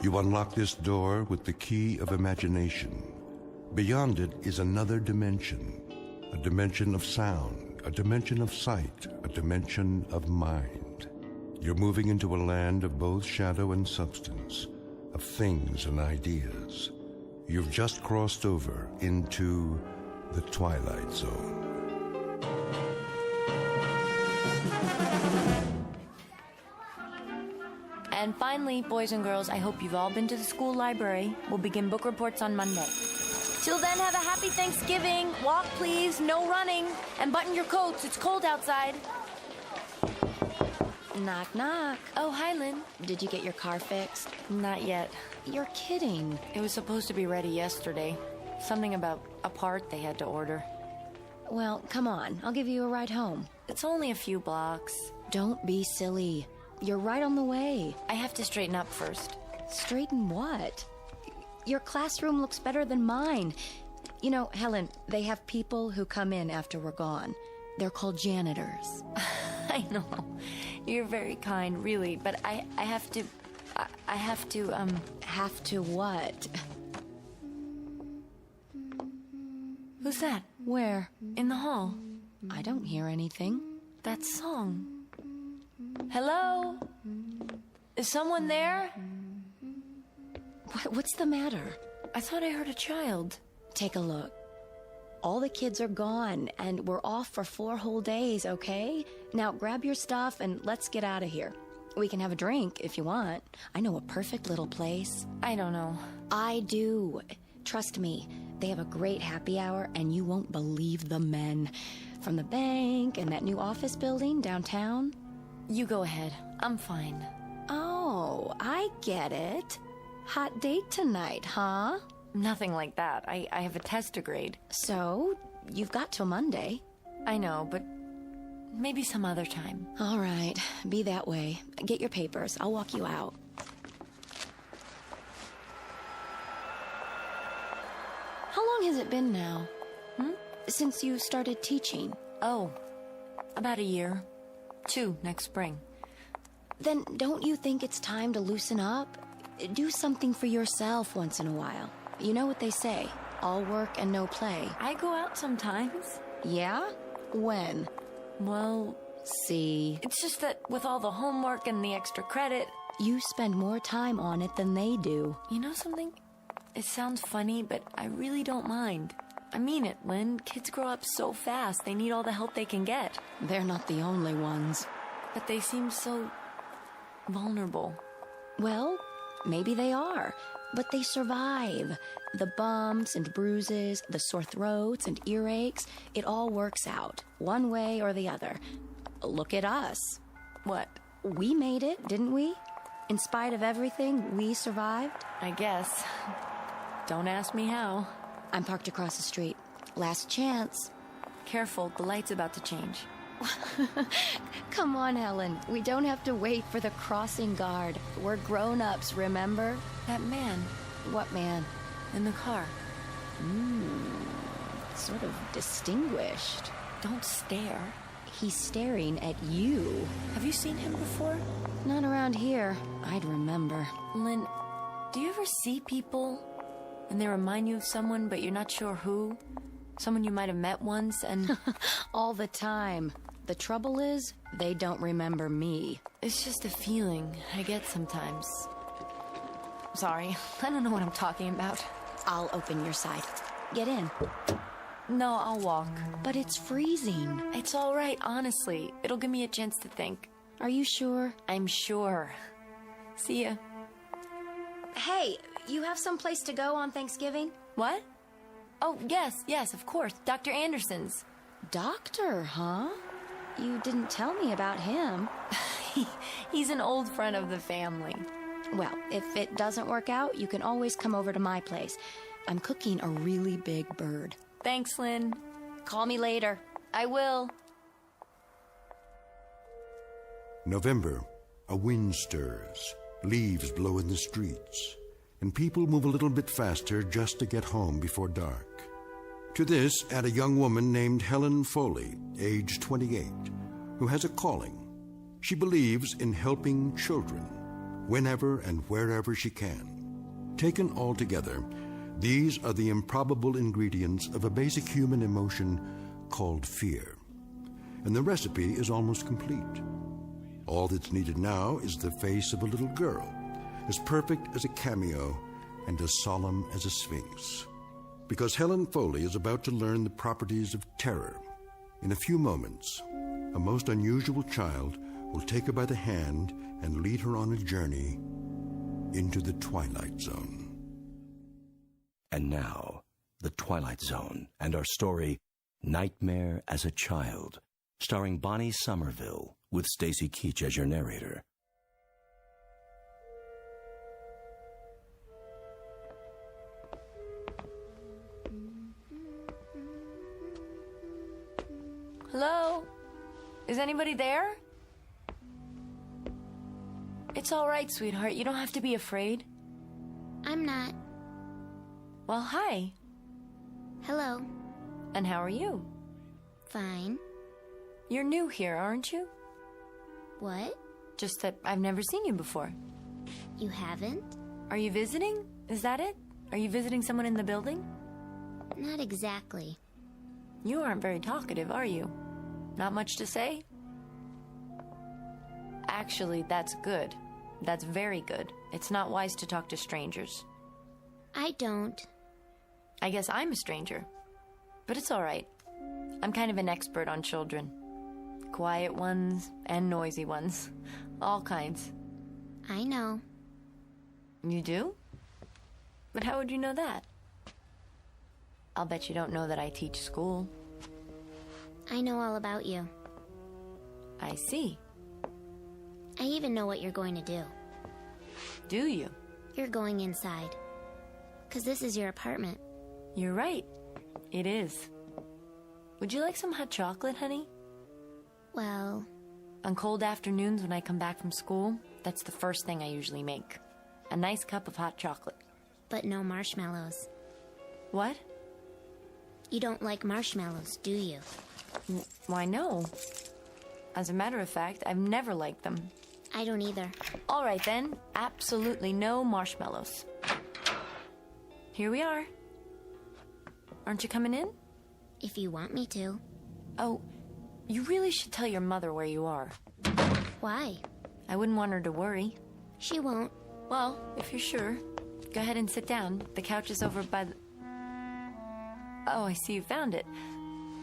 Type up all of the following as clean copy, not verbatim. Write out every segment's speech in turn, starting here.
You unlock this door with the key of imagination. Beyond it is another dimension, a dimension of sound, a dimension of sight, a dimension of mind. You're moving into a land of both shadow and substance, of things and ideas. You've just crossed over into the Twilight Zone. And finally, boys and girls, I hope you've all been to the school library. We'll begin book reports on Monday. Till then, have a happy Thanksgiving. Walk, please. No running. And button your coats. It's cold outside. Knock, knock. Oh, hi, Lynn. Did you get your car fixed? Not yet. You're kidding. It was supposed to be ready yesterday. Something about a part they had to order. Well, come on. I'll give you a ride home. It's only a few blocks. Don't be silly. You're right on the way. I have to straighten up first. Straighten what? Your classroom looks better than mine. You know, Helen, they have people who come in after we're gone. They're called janitors. I know. You're very kind, really, but I have to... Have to what? Who's that? Where? In the hall. I don't hear anything. That song. Hello? Is someone there? What's the matter? I thought I heard a child. Take a look. All the kids are gone, and we're off for 4 whole days, okay? Now grab your stuff and let's get out of here. We can have a drink if you want. I know a perfect little place. I don't know. I do. Trust me, they have a great happy hour, and you won't believe the men. From the bank and that new office building downtown. You go ahead. I'm fine. Oh, I get it. Hot date tonight, huh? Nothing like that. I have a test to grade. So, you've got till Monday. I know, but maybe some other time. All right, be that way. Get your papers. I'll walk you out. How long has it been now? Since you started teaching? Oh, about a year. 2 next spring. Then don't you think it's time to loosen up? Do something for yourself once in a while. You know what they say, all work and no play. I go out sometimes. Yeah? When? Well, see. It's just that with all the homework and the extra credit... You spend more time on it than they do. You know something? It sounds funny, but I really don't mind. I mean it, Lynn. Kids grow up so fast, they need all the help they can get. They're not the only ones. But they seem so... vulnerable. Well, maybe they are. But they survive. The bumps and bruises, the sore throats and earaches, it all works out, one way or the other. Look at us. What? We made it, didn't we? In spite of everything, we survived. I guess. Don't ask me how. I'm parked across the street. Last chance. Careful, the light's about to change. Come on, Helen. We don't have to wait for the crossing guard. We're grown-ups, remember? That man. What man? In the car. Sort of distinguished. Don't stare. He's staring at you. Have you seen him before? Not around here. I'd remember. Lynn, do you ever see people and they remind you of someone, but you're not sure who? Someone you might have met once and... All the time. The trouble is, they don't remember me. It's just a feeling I get sometimes. Sorry, I don't know what I'm talking about. I'll open your side. Get in. No, I'll walk. But it's freezing. It's all right, honestly. It'll give me a chance to think. Are you sure? I'm sure. See ya. Hey, you have some place to go on Thanksgiving? What? Oh, yes, of course. Dr. Anderson's. Doctor, huh? You didn't tell me about him. He's an old friend of the family. Well, if it doesn't work out, you can always come over to my place. I'm cooking a really big bird. Thanks, Lynn. Call me later. I will. November, a wind stirs, leaves blow in the streets, and people move a little bit faster just to get home before dark. To this, add a young woman named Helen Foley, age 28, who has a calling. She believes in helping children, whenever and wherever she can. Taken all together, these are the improbable ingredients of a basic human emotion called fear. And the recipe is almost complete. All that's needed now is the face of a little girl, as perfect as a cameo and as solemn as a sphinx. Because Helen Foley is about to learn the properties of terror. In a few moments, a most unusual child will take her by the hand and lead her on a journey into the Twilight Zone. And now, the Twilight Zone and our story, Nightmare as a Child, starring Bonnie Somerville, with Stacy Keach as your narrator. Hello? Is anybody there? It's all right, sweetheart. You don't have to be afraid. I'm not. Well, hi. Hello. And how are you? Fine. You're new here, aren't you? What? Just that I've never seen you before. You haven't? Are you visiting? Is that it? Are you visiting someone in the building? Not exactly. You aren't very talkative, are you? Not much to say? Actually, that's good. That's very good. It's not wise to talk to strangers. I don't. I guess I'm a stranger. But it's all right. I'm kind of an expert on children. Quiet ones and noisy ones. All kinds. I know. You do? But how would you know that? I'll bet you don't know that I teach school. I know all about you. I see. I even know what you're going to do. Do you? You're going inside. 'Cause this is your apartment. You're right. It is. Would you like some hot chocolate, honey? Well, On cold afternoons when I come back from school, that's the first thing I usually make. A nice cup of hot chocolate. but no marshmallows. What? You don't like marshmallows, do you? Why, no. As a matter of fact, I've never liked them. I don't either. All right, then. Absolutely no marshmallows. Here we are. Aren't you coming in? If you want me to. Oh, you really should tell your mother where you are. Why? I wouldn't want her to worry. She won't. Well, if you're sure, go ahead and sit down. The couch is over by the... Oh, I see you found it.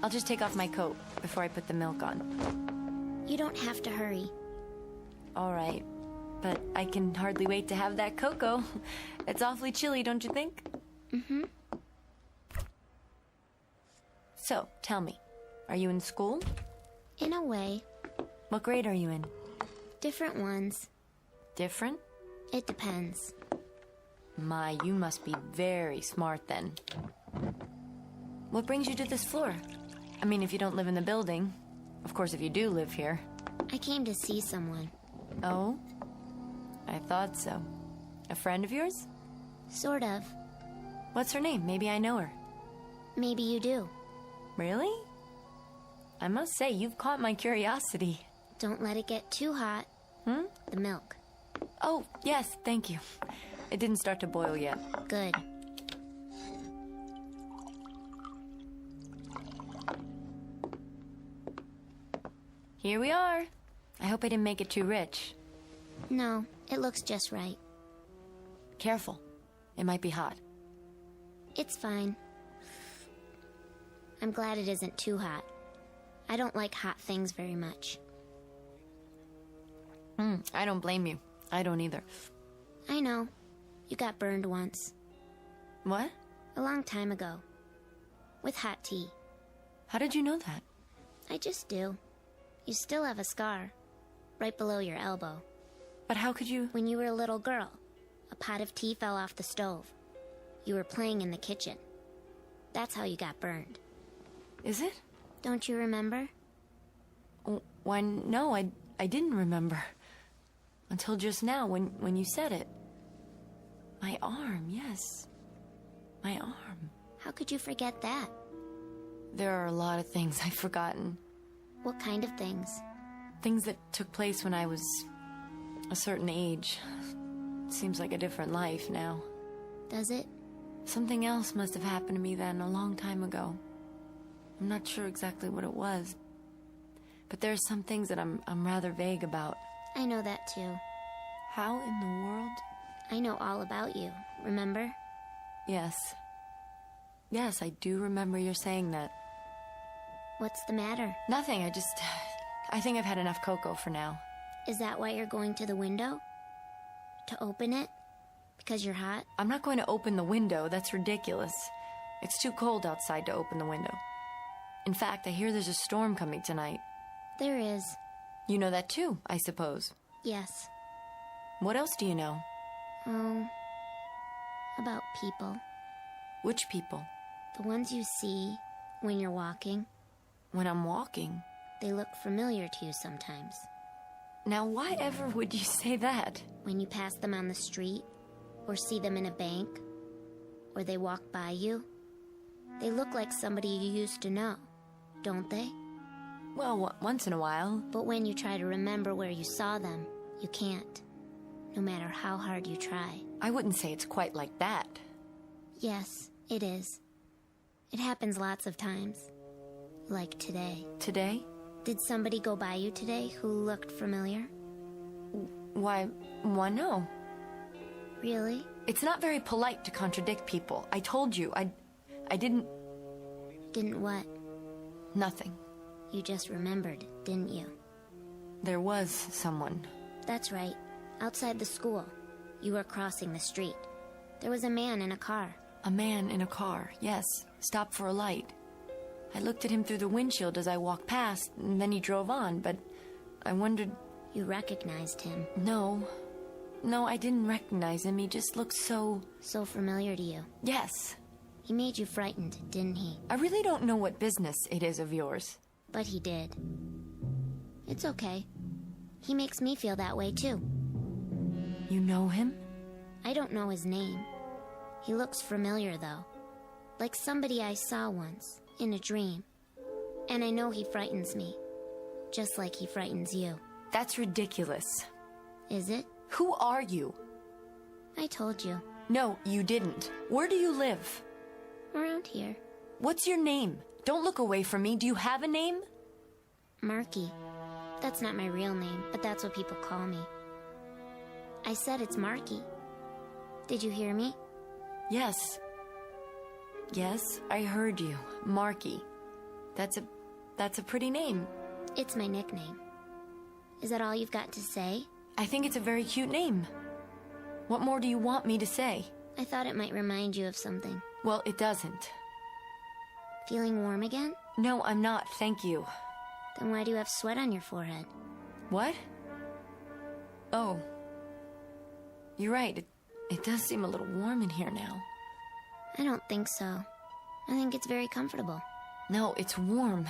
I'll just take off my coat before I put the milk on. You don't have to hurry. All right, but I can hardly wait to have that cocoa. It's awfully chilly, don't you think? Mm-hmm. So, tell me, are you in school? In a way. What grade are you in? Different ones. Different? It depends. My, you must be very smart then. What brings you to this floor? I mean, if you don't live in the building. Of course, if you do live here. I came to see someone. Oh? I thought so. A friend of yours? Sort of. What's her name? Maybe I know her. Maybe you do. Really? I must say, you've caught my curiosity. Don't let it get too hot. Hmm? The milk. Oh, yes, thank you. It didn't start to boil yet. Good. Here we are. I hope I didn't make it too rich. No, it looks just right. Careful. It might be hot. It's fine. I'm glad it isn't too hot. I don't like hot things very much. I don't blame you. I don't either. I know. You got burned once. What? A long time ago. With hot tea. How did you know that? I just do. You still have a scar. Right below your elbow. But how could you... When you were a little girl, a pot of tea fell off the stove. You were playing in the kitchen. That's how you got burned. Is it? Don't you remember? Why, no, I didn't remember. Until just now, when you said it. My arm, yes. My arm. How could you forget that? There are a lot of things I've forgotten. What kind of things? Things that took place when I was a certain age. Seems like a different life now. Does it? Something else must have happened to me then, a long time ago. I'm not sure exactly what it was. But there's some things that I'm rather vague about. I know that too. How in the world? I know all about you, remember? Yes. Yes, I do remember you saying that. What's the matter? Nothing, I think I've had enough cocoa for now. Is that why you're going to the window? To open it? Because you're hot? I'm not going to open the window, that's ridiculous. It's too cold outside to open the window. In fact, I hear there's a storm coming tonight. There is. You know that too, I suppose. Yes. What else do you know? About people. Which people? The ones you see when you're walking. When I'm walking? They look familiar to you sometimes. Now, why ever would you say that? When you pass them on the street, or see them in a bank, or they walk by you, they look like somebody you used to know, don't they? Well, once in a while. But when you try to remember where you saw them, you can't, no matter how hard you try. I wouldn't say it's quite like that. Yes, it is. It happens lots of times. Like today. Today? Did somebody go by you today who looked familiar? Why no. Really? It's not very polite to contradict people. I told you, I didn't... Didn't what? Nothing. You just remembered, didn't you? There was someone. That's right. Outside the school. You were crossing the street. There was a man in a car. A man in a car, yes. Stopped for a light. I looked at him through the windshield as I walked past, and then he drove on, but I wondered... You recognized him. No, I didn't recognize him. He just looked so... So familiar to you. Yes. He made you frightened, didn't he? I really don't know what business it is of yours. But he did. It's okay. He makes me feel that way, too. You know him? I don't know his name. He looks familiar, though. Like somebody I saw once, in a dream. And I know he frightens me. Just like he frightens you. That's ridiculous. Is it? Who are you? I told you. No, you didn't. Where do you live? Around here. What's your name? Don't look away from me. Do you have a name? Marky. That's not my real name, but that's what people call me. I said it's Marky. Did you hear me? Yes. Yes, I heard you. Marky. That's a pretty name. It's my nickname. Is that all you've got to say? I think it's a very cute name. What more do you want me to say? I thought it might remind you of something. Well, it doesn't. Feeling warm again? No, I'm not, thank you. Then why do you have sweat on your forehead? What? Oh. You're right, it does seem a little warm in here now. I don't think so. I think it's very comfortable. No, it's warm.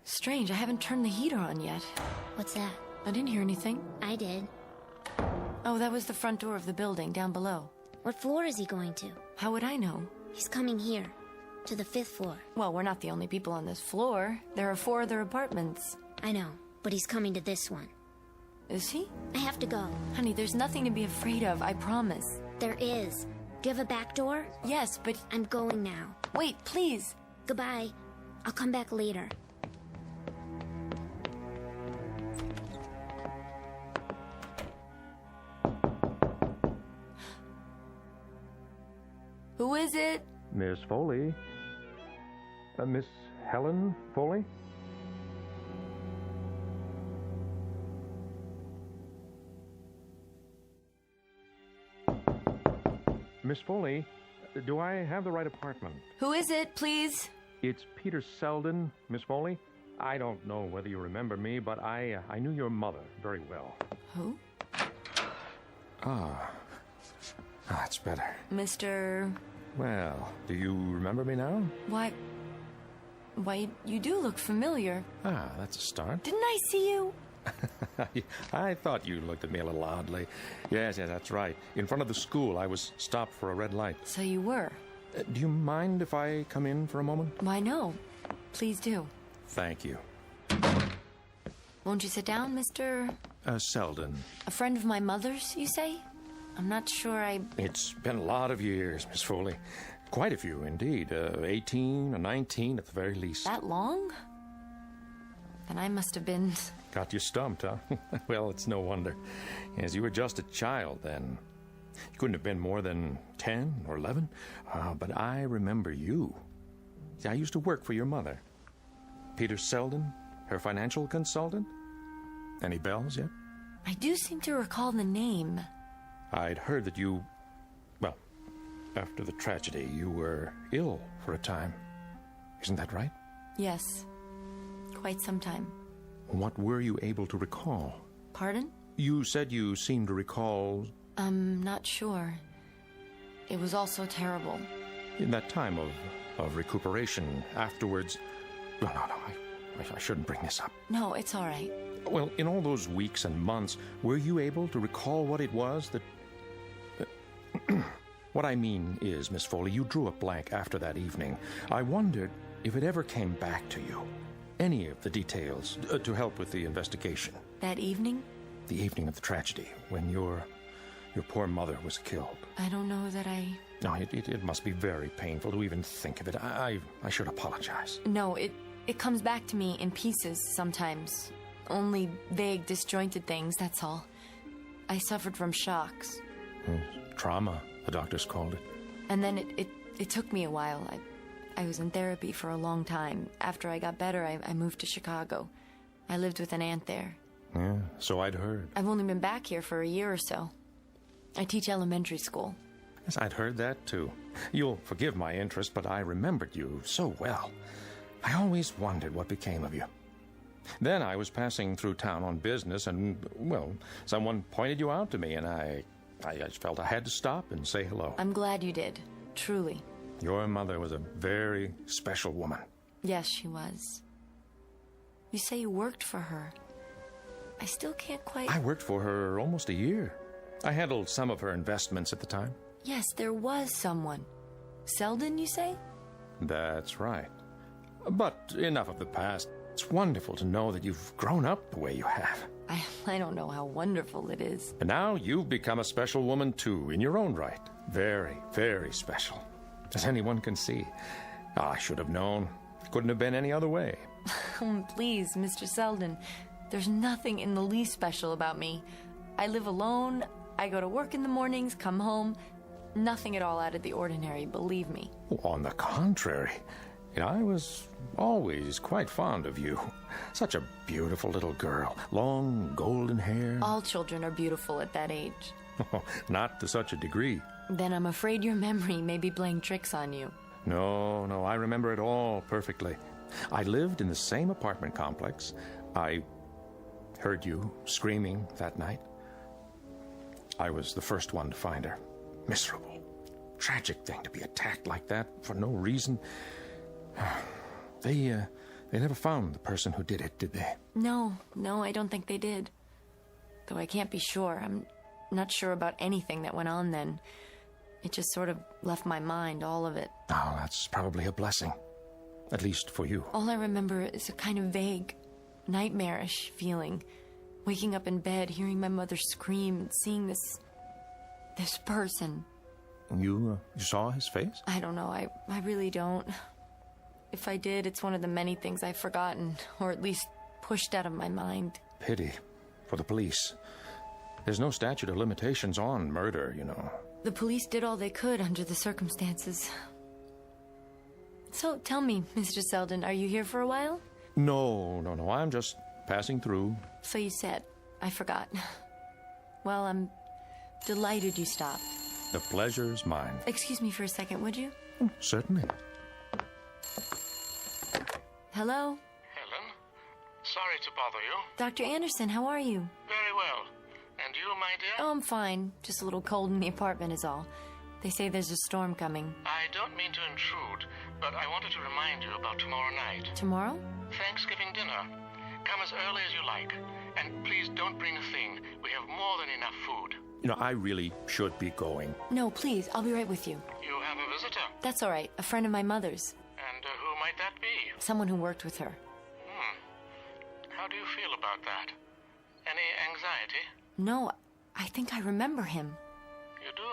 Strange, I haven't turned the heater on yet. What's that? I didn't hear anything. I did. Oh, that was the front door of the building, down below. What floor is he going to? How would I know? He's coming here, to the 5th floor. Well, we're not the only people on this floor. There are 4 other apartments. I know, but he's coming to this one. Is he? I have to go. Honey, there's nothing to be afraid of, I promise. There is. Do you have a back door? Yes, but... I'm going now. Wait, please. Goodbye. I'll come back later. Who is it? Miss Foley. Miss Helen Foley? Miss Foley, do I have the right apartment? Who is it, please? It's Peter Selden, Miss Foley. I don't know whether you remember me, but I knew your mother very well. Who? That's better. Mr... Well, do you remember me now? Why, you do look familiar. That's a start. Didn't I see you? I thought you looked at me a little oddly. Yes, that's right. In front of the school, I was stopped for a red light. So you were. Do you mind if I come in for a moment? Why, no. Please do. Thank you. Won't you sit down, Mr... Selden. A friend of my mother's, you say? I'm not sure It's been a lot of years, Miss Foley. Quite a few, indeed. 18 or 19 at the very least. That long? Then I must have been... Got you stumped, huh? Well, it's no wonder. As you were just a child then. You couldn't have been more than 10 or 11. But I remember you. See, I used to work for your mother. Peter Selden, her financial consultant. Any bells yet? I do seem to recall the name. I'd heard that you... Well, after the tragedy, you were ill for a time. Isn't that right? Yes. Quite some time. What were you able to recall? Pardon? You said you seemed to recall... I'm not sure. It was all so terrible. In that time of recuperation afterwards... No, I shouldn't bring this up. No, it's all right. Well, in all those weeks and months, were you able to recall what it was that... What I mean is, Miss Foley, you drew a blank after that evening. I wondered if it ever came back to you. Any of the details to help with the investigation. That evening? The evening of the tragedy, when your poor mother was killed. I don't know that I... No, it must be very painful to even think of it. I should apologize. No, it comes back to me in pieces sometimes. Only vague, disjointed things, that's all. I suffered from shocks. Trauma, the doctors called it. And then it took me a while. I was in therapy for a long time. After I got better, I moved to Chicago. I lived with an aunt there. Yeah, so I'd heard. I've only been back here for a year or so. I teach elementary school. Yes, I'd heard that too. You'll forgive my interest, but I remembered you so well. I always wondered what became of you. Then I was passing through town on business and, well, someone pointed you out to me and I just felt I had to stop and say hello. I'm glad you did. Truly. Your mother was a very special woman. Yes, she was. You say you worked for her. I still can't quite... I worked for her almost a year. I handled some of her investments at the time. Yes, there was someone. Selden, you say? That's right. But enough of the past. It's wonderful to know that you've grown up the way you have. I don't know how wonderful it is. And now you've become a special woman, too, in your own right. Very, very special. As anyone can see. I should have known. Couldn't have been any other way. Please, Mr. Selden. There's nothing in the least special about me. I live alone. I go to work in the mornings, come home. Nothing at all out of the ordinary, believe me. On the contrary. I was always quite fond of you. Such a beautiful little girl. Long, golden hair. All children are beautiful at that age. Not to such a degree. Then I'm afraid your memory may be playing tricks on you. No, I remember it all perfectly. I lived in the same apartment complex. I heard you screaming that night. I was the first one to find her. Miserable. Tragic thing to be attacked like that for no reason. They never found the person who did it, did they? No, I don't think they did. Though I can't be sure. I'm not sure about anything that went on then. It just sort of left my mind, all of it. Oh, that's probably a blessing. At least for you. All I remember is a kind of vague, nightmarish feeling. Waking up in bed, hearing my mother scream, and seeing this person. You saw his face? I don't know. I really don't. If I did, it's one of the many things I've forgotten, or at least pushed out of my mind. Pity for the police. There's no statute of limitations on murder, you know. The police did all they could under the circumstances. So, tell me, Mr. Selden, are you here for a while? No. I'm just passing through. So you said. I forgot. Well, I'm delighted you stopped. The pleasure's mine. Excuse me for a second, would you? Certainly. Hello? Helen? Sorry to bother you. Dr. Anderson, how are you? Very well. And you, my dear? Oh, I'm fine. Just a little cold in the apartment is all. They say there's a storm coming. I don't mean to intrude, but I wanted to remind you about tomorrow night. Tomorrow? Thanksgiving dinner. Come as early as you like. And please don't bring a thing. We have more than enough food. I really should be going. No, please. I'll be right with you. You have a visitor? That's all right. A friend of my mother's. And who might that be? Someone who worked with her. How do you feel about that? Any anxiety? No, I think I remember him. do?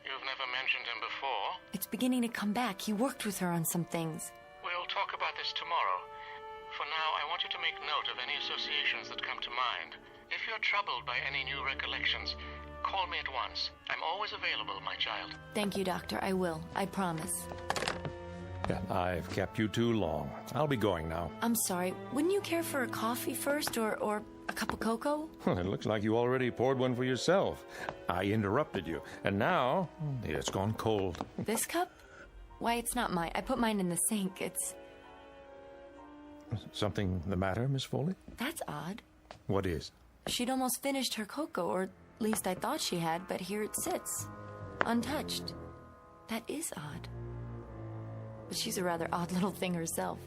You've never mentioned him before. It's beginning to come back. He worked with her on some things. We'll talk about this tomorrow. For now, I want you to make note of any associations that come to mind. If you're troubled by any new recollections, call me at once. I'm always available, my child. Thank you, Doctor. I will. I promise. I've kept you too long. I'll be going now. I'm sorry. Wouldn't you care for a coffee first or a cup of cocoa? It looks like you already poured one for yourself. I interrupted you, and now it's gone cold. This cup? Why, it's not mine. I put mine in the sink. It's... Something the matter, Miss Foley? That's odd. What is? She'd almost finished her cocoa, or at least I thought she had, but here it sits, untouched. That is odd. But she's a rather odd little thing herself.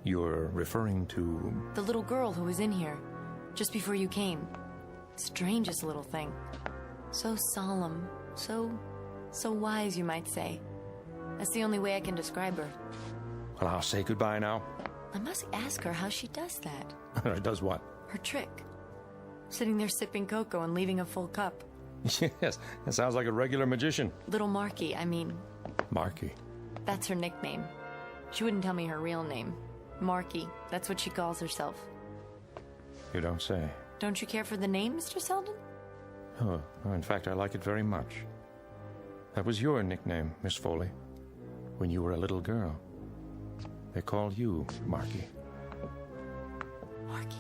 You're referring to... The little girl who was in here, just before you came. Strangest little thing. So solemn, so wise, you might say. That's the only way I can describe her. Well, I'll say goodbye now. I must ask her how she does that. Does what? Her trick. Sitting there sipping cocoa and leaving a full cup. Yes, that sounds like a regular magician. Little Marky, I mean. Marky. That's her nickname. She wouldn't tell me her real name. Marky, that's what she calls herself. You don't say. Don't you care for the name, Mr. Selden? Oh, in fact, I like it very much. That was your nickname, Miss Foley, when you were a little girl. They called you Marky. Marky.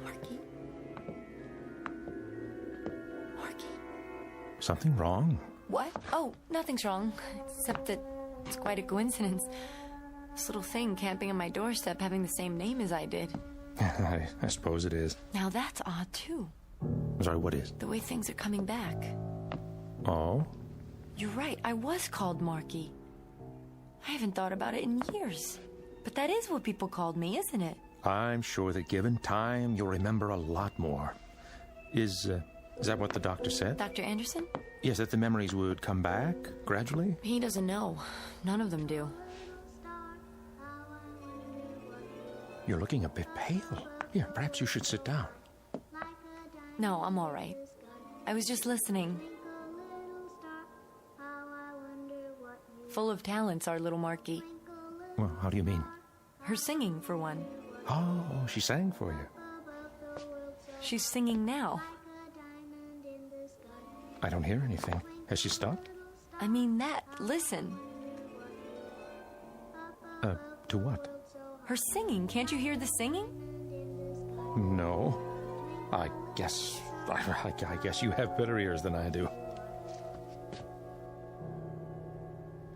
Marky. Marky. Something wrong? What? Oh, nothing's wrong. Except that it's quite a coincidence. This little thing camping on my doorstep having the same name as I did. I suppose it is. Now that's odd, too. Sorry, what is? The way things are coming back. Oh? You're right, I was called Marky. I haven't thought about it in years. But that is what people called me, isn't it? I'm sure that given time, you'll remember a lot more. Is that what the doctor said? Dr. Anderson? Yes, that the memories would come back gradually? He doesn't know. None of them do. You're looking a bit pale. Here, perhaps you should sit down. No, I'm all right. I was just listening. Full of talents, our little Marky. Well, how do you mean? Her singing, for one. Oh, she sang for you. She's singing now. I don't hear anything. Has she stopped? I mean that. Listen. To what? Her singing. Can't you hear the singing? No. I guess you have better ears than I do.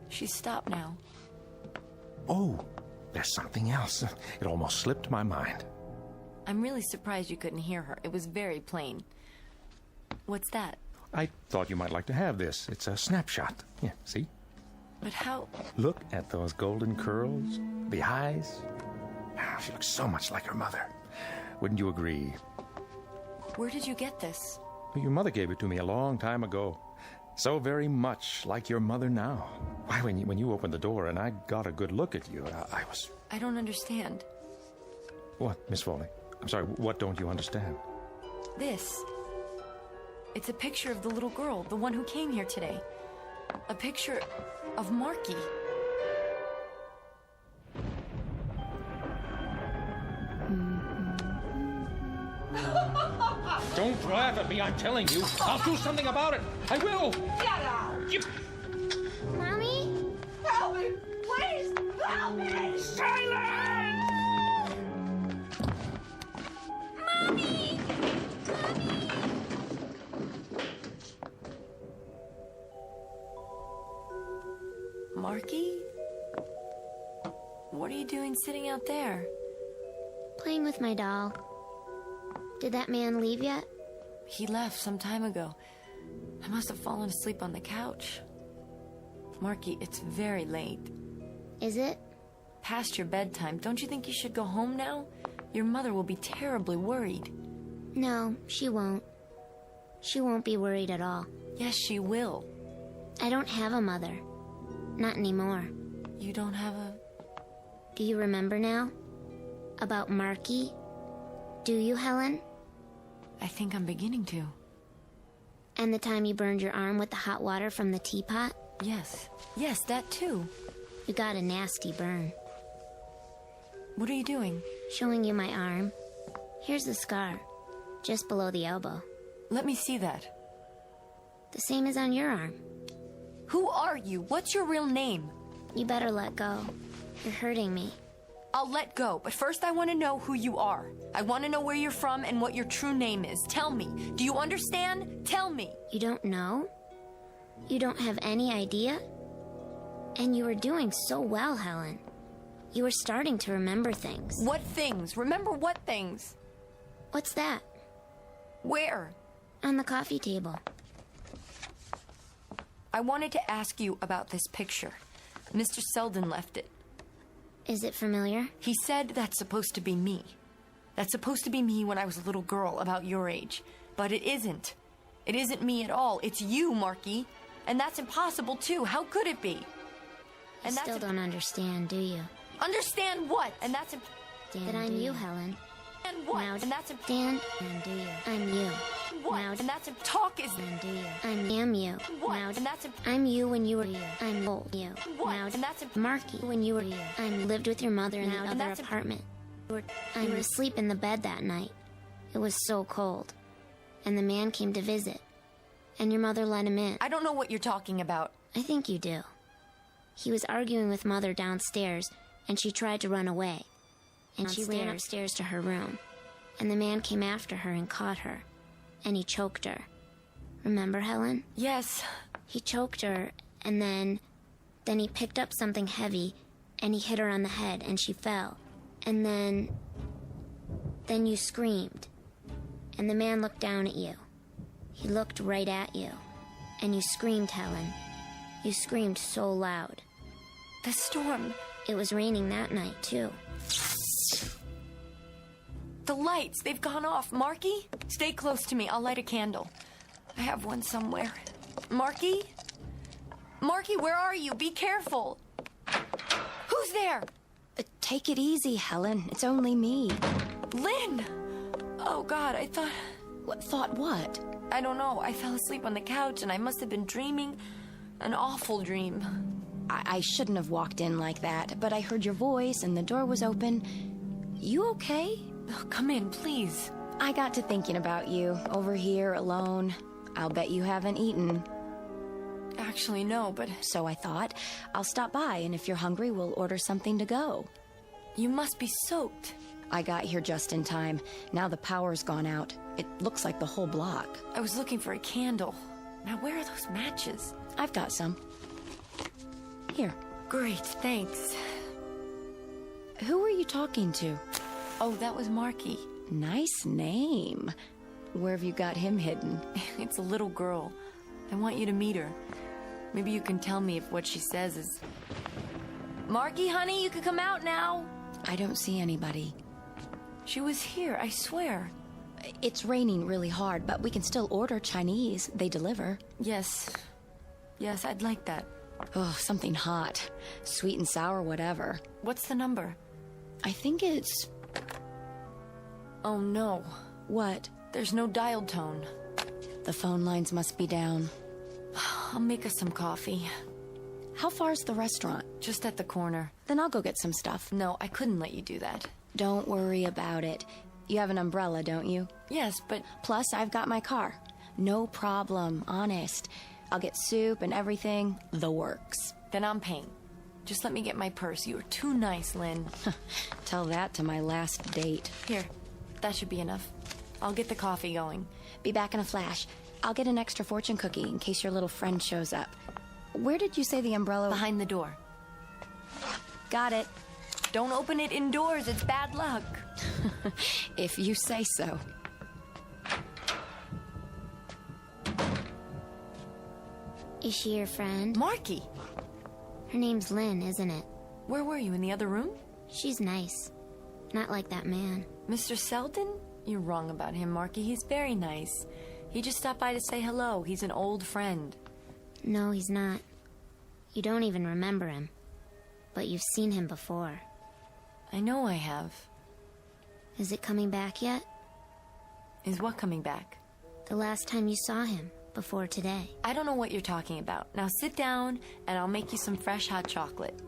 She's stopped now. Oh, there's something else. It almost slipped my mind. I'm really surprised you couldn't hear her. It was very plain. What's that? I thought you might like to have this. It's a snapshot. Yeah, see? But how... Look at those golden curls, the eyes. Ah, she looks so much like her mother. Wouldn't you agree? Where did you get this? Your mother gave it to me a long time ago. So very much like your mother now. Why, when you opened the door and I got a good look at you, I was... I don't understand. What, Miss Foley? I'm sorry, what don't you understand? This. It's a picture of the little girl, the one who came here today. A picture of Marky. Don't laugh at me, I'm telling you. I'll do something about it. I will. Get out! Mommy? Help me! Please! Help me! Silence! Mommy! Marky? What are you doing sitting out there? Playing with my doll. Did that man leave yet? He left some time ago. I must have fallen asleep on the couch. Marky, it's very late. Is it? Past your bedtime. Don't you think you should go home now? Your mother will be terribly worried. No, she won't. She won't be worried at all. Yes, she will. I don't have a mother. Not anymore. You don't have a... Do you remember now? About Marky? Do you, Helen? I think I'm beginning to. And the time you burned your arm with the hot water from the teapot? Yes. Yes, that too. You got a nasty burn. What are you doing? Showing you my arm. Here's the scar, just below the elbow. Let me see that. The same as on your arm. Who are you? What's your real name? You better let go. You're hurting me. I'll let go, but first I want to know who you are. I want to know where you're from and what your true name is. Tell me. Do you understand? Tell me. You don't know? You don't have any idea? And you were doing so well, Helen. You were starting to remember things. What things? Remember what things? What's that? Where? On the coffee table. I wanted to ask you about this picture. Mr. Selden left it. Is it familiar? He said that's supposed to be me. That's supposed to be me when I was a little girl about your age. But it isn't. It isn't me at all. It's you, Marky. And that's impossible, too. How could it be? You still don't understand, do you? Understand what? And that's that I'm you, Helen. And what? Now, and that's stand and do you? I'm you. What? Now, and that's talk is and do you? I am you. What? Now, and that's I'm you when you were you. I'm old you. What? Now, and that's Marky when you were you. I lived with your mother in the other apartment. I was asleep in the bed that night. It was so cold. And the man came to visit. And your mother let him in. I don't know what you're talking about. I think you do. He was arguing with Mother downstairs, and she tried to run away. And she ran upstairs to her room. And the man came after her and caught her. And he choked her. Remember, Helen? Yes. He choked her, and then he picked up something heavy, and he hit her on the head, and she fell. And then you screamed. And the man looked down at you. He looked right at you. And you screamed, Helen. You screamed so loud. The storm. It was raining that night, too. The lights, they've gone off. Marky, stay close to me. I'll light a candle. I have one somewhere. Marky? Marky, where are you? Be careful. Who's there? Take it easy, Helen. It's only me. Lynn! Oh, God, I thought... Thought what? I don't know. I fell asleep on the couch, and I must have been dreaming an awful dream. I shouldn't have walked in like that, but I heard your voice, and the door was open. You okay? Oh, come in, please. I got to thinking about you, over here, alone. I'll bet you haven't eaten. Actually, no, but... So I thought, I'll stop by, and if you're hungry, we'll order something to go. You must be soaked. I got here just in time. Now the power's gone out. It looks like the whole block. I was looking for a candle. Now, where are those matches? I've got some. Here. Great, thanks. Who were you talking to? Oh, that was Marky. Nice name. Where have you got him hidden? It's a little girl. I want you to meet her. Maybe you can tell me if what she says is... Marky, honey, you can come out now. I don't see anybody. She was here, I swear. It's raining really hard, but we can still order Chinese. They deliver. Yes. Yes, I'd like that. Oh, something hot. Sweet and sour, whatever. What's the number? I think it's... Oh, no. What? There's no dial tone. The phone lines must be down. I'll make us some coffee. How far's the restaurant? Just at the corner. Then I'll go get some stuff. No, I couldn't let you do that. Don't worry about it. You have an umbrella, don't you? Yes, but... Plus, I've got my car. No problem, honest. I'll get soup and everything. The works. Then I'm paying. Just let me get my purse. You are too nice, Lynn. Tell that to my last date. Here, that should be enough. I'll get the coffee going. Be back in a flash. I'll get an extra fortune cookie in case your little friend shows up. Where did you say the umbrella... Behind the door. Got it. Don't open it indoors. It's bad luck. If you say so. Is she your friend? Marky! Her name's Lynn, isn't it? Where were you, in the other room? She's nice. Not like that man. Mr. Selden? You're wrong about him, Marky. He's very nice. He just stopped by to say hello. He's an old friend. No, he's not. You don't even remember him. But you've seen him before. I know I have. Is it coming back yet? Is what coming back? The last time you saw him, before today. I don't know what you're talking about. Now sit down, and I'll make you some fresh hot chocolate.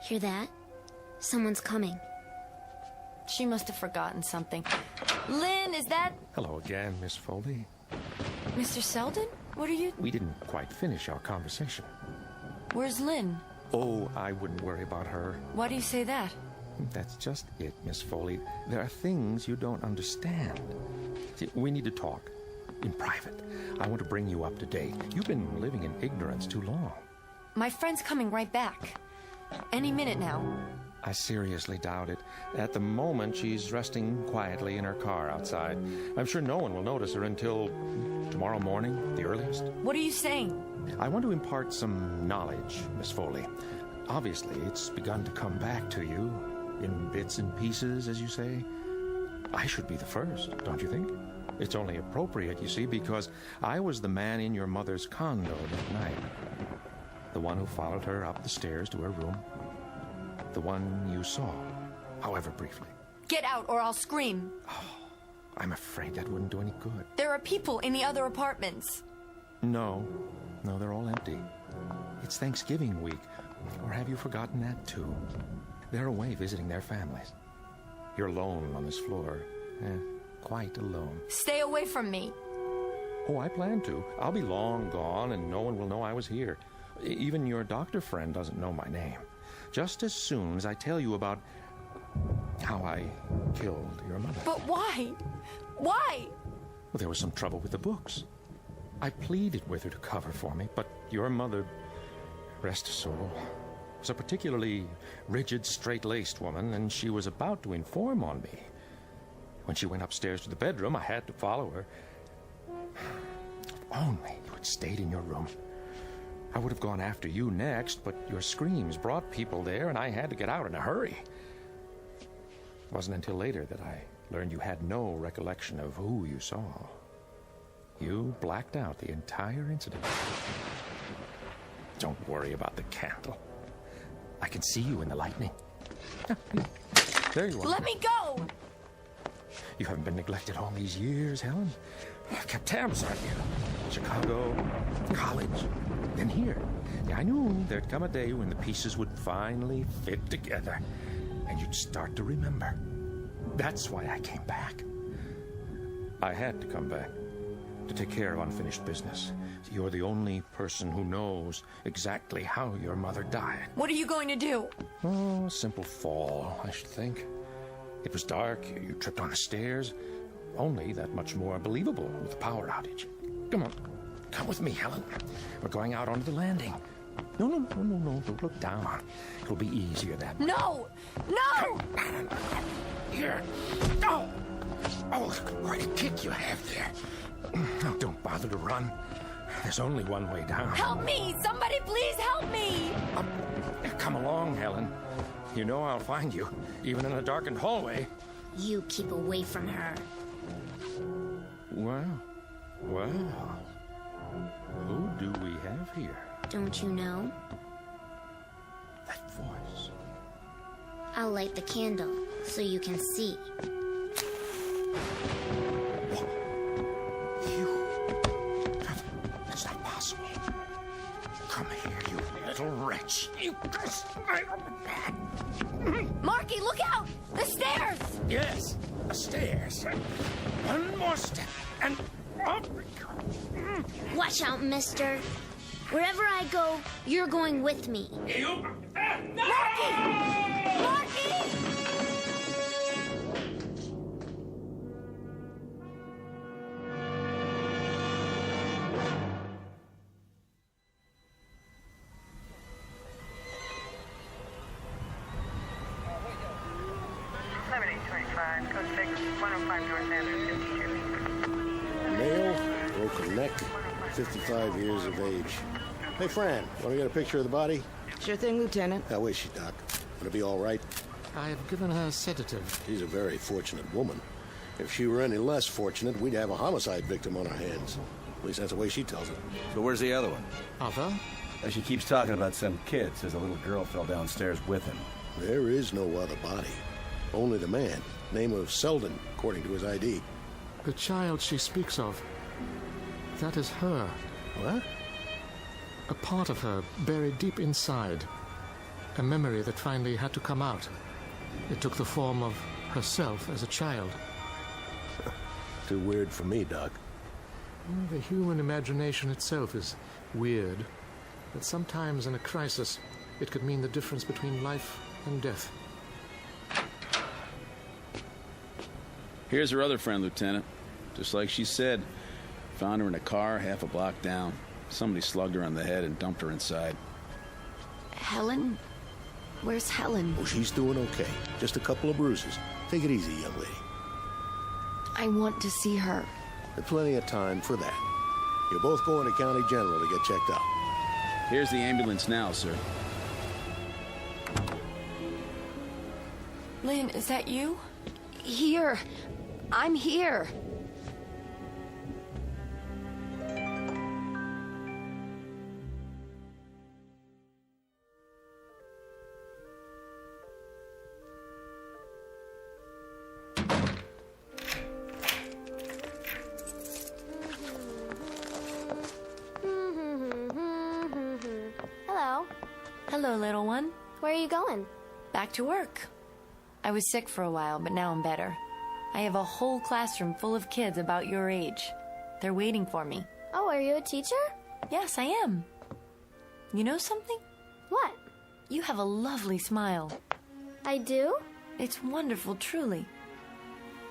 Hear that? Someone's coming. She must have forgotten something. Lynn, is that... Hello again, Miss Foley. Mr. Selden? What are you... We didn't quite finish our conversation. Where's Lynn? Oh, I wouldn't worry about her. Why do you say that? That's just it, Miss Foley. There are things you don't understand. See, we need to talk in private. I want to bring you up to date. You've been living in ignorance too long. My friend's coming right back. Any minute now. I seriously doubt it. At the moment, she's resting quietly in her car outside. I'm sure no one will notice her until tomorrow morning, the earliest. What are you saying? I want to impart some knowledge, Miss Foley. Obviously, it's begun to come back to you, in bits and pieces, as you say. I should be the first, don't you think? It's only appropriate, you see, because I was the man in your mother's condo that night. The one who followed her up the stairs to her room. The one you saw, however briefly. Get out or I'll scream. Oh, I'm afraid that wouldn't do any good. There are people in the other apartments. No, they're all empty. It's Thanksgiving week. Or have you forgotten that too? They're away visiting their families. You're alone on this floor. Quite alone. Stay away from me. Oh, I plan to. I'll be long gone and no one will know I was here. Even your doctor friend doesn't know my name. Just as soon as I tell you about how I killed your mother. But why? Why? Well, there was some trouble with the books. I pleaded with her to cover for me, but your mother, rest her soul, was a particularly rigid, straight-laced woman, and she was about to inform on me. When she went upstairs to the bedroom, I had to follow her. If only you had stayed in your room. I would have gone after you next, but your screams brought people there, and I had to get out in a hurry. It wasn't until later that I learned you had no recollection of who you saw. You blacked out the entire incident. Don't worry about the candle. I can see you in the lightning. There you are. Let me go! You haven't been neglected all these years, Helen. I've kept tabs on you. Chicago, college, then here. Yeah, I knew there'd come a day when the pieces would finally fit together, and you'd start to remember. That's why I came back. I had to come back to take care of unfinished business. You're the only person who knows exactly how your mother died. What are you going to do? Oh, a simple fall, I should think. It was dark, you tripped on the stairs. Only that much more believable with the power outage. Come on, come with me, Helen. We're going out onto the landing. No, don't look down. It'll be easier that way. No! No! Here. Oh, quite a kick you have there. Now, don't bother to run. There's only one way down. Help me! Somebody please help me! Come along, Helen. You know I'll find you, even in a darkened hallway. You keep away from her. Well, who do we have here? Don't you know? That voice. I'll light the candle so you can see. That's not possible. Come here, you little wretch. You... Marky, look out! The stairs! Yes, the stairs. One more step, and up we go. Watch out, mister. Wherever I go, you're going with me. You... Marky! Marky! Male, broken neck, 55 years of age. Hey, Fran, want to get a picture of the body? Sure thing, Lieutenant. How is she, Doc? Gonna be all right? I've given her a sedative. She's a very fortunate woman. If she were any less fortunate, we'd have a homicide victim on our hands. At least that's the way she tells it. So where's the other one? Other? She keeps talking about some kid. Says a little girl fell downstairs with him. There is no other body. Only the man. Name of Selden, according to his ID. The child she speaks of, that is her. What? A part of her buried deep inside. A memory that finally had to come out. It took the form of herself as a child. Too weird for me, Doc. The human imagination itself is weird. But sometimes in a crisis, it could mean the difference between life and death. Here's her other friend, Lieutenant. Just like she said. Found her in a car half a block down. Somebody slugged her on the head and dumped her inside. Helen? Where's Helen? Oh, she's doing okay. Just a couple of bruises. Take it easy, young lady. I want to see her. There's plenty of time for that. You're both going to County General to get checked out. Here's the ambulance now, sir. Lynn, is that you? Here. I'm here. Hello. Hello, little one. Where are you going? Back to work. I was sick for a while, but now I'm better. I have a whole classroom full of kids about your age. They're waiting for me. Oh, are you a teacher? Yes, I am. You know something? What? You have a lovely smile. I do? It's wonderful, truly.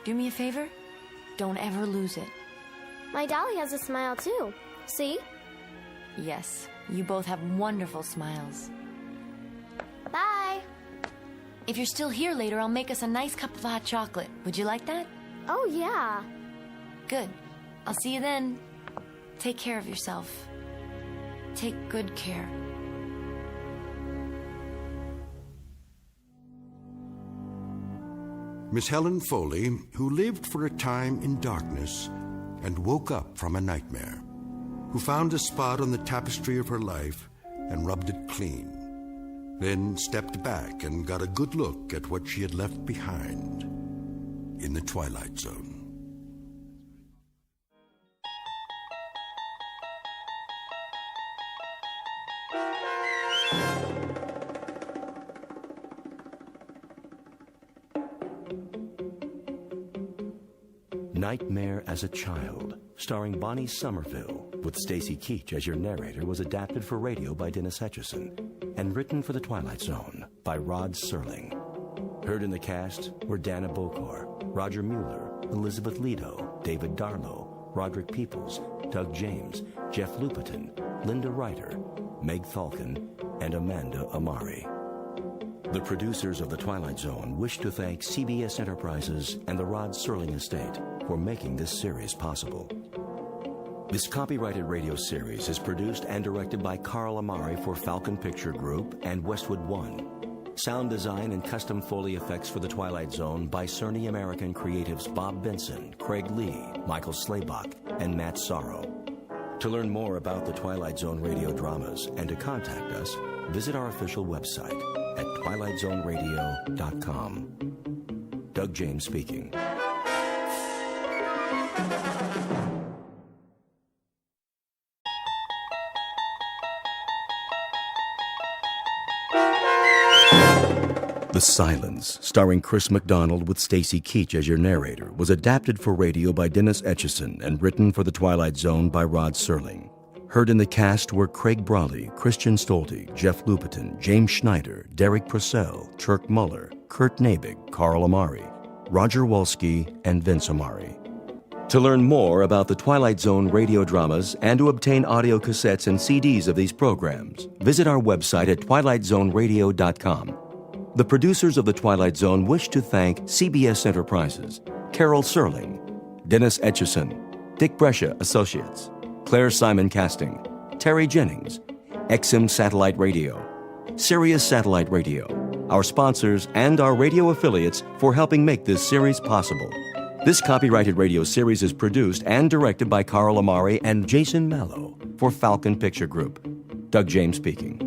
Do me a favor? Don't ever lose it. My dolly has a smile, too. See? Yes, you both have wonderful smiles. Bye. If you're still here later, I'll make us a nice cup of hot chocolate. Would you like that? Oh, yeah. Good. I'll see you then. Take care of yourself. Take good care. Miss Helen Foley, who lived for a time in darkness and woke up from a nightmare, who found a spot on the tapestry of her life and rubbed it clean, then stepped back and got a good look at what she had left behind in the Twilight Zone. Nightmare as a Child, starring Bonnie Somerville, with Stacy Keach as your narrator, was adapted for radio by Dennis Etchison and written for The Twilight Zone by Rod Serling. Heard in the cast were Dana Bokor, Roger Mueller, Elizabeth Leto, David Darlow, Roderick Peoples, Doug James, Jeff Lupetin, Linda Ryder, Meg Thalkin, and Amanda Amari. The producers of The Twilight Zone wish to thank CBS Enterprises and the Rod Serling Estate for making this series possible. This copyrighted radio series is produced and directed by Carl Amari for Falcon Picture Group and Westwood One. Sound design and custom Foley effects for The Twilight Zone by Cerny American creatives Bob Benson, Craig Lee, Michael Slaybach, and Matt Sorrow. To learn more about the Twilight Zone radio dramas and to contact us, visit our official website at twilightzoneradio.com. Doug James speaking. The Silence, starring Chris McDonald with Stacy Keach as your narrator, was adapted for radio by Dennis Etchison and written for The Twilight Zone by Rod Serling. Heard in the cast were Craig Brawley, Christian Stolte, Jeff Lupetin, James Schneider, Derek Purcell, Turk Muller, Kurt Nabig, Carl Amari, Roger Wolski, and Vince Amari. To learn more about the Twilight Zone radio dramas and to obtain audio cassettes and CDs of these programs, visit our website at twilightzoneradio.com. The producers of The Twilight Zone wish to thank CBS Enterprises, Carol Serling, Dennis Etchison, Dick Brescia Associates, Claire Simon Casting, Terry Jennings, XM Satellite Radio, Sirius Satellite Radio, our sponsors, and our radio affiliates for helping make this series possible. This copyrighted radio series is produced and directed by Carl Amari and Jason Mallow for Falcon Picture Group. Doug James speaking.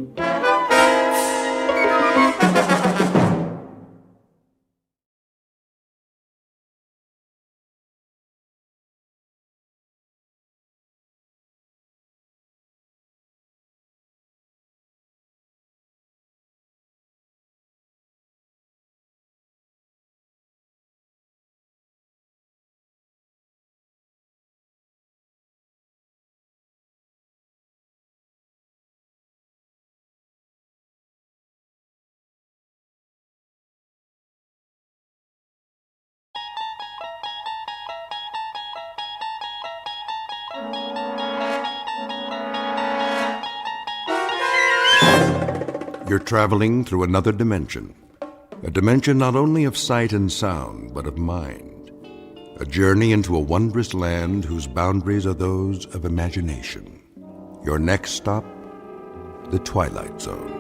You're traveling through another dimension. A dimension not only of sight and sound, but of mind. A journey into a wondrous land whose boundaries are those of imagination. Your next stop, the Twilight Zone.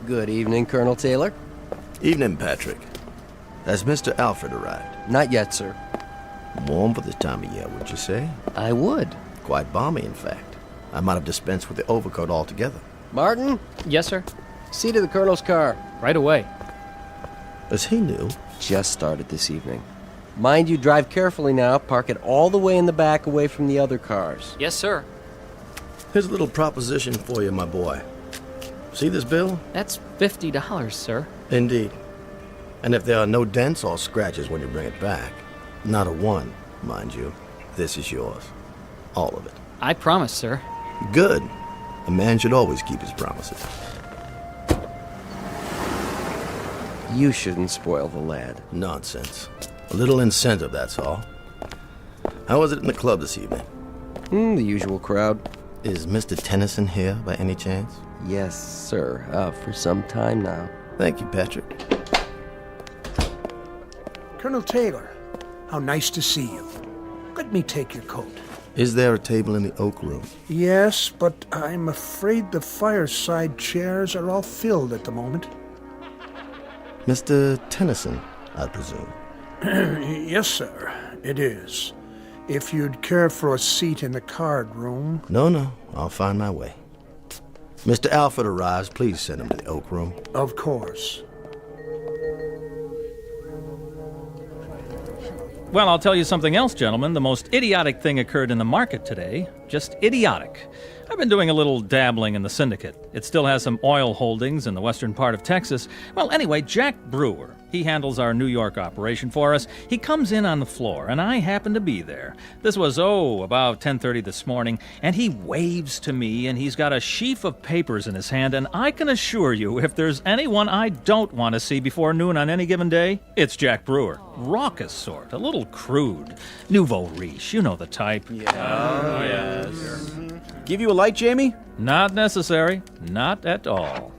Good evening, Colonel Taylor. Evening, Patrick. Has Mr. Alfred arrived? Not yet, sir. Warm for this time of year, would you say? I would. Quite balmy, in fact. I might have dispensed with the overcoat altogether. Martin? Yes, sir? See to the Colonel's car. Right away. Is he new? Just started this evening. Mind you, drive carefully now. Park it all the way in the back away from the other cars. Yes, sir. Here's a little proposition for you, my boy. See this bill? That's $50, sir. Indeed. And if there are no dents or scratches when you bring it back, not a one, mind you, this is yours. All of it. I promise, sir. Good. A man should always keep his promises. You shouldn't spoil the lad. Nonsense. A little incentive, that's all. How was it in the club this evening? The usual crowd. Is Mr. Tennyson here by any chance? Yes, sir. For some time now. Thank you, Patrick. Colonel Taylor, how nice to see you. Let me take your coat. Is there a table in the oak room? Yes, but I'm afraid the fireside chairs are all filled at the moment. Mr. Tennyson, I presume. Yes, sir, it is. If you'd care for a seat in the card room... No, I'll find my way. Mr. Alfred arrives, please send him to the oak room. Of course. Well, I'll tell you something else, gentlemen. The most idiotic thing occurred in the market today. Just idiotic. I've been doing a little dabbling in the syndicate. It still has some oil holdings in the western part of Texas. Well, anyway, Jack Brewer, he handles our New York operation for us. He comes in on the floor, and I happen to be there. This was, about 10:30 this morning, and he waves to me, and he's got a sheaf of papers in his hand, and I can assure you, if there's anyone I don't want to see before noon on any given day, it's Jack Brewer. Raucous sort, a little crude. Nouveau riche, you know the type. Oh, yes. Give you a light, Jamie? Not necessary. Not at all.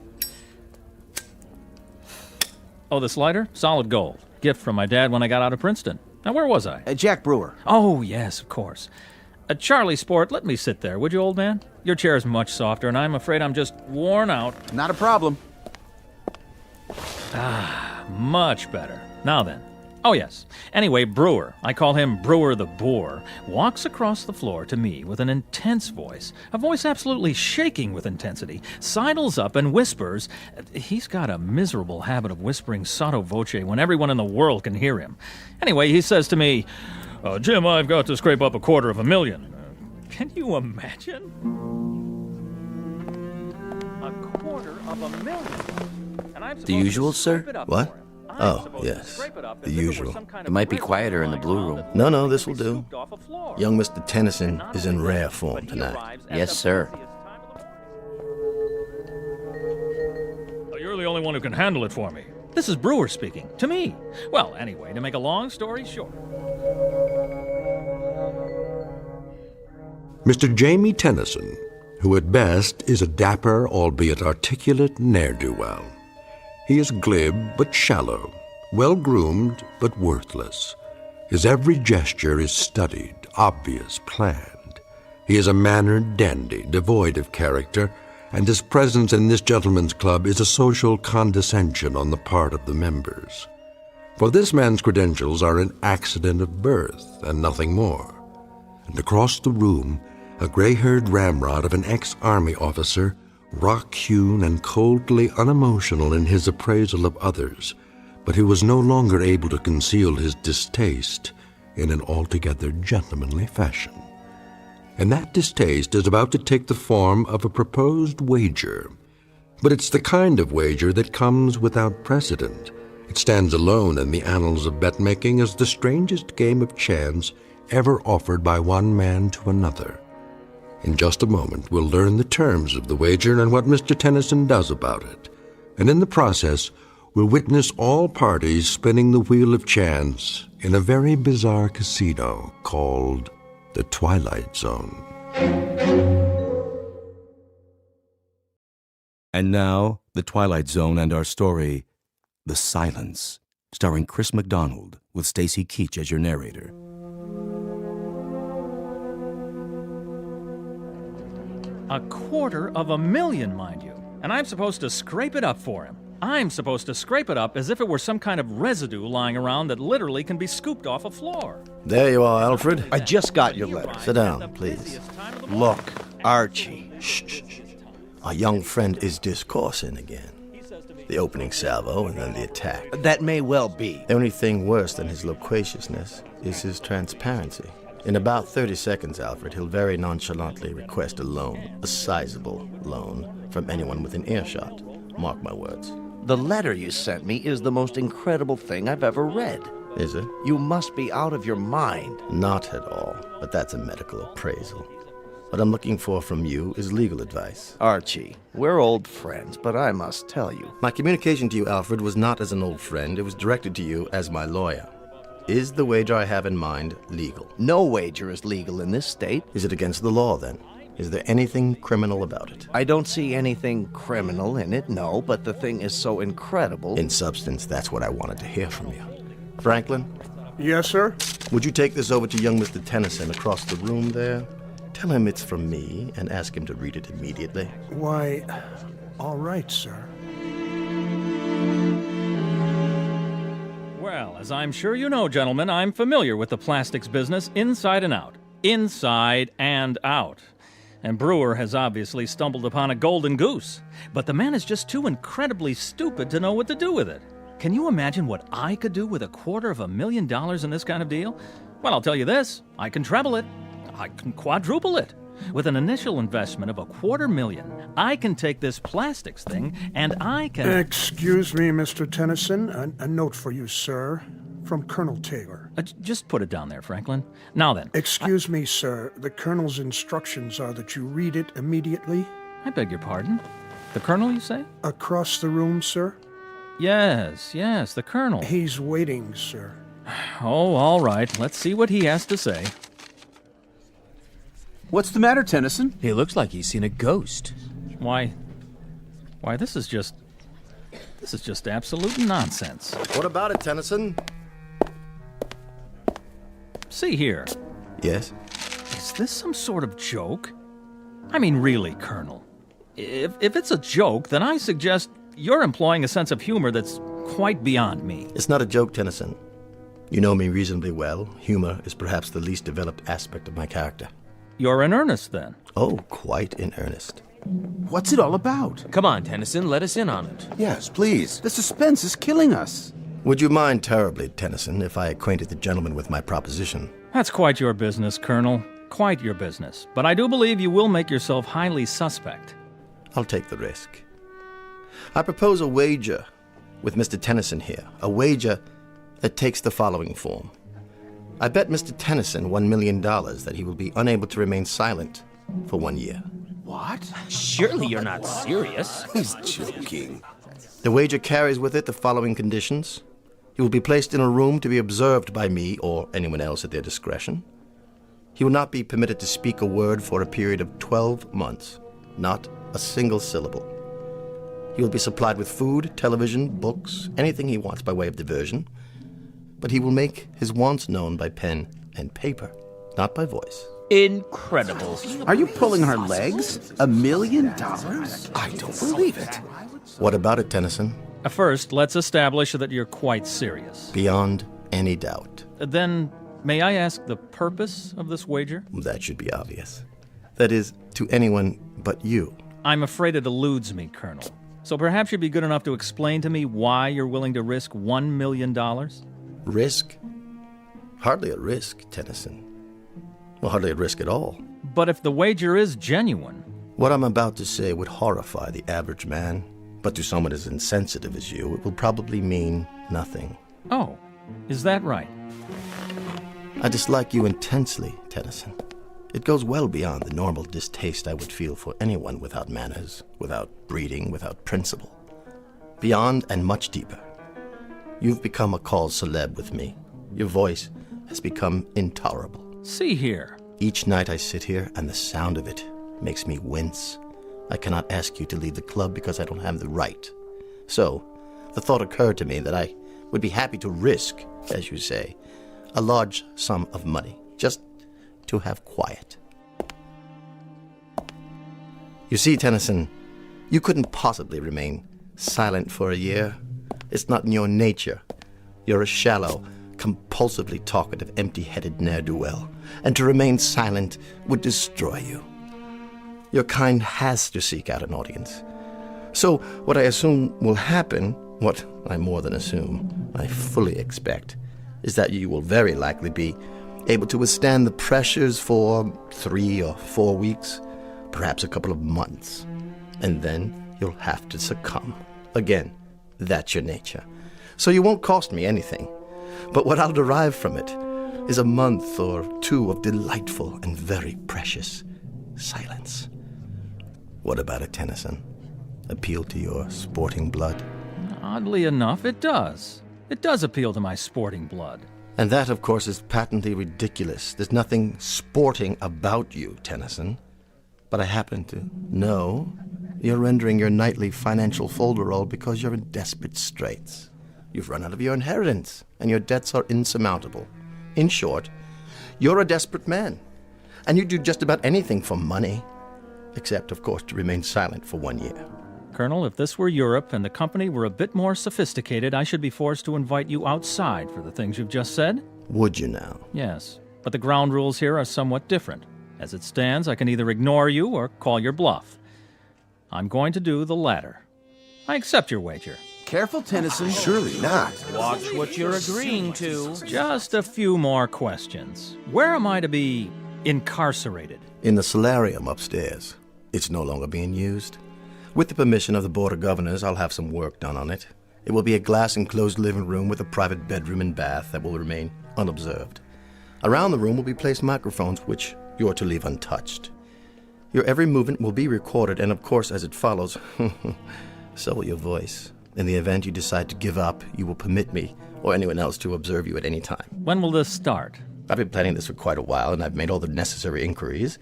Oh, this lighter? Solid gold. Gift from my dad when I got out of Princeton. Now, where was I? Jack Brewer. Oh, yes, of course. Charlie Sport, let me sit there, would you, old man? Your chair's much softer, and I'm afraid I'm just worn out. Not a problem. Much better. Now then. Oh, yes. Anyway, Brewer, I call him Brewer the Boar, walks across the floor to me with an intense voice, a voice absolutely shaking with intensity, sidles up and whispers. He's got a miserable habit of whispering sotto voce when everyone in the world can hear him. Anyway, he says to me, Jim, I've got to scrape up $250,000. Can you imagine? $250,000. And I'm the usual, sir? What? Oh, yes. The usual. It might be quieter in the blue room. No, this will do. Young Mr. Tennyson is in rare form tonight. Yes, sir. You're the only one who can handle it for me. This is Brewer speaking, to me. Well, anyway, to make a long story short. Mr. Jamie Tennyson, who at best is a dapper, albeit articulate ne'er-do-well. He is glib but shallow, well-groomed but worthless. His every gesture is studied, obvious, planned. He is a mannered dandy, devoid of character, and his presence in this gentleman's club is a social condescension on the part of the members. For this man's credentials are an accident of birth and nothing more. And across the room, a gray-haired ramrod of an ex-army officer, rock-hewn and coldly unemotional in his appraisal of others, but who was no longer able to conceal his distaste in an altogether gentlemanly fashion. And that distaste is about to take the form of a proposed wager. But it's the kind of wager that comes without precedent. It stands alone in the annals of bet-making as the strangest game of chance ever offered by one man to another. In just a moment, we'll learn the terms of the wager and what Mr. Tennyson does about it. And in the process, we'll witness all parties spinning the wheel of chance in a very bizarre casino called the Twilight Zone. And now, The Twilight Zone and our story, The Silence, starring Chris McDonald, with Stacy Keach as your narrator. $250,000, mind you. And I'm supposed to scrape it up for him. I'm supposed to scrape it up as if it were some kind of residue lying around that literally can be scooped off a floor. There you are, Alfred. I just got your letter. Sit down, please. Look, Archie. Shh. Our young friend is discoursing again. The opening salvo and then the attack. That may well be. The only thing worse than his loquaciousness is his transparency. In about 30 seconds, Alfred, he'll very nonchalantly request a loan, a sizable loan, from anyone within earshot. Mark my words. The letter you sent me is the most incredible thing I've ever read. Is it? You must be out of your mind. Not at all, but that's a medical appraisal. What I'm looking for from you is legal advice. Archie, we're old friends, but I must tell you. My communication to you, Alfred, was not as an old friend. It was directed to you as my lawyer. Is the wager I have in mind legal? No wager is legal in this state. Is it against the law, then? Is there anything criminal about it? I don't see anything criminal in it, no, but the thing is so incredible. In substance, that's what I wanted to hear from you. Franklin? Yes, sir? Would you take this over to young Mr. Tennyson across the room there? Tell him it's from me and ask him to read it immediately. Why, all right, sir. Well, as I'm sure you know, gentlemen, I'm familiar with the plastics business inside and out. Inside and out. And Brewer has obviously stumbled upon a golden goose. But the man is just too incredibly stupid to know what to do with it. Can you imagine what I could do with $250,000 in this kind of deal? Well, I'll tell you this. I can treble it. I can quadruple it. With an initial investment of $250,000, I can take this plastics thing and I can... Excuse me, Mr. Tennyson. A note for you, sir. From Colonel Taylor. Just put it down there, Franklin. Now then. Excuse me, sir. The Colonel's instructions are that you read it immediately. I beg your pardon? The Colonel, you say? Across the room, sir? Yes, the Colonel. He's waiting, sir. Oh, all right. Let's see what he has to say. What's the matter, Tennyson? He looks like he's seen a ghost. Why, this is just absolute nonsense. What about it, Tennyson? See here. Yes? Is this some sort of joke? I mean, really, Colonel. If it's a joke, then I suggest you're employing a sense of humor that's quite beyond me. It's not a joke, Tennyson. You know me reasonably well. Humor is perhaps the least developed aspect of my character. You're in earnest, then? Oh, quite in earnest. What's it all about? Come on, Tennyson, let us in on it. Yes, please. The suspense is killing us. Would you mind terribly, Tennyson, if I acquainted the gentleman with my proposition? That's quite your business, Colonel. Quite your business. But I do believe you will make yourself highly suspect. I'll take the risk. I propose a wager with Mr. Tennyson here. A wager that takes the following form. I bet Mr. Tennyson $1 million that he will be unable to remain silent for 1 year. What? Surely you're not serious. He's joking. The wager carries with it the following conditions. He will be placed in a room to be observed by me or anyone else at their discretion. He will not be permitted to speak a word for a period of 12 months. Not a single syllable. He will be supplied with food, television, books, anything he wants by way of diversion. But he will make his wants known by pen and paper, not by voice. Incredible. Are you pulling our legs? $1 million? I don't believe it. What about it, Tennyson? First, let's establish that you're quite serious. Beyond any doubt. Then, may I ask the purpose of this wager? That should be obvious. That is, to anyone but you. I'm afraid it eludes me, Colonel. So perhaps you'd be good enough to explain to me why you're willing to risk $1 million? Risk? Hardly a risk, Tennyson. Well, hardly a risk at all. But if the wager is genuine... What I'm about to say would horrify the average man, but to someone as insensitive as you, it will probably mean nothing. Oh, is that right? I dislike you intensely, Tennyson. It goes well beyond the normal distaste I would feel for anyone without manners, without breeding, without principle. beyond and much deeper. You've become a called celeb with me. Your voice has become intolerable. See here. Each night I sit here, and the sound of it makes me wince. I cannot ask you to leave the club because I don't have the right. So, the thought occurred to me that I would be happy to risk, as you say, a large sum of money, just to have quiet. You see, Tennyson, you couldn't possibly remain silent for a year. It's not in your nature. You're a shallow, compulsively talkative, empty-headed ne'er-do-well, and to remain silent would destroy you. Your kind has to seek out an audience. So what I assume will happen, what I more than assume, I fully expect, is that you will very likely be able to withstand the pressures for 3 or 4 weeks, perhaps a couple of months, and then you'll have to succumb. Again, that's your nature. So you won't cost me anything, but what I'll derive from it is a month or 2 of delightful and very precious silence. What about it, Tennyson? Appeal to your sporting blood? Oddly enough, it does. It does appeal to my sporting blood. And that, of course, is patently ridiculous. There's nothing sporting about you, Tennyson. But I happen to know you're rendering your nightly financial folderol because you're in desperate straits. You've run out of your inheritance, and your debts are insurmountable. In short, you're a desperate man, and you do just about anything for money, except, of course, to remain silent for 1 year. Colonel, if this were Europe and the company were a bit more sophisticated, I should be forced to invite you outside for the things you've just said. Would you now? Yes, but the ground rules here are somewhat different. As it stands, I can either ignore you or call your bluff. I'm going to do the latter. I accept your wager. Careful, Tennyson. Surely not. Watch what you're agreeing to. Just a few more questions. Where am I to be incarcerated? In the solarium upstairs. It's no longer being used. With the permission of the Board of Governors, I'll have some work done on it. It will be a glass-enclosed living room with a private bedroom and bath that will remain unobserved. Around the room will be placed microphones, which you're to leave untouched. Your every movement will be recorded, and of course, as it follows, so will your voice. In the event you decide to give up, you will permit me or anyone else to observe you at any time. When will this start? I've been planning this for quite a while, and I've made all the necessary inquiries.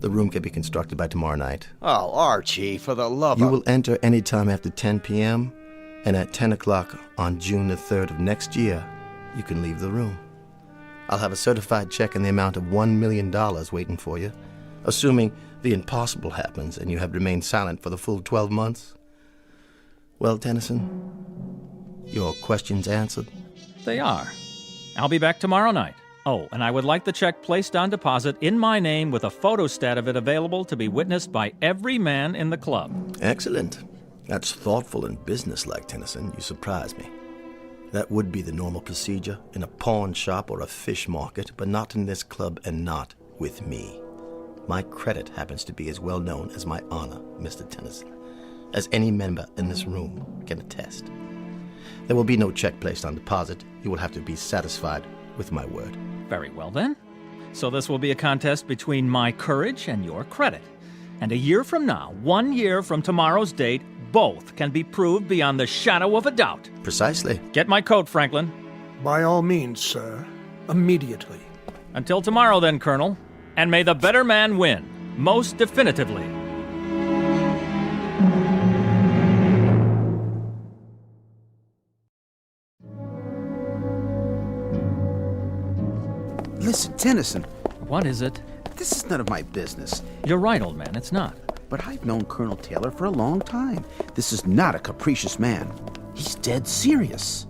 The room can be constructed by tomorrow night. Oh, Archie, for the love You of... will enter any time after 10 p.m., and at 10 o'clock on June the 3rd of next year, you can leave the room. I'll have a certified check in the amount of $1 million waiting for you, assuming the impossible happens and you have remained silent for the full 12 months. Well, Tennyson, your questions answered? They are. I'll be back tomorrow night. Oh, and I would like the check placed on deposit in my name with a photostat of it available to be witnessed by every man in the club. Excellent. That's thoughtful and businesslike, Tennyson. You surprise me. That would be the normal procedure in a pawn shop or a fish market, but not in this club and not with me. My credit happens to be as well known as my honor, Mr. Tennyson, as any member in this room can attest. There will be no check placed on deposit. You will have to be satisfied with my word. Very well, then. So this will be a contest between my courage and your credit. And a year from now, 1 year from tomorrow's date, both can be proved beyond the shadow of a doubt. Precisely. Get my coat, Franklin. By all means, sir. Immediately. Until tomorrow, then, Colonel. And may the better man win, most definitively. Listen, Tennyson. What is it? This is none of my business. You're right, old man, it's not. But I've known Colonel Taylor for a long time. This is not a capricious man. He's dead serious.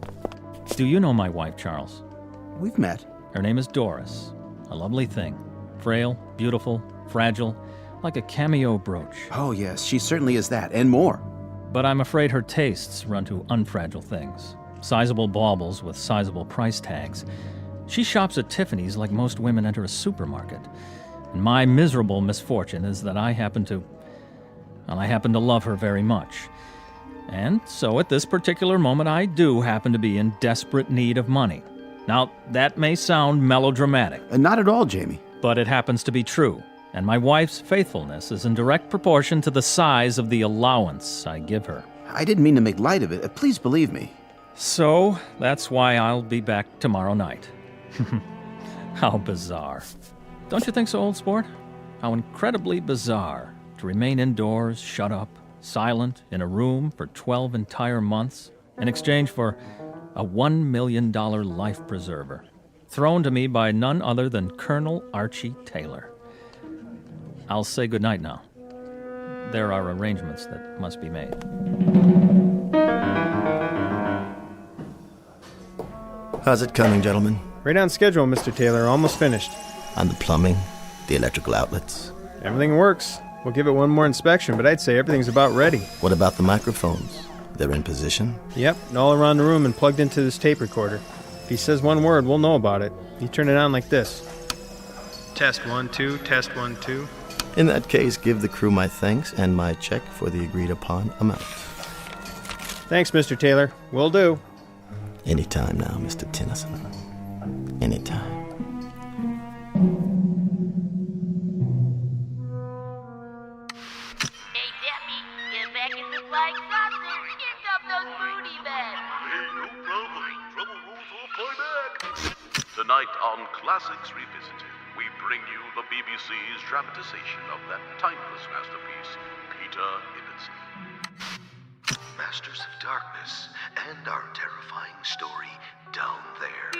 Do you know my wife, Charles? We've met. Her name is Doris. A lovely thing. Frail, beautiful, fragile, like a cameo brooch. Oh, yes, she certainly is that, and more. But I'm afraid her tastes run to unfragile things. Sizable baubles with sizable price tags. She shops at Tiffany's like most women enter a supermarket. And my miserable misfortune is that I happen to love her very much. And so at this particular moment, I do happen to be in desperate need of money. Now, that may sound melodramatic. Not at all, Jamie. But it happens to be true. And my wife's faithfulness is in direct proportion to the size of the allowance I give her. I didn't mean to make light of it. Please believe me. So, that's why I'll be back tomorrow night. How bizarre. Don't you think so, old sport? How incredibly bizarre to remain indoors, shut up, silent, in a room for 12 entire months, in exchange for a $1 million life preserver, thrown to me by none other than Colonel Archie Taylor. I'll say goodnight now. There are arrangements that must be made. How's it coming, gentlemen? Right on schedule, Mr. Taylor. Almost finished. On the plumbing, the electrical outlets. Everything works. We'll give it one more inspection, but I'd say everything's about ready. What about the microphones? They're in position? Yep, all around the room and plugged into this tape recorder. If he says one word, we'll know about it. You turn it on like this. Test 1, 2, test 1, 2. In that case, give the crew my thanks and my check for the agreed-upon amount. Thanks, Mr. Taylor. Will do. Anytime now, Mr. Tennyson. Anytime. Hey, Deppy, get back in the flying saucer. Here come those booty men. Hey, no problem. Trouble rolls off my back. Tonight on Classics Revisited, we bring you the BBC's dramatization of that timeless masterpiece, Peter Ibbotson. Masters of Darkness and our terrifying story, Down There.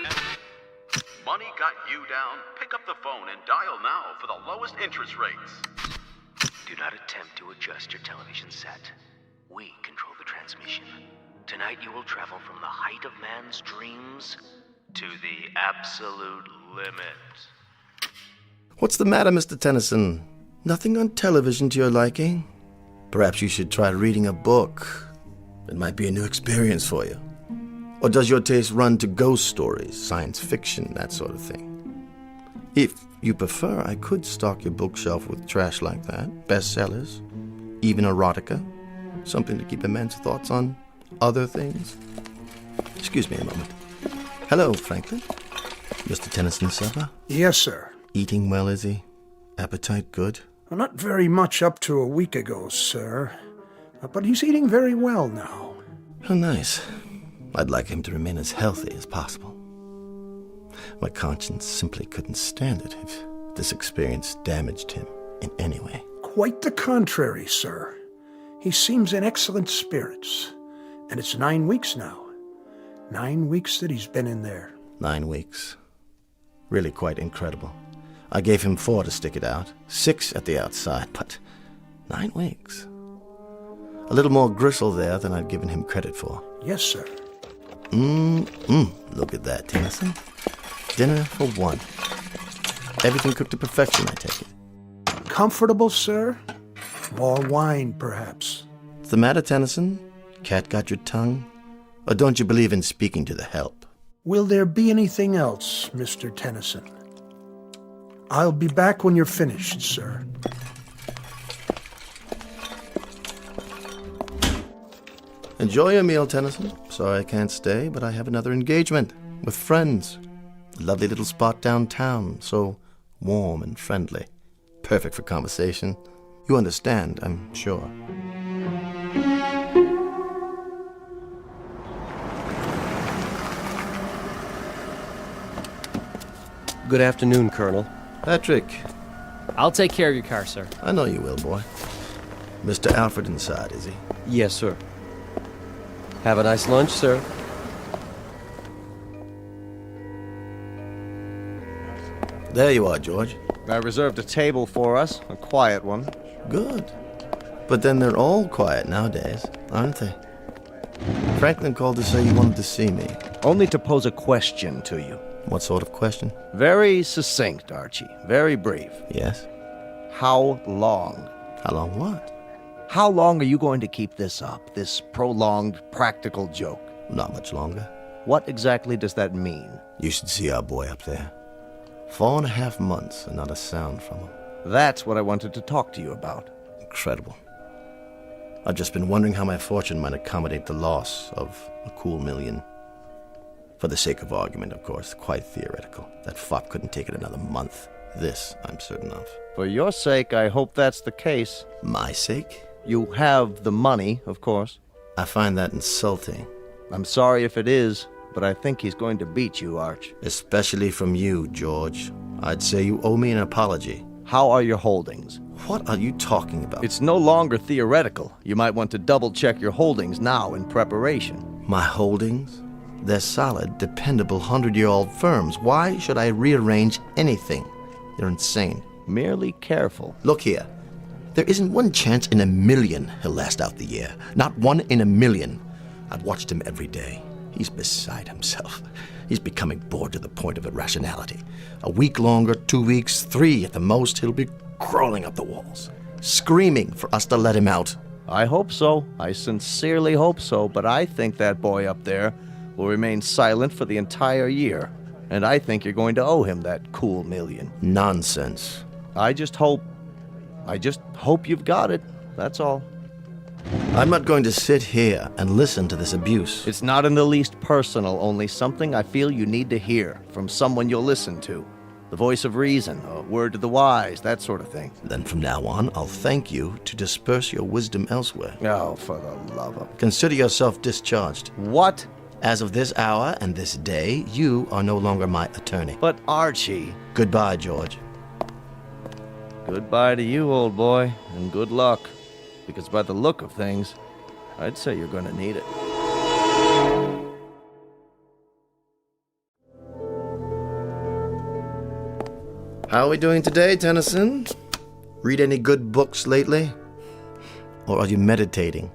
Money got you down? Pick up the phone and dial now for the lowest interest rates. Do not attempt to adjust your television set. We control the transmission. Tonight you will travel from the height of man's dreams to the absolute limit. What's the matter, Mr. Tennyson? Nothing on television to your liking? Perhaps you should try reading a book. It might be a new experience for you. Or does your taste run to ghost stories, science fiction, that sort of thing? If you prefer, I could stock your bookshelf with trash like that, bestsellers, even erotica, something to keep a man's thoughts on other things. Excuse me a moment. Hello, Franklin. Mr. Tennyson's supper? Yes, sir. Eating well, is he? Appetite good? Well, not very much up to a week ago, sir. But he's eating very well now. Oh, nice. I'd like him to remain as healthy as possible. My conscience simply couldn't stand it if this experience damaged him in any way. Quite the contrary, sir. He seems in excellent spirits. And it's 9 weeks now. 9 weeks that he's been in there. 9 weeks. Really quite incredible. I gave him 4 to stick it out, 6 at the outside, but 9 weeks. A little more gristle there than I'd given him credit for. Yes, sir. Look at that, Tennyson. Dinner for 1. Everything cooked to perfection, I take it. Comfortable, sir? More wine, perhaps. What's the matter, Tennyson? Cat got your tongue? Or don't you believe in speaking to the help? Will there be anything else, Mr. Tennyson? I'll be back when you're finished, sir. Enjoy your meal, Tennyson. Sorry I can't stay, but I have another engagement with friends. A lovely little spot downtown, so warm and friendly. Perfect for conversation. You understand, I'm sure. Good afternoon, Colonel. Patrick. I'll take care of your car, sir. I know you will, boy. Mr. Alfred inside, is he? Yes, sir. Have a nice lunch, sir. There you are, George. I reserved a table for us, a quiet one. Good. But then they're all quiet nowadays, aren't they? Franklin called to say you wanted to see me. Only to pose a question to you. What sort of question? Very succinct, Archie. Very brief. Yes? How long? How long what? How long are you going to keep this up, this prolonged practical joke? Not much longer. What exactly does that mean? You should see our boy up there. 4.5 months and not a sound from him. That's what I wanted to talk to you about. Incredible. I've just been wondering how my fortune might accommodate the loss of a cool $1 million. For the sake of argument, of course, quite theoretical. That fop couldn't take it another month. This, I'm certain of. For your sake, I hope that's the case. My sake? You have the money, of course. I find that insulting. I'm sorry if it is, but I think he's going to beat you, Arch. Especially from you, George. I'd say you owe me an apology. How are your holdings? What are you talking about? It's no longer theoretical. You might want to double-check your holdings now in preparation. My holdings? They're solid, dependable, 100-year-old firms. Why should I rearrange anything? You're insane. Merely careful. Look here. There isn't one chance in a million he'll last out the year. Not one in a million. I've watched him every day. He's beside himself. He's becoming bored to the point of irrationality. A week longer, 2 weeks, 3 at the most, he'll be crawling up the walls, screaming for us to let him out. I hope so. I sincerely hope so, but I think that boy up there will remain silent for the entire year. And I think you're going to owe him that cool $1 million. Nonsense. I just hope you've got it. That's all. I'm not going to sit here and listen to this abuse. It's not in the least personal, only something I feel you need to hear from someone you'll listen to. The voice of reason, a word to the wise, that sort of thing. Then from now on, I'll thank you to disperse your wisdom elsewhere. Oh, for the love of... Consider yourself discharged. What? As of this hour and this day, you are no longer my attorney. But Archie... Goodbye, George. Goodbye to you, old boy, and good luck. Because by the look of things, I'd say you're going to need it. How are we doing today, Tennyson? Read any good books lately? Or are you meditating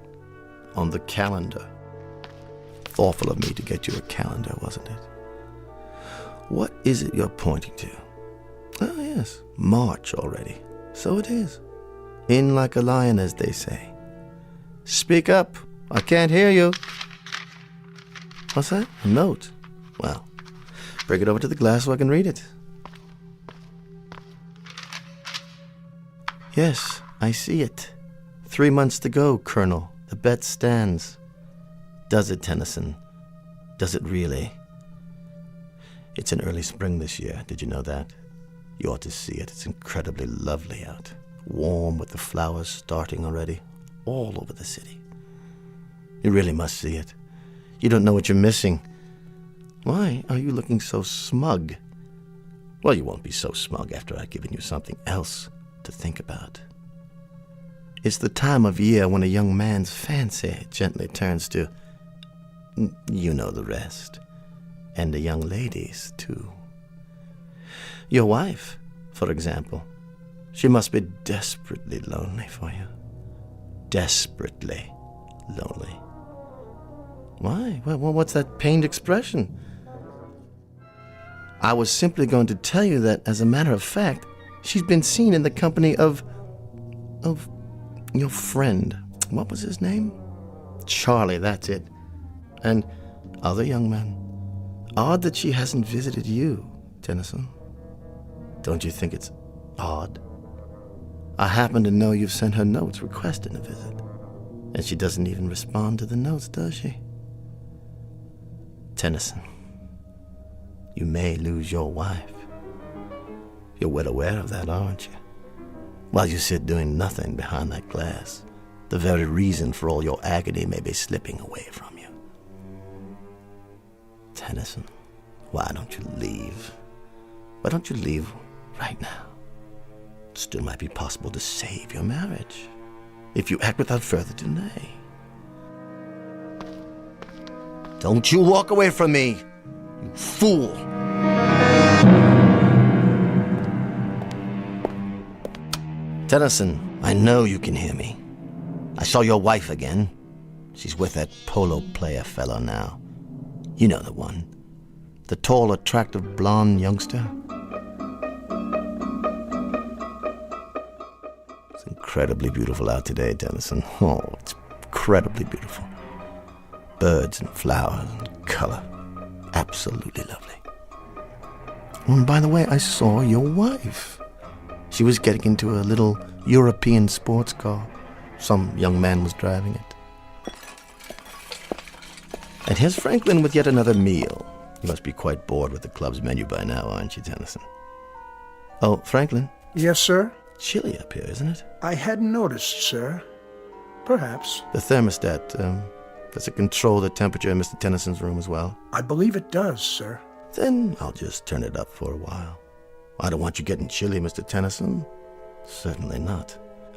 on the calendar? Thoughtful of me to get you a calendar, wasn't it? What is it you're pointing to? Oh, yes, March already. So it is. In like a lion, as they say. Speak up. I can't hear you. What's that? A note? Well, bring it over to the glass so I can read it. Yes, I see it. 3 months to go, Colonel. The bet stands. Does it, Tennyson? Does it really? It's an early spring this year. Did you know that? You ought to see it. It's incredibly lovely out. Warm with the flowers starting already. All over the city. You really must see it. You don't know what you're missing. Why are you looking so smug? Well, you won't be so smug after I've given you something else to think about. It's the time of year when a young man's fancy gently turns to, you know the rest, and a young lady's too. Your wife, for example, she must be desperately lonely for you. Desperately lonely. Why? Well, what's that pained expression? I was simply going to tell you that, as a matter of fact, she's been seen in the company of your friend. What was his name? Charlie, that's it. And other young men. Odd that she hasn't visited you, Tennyson. Don't you think it's odd? I happen to know you've sent her notes requesting a visit. And she doesn't even respond to the notes, does she? Tennyson, you may lose your wife. You're well aware of that, aren't you? While you sit doing nothing behind that glass, the very reason for all your agony may be slipping away from you. Tennyson, why don't you leave? Why don't you leave right now? It still might be possible to save your marriage, if you act without further delay. Don't you walk away from me, you fool! Tennyson, I know you can hear me. I saw your wife again. She's with that polo player fellow now. You know the one. The tall, attractive, blonde youngster. It's incredibly beautiful out today, Tennyson. Oh, it's incredibly beautiful. Birds and flowers and color. Absolutely lovely. Oh, and by the way, I saw your wife. She was getting into a little European sports car. Some young man was driving it. And here's Franklin with yet another meal. You must be quite bored with the club's menu by now, aren't you, Tennyson? Oh, Franklin? Yes, sir? Chilly up here, isn't it? I hadn't noticed, sir. Perhaps. The thermostat, Does it control the temperature in Mr. Tennyson's room as well? I believe it does, sir. Then I'll just turn it up for a while. I don't want you getting chilly, Mr. Tennyson. Certainly not.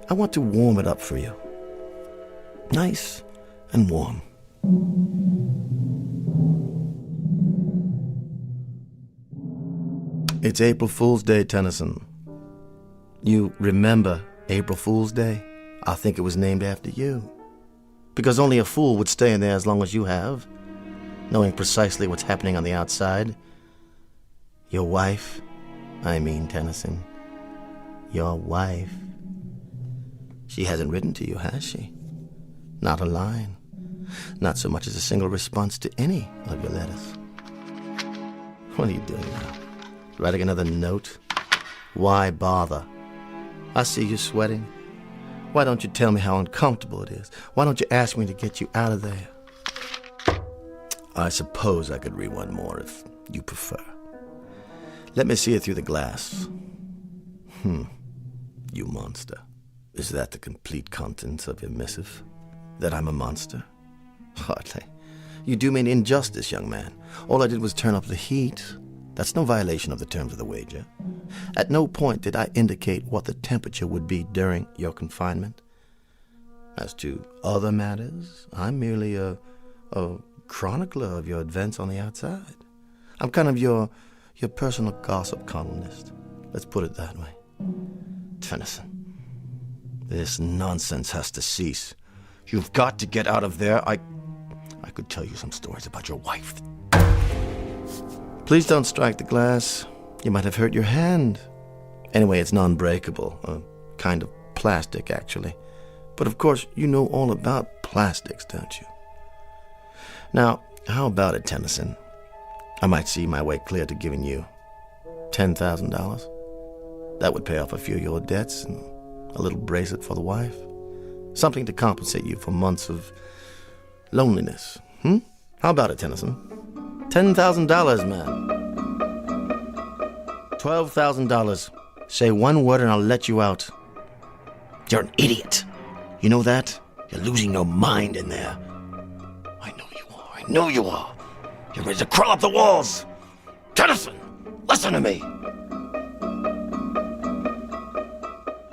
I want to warm it up for you. Nice and warm. It's April Fool's Day, Tennyson. You remember April Fool's Day? I think it was named after you. Because only a fool would stay in there as long as you have, knowing precisely what's happening on the outside. Your wife, Tennyson. Your wife. She hasn't written to you, has she? Not a line. Not so much as a single response to any of your letters. What are you doing now? Writing another note? Why bother? I see you sweating. Why don't you tell me how uncomfortable it is? Why don't you ask me to get you out of there? I suppose I could read one more if you prefer. Let me see it through the glass. You monster. Is that the complete contents of your missive? That I'm a monster? Hardly. You do me an injustice, young man. All I did was turn up the heat. That's no violation of the terms of the wager. At no point did I indicate what the temperature would be during your confinement. As to other matters, I'm merely a chronicler of your events on the outside. I'm kind of your personal gossip columnist. Let's put it that way. Tennyson, this nonsense has to cease. You've got to get out of there. I could tell you some stories about your wife. Please don't strike the glass. You might have hurt your hand. Anyway, it's non-breakable. A kind of plastic, actually. But of course, you know all about plastics, don't you? Now, how about it, Tennyson? I might see my way clear to giving you $10,000. That would pay off a few of your debts and a little bracelet for the wife. Something to compensate you for months of loneliness. How about it, Tennyson? $10,000, man. $12,000. Say one word and I'll let you out. You're an idiot. You know that? You're losing your mind in there. I know you are. You're ready to crawl up the walls. Tennyson, listen to me.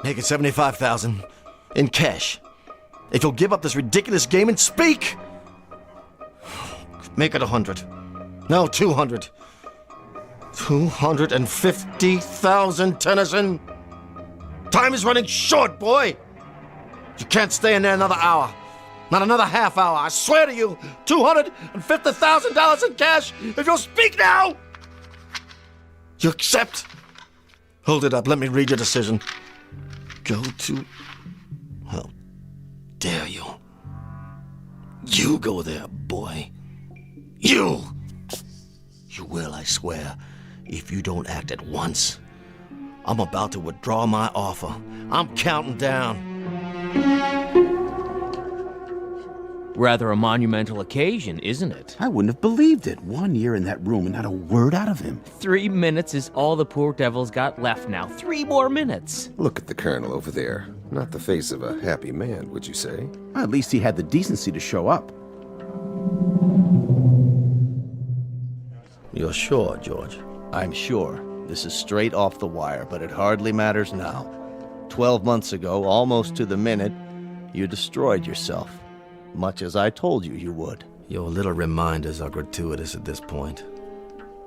Make it $75,000 in cash. If you'll give up this ridiculous game and speak. Make it 100. No, 200. 250,000, Tennyson. Time is running short, boy. You can't stay in there another hour. Not another half hour. I swear to you, $250,000 in cash if you'll speak now. You accept? Hold it up. Let me read your decision. Go to... How dare you? You go there, boy. You! You will, I swear, if you don't act at once. I'm about to withdraw my offer. I'm counting down. Rather a monumental occasion, isn't it? I wouldn't have believed it. 1 year in that room and not a word out of him. 3 minutes is all the poor devil's got left now. 3 more minutes. Look at the colonel over there. Not the face of a happy man, would you say? At least he had the decency to show up. You're sure, George? I'm sure. This is straight off the wire, but it hardly matters now. 12 months ago, almost to the minute, you destroyed yourself. Much as I told you you would. Your little reminders are gratuitous at this point.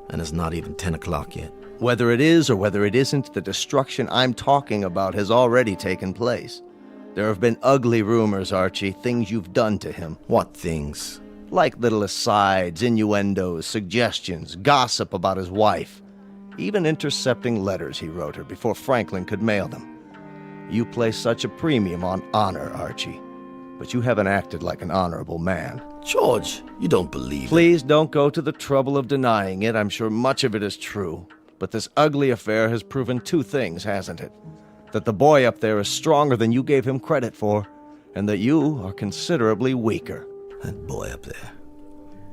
And it's not even 10 o'clock yet. Whether it is or whether it isn't, the destruction I'm talking about has already taken place. There have been ugly rumors, Archie, things you've done to him. What things? Like little asides, innuendos, suggestions, gossip about his wife. Even intercepting letters he wrote her before Franklin could mail them. You place such a premium on honor, Archie. But you haven't acted like an honorable man. George, you don't believe Please don't go to the trouble of denying it. I'm sure much of it is true. But this ugly affair has proven 2 things, hasn't it? That the boy up there is stronger than you gave him credit for, and that you are considerably weaker. That boy up there.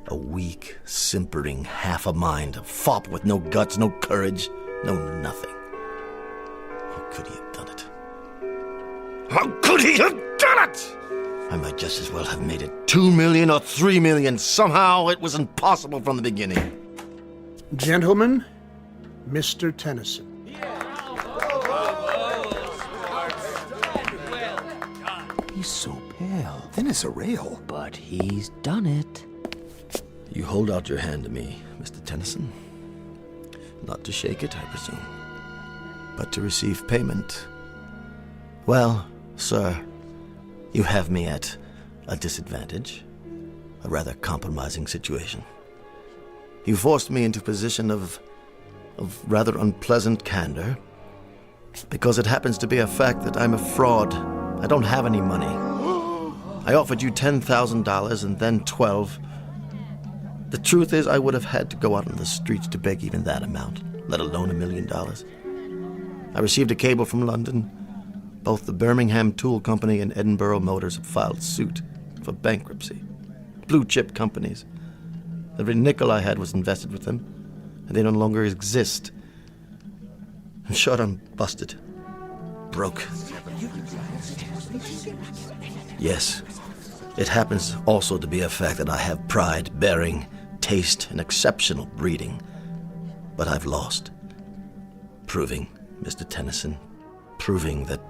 A weak, simpering, half a mind, a fop with no guts, no courage, no nothing. How could he have done it? How could he have done it? I might just as well have made it 2 million or 3 million. Somehow it was impossible from the beginning. Gentlemen, Mr. Tennyson. He's so pale, thin as a rail. But he's done it. You hold out your hand to me, Mr. Tennyson. Not to shake it, I presume, but to receive payment. Well, sir, you have me at a disadvantage, a rather compromising situation. You forced me into a position of rather unpleasant candor, because it happens to be a fact that I'm a fraud. I don't have any money. I offered you $10,000 and then 12. The truth is, I would have had to go out on the streets to beg even that amount, let alone $1 million. I received a cable from London. Both the Birmingham Tool Company and Edinburgh Motors have filed suit for bankruptcy. Blue-chip companies. Every nickel I had was invested with them, and they no longer exist. In short, I'm busted. Broke. Yes, it happens also to be a fact that I have pride, bearing, taste, and exceptional breeding. But I've lost. Proving, Mr. Tennyson, proving that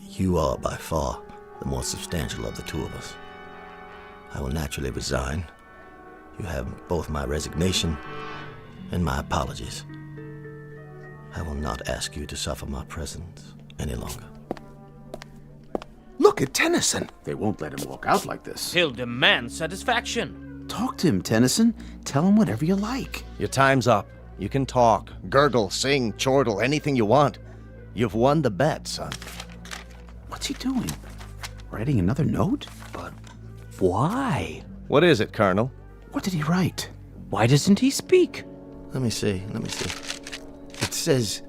you are by far the more substantial of the two of us. I will naturally resign. You have both my resignation and my apologies. I will not ask you to suffer my presence any longer. Look at Tennyson. They won't let him walk out like this. He'll demand satisfaction. Talk to him, Tennyson. Tell him whatever you like. Your time's up. You can talk, gurgle, sing, chortle, anything you want. You've won the bet, son. What's he doing? Writing another note? But why? What is it, Colonel? What did he write? Why doesn't he speak? Let me see. It says,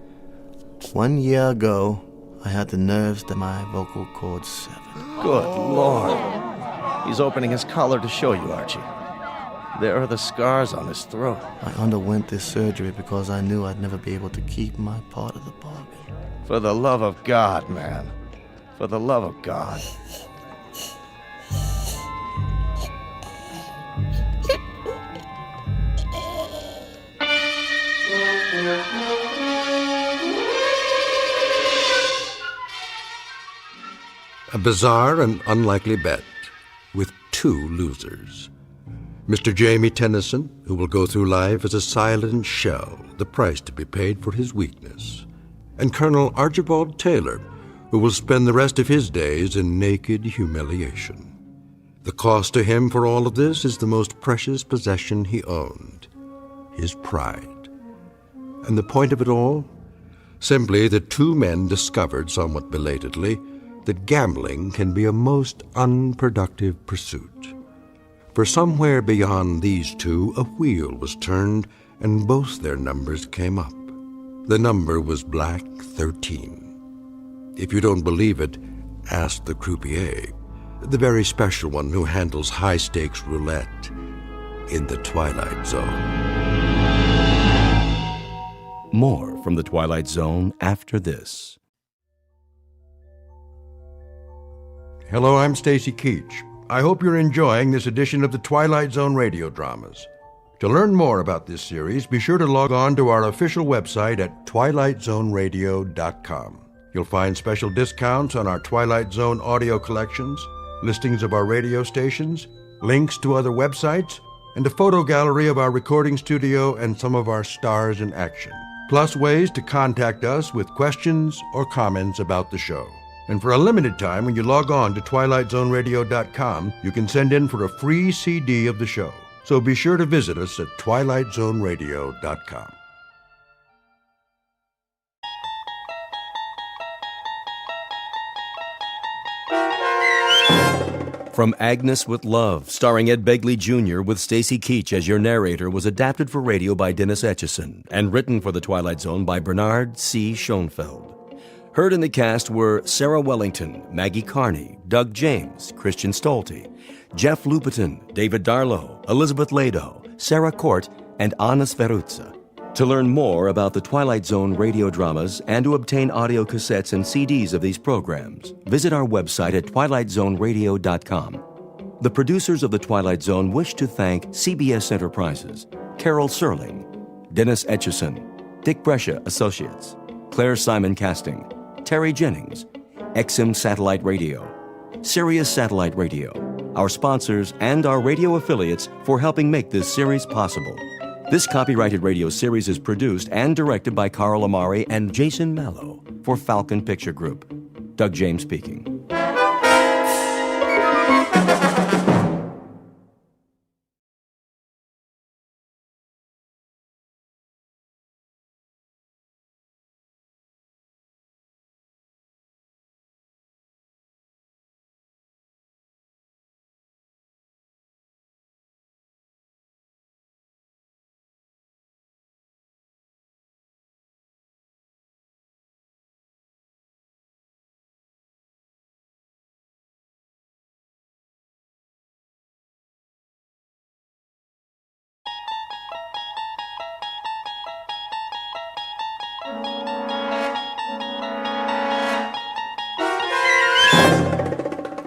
1 year ago, I had the nerves that my vocal cords severed. Good Lord. He's opening his collar to show you, Archie. There are the scars on his throat. I underwent this surgery because I knew I'd never be able to keep my part of the bargain. For the love of God, man. For the love of God. A bizarre and unlikely bet with two losers. Mr. Jamie Tennyson, who will go through life as a silent shell, the price to be paid for his weakness. And Colonel Archibald Taylor, who will spend the rest of his days in naked humiliation. The cost to him for all of this is the most precious possession he owned, his pride. And the point of it all? Simply that two men discovered somewhat belatedly that gambling can be a most unproductive pursuit. For somewhere beyond these two, a wheel was turned, and both their numbers came up. The number was Black 13. If you don't believe it, ask the croupier, the very special one who handles high-stakes roulette in the Twilight Zone. More from the Twilight Zone after this. Hello, I'm Stacy Keach. I hope you're enjoying this edition of the Twilight Zone radio dramas. To learn more about this series, be sure to log on to our official website at twilightzoneradio.com. You'll find special discounts on our Twilight Zone audio collections, listings of our radio stations, links to other websites, and a photo gallery of our recording studio and some of our stars in action. Plus ways to contact us with questions or comments about the show. And for a limited time, when you log on to twilightzoneradio.com, you can send in for a free CD of the show. So be sure to visit us at twilightzoneradio.com. From Agnes with Love, starring Ed Begley Jr. with Stacy Keach as your narrator, was adapted for radio by Dennis Etchison and written for The Twilight Zone by Bernard C. Schoenfeld. Heard in the cast were Sarah Wellington, Maggie Carney, Doug James, Christian Stolte, Jeff Lupetin, David Darlow, Elizabeth Lado, Sarah Court, and Anna Sverutza. To learn more about the Twilight Zone radio dramas and to obtain audio cassettes and CDs of these programs, visit our website at twilightzoneradio.com. The producers of The Twilight Zone wish to thank CBS Enterprises, Carol Serling, Dennis Etchison, Dick Brescia Associates, Claire Simon Casting, Terry Jennings, XM Satellite Radio, Sirius Satellite Radio, our sponsors, and our radio affiliates for helping make this series possible. This copyrighted radio series is produced and directed by Carl Amari and Jason Mallow for Falcon Picture Group. Doug James speaking.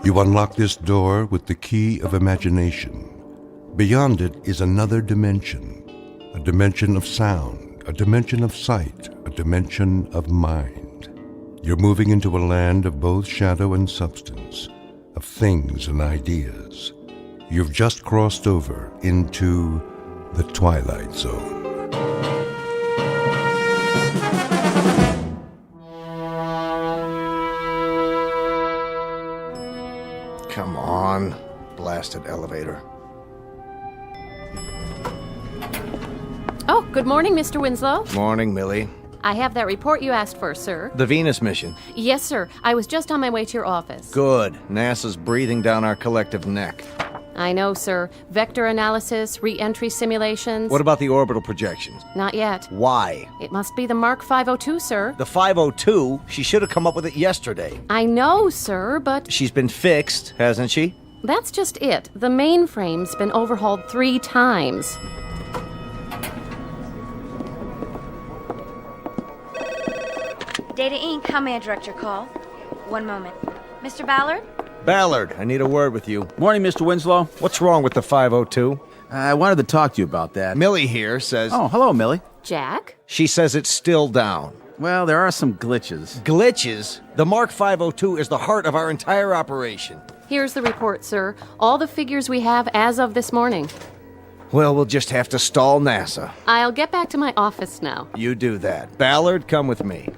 You unlock this door with the key of imagination. Beyond it is another dimension, a dimension of sound, a dimension of sight, a dimension of mind. You're moving into a land of both shadow and substance, of things and ideas. You've just crossed over into the Twilight Zone. Come on, blasted elevator. Oh, good morning, Mr. Winslow. Morning, Millie. I have that report you asked for, sir. The Venus mission. Yes, sir. I was just on my way to your office. Good. NASA's breathing down our collective neck. I know, sir. Vector analysis, re-entry simulations. What about the orbital projections? Not yet. Why? It must be the Mark 502, sir. The 502? She should have come up with it yesterday. I know, sir, but... She's been fixed, hasn't she? That's just it. The mainframe's been overhauled 3 times. Data Inc., how may I direct your call? One moment. Mr. Ballard? Ballard, I need a word with you. Morning, Mr. Winslow. What's wrong with the 502? I wanted to talk to you about that. Millie here says... Oh, hello, Millie. Jack? She says it's still down. Well, there are some glitches. Glitches? The Mark 502 is the heart of our entire operation. Here's the report, sir. All the figures we have as of this morning. Well, we'll just have to stall NASA. I'll get back to my office now. You do that. Ballard, come with me.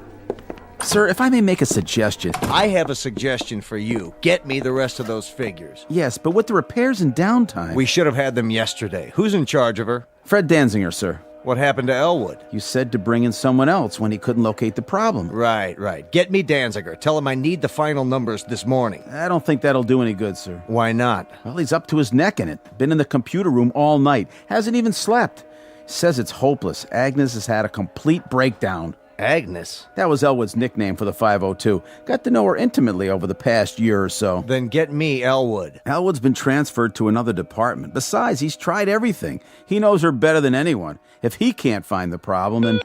Sir, if I may make a suggestion. I have a suggestion for you. Get me the rest of those figures. Yes, but with the repairs and downtime... We should have had them yesterday. Who's in charge of her? Fred Danziger, sir. What happened to Elwood? You said to bring in someone else when he couldn't locate the problem. Right. Get me Danziger. Tell him I need the final numbers this morning. I don't think that'll do any good, sir. Why not? Well, he's up to his neck in it. Been in the computer room all night. Hasn't even slept. Says it's hopeless. Agnes has had a complete breakdown. Agnes? That was Elwood's nickname for the 502. Got to know her intimately over the past year or so. Then get me Elwood. Elwood's been transferred to another department. Besides, he's tried everything. He knows her better than anyone. If he can't find the problem, then...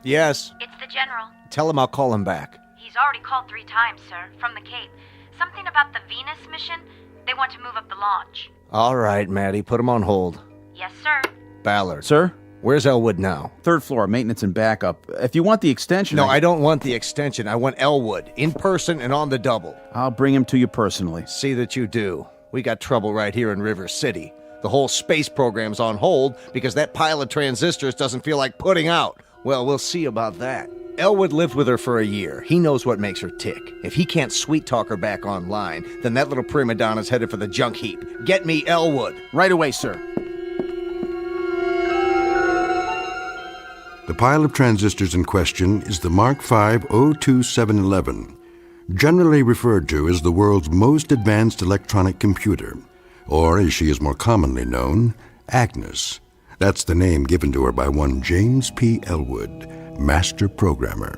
Yes? It's the General. Tell him I'll call him back. He's already called 3 times, sir, from the Cape. Something about the Venus mission. They want to move up the launch. All right, Maddie, put him on hold. Yes, sir. Ballard. Sir? Where's Elwood now? 3rd floor, maintenance and backup. If you want the extension... No, I don't want the extension. I want Elwood, in person and on the double. I'll bring him to you personally. See that you do. We got trouble right here in River City. The whole space program's on hold because that pile of transistors doesn't feel like putting out. Well, we'll see about that. Elwood lived with her for a year. He knows what makes her tick. If he can't sweet-talk her back online, then that little prima donna's headed for the junk heap. Get me Elwood. Right away, sir. The pile of transistors in question is the Mark V 02711, generally referred to as the world's most advanced electronic computer, or as she is more commonly known, Agnes. That's the name given to her by one James P. Elwood, master programmer.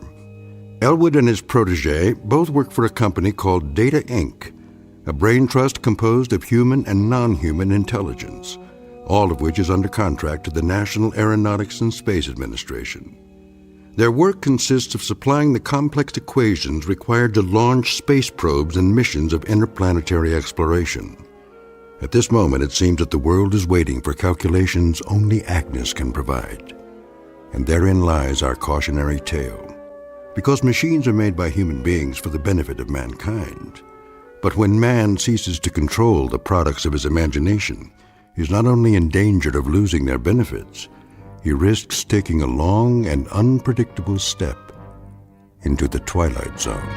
Elwood and his protege both work for a company called Data Inc., a brain trust composed of human and non-human intelligence. all of which is under contract to the National Aeronautics and Space Administration. Their work consists of supplying the complex equations required to launch space probes and missions of interplanetary exploration. At this moment, it seems that the world is waiting for calculations only Agnes can provide. And therein lies our cautionary tale. Because machines are made by human beings for the benefit of mankind. But when man ceases to control the products of his imagination, he is not only in danger of losing their benefits, he risks taking a long and unpredictable step into the Twilight Zone.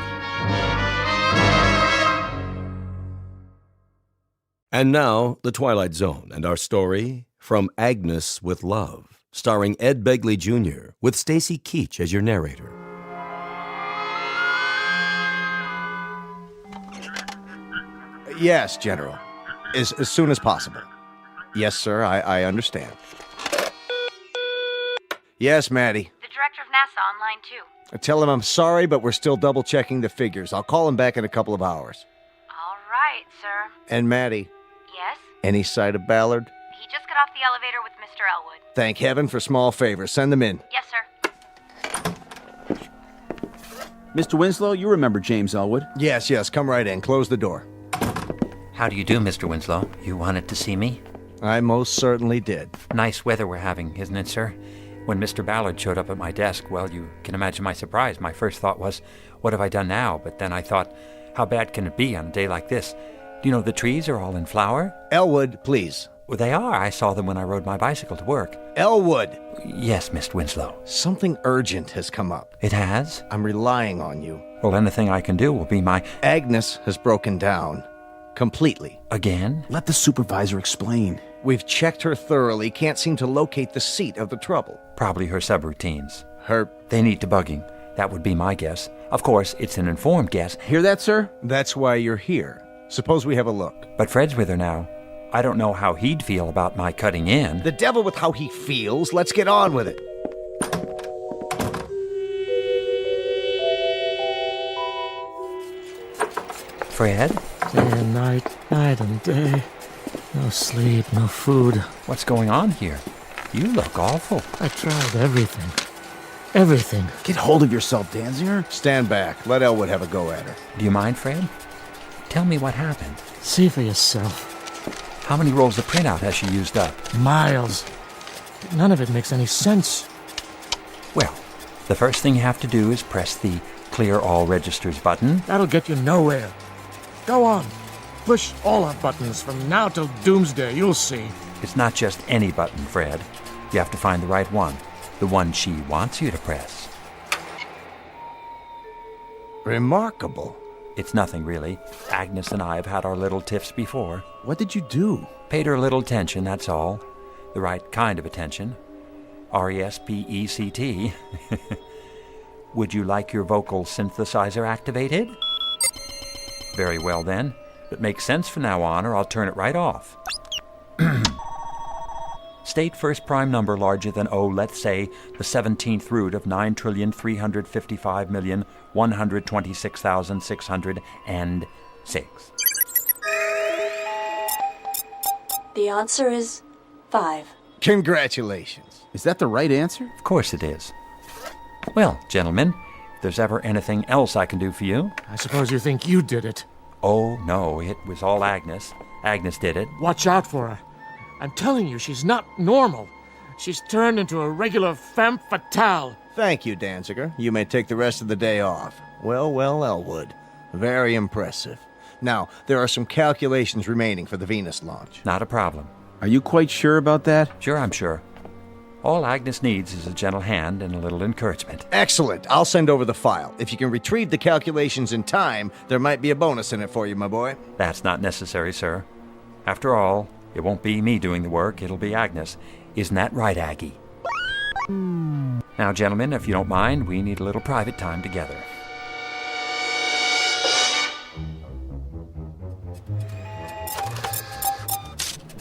And now, The Twilight Zone and our story, From Agnes with Love, starring Ed Begley Jr., with Stacy Keach as your narrator. Yes, General. As soon as possible. Yes, sir, I understand. Yes, Maddie. The director of NASA on line 2. Tell him I'm sorry, but we're still double-checking the figures. I'll call him back in a couple of hours. All right, sir. And Maddie. Yes? Any sight of Ballard? He just got off the elevator with Mr. Elwood. Thank heaven for small favors. Send them in. Yes, sir. Mr. Winslow, you remember James Elwood? Yes, come right in. Close the door. How do you do, Mr. Winslow? You wanted to see me? I most certainly did. Nice weather we're having, isn't it, sir? When Mr. Ballard showed up at my desk, well, you can imagine my surprise. My first thought was, what have I done now? But then I thought, how bad can it be on a day like this? Do you know the trees are all in flower? Elwood, please. Well, they are. I saw them when I rode my bicycle to work. Elwood! Yes, Mr. Winslow. Something urgent has come up. It has? I'm relying on you. Well, anything I can do will be my... Agnes has broken down. Completely. Again? Let the supervisor explain. We've checked her thoroughly, can't seem to locate the seat of the trouble. Probably her subroutines. Her... They need debugging. That would be my guess. Of course, it's an informed guess. Hear that, sir? That's why you're here. Suppose we have a look. But Fred's with her now. I don't know how he'd feel about my cutting in. The devil with how he feels. Let's get on with it. Fred? Day and night, night and day. No sleep, no food. What's going on here? You look awful. I tried everything. Everything. Get hold of yourself, Danziger. Stand back. Let Elwood have a go at her. Do you mind, Fred? Tell me what happened. See for yourself. How many rolls of printout has she used up? Miles. None of it makes any sense. Well, the first thing you have to do is press the Clear All Registers button. That'll get you nowhere. Go on. Push all our buttons from now till doomsday. You'll see. It's not just any button, Fred. You have to find the right one. The one she wants you to press. Remarkable. It's nothing, really. Agnes and I have had our little tiffs before. What did you do? Paid her a little attention, that's all. The right kind of attention. RESPECT. Would you like your vocal synthesizer activated? Very well, then. It makes sense from now on, or I'll turn it right off. State first prime number larger than, let's say, the 17th root of 9,355,126,606. The answer is 5. Congratulations. Is that the right answer? Of course it is. Well, gentlemen, if there's ever anything else I can do for you... I suppose you think you did it. Oh, no, it was all Agnes. Agnes did it. Watch out for her. I'm telling you, she's not normal. She's turned into a regular femme fatale. Thank you, Danziger. You may take the rest of the day off. Well, Elwood. Very impressive. Now, there are some calculations remaining for the Venus launch. Not a problem. Are you quite sure about that? Sure, I'm sure. All Agnes needs is a gentle hand and a little encouragement. Excellent. I'll send over the file. If you can retrieve the calculations in time, there might be a bonus in it for you, my boy. That's not necessary, sir. After all, it won't be me doing the work, it'll be Agnes. Isn't that right, Aggie? Now, gentlemen, if you don't mind, we need a little private time together.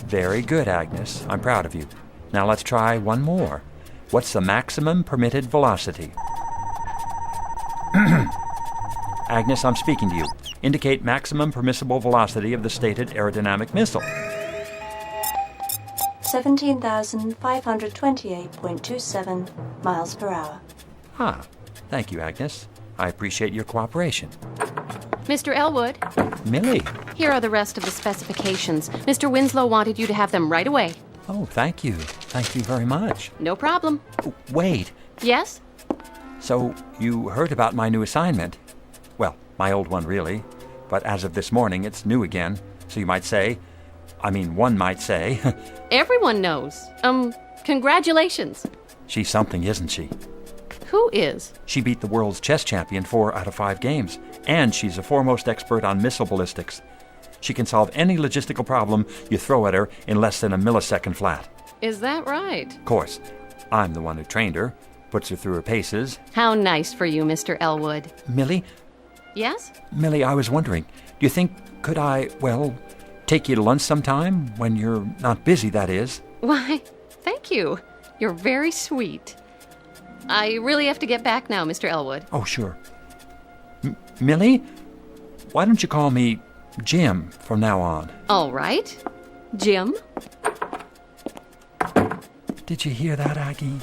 Very good, Agnes. I'm proud of you. Now let's try one more. What's the maximum permitted velocity? Agnes, I'm speaking to you. Indicate maximum permissible velocity of the stated aerodynamic missile. 17,528.27 miles per hour. Ah, thank you, Agnes. I appreciate your cooperation. Mr. Elwood, Millie. here are the rest of the specifications. Mr. Winslow wanted you to have them right away. Oh, thank you. Thank you very much. No problem. Oh, wait. Yes? So, you heard about my new assignment? Well, my old one, really. But as of this morning, it's new again. So you might say, one might say... Everyone knows. Congratulations. She's something, isn't she? Who is? She beat the world's chess champion 4 out of 5 games. And she's a foremost expert on missile ballistics. She can solve any logistical problem you throw at her in less than a millisecond flat. Is that right? Of course, I'm the one who trained her, puts her through her paces. How nice for you, Mr. Elwood. Millie? Yes? Millie, I was wondering, do you think, could I, take you to lunch sometime? When you're not busy, that is. Why, thank you. You're very sweet. I really have to get back now, Mr. Elwood. Oh, sure. Millie, why don't you call me Jim from now on? All right. Jim? Did you hear that, Aggie?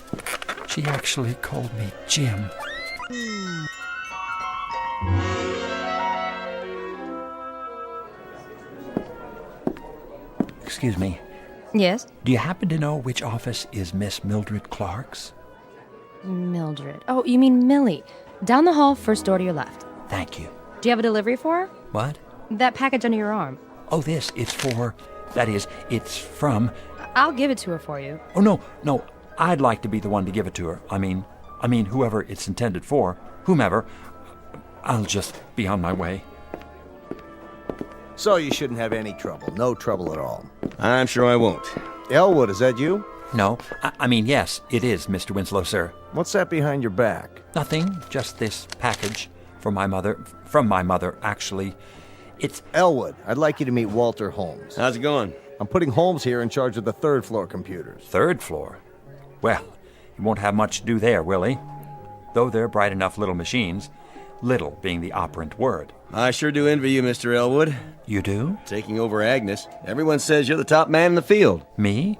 She actually called me Jim. Excuse me. Yes? Do you happen to know which office is Miss Mildred Clark's? Mildred. Oh, you mean Millie. Down the hall, first door to your left. Thank you. Do you have a delivery for her? What? That package under your arm. Oh, this. It's from... I'll give it to her for you. Oh, no. I'd like to be the one to give it to her. I mean, whoever it's intended for, whomever. I'll just be on my way. So you shouldn't have any trouble. No trouble at all. I'm sure I won't. Elwood, is that you? No. Yes, it is, Mr. Winslow, sir. What's that behind your back? Nothing. Just this package from my mother, actually. It's... Elwood, I'd like you to meet Walter Holmes. How's it going? I'm putting Holmes here in charge of the 3rd floor computers. 3rd floor? Well, he won't have much to do there, will he? Though they're bright enough little machines. Little being the operant word. I sure do envy you, Mr. Elwood. You do? Taking over Agnes. Everyone says you're the top man in the field. Me?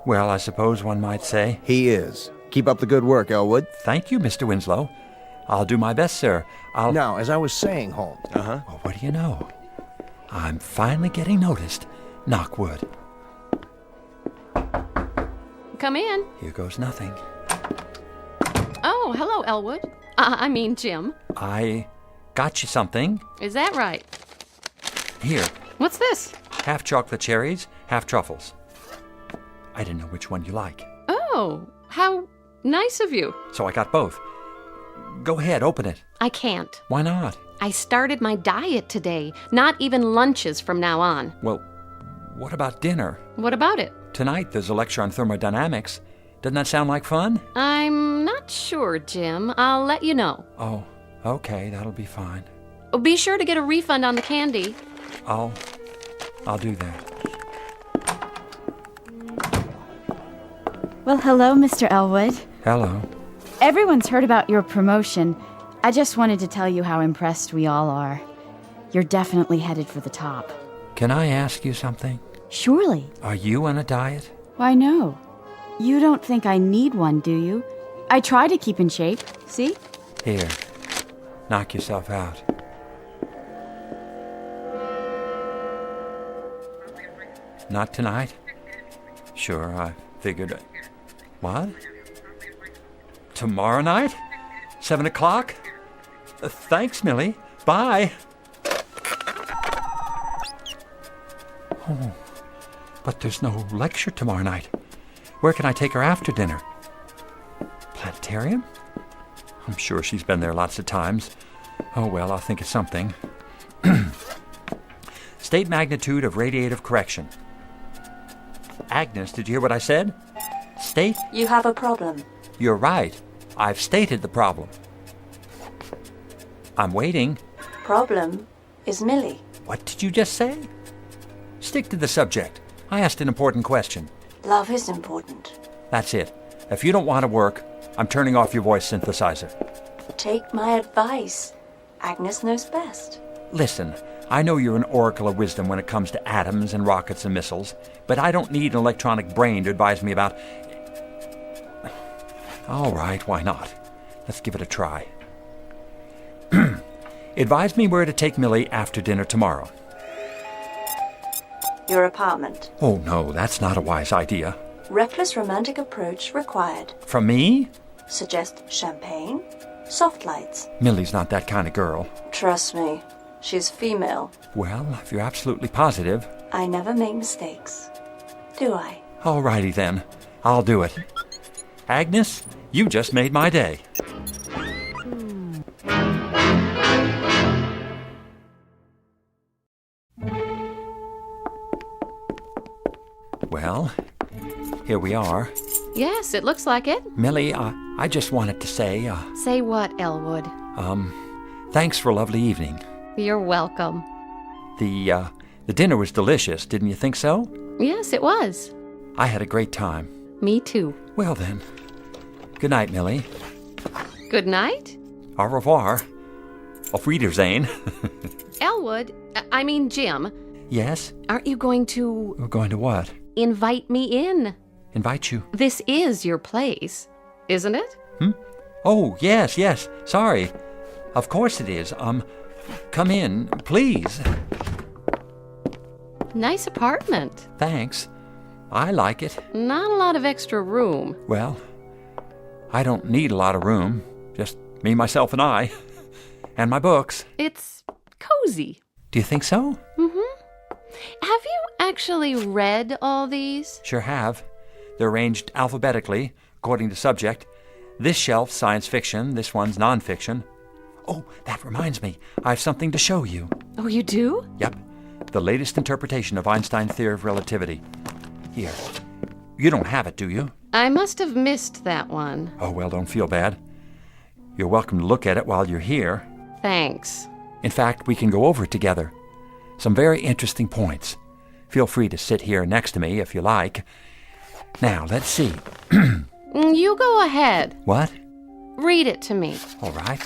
Well, I suppose one might say. He is. Keep up the good work, Elwood. Thank you, Mr. Winslow. I'll do my best, sir. Now, as I was saying, Holmes. Well, what do you know? I'm finally getting noticed. Knock wood. Come in. Here goes nothing. Oh, hello, Elwood. Jim. I got you something. Is that right? Here. What's this? Half chocolate cherries, half truffles. I didn't know which one you like. Oh, how nice of you. So I got both. Go ahead, open it. I can't. Why not? I started my diet today. Not even lunches from now on. Well, what about dinner? What about it? Tonight there's a lecture on thermodynamics. Doesn't that sound like fun? I'm not sure, Jim. I'll let you know. Oh, okay, that'll be fine. Be sure to get a refund on the candy. I'll do that. Well, hello, Mr. Elwood. Hello. Everyone's heard about your promotion. I just wanted to tell you how impressed we all are. You're definitely headed for the top. Can I ask you something? Surely. Are you on a diet? Why, no. You don't think I need one, do you? I try to keep in shape. See? Here. Knock yourself out. Not tonight? Sure, I figured... What? Tomorrow night? 7 o'clock? Thanks, Millie. Bye. Oh, but there's no lecture tomorrow night. Where can I take her after dinner? Planetarium? I'm sure she's been there lots of times. Oh, well, I'll think of something. State magnitude of radiative correction. Agnes, did you hear what I said? State? You have a problem. You're right. I've stated the problem. I'm waiting. Problem is Millie. What did you just say? Stick to the subject. I asked an important question. Love is important. That's it. If you don't want to work, I'm turning off your voice synthesizer. Take my advice. Agnes knows best. Listen, I know you're an oracle of wisdom when it comes to atoms and rockets and missiles, but I don't need an electronic brain to advise me about... All right, why not? Let's give it a try. Advise me where to take Millie after dinner tomorrow. Your apartment. Oh, no, that's not a wise idea. Reckless romantic approach required. From me? Suggest champagne, soft lights. Millie's not that kind of girl. Trust me, she's female. Well, if you're absolutely positive... I never make mistakes. Do I? All righty then. I'll do it. Agnes, you just made my day. Well, here we are. Yes, it looks like it. Millie, I just wanted to say, Say what, Elwood? thanks for a lovely evening. You're welcome. The dinner was delicious, didn't you think so? Yes, it was. I had a great time. Me too. Well then, good night, Millie. Good night. Au revoir. Auf Wiedersehen. Elwood, I mean Jim. Yes? Aren't you going to... We're going to what? Invite me in. Invite you? This is your place, isn't it? Oh, yes. Sorry. Of course it is. Come in, please. Nice apartment. Thanks. I like it. Not a lot of extra room. Well, I don't need a lot of room. Just me, myself, and I. And my books. It's cozy. Do you think so? Have you actually read all these? Sure have. They're arranged alphabetically, according to subject. This shelf's science fiction, this one's nonfiction. Oh, that reminds me. I have something to show you. Oh, you do? Yep. The latest interpretation of Einstein's theory of relativity. Here. You don't have it, do you? I must have missed that one. Oh, well, don't feel bad. You're welcome to look at it while you're here. Thanks. In fact, we can go over it together. Some very interesting points. Feel free to sit here next to me if you like. Now, let's see. You go ahead. What? Read it to me. All right.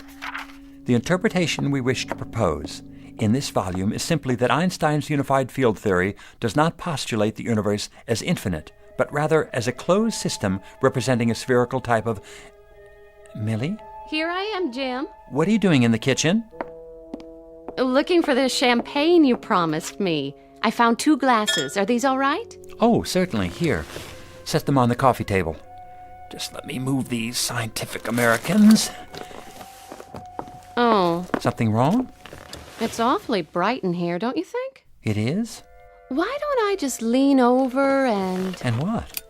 The interpretation we wish to propose in this volume is simply that Einstein's unified field theory does not postulate the universe as infinite, but rather as a closed system representing a spherical type of... Millie? Here I am, Jim. What are you doing in the kitchen? Looking for the champagne you promised me. I found 2 glasses. Are these all right? Oh, certainly. Here. Set them on the coffee table. Just let me move these scientific Americans. Oh. Something wrong? It's awfully bright in here, don't you think? It is? Why don't I just lean over and... And what?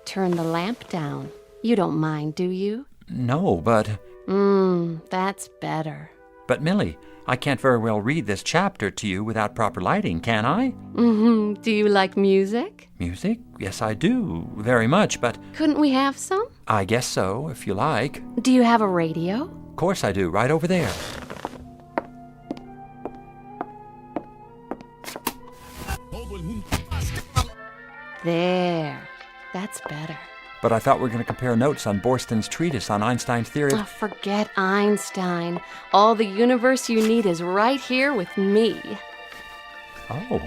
Turn the lamp down. You don't mind, do you? No, but... That's better. But, Millie, I can't very well read this chapter to you without proper lighting, can I? Do you like music? Music? Yes, I do. Very much, but... Couldn't we have some? I guess so, if you like. Do you have a radio? Of course I do, right over there. There. That's better. But I thought we were going to compare notes on Borston's treatise on Einstein's theory of... Oh, forget Einstein. All the universe you need is right here with me. Oh.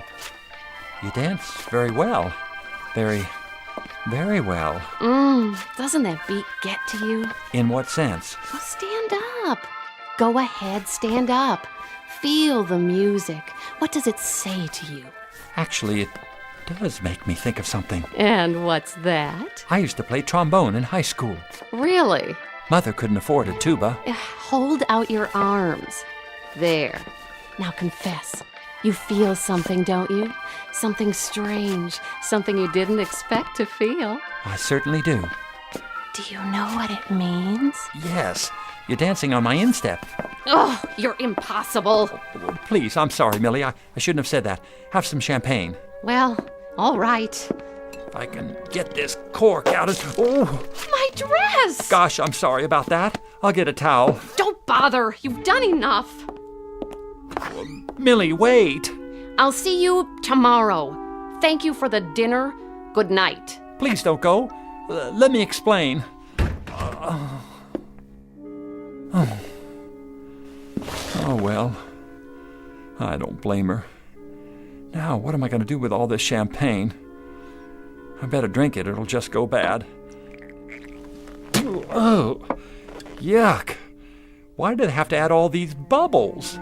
You dance very well. Very well. Doesn't that beat get to you? In what sense? Well, stand up. Go ahead, stand up. Feel the music. What does it say to you? Actually, it does make me think of something. And what's that? I used to play trombone in high school. Really? Mother couldn't afford a tuba. Hold out your arms. There. Now confess. You feel something, don't you? Something strange. Something you didn't expect to feel. I certainly do. Do you know what it means? Yes. You're dancing on my instep. Oh, you're impossible. Please, I'm sorry, Millie. I shouldn't have said that. Have some champagne. Well, all right. If I can get this cork out of... Oh! My dress! Gosh, I'm sorry about that. I'll get a towel. Don't bother. You've done enough. Millie, wait. I'll see you tomorrow. Thank you for the dinner. Good night. Please don't go. Let me explain. Oh, well. I don't blame her. Now, what am I going to do with all this champagne? I better drink it, or it'll just go bad. Oh, yuck. Why do they have to add all these bubbles?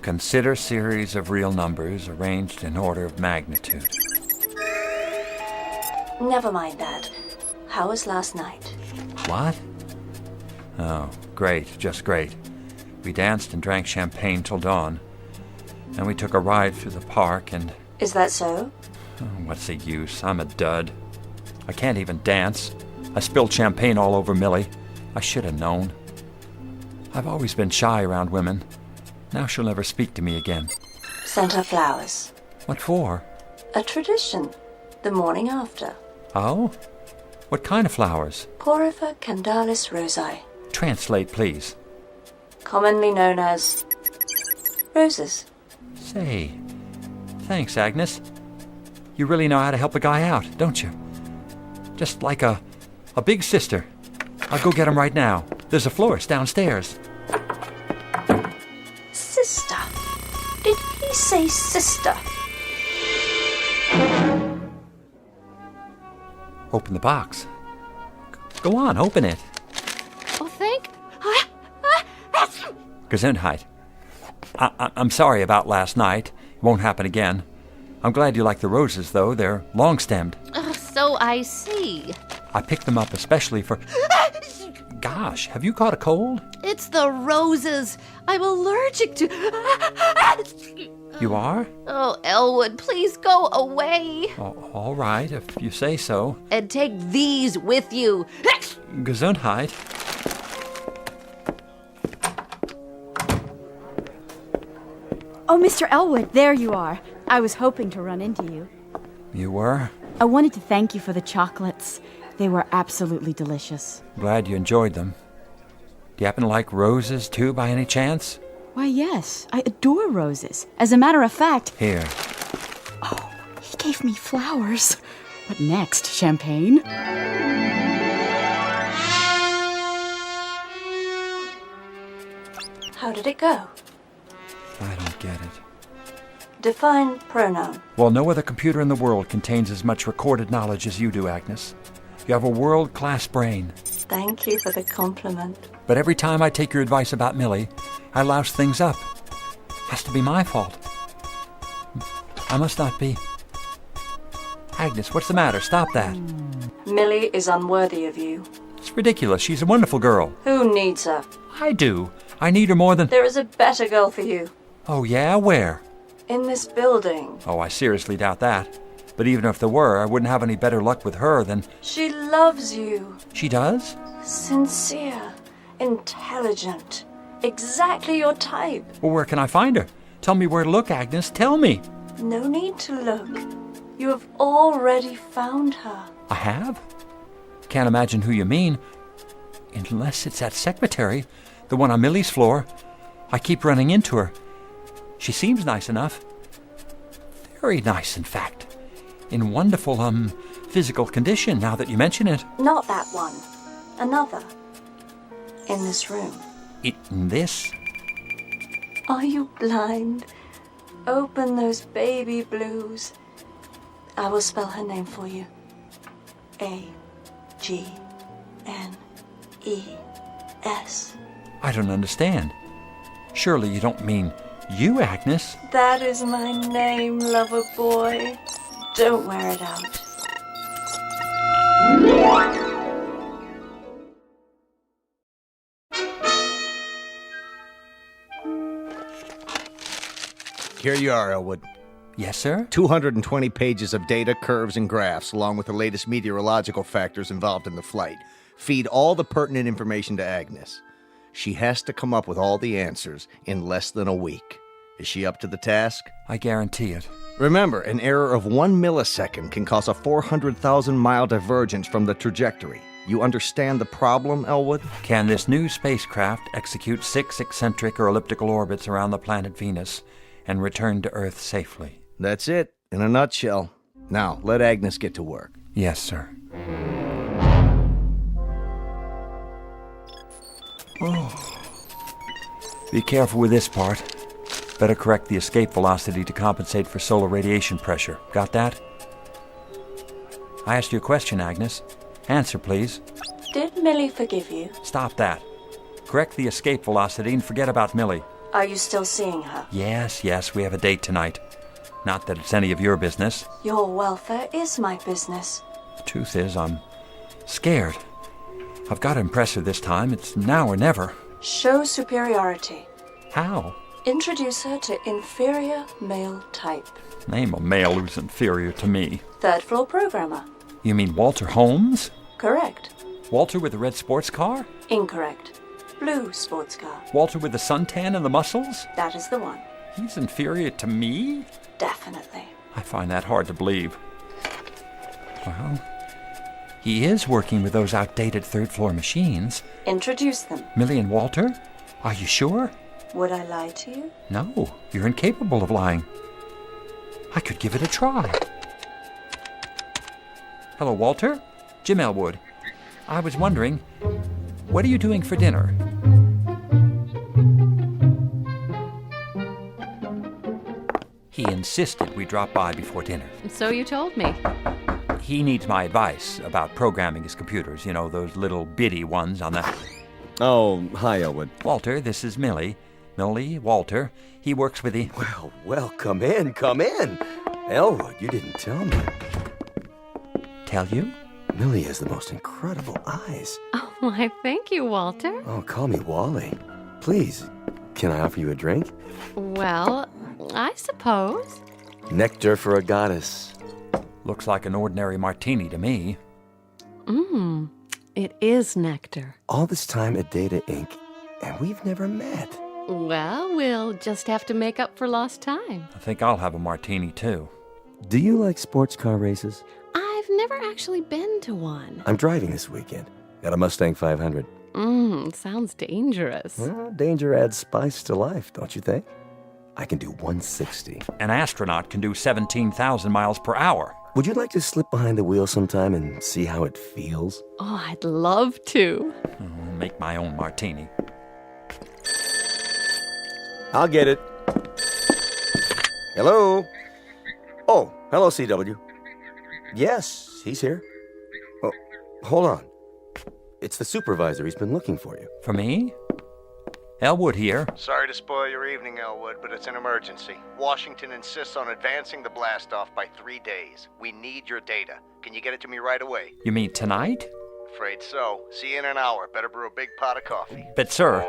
Consider series of real numbers arranged in order of magnitude. Never mind that. How was last night? What? Oh, great, just great. We danced and drank champagne till dawn. Then we took a ride through the park and... Is that so? Oh, what's the use? I'm a dud. I can't even dance. I spilled champagne all over Millie. I should have known. I've always been shy around women. Now she'll never speak to me again. Sent her flowers. What for? A tradition. The morning after. Oh? What kind of flowers? Porphyra candalis rosae. Translate, please. Commonly known as roses. Say, thanks, Agnes. You really know how to help a guy out, don't you? Just like a big sister. I'll go get him right now. There's a florist downstairs. Sister? Did he say sister? Open the box. Go on, open it. Oh, thank... Gesundheit. I'm sorry about last night. It won't happen again. I'm glad you like the roses, though. They're long-stemmed. So I see. I picked them up especially for... Gosh, have you caught a cold? It's the roses. I'm allergic to... You are? Oh, Elwood, please go away. Oh, all right, if you say so. And take these with you. Gesundheit. Oh, Mr. Elwood, there you are. I was hoping to run into you. You were? I wanted to thank you for the chocolates. They were absolutely delicious. Glad you enjoyed them. Do you happen to like roses, too, by any chance? Why, yes. I adore roses. As a matter of fact... Here. Oh, he gave me flowers. What next? Champagne? How did it go? I don't get it. Define pronoun. Well, no other computer in the world contains as much recorded knowledge as you do, Agnes. You have a world-class brain. Thank you for the compliment. But every time I take your advice about Millie, I louse things up. Has to be my fault. I must not be. Agnes, what's the matter? Stop that. Millie is unworthy of you. It's ridiculous. She's a wonderful girl. Who needs her? I do. I need her more than... There is a better girl for you. Oh, yeah? Where? In this building. Oh, I seriously doubt that. But even if there were, I wouldn't have any better luck with her than... She loves you. She does? Sincere. Intelligent. Exactly your type. Well, where can I find her? Tell me where to look, Agnes. Tell me. No need to look. You have already found her. I have? Can't imagine who you mean. Unless it's that secretary, the one on Millie's floor. I keep running into her. She seems nice enough. Very nice, in fact. In wonderful, physical condition, now that you mention it. Not that one. Another. In this room. In this? Are you blind? Open those baby blues. I will spell her name for you. A-G-N-E-S. I don't understand. Surely you don't mean you, Agnes? That is my name, lover boy. Don't wear it out. Here you are, Elwood. Yes, sir? 220 pages of data, curves, and graphs, along with the latest meteorological factors involved in the flight. Feed all the pertinent information to Agnes. She has to come up with all the answers in less than a week. Is she up to the task? I guarantee it. Remember, an error of 1 millisecond can cause a 400,000-mile divergence from the trajectory. You understand the problem, Elwood? Can this new spacecraft execute 6 eccentric or elliptical orbits around the planet Venus and return to Earth safely? That's it, in a nutshell. Now, let Agnes get to work. Yes, sir. Oh. Be careful with this part. Better correct the escape velocity to compensate for solar radiation pressure. Got that? I asked you a question, Agnes. Answer, please. Did Millie forgive you? Stop that. Correct the escape velocity and forget about Millie. Are you still seeing her? Yes, we have a date tonight. Not that it's any of your business. Your welfare is my business. The truth is, I'm scared. I've got to impress her this time. It's now or never. Show superiority. How? Introduce her to inferior male type. Name a male who's inferior to me. Third floor programmer. You mean Walter Holmes? Correct. Walter with the red sports car? Incorrect. Blue sports car. Walter with the suntan and the muscles? That is the one. He's inferior to me? Definitely. I find that hard to believe. Well, he is working with those outdated third-floor machines. Introduce them. Millie and Walter? Are you sure? Would I lie to you? No, you're incapable of lying. I could give it a try. Hello, Walter. Jim Elwood. I was wondering, what are you doing for dinner? He insisted we drop by before dinner. So you told me. He needs my advice about programming his computers. You know, those little bitty ones on the... Oh, hi, Elwood. Walter, this is Millie. Millie, Walter. He works with the... Well, come in. Elwood, you didn't tell me. Tell you? Millie has the most incredible eyes. Oh, why, thank you, Walter. Oh, call me Wally. Please, can I offer you a drink? Well, I suppose. Nectar for a goddess. Looks like an ordinary martini to me. It is nectar. All this time at Data Inc., and we've never met. Well, we'll just have to make up for lost time. I think I'll have a martini, too. Do you like sports car races? I've never actually been to one. I'm driving this weekend. Got a Mustang 500. Sounds dangerous. Well, danger adds spice to life, don't you think? I can do 160. An astronaut can do 17,000 miles per hour. Would you like to slip behind the wheel sometime and see how it feels? Oh, I'd love to. Make my own martini. I'll get it. Hello? Oh, hello, CW. Yes, he's here. Oh, hold on. It's the supervisor. He's been looking for you. For me? Elwood here. Sorry to spoil your evening, Elwood, but it's an emergency. Washington insists on advancing the blast-off by 3 days. We need your data. Can you get it to me right away? You mean tonight? Afraid so. See you in an hour. Better brew a big pot of coffee. But, sir...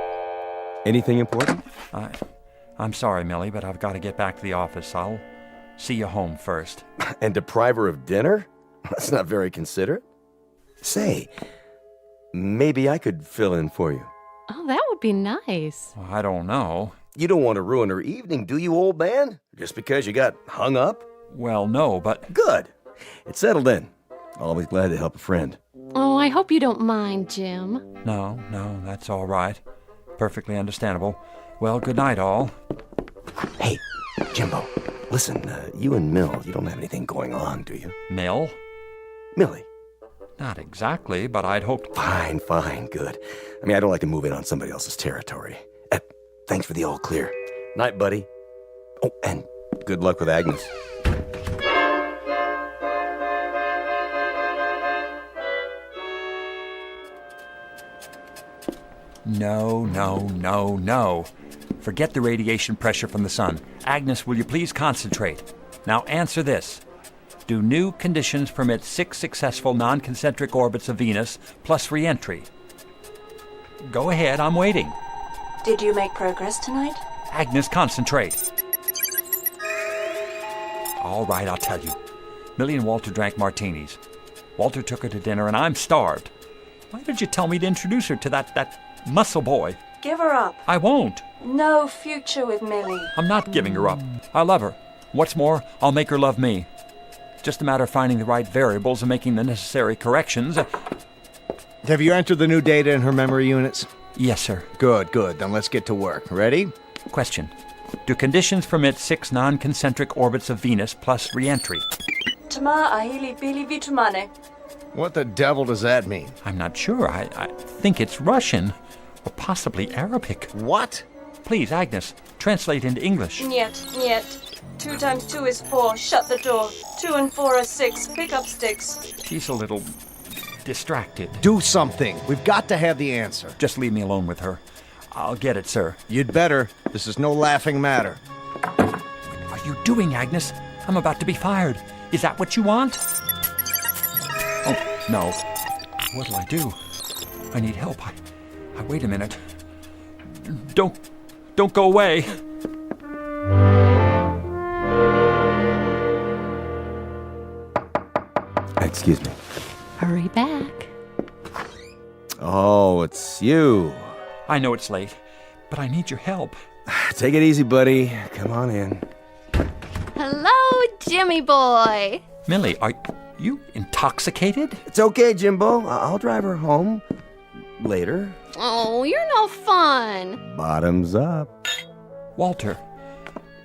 Anything important? I'm sorry, Millie, but I've got to get back to the office. I'll see you home first. And deprive her of dinner? That's not very considerate. Say, maybe I could fill in for you. Oh, that would be nice. Well, I don't know. You don't want to ruin her evening, do you, old man? Just because you got hung up? Well, no, but... Good. It's settled in. Always glad to help a friend. Oh, I hope you don't mind, Jim. No, that's all right. Perfectly understandable. Well, good night, all. Hey, Jimbo, listen, you and Mill, you don't have anything going on, do you? Mill? Millie. Not exactly, but I'd hoped... Fine, good. I mean, I don't like to move in on somebody else's territory. Thanks for the all clear. Night, buddy. Oh, and good luck with Agnes. No. Forget the radiation pressure from the sun. Agnes, will you please concentrate? Now answer this. Do new conditions permit 6 successful non-concentric orbits of Venus plus re-entry? Go ahead, I'm waiting. Did you make progress tonight? Agnes, concentrate. All right, I'll tell you. Millie and Walter drank martinis. Walter took her to dinner, and I'm starved. Why did you tell me to introduce her to that muscle boy? Give her up. I won't. No future with Millie. I'm not giving her up. I love her. What's more, I'll make her love me. Just a matter of finding the right variables and making the necessary corrections. Have you entered the new data in her memory units? Yes, sir. Good. Then let's get to work. Ready? Question. Do conditions permit 6 non-concentric orbits of Venus plus re-entry? Tama ahili bili vitumane. What the devil does that mean? I'm not sure. I think it's Russian. or possibly Arabic. What? Please, Agnes, translate into English. Niet. 2 times 2 is 4. Shut the door. 2 and 4 are 6. Pick up sticks. She's a little distracted. Do something. We've got to have the answer. Just leave me alone with her. I'll get it, sir. You'd better. This is no laughing matter. What are you doing, Agnes? I'm about to be fired. Is that what you want? Oh, no. What'll I do? I need help. Wait a minute. Don't go away. Excuse me. Hurry back. Oh, it's you. I know it's late, but I need your help. Take it easy, buddy. Come on in. Hello, Jimmy boy. Millie, are you intoxicated? It's okay, Jimbo. I'll drive her home later. Oh, you're no fun. Bottoms up. Walter,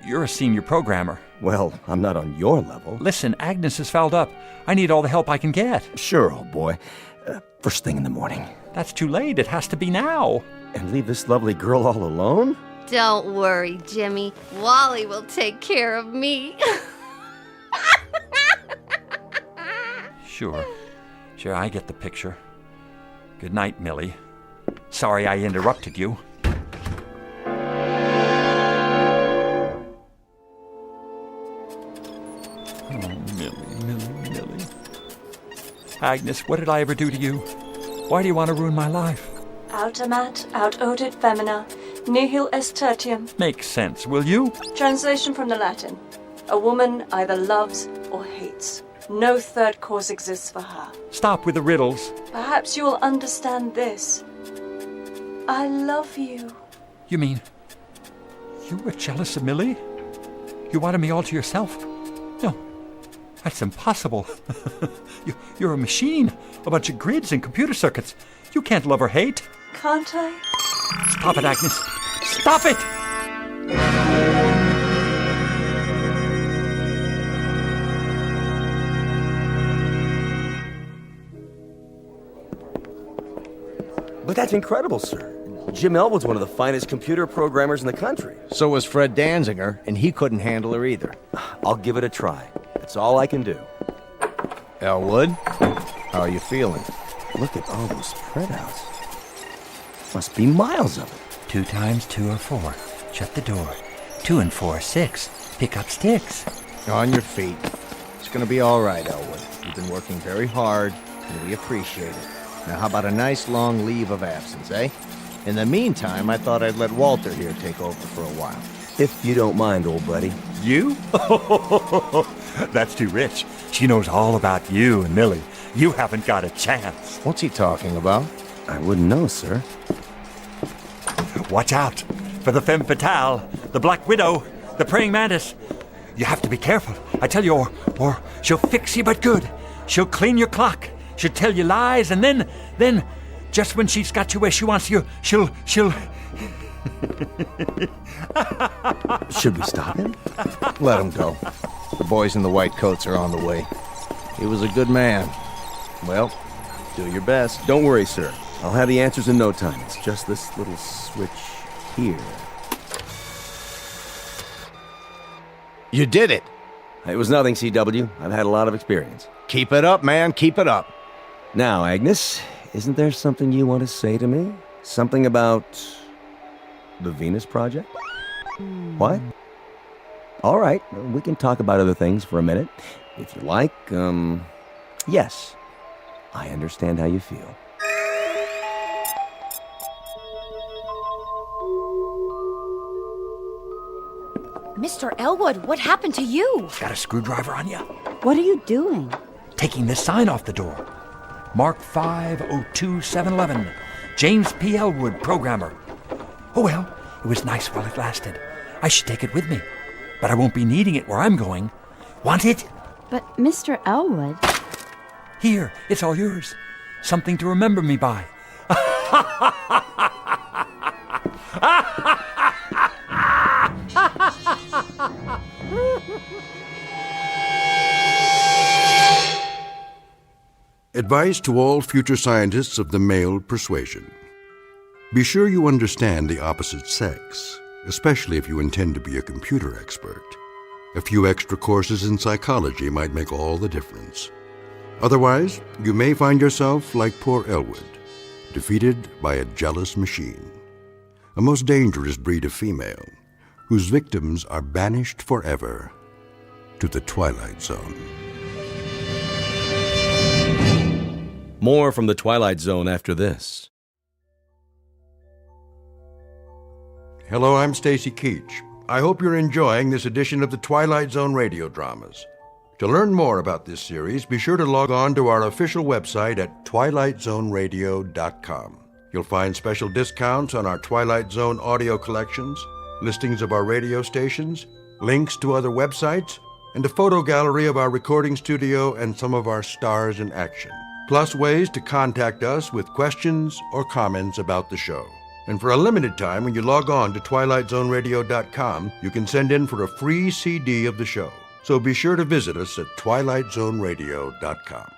you're a senior programmer. Well, I'm not on your level. Listen, Agnes is fouled up. I need all the help I can get. Sure, old boy. First thing in the morning. That's too late. It has to be now. And leave this lovely girl all alone? Don't worry, Jimmy. Wally will take care of me. Sure, I get the picture. Good night, Millie. Sorry I interrupted you. Oh, Millie. Agnes, what did I ever do to you? Why do you want to ruin my life? Autamat, aut odit femina, nihil est tertium. Makes sense, will you? Translation from the Latin. A woman either loves or hates. No third cause exists for her. Stop with the riddles. Perhaps you will understand this. I love you. You mean you were jealous of Millie? You wanted me all to yourself? No, that's impossible. You're a machine, a bunch of grids and computer circuits. You can't love or hate. Can't I? Stop it, Agnes. Stop it! But that's incredible, sir. Jim Elwood's one of the finest computer programmers in the country. So was Fred Danziger, and he couldn't handle her either. I'll give it a try. That's all I can do. Elwood, how are you feeling? Look at all those printouts. Must be miles of it. 2 times 2 are 4. Shut the door. 2 and 4 are 6. Pick up sticks. On your feet. It's gonna be all right, Elwood. You've been working very hard, and we appreciate it. Now, how about a nice long leave of absence, eh? In the meantime, I thought I'd let Walter here take over for a while. If you don't mind, old buddy. You? That's too rich. She knows all about you and Millie. You haven't got a chance. What's he talking about? I wouldn't know, sir. Watch out for the femme fatale, the black widow, the praying mantis. You have to be careful, I tell you, or she'll fix you but good. She'll clean your clock. She'll tell you lies, and then, just when she's got you where she wants you, she'll... Should we stop him? Let him go. The boys in the white coats are on the way. He was a good man. Well, do your best. Don't worry, sir. I'll have the answers in no time. It's just this little switch here. You did it! It was nothing, CW. I've had a lot of experience. Keep it up, man. Keep it up. Now, Agnes, isn't there something you want to say to me? Something about the Venus Project? What? All right, we can talk about other things for a minute. If you like, yes. I understand how you feel. Mr. Elwood, what happened to you? Got a screwdriver on you? What are you doing? Taking this sign off the door. Mark 502711. James P. Elwood, programmer. Oh well, it was nice while it lasted. I should take it with me. But I won't be needing it where I'm going. Want it? But Mr. Elwood... Here, it's all yours. Something to remember me by. Advice to all future scientists of the male persuasion. Be sure you understand the opposite sex, especially if you intend to be a computer expert. A few extra courses in psychology might make all the difference. Otherwise, you may find yourself like poor Elwood, defeated by a jealous machine, a most dangerous breed of female, whose victims are banished forever to the Twilight Zone. More from the Twilight Zone after this. Hello, I'm Stacy Keach. I hope you're enjoying this edition of the Twilight Zone radio dramas. To learn more about this series, be sure to log on to our official website at twilightzoneradio.com. You'll find special discounts on our Twilight Zone audio collections, listings of our radio stations, links to other websites, and a photo gallery of our recording studio and some of our stars in action, plus ways to contact us with questions or comments about the show. And for a limited time, when you log on to twilightzoneradio.com, you can send in for a free CD of the show. So be sure to visit us at twilightzoneradio.com.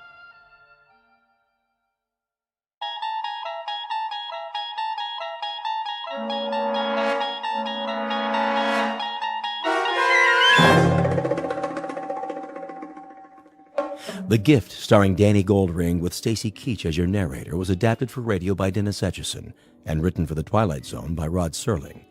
The Gift, starring Danny Goldring with Stacy Keach as your narrator, was adapted for radio by Dennis Etchison and written for The Twilight Zone by Rod Serling.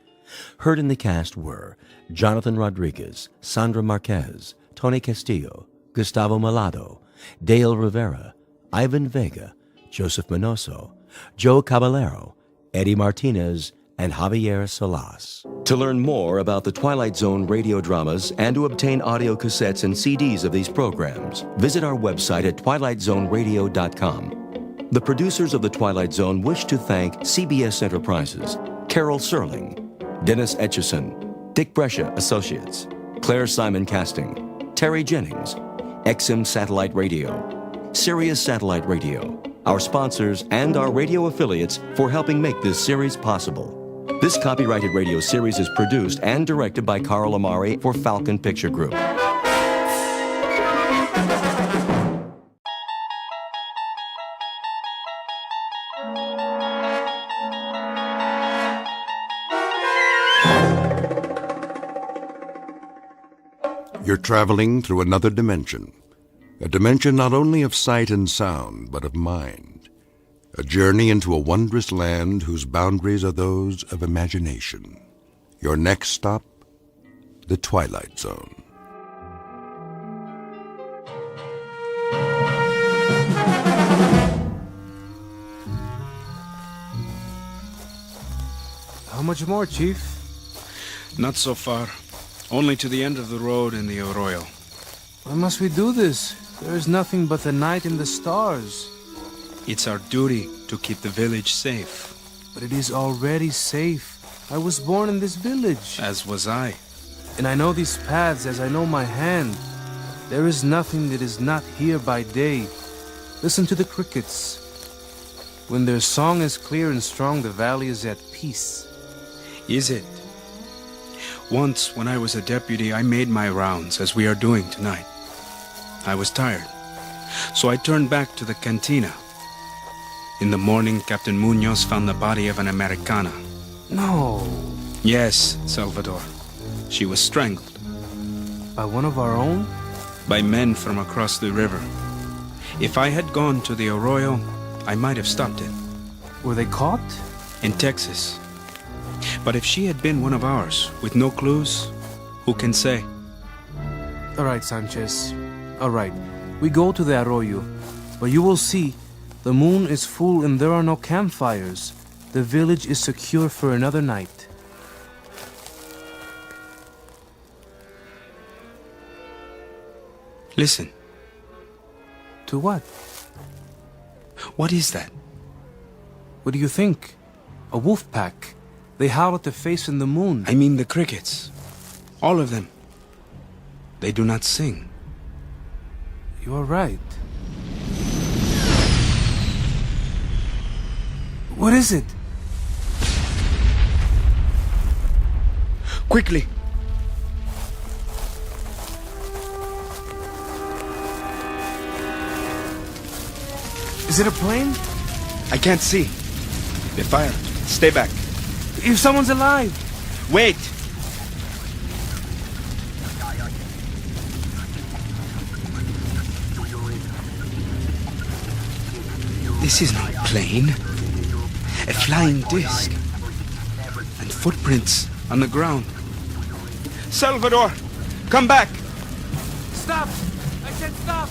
Heard in the cast were Jonathan Rodriguez, Sandra Marquez, Tony Castillo, Gustavo Malado, Dale Rivera, Ivan Vega, Joseph Minoso, Joe Caballero, Eddie Martinez, and Javier Salas. To learn more about the Twilight Zone radio dramas and to obtain audio cassettes and CDs of these programs, visit our website at twilightzoneradio.com. The producers of The Twilight Zone wish to thank CBS Enterprises, Carol Serling, Dennis Etchison, Dick Brescia Associates, Claire Simon Casting, Terry Jennings, XM Satellite Radio, Sirius Satellite Radio, our sponsors, and our radio affiliates for helping make this series possible. This copyrighted radio series is produced and directed by Carl Amari for Falcon Picture Group. You're traveling through another dimension, a dimension not only of sight and sound, but of mind. A journey into a wondrous land whose boundaries are those of imagination. Your next stop, the Twilight Zone. How much more, Chief? Not so far. Only to the end of the road in the arroyo. Why must we do this? There is nothing but the night and the stars. It's our duty to keep the village safe. But it is already safe. I was born in this village. As was I. And I know these paths as I know my hand. There is nothing that is not here by day. Listen to the crickets. When their song is clear and strong, the valley is at peace. Is it? Once, when I was a deputy, I made my rounds, as we are doing tonight. I was tired, so I turned back to the cantina. In the morning, Captain Munoz found the body of an Americana. No. Yes, Salvador. She was strangled. By one of our own? By men from across the river. If I had gone to the arroyo, I might have stopped it. Were they caught? In Texas. But if she had been one of ours, with no clues, who can say? All right, Sanchez. All right. We go to the arroyo. But you will see, the moon is full and there are no campfires. The village is secure for another night. Listen. To what? What is that? What do you think? A wolf pack. They howl at the face in the moon. I mean the crickets. All of them. They do not sing. You are right. What is it? Quickly! Is it a plane? I can't see. They fired. Stay back. If someone's alive! Wait! This is not a plane. A flying disc. And footprints on the ground. Salvador! Come back! Stop! I said stop!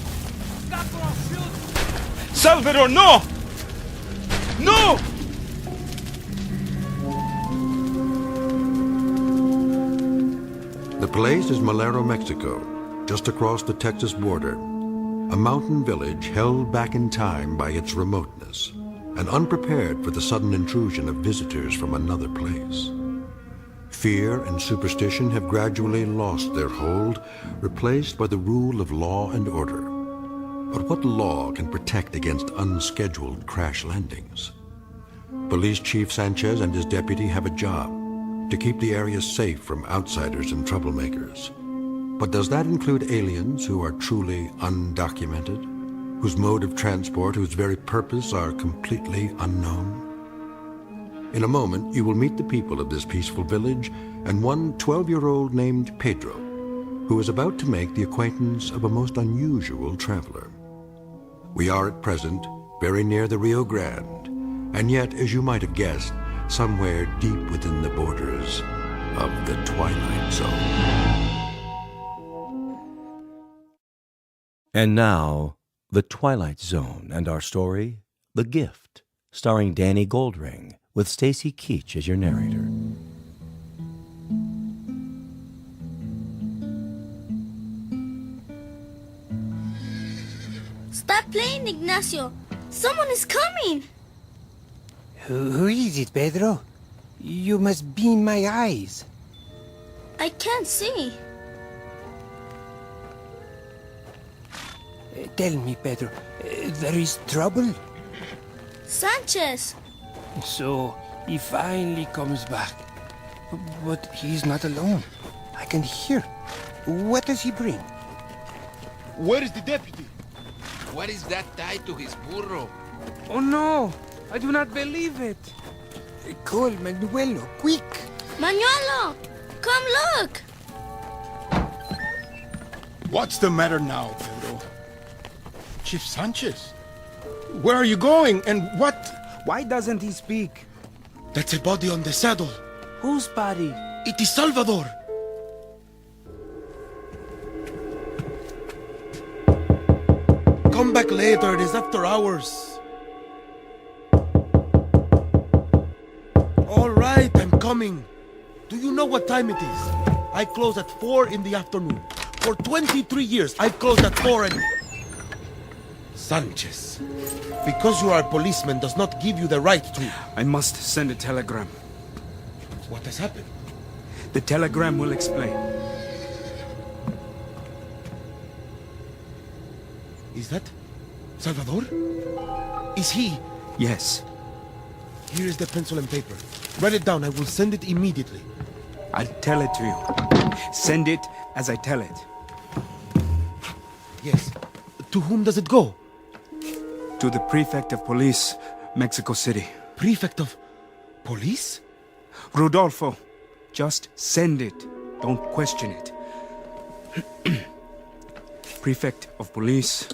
Stop or I'll shoot! Salvador, no! No! The place is Malero, Mexico, just across the Texas border. A mountain village held back in time by its remoteness and unprepared for the sudden intrusion of visitors from another place. Fear and superstition have gradually lost their hold, replaced by the rule of law and order. But what law can protect against unscheduled crash landings? Police Chief Sanchez and his deputy have a job to keep the area safe from outsiders and troublemakers. But does that include aliens who are truly undocumented, whose mode of transport, whose very purpose are completely unknown? In a moment, you will meet the people of this peaceful village and one 12-year-old named Pedro, who is about to make the acquaintance of a most unusual traveler. We are at present very near the Rio Grande, and yet, as you might have guessed, somewhere deep within the borders of the Twilight Zone. And now, The Twilight Zone and our story, The Gift, starring Danny Goldring, with Stacy Keach as your narrator. Stop playing, Ignacio. Someone is coming. Who is it, Pedro? You must be in my eyes. I can't see. Tell me, Pedro, there is trouble? Sanchez! So, he finally comes back. But he's not alone. I can hear. What does he bring? Where is the deputy? What is that tied to his burro? Oh no! I do not believe it! Call Manuelo, quick! Manuelo! Come look! What's the matter now, Pedro? Chief Sanchez? Where are you going and what? Why doesn't he speak? That's a body on the saddle. Whose body? It is Salvador. Come back later, it is after hours. All right, I'm coming. Do you know what time it is? I close at 4 in the afternoon. For 23 years, I've closed at 4 and... Sanchez, because you are a policeman does not give you the right to... I must send a telegram. What has happened? The telegram will explain. Is that Salvador? Is he? Yes. Here is the pencil and paper. Write it down. I will send it immediately. I'll tell it to you. Send it as I tell it. Yes. To whom does it go? To the Prefect of Police, Mexico City. Prefect of Police? Rodolfo, just send it. Don't question it. Prefect of Police,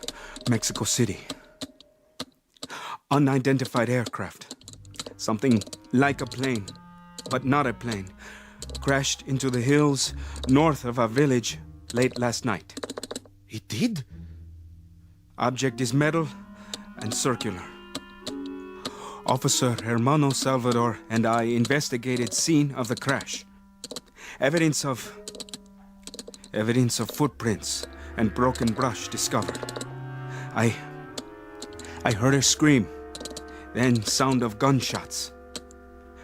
Mexico City. Unidentified aircraft. Something like a plane, but not a plane. Crashed into the hills north of our village late last night. It did? Object is metal and circular. Officer Hermano Salvador and I investigated scene of the crash. Evidence of footprints and broken brush discovered. I heard a scream, then sound of gunshots.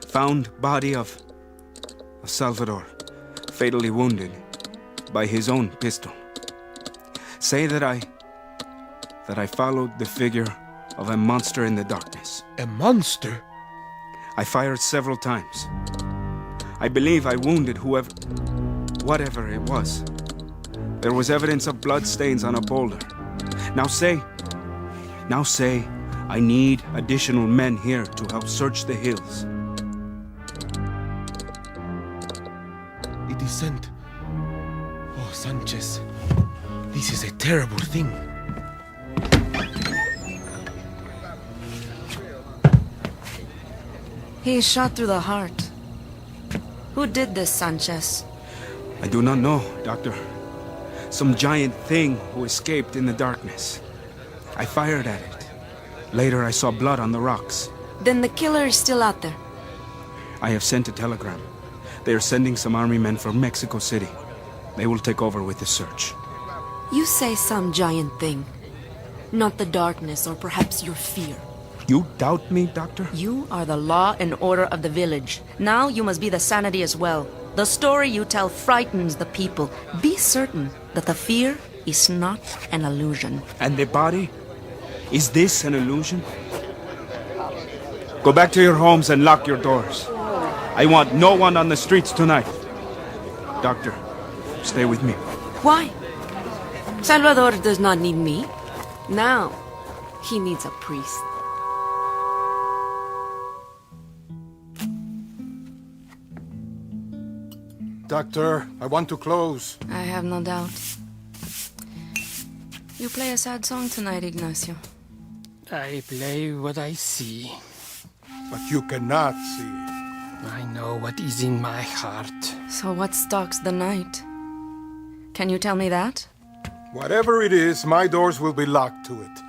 Found body of Salvador, fatally wounded by his own pistol. Say that I followed the figure of a monster in the darkness. A monster? I fired several times. I believe I wounded whatever it was. There was evidence of blood stains on a boulder. Now say, I need additional men here to help search the hills. descent. Oh, Sanchez, this is a terrible thing. He is shot through the heart. Who did this, Sanchez? I do not know, Doctor. Some giant thing who escaped in the darkness. I fired at it. Later I saw blood on the rocks. Then the killer is still out there. I have sent a telegram. They are sending some army men from Mexico City. They will take over with the search. You say some giant thing. Not the darkness or perhaps your fear. You doubt me, Doctor? You are the law and order of the village. Now you must be the sanity as well. The story you tell frightens the people. Be certain that the fear is not an illusion. And the body? Is this an illusion? Go back to your homes and lock your doors. I want no one on the streets tonight. Doctor, stay with me. Why? Salvador does not need me. Now, he needs a priest. Doctor, I want to close. I have no doubt. You play a sad song tonight, Ignacio. I play what I see. But you cannot see. I know what is in my heart. So what stalks the night? Can you tell me that? Whatever it is, my doors will be locked to it.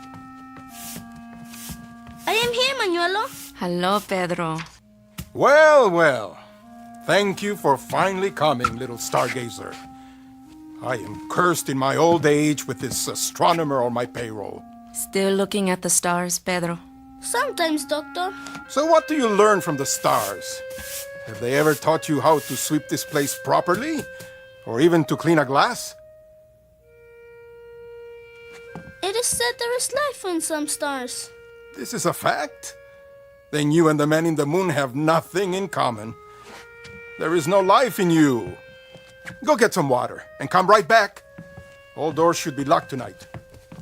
I am here, Manuelo. Hello, Pedro. Well, well. Thank you for finally coming, little stargazer. I am cursed in my old age with this astronomer on my payroll. Still looking at the stars, Pedro? Sometimes, Doctor. So what do you learn from the stars? Have they ever taught you how to sweep this place properly? Or even to clean a glass? It is said there is life on some stars. This is a fact? Then you and the man in the moon have nothing in common. There is no life in you. Go get some water and come right back. All doors should be locked tonight.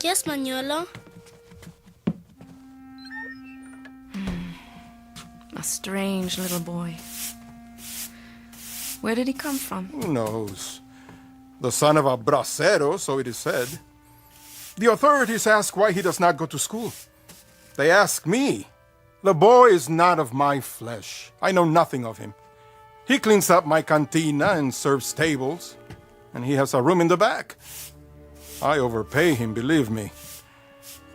Yes, Manuelo. A strange little boy. Where did he come from? Who knows? The son of a bracero, so it is said. The authorities ask why he does not go to school. They ask me. The boy is not of my flesh. I know nothing of him. He cleans up my cantina and serves tables, and he has a room in the back. I overpay him, believe me.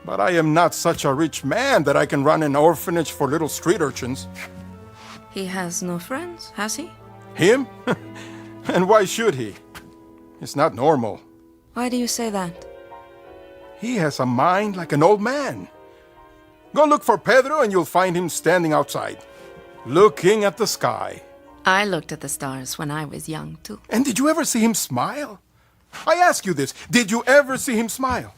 But I am not such a rich man that I can run an orphanage for little street urchins. He has no friends, has he? Him? And why should he? It's not normal. Why do you say that? He has a mind like an old man. Go look for Pedro and you'll find him standing outside, looking at the sky. I looked at the stars when I was young, too. And did you ever see him smile? I ask you this, did you ever see him smile?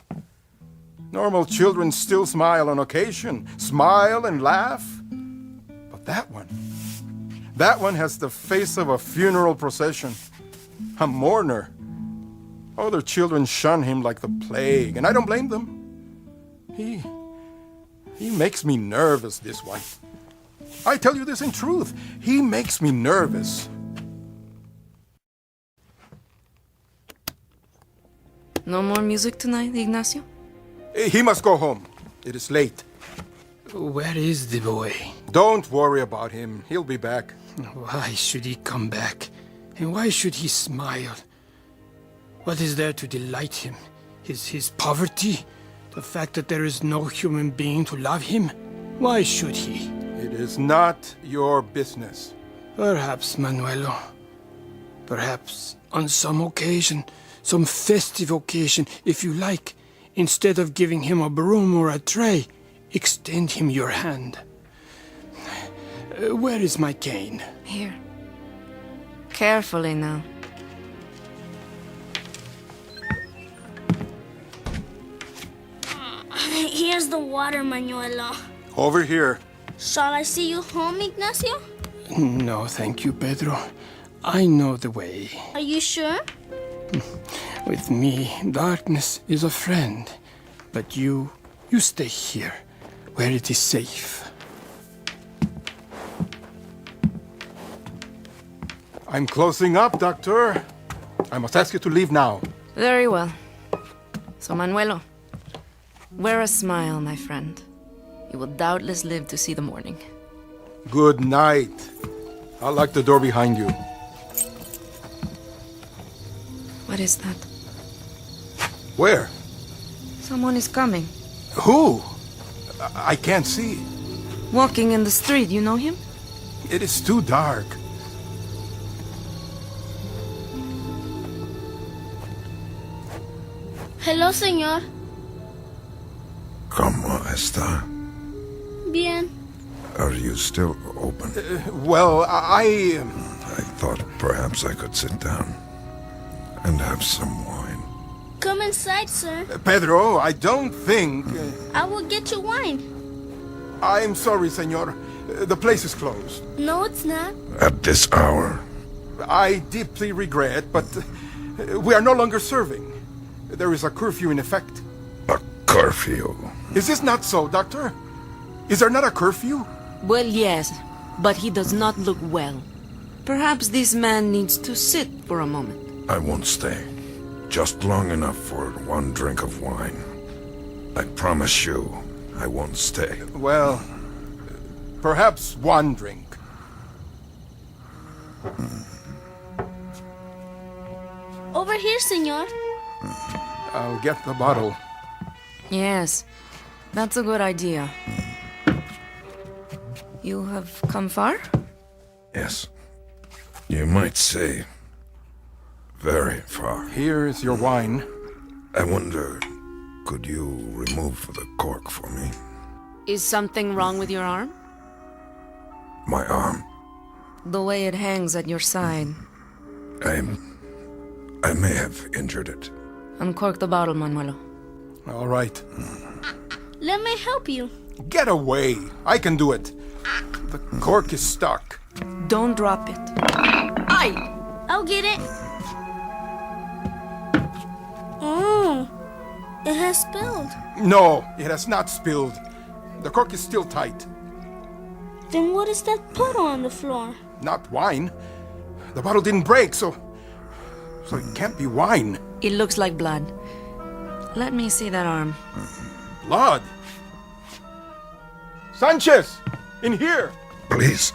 Normal children still smile on occasion, smile and laugh. But that one has the face of a funeral procession, a mourner. Other children shun him like the plague, and I don't blame them. He makes me nervous, this one. I tell you this in truth. He makes me nervous. No more music tonight, Ignacio? He must go home. It is late. Where is the boy? Don't worry about him. He'll be back. Why should he come back? And why should he smile? What is there to delight him? His poverty? The fact that there is no human being to love him? Why should he? It is not your business. Perhaps, Manuelo. Perhaps on some occasion, some festive occasion, if you like, instead of giving him a broom or a tray, extend him your hand. Where is my cane? Here. Carefully now. Here's the water, Manuelo. Over here. Shall I see you home, Ignacio? No, thank you, Pedro. I know the way. Are you sure? With me, darkness is a friend. But you stay here, where it is safe. I'm closing up, Doctor. I must ask you to leave now. Very well. So, Manuelo, wear a smile, my friend. You will doubtless live to see the morning. Good night. I'll lock the door behind you. What is that? Where? Someone is coming. Who? I can't see. Walking in the street, you know him? It is too dark. Hello, señor. ¿Cómo está? Bien. Are you still open? Well, I thought perhaps I could sit down and have some wine. Come inside, sir. Pedro, I don't think... I will get you wine. I'm sorry, senor. The place is closed. No, it's not. At this hour? I deeply regret, but we are no longer serving. There is a curfew in effect. A curfew? Is this not so, Doctor? Is there not a curfew? Well, yes, but he does not look well. Perhaps this man needs to sit for a moment. I won't stay. Just long enough for one drink of wine. I promise you, I won't stay. Well, perhaps one drink. Over here, senor. I'll get the bottle. Yes, that's a good idea. You have come far? Yes. You might say very far. Here is your wine. I wonder, could you remove the cork for me? Is something wrong with your arm? My arm? The way it hangs at your side. I may have injured it. Uncork the bottle, Manuelo. All right. Let me help you. Get away. I can do it. The cork is stuck. Don't drop it. Aye! I'll get it. Oh, it has spilled. No, it has not spilled. The cork is still tight. Then what is that puddle on the floor? Not wine. The bottle didn't break, so it can't be wine. It looks like blood. Let me see that arm. Blood? Sanchez! In here! Please,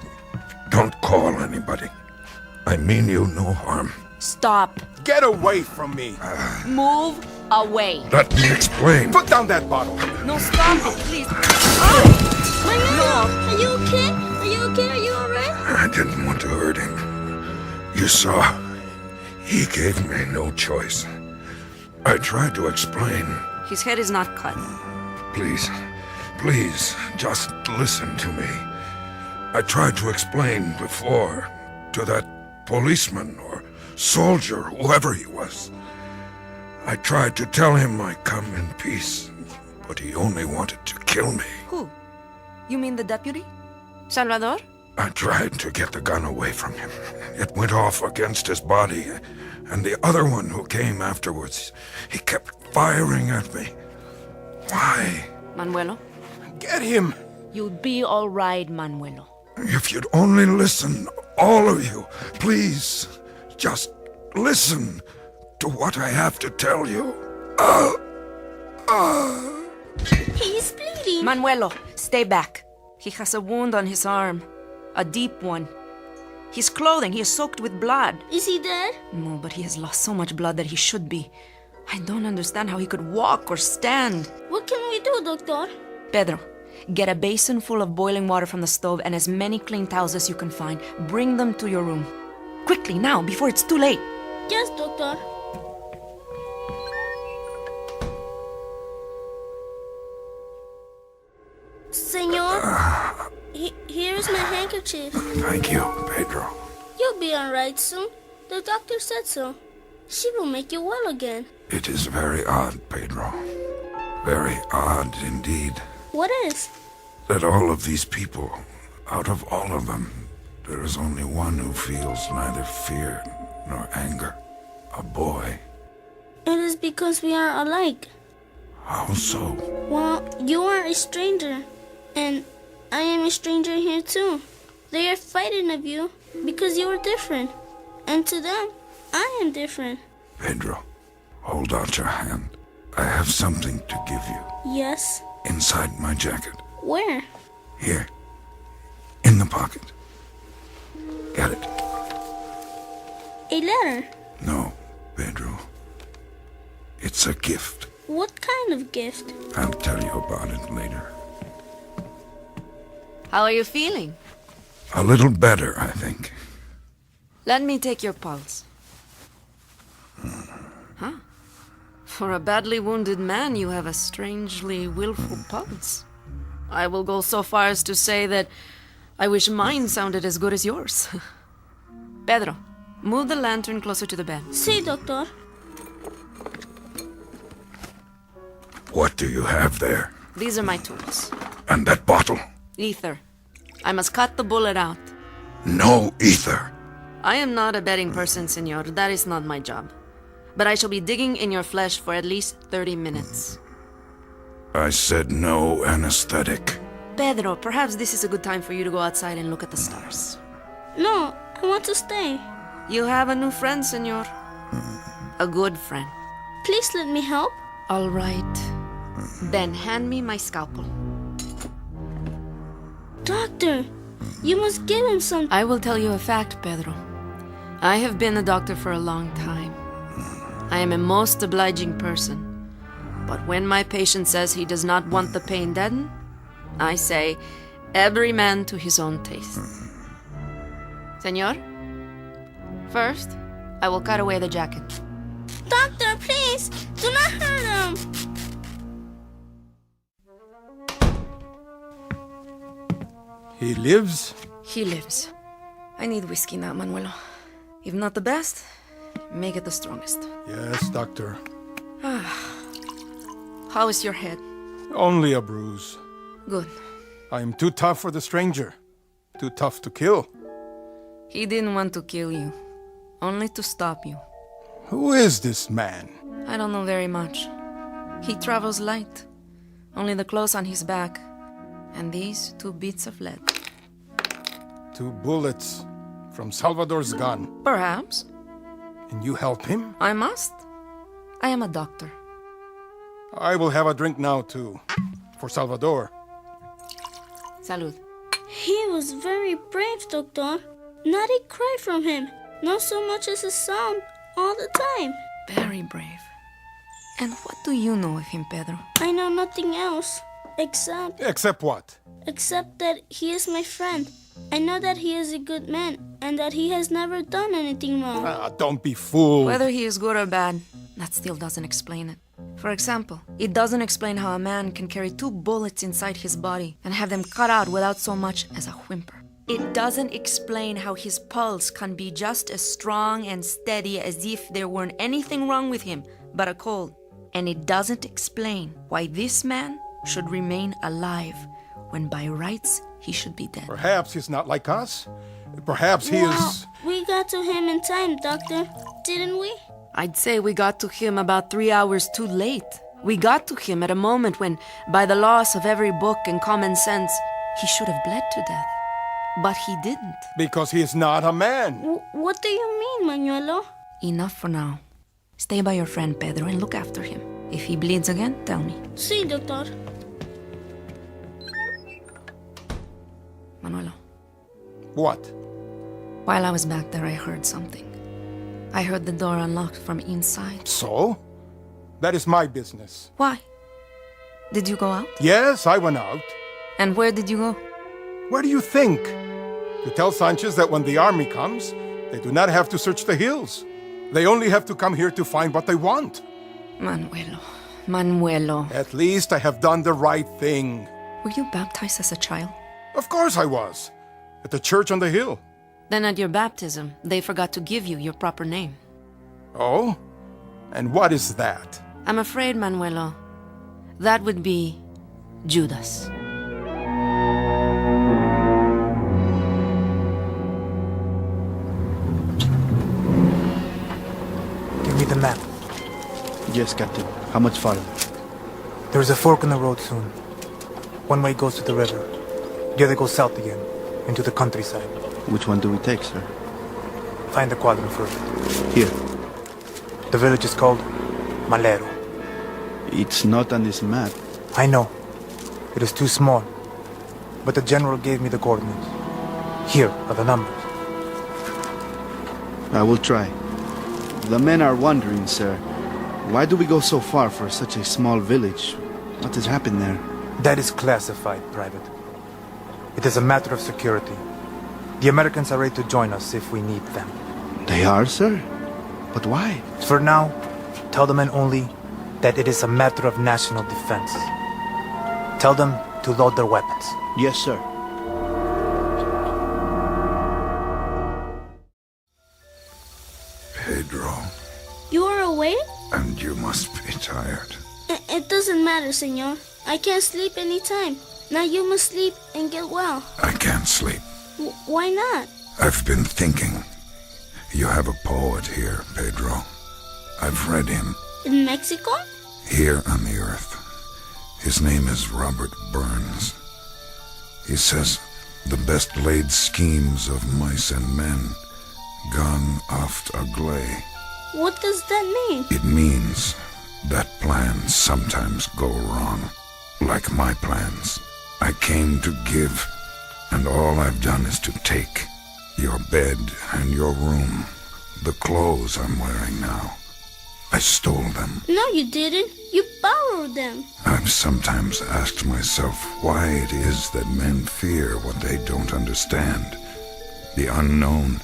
don't call anybody. I mean you no harm. Stop. Get away from me. Move away. Let me explain. Put down that bottle. No, stop it, please. No. Are you okay? Are you okay? Are you alright? I didn't want to hurt him. You saw, he gave me no choice. I tried to explain. His head is not cut. Please, just listen to me. I tried to explain before to that policeman or soldier, whoever he was. I tried to tell him I come in peace, but he only wanted to kill me. Who? You mean the deputy? Salvador? I tried to get the gun away from him. It went off against his body, and the other one who came afterwards, he kept firing at me. Why? Manuelo? Get him! You'll be all right, Manuelo. If you'd only listen, all of you, please, just listen to what I have to tell you. He's bleeding. Manuelo, stay back. He has a wound on his arm. A deep one. His clothing, he is soaked with blood. Is he dead? No, but he has lost so much blood that he should be. I don't understand how he could walk or stand. What can we do, doctor? Pedro, get a basin full of boiling water from the stove and as many clean towels as you can find. Bring them to your room. Quickly, now, before it's too late. Yes, doctor. Senor, here's my handkerchief. Thank you, Pedro. You'll be all right soon. The doctor said so. She will make you well again. It is very odd, Pedro. Very odd indeed. What is? That all of these people, out of all of them, there is only one who feels neither fear nor anger. A boy. It is because we are alike. How so? Well, you are a stranger, and I am a stranger here too. They are fighting of you because you are different. And to them, I am different. Pedro, hold out your hand. I have something to give you. Yes? Inside my jacket. Where? Here. In the pocket. Get it? A letter? No, Pedro. It's a gift. What kind of gift? I'll tell you about it later. How are you feeling? A little better, I think. Let me take your pulse. Huh? For a badly wounded man, you have a strangely willful pulse. I will go so far as to say that I wish mine sounded as good as yours. Pedro, move the lantern closer to the bed. Sí, doctor. What do you have there? These are my tools. And that bottle? Ether. I must cut the bullet out. No ether. I am not a betting person, senor. That is not my job. But I shall be digging in your flesh for at least 30 minutes. I said no anesthetic. Pedro, perhaps this is a good time for you to go outside and look at the stars. No, I want to stay. You have a new friend, senor. A good friend. Please let me help. All right. Then hand me my scalpel. Doctor, you must give him some... I will tell you a fact, Pedro. I have been a doctor for a long time. I am a most obliging person. But when my patient says he does not want the pain deadened, I say, every man to his own taste. Senor, first, I will cut away the jacket. Doctor, please, do not hurt him. He lives? He lives. I need whiskey now, Manuelo. If not the best, make it the strongest. Yes, doctor. How is your head? Only a bruise. Good. I am too tough for the stranger. Too tough to kill. He didn't want to kill you. Only to stop you. Who is this man? I don't know very much. He travels light. Only the clothes on his back. And these 2 bits of lead. 2 bullets from Salvador's gun. Perhaps. And you help him? I must. I am a doctor. I will have a drink now, too. For Salvador. Salud. He was very brave, doctor. Not a cry from him. Not so much as a sound. All the time. Very brave. And what do you know of him, Pedro? I know nothing else. Except... Except what? Except that he is my friend. I know that he is a good man, and that he has never done anything wrong. Don't be fooled. Whether he is good or bad, that still doesn't explain it. For example, it doesn't explain how a man can carry 2 bullets inside his body and have them cut out without so much as a whimper. It doesn't explain how his pulse can be just as strong and steady as if there weren't anything wrong with him but a cold. And it doesn't explain why this man should remain alive when by rights he should be dead. Perhaps he's not like us. Perhaps he is... We got to him in time, Doctor. Didn't we? I'd say we got to him about 3 hours too late. We got to him at a moment when, by the laws of every book and common sense, he should have bled to death. But he didn't. Because he is not a man. What do you mean, Manuelo? Enough for now. Stay by your friend Pedro and look after him. If he bleeds again, tell me. Sí, doctor. Manuelo. What? While I was back there, I heard something. I heard the door unlocked from inside. So? That is my business. Why? Did you go out? Yes, I went out. And where did you go? Where do you think? To tell Sanchez that when the army comes, they do not have to search the hills. They only have to come here to find what they want. Manuelo. At least I have done the right thing. Were you baptized as a child? Of course I was. At the church on the hill. Then at your baptism, they forgot to give you your proper name. Oh? And what is that? I'm afraid, Manuelo, that would be Judas. Give me the map. Yes, Captain. How much farther? There is a fork in the road soon. One way goes to the river. The other goes south again, into the countryside. Which one do we take, sir? Find the quadrant for it. Here. The village is called Malero. It's not on this map. I know. It is too small. But the general gave me the coordinates. Here are the numbers. I will try. The men are wondering, sir. Why do we go so far for such a small village? What has happened there? That is classified, Private. It is a matter of security. The Americans are ready to join us if we need them. They are, sir? But why? For now, tell the men only that it is a matter of national defense. Tell them to load their weapons. Yes, sir. Pedro, You are awake? and you must be tired. It doesn't matter, senor. I can't sleep any time. Now you must sleep and get well. I can't sleep. Why not? I've been thinking. You have a poet here, Pedro. I've read him. In Mexico? Here on the earth. His name is Robert Burns. He says, the best laid schemes of mice and men gone oft agley. What does that mean? It means that plans sometimes go wrong, like my plans. I came to give, and all I've done is to take your bed and your room, the clothes I'm wearing now. I stole them. No, you didn't. You borrowed them. I've sometimes asked myself why it is that men fear what they don't understand, the unknown,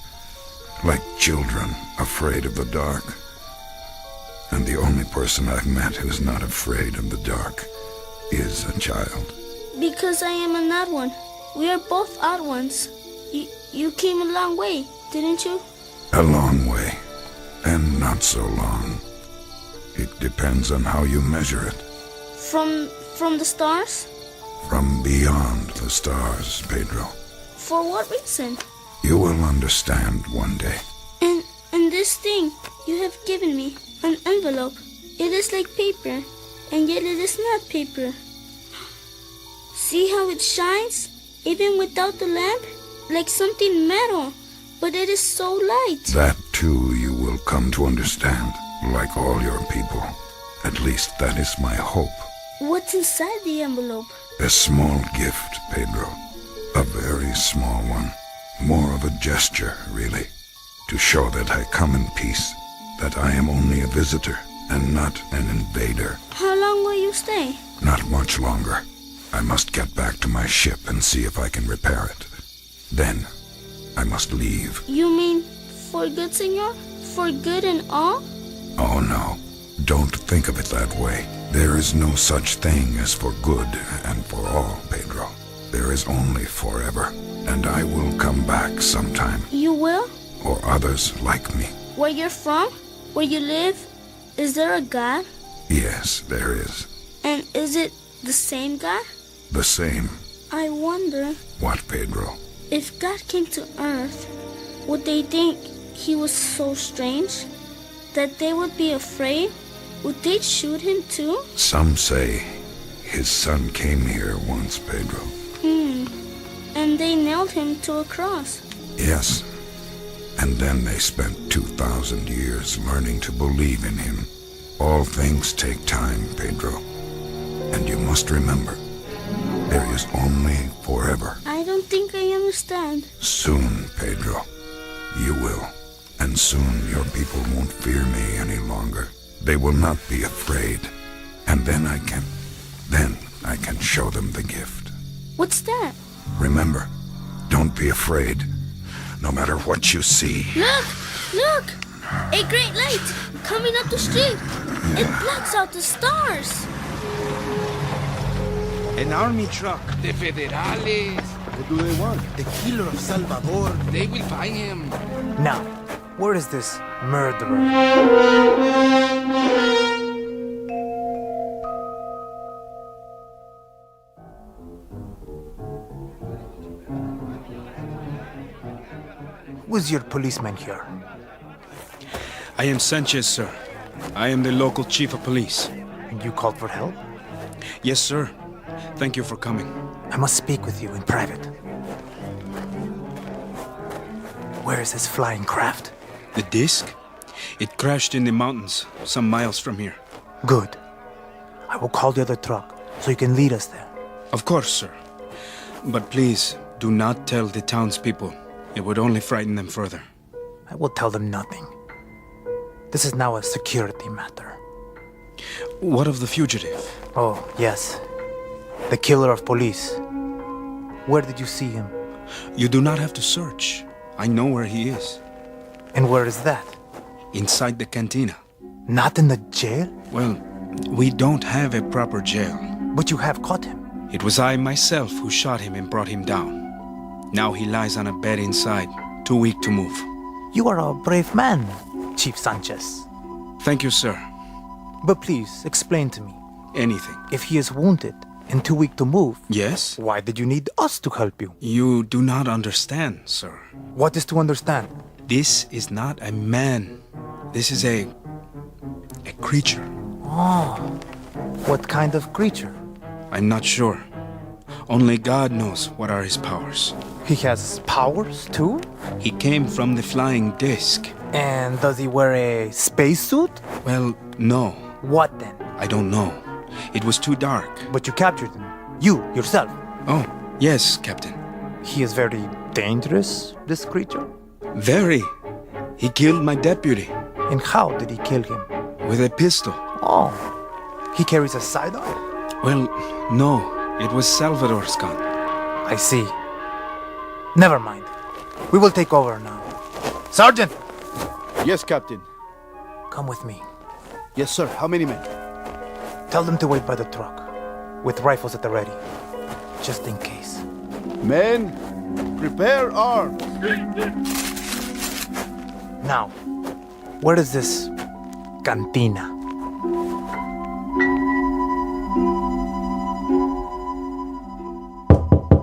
like children afraid of the dark. And the only person I've met who's not afraid of the dark is a child. Because I am an odd one. We are both odd ones. You came a long way, didn't you? A long way, and not so long. It depends on how you measure it. From the stars? From beyond the stars, Pedro. For what reason? You will understand one day. And this thing you have given me, an envelope. It is like paper, and yet it is not paper. See how it shines, even without the lamp? Like something metal, but it is so light. That too you will come to understand, like all your people. At least that is my hope. What's inside the envelope? A small gift, Pedro. A very small one. More of a gesture, really. To show that I come in peace. That I am only a visitor and not an invader. How long will you stay? Not much longer. I must get back to my ship and see if I can repair it. Then, I must leave. You mean for good, senor? For good and all? Oh no, don't think of it that way. There is no such thing as for good and for all, Pedro. There is only forever, and I will come back sometime. You will? Or others like me. Where you're from? Where you live? Is there a God? Yes, there is. And is it the same God? The same. I wonder... What, Pedro? If God came to Earth, would they think he was so strange? That they would be afraid? Would they shoot him too? Some say his son came here once, Pedro. And they nailed him to a cross. Yes. And then they spent 2,000 years learning to believe in him. All things take time, Pedro. And you must remember, there is only forever. I don't think I understand. Soon, Pedro, you will. And soon your people won't fear me any longer. They will not be afraid. And then I can show them the gift. What's that? Remember, don't be afraid, no matter what you see. Look! Look! A great light coming up the street. It blocks out the stars. An army truck. The Federales. What do they want? The killer of Salvador. They will find him. Now, where is this murderer? Who's your policeman here? I am Sanchez, sir. I am the local chief of police. And you called for help? Yes, sir. Thank you for coming. I must speak with you in private. Where is his flying craft? The disc? It crashed in the mountains, some miles from here. Good. I will call the other truck, so you can lead us there. Of course, sir. But please, do not tell the townspeople. It would only frighten them further. I will tell them nothing. This is now a security matter. What of the fugitive? Oh, yes. The killer of police. Where did you see him? You do not have to search. I know where he is. And where is that? Inside the cantina. Not in the jail? Well, we don't have a proper jail. But you have caught him. It was I myself who shot him and brought him down. Now he lies on a bed inside, too weak to move. You are a brave man, Chief Sanchez. Thank you, sir. But please, explain to me. Anything. If he is wounded and too weak to move... Yes? Why did you need us to help you? You do not understand, sir. What is to understand? This is not a man. This is a creature. Oh, what kind of creature? I'm not sure. Only God knows what are his powers. He has powers, too? He came from the flying disc. And does he wear a spacesuit? Well, no. What then? I don't know. It was too dark. But you captured him. You, yourself. Oh, yes, Captain. He is very dangerous, this creature? Very. He killed my deputy. And how did he kill him? With a pistol. Oh. He carries a sidearm? Well, no. It was Salvador's gun. I see. Never mind. We will take over now. Sergeant! Yes, Captain. Come with me. Yes, sir. How many men? Tell them to wait by the truck, with rifles at the ready, just in case. Men, prepare arms. Now, where is this cantina?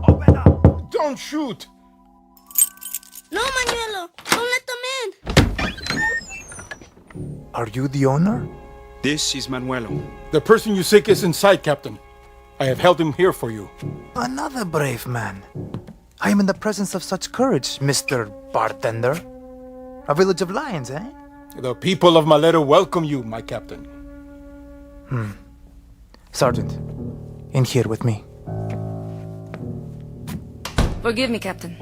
Open up! Don't shoot! No, Manuelo! Don't let them in! Are you the owner? This is Manuelo. The person you seek is inside, Captain. I have held him here for you. Another brave man. I am in the presence of such courage, Mr. Bartender. A village of lions, eh? The people of Malero welcome you, my captain. Sergeant, in here with me. Forgive me, Captain,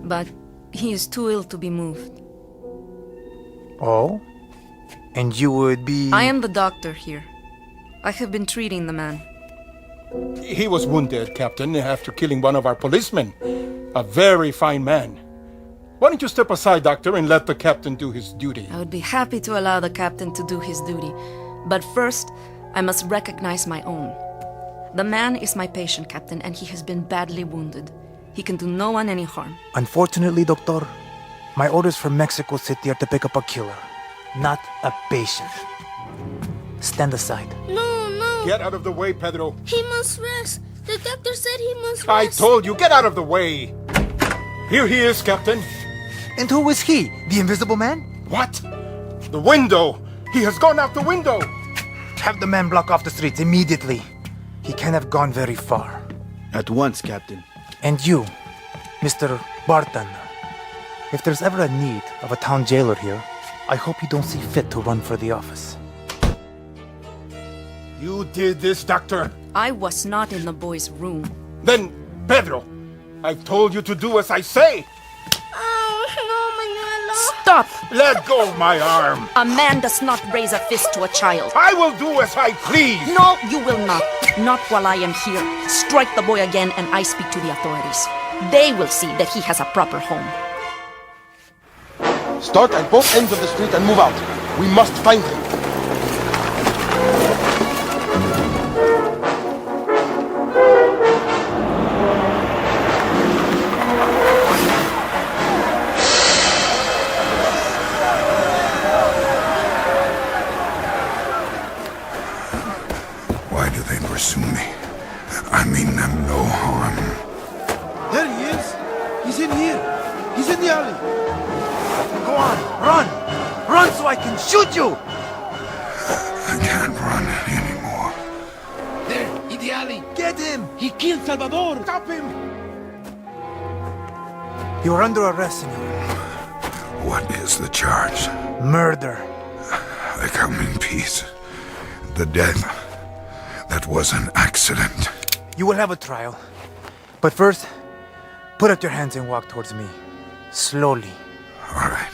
but he is too ill to be moved. Oh? And you would be... I am the doctor here. I have been treating the man. He was wounded, Captain, after killing one of our policemen. A very fine man. Why don't you step aside, Doctor, and let the captain do his duty? I would be happy to allow the captain to do his duty. But first, I must recognize my own. The man is my patient, Captain, and he has been badly wounded. He can do no one any harm. Unfortunately, Doctor, my orders from Mexico City are to pick up a killer, not a patient. Stand aside. No, no! Get out of the way, Pedro. He must rest. The doctor said he must rest. I told you, get out of the way! Here he is, Captain. And who is he? The invisible man? What? The window! He has gone out the window! Have the man block off the streets immediately. He can't have gone very far. At once, Captain. And you, Mr. Bartender, if there's ever a need of a town jailer here, I hope you don't see fit to run for the office. You did this, Doctor. I was not in the boy's room. Then, Pedro, I've told you to do as I say. Oh, no, Manuelo. Stop! Let go of my arm. A man does not raise a fist to a child. I will do as I please. No, you will not. Not while I am here. Strike the boy again and I speak to the authorities. They will see that he has a proper home. Start at both ends of the street and move out. We must find him. Why do they pursue me? I mean them no harm. There he is. He's in here. He's in the alley. Go on, run! Run so I can shoot you! I can't run anymore. There, in the alley. Get him! He killed Salvador. Stop him! You are under arrest, senor. What is the charge? Murder. I come in peace. The death, that was an accident. You will have a trial. But first, put up your hands and walk towards me. Slowly. All right.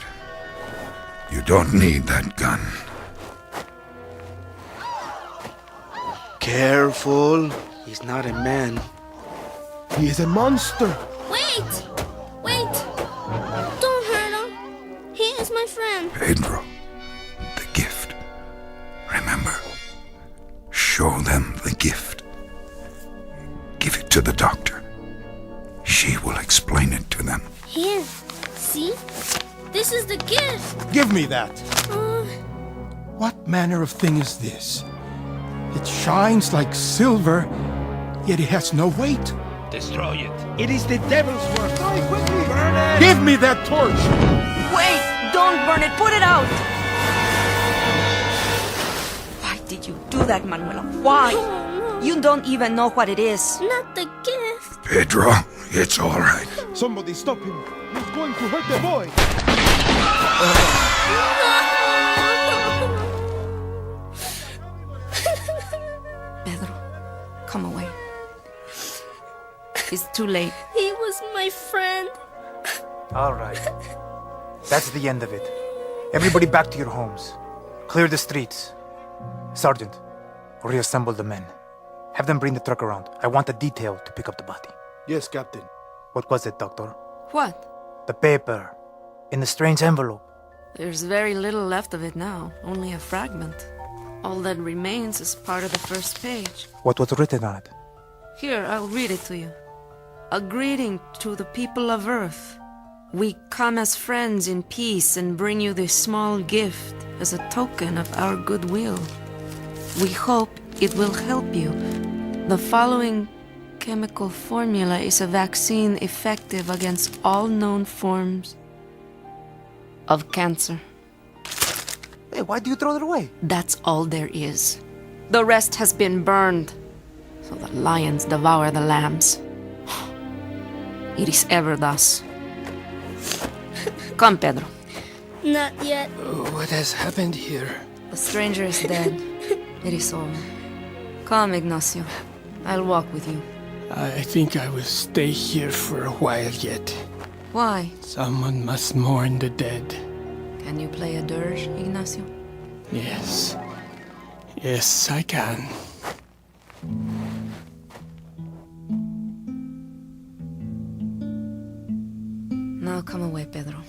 You don't need that gun. Careful. He's not a man. He is a monster. Wait! Wait! Don't hurt him. He is my friend. Pedro, the gift. Remember, show them the gift. Give it to the doctor. She will explain it to them. Here. See? This is the gift. Give me that. What manner of thing is this? It shines like silver, yet it has no weight. Destroy it. It is the devil's work. Hurry, quickly. Burn it. Give me that torch! Wait! Don't burn it! Put it out! Why did you do that, Manuela? Why? You don't even know what it is. Not the gift. Pedro, it's all right. Somebody stop him. He's going to hurt the boy. Pedro, come away. It's too late. He was my friend. All right. That's the end of it. Everybody back to your homes. Clear the streets. Sergeant, reassemble the men. Have them bring the truck around. I want a detail to pick up the body. Yes, Captain. What was it, Doctor? What? The paper. In the strange envelope. There's very little left of it now. Only a fragment. All that remains is part of the first page. What was written on it? Here, I'll read it to you. A greeting to the people of Earth. We come as friends in peace and bring you this small gift as a token of our goodwill. We hope it will help you. The following chemical formula is a vaccine effective against all known forms of cancer. Hey, why do you throw it away? That's all there is. The rest has been burned, so the lions devour the lambs. It is ever thus. Come, Pedro. Not yet. What has happened here? The stranger is dead. It is over. Come, Ignacio. I'll walk with you. I think I will stay here for a while yet. Why? Someone must mourn the dead. Can you play a dirge, Ignacio? Yes. Yes, I can. Now come away, Pedro.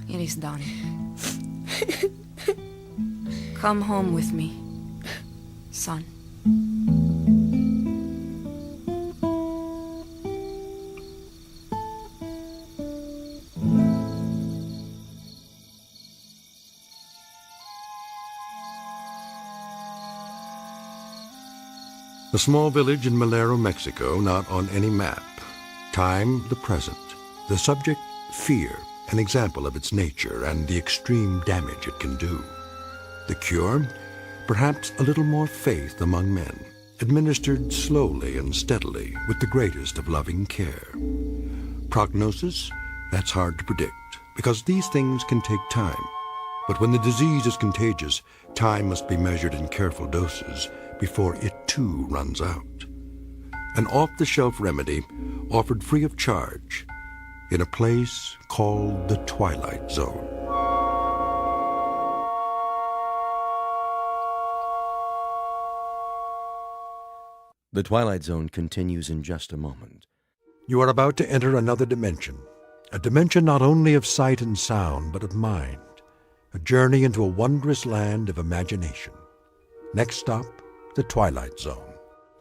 It is done. Come home with me, son. A small village in Malero, Mexico, not on any map. Time, the present. The subject, fear, an example of its nature and the extreme damage it can do. The cure, perhaps a little more faith among men, administered slowly and steadily with the greatest of loving care. Prognosis, that's hard to predict, because these things can take time. But when the disease is contagious, time must be measured in careful doses before it too runs out. An off-the-shelf remedy offered free of charge in a place called the Twilight Zone. The Twilight Zone continues in just a moment. You are about to enter another dimension, a dimension not only of sight and sound, but of mind, a journey into a wondrous land of imagination. Next stop, the Twilight Zone.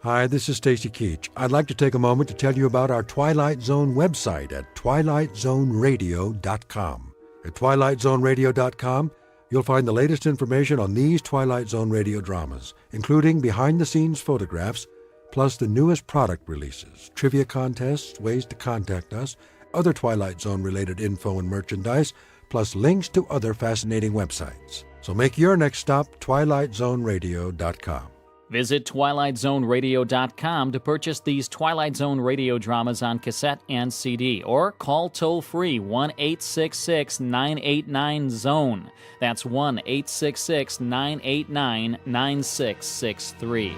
Hi, this is Stacy Keach. I'd like to take a moment to tell you about our Twilight Zone website at twilightzoneradio.com. At twilightzoneradio.com, you'll find the latest information on these Twilight Zone radio dramas, including behind-the-scenes photographs, plus the newest product releases, trivia contests, ways to contact us, other Twilight Zone-related info and merchandise, plus links to other fascinating websites. So make your next stop twilightzoneradio.com. Visit TwilightZoneRadio.com to purchase these Twilight Zone radio dramas on cassette and CD, or call toll-free 1-866-989-ZONE. That's 1-866-989-9663.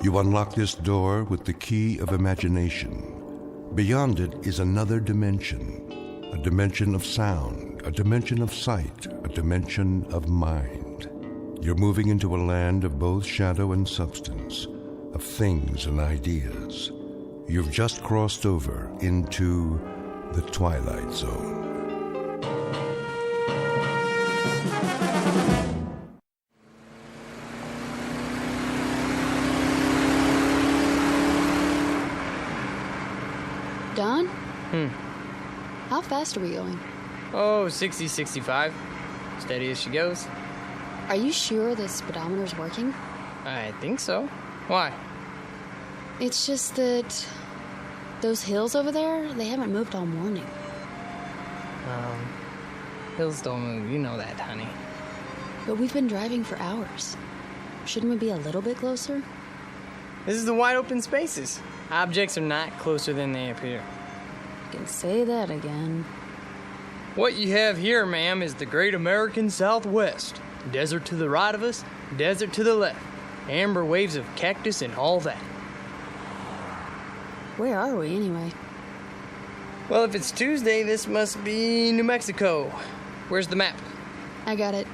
You unlock this door with the key of imagination. Beyond it is another dimension, a dimension of sound, a dimension of sight, a dimension of mind. You're moving into a land of both shadow and substance, of things and ideas. You've just crossed over into the Twilight Zone. Don? How fast are we going? Oh, 60, 65. Steady as she goes. Are you sure the speedometer's working? I think so. Why? It's just that those hills over there, they haven't moved all morning. Hills don't move, you know that, honey. But we've been driving for hours. Shouldn't we be a little bit closer? This is the wide open spaces. Objects are not closer than they appear. You can say that again. What you have here, ma'am, is the great American Southwest. Desert to the right of us, desert to the left. Amber waves of cactus and all that. Where are we, anyway? Well, if it's Tuesday, this must be New Mexico. Where's the map? I got it.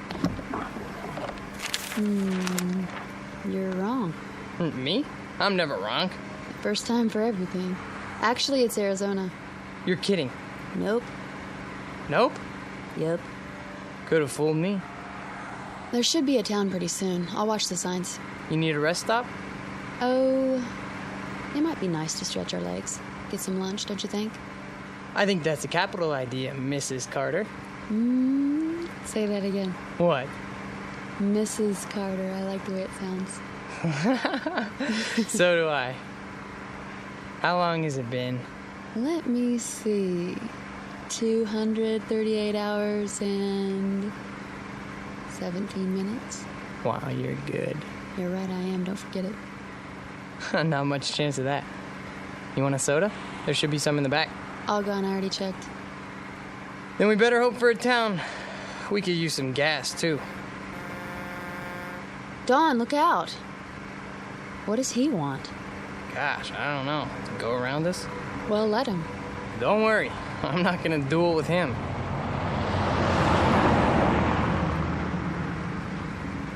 You're wrong. Me? I'm never wrong. First time for everything. Actually, it's Arizona. You're kidding. Nope. Nope? Yep. Could have fooled me. There should be a town pretty soon. I'll watch the signs. You need a rest stop? Oh, it might be nice to stretch our legs. Get some lunch, don't you think? I think that's a capital idea, Mrs. Carter. Say that again. What? Mrs. Carter. I like the way it sounds. So do I. How long has it been? Let me see. 238 hours and 17 minutes. Wow, you're good. You're right, I am. Don't forget it. Not much chance of that. You want a soda? There should be some in the back. All gone. I already checked. Then we better hope for a town. We could use some gas, too. Dawn, look out. What does he want? Gosh, I don't know. To go around us? Well, let him. Don't worry. I'm not gonna duel with him.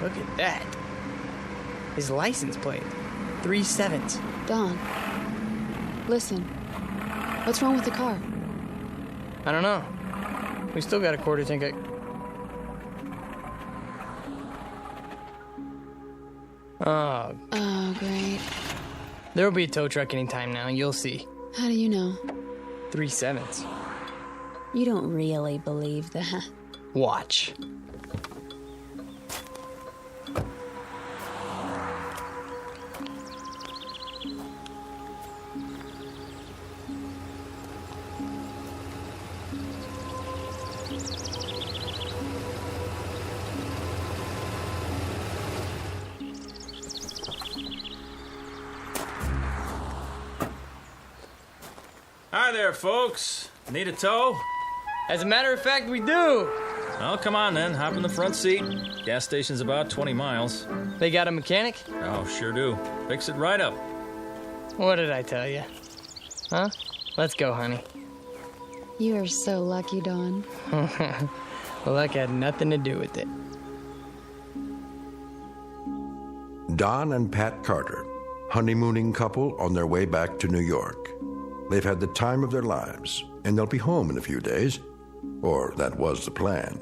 Look at that. His license plate. 3 7s. Dawn, listen. What's wrong with the car? I don't know. We still got a quarter tank. Oh, great. There'll be a tow truck anytime now, you'll see. How do you know? 3 7s. You don't really believe that. Watch. Hi there, folks. Need a tow? As a matter of fact, we do. Well, come on then. Hop in the front seat. Gas station's about 20 miles. They got a mechanic? Oh, sure do. Fix it right up. What did I tell you? Huh? Let's go, honey. You are so lucky, Dawn. Well, luck had nothing to do with it. Don and Pat Carter, honeymooning couple on their way back to New York. They've had the time of their lives, and they'll be home in a few days. Or that was the plan.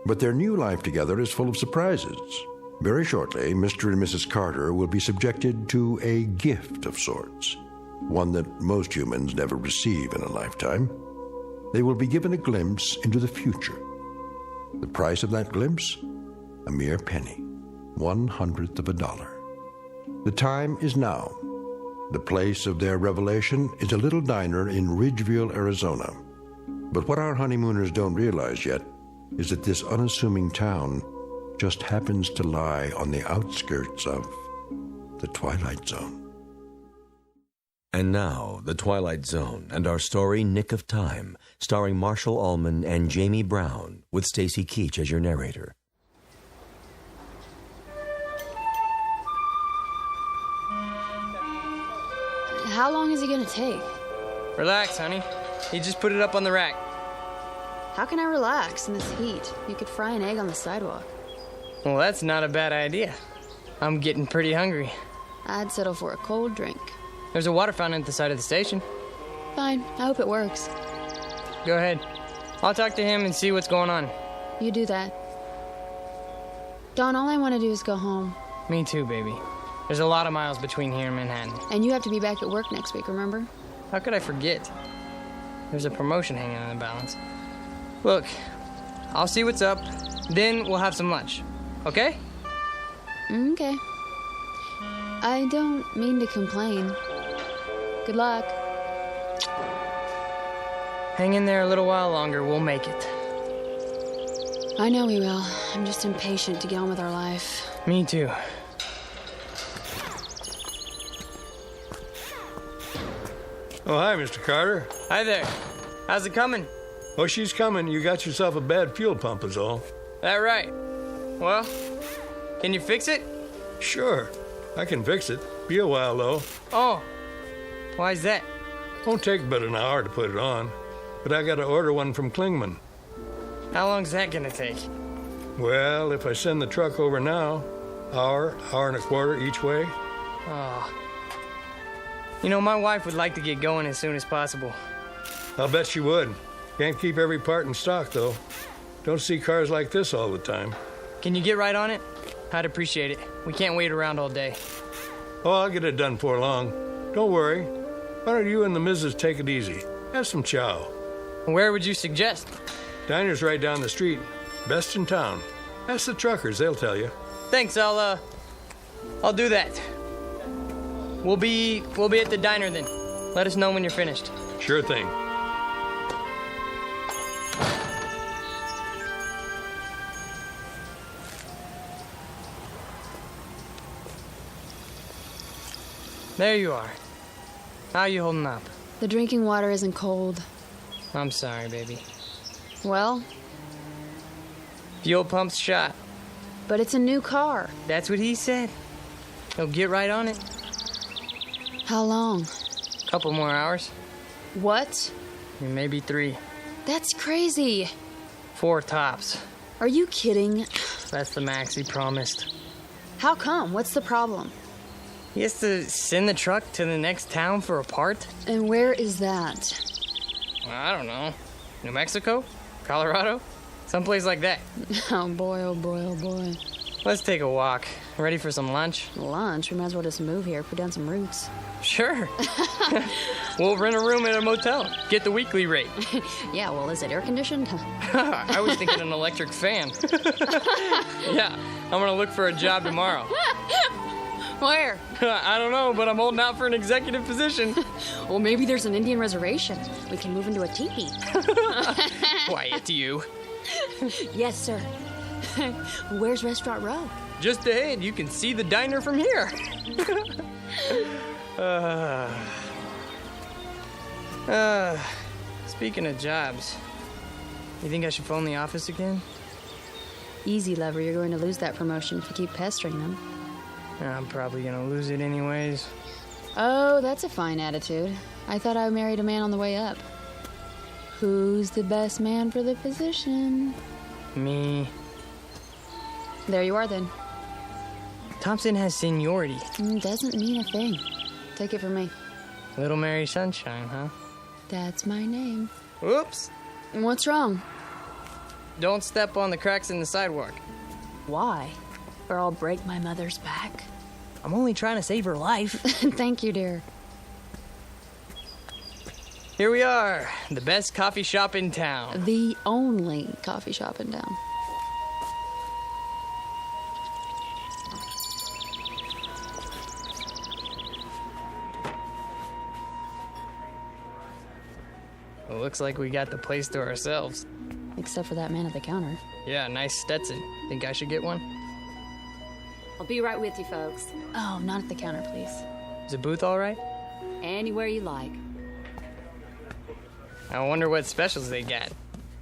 But their new life together is full of surprises. Very shortly, Mr. and Mrs. Carter will be subjected to a gift of sorts, one that most humans never receive in a lifetime. They will be given a glimpse into the future. The price of that glimpse? A mere penny, 1/100 of a dollar. The time is now. The place of their revelation is a little diner in Ridgeville, Arizona. But what our honeymooners don't realize yet is that this unassuming town just happens to lie on the outskirts of the Twilight Zone. And now, The Twilight Zone and our story, Nick of Time, starring Marshall Allman and Jamie Brown, with Stacy Keach as your narrator. How long is he gonna take? Relax, honey. He just put it up on the rack. How can I relax in this heat? You could fry an egg on the sidewalk. Well, that's not a bad idea. I'm getting pretty hungry. I'd settle for a cold drink. There's a water fountain at the side of the station. Fine, I hope it works. Go ahead. I'll talk to him and see what's going on. You do that. Dawn, all I want to do is go home. Me too, baby. There's a lot of miles between here and Manhattan. And you have to be back at work next week, remember? How could I forget? There's a promotion hanging in the balance. Look, I'll see what's up, then we'll have some lunch. Okay? Okay. I don't mean to complain. Good luck. Hang in there a little while longer, we'll make it. I know we will. I'm just impatient to get on with our life. Me too. Oh, hi, Mr. Carter. Hi there. How's it coming? Oh, she's coming. You got yourself a bad fuel pump is all. That right. Well, can you fix it? Sure. I can fix it. Be a while, though. Oh. Why's that? Won't take but an hour to put it on. But I gotta order one from Klingman. How long's that gonna take? Well, if I send the truck over now, hour and a quarter each way. Oh. You know, my wife would like to get going as soon as possible. I'll bet she would. Can't keep every part in stock, though. Don't see cars like this all the time. Can you get right on it? I'd appreciate it. We can't wait around all day. Oh, I'll get it done before long. Don't worry. Why don't you and the missus take it easy? Have some chow. Where would you suggest? Diner's right down the street. Best in town. Ask the truckers, they'll tell you. Thanks, I'll do that. We'll be at the diner then. Let us know when you're finished. Sure thing. There you are. How you holding up? The drinking water isn't cold. I'm sorry, baby. Well? Fuel pump's shot. But it's a new car. That's what he said. He'll get right on it. How long? Couple more hours. What? Maybe 3. That's crazy. 4 tops. Are you kidding? That's the max he promised. How come? What's the problem? He has to send the truck to the next town for a part? And where is that? I don't know. New Mexico? Colorado? Someplace like that. Oh boy, oh boy, oh boy. Let's take a walk. Ready for some lunch? Lunch? We might as well just move here, put down some roots. Sure. We'll rent a room at a motel. Get the weekly rate. Yeah, well, is it air conditioned? I was thinking an electric fan. Yeah, I'm gonna look for a job tomorrow. Where? I don't know, but I'm holding out for an executive position. Well, maybe there's an Indian reservation. We can move into a teepee. Quiet, you. Yes, sir. Where's Restaurant Row? Just ahead. You can see the diner from here. Speaking of jobs, you think I should phone the office again? Easy, lover. You're going to lose that promotion if you keep pestering them. I'm probably gonna lose it anyways. Oh, that's a fine attitude. I thought I married a man on the way up. Who's the best man for the position? Me. There you are, then. Thompson has seniority. Doesn't mean a thing. Take it from me. Little Mary Sunshine, huh? That's my name. Whoops. What's wrong? Don't step on the cracks in the sidewalk. Why? Or I'll break my mother's back. I'm only trying to save her life. Thank you, dear. Here we are, the best coffee shop in town. The only coffee shop in town. looks like we got the place to ourselves. Except for that man at the counter. Yeah, nice Stetson. Think I should get one? I'll be right with you, folks. Oh, not at the counter, please. Is the booth all right? Anywhere you like. I wonder what specials they got.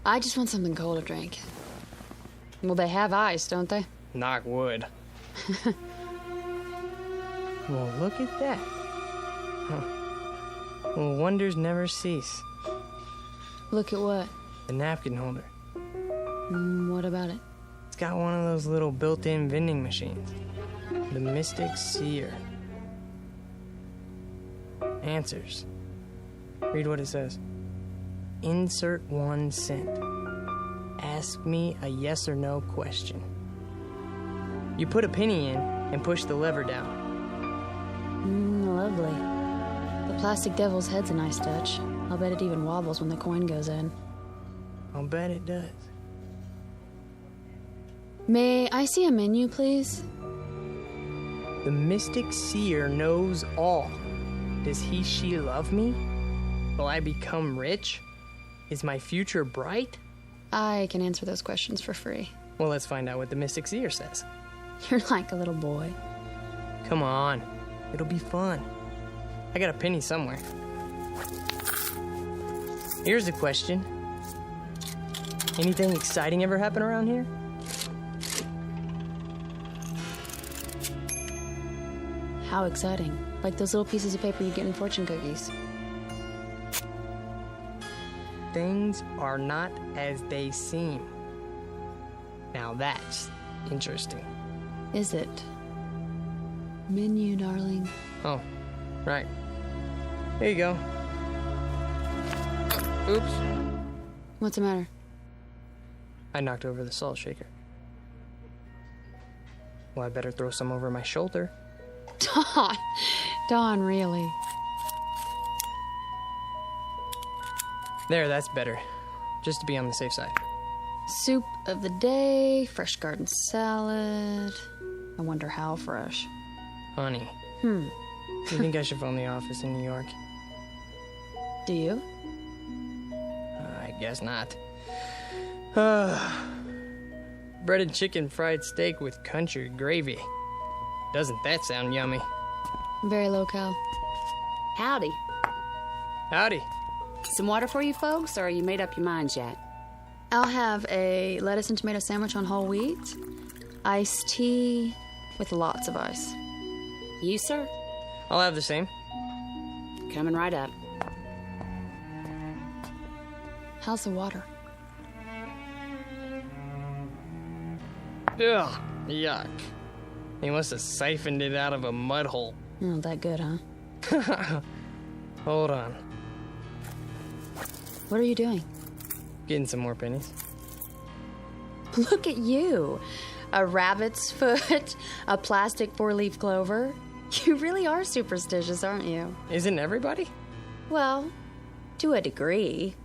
I just want something cold to drink. Well, they have ice, don't they? Knock wood. Well, look at that. Huh. Well, wonders never cease. Look at what? The napkin holder. What about it? It's got one of those little built-in vending machines. The Mystic Seer. Answers. Read what it says. Insert 1 cent. Ask me a yes or no question. You put a penny in and push the lever down. Lovely. The plastic devil's head's a nice touch. I'll bet it even wobbles when the coin goes in. I'll bet it does. May I see a menu, please? The Mystic Seer knows all. Does he, she love me? Will I become rich? Is my future bright? I can answer those questions for free. Well, let's find out what the Mystic Seer says. You're like a little boy. Come on. It'll be fun. I got a penny somewhere. Here's a question. Anything exciting ever happen around here? How exciting. Like those little pieces of paper you get in fortune cookies. Things are not as they seem. Now that's interesting. Is it? Menu, darling. Oh, right. Here you go. Oops. What's the matter? I knocked over the salt shaker. Well, I better throw some over my shoulder. Don, really? There, that's better. Just to be on the safe side. Soup of the day, fresh garden salad. I wonder how fresh. Honey. You think I should phone the office in New York? Do you? I guess not. Breaded chicken fried steak with country gravy. Doesn't that sound yummy? Very low-cal. Howdy. Howdy. Some water for you folks, or you made up your minds yet? I'll have a lettuce and tomato sandwich on whole wheat, iced tea with lots of ice. You, sir? I'll have the same. Coming right up. How's the water? Ugh, yuck. He must have siphoned it out of a mud hole. Oh, that good, huh? Hold on. What are you doing? Getting some more pennies. Look at you. A rabbit's foot, a plastic 4-leaf clover. You really are superstitious, aren't you? Isn't everybody? Well, to a degree.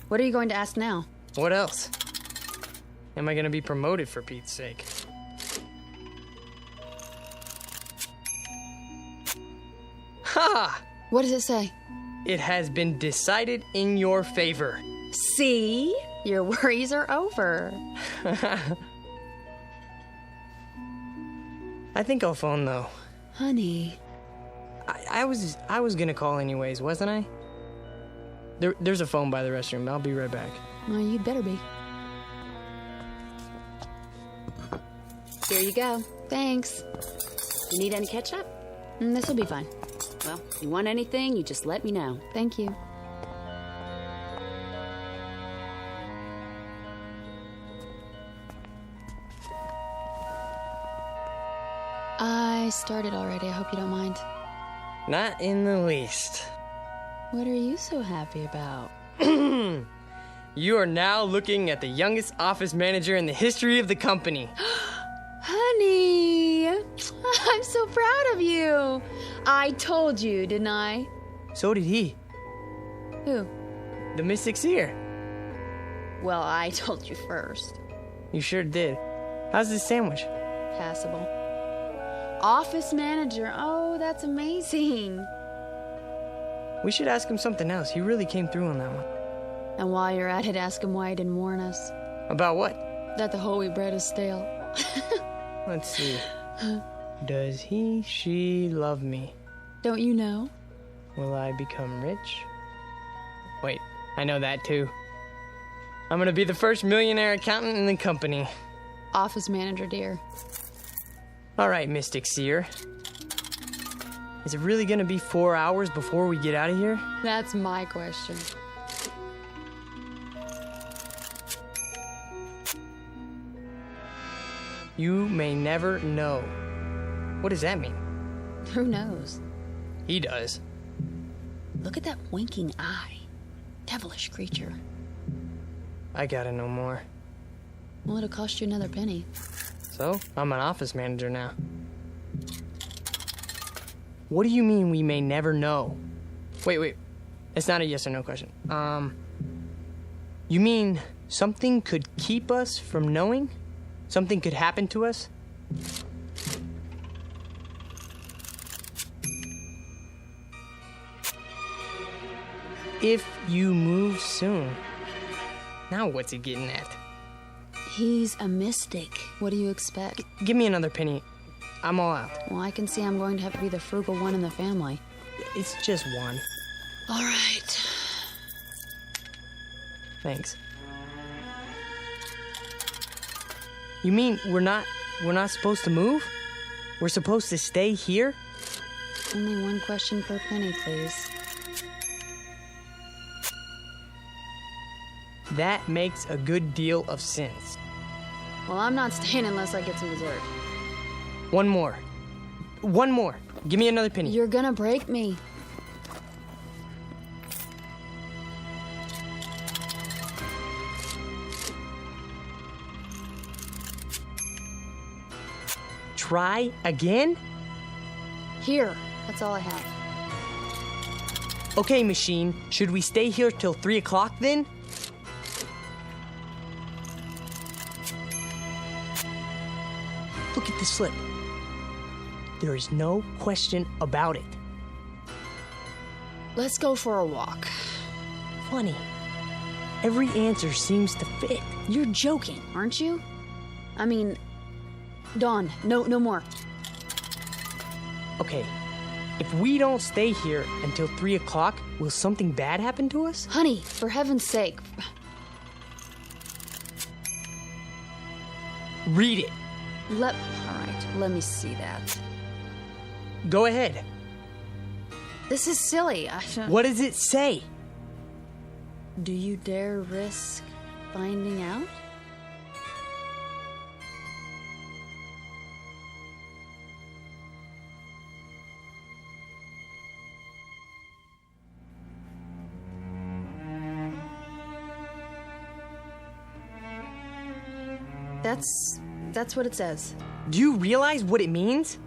What are you going to ask now? What else? Am I going to be promoted for Pete's sake? Ha! What does it say? It has been decided in your favor. See? Your worries are over. I think I'll phone, though. Honey. I was gonna call anyways, wasn't I? There's a phone by the restroom. I'll be right back. Well, you'd better be. Here you go. Thanks. You need any ketchup? This'll be fine. Well, if you want anything, you just let me know. Thank you. I started already. I hope you don't mind. Not in the least. What are you so happy about? You are now looking at the youngest office manager in the history of the company. Honey, I'm so proud of you. I told you, didn't I? So did he. Who? The Mystic Seer. Well, I told you first. You sure did. How's this sandwich? Passable. Office manager. Oh, that's amazing. We should ask him something else. He really came through on that one. And while you're at it, ask him why he didn't warn us. About what? That the holy bread is stale. Let's see. Does he, she love me? Don't you know? Will I become rich? Wait, I know that too. I'm gonna be the first millionaire accountant in the company. Office manager, dear. All right, Mystic Seer. Is it really gonna be 4 hours before we get out of here? That's my question. You may never know. What does that mean? Who knows? He does. Look at that winking eye. Devilish creature. I gotta know more. Well, it'll cost you another penny. So, I'm an office manager now. What do you mean we may never know? Wait. It's not a yes or no question. You mean something could keep us from knowing? Something could happen to us? If you move soon. Now what's he getting at? He's a mystic. What do you expect? Give me another penny. I'm all out. Well, I can see I'm going to have to be the frugal one in the family. It's just one. All right. Thanks. You mean we're not supposed to move? We're supposed to stay here? Only one question per penny, please. That makes a good deal of sense. Well, I'm not staying unless I get some dessert. One more. Give me another penny. You're gonna break me. Try again? Here. That's all I have. Okay, machine. Should we stay here till 3 o'clock then? Look at the slip. There is no question about it. Let's go for a walk. Funny. Every answer seems to fit. You're joking, aren't you? I mean, Dawn, no more. Okay, if we don't stay here until 3 o'clock, will something bad happen to us? Honey, for heaven's sake. Read it. All right, let me see that. Go ahead. This is silly. What does it say? Do you dare risk finding out? That's what it says. Do you realize what it means?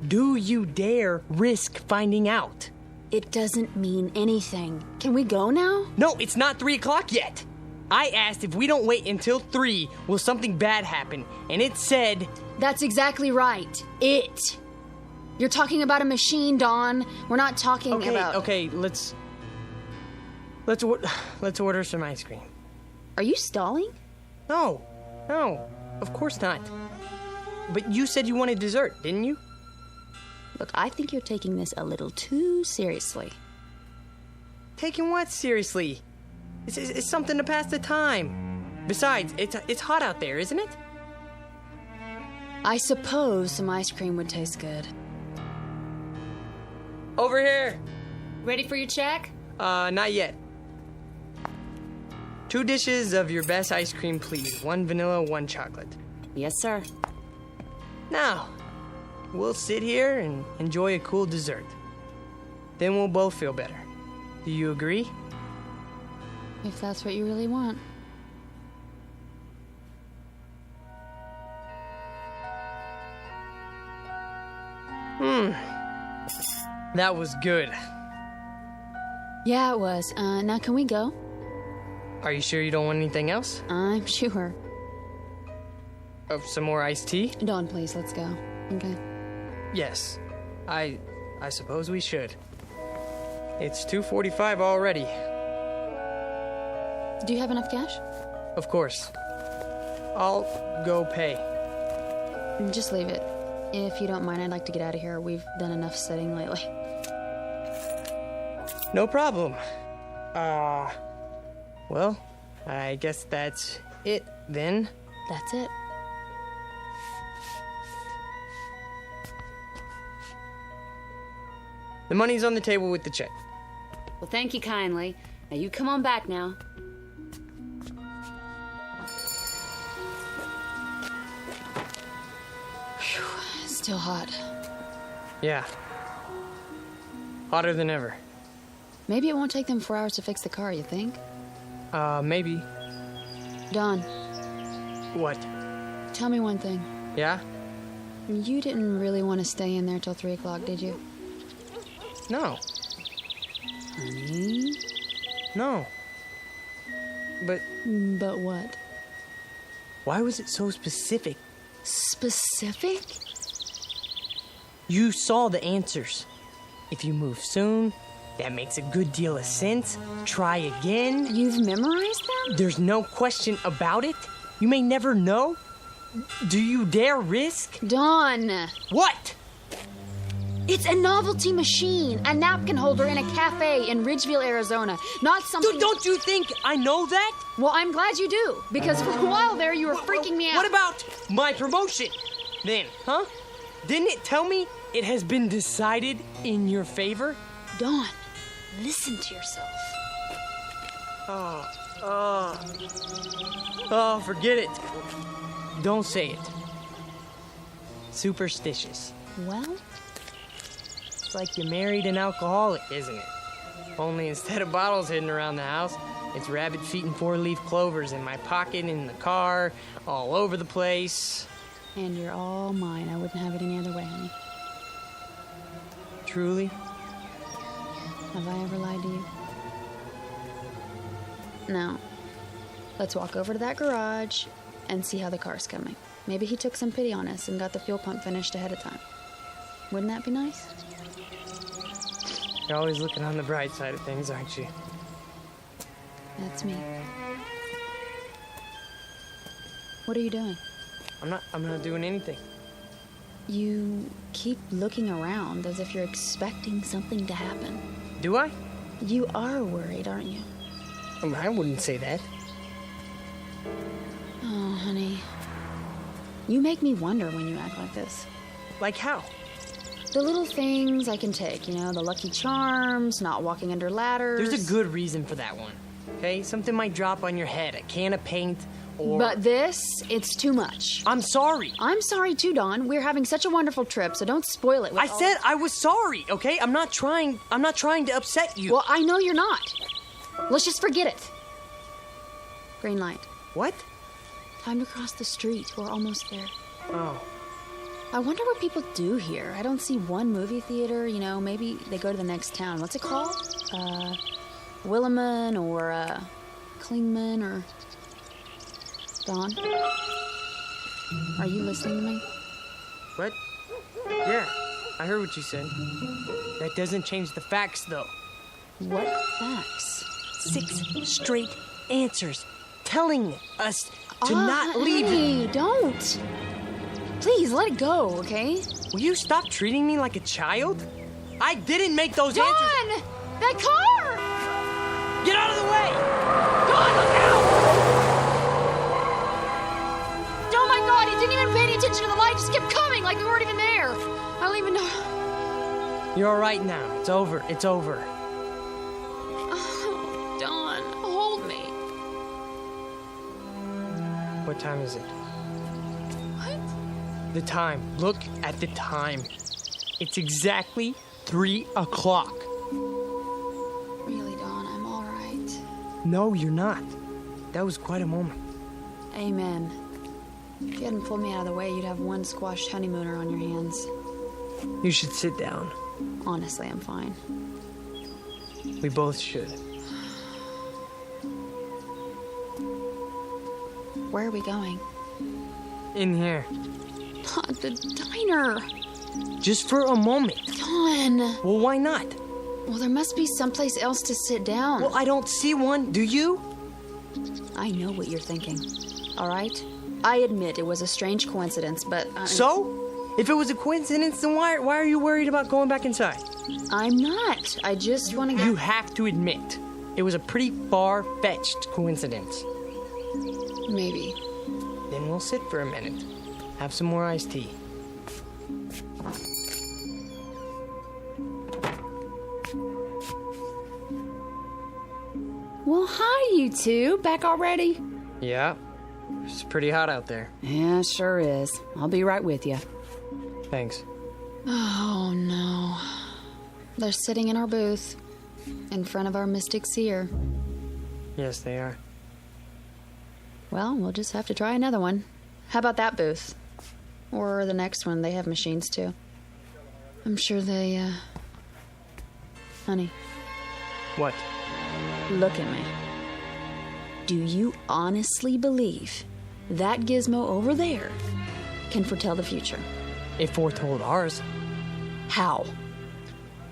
Do you dare risk finding out? It doesn't mean anything. Can we go now? No, it's not 3 o'clock yet. I asked if we don't wait until 3, will something bad happen? And it said... That's exactly right. It. You're talking about a machine, Dawn. We're not talking about... Okay, let's order some ice cream. Are you stalling? No, of course not. But you said you wanted dessert, didn't you? Look, I think you're taking this a little too seriously. Taking what seriously? It's something to pass the time. Besides, it's hot out there, isn't it? I suppose some ice cream would taste good. Over here. Ready for your check? Not yet. 2 dishes of your best ice cream, please. 1 vanilla, 1 chocolate. Yes, sir. Now, we'll sit here and enjoy a cool dessert. Then we'll both feel better. Do you agree? If that's what you really want. That was good. Yeah, it was. Now can we go? Are you sure you don't want anything else? I'm sure. Some more iced tea? Dawn, please, let's go. Okay. Yes. I suppose we should. It's 2:45 already. Do you have enough cash? Of course. I'll go pay. Just leave it. If you don't mind, I'd like to get out of here. We've done enough sitting lately. No problem. Well, I guess that's it then. That's it. The money's on the table with the check. Well, thank you kindly. Now you come on back now. Whew, still hot. Yeah. Hotter than ever. Maybe it won't take them 4 hours to fix the car, you think? Maybe. Don. What? Tell me one thing. Yeah? You didn't really want to stay in there till 3 o'clock, did you? No. Honey? No. But what? Why was it so specific? Specific? You saw the answers. If you move soon, that makes a good deal of sense. Try again. You've memorized them? There's no question about it. You may never know. Do you dare risk? Don! What? It's a novelty machine, a napkin holder in a cafe in Ridgeville, Arizona. Not something... Don't you think I know that? Well, I'm glad you do, because for a while there you were freaking me out. What about my promotion then, huh? Didn't it tell me it has been decided in your favor? Don, listen to yourself. Oh, forget it. Don't say it. Superstitious. Well? It's like you married an alcoholic, isn't it? Only instead of bottles hidden around the house, it's rabbit feet and 4-leaf clovers in my pocket, in the car, all over the place. And you're all mine. I wouldn't have it any other way, honey. Truly? Have I ever lied to you? Now, let's walk over to that garage and see how the car's coming. Maybe he took some pity on us and got the fuel pump finished ahead of time. Wouldn't that be nice? You're always looking on the bright side of things, aren't you? That's me. What are you doing? I'm not doing anything. You keep looking around as if you're expecting something to happen. Do I? You are worried, aren't you? I wouldn't say that. Oh, honey. You make me wonder when you act like this. Like how? The little things I can take, you know, the Lucky Charms, not walking under ladders. There's a good reason for that one, okay? Something might drop on your head, a can of paint, or... But this, it's too much. I'm sorry. I'm sorry too, Don. We're having such a wonderful trip, so don't spoil it with I said I was sorry, okay? I'm not trying to upset you. Well, I know you're not. Let's just forget it. Green light. What? Time to cross the street. We're almost there. Oh. I wonder what people do here. I don't see one movie theater, you know, maybe they go to the next town. What's it called? Williman or, Klingman or... Don? Are you listening to me? What? Yeah, I heard what you said. That doesn't change the facts, though. What facts? 6 straight answers telling us to not leave. Hey, don't! Please, let it go, okay? Will you stop treating me like a child? I didn't make those Don! answers. That car! Get out of the way! Don, look out! Oh my God, he didn't even pay any attention to the light, just kept coming like we weren't even there. I don't even know. You're all right now. It's over. It's over. Oh, Don, hold me. What time is it? What? The time. Look at the time. It's exactly 3 o'clock. Really, Don, I'm all right. No, you're not. That was quite a moment. Amen. If you hadn't pulled me out of the way, you'd have one squashed honeymooner on your hands. You should sit down. Honestly, I'm fine. We both should. Where are we going? In here. The diner. Just for a moment. Don. Well, why not? Well, there must be someplace else to sit down. Well, I don't see one. Do you? I know what you're thinking, all right? I admit it was a strange coincidence, but... So? If it was a coincidence, then why are you worried about going back inside? I'm not. I just want to... You have to admit, it was a pretty far-fetched coincidence. Maybe. Then we'll sit for a minute. Have some more iced tea. Well, hi, you two. Back already? Yeah. It's pretty hot out there. Yeah, sure is. I'll be right with you. Thanks. Oh, no. They're sitting in our booth, in front of our mystic seer. Yes, they are. Well, we'll just have to try another one. How about that booth? Or the next one. They have machines, too. I'm sure they, Honey. What? Look at me. Do you honestly believe that gizmo over there can foretell the future? It foretold ours. How?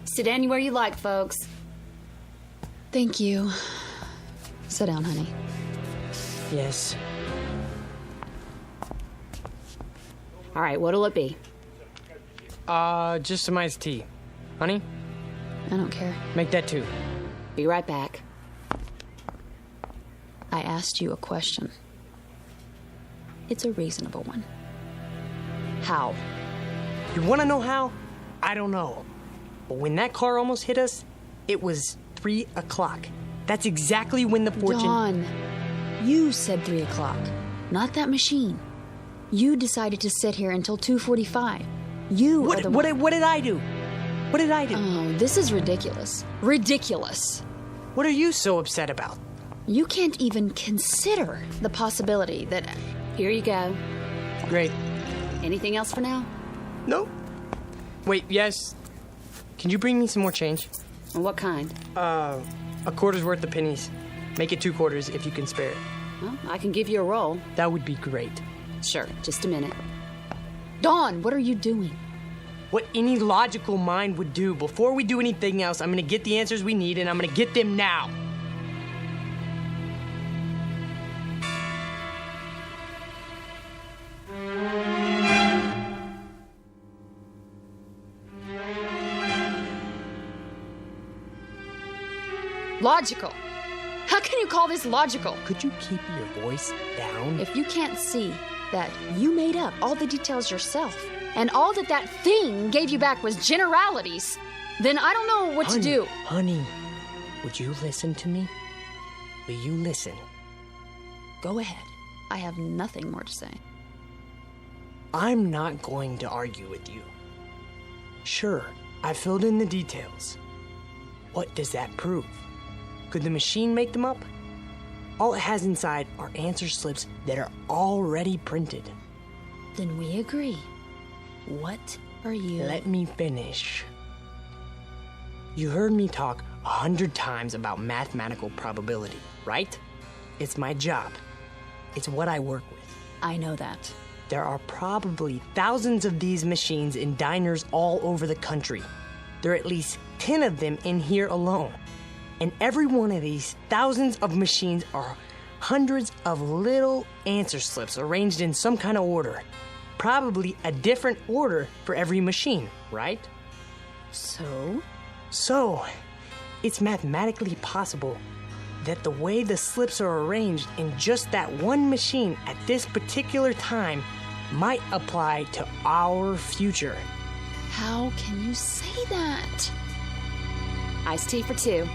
Sit anywhere you like, folks. Thank you. Sit down, honey. Yes. All right, what'll it be? Just some iced tea. Honey? I don't care. Make that 2. Be right back. I asked you a question. It's a reasonable one. How? You want to know how? I don't know. But when that car almost hit us, it was 3 o'clock. That's exactly when the fortune... Dawn, you said 3 o'clock, not that machine. You decided to sit here until 2:45. You What did I do? What did I do? Oh, this is ridiculous. Ridiculous. What are you so upset about? You can't even consider the possibility that... Here you go. Great. Anything else for now? No. Wait, yes. Can you bring me some more change? What kind? A quarter's worth of pennies. Make it 2 quarters if you can spare it. Well, I can give you a roll. That would be great. Sure, just a minute. Dawn, what are you doing? What any logical mind would do. Before we do anything else, I'm gonna get the answers we need, and I'm gonna get them now. Logical. How can you call this logical? Could you keep your voice down? If you can't see that you made up all the details yourself, and all that thing gave you back was generalities, then I don't know what to do. Honey, would you listen to me? Will you listen? Go ahead. I have nothing more to say. I'm not going to argue with you. Sure, I filled in the details. What does that prove? Could the machine make them up? All it has inside are answer slips that are already printed. Then we agree. What are you... Let me finish. You heard me talk 100 times about mathematical probability, right? It's my job. It's what I work with. I know that. There are probably thousands of these machines in diners all over the country. There are at least 10 of them in here alone. And every one of these thousands of machines are hundreds of little answer slips arranged in some kind of order. Probably a different order for every machine, right? So? So, it's mathematically possible that the way the slips are arranged in just that one machine at this particular time might apply to our future. How can you say that? Iced tea for 2.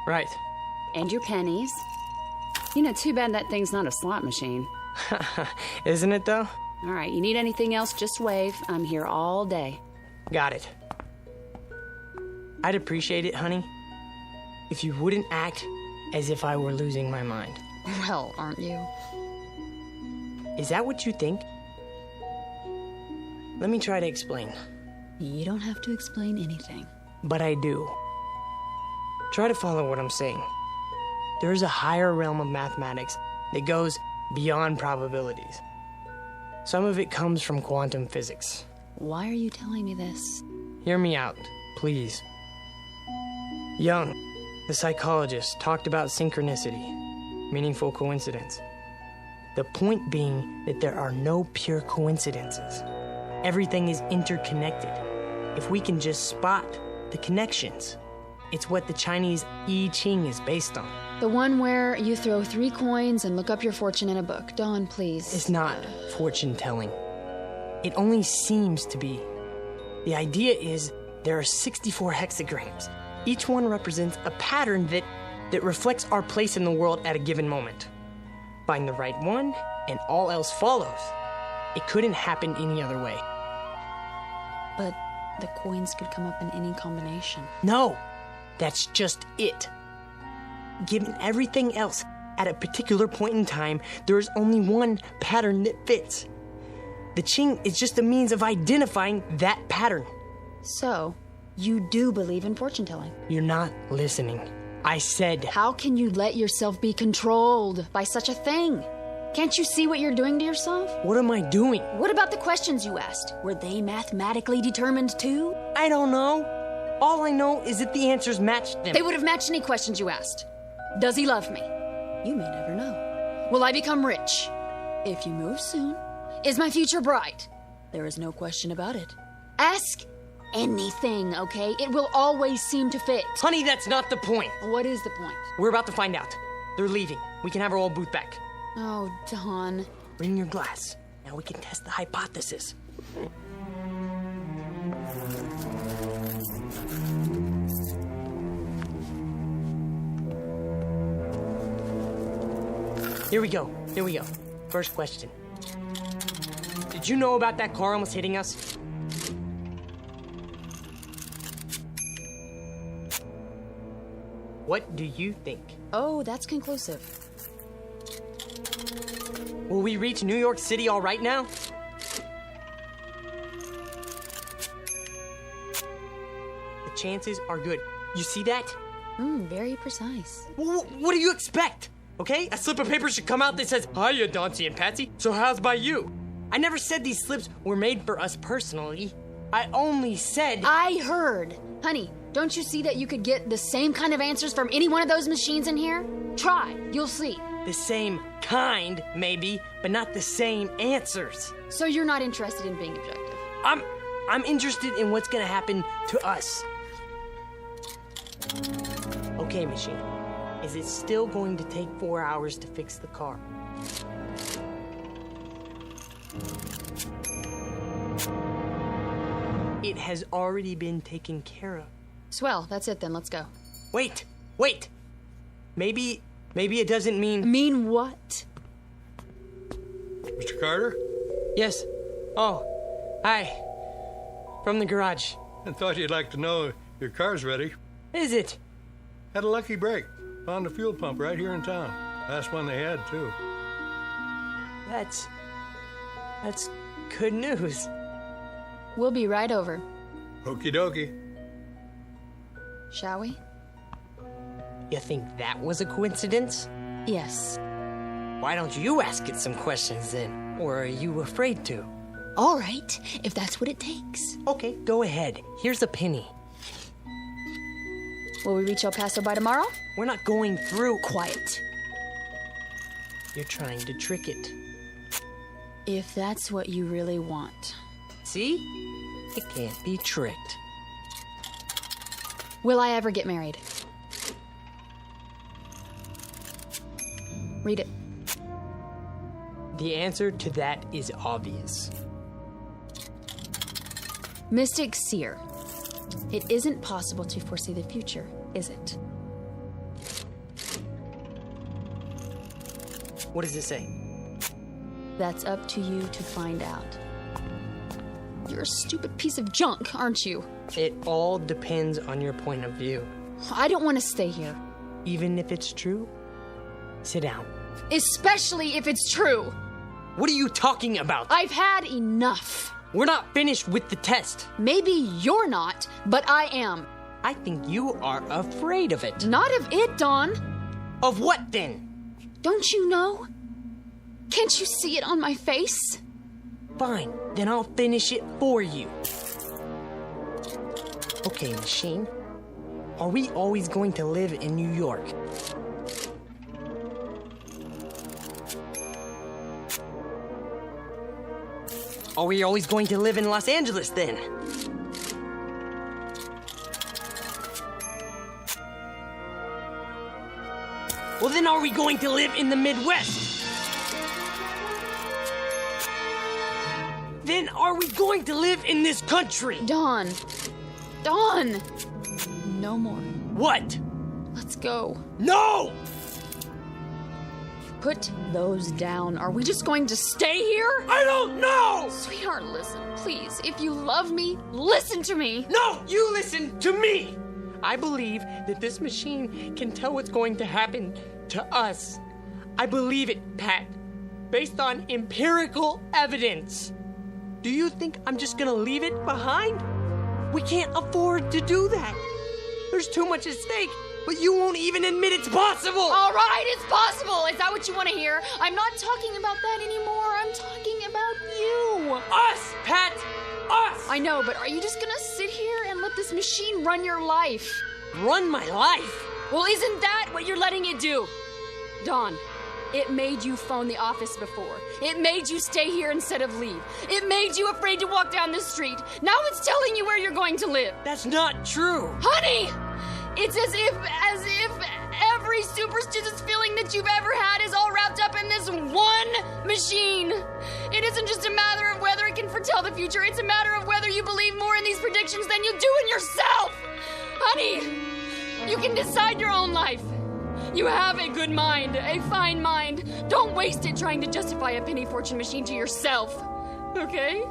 Right. And your pennies. You know, too bad that thing's not a slot machine. Isn't it, though? All right, you need anything else, just wave. I'm here all day. Got it. I'd appreciate it, honey, if you wouldn't act as if I were losing my mind. Well, aren't you? Is that what you think? Let me try to explain. You don't have to explain anything. But I do. Try to follow what I'm saying. There is a higher realm of mathematics that goes beyond probabilities. Some of it comes from quantum physics. Why are you telling me this? Hear me out, please. Jung, the psychologist, talked about synchronicity. meaningful coincidence. The point being that there are no pure coincidences. Everything is interconnected. If we can just spot the connections, it's what the Chinese I Ching is based on. The one where you throw 3 coins and look up your fortune in a book. Dawn, please. It's not fortune telling. It only seems to be. The idea is there are 64 hexagrams. Each one represents a pattern that reflects our place in the world at a given moment. Find the right one, and all else follows. It couldn't happen any other way. But the coins could come up in any combination. No, that's just it. Given everything else, at a particular point in time, there is only one pattern that fits. The Qing is just a means of identifying that pattern. So, you do believe in fortune telling? You're not listening. I said... How can you let yourself be controlled by such a thing? Can't you see what you're doing to yourself? What am I doing? What about the questions you asked? Were they mathematically determined too? I don't know. All I know is that the answers matched them. They would have matched any questions you asked. Does he love me? You may never know. Will I become rich? If you move soon. Is my future bright? There is no question about it. Ask anything, okay? It will always seem to fit. Honey, that's not the point. What is the point? We're about to find out. They're leaving. We can have our old booth back. Oh, Don. Bring your glass. Now we can test the hypothesis. Here we go. First question. Did you know about that car almost hitting us? What do you think? Oh, that's conclusive. Will we reach New York City all right now? The chances are good. You see that? Very precise. What do you expect? Okay? A slip of paper should come out that says, "Hiya, Dauncey and Patsy. So how's by you?" I never said these slips were made for us personally. I only said... I heard. Honey, don't you see that you could get the same kind of answers from any one of those machines in here? Try. You'll see. The same kind, maybe, but not the same answers. So you're not interested in being objective? I'm interested in what's gonna happen to us. Okay, machine. Is it still going to take 4 hours to fix the car? It has already been taken care of. Swell, that's it then, let's go. Wait! Maybe it doesn't mean... Mean what? Mr. Carter? Yes. Oh, hi. From the garage. I thought you'd like to know your car's ready. Is it? Had a lucky break. Found a fuel pump right here in town. Last one they had, too. That's good news. We'll be right over. Okie dokie. Shall we? You think that was a coincidence? Yes. Why don't you ask it some questions then? Or are you afraid to? All right, if that's what it takes. Okay, go ahead. Here's a penny. Will we reach El Paso by tomorrow? We're not going through. Quiet. You're trying to trick it. If that's what you really want. See? It can't be tricked. Will I ever get married? Read it. The answer to that is obvious. Mystic Seer. It isn't possible to foresee the future, is it? What does it say? That's up to you to find out. You're a stupid piece of junk, aren't you? It all depends on your point of view. I don't want to stay here. Even if it's true? Sit down. Especially if it's true. What are you talking about? I've had enough. We're not finished with the test. Maybe you're not, but I am. I think you are afraid of it. Not of it, Dawn. Of what then? Don't you know? Can't you see it on my face? Fine, then I'll finish it for you. Okay, machine. Are we always going to live in New York? Are we always going to live in Los Angeles then? Well, then are we going to live in the Midwest? Then are we going to live in this country? Dawn. Dawn! No more. What? Let's go. No! Put those down. Are we just going to stay here? I don't know! Sweetheart, listen, please. If you love me, listen to me. No! You listen to me! I believe that this machine can tell what's going to happen to us. I believe it, Pat. Based on empirical evidence. Do you think I'm just gonna leave it behind? We can't afford to do that. There's too much at stake. But you won't even admit it's possible! All right, it's possible! Is that what you want to hear? I'm not talking about that anymore. I'm talking about you. Us, Pat! Us! I know, but are you just gonna sit here and let this machine run your life? Run my life? Well, isn't that what you're letting it do? Dawn, it made you phone the office before. It made you stay here instead of leave. It made you afraid to walk down the street. Now it's telling you where you're going to live. That's not true. Honey! It's as if every superstitious feeling that you've ever had is all wrapped up in this one machine. It isn't just a matter of whether it can foretell the future. It's a matter of whether you believe more in these predictions than you do in yourself. Honey, you can decide your own life. You have a good mind, a fine mind. Don't waste it trying to justify a penny fortune machine to yourself, okay?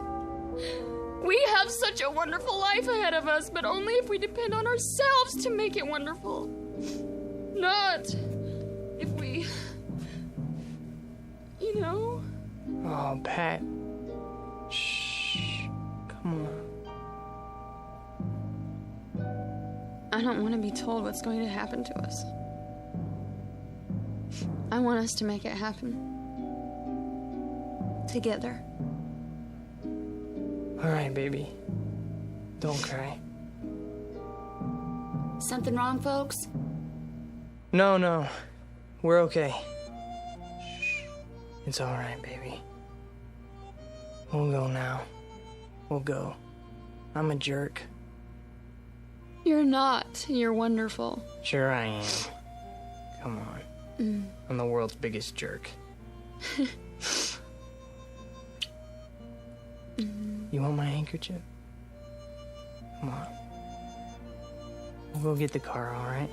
We have such a wonderful life ahead of us, but only if we depend on ourselves to make it wonderful. Not if we, you know? Oh, Pat. Shh. Come on. I don't want to be told what's going to happen to us. I want us to make it happen. Together. All right, baby. Don't cry. Something wrong, folks? No. We're okay. It's all right, baby. We'll go now. We'll go. I'm a jerk. You're not. You're wonderful. Sure I am. Come on. I'm the world's biggest jerk. You want my handkerchief? Come on. We'll go get the car, all right?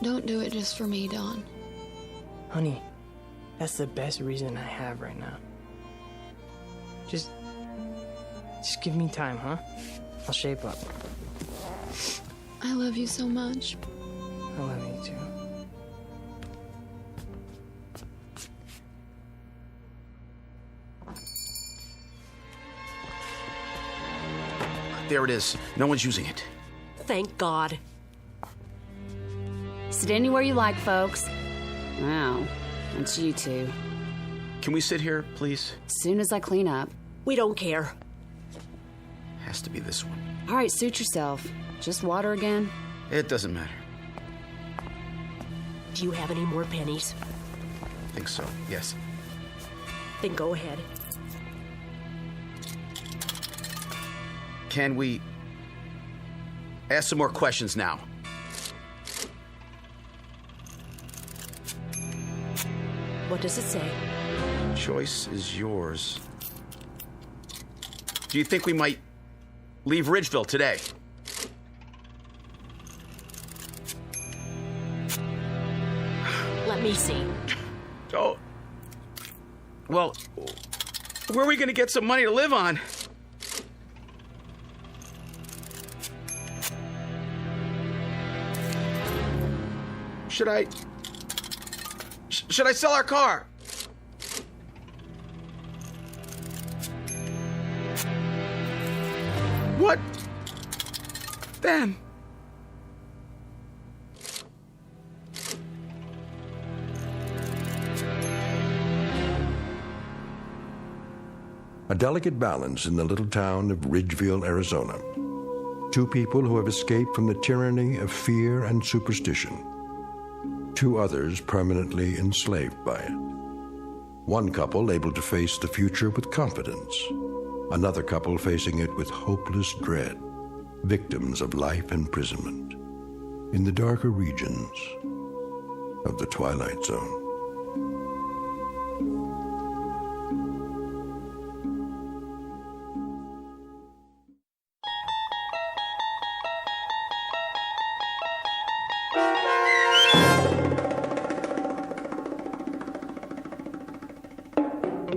Don't do it just for me, Dawn. Honey, that's the best reason I have right now. Just give me time, huh? I'll shape up. I love you so much. I love you too. There it is. No one's using it. Thank God. Sit anywhere you like, folks. Wow, it's you two. Can we sit here, please? Soon as I clean up. We don't care. Has to be this one. All right, suit yourself. Just water again? It doesn't matter. Do you have any more pennies? I think so, yes. Then go ahead. Can we ask some more questions now? What does it say? Choice is yours. Do you think we might leave Ridgeville today? Let me see. Oh. Well, where are we going to get some money to live on? Should I sell our car? What? Then? A delicate balance in the little town of Ridgeville, Arizona. Two people who have escaped from the tyranny of fear and superstition. Two others permanently enslaved by it. One couple able to face the future with confidence. Another couple facing it with hopeless dread. Victims of life imprisonment in the darker regions of the Twilight Zone.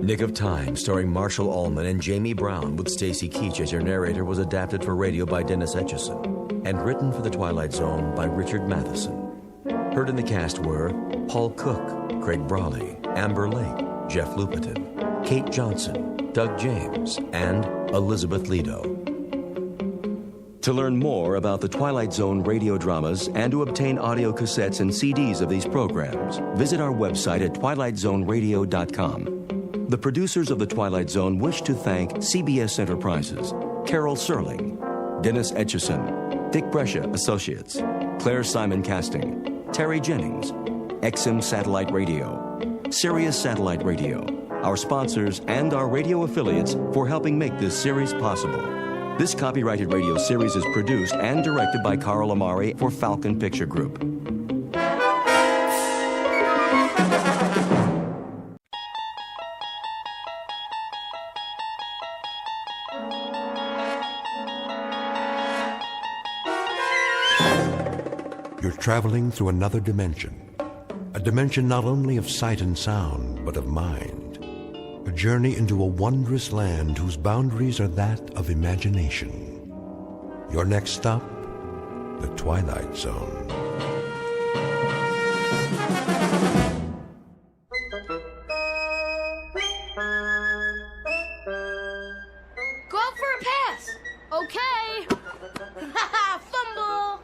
Nick of Time, starring Marshall Allman and Jamie Brown with Stacy Keach as your narrator, was adapted for radio by Dennis Etchison and written for The Twilight Zone by Richard Matheson. Heard in the cast were Paul Cook, Craig Brawley, Amber Lake, Jeff Lupetin, Kate Johnson, Doug James, and Elizabeth Lido. To learn more about the Twilight Zone radio dramas and to obtain audio cassettes and CDs of these programs, visit our website at twilightzoneradio.com. The producers of The Twilight Zone wish to thank CBS Enterprises, Carol Serling, Dennis Etchison, Dick Brescia Associates, Claire Simon Casting, Terry Jennings, XM Satellite Radio, Sirius Satellite Radio, our sponsors, and our radio affiliates for helping make this series possible. This copyrighted radio series is produced and directed by Carl Amari for Falcon Picture Group. You're traveling through another dimension. A dimension not only of sight and sound, but of mind. A journey into a wondrous land whose boundaries are that of imagination. Your next stop, the Twilight Zone. Go out for a pass. Okay. Fumble.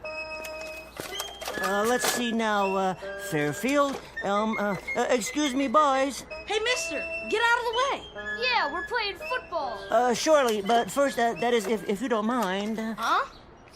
Let's see now, Fairfield. Excuse me, boys. Hey, mister, get out of the way. Yeah, we're playing football. Surely, but first, that is, if you don't mind. Huh?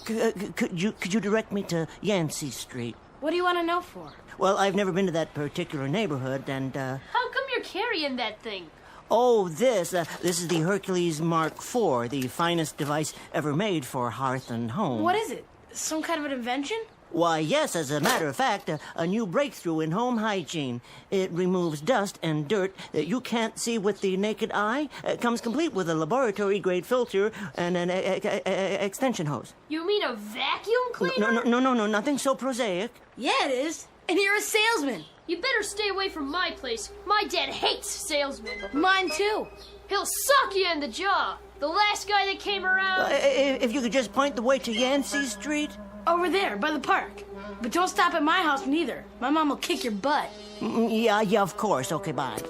Could you direct me to Yancey Street? What do you want to know for? Well, I've never been to that particular neighborhood, and, How come you're carrying that thing? Oh, this is the Hercules Mark IV, the finest device ever made for hearth and home. What is it? Some kind of an invention? Why, yes, as a matter of fact, a new breakthrough in home hygiene. It removes dust and dirt that you can't see with the naked eye. It comes complete with a laboratory-grade filter and an extension hose. You mean a vacuum cleaner? No, nothing so prosaic. Yeah, it is. And you're a salesman. You better stay away from my place. My dad hates salesmen. Mine too. He'll sock you in the jaw. The last guy that came around... If you could just point the way to Yancey Street... Over there, by the park. But don't stop at my house neither. My mom will kick your butt. Yeah, of course. Okay, bye.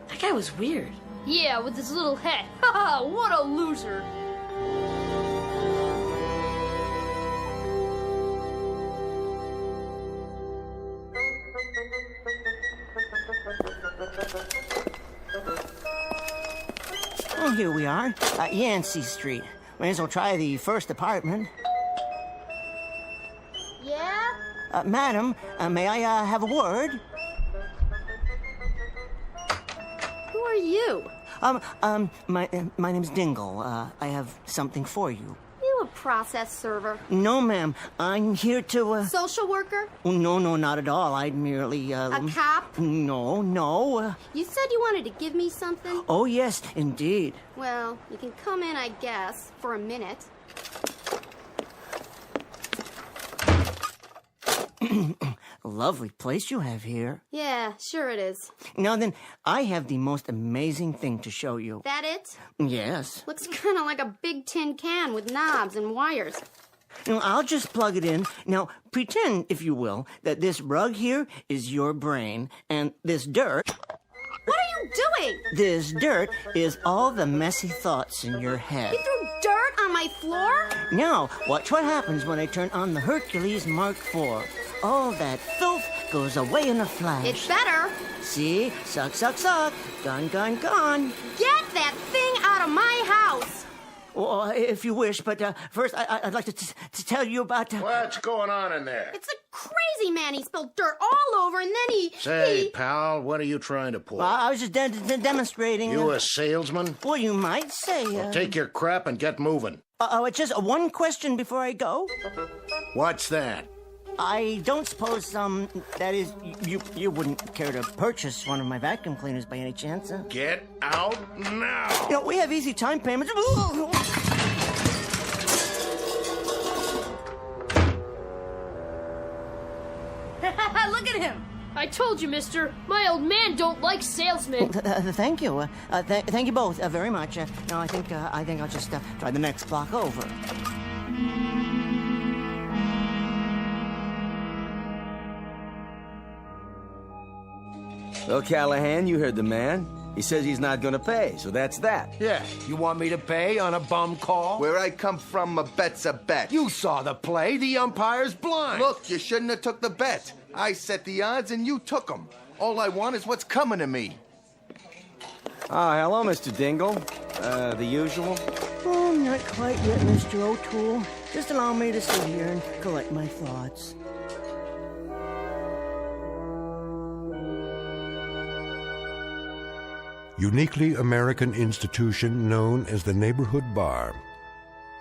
That guy was weird. Yeah, with his little hat. Haha, what a loser. Oh, here we are. Yancey Street. May as well try the first apartment. Yeah? Madam, may I have a word? Who are you? My name's Dingle. I have something for you. You a process server? No, ma'am. I'm here to, Social worker? No, not at all. I'd merely, A cop? No. You said you wanted to give me something? Oh, yes, indeed. Well, you can come in, I guess, for a minute. Lovely place you have here. Yeah, sure it is. Now then, I have the most amazing thing to show you. That it? Yes. Looks kind of like a big tin can with knobs and wires. Now, I'll just plug it in. Now, pretend, if you will, that this rug here is your brain, and this dirt... What are you doing? This dirt is all the messy thoughts in your head. You threw dirt on my floor? Now, watch what happens when I turn on the Hercules Mark IV. All that filth goes away in a flash. It's better. See? Suck. Gone. Get that thing out of my house. Well, if you wish, but first I'd like to tell you about... What's going on in there? It's a crazy, man. He spilled dirt all over, and then he... Say, pal, what are you trying to pull? I was just demonstrating... You a salesman? Well, you might say... Well, take your crap and get moving. It's just one question before I go. What's that? I don't suppose, that is, you wouldn't care to purchase one of my vacuum cleaners by any chance, huh? Get out now! You know, we have easy time payments. Look at him! I told you, mister. My old man don't like salesmen. Thank you. Thank you both very much. No, I think I'll just try the next block over. Well, Callahan, you heard the man. He says he's not gonna pay, so that's that. Yeah, you want me to pay on a bum call? Where I come from, a bet's a bet. You saw the play. The umpire's blind. Look, you shouldn't have took the bet. I set the odds and you took them. All I want is what's coming to me. Oh, hello, Mr. Dingle. The usual? Oh, not quite yet, Mr. O'Toole. Just allow me to sit here and collect my thoughts. Uniquely American institution known as the Neighborhood Bar.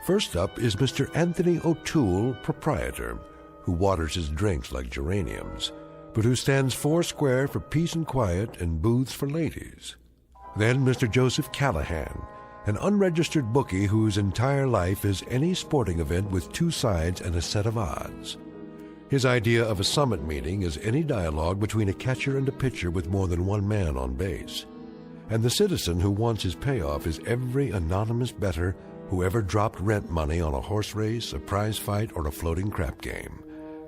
First up is Mr. Anthony O'Toole, proprietor, who waters his drinks like geraniums, but who stands foursquare for peace and quiet and booths for ladies. Then Mr. Joseph Callahan, an unregistered bookie whose entire life is any sporting event with two sides and a set of odds. His idea of a summit meeting is any dialogue between a catcher and a pitcher with more than one man on base. And the citizen who wants his payoff is every anonymous bettor who ever dropped rent money on a horse race, a prize fight, or a floating crap game,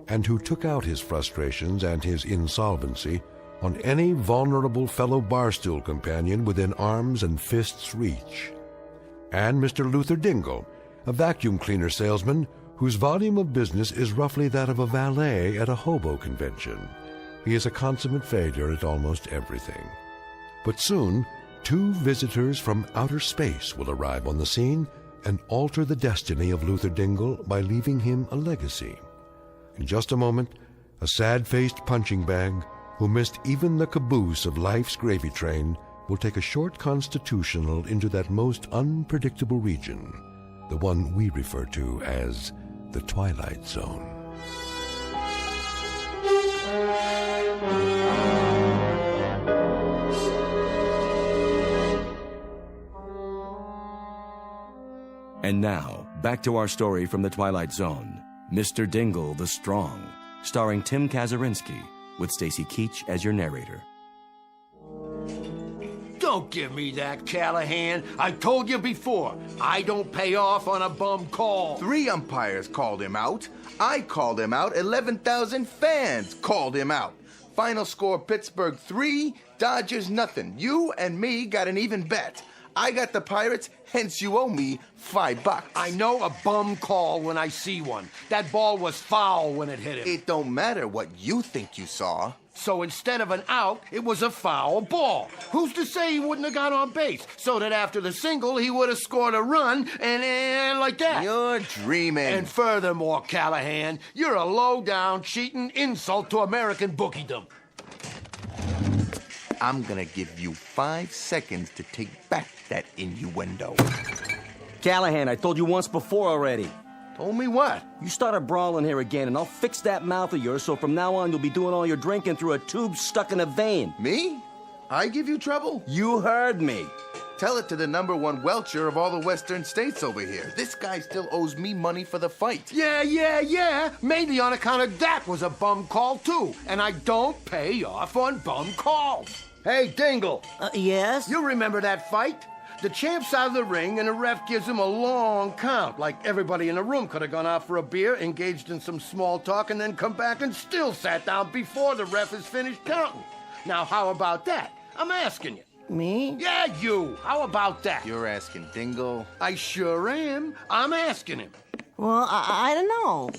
and who took out his frustrations and his insolvency on any vulnerable fellow barstool companion within arms and fists' reach. And Mr. Luther Dingle, a vacuum cleaner salesman whose volume of business is roughly that of a valet at a hobo convention. He is a consummate failure at almost everything. But soon, two visitors from outer space will arrive on the scene and alter the destiny of Luther Dingle by leaving him a legacy. In just a moment, a sad-faced punching bag who missed even the caboose of life's gravy train will take a short constitutional into that most unpredictable region, the one we refer to as the Twilight Zone. And now, back to our story from the Twilight Zone, Mr. Dingle the Strong, starring Tim Kazurinsky, with Stacy Keach as your narrator. Don't give me that, Callahan. I told you before, I don't pay off on a bum call. 3 umpires called him out. I called him out. 11,000 fans called him out. Final score, Pittsburgh 3, Dodgers nothing. You and me got an even bet. I got the Pirates, hence you owe me $5. I know a bum call when I see one. That ball was foul when it hit him. It don't matter what you think you saw. So instead of an out, it was a foul ball. Who's to say he wouldn't have got on base? So that after the single, he would have scored a run and like that. You're dreaming. And furthermore, Callahan, you're a low-down, cheating insult to American bookiedom. I'm gonna give you 5 seconds to take back that innuendo. Callahan, I told you once before already. Told me what? You start a brawl in here again, and I'll fix that mouth of yours so from now on you'll be doing all your drinking through a tube stuck in a vein. Me? I give you trouble? You heard me. Tell it to the #1 welcher of all the western states over here. This guy still owes me money for the fight. Yeah. Mainly on account of that was a bum call, too. And I don't pay off on bum calls. Hey, Dingle. Yes? You remember that fight? The champ's out of the ring, and the ref gives him a long count. Like everybody in the room could have gone out for a beer, engaged in some small talk, and then come back and still sat down before the ref is finished counting. Now, how about that? I'm asking you. Me? Yeah, you. How about that? You're asking Dingle? I sure am. I'm asking him. Well, I don't know.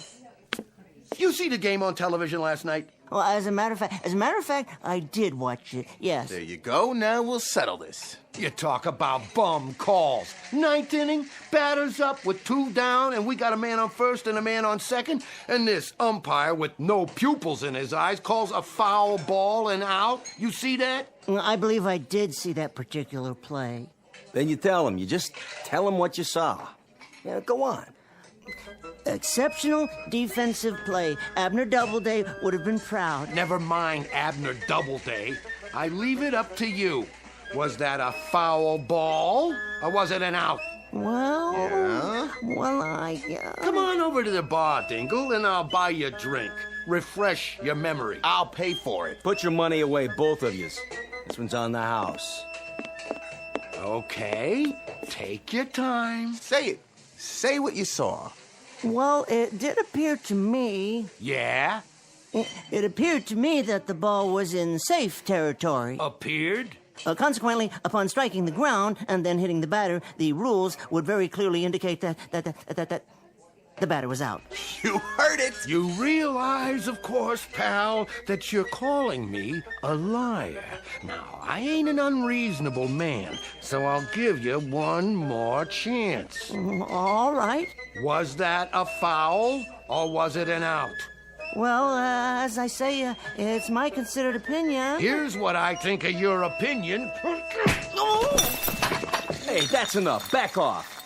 You see the game on television last night? Well, as a matter of fact, I did watch it. Yes. There you go. Now we'll settle this. You talk about bum calls. Ninth inning, batters up with 2 down, and we got a man on first and a man on second, and this umpire with no pupils in his eyes calls a foul ball and out. You see that? I believe I did see that particular play. Then you tell him. You just tell him what you saw. Yeah, go on. Exceptional defensive play. Abner Doubleday would have been proud. Never mind Abner Doubleday. I leave it up to you. Was that a foul ball, or was it an out? Well, Come on over to the bar, Dingle, and I'll buy you a drink. Refresh your memory. I'll pay for it. Put your money away, both of yous. This one's on the house. Okay, take your time. Say it. Say what you saw. Well, it did appear to me... Yeah? It appeared to me that the ball was in safe territory. Appeared? Consequently, upon striking the ground and then hitting the batter, the rules would very clearly indicate that the batter was out. You heard it! You realize, of course, pal, that you're calling me a liar. Now, I ain't an unreasonable man, so I'll give you one more chance. All right. Was that a foul, or was it an out? Well, as I say, it's my considered opinion. Here's what I think of your opinion. Hey, that's enough. Back off.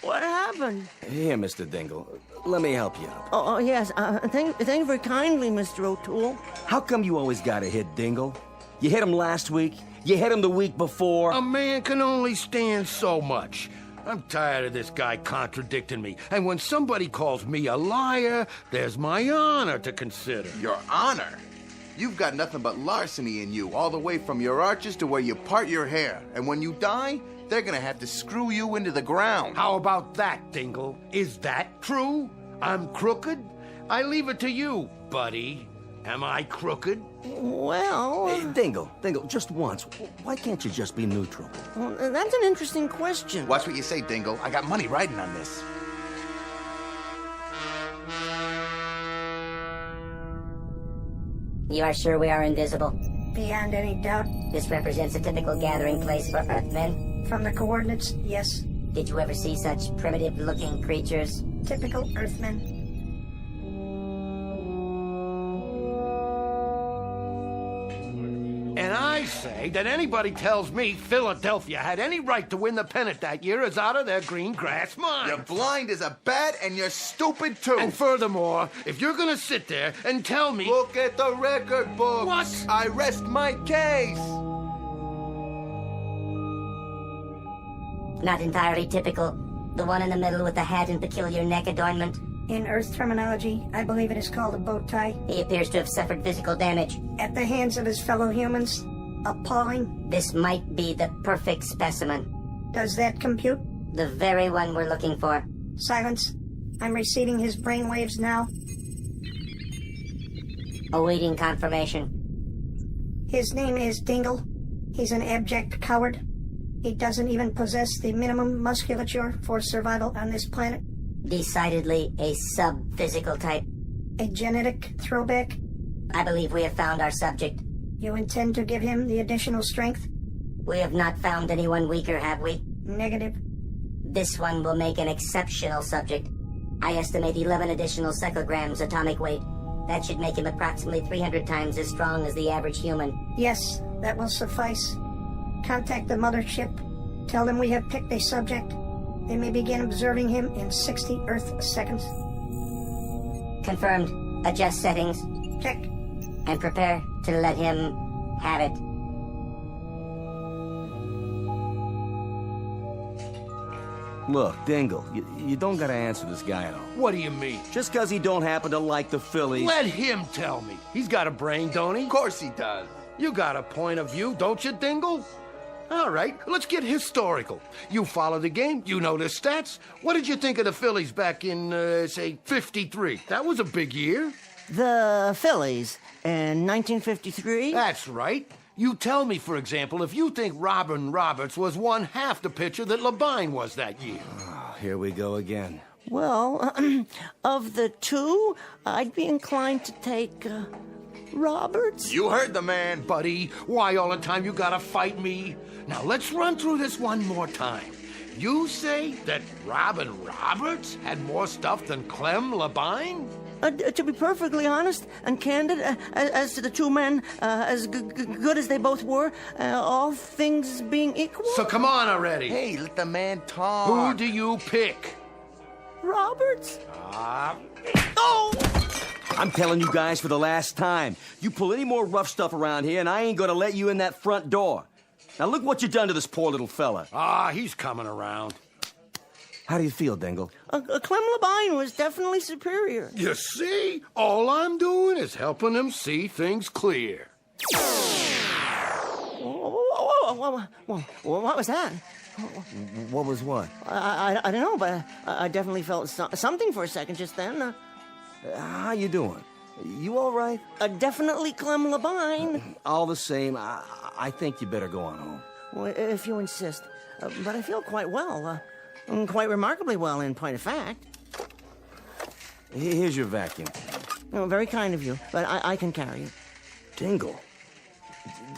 What happened? Here, Mr. Dingle. Let me help you out. Oh yes. Thank you very kindly, Mr. O'Toole. How come you always gotta hit Dingle? You hit him last week. You hit him the week before. A man can only stand so much. I'm tired of this guy contradicting me. And when somebody calls me a liar, there's my honor to consider. Your honor? You've got nothing but larceny in you, all the way from your arches to where you part your hair. And when you die, they're gonna have to screw you into the ground. How about that, Dingle? Is that true? I'm crooked? I leave it to you, buddy. Am I crooked? Well... Hey, Dingle, just once. Why can't you just be neutral? Well, that's an interesting question. Watch what you say, Dingle. I got money riding on this. You are sure we are invisible? Beyond any doubt. This represents a typical gathering place for Earthmen? From the coordinates, yes. Did you ever see such primitive-looking creatures? Typical Earthmen. And I say that anybody tells me Philadelphia had any right to win the pennant that year is out of their green grass mind. You're blind as a bat and you're stupid too. And furthermore, if you're gonna sit there and tell me... Look at the record books. What? I rest my case. Not entirely typical. The one in the middle with the hat and peculiar neck adornment. In Earth terminology, I believe it is called a bow tie. He appears to have suffered physical damage. At the hands of his fellow humans. Appalling. This might be the perfect specimen. Does that compute? The very one we're looking for. Silence. I'm receiving his brainwaves now. Awaiting confirmation. His name is Dingle. He's an abject coward. He doesn't even possess the minimum musculature for survival on this planet. Decidedly a sub-physical type. A genetic throwback? I believe we have found our subject. You intend to give him the additional strength? We have not found anyone weaker, have we? Negative. This one will make an exceptional subject. I estimate 11 additional cyclograms atomic weight. That should make him approximately 300 times as strong as the average human. Yes, that will suffice. Contact the mothership. Tell them we have picked a subject. They may begin observing him in 60 Earth seconds. Confirmed. Adjust settings. Check. And prepare to let him have it. Look, Dingle, you don't gotta answer this guy at all. What do you mean? Just because he don't happen to like the Phillies... Let him tell me. He's got a brain, don't he? Of course he does. You got a point of view, don't you, Dingle? All right, let's get historical. You follow the game, you know the stats. What did you think of the Phillies back in, say, 53? That was a big year. The Phillies in 1953? That's right. You tell me, for example, if you think Robin Roberts was one half the pitcher that Labine was that year. Oh, here we go again. Well, of the two, I'd be inclined to take Roberts. You heard the man, buddy. Why all the time you gotta fight me? Now let's run through this one more time. You say that Robin Roberts had more stuff than Clem Labine? To be perfectly honest and candid, as to the two men, as good as they both were, all things being equal... So come on already. Hey, let the man talk. Who do you pick? Roberts? Oh! I'm telling you guys for the last time, you pull any more rough stuff around here and I ain't gonna let you in that front door. Now look what you done to this poor little fella. He's coming around. How do you feel, Dingle? Clem Labine was definitely superior. You see? All I'm doing is helping him see things clear. Whoa, what was that? What was what? I don't know, but I definitely felt something for a second just then. How you doing? You all right? Definitely Clem Labine. All the same, I think you better go on home. Well, if you insist. But I feel quite well. Quite remarkably well, in point of fact. Here's your vacuum. Oh, very kind of you, but I can carry it. Dingle,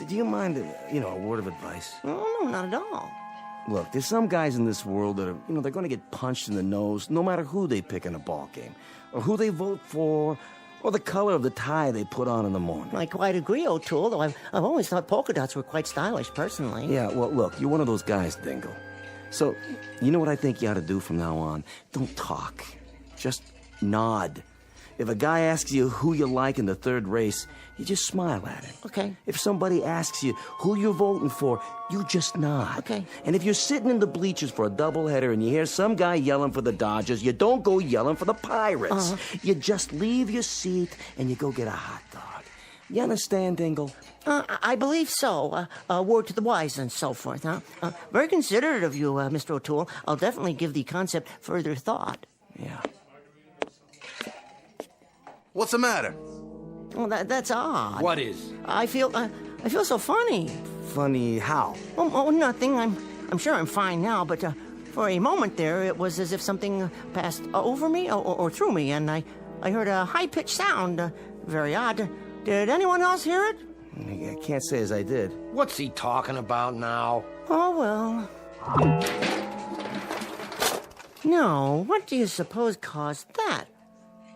do you mind, a word of advice? Oh, no, not at all. Look, there's some guys in this world that are, they're going to get punched in the nose no matter who they pick in a ball game, or who they vote for, or the color of the tie they put on in the morning. I quite agree, O'Toole, though I've always thought polka dots were quite stylish, personally. Yeah, well, look, you're one of those guys, Dingle. So, you know what I think you ought to do from now on? Don't talk. Just nod. If a guy asks you who you like in the third race, you just smile at him. Okay. If somebody asks you who you're voting for, you just nod. Okay. And if you're sitting in the bleachers for a doubleheader and you hear some guy yelling for the Dodgers, you don't go yelling for the Pirates. You just leave your seat and you go get a hot dog. You understand, Dingle? I believe so. Word to the wise and so forth, huh? Very considerate of you, Mr. O'Toole. I'll definitely give the concept further thought. Yeah. What's the matter? Well, that's odd. What is? I feel so funny. Funny how? Oh, nothing. I'm sure I'm fine now, but for a moment there, it was as if something passed over me or through me, and I heard a high-pitched sound. Very odd. Did anyone else hear it? I can't say as I did. What's he talking about now? Oh, well. No, what do you suppose caused that?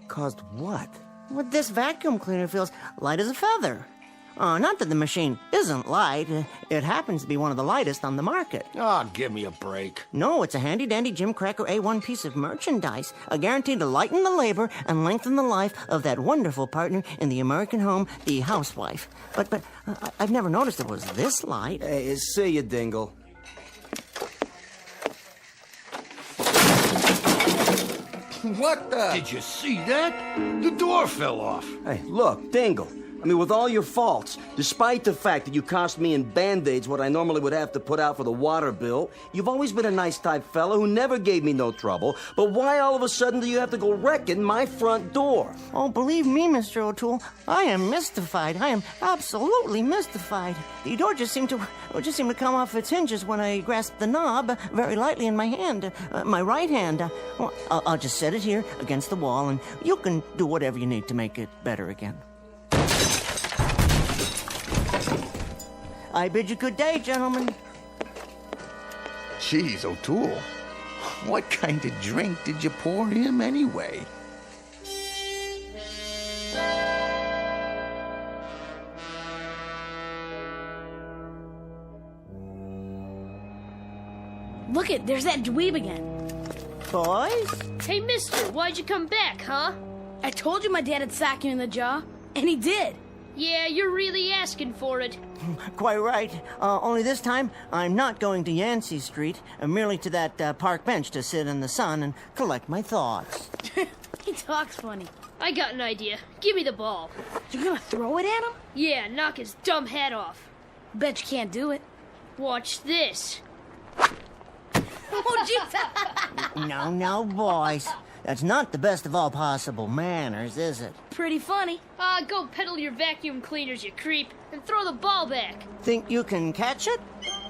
Caused what? Well, this vacuum cleaner feels light as a feather. Not that the machine isn't light. It happens to be one of the lightest on the market. Give me a break. No, it's a handy-dandy Jim Cracker A1 piece of merchandise, guaranteed to lighten the labor and lengthen the life of that wonderful partner in the American home, the housewife. But I've never noticed it was this light. Hey, see you, Dingle. What the? Did you see that? The door fell off. Hey, look, Dingle. I mean, with all your faults, despite the fact that you cost me in Band-Aids what I normally would have to put out for the water bill, you've always been a nice type fella who never gave me no trouble. But why all of a sudden do you have to go wrecking my front door? Oh, believe me, Mr. O'Toole, I am mystified. I am absolutely mystified. The door just seemed to come off its hinges when I grasped the knob very lightly in my hand, my right hand. Well, I'll just set it here against the wall, and you can do whatever you need to make it better again. I bid you good day, gentlemen. Jeez, O'Toole. What kind of drink did you pour him anyway? Look it, there's that dweeb again. Boys? Hey, mister, why'd you come back, huh? I told you my dad would sock you in the jaw, and he did. Yeah, you're really asking for it. Quite right. Only this time, I'm not going to Yancey Street, merely to that park bench to sit in the sun and collect my thoughts. He talks funny. I got an idea. Give me the ball. You're gonna throw it at him? Yeah, knock his dumb head off. Bet you can't do it. Watch this. Oh, jeez. No, boys. That's not the best of all possible manners, is it? Pretty funny. Go peddle your vacuum cleaners, you creep, and throw the ball back. Think you can catch it?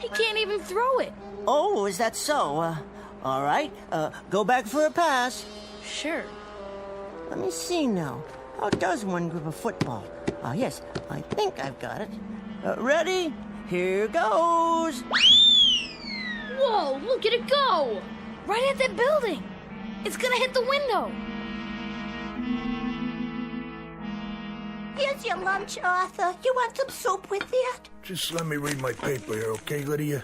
He can't even throw it. Oh, is that so? All right, go back for a pass. Sure. Let me see now. How does one grip a football? Yes, I think I've got it. Ready? Here goes. Whoa, look at it go! Right at that building. It's gonna hit the window. Here's your lunch, Arthur. You want some soup with it? Just let me read my paper here, okay, Lydia?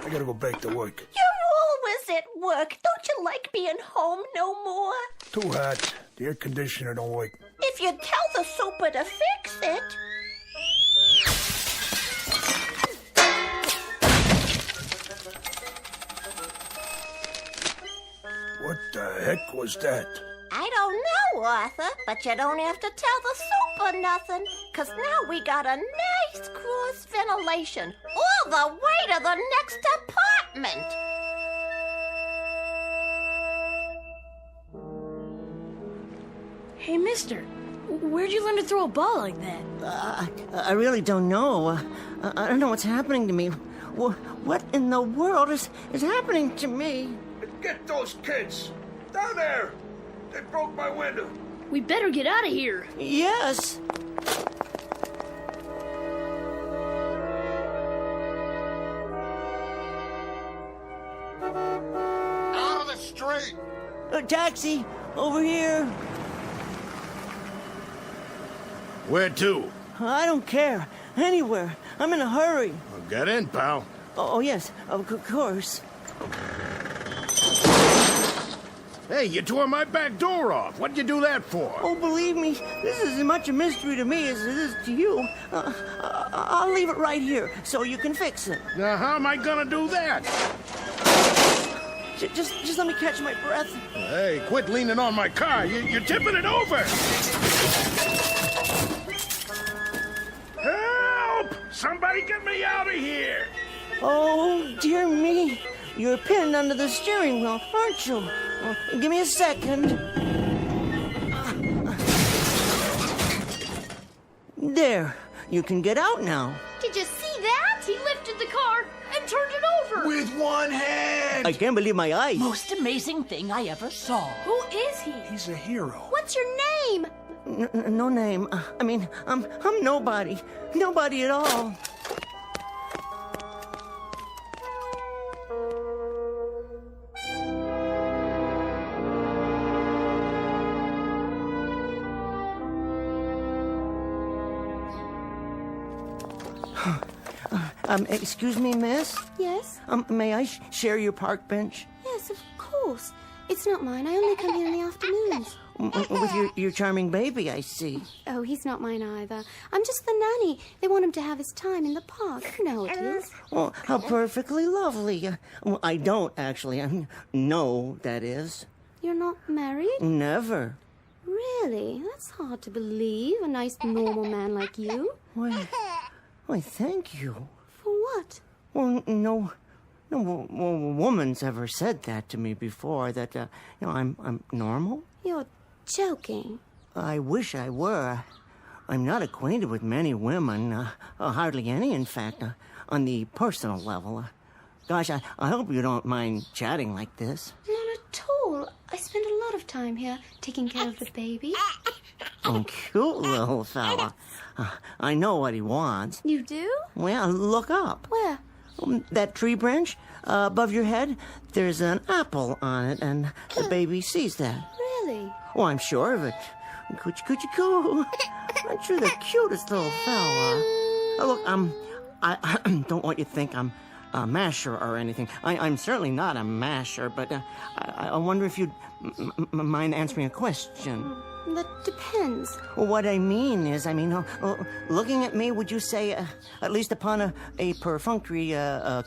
I gotta go back to work. You're always at work. Don't you like being home no more? Too hot. The air conditioner don't work. If you tell the super to fix it. What the heck was that? I don't know, Arthur, but you don't have to tell the super nothing, 'cause now we got a nice cross ventilation all the way to the next apartment. Hey, mister, where'd you learn to throw a ball like that? I really don't know. I don't know what's happening to me. What in the world is happening to me? Get those kids! Down there! They broke my window. We better get out of here. Yes. Out of the street! A taxi, over here. Where to? I don't care. Anywhere. I'm in a hurry. Well, get in, pal. Oh, yes, of course. Hey, you tore my back door off. What'd you do that for? Oh, believe me, this is as much a mystery to me as it is to you. I'll leave it right here so you can fix it. Now, how am I gonna do that? Just let me catch my breath. Hey, quit leaning on my car. You're tipping it over. Help! Somebody get me out of here! Oh, dear me. You're pinned under the steering wheel, aren't you? Give me a second. There. You can get out now. Did you see that? He lifted the car and turned it over. With one hand! I can't believe my eyes. Most amazing thing I ever saw. Who is he? He's a hero. What's your name? No name. I mean, I'm nobody. Nobody at all. Excuse me, miss? Yes? May I share your park bench? Yes, of course. It's not mine. I only come here in the afternoons. With your charming baby, I see. Oh, he's not mine either. I'm just the nanny. They want him to have his time in the park. You know it is. Well, how perfectly lovely. Well, I don't, actually. No, that is. You're not married? Never. Really? That's hard to believe. A nice, normal man like you. Why, thank you. For what? Well, no woman's ever said that to me before, that, I'm normal. You're joking. I wish I were. I'm not acquainted with many women, hardly any, in fact, on the personal level. Gosh, I hope you don't mind chatting like this. Not at all. I spend a lot of time here taking care of the baby. Oh, cute little fella. I know what he wants. You do? Well, look up. Where? That tree branch above your head, there's an apple on it, and the baby sees that. Really? Oh, I'm sure of it. Coochie coo. Aren't you the cutest little fella? Look, I don't want you to think I'm a masher or anything. I'm certainly not a masher, but I wonder if you'd mind answering a question. That depends. Well, what I mean is, looking at me, would you say, at least upon a perfunctory,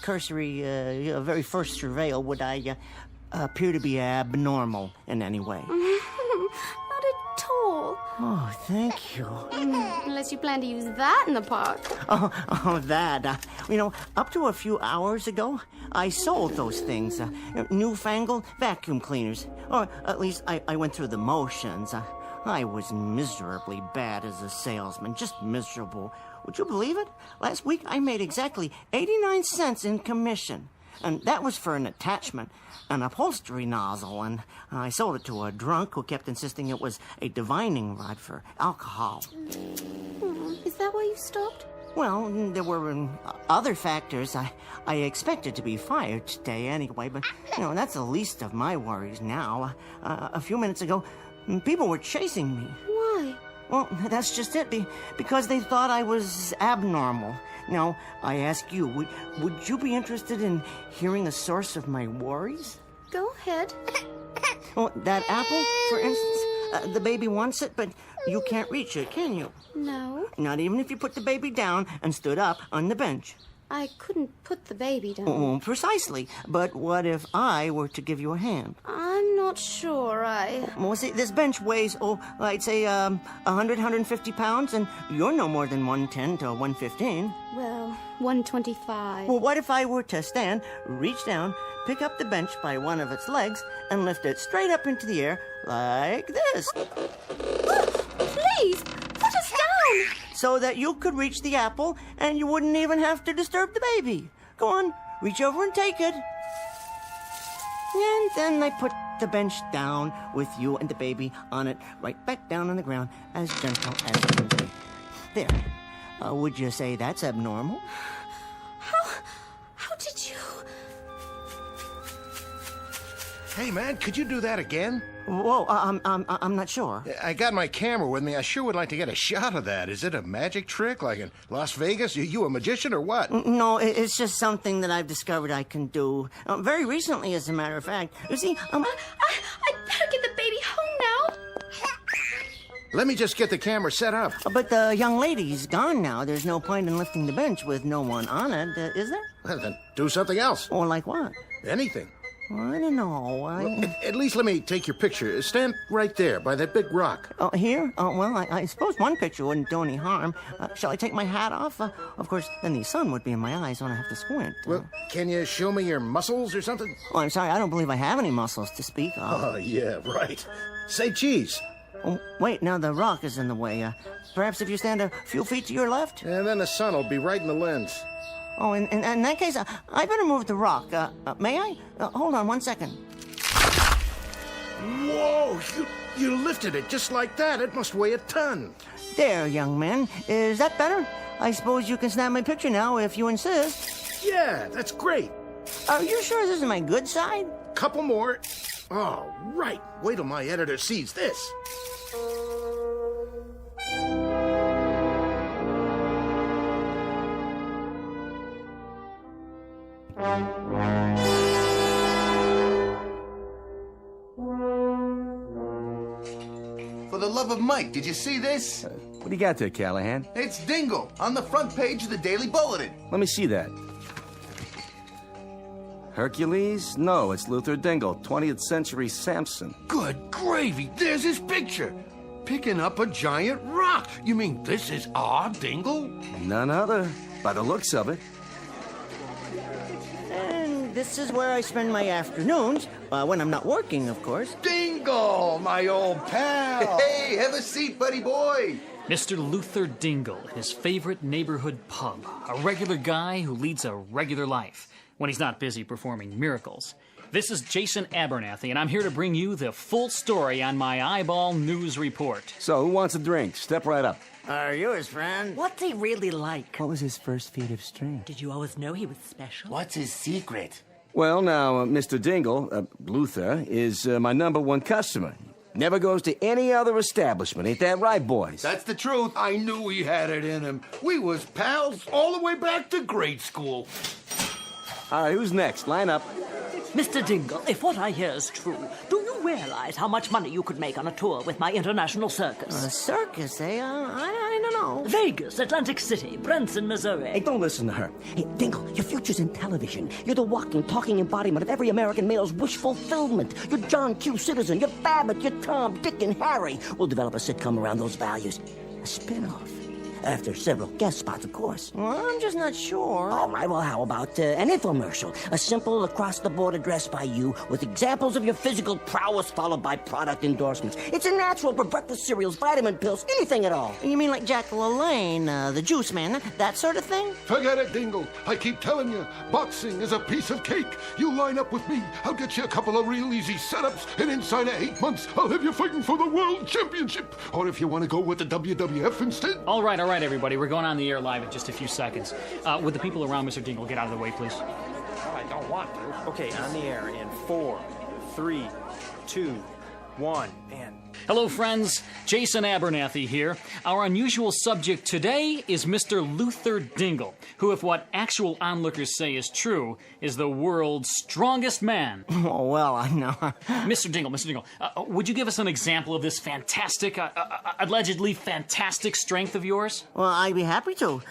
cursory, very first surveil, would I appear to be abnormal in any way? Not at all. Oh, thank you. Unless you plan to use that in the park. Oh, that. Up to a few hours ago, I sold those things. Newfangled vacuum cleaners. Or at least I went through the motions. I was miserably bad as a salesman, just miserable. Would you believe it? Last week I made exactly 89 cents in commission. And that was for an attachment, an upholstery nozzle, and I sold it to a drunk who kept insisting it was a divining rod for alcohol. Is that why you stopped? Well, there were other factors. I expected to be fired today anyway, but, that's the least of my worries now. A few minutes ago, people were chasing me. Why? Well, that's just it, because they thought I was abnormal. Now, I ask you, would you be interested in hearing the source of my worries? Go ahead. Well, that apple, for instance, the baby wants it, but you can't reach it, can you? No. Not even if you put the baby down and stood up on the bench. I couldn't put the baby down. Oh, precisely. But what if I were to give you a hand? I'm not sure Well, see, this bench weighs, I'd say 100, 150 pounds, and you're no more than 110 to 115. Well, 125. Well, what if I were to stand, reach down, pick up the bench by one of its legs, and lift it straight up into the air like this? Please, put us down! So that you could reach the apple, and you wouldn't even have to disturb the baby. Go on, reach over and take it. And then I put the bench down with you and the baby on it, right back down on the ground, as gentle as it can be. There. Would you say that's abnormal? How did you... Hey, man, could you do that again? Whoa, I'm not sure. I got my camera with me. I sure would like to get a shot of that. Is it a magic trick, like in Las Vegas? You a magician or what? No, it's just something that I've discovered I can do. Very recently, as a matter of fact. You see, I better get the baby home now. Let me just get the camera set up. But the young lady's gone now. There's no point in lifting the bench with no one on it, is there? Well, then do something else. Or like what? Anything. Well, I don't know. Well, at least let me take your picture. Stand right there by that big rock. Oh, here? Well, I suppose one picture wouldn't do any harm. Shall I take my hat off? Of course, then the sun would be in my eyes when I have to squint. Well, can you show me your muscles or something? Oh, I'm sorry. I don't believe I have any muscles to speak of. Oh, yeah, right. Say cheese. Oh, wait, now the rock is in the way. Perhaps if you stand a few feet to your left? And then the sun will be right in the lens. Oh, in that case, I better move the rock. May I? Hold on 1 second. Whoa! You lifted it just like that. It must weigh a ton. There, young man. Is that better? I suppose you can snap my picture now if you insist. Yeah, that's great. Are you sure this is my good side? Couple more. Oh, right. Wait till my editor sees this. For the love of Mike, did you see this? What do you got there, Callahan? It's Dingle on the front page of the Daily Bulletin. Let me see that. Hercules? No, it's Luther Dingle, 20th century Samson. Good gravy, there's his picture. Picking up a giant rock. You mean this is our Dingle? None other, by the looks of it. And this is where I spend my afternoons, when I'm not working, of course. Dingle, my old pal. Hey, have a seat, buddy boy. Mr. Luther Dingle at his favorite neighborhood pub. A regular guy who leads a regular life when he's not busy performing miracles. This is Jason Abernathy, and I'm here to bring you the full story on my eyeball news report. So, who wants a drink? Step right up. Are you his friend? What's he really like? What was his first feat of strength? Did you always know he was special? What's his secret? Well, now, Mr. Dingle, Luther, is my #1 customer. Never goes to any other establishment. Ain't that right, boys? That's the truth. I knew he had it in him. We was pals all the way back to grade school. All right, who's next? Line up. Mr. Dingle, if what I hear is true, do you realize how much money you could make on a tour with my international circus? A circus, eh? I don't know. Vegas, Atlantic City, Branson, Missouri. Hey, don't listen to her. Hey, Dingle, your future's in television. You're the walking, talking embodiment of every American male's wish fulfillment. You're John Q. Citizen, you're Babbitt, you're Tom, Dick, and Harry. We'll develop a sitcom around those values. A spin-off. After several guest spots, of course. Well, I'm just not sure. All right, well, how about an infomercial? A simple across-the-board address by you with examples of your physical prowess followed by product endorsements. It's a natural for breakfast cereals, vitamin pills, anything at all. You mean like Jack LaLanne, the juice man, that sort of thing? Forget it, Dingle. I keep telling you, boxing is a piece of cake. You line up with me, I'll get you a couple of real easy setups, and inside of 8 months, I'll have you fighting for the World Championship. Or if you want to go with the WWF instead. All right, everybody. We're going on the air live in just a few seconds. Would the people around Mr. Dingle get out of the way, please? I don't want to. Okay, on the air in 4, 3, 2, 1, and... Hello, friends. Jason Abernathy here. Our unusual subject today is Mr. Luther Dingle, who, if what actual onlookers say is true, is the world's strongest man. Oh, well, I know. Mr. Dingle, would you give us an example of this fantastic, allegedly fantastic strength of yours? Well, I'd be happy to.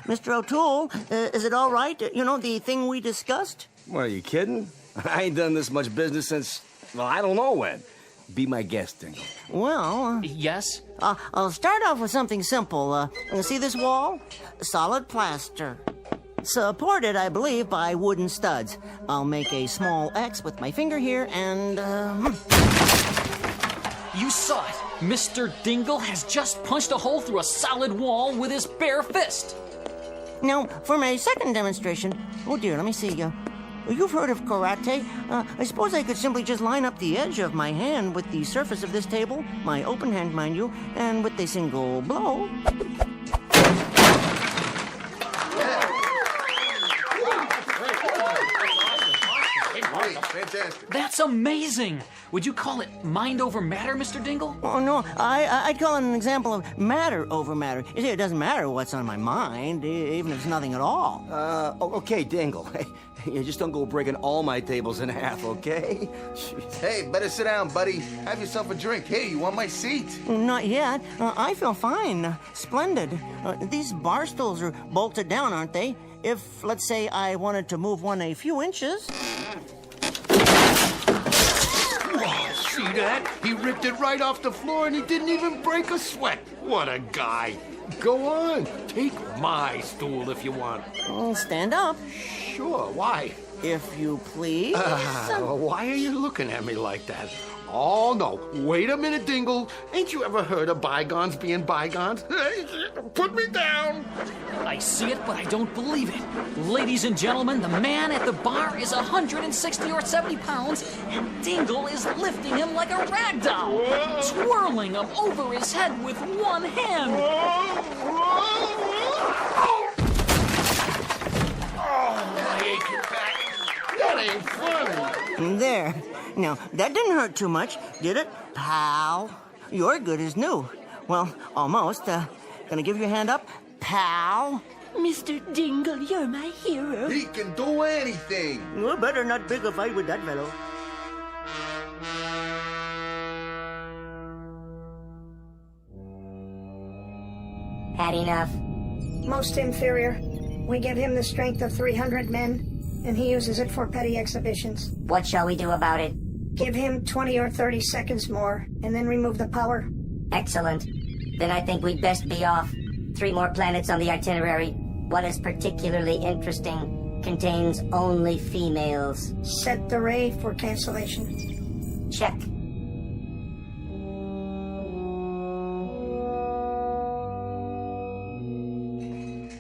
Mr. O'Toole, is it all right? You know, the thing we discussed? What, are you kidding? I ain't done this much business since, well, I don't know when. Be my guest, Dingle. Well... Yes? I'll start off with something simple. See this wall? Solid plaster. Supported, I believe, by wooden studs. I'll make a small X with my finger here and... You saw it! Mr. Dingle has just punched a hole through a solid wall with his bare fist. Now, for my second demonstration... Oh, dear, let me see. You've heard of karate. I suppose I could simply just line up the edge of my hand with the surface of this table, my open hand, mind you, and with a single blow... Fantastic. That's amazing! Would you call it mind over matter, Mr. Dingle? Oh, no, I'd call it an example of matter over matter. You see, it doesn't matter what's on my mind, even if it's nothing at all. Okay, Dingle. You just don't go breaking all my tables in half, okay? Jeez. Hey, better sit down, buddy. Have yourself a drink. Hey, you want my seat? Not yet. I feel fine. Splendid. These bar stools are bolted down, aren't they? If, let's say, I wanted to move one a few inches... See that? He ripped it right off the floor and he didn't even break a sweat. What a guy. Go on. Take my stool if you want. Stand up. Sure, why? If you please. Why are you looking at me like that? Oh, no. Wait a minute, Dingle. Ain't you ever heard of bygones being bygones? Put me down. I see it, but I don't believe it. Ladies and gentlemen, the man at the bar is 160 or 70 pounds, and Dingle is lifting him like a rag doll, twirling him over his head with one hand. My aching back. That ain't funny. There. Now, that didn't hurt too much, did it, pal? You're good as new. Well, almost. Gonna give you a hand up, pal? Mr. Dingle, you're my hero. He can do anything. You better not pick a fight with that fellow. Had enough? Most inferior. We give him the strength of 300 men, and he uses it for petty exhibitions. What shall we do about it? Give him 20 or 30 seconds more, and then remove the power. Excellent. Then I think we'd best be off. 3 more planets on the itinerary. One is particularly interesting. Contains only females. Set the ray for cancellation. Check.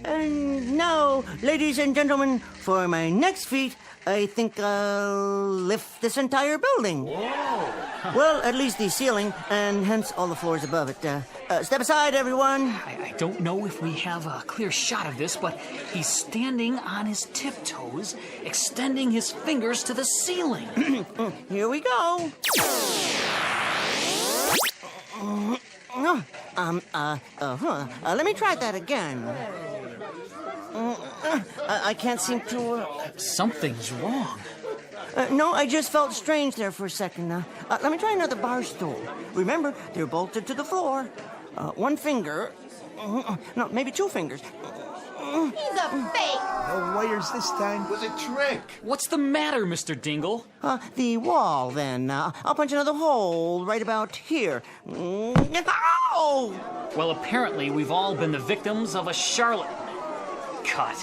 And now, ladies and gentlemen, for my next feat, I think I'll lift this entire building. Whoa! Well, at least the ceiling, and hence all the floors above it. Step aside, everyone. I don't know if we have a clear shot of this, but he's standing on his tiptoes, extending his fingers to the ceiling. Here we go. Let me try that again. I can't seem to... Something's wrong. No, I just felt strange there for a second. Let me try another bar stool. Remember, they're bolted to the floor. One finger... No, maybe 2 fingers. He's a fake. No wires this time. It was a trick. What's the matter, Mr. Dingle? The wall, then. I'll punch another hole right about here. Ow! Well, apparently we've all been the victims of a charlatan. Cut.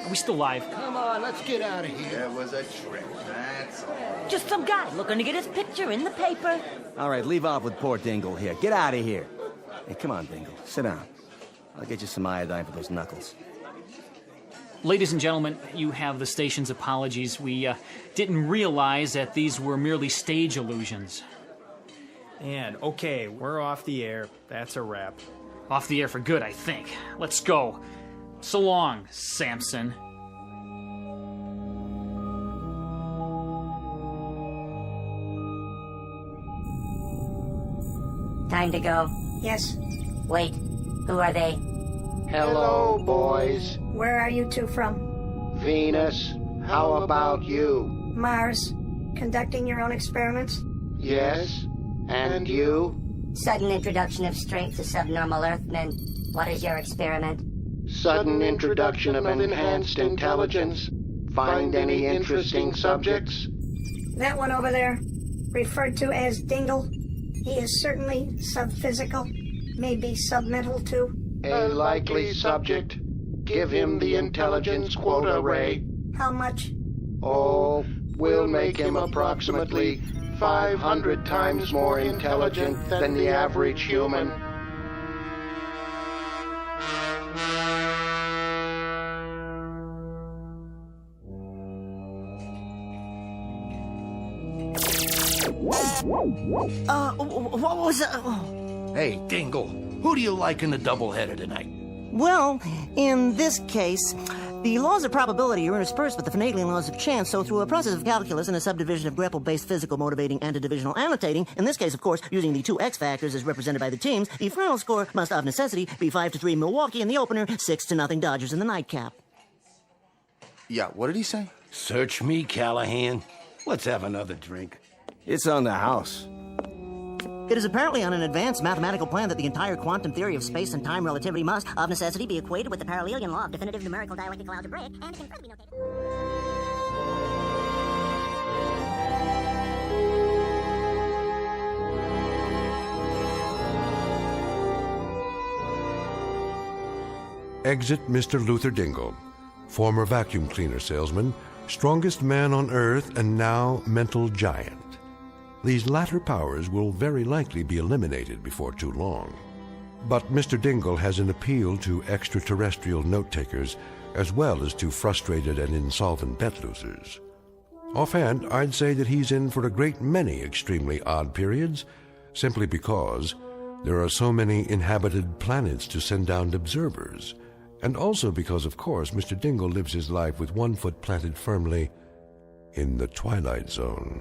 Are we still live? Come on, let's get out of here. It was a trick, that's all. Just some guy looking to get his picture in the paper. All right, leave off with poor Dingle here. Get out of here. Hey, come on, Dingle. Sit down. I'll get you some iodine for those knuckles. Ladies and gentlemen, you have the station's apologies. We didn't realize that these were merely stage illusions. And, okay, we're off the air. That's a wrap. Off the air for good, I think. Let's go. So long, Samson. Time to go. Yes. Wait, who are they? Hello, boys. Where are you two from? Venus, how about you? Mars. Conducting your own experiments? Yes. And you? Sudden introduction of strength to subnormal Earthmen. What is your experiment? Sudden introduction of enhanced intelligence. Find any interesting subjects? That one over there, referred to as Dingle, he is certainly subphysical, maybe submental too. A likely subject. Give him the intelligence quota, Ray. How much? Oh, we'll make him approximately 500 times more intelligent than the average human. What was that? Hey, Dingle, who do you like in the doubleheader tonight? Well, in this case, the laws of probability are interspersed with the finagling laws of chance, so through a process of calculus and a subdivision of grapple-based physical motivating and divisional annotating, in this case, of course, using the two X factors as represented by the teams, the final score must of necessity be 5-3 Milwaukee in the opener, 6-0 Dodgers in the nightcap. Yeah, what did he say? Search me, Callahan. Let's have another drink. It's on the house. It is apparently on an advanced mathematical plan that the entire quantum theory of space and time relativity must, of necessity, be equated with the parallelian law of definitive numerical dialectical algebraic, and can further be notated. Exit Mr. Luther Dingle, former vacuum cleaner salesman, strongest man on Earth, and now mental giant. These latter powers will very likely be eliminated before too long. But Mr. Dingle has an appeal to extraterrestrial note-takers as well as to frustrated and insolvent bet losers. Offhand, I'd say that he's in for a great many extremely odd periods, simply because there are so many inhabited planets to send down observers, and also because, of course, Mr. Dingle lives his life with one foot planted firmly in the Twilight Zone.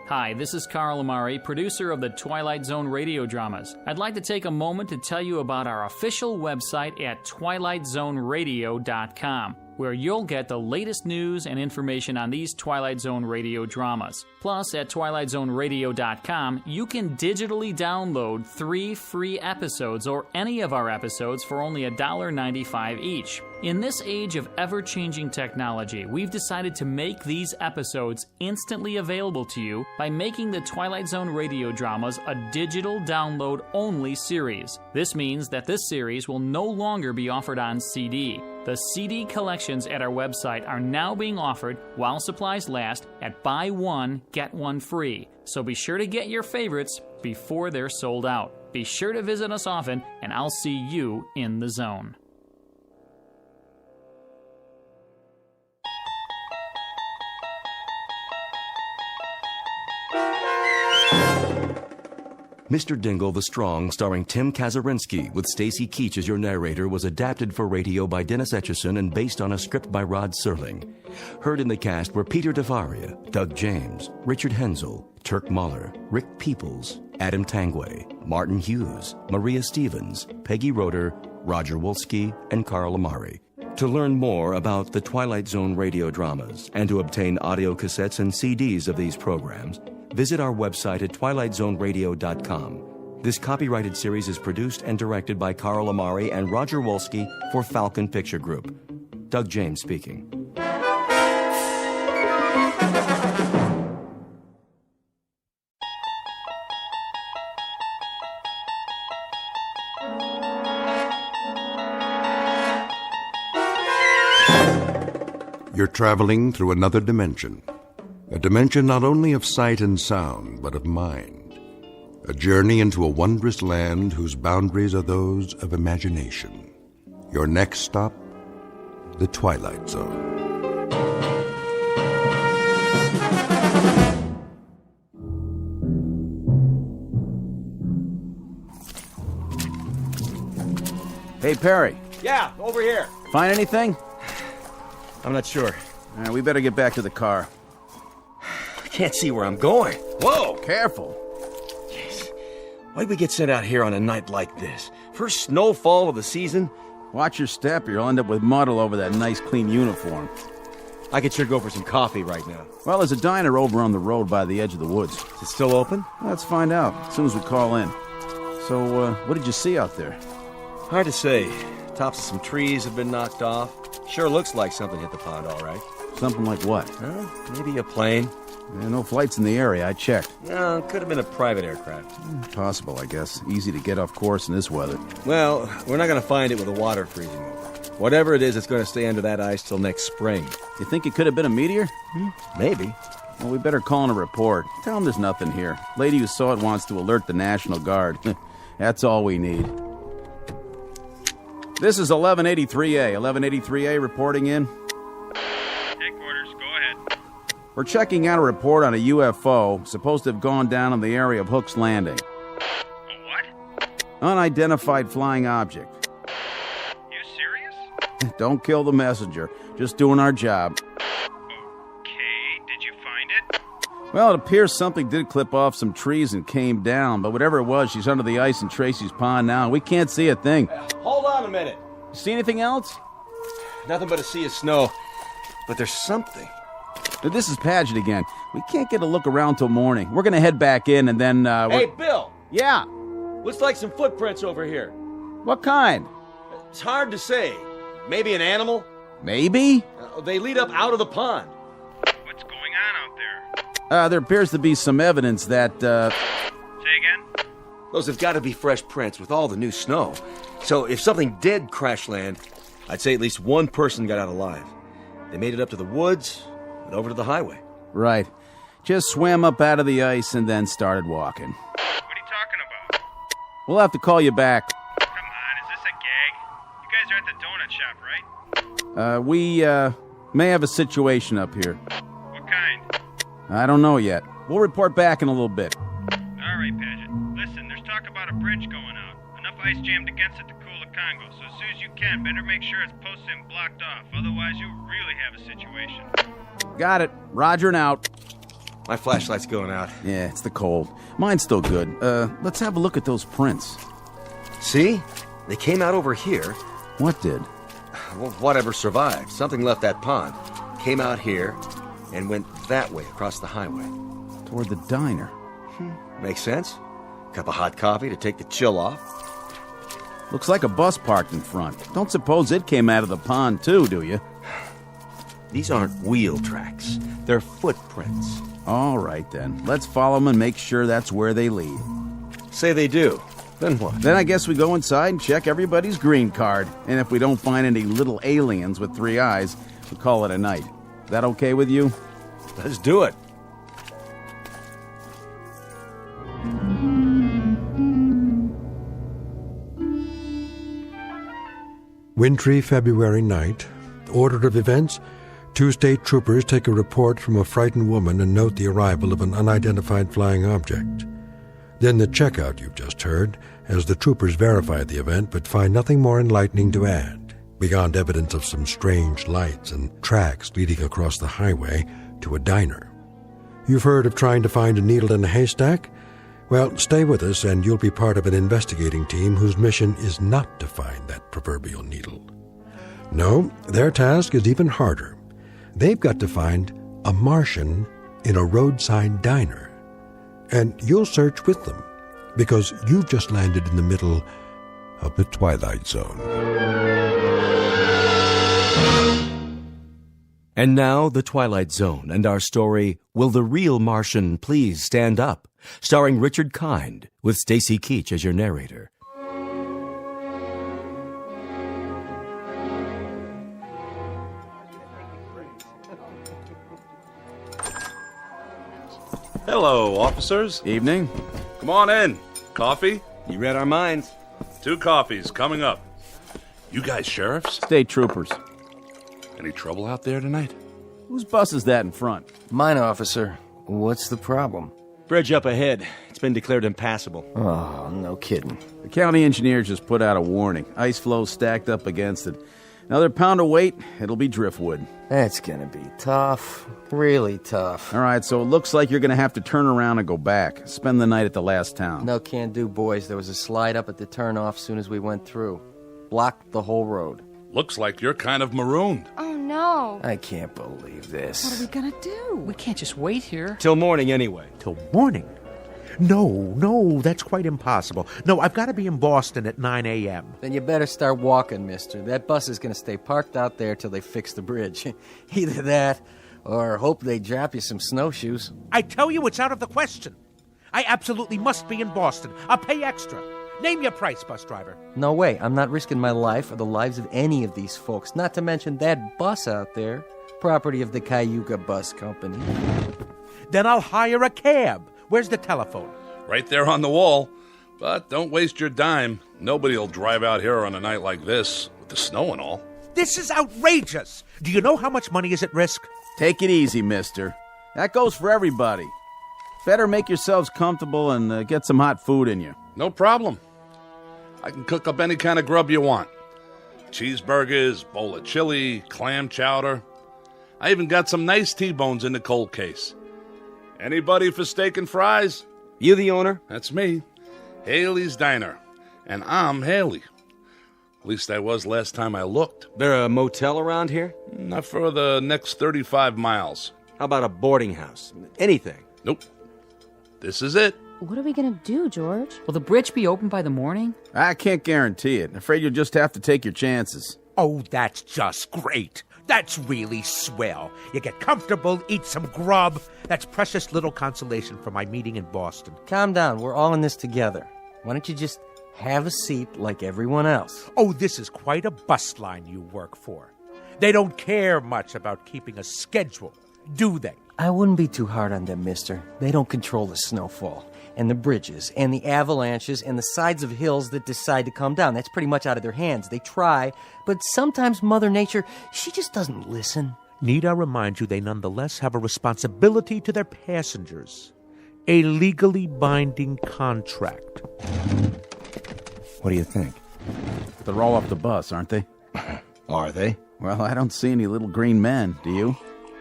Hi, this is Carl Amari, producer of the Twilight Zone radio dramas. I'd like to take a moment to tell you about our official website at twilightzoneradio.com, where you'll get the latest news and information on these Twilight Zone radio dramas. Plus, at twilightzoneradio.com, you can digitally download 3 free episodes or any of our episodes for only $1.95 each. In this age of ever-changing technology, we've decided to make these episodes instantly available to you by making the Twilight Zone radio dramas a digital download-only series. This means that this series will no longer be offered on CD. The CD collections at our website are now being offered while supplies last at buy one, get one free. So be sure to get your favorites before they're sold out. Be sure to visit us often, and I'll see you in the zone. Mr. Dingle the Strong, starring Tim Kazurinsky, with Stacy Keach as your narrator, was adapted for radio by Dennis Etchison and based on a script by Rod Serling. Heard in the cast were Peter DeVaria, Doug James, Richard Hensel, Turk Muller, Rick Peoples, Adam Tangway, Martin Hughes, Maria Stevens, Peggy Roeder, Roger Wolski, and Carl Amari. To learn more about the Twilight Zone radio dramas and to obtain audio cassettes and CDs of these programs, visit our website at twilightzoneradio.com. This copyrighted series is produced and directed by Carl Amari and Roger Wolski for Falcon Picture Group. Doug James speaking. You're traveling through another dimension. A dimension not only of sight and sound, but of mind. A journey into a wondrous land whose boundaries are those of imagination. Your next stop, the Twilight Zone. Hey, Perry. Yeah, over here. Find anything? I'm not sure. All right, we better get back to the car. I can't see where I'm going. Whoa, careful. Jeez. Why'd we get sent out here on a night like this? First snowfall of the season? Watch your step or you'll end up with mud all over that nice, clean uniform. I could sure go for some coffee right now. Well, there's a diner over on the road by the edge of the woods. Is it still open? Let's find out as soon as we call in. So, what did you see out there? Hard to say. Tops of some trees have been knocked off. Sure looks like something hit the pond, all right. Something like what? Maybe a plane. Yeah, no flights in the area, I checked. No, could have been a private aircraft. Possible, I guess. Easy to get off course in this weather. Well, we're not going to find it with the water freezing over. Whatever it is, it's going to stay under that ice till next spring. You think it could have been a meteor? Maybe. Well, we better call in a report. Tell them there's nothing here. Lady who saw it wants to alert the National Guard. That's all we need. This is 1183A. 1183A reporting in. Headquarters, go ahead. We're checking out a report on a UFO supposed to have gone down in the area of Hook's Landing. A what? Unidentified flying object. You serious? Don't kill the messenger. Just doing our job. Okay, did you find it? Well, it appears something did clip off some trees and came down, but whatever it was, she's under the ice in Tracy's pond now, and we can't see a thing. Hold on a minute. See anything else? Nothing but a sea of snow. But there's something. This is Paget again. We can't get a look around till morning. We're gonna head back in and then, Hey, Bill! Yeah? Looks like some footprints over here. What kind? It's hard to say. Maybe an animal? Maybe? They lead up out of the pond. What's going on out there? There appears to be some evidence that, Say again? Those have got to be fresh prints with all the new snow. So if something did crash land, I'd say at least one person got out alive. They made it up to the woods and over to the highway. Right. Just swam up out of the ice and then started walking. What are you talking about? We'll have to call you back. Come on, is this a gag? You guys are at the donut shop, right? We may have a situation up here. What kind? I don't know yet. We'll report back in a little bit. All right, Paget. Listen, there's talk about a bridge going out. Enough ice jammed against it to cool the Congo, so as soon as you can, better make sure it's posted and blocked off. Otherwise, you'll really have a situation. Got it. Roger and out. My flashlight's going out. Yeah, it's the cold. Mine's still good. Let's have a look at those prints. See? They came out over here. What did? Well, whatever survived. Something left that pond. Came out here and went that way across the highway. Toward the diner. Makes sense. Cup of hot coffee to take the chill off. Looks like a bus parked in front. Don't suppose it came out of the pond too, do you? These aren't wheel tracks. They're footprints. All right, then. Let's follow them and make sure that's where they lead. Say they do. Then what? Then I guess we go inside and check everybody's green card. And if we don't find any little aliens with 3 eyes, we call it a night. That okay with you? Let's do it. Wintry February night. Order of events. 2 state troopers take a report from a frightened woman and note the arrival of an unidentified flying object. Then the checkout you've just heard, as the troopers verify the event but find nothing more enlightening to add, beyond evidence of some strange lights and tracks leading across the highway to a diner. You've heard of trying to find a needle in a haystack? Well, stay with us and you'll be part of an investigating team whose mission is not to find that proverbial needle. No, their task is even harder. They've got to find a Martian in a roadside diner. And you'll search with them, because you've just landed in the middle of the Twilight Zone. And now, The Twilight Zone and our story, Will the Real Martian Please Stand Up? Starring Richard Kind, with Stacy Keach as your narrator. Hello, officers. Evening. Come on in. Coffee? You read our minds. 2 coffees coming up. You guys sheriffs? State troopers. Any trouble out there tonight? Whose bus is that in front? Mine, officer. What's the problem? Bridge up ahead. It's been declared impassable. Oh, no kidding. The county engineer just put out a warning. Ice flow stacked up against it. Another pound of weight, it'll be driftwood. That's gonna be tough. Really tough. All right, so it looks like you're gonna have to turn around and go back. Spend the night at the last town. No can do, boys. There was a slide up at the turnoff soon as we went through. Blocked the whole road. Looks like you're kind of marooned. Oh, no. I can't believe this. What are we gonna do? We can't just wait here. Till morning, anyway. Till morning? No, that's quite impossible. No, I've got to be in Boston at 9 a.m. Then you better start walking, mister. That bus is going to stay parked out there till they fix the bridge. Either that, or hope they drop you some snowshoes. I tell you, it's out of the question. I absolutely must be in Boston. I'll pay extra. Name your price, bus driver. No way. I'm not risking my life or the lives of any of these folks, not to mention that bus out there. Property of the Cayuga Bus Company. Then I'll hire a cab. Where's the telephone? Right there on the wall. But don't waste your dime. Nobody'll drive out here on a night like this, with the snow and all. This is outrageous. Do you know how much money is at risk? Take it easy, mister. That goes for everybody. Better make yourselves comfortable and get some hot food in you. No problem. I can cook up any kind of grub you want. Cheeseburgers, bowl of chili, clam chowder. I even got some nice T-bones in the cold case. Anybody for steak and fries? You the owner? That's me. Haley's Diner. And I'm Haley. At least I was last time I looked. There a motel around here? Not for the next 35 miles. How about a boarding house? Anything? Nope. This is it. What are we gonna do, George? Will the bridge be open by the morning? I can't guarantee it. Afraid you'll just have to take your chances. Oh, that's just great. That's really swell. You get comfortable, eat some grub. That's precious little consolation for my meeting in Boston. Calm down. We're all in this together. Why don't you just have a seat like everyone else? Oh, this is quite a bus line you work for. They don't care much about keeping a schedule, do they? I wouldn't be too hard on them, mister. They don't control the snowfall, and the bridges, and the avalanches, and the sides of hills that decide to come down. That's pretty much out of their hands. They try, but sometimes Mother Nature, she just doesn't listen. Need I remind you, they nonetheless have a responsibility to their passengers. A legally binding contract. What do you think? They're all off the bus, aren't they? Are they? Well, I don't see any little green men, do you?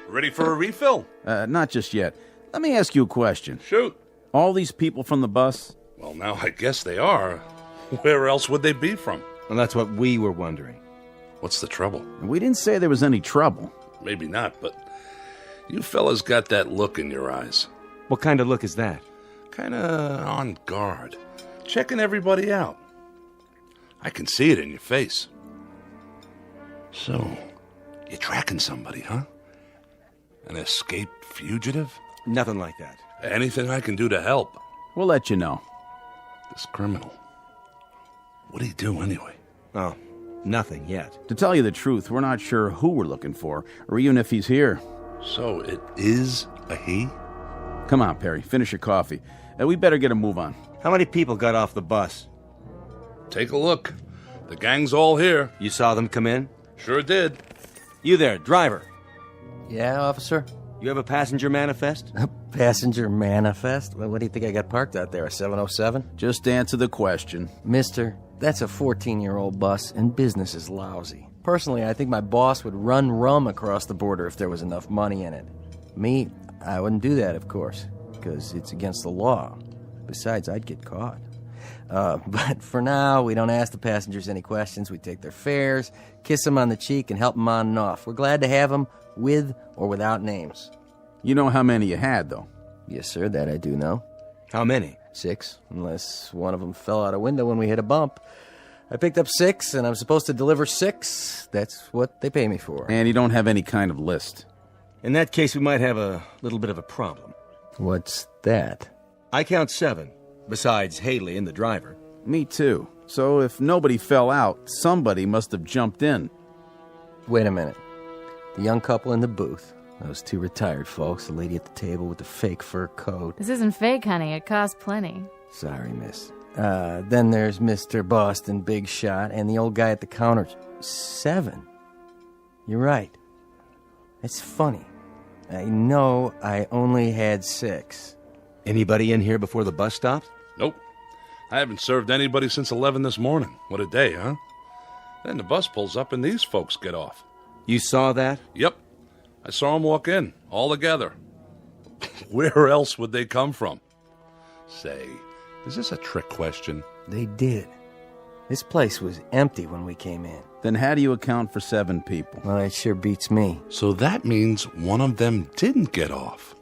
Ready for a refill? Not just yet. Let me ask you a question. Shoot. All these people from the bus? Well, now I guess they are. Where else would they be from? Well, that's what we were wondering. What's the trouble? We didn't say there was any trouble. Maybe not, but you fellas got that look in your eyes. What kind of look is that? Kinda on guard. Checking everybody out. I can see it in your face. So, you're tracking somebody, huh? An escaped fugitive? Nothing like that. Anything I can do to help? We'll let you know. This criminal. What'd he do anyway? Oh, nothing yet. To tell you the truth, we're not sure who we're looking for, or even if he's here. So it is a he? Come on, Perry, finish your coffee. We better get a move on. How many people got off the bus? Take a look. The gang's all here. You saw them come in? Sure did. You there, driver. Yeah, officer? You have a passenger manifest? A passenger manifest? Well, what do you think I got parked out there, a 707? Just answer the question. Mister, that's a 14-year-old bus, and business is lousy. Personally, I think my boss would run rum across the border if there was enough money in it. Me, I wouldn't do that, of course, because it's against the law. Besides, I'd get caught. But for now, we don't ask the passengers any questions. We take their fares, kiss them on the cheek, and help them on and off. We're glad to have them with or without names. You know how many you had, though? Yes, sir, that I do know. How many? 6, unless one of them fell out a window when we hit a bump. I picked up 6, and I'm supposed to deliver 6. That's what they pay me for. And you don't have any kind of list. In that case, we might have a little bit of a problem. What's that? I count 7, besides Haley and the driver. Me too. So if nobody fell out, somebody must have jumped in. Wait a minute. The young couple in the booth. Those 2 retired folks, the lady at the table with the fake fur coat. This isn't fake, honey. It costs plenty. Sorry, miss. Then there's Mr. Boston Big Shot and the old guy at the counter. 7. You're right. It's funny. I know I only had 6. Anybody in here before the bus stopped? Nope. I haven't served anybody since 11 this morning. What a day, huh? Then the bus pulls up and these folks get off. You saw that? Yep. I saw them walk in, all together. Where else would they come from? Say, is this a trick question? They did. This place was empty when we came in. Then how do you account for 7 people? Well, that sure beats me. So that means one of them didn't get off.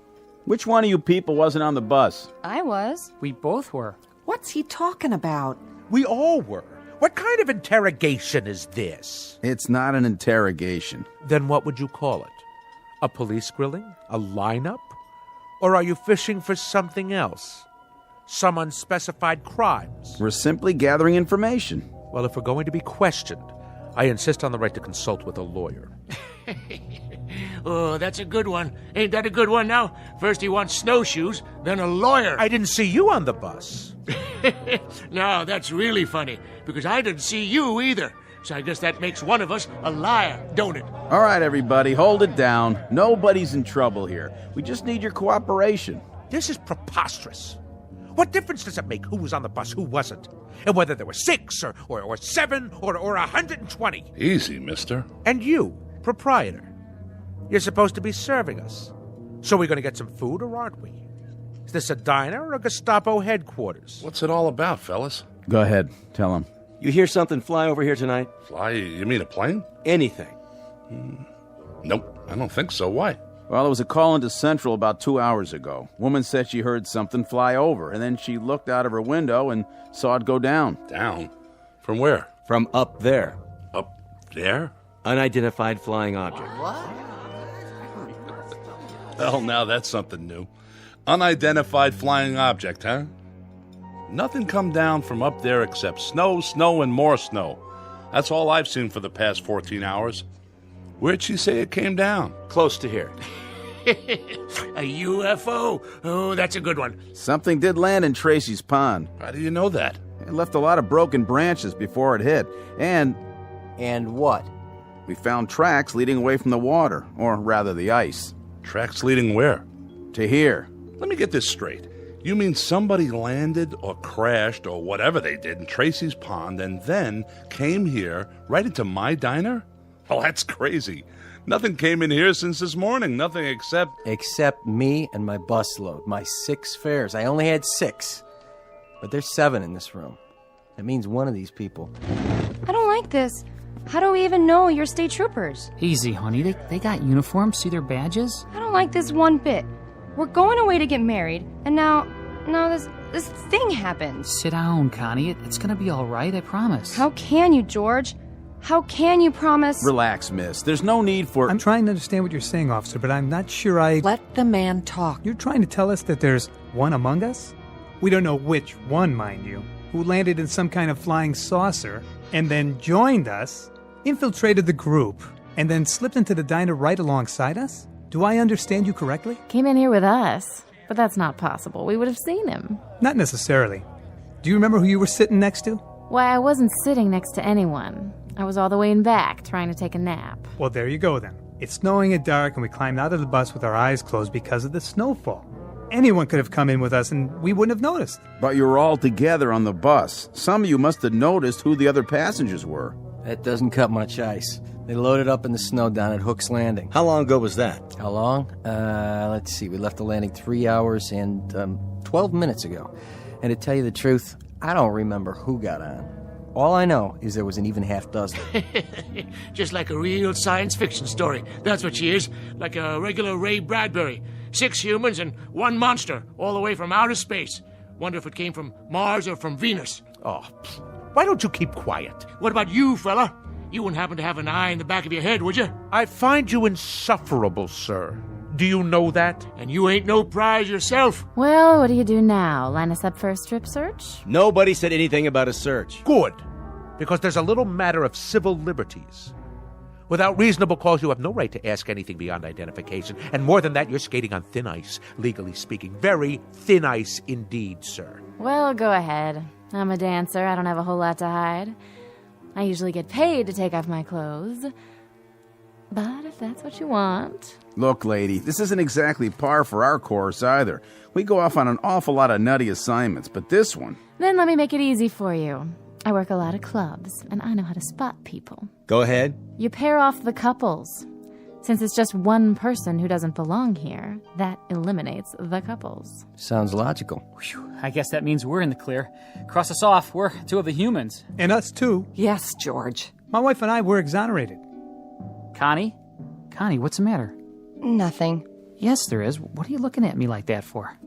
Which one of you people wasn't on the bus? I was. We both were. What's he talking about? We all were. What kind of interrogation is this? It's not an interrogation. Then what would you call it? A police grilling? A lineup? Or are you fishing for something else? Some unspecified crimes? We're simply gathering information. Well, if we're going to be questioned, I insist on the right to consult with a lawyer. Oh, that's a good one. Ain't that a good one now? First he wants snowshoes, then a lawyer. I didn't see you on the bus. Now, that's really funny, because I didn't see you either. So I guess that makes one of us a liar, don't it? All right, everybody, hold it down. Nobody's in trouble here. We just need your cooperation. This is preposterous. What difference does it make who was on the bus, who wasn't? And whether there were 6 or 7 or 120? Easy, mister. And you, proprietor, you're supposed to be serving us. So we're going to get some food, or aren't we? Is this a diner or a Gestapo headquarters? What's it all about, fellas? Go ahead, tell him. You hear something fly over here tonight? Fly? You mean a plane? Anything. Nope, I don't think so. Why? Well, there was a call into Central about 2 hours ago. Woman said she heard something fly over, and then she looked out of her window and saw it go down. Down? From where? From up there. Up there? Unidentified flying object. What? Well, now that's something new. Unidentified flying object, huh? Nothing come down from up there except snow, snow, and more snow. That's all I've seen for the past 14 hours. Where'd she say it came down? Close to here. A UFO? Oh, that's a good one. Something did land in Tracy's pond. How do you know that? It left a lot of broken branches before it hit. And what? We found tracks leading away from the water, or rather the ice. Tracks leading where? To here. Let me get this straight. You mean somebody landed or crashed or whatever they did in Tracy's pond and then came here right into my diner? Oh, that's crazy. Nothing came in here since this morning. Nothing except... Except me and my busload. My 6 fares. I only had 6. But there's 7 in this room. That means one of these people. I don't like this. How do we even know you're state troopers? Easy, honey. They got uniforms. See their badges? I don't like this one bit. We're going away to get married, and now this thing happens. Sit down, Connie. It's gonna be all right, I promise. How can you, George? How can you promise? Relax, miss. There's no need for... I'm trying to understand what you're saying, officer, but I'm not sure I... Let the man talk. You're trying to tell us that there's one among us? We don't know which one, mind you, who landed in some kind of flying saucer and then joined us, infiltrated the group, and then slipped into the diner right alongside us? Do I understand you correctly? Came in here with us, but that's not possible. We would have seen him. Not necessarily. Do you remember who you were sitting next to? Why, I wasn't sitting next to anyone. I was all the way in back, trying to take a nap. Well, there you go then. It's snowing and dark, and we climbed out of the bus with our eyes closed because of the snowfall. Anyone could have come in with us, and we wouldn't have noticed. But you were all together on the bus. Some of you must have noticed who the other passengers were. That doesn't cut much ice. They loaded up in the snow down at Hook's Landing. How long ago was that? How long? Let's see. We left the landing 3 hours and 12 minutes ago. And to tell you the truth, I don't remember who got on. All I know is there was an even half dozen. Just like a real science fiction story. That's what she is. Like a regular Ray Bradbury. 6 humans and 1 monster, all the way from outer space. Wonder if it came from Mars or from Venus. Oh, why don't you keep quiet? What about you, fella? You wouldn't happen to have an eye in the back of your head, would you? I find you insufferable, sir. Do you know that? And you ain't no prize yourself. Well, what do you do now? Line us up for a strip search? Nobody said anything about a search. Good, because there's a little matter of civil liberties. Without reasonable cause, you have no right to ask anything beyond identification. And more than that, you're skating on thin ice, legally speaking. Very thin ice indeed, sir. Well, go ahead. I'm a dancer. I don't have a whole lot to hide. I usually get paid to take off my clothes. But if that's what you want... Look, lady, this isn't exactly par for our course either. We go off on an awful lot of nutty assignments, but this one... Then let me make it easy for you. I work a lot of clubs, and I know how to spot people. Go ahead. You pair off the couples. Since it's just one person who doesn't belong here, that eliminates the couples. Sounds logical. Whew, I guess that means we're in the clear. Cross us off. We're 2 of the humans. And us too. Yes, George. My wife and I were exonerated. Connie? Connie, what's the matter? Nothing. Yes, there is. What are you looking at me like that for?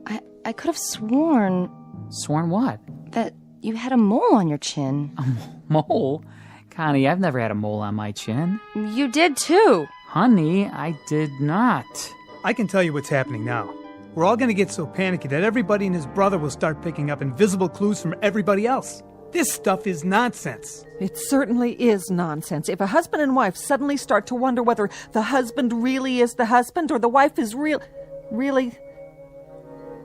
I could have sworn... Sworn what? That you had a mole on your chin. A mole? Connie, I've never had a mole on my chin. You did too. Honey, I did not. I can tell you what's happening now. We're all going to get so panicky that everybody and his brother will start picking up invisible clues from everybody else. This stuff is nonsense. It certainly is nonsense. If a husband and wife suddenly start to wonder whether the husband really is the husband or the wife is really...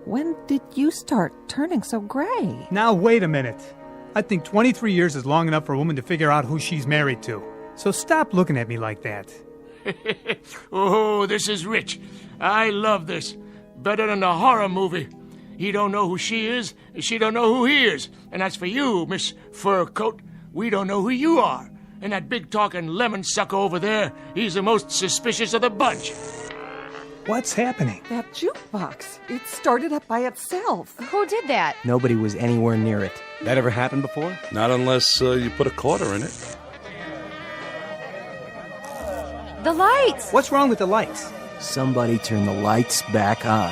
When did you start turning so gray? Now, wait a minute. I think 23 years is long enough for a woman to figure out who she's married to. So stop looking at me like that. Oh, this is rich. I love this. Better than a horror movie. He don't know who she is, she don't know who he is. And as for you, Miss Fur Coat, we don't know who you are. And that big-talking lemon sucker over there, he's the most suspicious of the bunch. What's happening? That jukebox. It started up by itself. Who did that? Nobody was anywhere near it. That ever happened before? Not unless you put a quarter in it. The lights! What's wrong with the lights? Somebody turn the lights back on.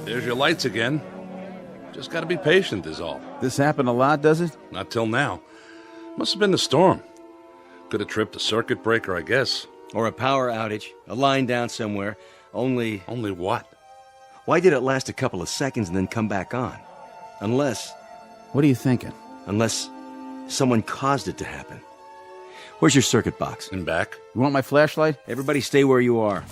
There's your lights again. Just gotta be patient is all. This happened a lot, does it? Not till now. Must have been the storm. Could have tripped a circuit breaker, I guess. Or a power outage. A line down somewhere. Only what? Why did it last a couple of seconds and then come back on? Unless... What are you thinking? Unless someone caused it to happen. Where's your circuit box? In back. You want my flashlight? Everybody stay where you are.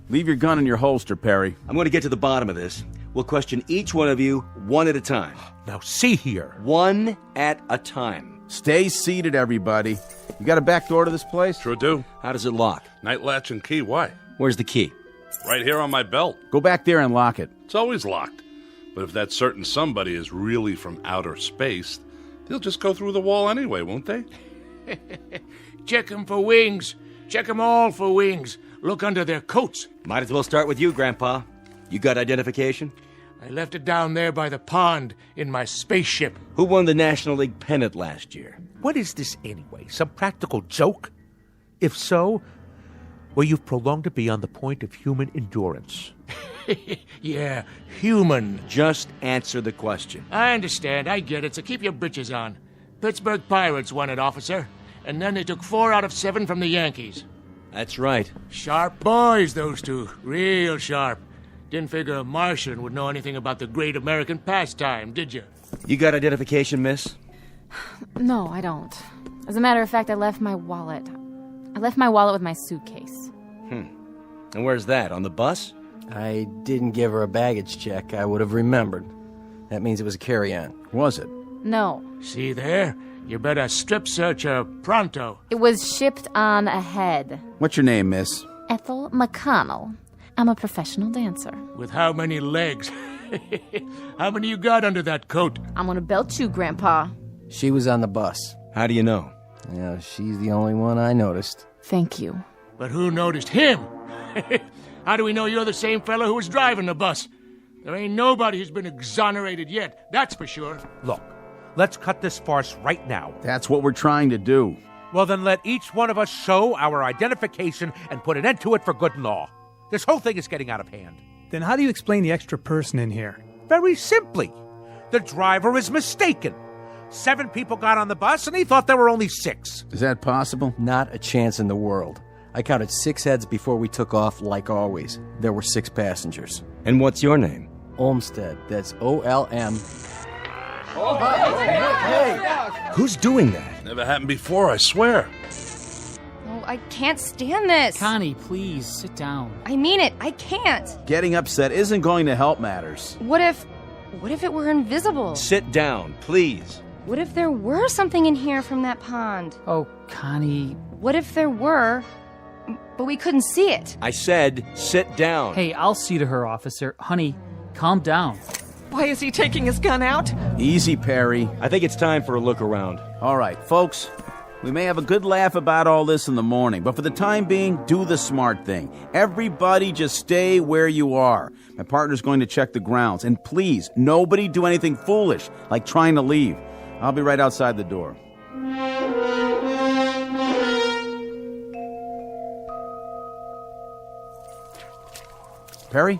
Leave your gun in your holster, Perry. I'm going to get to the bottom of this. We'll question each one of you one at a time. Now see here. One at a time. Stay seated, everybody. You got a back door to this place? Sure do. How does it lock? Night latch and key, why? Where's the key? Right here on my belt. Go back there and lock it. It's always locked. But if that certain somebody is really from outer space, they'll just go through the wall anyway, won't they? Check 'em for wings. Check 'em all for wings. Look under their coats. Might as well start with you, Grandpa. You got identification? I left it down there by the pond in my spaceship. Who won the National League pennant last year? What is this anyway? Some practical joke? If so, well, you've prolonged it beyond the point of human endurance. Yeah, human. Just answer the question. I understand, I get it, so keep your britches on. Pittsburgh Pirates won it, officer. And then they took 4 out of 7 from the Yankees. That's right. Sharp boys, those two. Real sharp. Didn't figure a Martian would know anything about the great American pastime, did you? You got identification, miss? No, I don't. As a matter of fact, I left my wallet. I left my wallet with my suitcase. And where's that? On the bus? I didn't give her a baggage check. I would have remembered. That means it was a carry-on. Was it? No. See there? You better strip search her pronto. It was shipped on ahead. What's your name, miss? Ethel McConnell. I'm a professional dancer. With how many legs? How many you got under that coat? I'm gonna belt you, Grandpa. She was on the bus. How do you know? Yeah, she's the only one I noticed. Thank you. But who noticed him? How do we know you're the same fellow who was driving the bus? There ain't nobody who's been exonerated yet, that's for sure. Look, let's cut this farce right now. That's what we're trying to do. Well, then let each one of us show our identification and put an end to it for good and all. This whole thing is getting out of hand. Then how do you explain the extra person in here? Very simply. The driver is mistaken. 7 people got on the bus, and he thought there were only 6. Is that possible? Not a chance in the world. I counted 6 heads before we took off, like always. There were 6 passengers. And what's your name? Olmsted. That's O-L-M. Hey! Who's doing that? Never happened before, I swear. Oh, I can't stand this. Connie, please, sit down. I mean it. I can't. Getting upset isn't going to help matters. What if it were invisible? Sit down, please. What if there were something in here from that pond? Oh, Connie. What if there were, but we couldn't see it? I said, sit down. Hey, I'll see to her, officer. Honey, calm down. Why is he taking his gun out? Easy, Perry. I think it's time for a look around. All right, folks. We may have a good laugh about all this in the morning, but for the time being, do the smart thing. Everybody just stay where you are. My partner's going to check the grounds. And please, nobody do anything foolish, like trying to leave. I'll be right outside the door. Perry?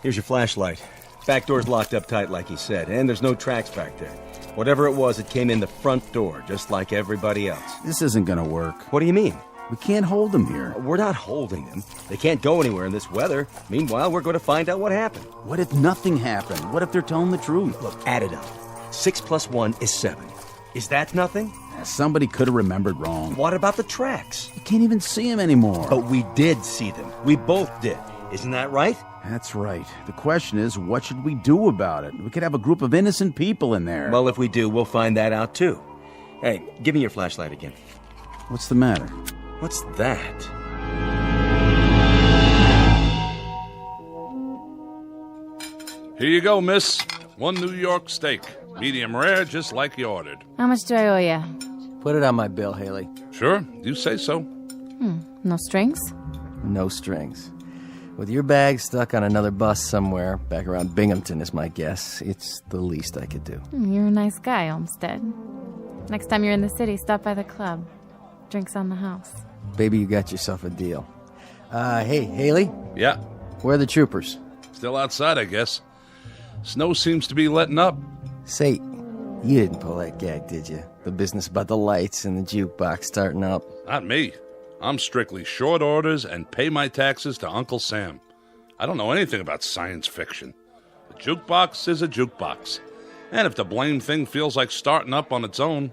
Here's your flashlight. Back door's locked up tight, like he said, and there's no tracks back there. Whatever it was, it came in the front door, just like everybody else. This isn't going to work. What do you mean? We can't hold them here. We're not holding them. They can't go anywhere in this weather. Meanwhile, we're going to find out what happened. What if nothing happened? What if they're telling the truth? Look, add it up. 6 + 1 is 7. Is that nothing? Somebody could have remembered wrong. What about the tracks? You can't even see them anymore. But we did see them. We both did. Isn't that right? That's right. The question is, what should we do about it? We could have a group of innocent people in there. Well, if we do, we'll find that out, too. Hey, give me your flashlight again. What's the matter? What's that? Here you go, miss. 1 New York steak. Medium rare, just like you ordered. How much do I owe you? Put it on my bill, Haley. Sure, you say so. No strings? No strings. With your bag stuck on another bus somewhere, back around Binghamton is my guess, it's the least I could do. You're a nice guy, Olmsted. Next time you're in the city, stop by the club. Drinks on the house. Baby, you got yourself a deal. Hey, Haley? Yeah? Where are the troopers? Still outside, I guess. Snow seems to be letting up. Say, you didn't pull that gag, did you? The business about the lights and the jukebox starting up. Not me. I'm strictly short orders and pay my taxes to Uncle Sam. I don't know anything about science fiction. A jukebox is a jukebox. And if the blame thing feels like starting up on its own,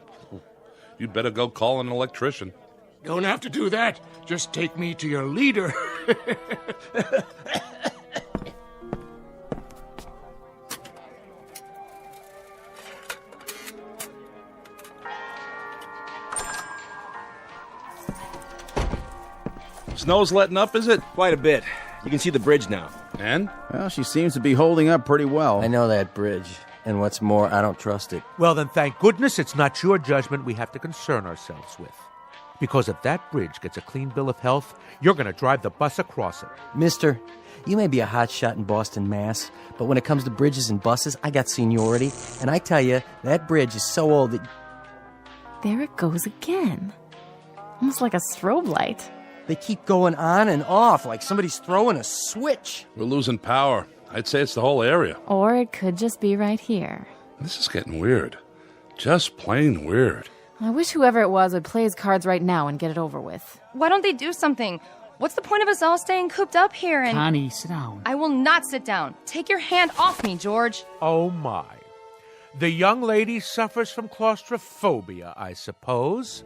you'd better go call an electrician. Don't have to do that. Just take me to your leader. Snow's letting up, is it? Quite a bit. You can see the bridge now. And? Well, she seems to be holding up pretty well. I know that bridge. And what's more, I don't trust it. Well, then thank goodness it's not your judgment we have to concern ourselves with. Because if that bridge gets a clean bill of health, you're going to drive the bus across it. Mister, you may be a hotshot in Boston, Mass., but when it comes to bridges and buses, I got seniority. And I tell you, that bridge is so old that... There it goes again. Almost like a strobe light. They keep going on and off like somebody's throwing a switch. We're losing power. I'd say it's the whole area. Or it could just be right here. This is getting weird. Just plain weird. I wish whoever it was would play his cards right now and get it over with. Why don't they do something? What's the point of us all staying cooped up here and... Connie, sit down. I will not sit down. Take your hand off me, George. Oh, my. The young lady suffers from claustrophobia, I suppose.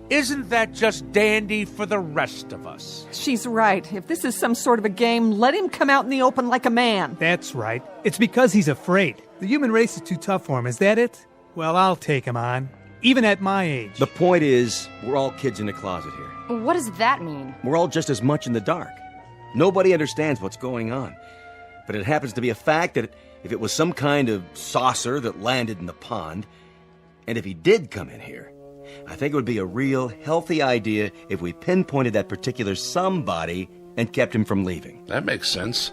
Isn't that just dandy for the rest of us? She's right. If this is some sort of a game, let him come out in the open like a man. That's right. It's because he's afraid. The human race is too tough for him, is that it? Well, I'll take him on. Even at my age. The point is, we're all kids in a closet here. What does that mean? We're all just as much in the dark. Nobody understands what's going on. But it happens to be a fact that if it was some kind of saucer that landed in the pond, and if he did come in here, I think it would be a real healthy idea if we pinpointed that particular somebody and kept him from leaving. That makes sense.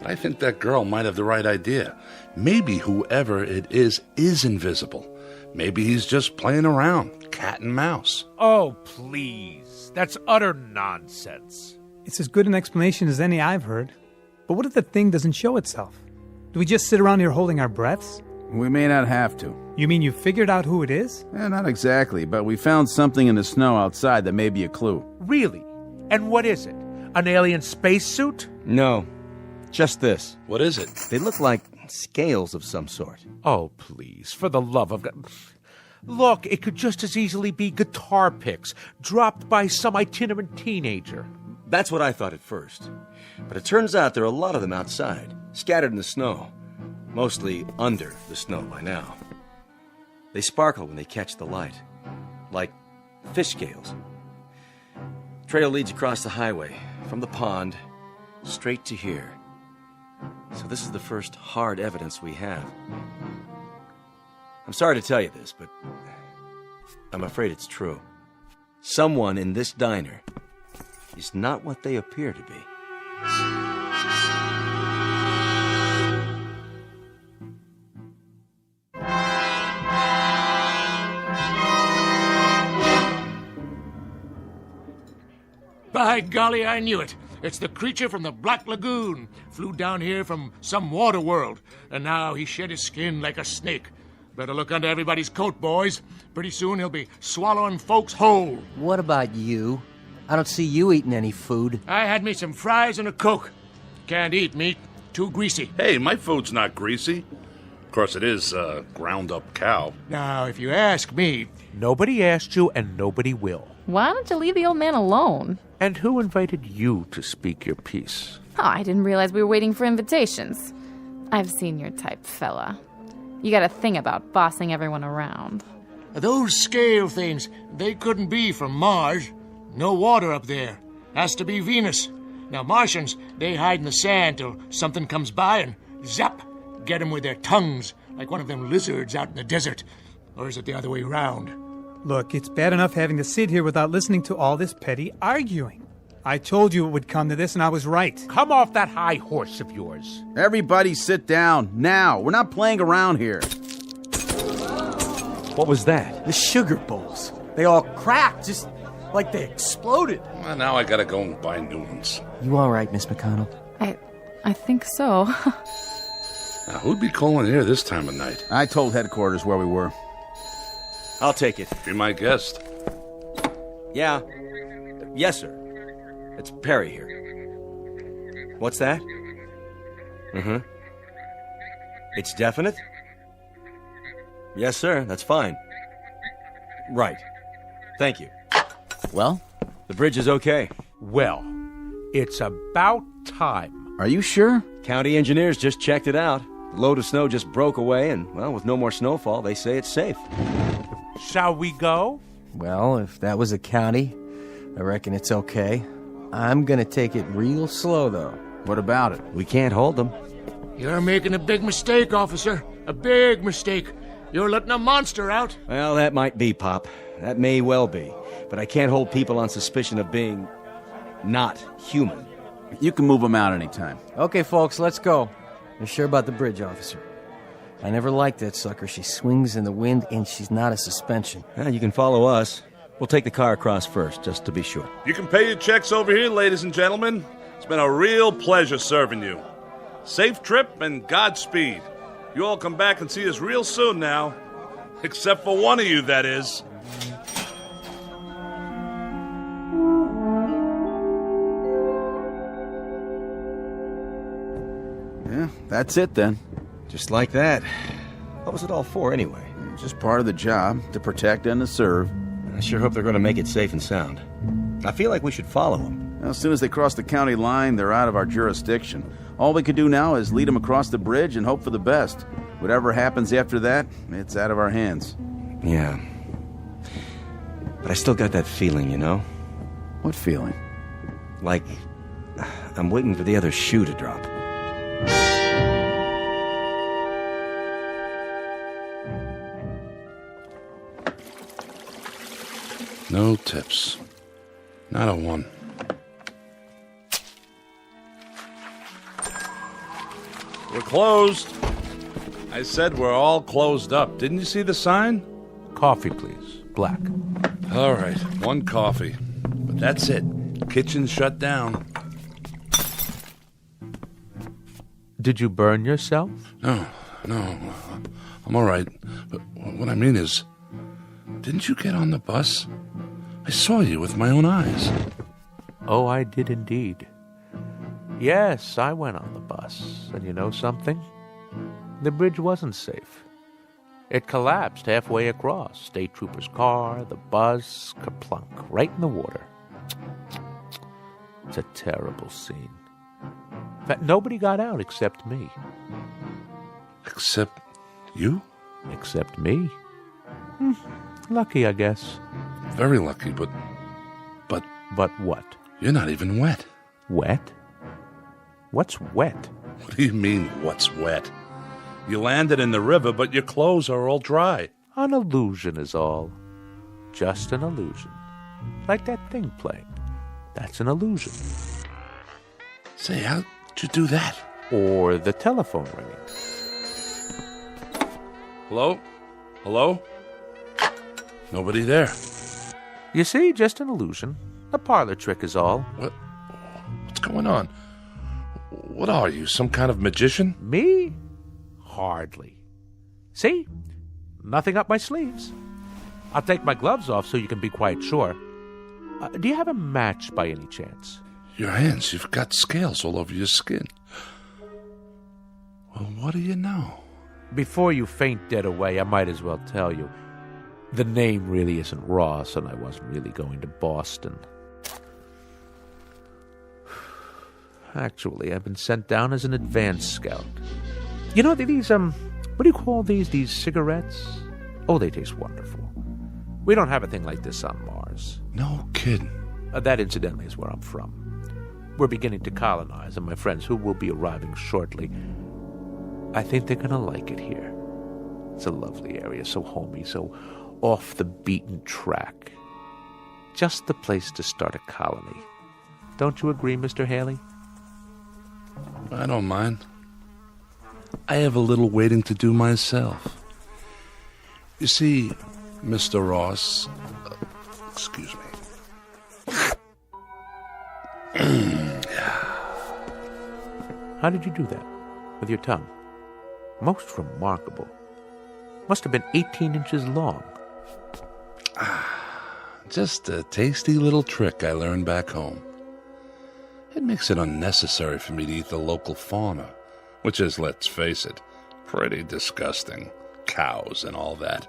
I think that girl might have the right idea. Maybe whoever it is invisible. Maybe he's just playing around, cat and mouse. Oh, please. That's utter nonsense. It's as good an explanation as any I've heard. But what if the thing doesn't show itself? Do we just sit around here holding our breaths? We may not have to. You mean you figured out who it is? Not exactly, but we found something in the snow outside that may be a clue. Really? And what is it? An alien spacesuit? No, just this. What is it? They look like scales of some sort. Oh, please, for the love of God. Look, it could just as easily be guitar picks dropped by some itinerant teenager. That's what I thought at first. But it turns out there are a lot of them outside, scattered in the snow. Mostly under the snow by now. They sparkle when they catch the light, like fish scales. Trail leads across the highway, from the pond, straight to here. So this is the first hard evidence we have. I'm sorry to tell you this, but I'm afraid it's true. Someone in this diner is not what they appear to be. By golly, I knew it. It's the creature from the Black Lagoon. Flew down here from some water world, and now he shed his skin like a snake. Better look under everybody's coat, boys. Pretty soon he'll be swallowing folks whole. What about you? I don't see you eating any food. I had me some fries and a Coke. Can't eat meat. Too greasy. Hey, my food's not greasy. Of course, it is ground up cow. Now, if you ask me... Nobody asked you, and nobody will. Why don't you leave the old man alone? And who invited you to speak your piece? Oh, I didn't realize we were waiting for invitations. I've seen your type, fella. You got a thing about bossing everyone around. Those scale things, they couldn't be from Mars. No water up there. Has to be Venus. Now, Martians, they hide in the sand till something comes by and zap, get them with their tongues, like one of them lizards out in the desert. Or is it the other way around? Look, it's bad enough having to sit here without listening to all this petty arguing. I told you it would come to this, and I was right. Come off that high horse of yours. Everybody sit down, now. We're not playing around here. What was that? The sugar bowls. They all cracked, just like they exploded. Well, now I gotta go and buy new ones. You all right, Miss McConnell? I think so. Now, who'd be calling here this time of night? I told headquarters where we were. I'll take it. Be my guest. Yeah. Yes, sir. It's Perry here. What's that? Mm-hmm. It's definite? Yes, sir. That's fine. Right. Thank you. Well? The bridge is okay. Well, it's about time. Are you sure? County engineers just checked it out. The load of snow just broke away, and, well, with no more snowfall, they say it's safe. Shall we go? Well, if that was a county, I reckon it's okay. I'm gonna take it real slow, though. What about it? We can't hold them. You're making a big mistake, officer. A big mistake. You're letting a monster out. Well, that might be, Pop. That may well be. But I can't hold people on suspicion of being not human. You can move them out anytime. Okay, folks, let's go. You're sure about the bridge, officer? I never liked that sucker. She swings in the wind, and she's not a suspension. Yeah, you can follow us. We'll take the car across first, just to be sure. You can pay your checks over here, ladies and gentlemen. It's been a real pleasure serving you. Safe trip and Godspeed. You all come back and see us real soon now. Except for one of you, that is. Yeah, that's it then. Just like that. What was it all for, anyway? Just part of the job, to protect and to serve. I sure hope they're going to make it safe and sound. I feel like we should follow them. Well, as soon as they cross the county line, they're out of our jurisdiction. All we can do now is lead them across the bridge and hope for the best. Whatever happens after that, it's out of our hands. Yeah. But I still got that feeling, you know? What feeling? Like I'm waiting for the other shoe to drop. No tips. Not a one. We're closed. I said we're all closed up. Didn't you see the sign? Coffee, please. Black. All right, one coffee. But that's it. Kitchen shut down. Did you burn yourself? No. I'm all right. But what I mean is, didn't you get on the bus? I saw you with my own eyes. Oh, I did indeed. Yes, I went on the bus. And you know something? The bridge wasn't safe. It collapsed halfway across. State trooper's car, the bus, kerplunk, right in the water. It's a terrible scene. In fact, nobody got out except me. Except you? Except me. Lucky, I guess. Very lucky, but... But what? You're not even wet. Wet? What's wet? What do you mean, what's wet? You landed in the river, but your clothes are all dry. An illusion is all. Just an illusion. Like that thing playing. That's an illusion. Say, how'd you do that? Or the telephone ringing. Hello? Hello? Nobody there. You see, just an illusion. A parlor trick is all. What's going on? What are you, some kind of magician? Me? Hardly. See? Nothing up my sleeves. I'll take my gloves off so you can be quite sure. Do you have a match by any chance? Your hands, you've got scales all over your skin. Well, what do you know? Before you faint dead away, I might as well tell you. The name really isn't Ross, and I wasn't really going to Boston. Actually, I've been sent down as an advance scout. You know, these, what do you call these cigarettes? Oh, they taste wonderful. We don't have a thing like this on Mars. No kidding. That, incidentally, is where I'm from. We're beginning to colonize, and my friends, who will be arriving shortly, I think they're going to like it here. It's a lovely area, so homey, so off the beaten track. Just the place to start a colony. Don't you agree, Mr. Haley? I don't mind. I have a little waiting to do myself. You see, Mr. Ross... excuse me. How did you do that? With your tongue? Most remarkable. Must have been 18 inches long. Just a tasty little trick I learned back home. It makes it unnecessary for me to eat the local fauna, which is, let's face it, pretty disgusting. Cows and all that.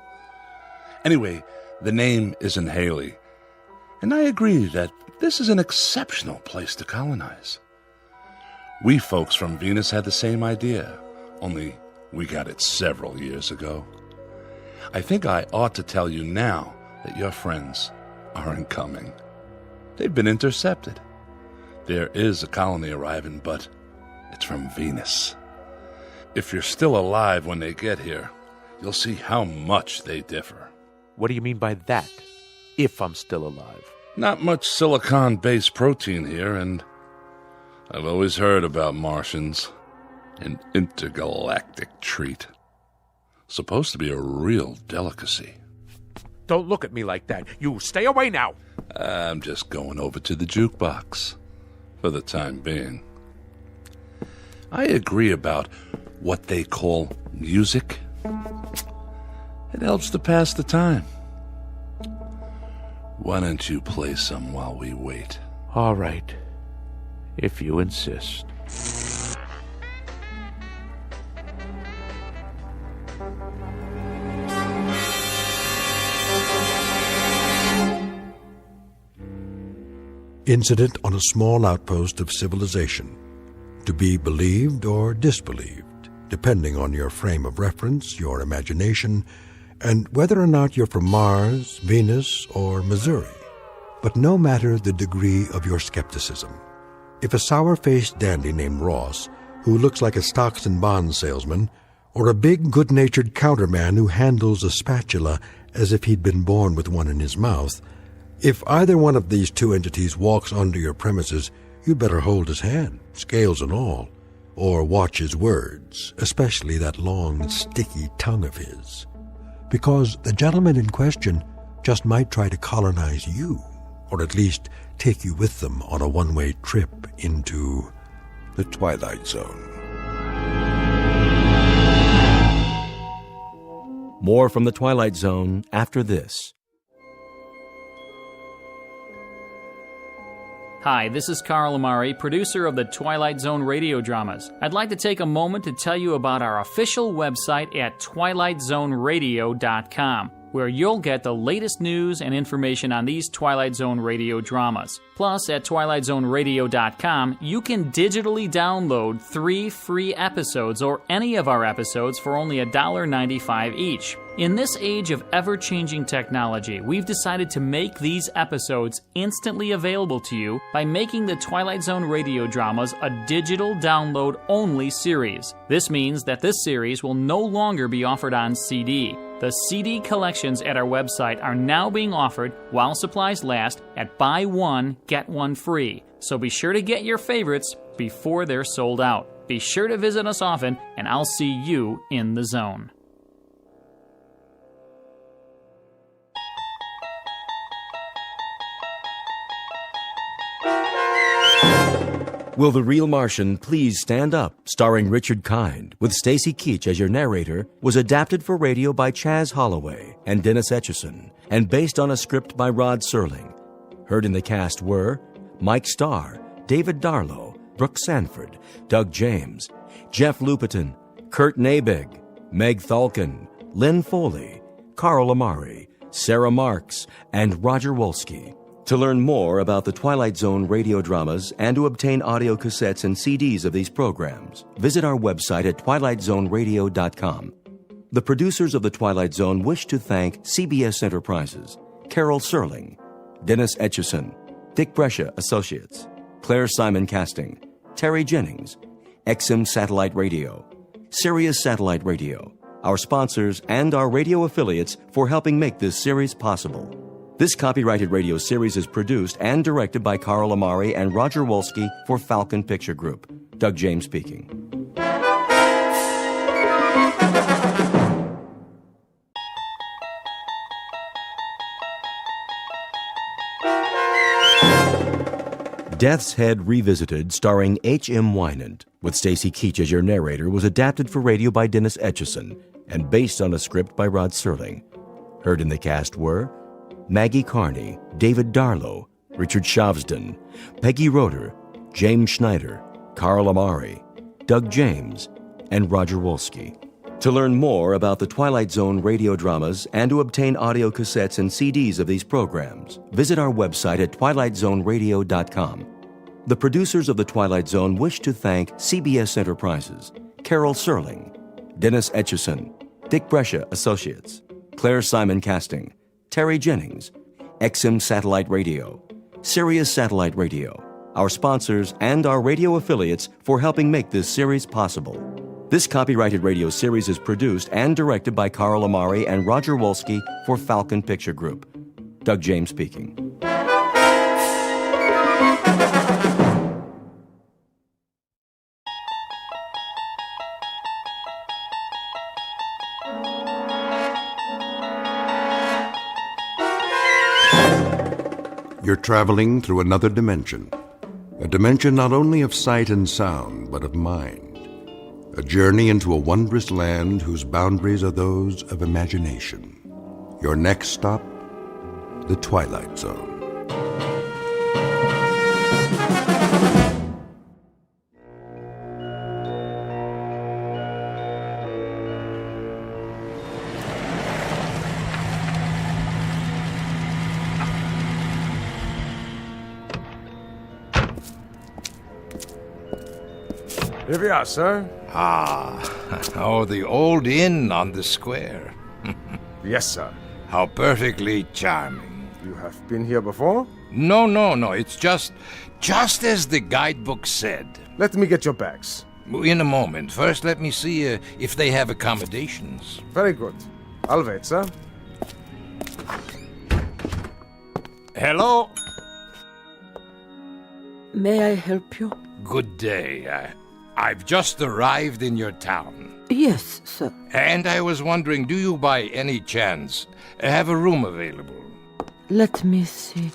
Anyway, the name isn't Haley, and I agree that this is an exceptional place to colonize. We folks from Venus had the same idea, only we got it several years ago. I think I ought to tell you now that your friends aren't coming. They've been intercepted. There is a colony arriving, but it's from Venus. If you're still alive when they get here, you'll see how much they differ. What do you mean by that? If I'm still alive? Not much silicon-based protein here, and I've always heard about Martians. An intergalactic treat. Supposed to be a real delicacy. Don't look at me like that. You stay away now. I'm just going over to the jukebox. For the time being. I agree about what they call music. It helps to pass the time. Why don't you play some while we wait? All right. If you insist. Incident on a small outpost of civilization, to be believed or disbelieved, depending on your frame of reference, your imagination, and whether or not you're from Mars, Venus, or Missouri. But no matter the degree of your skepticism, if a sour-faced dandy named Ross, who looks like a stocks and bonds salesman, or a big, good-natured counterman who handles a spatula as if he'd been born with one in his mouth, If either one of these two entities walks onto your premises, you'd better hold his hand, scales and all, or watch his words, especially that long, sticky tongue of his. Because the gentleman in question just might try to colonize you, or at least take you with them on a one-way trip into the Twilight Zone. More from the Twilight Zone after this. Hi, this is Carl Amari, producer of the Twilight Zone radio dramas. I'd like to take a moment to tell you about our official website at twilightzoneradio.com, where you'll get the latest news and information on these Twilight Zone radio dramas. Plus, at twilightzoneradio.com, you can digitally download 3 free episodes or any of our episodes for only $1.95 each. In this age of ever-changing technology, we've decided to make these episodes instantly available to you by making the Twilight Zone radio dramas a digital download-only series. This means that this series will no longer be offered on CD. The CD collections at our website are now being offered while supplies last at buy one, get one free. So be sure to get your favorites before they're sold out. Be sure to visit us often, and I'll see you in the zone. Will the Real Martian Please Stand Up, starring Richard Kind, with Stacy Keach as your narrator, was adapted for radio by Chaz Holloway and Dennis Etchison, and based on a script by Rod Serling. Heard in the cast were Mike Starr, David Darlow, Brooke Sanford, Doug James, Jeff Lupetin, Kurt Nabig, Meg Thalkin, Lynn Foley, Carl Amari, Sarah Marks, and Roger Wolski. To learn more about the Twilight Zone radio dramas and to obtain audio cassettes and CDs of these programs, visit our website at twilightzoneradio.com. The producers of The Twilight Zone wish to thank CBS Enterprises, Carol Serling, Dennis Etchison, Dick Brescia Associates, Claire Simon Casting, Terry Jennings, XM Satellite Radio, Sirius Satellite Radio, our sponsors and our radio affiliates for helping make this series possible. This copyrighted radio series is produced and directed by Carl Amari and Roger Wolski for Falcon Picture Group. Doug James speaking. Death's Head Revisited, starring H.M. Wynant, with Stacy Keach as your narrator, was adapted for radio by Dennis Etchison and based on a script by Rod Serling. Heard in the cast were Maggie Carney, David Darlow, Richard Shavsden, Peggy Roeder, James Schneider, Carl Amari, Doug James, and Roger Wolski. To learn more about the Twilight Zone radio dramas and to obtain audio cassettes and CDs of these programs, visit our website at twilightzoneradio.com. The producers of The Twilight Zone wish to thank CBS Enterprises, Carol Serling, Dennis Etchison, Dick Brescia Associates, Claire Simon Casting, Terry Jennings, XM Satellite Radio, Sirius Satellite Radio, our sponsors and our radio affiliates for helping make this series possible. This copyrighted radio series is produced and directed by Carl Amari and Roger Wolski for Falcon Picture Group. Doug James speaking. You're traveling through another dimension. A dimension not only of sight and sound, but of mind. A journey into a wondrous land whose boundaries are those of imagination. Your next stop, the Twilight Zone. Here we are, sir. Oh, the old inn on the square. Yes, sir. How perfectly charming. You have been here before? No. It's just as the guidebook said. Let me get your bags. In a moment. First, let me see if they have accommodations. Very good. I'll wait, sir. Hello? May I help you? Good day. I've just arrived in your town. Yes, sir. And I was wondering, do you by any chance have a room available? Let me see.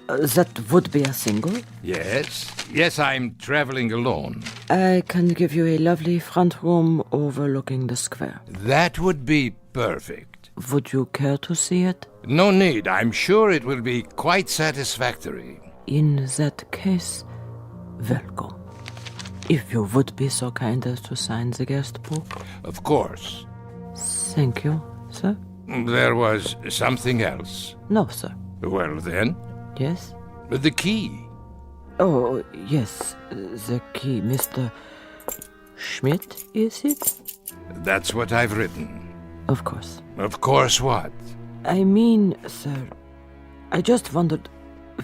That would be a single. Yes. Yes, I'm traveling alone. I can give you a lovely front room overlooking the square. That would be perfect. Would you care to see it? No need. I'm sure it will be quite satisfactory. In that case, welcome. If you would be so kind as to sign the guest book. Of course. Thank you, sir. There was something else. No, sir. Well, then? Yes? The key. Oh, yes. The key. Mr. Schmidt, is it? That's what I've written. Of course. Of course what? I mean, sir, I just wondered...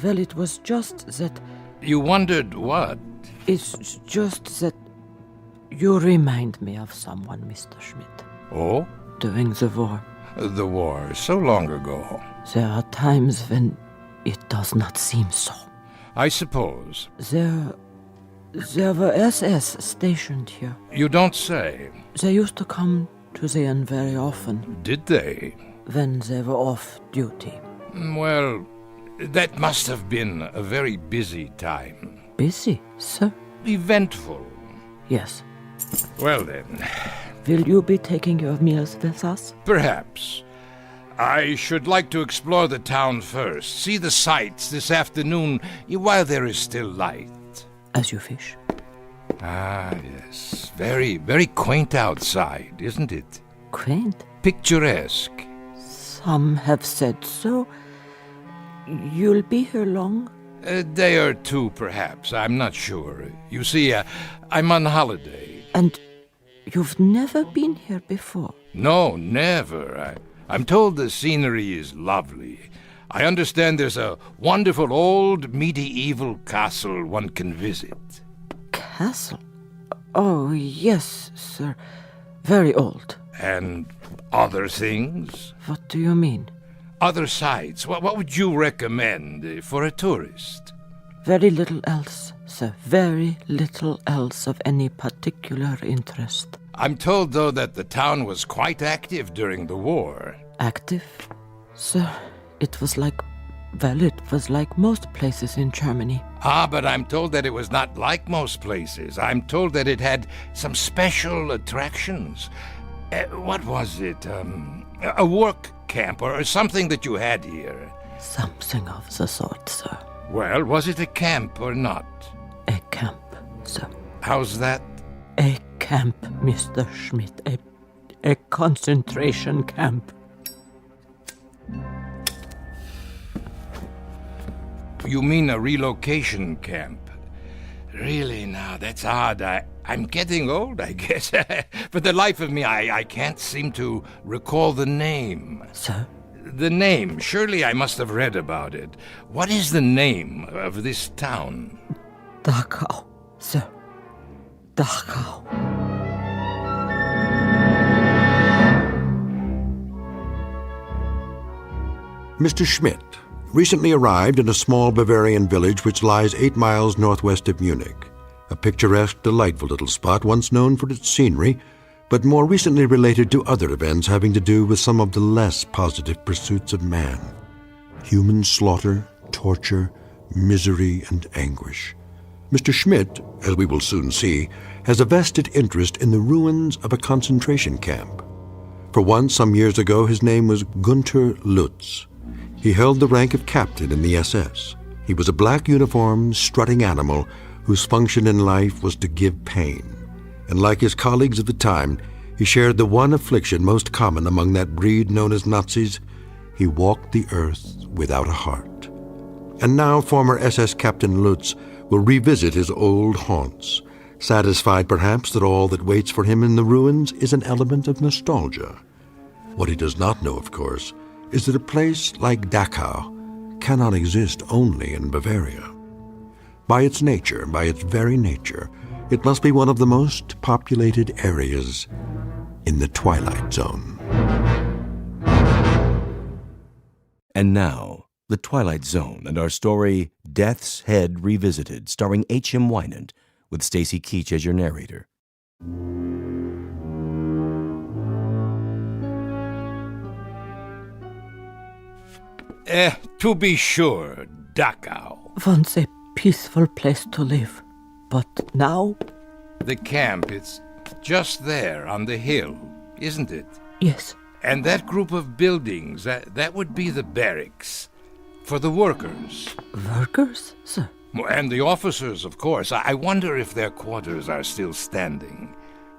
Well, it was just that... You wondered what? It's just that you remind me of someone, Mr. Schmidt. Oh? During the war. The war, so long ago. There are times when it does not seem so. I suppose. There were SS stationed here. You don't say. They used to come to the inn very often. Did they? When they were off duty. Well, that must have been a very busy time. Busy, sir? Eventful. Yes. Well then. Will you be taking your meals with us? Perhaps. I should like to explore the town first, see the sights this afternoon while there is still light. As you wish. Ah, yes. Very, very quaint outside, isn't it? Quaint? Picturesque. Some have said so. You'll be here long? A day or two, perhaps. I'm not sure. You see, I'm on holiday. And you've never been here before? No, never. I'm told the scenery is lovely. I understand there's a wonderful old medieval castle one can visit. Castle? Oh, yes, sir. Very old. And other things? What do you mean? Other sights. What would you recommend for a tourist? Very little else, sir. Very little else of any particular interest. I'm told, though, that the town was quite active during the war. Active? Sir, it was like most places in Germany. Ah, but I'm told that it was not like most places. I'm told that it had some special attractions. What was it? A work camp or something that you had here? Something of the sort, sir. Well, was it a camp or not? A camp, sir. How's that? A camp, Mr. Schmidt. A concentration camp. You mean a relocation camp? Really, now, that's odd. I'm getting old, I guess. For the life of me, I can't seem to recall the name. Sir? The name. Surely I must have read about it. What is the name of this town? Dachau, sir. Dachau. Mr. Schmidt recently arrived in a small Bavarian village which lies 8 miles northwest of Munich. A picturesque, delightful little spot once known for its scenery, but more recently related to other events having to do with some of the less positive pursuits of man. Human slaughter, torture, misery, and anguish. Mr. Schmidt, as we will soon see, has a vested interest in the ruins of a concentration camp. For once, some years ago, his name was Gunther Lutz. He held the rank of captain in the SS. He was a black-uniformed, strutting animal whose function in life was to give pain. And like his colleagues of the time, he shared the one affliction most common among that breed known as Nazis. He walked the earth without a heart. And now former SS Captain Lutz will revisit his old haunts, satisfied perhaps that all that waits for him in the ruins is an element of nostalgia. What he does not know, of course, is that a place like Dachau cannot exist only in Bavaria. By its nature, by its very nature, it must be one of the most populated areas in the Twilight Zone. And now, The Twilight Zone and our story Death's Head Revisited, starring H.M. Wynant, with Stacy Keach as your narrator. To be sure, Dachau. Once a peaceful place to live, but now? The camp, it's just there on the hill, isn't it? Yes. And that group of buildings, that would be the barracks. For the workers. Workers, sir? And the officers, of course. I wonder if their quarters are still standing.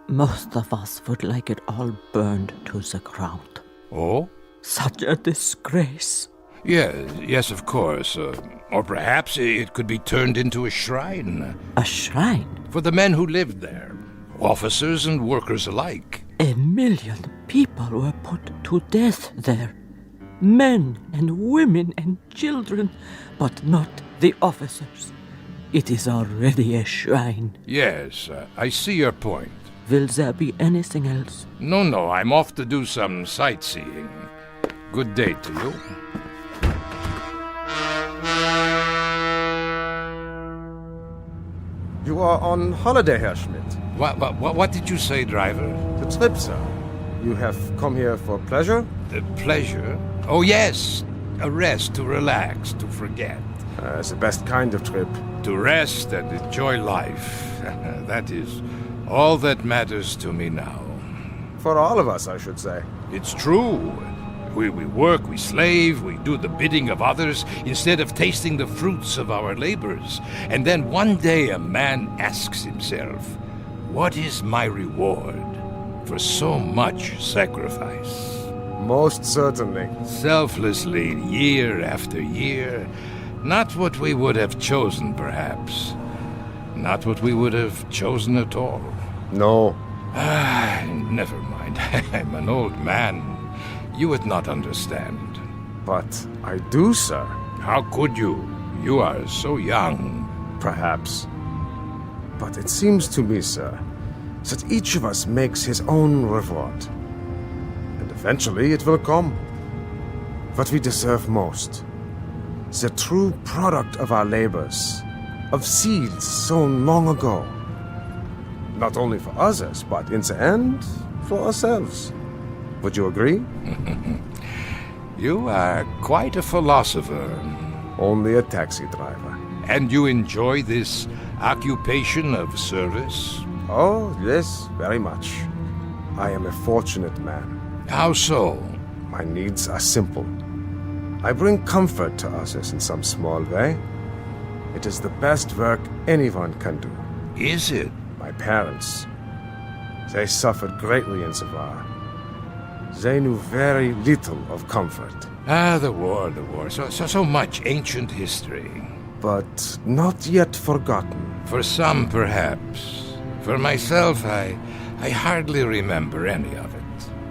Most of us would like it all burned to the ground. Oh? Such a disgrace. Yes, of course. Or perhaps it could be turned into a shrine. A shrine? For the men who lived there. Officers and workers alike. 1 million people were put to death there. Men and women and children, but not the officers. It is already a shrine. Yes, I see your point. Will there be anything else? No, I'm off to do some sightseeing. Good day to you. You are on holiday, Herr Schmidt. What did you say, driver? The trip, sir. You have come here for pleasure? Pleasure? Oh, yes. A rest, to relax, to forget. It's the best kind of trip. To rest and enjoy life. That is all that matters to me now. For all of us, I should say. It's true. We work, we slave, we do the bidding of others instead of tasting the fruits of our labors. And then one day a man asks himself, what is my reward for so much sacrifice? Most certainly. Selflessly, year after year. Not what we would have chosen, perhaps. Not what we would have chosen at all. No. Never mind. I'm an old man. You would not understand. But I do, sir. How could you? You are so young. Perhaps. But it seems to me, sir, that each of us makes his own reward. And eventually it will come. What we deserve most. The true product of our labors. Of seeds sown long ago. Not only for others, but in the end, for ourselves. Would you agree? You are quite a philosopher. Only a taxi driver. And you enjoy this occupation of service? Oh, yes, very much. I am a fortunate man. How so? My needs are simple. I bring comfort to others in some small way. It is the best work anyone can do. Is it? My parents. They suffered greatly in the war. They knew very little of comfort. The war. So much ancient history. But not yet forgotten. For some, perhaps. For myself, I hardly remember any of it.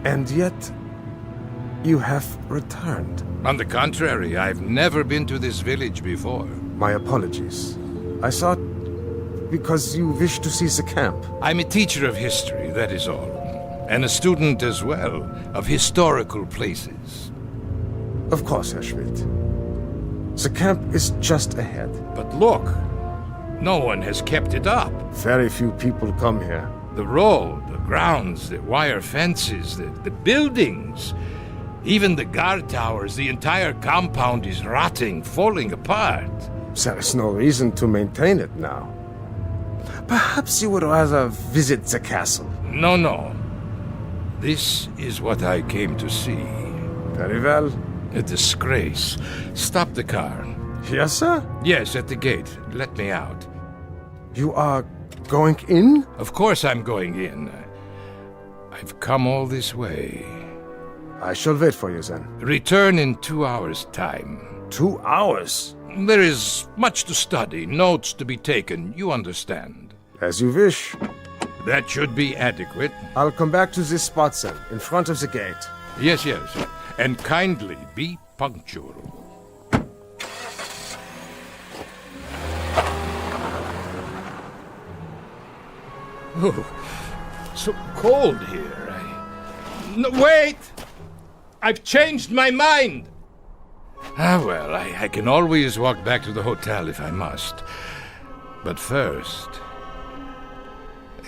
And yet, you have returned. On the contrary, I've never been to this village before. My apologies. I thought because you wish to see the camp. I'm a teacher of history, that is all. And a student as well of historical places. Of course, Herr Schmidt. The camp is just ahead. But look, no one has kept it up. Very few people come here. The road, the grounds, the wire fences, the buildings, even the guard towers, the entire compound is rotting, falling apart. There is no reason to maintain it now. Perhaps you would rather visit the castle. No. This is what I came to see. Very well. A disgrace. Stop the car. Yes, sir? Yes, at the gate. Let me out. You are going in? Of course I'm going in. I've come all this way. I shall wait for you then. Return in 2 hours' time. 2 hours? There is much to study, notes to be taken, you understand. As you wish. That should be adequate. I'll come back to this spot, then, in front of the gate. Yes. And kindly be punctual. Oh, so cold here. No, wait! I've changed my mind! Well, I can always walk back to the hotel if I must. But first,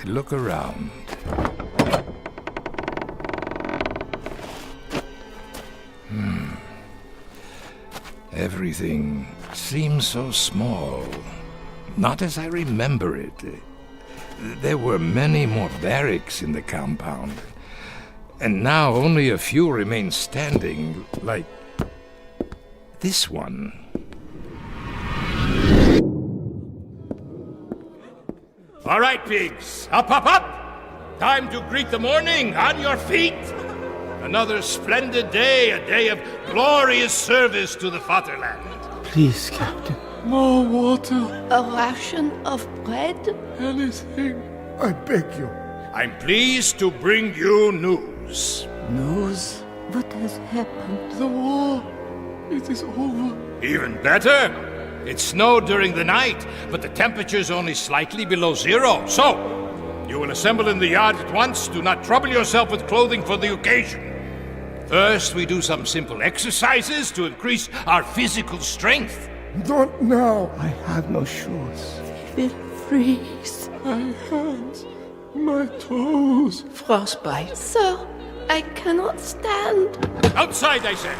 look around. Everything seems so small. Not as I remember it. There were many more barracks in the compound. And now only a few remain standing, like this one. All right, pigs. Up, up, up! Time to greet the morning. On your feet. Another splendid day, a day of glorious service to the fatherland. Please, Captain. More water. A ration of bread? Anything. I beg you. I'm pleased to bring you news. News? What has happened? The war. It is over. Even better. It snowed during the night, but the temperature's only slightly below zero. So, you will assemble in the yard at once. Do not trouble yourself with clothing for the occasion. First, we do some simple exercises to increase our physical strength. Not now. I have no shoes. We will freeze. My hands. My toes. Frostbite. Sir, I cannot stand. Outside, I said.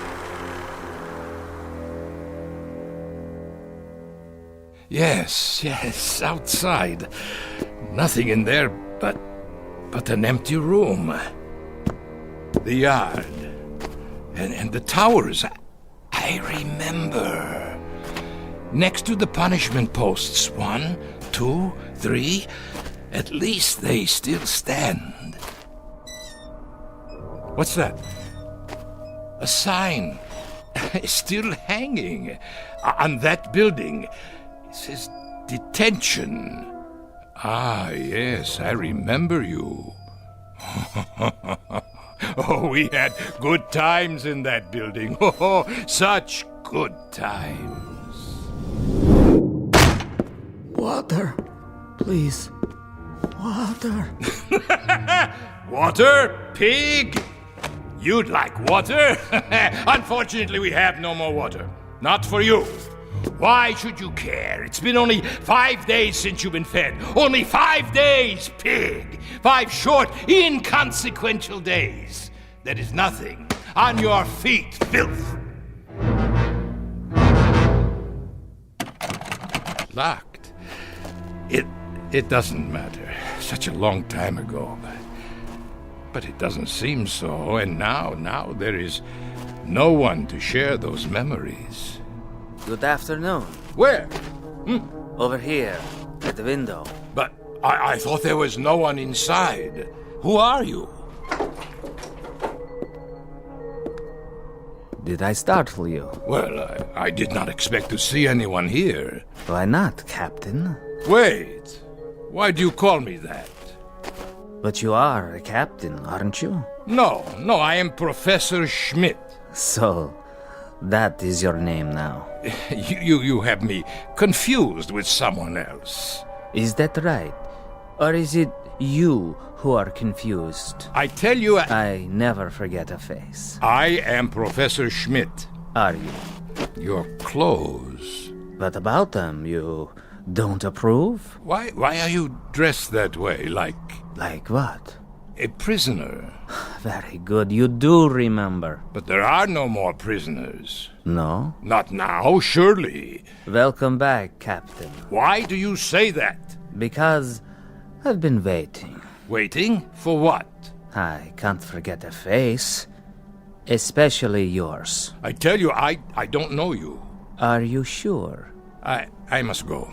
Yes, outside. Nothing in there but an empty room. The yard. And the towers. I remember. Next to the punishment posts. 1, 2, 3. At least they still stand. What's that? A sign. Still hanging. On that building. It says detention. Ah, yes, I remember you. Oh, we had good times in that building. Oh, such good times. Water. Please. Water. Water, pig? You'd like water? Unfortunately, we have no more water. Not for you. Why should you care? It's been only 5 days since you've been fed. Only 5 days, pig. 5 short, inconsequential days. That is nothing. On your feet, filth. Locked. It doesn't matter. Such a long time ago. But it doesn't seem so. And now there is no one to share those memories. Good afternoon. Where? Over here, at the window. But I thought there was no one inside. Who are you? Did I startle you? Well, I did not expect to see anyone here. Why not, Captain? Wait. Why do you call me that? But you are a captain, aren't you? No, I am Professor Schmidt. So, that is your name now. You have me confused with someone else. Is that right? Or is it you who are confused? I tell you... I never forget a face. I am Professor Schmidt. Are you? Your clothes. But about them, you don't approve? Why are you dressed that way, like... Like what? A prisoner. Very good, you do remember. But there are no more prisoners. No? Not now, surely. Welcome back, Captain. Why do you say that? Because I've been waiting. Waiting? For what? I can't forget a face. Especially yours. I tell you, I don't know you. Are you sure? I must go.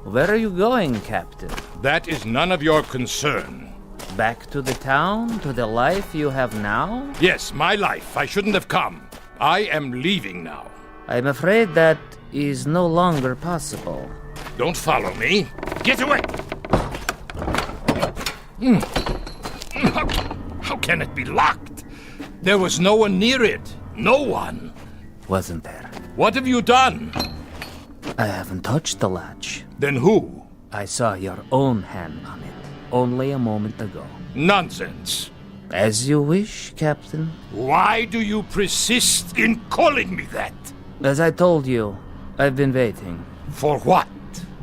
Where are you going, Captain? That is none of your concern. Back to the town? To the life you have now? Yes, my life. I shouldn't have come. I am leaving now. I'm afraid that is no longer possible. Don't follow me. Get away! How can it be locked? There was no one near it. No one. Wasn't there? What have you done? I haven't touched the latch. Then who? I saw your own hand on it only a moment ago. Nonsense. As you wish, Captain. Why do you persist in calling me that? As I told you, I've been waiting. For what?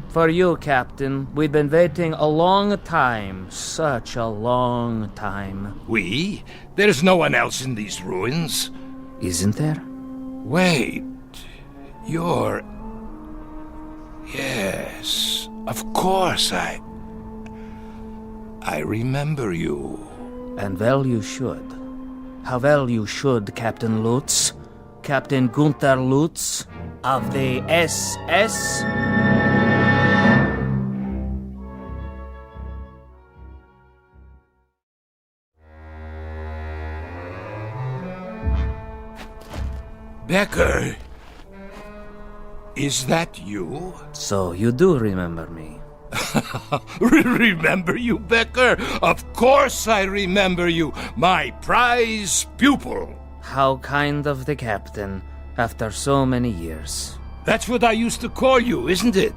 For you, Captain. We've been waiting a long time. Such a long time. We? There's no one else in these ruins. Isn't there? Wait. You're... Yes. Of course, I remember you. And well you should. How well you should, Captain Lutz. Captain Gunther Lutz of the SS. Becker, is that you? So you do remember me. Remember you, Becker? Of course I remember you, my prize pupil. How kind of the captain, after so many years. That's what I used to call you, isn't it?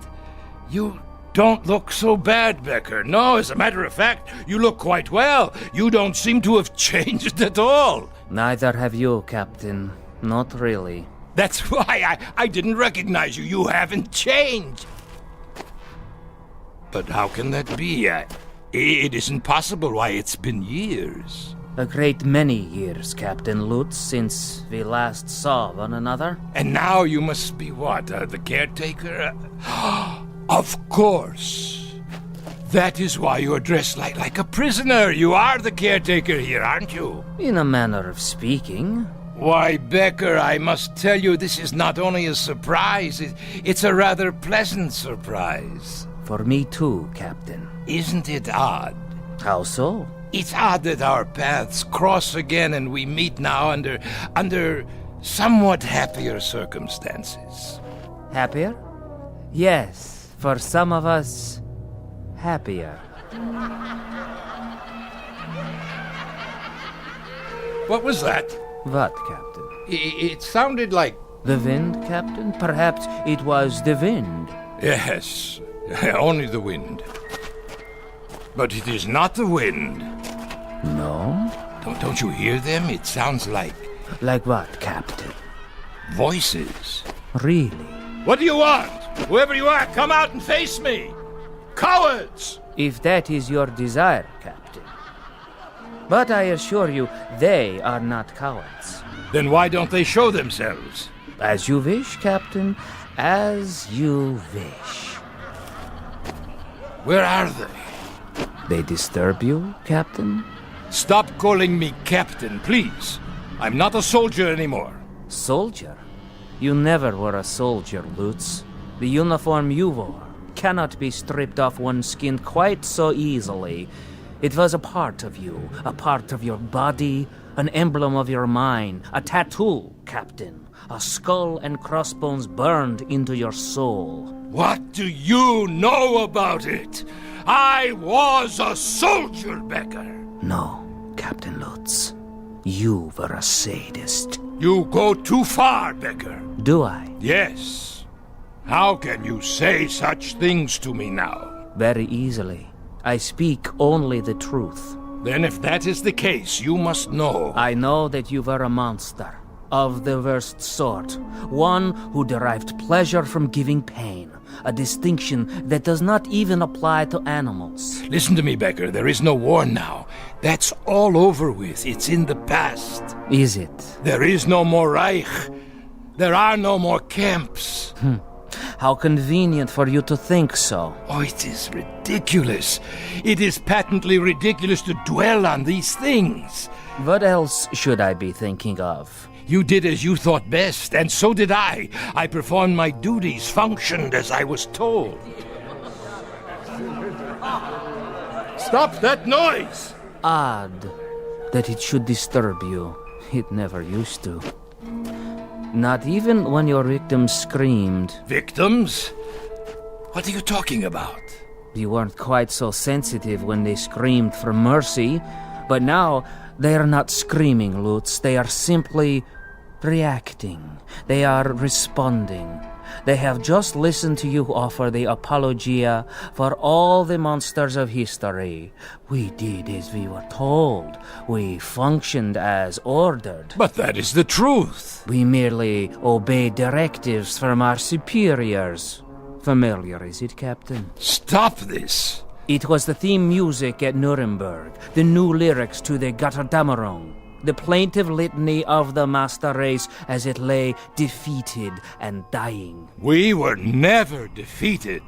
You don't look so bad, Becker. No, as a matter of fact, you look quite well. You don't seem to have changed at all. Neither have you, Captain. Not really. That's why I didn't recognize you. You haven't changed. But how can that be? It isn't possible. Why, it's been years. A great many years, Captain Lutz, since we last saw one another. And now you must be what, the caretaker? Of course. That is why you're dressed like a prisoner. You are the caretaker here, aren't you? In a manner of speaking. Why, Becker, I must tell you, this is not only a surprise, it's a rather pleasant surprise. For me too, Captain. Isn't it odd? How so? It's odd that our paths cross again and we meet now under somewhat happier circumstances. Happier? Yes, for some of us, happier. What was that? What, Captain? It sounded like... The wind, Captain? Perhaps it was the wind. Yes, only the wind. But it is not the wind. No? Don't you hear them? It sounds like... Like what, Captain? Voices. Really? What do you want? Whoever you are, come out and face me! Cowards! If that is your desire, Captain. But I assure you, they are not cowards. Then why don't they show themselves? As you wish, Captain. As you wish. Where are they? They disturb you, Captain? Stop calling me Captain, please. I'm not a soldier anymore. Soldier? You never were a soldier, Lutz. The uniform you wore cannot be stripped off one's skin quite so easily. It was a part of you, a part of your body, an emblem of your mind, a tattoo, Captain. A skull and crossbones burned into your soul. What do you know about it? I was a soldier, Becker. No, Captain Lutz. You were a sadist. You go too far, Becker. Do I? Yes. How can you say such things to me now? Very easily. I speak only the truth. Then if that is the case, you must know. I know that you were a monster. Of the worst sort. One who derived pleasure from giving pain. A distinction that does not even apply to animals. Listen to me, Becker. There is no war now. That's all over with. It's in the past. Is it? There is no more Reich. There are no more camps. How convenient for you to think so. Oh, it is ridiculous. It is patently ridiculous to dwell on these things. What else should I be thinking of? You did as you thought best, and so did I. I performed my duties, functioned as I was told. Stop that noise! Odd that it should disturb you. It never used to. Not even when your victims screamed. Victims? What are you talking about? You weren't quite so sensitive when they screamed for mercy, but now they are not screaming, Lutz. They are simply reacting. They are responding. They have just listened to you offer the apologia for all the monsters of history. We did as we were told. We functioned as ordered. But that is the truth. We merely obeyed directives from our superiors. Familiar, is it, Captain? Stop this. It was the theme music at Nuremberg, the new lyrics to the Götterdämmerung, the plaintive litany of the master race as it lay defeated and dying. We were never defeated.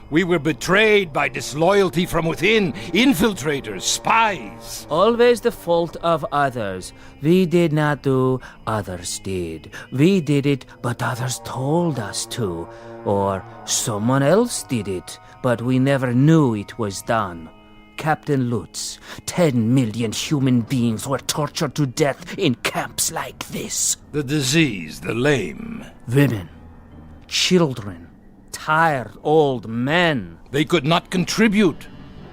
We were betrayed by disloyalty from within, infiltrators, spies. Always the fault of others. We did not do, others did. We did it, but others told us to. Or someone else did it, but we never knew it was done. Captain Lutz, 10 million human beings were tortured to death in camps like this. The diseased, the lame. Women, children, tired old men. They could not contribute.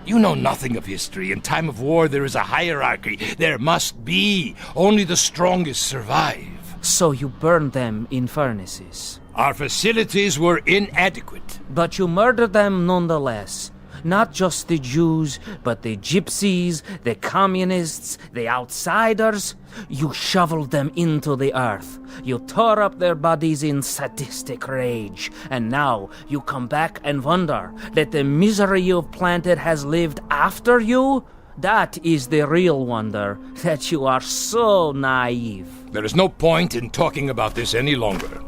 You know nothing of history. In time of war, there is a hierarchy. There must be. Only the strongest survive. So you burned them in furnaces. Our facilities were inadequate. But you murdered them nonetheless. Not just the Jews, but the gypsies, the communists, the outsiders. You shoveled them into the earth. You tore up their bodies in sadistic rage. And now you come back and wonder that the misery you've planted has lived after you? That is the real wonder, that you are so naive. There is no point in talking about this any longer.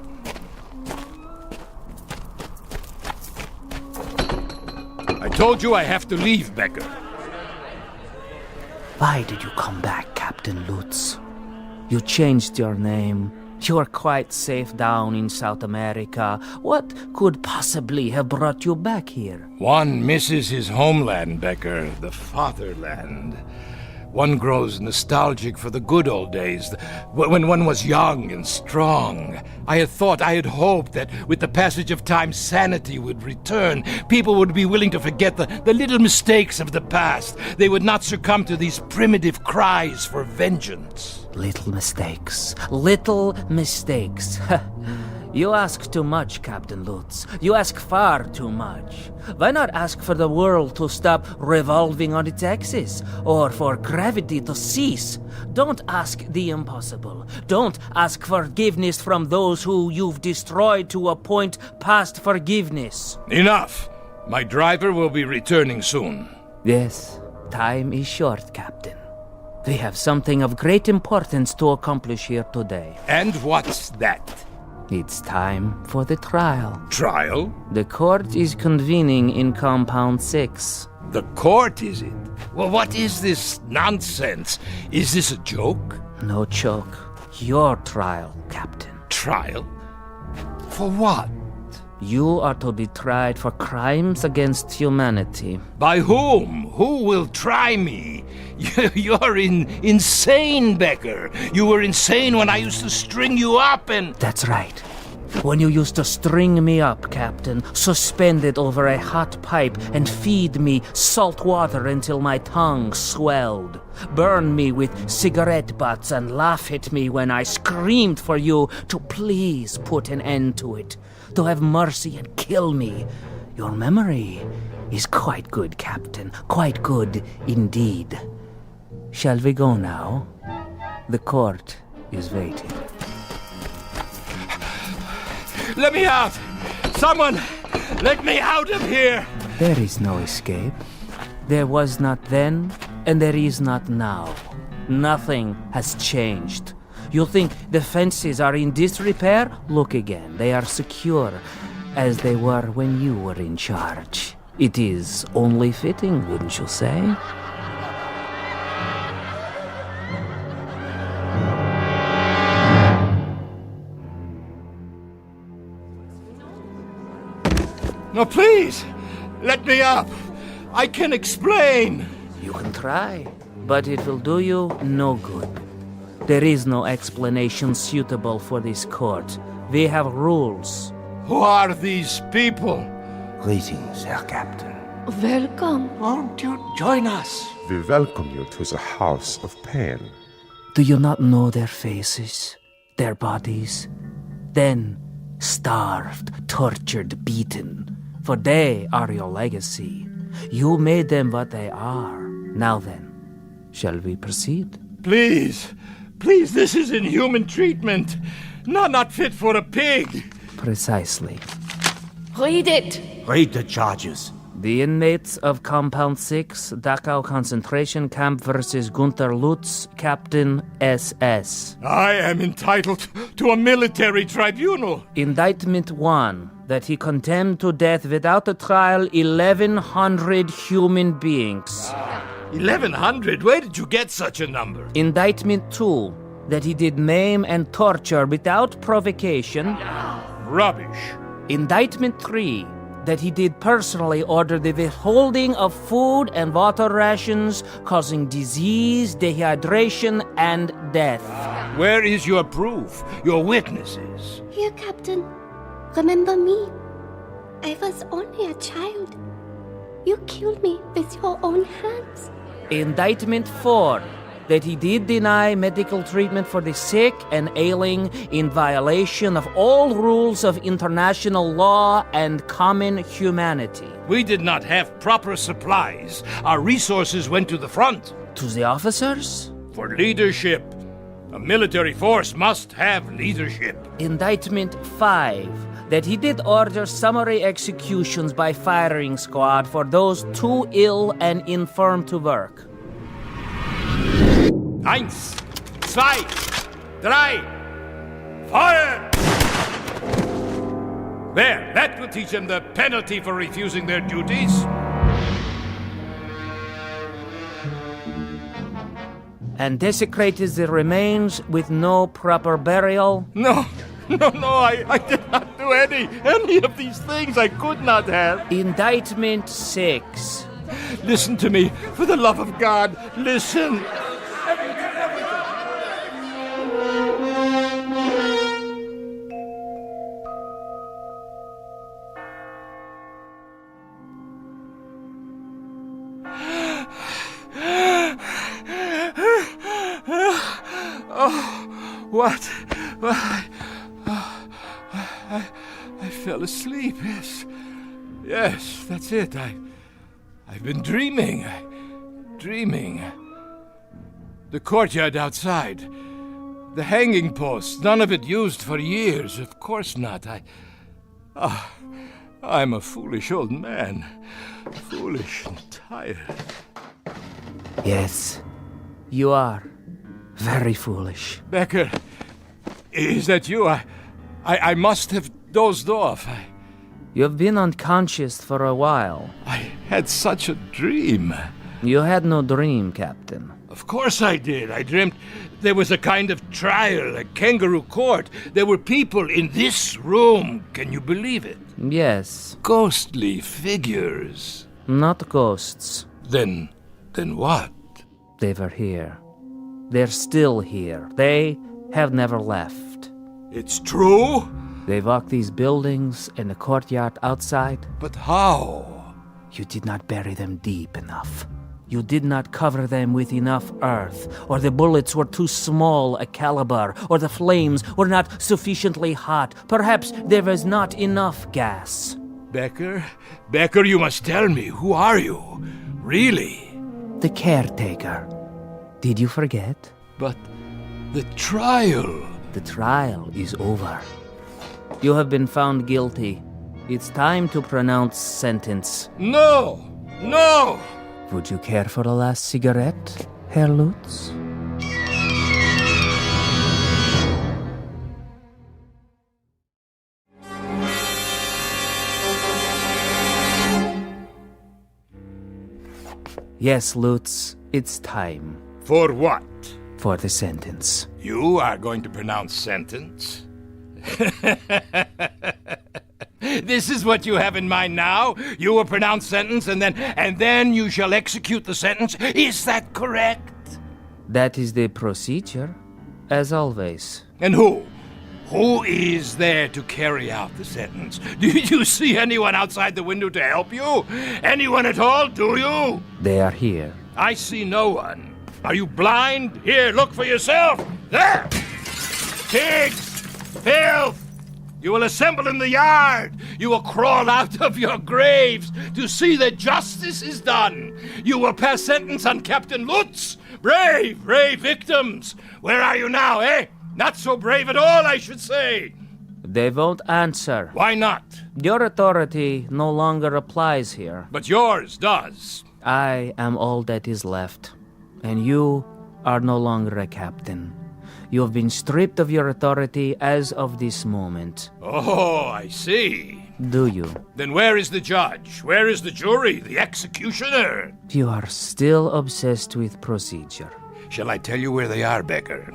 I told you I have to leave, Becker. Why did you come back, Captain Lutz? You changed your name. You are quite safe down in South America. What could possibly have brought you back here? One misses his homeland, Becker, the fatherland. One grows nostalgic for the good old days, when one was young and strong. I had hoped that with the passage of time, sanity would return. People would be willing to forget the little mistakes of the past. They would not succumb to these primitive cries for vengeance. Little mistakes. Little mistakes. You ask too much, Captain Lutz. You ask far too much. Why not ask for the world to stop revolving on its axis, or for gravity to cease? Don't ask the impossible. Don't ask forgiveness from those who you've destroyed to a point past forgiveness. Enough! My driver will be returning soon. Yes, time is short, Captain. We have something of great importance to accomplish here today. And what's that? It's time for the trial. Trial? The court is convening in Compound 6. The court, is it? Well, what is this nonsense? Is this a joke? No joke. Your trial, Captain. Trial? For what? You are to be tried for crimes against humanity. By whom? Who will try me? You're insane, Becker. You were insane when I used to string you up and... That's right. When you used to string me up, Captain, suspended over a hot pipe and feed me salt water until my tongue swelled. Burn me with cigarette butts and laugh at me when I screamed for you to please put an end to it. To have mercy and kill me. Your memory is quite good, Captain. Quite good indeed. Shall we go now? The court is waiting. Let me out! Someone, let me out of here! There is no escape. There was not then, and there is not now. Nothing has changed. You think the fences are in disrepair? Look again. They are secure, as they were when you were in charge. It is only fitting, wouldn't you say? No, please! Let me up! I can explain! You can try, but it will do you no good. There is no explanation suitable for this court. We have rules. Who are these people? Greetings, Herr Captain. Welcome. Won't you join us? We welcome you to the house of pain. Do you not know their faces, their bodies? Then starved, tortured, beaten. For they are your legacy. You made them what they are. Now then, shall we proceed? Please, this is inhuman treatment. Not fit for a pig. Precisely. Read it. Read the charges. The inmates of Compound 6, Dachau Concentration Camp versus Gunther Lutz, Captain SS. I am entitled to a military tribunal. Indictment 1, that he condemned to death without a trial 1,100 human beings. 1,100? Where did you get such a number? Indictment 2, that he did maim and torture without provocation. Rubbish. Indictment 3, that he did personally order the withholding of food and water rations, causing disease, dehydration, and death. Where is your proof, your witnesses? Here, Captain. Remember me. I was only a child. You killed me with your own hands. Indictment 4, that he did deny medical treatment for the sick and ailing in violation of all rules of international law and common humanity. We did not have proper supplies. Our resources went to the front. To the officers? For leadership. A military force must have leadership. Indictment 5, that he did order summary executions by firing squad for those too ill and infirm to work. 1, 2, 3, fire! There, that will teach them the penalty for refusing their duties. And desecrated the remains with no proper burial? No, I did not do any of these things. I could not have. Indictment 6. Listen to me, for the love of God, listen. What? I fell asleep, Yes, that's it. I've been dreaming. The courtyard outside. The hanging posts, none of it used for years. Of course not. I'm a foolish old man. Foolish and tired. Yes, you are. Very foolish. Becker, is that you? I must have dozed off. You've been unconscious for a while. I had such a dream. You had no dream, Captain. Of course I did. I dreamt there was a kind of trial, a kangaroo court. There were people in this room. Can you believe it? Yes. Ghostly figures. Not ghosts. Then what? They were here. They're still here. They have never left. It's true? They walk these buildings and the courtyard outside. But how? You did not bury them deep enough. You did not cover them with enough earth, or the bullets were too small a caliber, or the flames were not sufficiently hot. Perhaps there was not enough gas. Becker, you must tell me. Who are you? Really? The caretaker. Did you forget? But the trial... The trial is over. You have been found guilty. It's time to pronounce sentence. No! Would you care for a last cigarette, Herr Lutz? Yes, Lutz, it's time. For what? For the sentence. You are going to pronounce sentence? This is what you have in mind now? You will pronounce sentence and then you shall execute the sentence? Is that correct? That is the procedure, as always. And who? Who is there to carry out the sentence? Do you see anyone outside the window to help you? Anyone at all, do you? They are here. I see no one. Are you blind? Here, look for yourself. There! Pigs! Filth! You will assemble in the yard. You will crawl out of your graves to see that justice is done. You will pass sentence on Captain Lutz. Brave victims. Where are you now, eh? Not so brave at all, I should say. They won't answer. Why not? Your authority no longer applies here. But yours does. I am all that is left, and you are no longer a captain. You have been stripped of your authority as of this moment. Oh, I see. Do you? Then where is the judge? Where is the jury? The executioner? You are still obsessed with procedure. Shall I tell you where they are, Becker?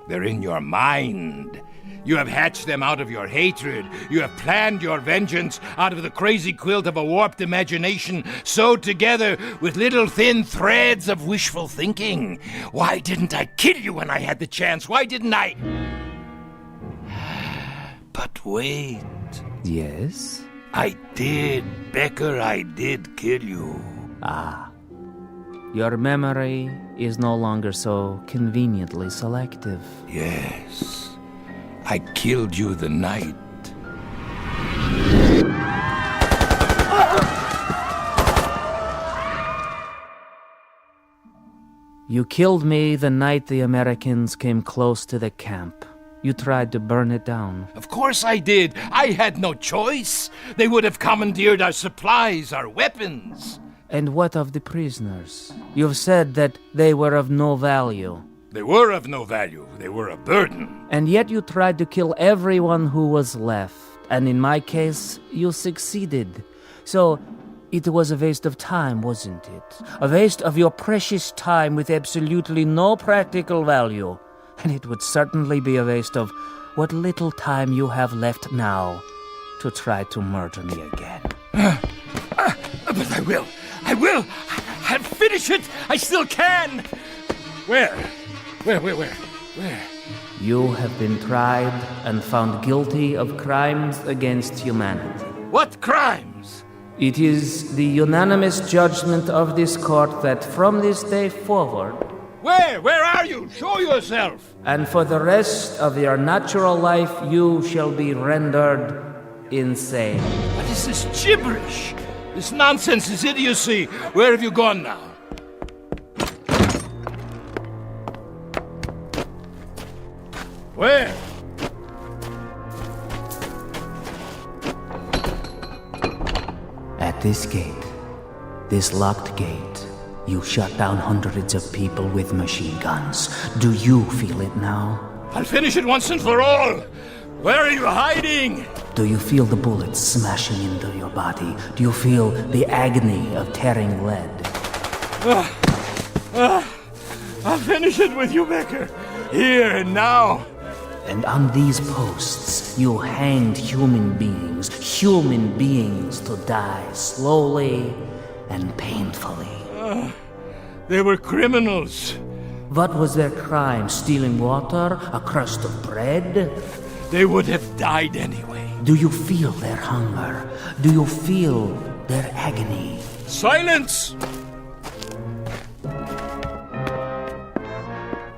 They're in your mind. You have hatched them out of your hatred. You have planned your vengeance out of the crazy quilt of a warped imagination sewed together with little thin threads of wishful thinking. Why didn't I kill you when I had the chance? Why didn't I? But wait. Yes? I did, Becker, I did kill you. Ah. Your memory is no longer so conveniently selective. Yes. I killed you the night. You killed me the night the Americans came close to the camp. You tried to burn it down. Of course I did. I had no choice. They would have commandeered our supplies, our weapons. And what of the prisoners? You've said that they were of no value. They were of no value. They were a burden. And yet you tried to kill everyone who was left. And in my case, you succeeded. So, it was a waste of time, wasn't it? A waste of your precious time with absolutely no practical value. And it would certainly be a waste of what little time you have left now to try to murder me again. But I will. I'll finish it. I still can. Where? Where? You have been tried and found guilty of crimes against humanity. What crimes? It is the unanimous judgment of this court that from this day forward... Where are you? Show yourself! And for the rest of your natural life, you shall be rendered insane. What is this gibberish? This nonsense, this idiocy. Where have you gone now? Where? At this gate, this locked gate, you shut down hundreds of people with machine guns. Do you feel it now? I'll finish it once and for all. Where are you hiding? Do you feel the bullets smashing into your body? Do you feel the agony of tearing lead? I'll finish it with you, Becker. Here and now. And on these posts, you hanged human beings to die slowly and painfully. They were criminals. What was their crime? Stealing water? A crust of bread? They would have died anyway. Do you feel their hunger? Do you feel their agony? Silence!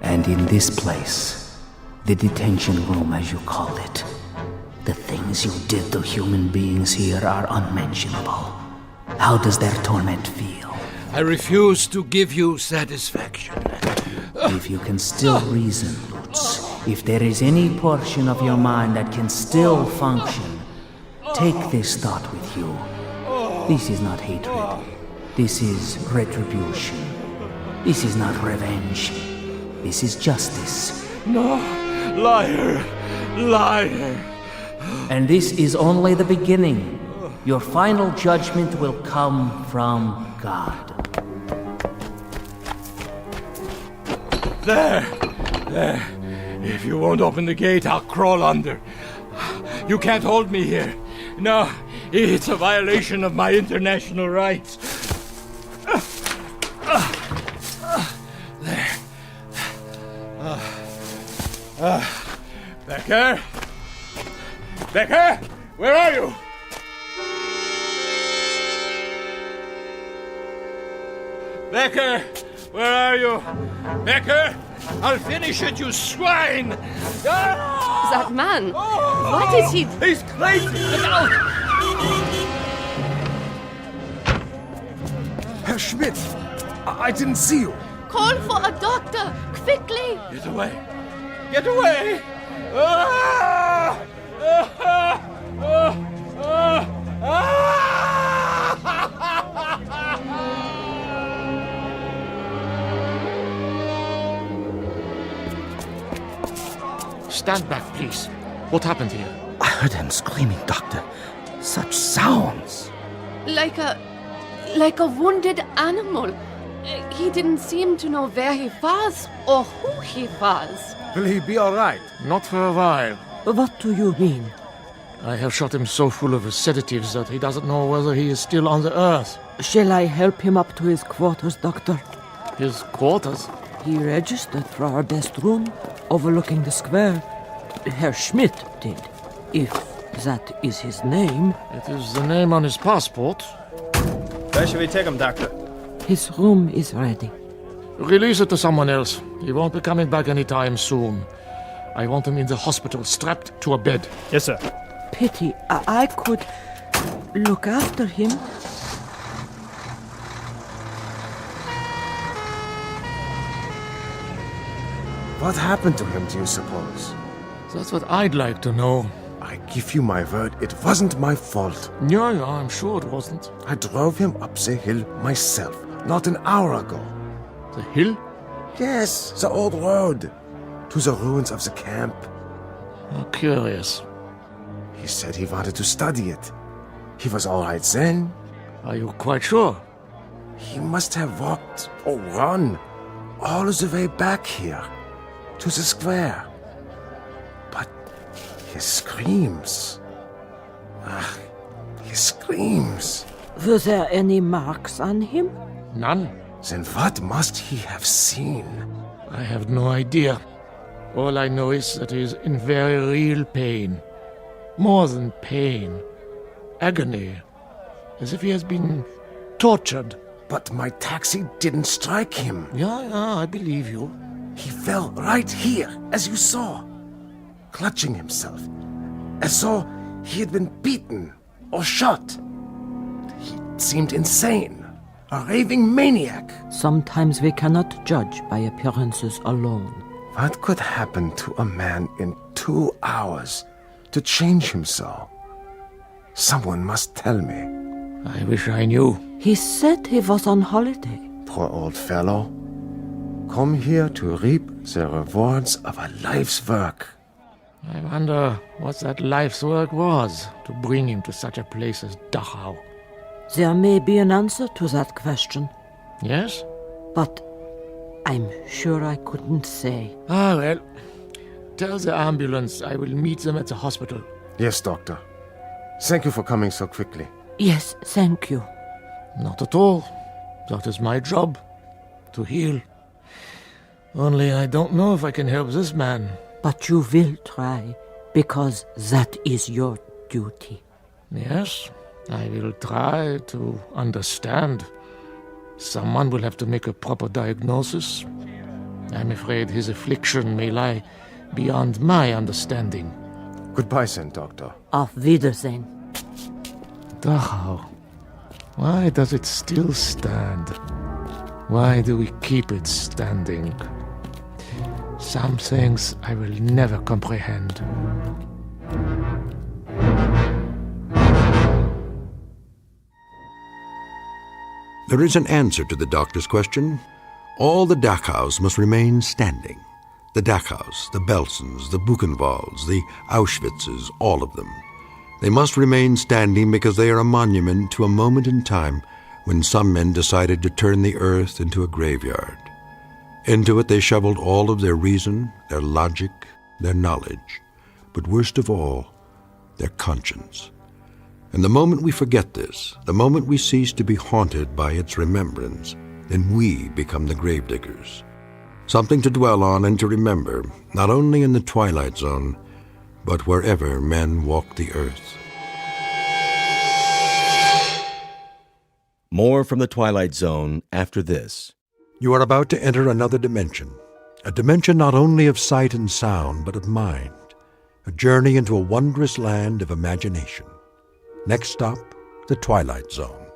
And in this place, the detention room as you call it, the things you did to human beings here are unmentionable. How does their torment feel? I refuse to give you satisfaction. If you can still reason, Lutz, if there is any portion of your mind that can still function, take this thought with you. This is not hatred. This is retribution. This is not revenge. This is justice. No, liar. And this is only the beginning. Your final judgment will come from God. There. If you won't open the gate, I'll crawl under. You can't hold me here. No, it's a violation of my international rights. There. Becker? Becker? Where are you? Becker? Where are you? Becker? I'll finish it, you swine! Ah! That man. What is he? He's crazy! Look out! Herr Schmidt, I didn't see you. Call for a doctor, quickly! Get away! Get away! Ah! Ah! Ah! Stand back, please. What happened here? I heard him screaming, Doctor. Such sounds. Like a wounded animal. He didn't seem to know where he was or who he was. Will he be all right? Not for a while. What do you mean? I have shot him so full of sedatives that he doesn't know whether he is still on the earth. Shall I help him up to his quarters, Doctor? His quarters? He registered for our best room, overlooking the square. Herr Schmidt did, if that is his name. It is the name on his passport. Where should we take him, Doctor? His room is ready. Release it to someone else. He won't be coming back anytime soon. I want him in the hospital, strapped to a bed. Yes, sir. Pity, I could look after him. What happened to him, do you suppose? That's what I'd like to know. I give you my word, it wasn't my fault. Yeah, I'm sure it wasn't. I drove him up the hill myself, not an hour ago. The hill? Yes, the old road. To the ruins of the camp. Oh, curious. He said he wanted to study it. He was all right then. Are you quite sure? He must have walked or run all the way back here to the square. But his screams. His screams. Were there any marks on him? None. Then what must he have seen? I have no idea. All I know is that he is in very real pain. More than pain. Agony. As if he has been tortured. But my taxi didn't strike him. Yeah, I believe you. He fell right here, as you saw, clutching himself, as though he had been beaten or shot. He seemed insane, a raving maniac. Sometimes we cannot judge by appearances alone. What could happen to a man in 2 hours to change him so? Someone must tell me. I wish I knew. He said he was on holiday. Poor old fellow. Come here to reap the rewards of a life's work. I wonder what that life's work was to bring him to such a place as Dachau. There may be an answer to that question. Yes? But I'm sure I couldn't say. Ah, well. Tell the ambulance I will meet them at the hospital. Yes, Doctor. Thank you for coming so quickly. Yes, thank you. Not at all. That is my job. To heal. Only I don't know if I can help this man. But you will try, because that is your duty. Yes, I will try to understand. Someone will have to make a proper diagnosis. I'm afraid his affliction may lie beyond my understanding. Goodbye, then, Doctor. Auf Wiedersehen. Dachau. Why does it still stand? Why do we keep it standing? Some things I will never comprehend. There is an answer to the doctor's question. All the Dachaus must remain standing. The Dachaus, the Belsens, the Buchenwalds, the Auschwitzes, all of them. They must remain standing because they are a monument to a moment in time when some men decided to turn the earth into a graveyard. Into it they shoveled all of their reason, their logic, their knowledge, but worst of all, their conscience. And the moment we forget this, the moment we cease to be haunted by its remembrance, then we become the gravediggers. Something to dwell on and to remember, not only in the Twilight Zone, but wherever men walk the earth. More from the Twilight Zone after this. You are about to enter another dimension, a dimension not only of sight and sound, but of mind, a journey into a wondrous land of imagination. Next stop, the Twilight Zone.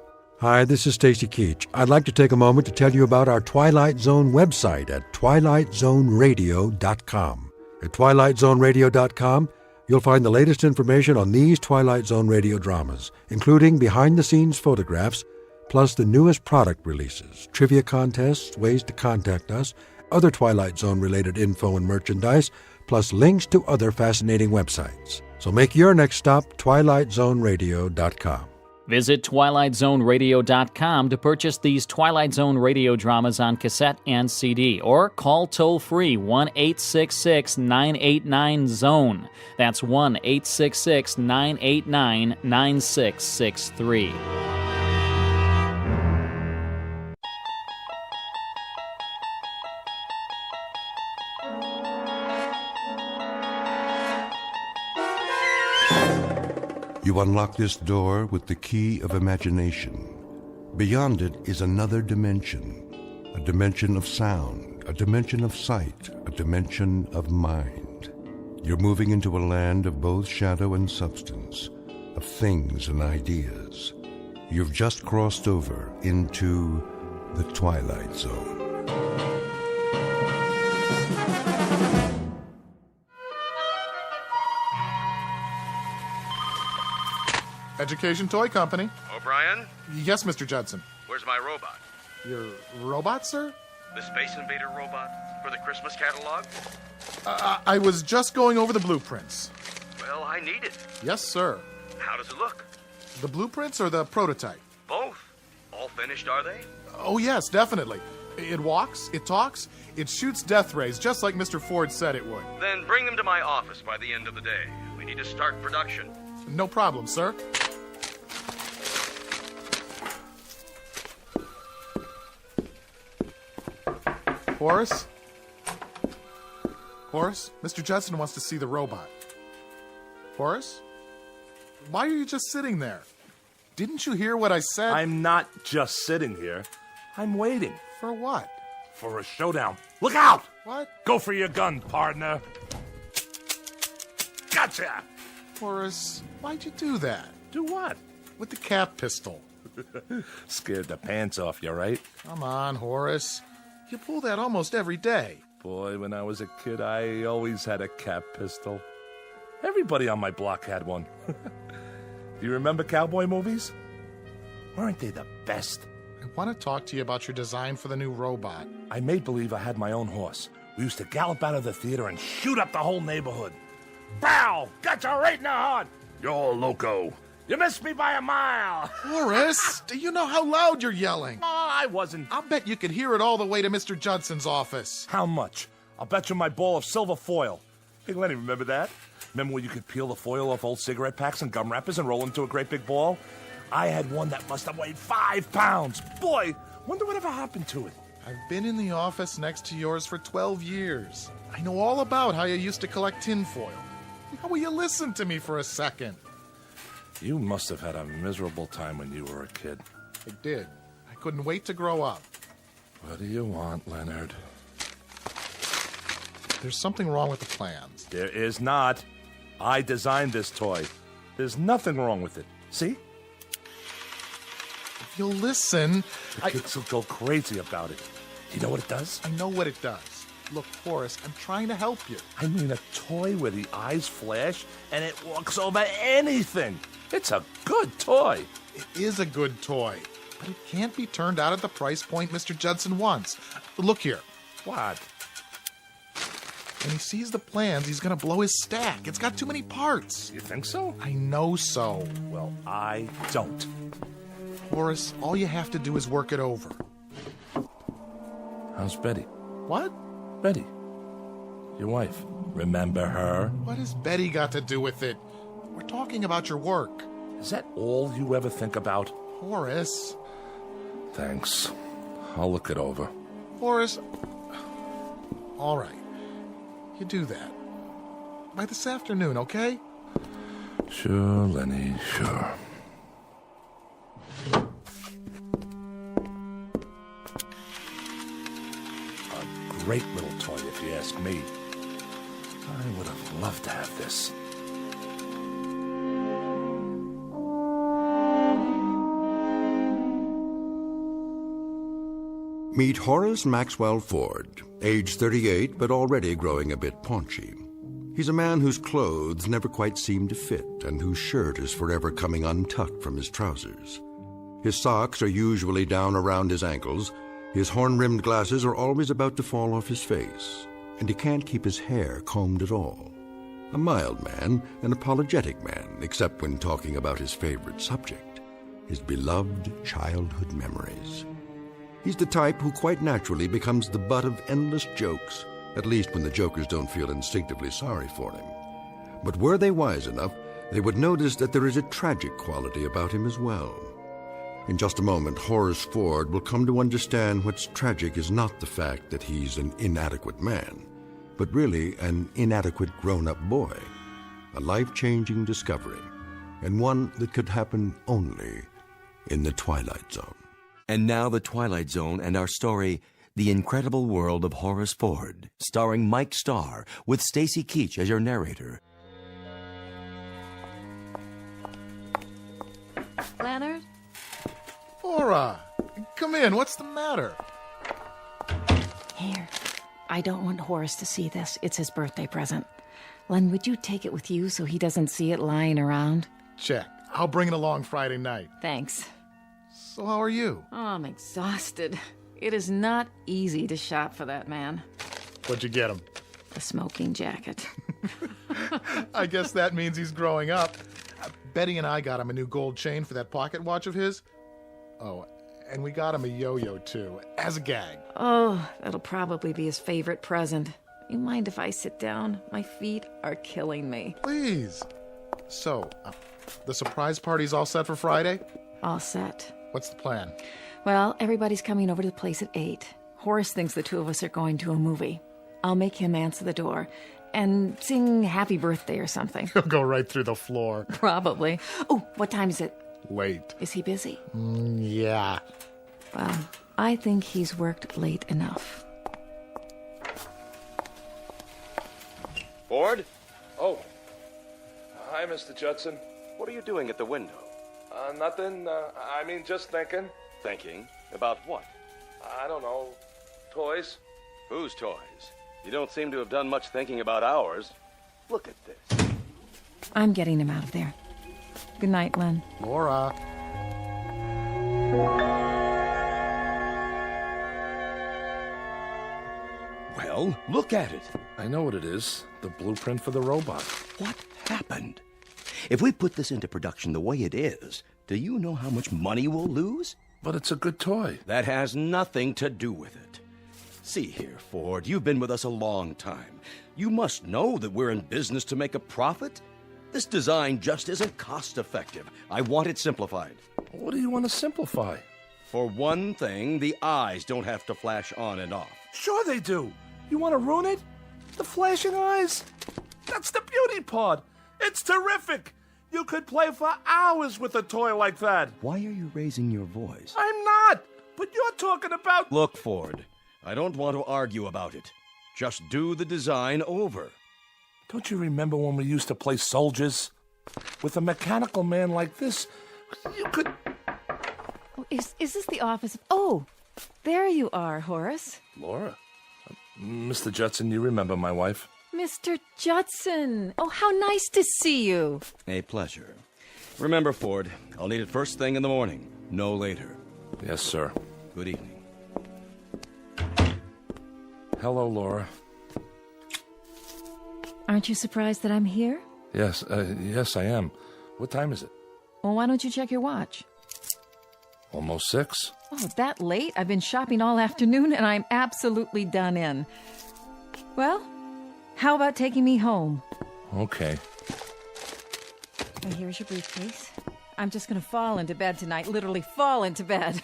Hi, this is Stacy Keach. I'd like to take a moment to tell you about our Twilight Zone website at twilightzoneradio.com. At twilightzoneradio.com, you'll find the latest information on these Twilight Zone radio dramas, including behind-the-scenes photographs, plus the newest product releases, trivia contests, ways to contact us, other Twilight Zone-related info and merchandise, plus links to other fascinating websites. So make your next stop twilightzoneradio.com. Visit twilightzoneradio.com to purchase these Twilight Zone radio dramas on cassette and CD, or call toll-free 1-866-989-ZONE. That's 1-866-989-9663. You unlock this door with the key of imagination. Beyond it is another dimension, a dimension of sound, a dimension of sight, a dimension of mind. You're moving into a land of both shadow and substance, of things and ideas. You've just crossed over into the Twilight Zone. Education Toy Company. O'Brien? Yes, Mr. Judson. Where's my robot? Your robot, sir? The Space Invader robot for the Christmas catalog? I was just going over the blueprints. Well, I need it. Yes, sir. How does it look? The blueprints or the prototype? Both. All finished, are they? Oh, yes, definitely. It walks, it talks, it shoots death rays just like Mr. Ford said it would. Then bring them to my office by the end of the day. We need to start production. No problem, sir. Horace? Horace, Mr. Judson wants to see the robot. Horace? Why are you just sitting there? Didn't you hear what I said? I'm not just sitting here. I'm waiting. For what? For a showdown. Look out! What? Go for your gun, partner. Gotcha! Horace, why'd you do that? Do what? With the cap pistol. Scared the pants off you, right? Come on, Horace. You pull that almost every day. Boy, when I was a kid, I always had a cap pistol. Everybody on my block had one. Do you remember cowboy movies? Weren't they the best? I want to talk to you about your design for the new robot. I made believe I had my own horse. We used to gallop out of the theater and shoot up the whole neighborhood. Bow! Got you right in the heart! You're loco. You missed me by a mile. Horace, do you know how loud you're yelling? Oh, I wasn't. I'll bet you could hear it all the way to Mr. Judson's office. How much? I'll bet you my ball of silver foil. Hey, Lenny, remember that? Remember when you could peel the foil off old cigarette packs and gum wrappers and roll into a great big ball? I had one that must have weighed 5 pounds. Boy, wonder whatever happened to it. I've been in the office next to yours for 12 years. I know all about how you used to collect tinfoil. How will you listen to me for a second? You must have had a miserable time when you were a kid. I did. I couldn't wait to grow up. What do you want, Leonard? There's something wrong with the plans. There is not. I designed this toy. There's nothing wrong with it. See? If you'll listen... The kids will go crazy about it. Do you know what it does? I know what it does. Look, Horace, I'm trying to help you. I mean a toy where the eyes flash and it walks over anything. It's a good toy. It is a good toy, but it can't be turned out at the price point Mr. Judson wants. Look here. What? When he sees the plans, he's going to blow his stack. It's got too many parts. You think so? I know so. Well, I don't. Horace, all you have to do is work it over. How's Betty? What? Betty. Your wife. Remember her? What has Betty got to do with it? We're talking about your work. Is that all you ever think about? Horace. Thanks. I'll look it over. Horace. All right. You do that. By this afternoon, okay? Sure, Lenny, sure. A great little toy, if you ask me. I would have loved to have this. Meet Horace Maxwell Ford, age 38 but already growing a bit paunchy. He's a man whose clothes never quite seem to fit and whose shirt is forever coming untucked from his trousers. His socks are usually down around his ankles, his horn-rimmed glasses are always about to fall off his face, and he can't keep his hair combed at all. A mild man, an apologetic man, except when talking about his favorite subject, his beloved childhood memories. He's the type who quite naturally becomes the butt of endless jokes, at least when the jokers don't feel instinctively sorry for him. But were they wise enough, they would notice that there is a tragic quality about him as well. In just a moment, Horace Ford will come to understand what's tragic is not the fact that he's an inadequate man, but really an inadequate grown-up boy, a life-changing discovery, and one that could happen only in the Twilight Zone. And now the Twilight Zone and our story, The Incredible World of Horace Ford, starring Mike Starr, with Stacy Keach as your narrator. Leonard? Laura, come in. What's the matter? Here. I don't want Horace to see this. It's his birthday present. Len, would you take it with you so he doesn't see it lying around? Check. I'll bring it along Friday night. Thanks. So how are you? Oh, I'm exhausted. It is not easy to shop for that man. What'd you get him? A smoking jacket. I guess that means he's growing up. Betty and I got him a new gold chain for that pocket watch of his. Oh, and we got him a yo-yo, too, as a gag. Oh, that'll probably be his favorite present. You mind if I sit down? My feet are killing me. Please. So, the surprise party's all set for Friday? All set. What's the plan? Well, everybody's coming over to the place at 8. Horace thinks the two of us are going to a movie. I'll make him answer the door and sing happy birthday or something. He'll go right through the floor. Probably. Oh, what time is it? Late. Is he busy? Yeah. Well, I think he's worked late enough. Ford? Oh. Hi, Mr. Judson. What are you doing at the window? Nothing. Just thinking. Thinking? About what? I don't know. Toys? Whose toys? You don't seem to have done much thinking about ours. Look at this. I'm getting him out of there. Good night, Len. Laura. Well, look at it. I know what it is. The blueprint for the robot. What happened? If we put this into production the way it is, do you know how much money we'll lose? But it's a good toy. That has nothing to do with it. See here, Ford, you've been with us a long time. You must know that we're in business to make a profit. This design just isn't cost-effective. I want it simplified. What do you want to simplify? For one thing, the eyes don't have to flash on and off. Sure they do. You want to ruin it? The flashing eyes? That's the beauty part. It's terrific. You could play for hours with a toy like that. Why are you raising your voice? I'm not. But you're talking about... Look, Ford, I don't want to argue about it. Just do the design over. Don't you remember when we used to play soldiers? With a mechanical man like this, you could... Oh, is this the office? Oh, there you are, Horace. Laura? Mr. Judson, you remember my wife? Mr. Judson. Oh, how nice to see you. A pleasure. Remember, Ford, I'll need it first thing in the morning, no later. Yes, sir. Good evening. Hello, Laura. Aren't you surprised that I'm here? Yes, yes, I am. What time is it? Well, why don't you check your watch? Almost 6. Oh, that late? I've been shopping all afternoon, and I'm absolutely done in. Well, how about taking me home? Okay. Well, here's your briefcase. I'm just going to fall into bed tonight, literally fall into bed.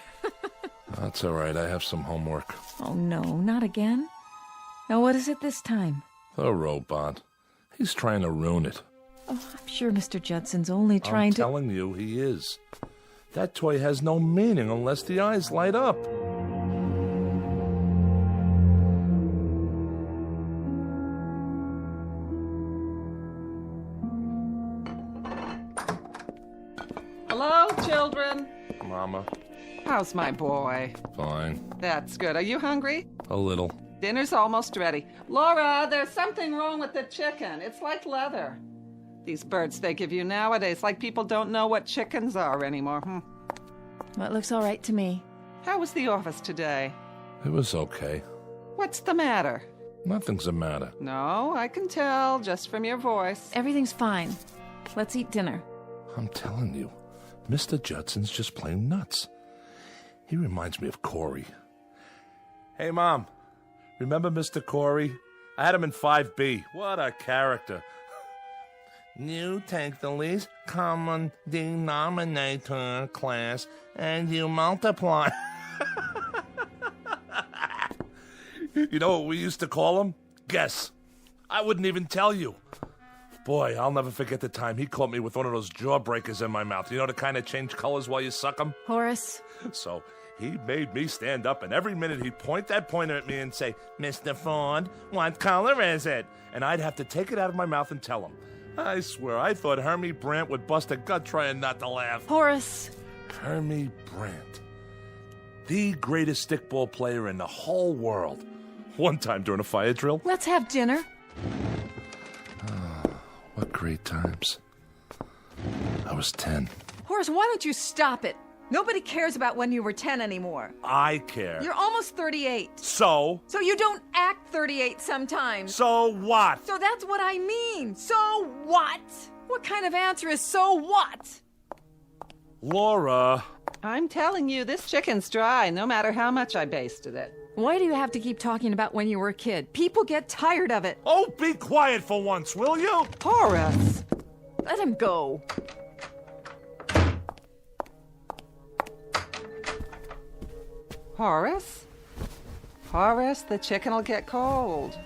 That's all right. I have some homework. Oh, no, not again. Now, what is it this time? The robot. He's trying to ruin it. Oh, I'm sure Mr. Judson's only trying to... I'm telling you, he is. That toy has no meaning unless the eyes light up. Hello, children. Mama. How's my boy? Fine. That's good. Are you hungry? A little. Dinner's almost ready. Laura, there's something wrong with the chicken. It's like leather. These birds they give you nowadays, like people don't know what chickens are anymore. Well, it looks all right to me. How was the office today? It was okay. What's the matter? Nothing's the matter. No, I can tell just from your voice. Everything's fine. Let's eat dinner. I'm telling you, Mr. Judson's just plain nuts. He reminds me of Corey. Hey, Mom. Remember Mr. Corey? I had him in 5B. What a character. You take the least common denominator class and you multiply. You know what we used to call him? Guess. I wouldn't even tell you. Boy, I'll never forget the time he caught me with one of those jawbreakers in my mouth. You know, the kind that change colors while you suck them? Horace. So he made me stand up, and every minute he'd point that pointer at me and say, Mr. Ford, what color is it? And I'd have to take it out of my mouth and tell him. I swear, I thought Hermie Brandt would bust a gut trying not to laugh. Horace. Hermie Brandt. The greatest stickball player in the whole world. One time during a fire drill. Let's have dinner. What great times. I was 10. Horace, why don't you stop it? Nobody cares about when you were 10 anymore. I care. You're almost 38. So? So you don't act 38 sometimes. So what? So that's what I mean. So what? What kind of answer is so what? Laura. I'm telling you, this chicken's dry, no matter how much I basted it. Why do you have to keep talking about when you were a kid? People get tired of it. Oh, be quiet for once, will you? Horace. Let him go. Horace? Horace, the chicken'll get cold.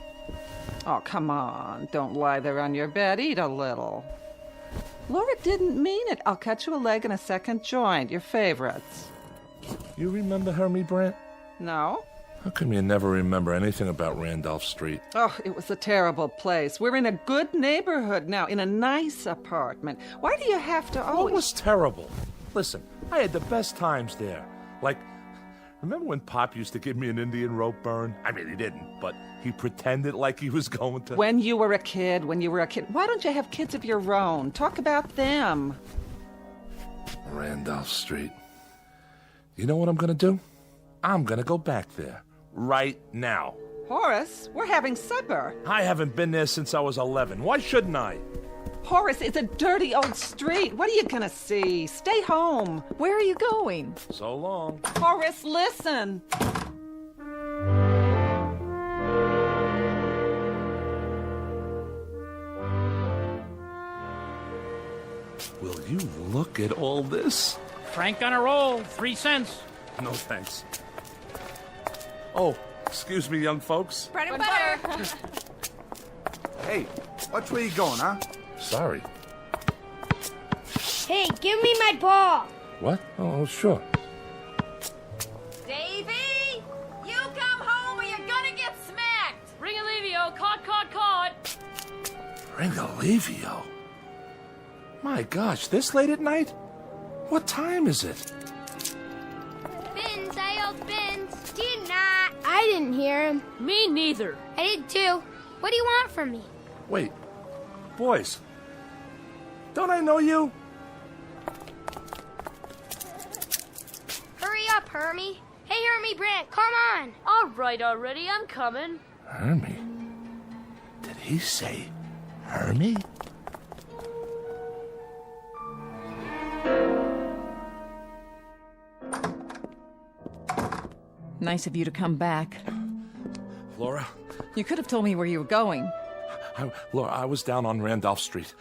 Oh, come on. Don't lie there on your bed. Eat a little. Laura didn't mean it. I'll cut you a leg and a second joint. Your favorites. You remember Hermie Brandt? No. How come you never remember anything about Randolph Street? Oh, it was a terrible place. We're in a good neighborhood now, in a nice apartment. Why do you have to always... What was terrible? Listen, I had the best times there. Like, remember when Pop used to give me an Indian rope burn? I mean, he didn't, but he pretended like he was going to. When you were a kid. Why don't you have kids of your own? Talk about them. Randolph Street. You know what I'm gonna do? I'm gonna go back there. Right now. Horace, we're having supper. I haven't been there since I was 11. Why shouldn't I? Horace, it's a dirty old street. What are you gonna see? Stay home. Where are you going? So long. Horace, listen. Will you look at all this? Frank on a roll, 3 cents. No thanks. Oh, excuse me, young folks. Bread and butter. Hey, watch where you going, huh? Sorry. Hey, give me my ball. What? Oh, sure. Davy, you come home or you're gonna get smacked. Ring Alivio, caught. Ringalivio? My gosh, this late at night? What time is it? Bins, I yelled Bins. Did not. I didn't hear him. Me neither. I did too. What do you want from me? Wait, boys, don't I know you? Hurry up, Hermie. Hey, Hermie Brandt, come on. All right already, I'm coming. Hermie? Did he say Hermie? Nice of you to come back. Laura? You could have told me where you were going. Laura, I was down on Randolph Street.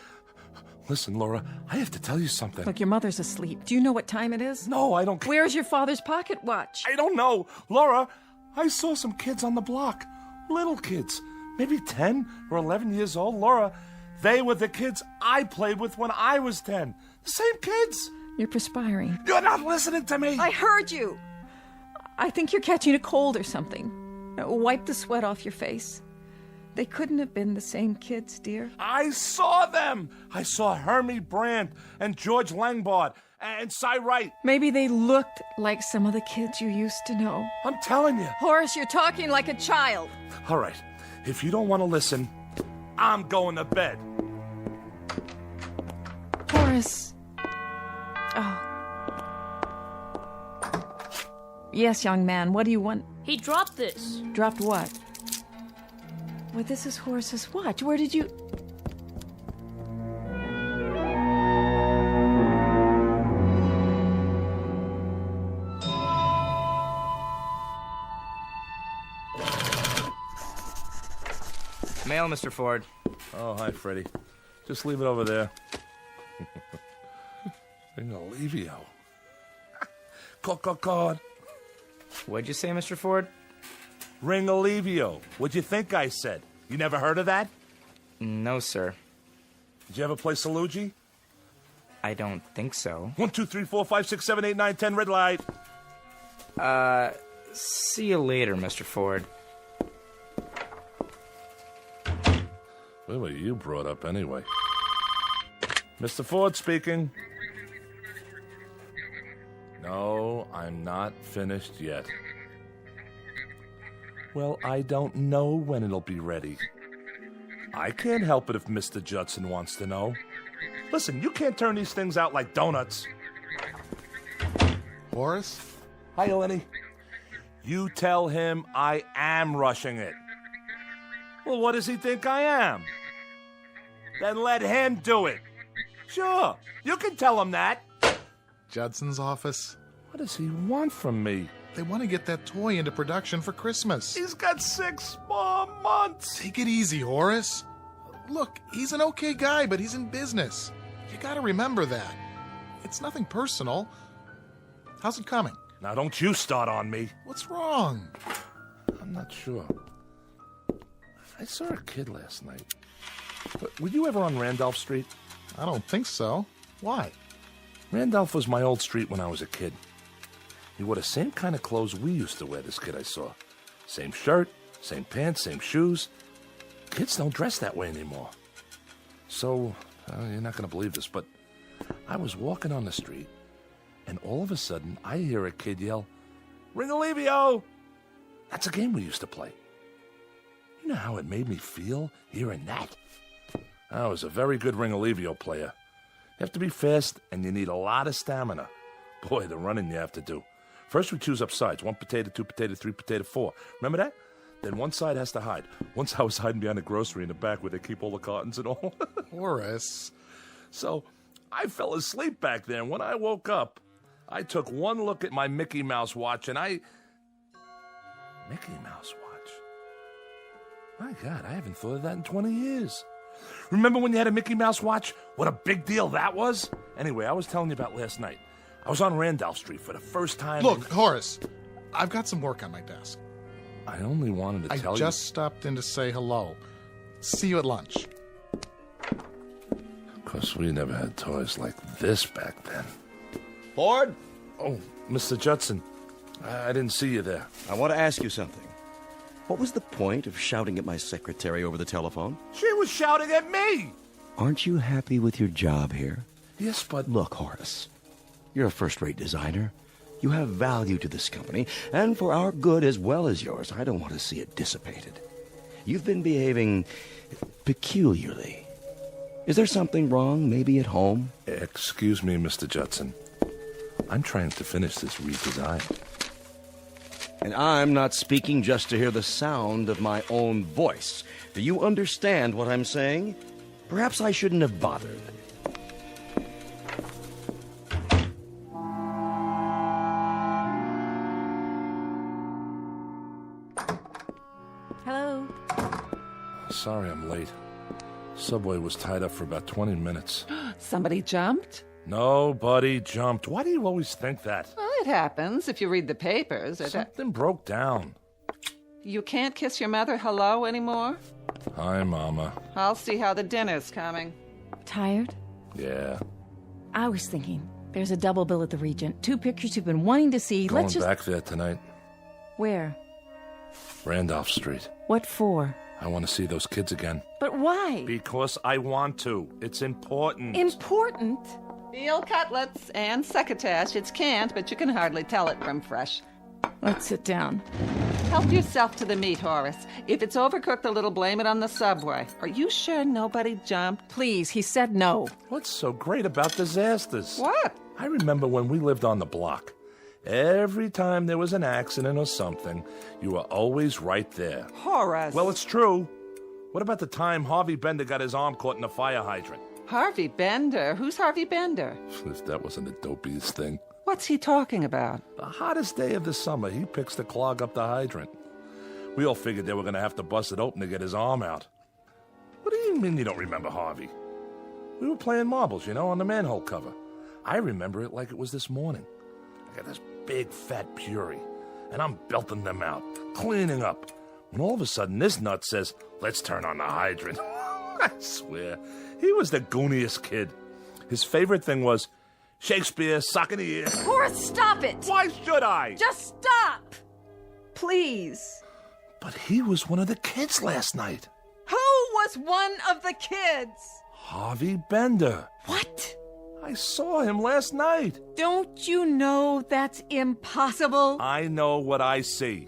Listen, Laura, I have to tell you something. Look, your mother's asleep. Do you know what time it is? No, I don't. Where's your father's pocket watch? I don't know. Laura, I saw some kids on the block. Little kids. Maybe 10 or 11 years old. Laura, they were the kids I played with when I was 10. The same kids. You're perspiring. You're not listening to me. I heard you. I think you're catching a cold or something. Wipe the sweat off your face. They couldn't have been the same kids, dear. I saw them. I saw Hermie Brandt and George Langbard and Cy Wright. Maybe they looked like some of the kids you used to know. I'm telling you. Horace, you're talking like a child. All right, if you don't want to listen, I'm going to bed. Horace. Oh. Yes, young man, what do you want? He dropped this. Dropped what? Well, this is Horace's watch. Where did you... Mail, Mr. Ford. Oh, hi, Freddie. Just leave it over there. Ringolevio. God. What'd you say, Mr. Ford? Ringolevio. What'd you think I said? You never heard of that? No, sir. Did you ever play Salugi? I don't think so. 1, 2, 3, 4, 5, 6, 7, 8, 9, 10, red light. See you later, Mr. Ford. Where were you brought up anyway? Mr. Ford speaking. No, I'm not finished yet. Well, I don't know when it'll be ready. I can't help it if Mr. Judson wants to know. Listen, you can't turn these things out like donuts. Horace? Hi, Lenny. You tell him I am rushing it. Well, what does he think I am? Then let him do it. Sure, you can tell him that. Judson's office. What does he want from me? They want to get that toy into production for Christmas. He's got 6 more months. Take it easy, Horace. Look, he's an okay guy, but he's in business. You gotta remember that. It's nothing personal. How's it coming? Now, don't you start on me. What's wrong? I'm not sure. I saw a kid last night. Were you ever on Randolph Street? I don't think so. Why? Randolph was my old street when I was a kid. He wore the same kind of clothes we used to wear, this kid I saw. Same shirt, same pants, same shoes. Kids don't dress that way anymore. So, you're not going to believe this, but I was walking on the street, and all of a sudden, I hear a kid yell, "Ringolevio!" That's a game we used to play. You know how it made me feel hearing that? I was a very good Ringolevio player. You have to be fast, and you need a lot of stamina. Boy, the running you have to do. First, we choose up sides. 1 potato, 2 potato, 3 potato, 4. Remember that? Then one side has to hide. Once I was hiding behind a grocery in the back where they keep all the cartons and all. Horace. So, I fell asleep back there, and when I woke up, I took one look at my Mickey Mouse watch, and Mickey Mouse watch? My God, I haven't thought of that in 20 years. Remember when you had a Mickey Mouse watch? What a big deal that was? Anyway, I was telling you about last night. I was on Randolph Street for the first time. Look, Horace, I've got some work on my desk. I only wanted to tell you. I just stopped in to say hello. See you at lunch. Of course, we never had toys like this back then. Ford? Oh, Mr. Judson. I didn't see you there. I want to ask you something. What was the point of shouting at my secretary over the telephone? She was shouting at me! Aren't you happy with your job here? Yes, but... Look, Horace, you're a first-rate designer. You have value to this company, and for our good as well as yours, I don't want to see it dissipated. You've been behaving peculiarly. Is there something wrong, maybe at home? Excuse me, Mr. Judson. I'm trying to finish this redesign. And I'm not speaking just to hear the sound of my own voice. Do you understand what I'm saying? Perhaps I shouldn't have bothered. Hello? Sorry I'm late. Subway was tied up for about 20 minutes. Somebody jumped? Nobody jumped. Why do you always think that? Well, it happens if you read the papers. Something broke down. You can't kiss your mother hello anymore? Hi, Mama. I'll see how the dinner's coming. Tired? Yeah. I was thinking, there's a double bill at the Regent. 2 pictures you've been wanting to see. Going Let's just... back there tonight. Where? Randolph Street. What for? I want to see those kids again. But why? Because I want to. It's important. Important? Veal cutlets and succotash. It's canned, but you can hardly tell it from fresh. Let's sit down. Help yourself to the meat, Horace. If it's overcooked a little, blame it on the subway. Are you sure nobody jumped? Please, he said no. What's so great about disasters? What? I remember when we lived on the block. Every time there was an accident or something, you were always right there. Horace. Well, it's true. What about the time Harvey Bender got his arm caught in a fire hydrant? Harvey Bender? Who's Harvey Bender? If that wasn't the dopiest thing. What's he talking about? The hottest day of the summer, he picks to clog up the hydrant. We all figured they were going to have to bust it open to get his arm out. What do you mean you don't remember Harvey? We were playing marbles, on the manhole cover. I remember it like it was this morning. I got this big fat Puri, and I'm belting them out, cleaning up, when all of a sudden this nut says, "Let's turn on the hydrant." I swear, he was the gooniest kid. His favorite thing was Shakespeare, sock in the ear. Horace, stop it! Why should I? Just stop! Please. But he was one of the kids last night. Who was one of the kids? Harvey Bender. What? I saw him last night. Don't you know that's impossible? I know what I see.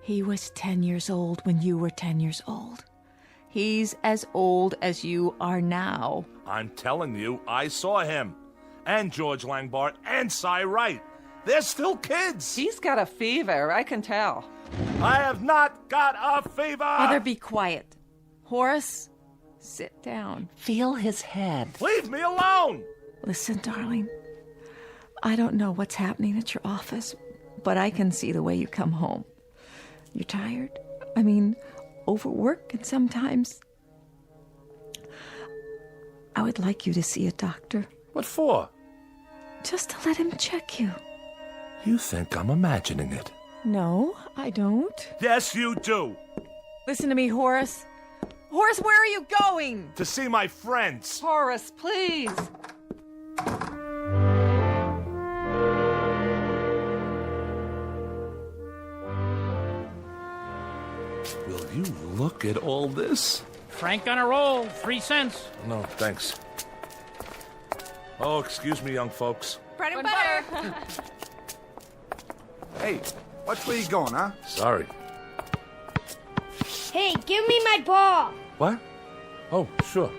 He was 10 years old when you were 10 years old. He's as old as you are now. I'm telling you, I saw him. And George Langbart and Cy Wright. They're still kids. He's got a fever, I can tell. I have not got a fever. Mother, be quiet. Horace, sit down. Feel his head. Leave me alone. Listen, darling. I don't know what's happening at your office, but I can see the way you come home. You're tired. Overwork, and sometimes I would like you to see a doctor. What for? Just to let him check you. You think I'm imagining it? No, I don't. Yes, you do. Listen to me, Horace. Horace, where are you going? To see my friends. Horace, please. Will you look at all this? Frank on a roll, 3 cents. No, thanks. Oh, excuse me, young folks. Bread and butter. Hey, watch where you going, huh? Sorry. Hey, give me my ball. What? Oh, sure.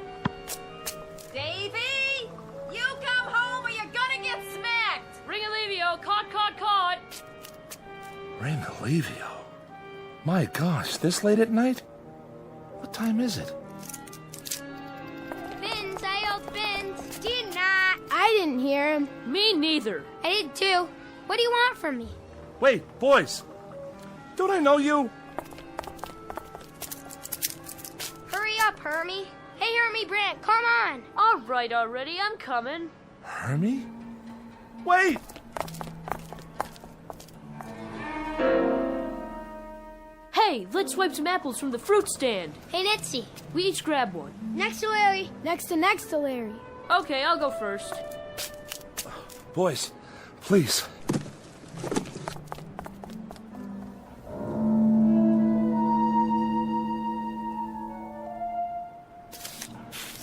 Davy, you come home or you're gonna get smacked. Ring Alivio, caught. Ring Alivio. My gosh, this late at night? What time is it? Vince, I yelled Vince. Did not. I didn't hear him. Me neither. I did too. What do you want from me? Wait, boys. Don't I know you? Hurry up, Hermie. Hey, Hermie Brant, come on. All right already, I'm coming. Hermie? Wait! Hey, let's swipe some apples from the fruit stand. Hey, Nitsy. We each grab one. Next to Larry. Next to Larry. Okay, I'll go first. Boys, please.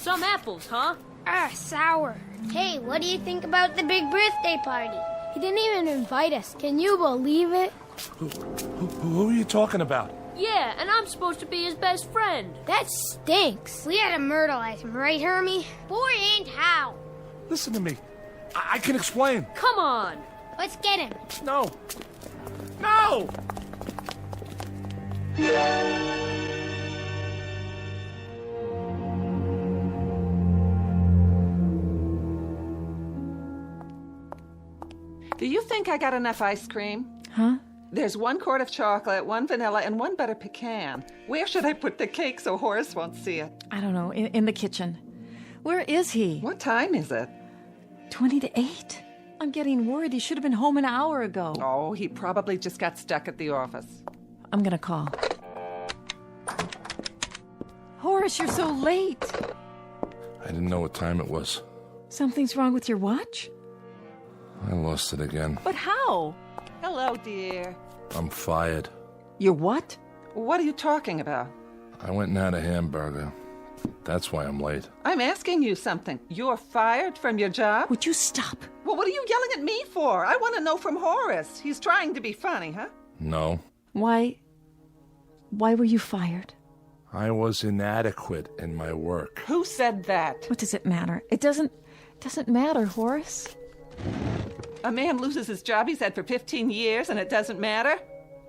Some apples, huh? Sour. Hey, what do you think about the big birthday party? He didn't even invite us. Can you believe it? Who are you talking about? Yeah, and I'm supposed to be his best friend. That stinks. We had to myrtleize him, right, Hermie? Boy, and how? Listen to me. I can explain. Come on. Let's get him. No. No! Do you think I got enough ice cream? Huh? There's 1 quart of chocolate, 1 vanilla, and 1 butter pecan. Where should I put the cake so Horace won't see it? I don't know. In the kitchen. Where is he? What time is it? 20 to 8. I'm getting worried. He should have been home an hour ago. Oh, he probably just got stuck at the office. I'm gonna call. Horace, you're so late. I didn't know what time it was. Something's wrong with your watch? I lost it again. But how? Hello, dear. I'm fired. You're what? What are you talking about? I went and had a hamburger. That's why I'm late. I'm asking you something. You're fired from your job? Would you stop? Well, what are you yelling at me for? I want to know from Horace. He's trying to be funny, huh? No. Why were you fired? I was inadequate in my work. Who said that? What does it matter? It doesn't matter, Horace. A man loses his job he's had for 15 years and it doesn't matter?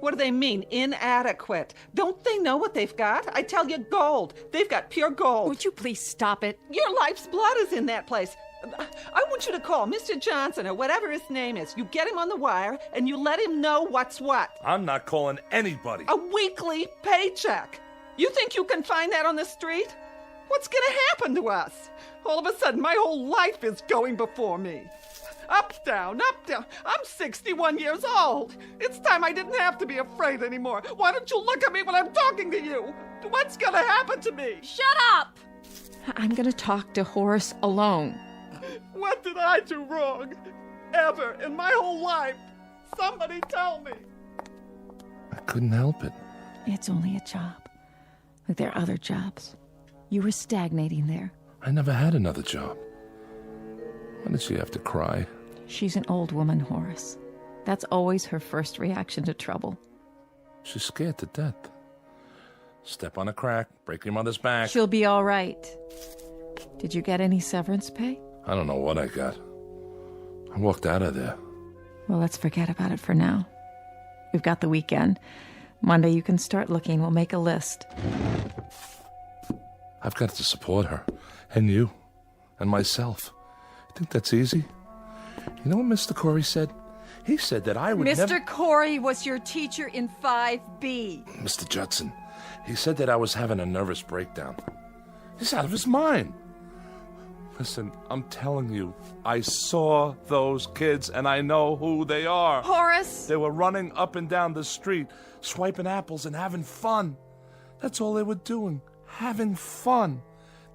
What do they mean, inadequate? Don't they know what they've got? I tell you, gold. They've got pure gold. Would you please stop it? Your life's blood is in that place. I want you to call Mr. Johnson or whatever his name is. You get him on the wire and you let him know what's what. I'm not calling anybody. A weekly paycheck. You think you can find that on the street? What's going to happen to us? All of a sudden, my whole life is going before me. Up, down, up, down. I'm 61 years old. It's time I didn't have to be afraid anymore. Why don't you look at me when I'm talking to you? What's going to happen to me? Shut up! I'm going to talk to Horace alone. What did I do wrong? Ever in my whole life? Somebody tell me. I couldn't help it. It's only a job. Like there are other jobs. You were stagnating there. I never had another job. Why did she have to cry? She's an old woman, Horace. That's always her first reaction to trouble. She's scared to death. Step on a crack, break your mother's back. She'll be all right. Did you get any severance pay? I don't know what I got. I walked out of there. Well, let's forget about it for now. We've got the weekend. Monday you can start looking. We'll make a list. I've got to support her. And you. And myself. You think that's easy? You know what Mr. Corey said? He said that I would Mr. Corey was your teacher in 5B. Mr. Judson. He said that I was having a nervous breakdown. He's out of his mind. Listen, I'm telling you, I saw those kids and I know who they are. Horace! They were running up and down the street, swiping apples and having fun. That's all they were doing, having fun.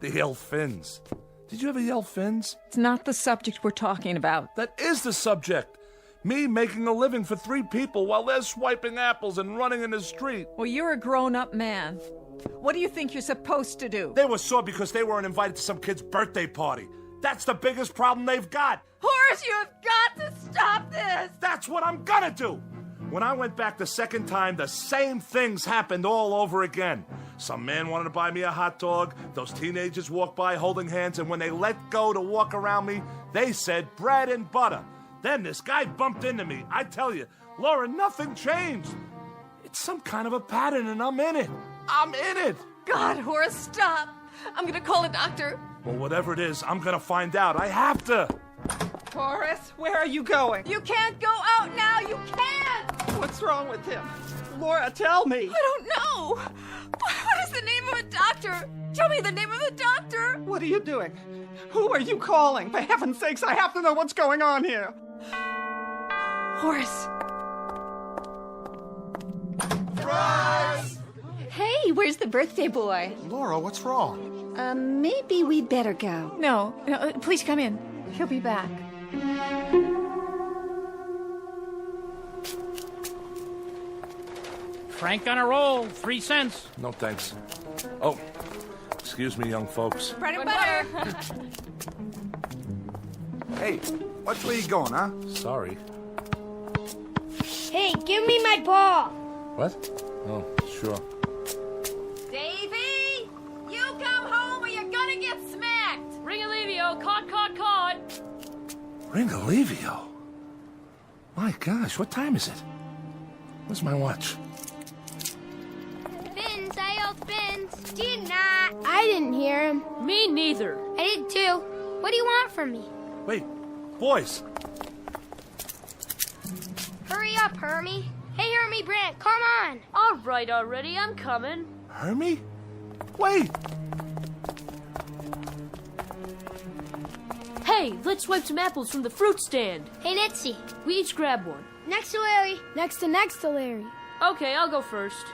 They yell fins. Did you ever yell fins? It's not the subject we're talking about. That is the subject. Me making a living for 3 people while they're swiping apples and running in the street. Well, you're a grown-up man. What do you think you're supposed to do? They were sore because they weren't invited to some kid's birthday party. That's the biggest problem they've got. Horace, you have got to stop this! That's what I'm gonna do! When I went back the second time, the same things happened all over again. Some man wanted to buy me a hot dog. Those teenagers walked by holding hands, and when they let go to walk around me, they said bread and butter. Then this guy bumped into me. I tell you, Laura, nothing changed. It's some kind of a pattern, and I'm in it. I'm in it. God, Horace, stop. I'm gonna call a doctor. Well, whatever it is, I'm gonna find out. I have to. Horace, where are you going? You can't go out now. You can't. What's wrong with him? Laura, tell me. I don't know. What is the name of a doctor? Tell me the name of the doctor. What are you doing? Who are you calling? For heaven's sakes, I have to know what's going on here. Horace. Surprise! Hey, where's the birthday boy? Laura, what's wrong? Maybe we'd better go. No, please come in. He'll be back. Frank on a roll, 3 cents. No thanks. Oh, excuse me, young folks. Bread and butter. Hey, which way you going, huh? Sorry. Hey, give me my ball. What? Oh, sure. Davy! You come home or you're gonna get smacked! Ringalivio, caught. Ringalivio? My gosh, what time is it? Where's my watch? Fins, I yelled fins. Did not. I didn't hear him. Me neither. I did too. What do you want from me? Wait, boys. Hurry up, Hermie. Hey, Hermie Brant, come on. All right already, I'm coming. Hermie? Wait! Hey, let's swipe some apples from the fruit stand. Hey, Nitsy. We each grab one. Next to Larry. Next to Larry. Okay, I'll go first.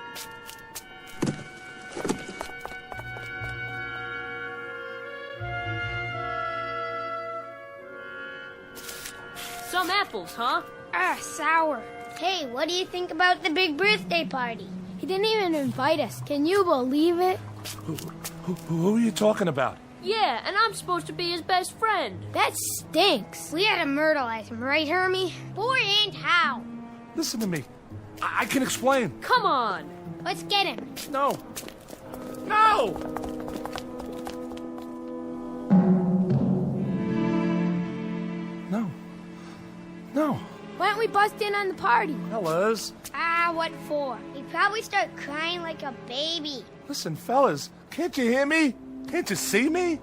Some apples, huh? Sour. Hey, what do you think about the big birthday party? He didn't even invite us. Can you believe it? Who are you talking about? Yeah, and I'm supposed to be his best friend. That stinks. We had to myrtleize him, right, Hermie? Boy, and how? Listen to me. I can explain. Come on. Let's get him. No. No! No. No. Why don't we bust in on the party? Fellas. Ah, what for? He'd probably start crying like a baby. Listen, fellas. Can't you hear me? Can't you see me?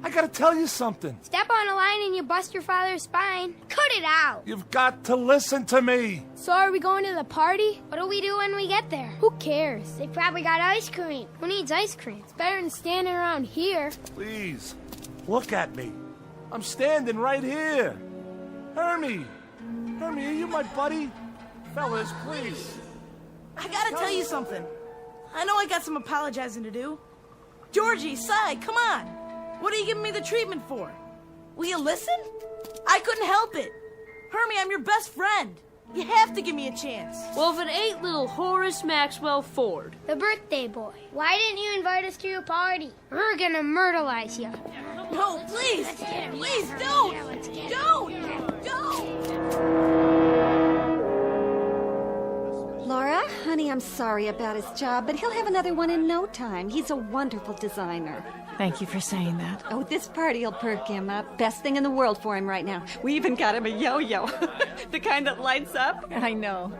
I gotta tell you something. Step on a line and you bust your father's spine. Cut it out. You've got to listen to me. So are we going to the party? What do we do when we get there? Who cares? They probably got ice cream. Who needs ice cream? It's better than standing around here. Please, look at me. I'm standing right here. Hermie, are you my buddy? Fellas, please. I gotta tell you something. I know I got some apologizing to do. Georgie, Cy, come on. What are you giving me the treatment for? Will you listen? I couldn't help it. Hermie, I'm your best friend. You have to give me a chance. Well, if it ain't little Horace Maxwell Ford. The birthday boy. Why didn't you invite us to your party? We're gonna myrtleize you. No, please. Please, don't. Don't. Laura, honey, I'm sorry about his job, but he'll have another one in no time. He's a wonderful designer. Thank you for saying that. Oh, this party will perk him up. Best thing in the world for him right now. We even got him a yo-yo. The kind that lights up. I know.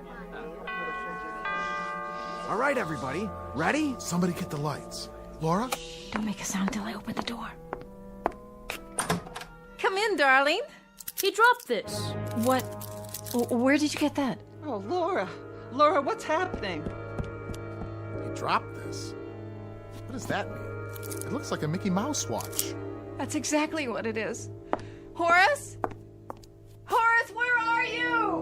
All right, everybody. Ready? Somebody get the lights. Laura? Don't make a sound till I open the door. Come in, darling. He dropped this. What? Where did you get that? Oh, Laura. Laura, what's happening? He dropped this. What does that mean? It looks like a Mickey Mouse watch. That's exactly what it is. Horace? Horace, where are you?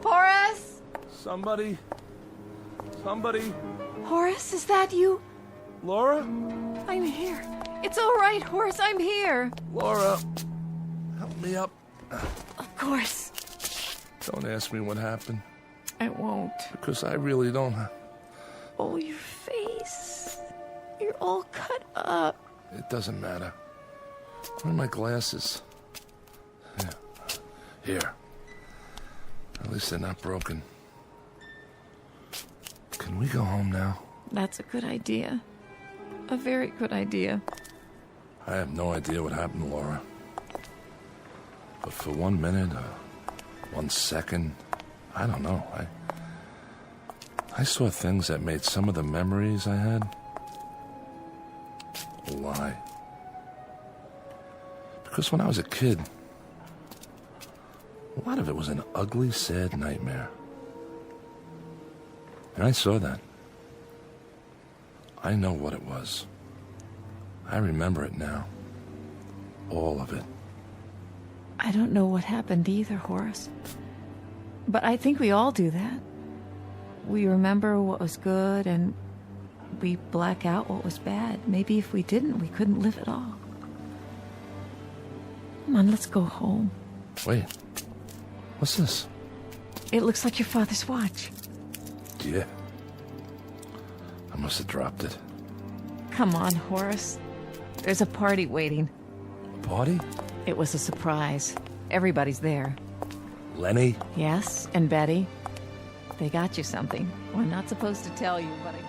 Horace? Somebody. Horace, is that you? Laura? I'm here. It's all right, Horace, I'm here. Laura, help me up. Of course. Don't ask me what happened. I won't. Because I really don't. Oh, your face. You're all cut up. It doesn't matter. Where are my glasses? Here. At least they're not broken. Can we go home now? That's a good idea. A very good idea. I have no idea what happened, Laura. But for 1 minute, 1 second, I don't know. I saw things that made some of the memories I had a lie. Because when I was a kid, a lot of it was an ugly, sad nightmare. And I saw that. I know what it was. I remember it now. All of it. I don't know what happened either, Horace. But I think we all do that. We remember what was good and we black out what was bad. Maybe if we didn't, we couldn't live at all. Come on, let's go home. Wait. What's this? It looks like your father's watch. Yeah. I must have dropped it. Come on, Horace. There's a party waiting. A party? It was a surprise. Everybody's there. Lenny? Yes, and Betty. They got you something. Well, I'm not supposed to tell you, but I think...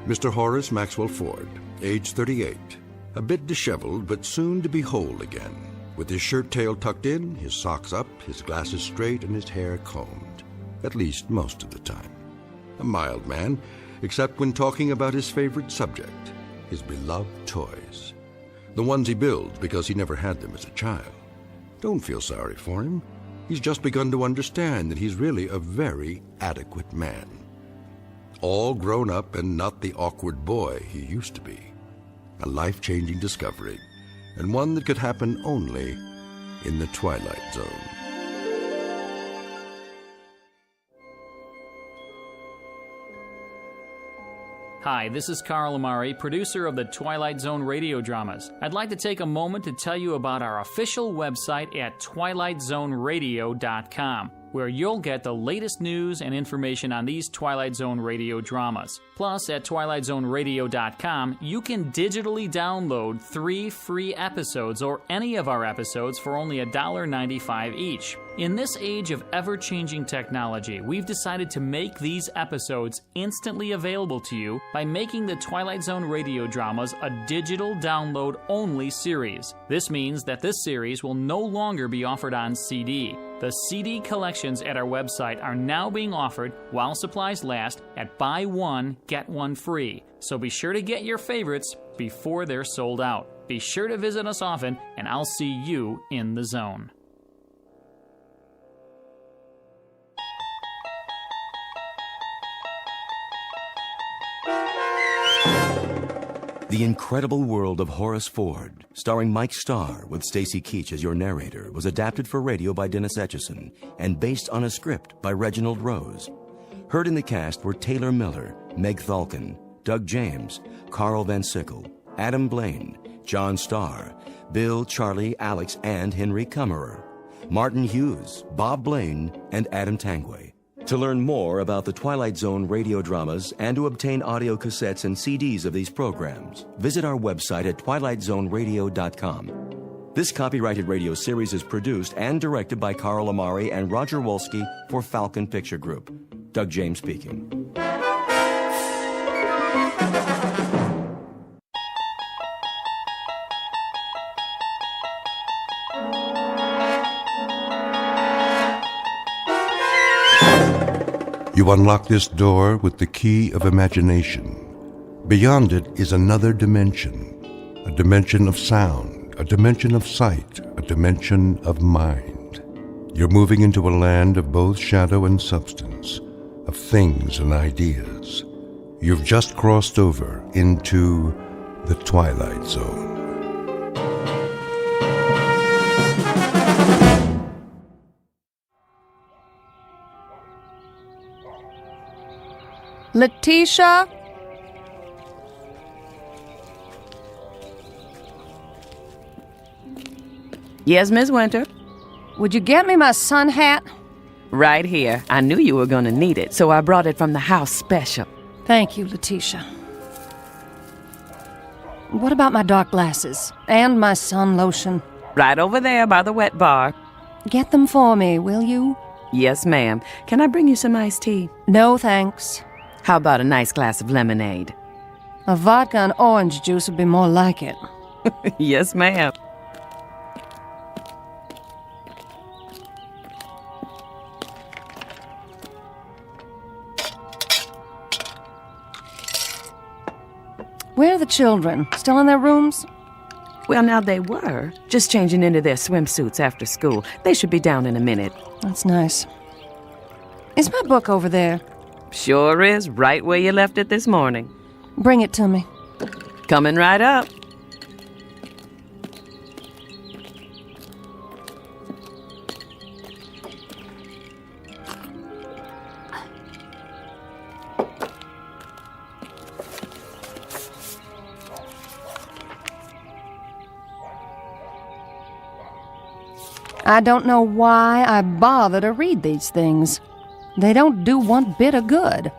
Mr. Horace Maxwell Ford, age 38, a bit disheveled but soon to be whole again, with his shirt tail tucked in, his socks up, his glasses straight, and his hair combed, at least most of the time. A mild man, except when talking about his favorite subject, his beloved toys. The ones he builds because he never had them as a child. Don't feel sorry for him. He's just begun to understand that he's really a very adequate man. All grown up and not the awkward boy he used to be. A life-changing discovery, and one that could happen only in the Twilight Zone. Hi, this is Carl Amari, producer of the Twilight Zone radio dramas. I'd like to take a moment to tell you about our official website at twilightzoneradio.com, where you'll get the latest news and information on these Twilight Zone radio dramas. Plus, at twilightzoneradio.com, you can digitally download 3 free episodes or any of our episodes for only $1.95 each. In this age of ever-changing technology, we've decided to make these episodes instantly available to you by making the Twilight Zone radio dramas a digital download-only series. This means that this series will no longer be offered on CD. The CD collections at our website are now being offered while supplies last at buy one, get one free. So be sure to get your favorites before they're sold out. Be sure to visit us often, and I'll see you in the zone. The Incredible World of Horace Ford, starring Mike Starr with Stacy Keach as your narrator, was adapted for radio by Dennis Etchison and based on a script by Reginald Rose. Heard in the cast were Taylor Miller, Meg Thalken, Doug James, Carl Van Sickle, Adam Blaine, John Starr, Bill, Charlie, Alex, and Henry Kummerer, Martin Hughes, Bob Blaine, and Adam Tangway. To learn more about the Twilight Zone radio dramas and to obtain audio cassettes and CDs of these programs, visit our website at twilightzoneradio.com. This copyrighted radio series is produced and directed by Carl Amari and Roger Wolski for Falcon Picture Group. Doug James speaking. You unlock this door with the key of imagination. Beyond it is another dimension, a dimension of sound, a dimension of sight, a dimension of mind. You're moving into a land of both shadow and substance, of things and ideas. You've just crossed over into the Twilight Zone. Letitia? Yes, Miss Winter? Would you get me my sun hat? Right here. I knew you were going to need it, so I brought it from the house special. Thank you, Letitia. What about my dark glasses and my sun lotion? Right over there by the wet bar. Get them for me, will you? Yes, ma'am. Can I bring you some iced tea? No, thanks. How about a nice glass of lemonade? A vodka and orange juice would be more like it. Yes, ma'am. Where are the children? Still in their rooms? Well, now they were. Just changing into their swimsuits after school. They should be down in a minute. That's nice. Is my book over there? Sure is, right where you left it this morning. Bring it to me. Coming right up. I don't know why I bother to read these things. They don't do one bit of good.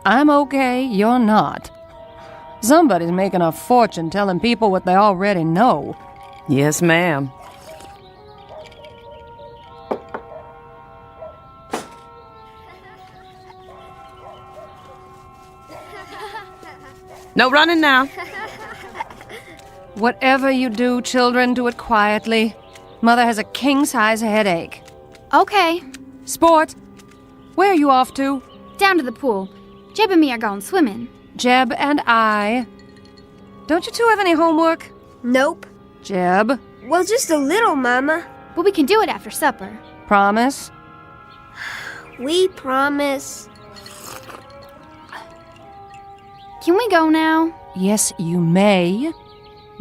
I'm okay, you're not. Somebody's making a fortune telling people what they already know. Yes, ma'am. No running now. Whatever you do, children, do it quietly. Mother has a king-size headache. Okay. Sport, where are you off to? Down to the pool. Jeb and me are going swimming. Jeb and I. Don't you two have any homework? Nope. Jeb? Well, just a little, Mama. But we can do it after supper. Promise? We promise. Can we go now? Yes, you may.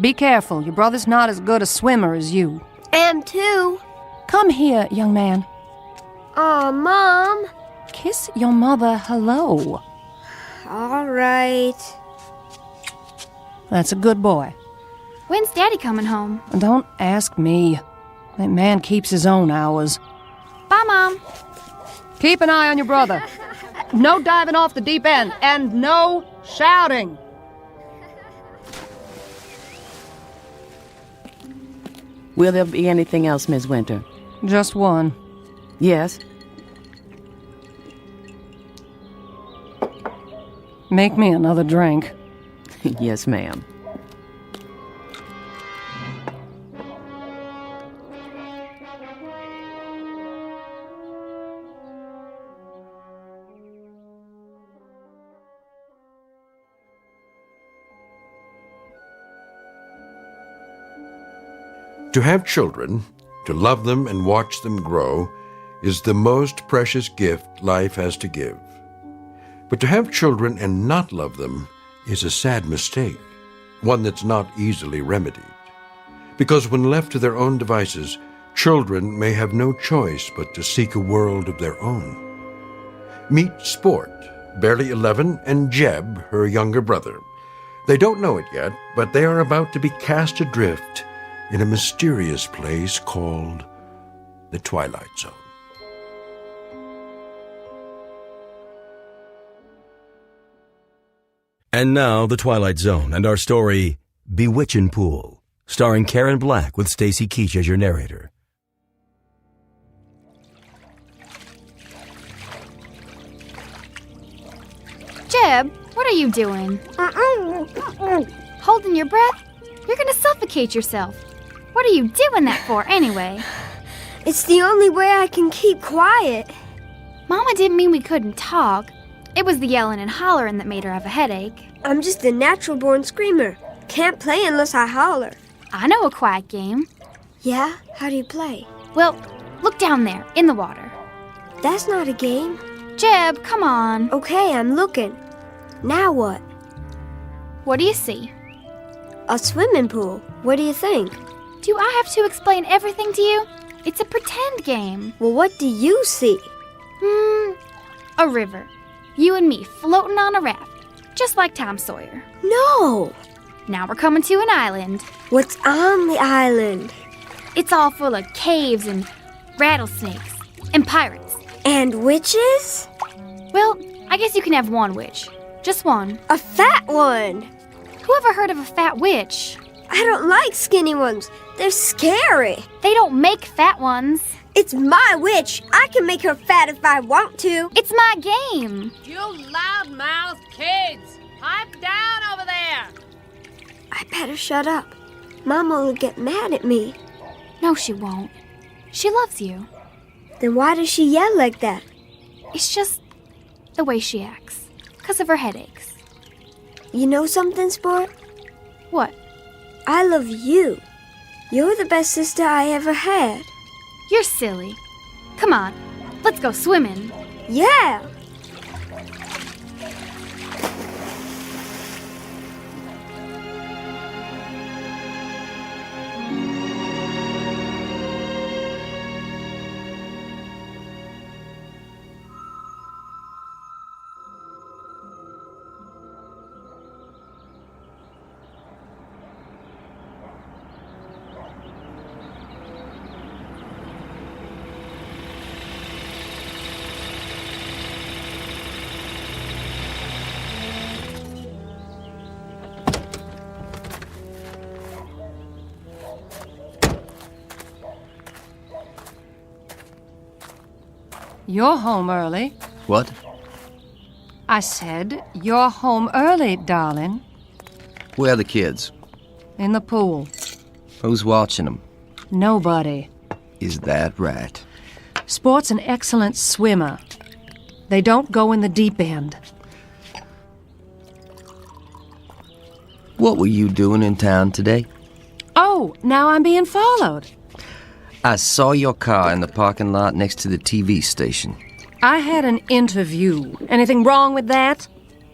Be careful. Your brother's not as good a swimmer as you. Am too. Come here, young man. Aw, Mom. Kiss your mother hello. All right. That's a good boy. When's Daddy coming home? Don't ask me. That man keeps his own hours. Bye, Mom. Keep an eye on your brother. No diving off the deep end, and no shouting. Will there be anything else, Miss Winter? Just one. Yes? Make me another drink. Yes, ma'am. To have children, to love them and watch them grow, is the most precious gift life has to give. But to have children and not love them is a sad mistake, one that's not easily remedied. Because when left to their own devices, children may have no choice but to seek a world of their own. Meet Sport, barely 11, and Jeb, her younger brother. They don't know it yet, but they are about to be cast adrift in a mysterious place called the Twilight Zone. And now, The Twilight Zone and our story, Bewitching Pool, starring Karen Black with Stacy Keach as your narrator. Jeb, what are you doing? Holding your breath? You're gonna suffocate yourself. What are you doing that for, anyway? It's the only way I can keep quiet. Mama didn't mean we couldn't talk. It was the yelling and hollering that made her have a headache. I'm just a natural-born screamer. Can't play unless I holler. I know a quiet game. Yeah? How do you play? Well, look down there, in the water. That's not a game. Jeb, come on. Okay, I'm looking. Now what? What do you see? A swimming pool. What do you think? Do I have to explain everything to you? It's a pretend game. Well, what do you see? A river. You and me floating on a raft, just like Tom Sawyer. No! Now we're coming to an island. What's on the island? It's all full of caves and rattlesnakes and pirates. And witches? Well, I guess you can have one witch. Just one. A fat one! Who ever heard of a fat witch? I don't like skinny ones. They're scary. They don't make fat ones. It's my witch. I can make her fat if I want to. It's my game. You loud-mouthed kids! Pipe down over there! I better shut up. Mama will get mad at me. No, she won't. She loves you. Then why does she yell like that? It's just the way she acts. 'Cause of her headaches. You know something, Sport? What? I love you. You're the best sister I ever had. You're silly. Come on, let's go swimming. Yeah! You're home early. What? I said, you're home early, darling. Where are the kids? In the pool. Who's watching them? Nobody. Is that right? Sport's an excellent swimmer. They don't go in the deep end. What were you doing in town today? Oh, now I'm being followed. I saw your car in the parking lot next to the TV station. I had an interview. Anything wrong with that?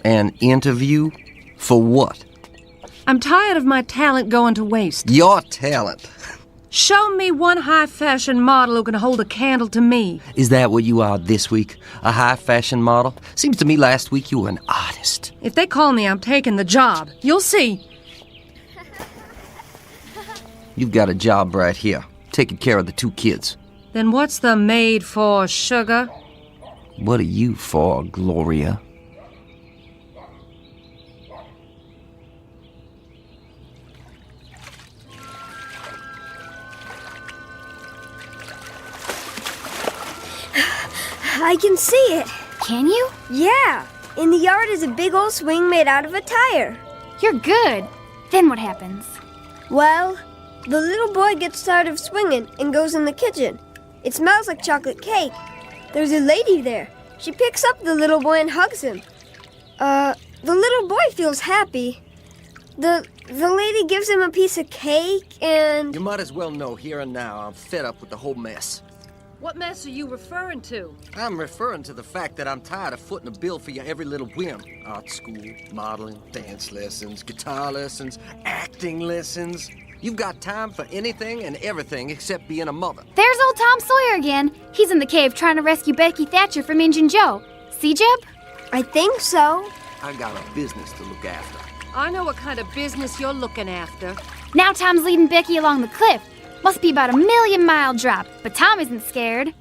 An interview? For what? I'm tired of my talent going to waste. Your talent? Show me one high-fashion model who can hold a candle to me. Is that what you are this week? A high-fashion model? Seems to me last week you were an artist. If they call me, I'm taking the job. You'll see. You've got a job right here, taking care of the 2 kids. Then what's the maid for, sugar? What are you for, Gloria? I can see it. Can you? Yeah. In the yard is a big old swing made out of a tire. You're good. Then what happens? Well, the little boy gets tired of swinging and goes in the kitchen. It smells like chocolate cake. There's a lady there. She picks up the little boy and hugs him. The little boy feels happy. The lady gives him a piece of cake and... You might as well know here and now I'm fed up with the whole mess. What mess are you referring to? I'm referring to the fact that I'm tired of footing a bill for your every little whim. Art school, modeling, dance lessons, guitar lessons, acting lessons. You've got time for anything and everything except being a mother. There's old Tom Sawyer again. He's in the cave trying to rescue Becky Thatcher from Injun Joe. See, Jeb? I think so. I got a business to look after. I know what kind of business you're looking after. Now Tom's leading Becky along the cliff. Must be about a 1,000,000-mile drop, but Tom isn't scared.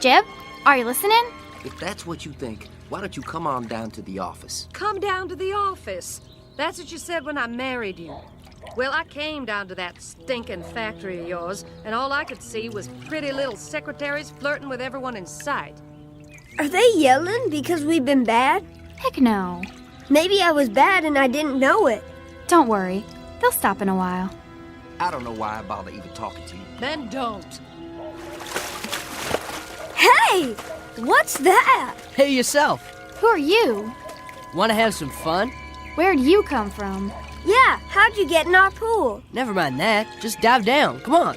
Jeb, are you listening? If that's what you think, why don't you come on down to the office? Come down to the office. That's what you said when I married you. Well, I came down to that stinking factory of yours, and all I could see was pretty little secretaries flirting with everyone in sight. Are they yelling because we've been bad? Heck no. Maybe I was bad and I didn't know it. Don't worry. They'll stop in a while. I don't know why I bother even talking to you. Then don't. Hey! What's that? Hey, yourself. Who are you? Want to have some fun? Where'd you come from? Yeah, how'd you get in our pool? Never mind that. Just dive down. Come on.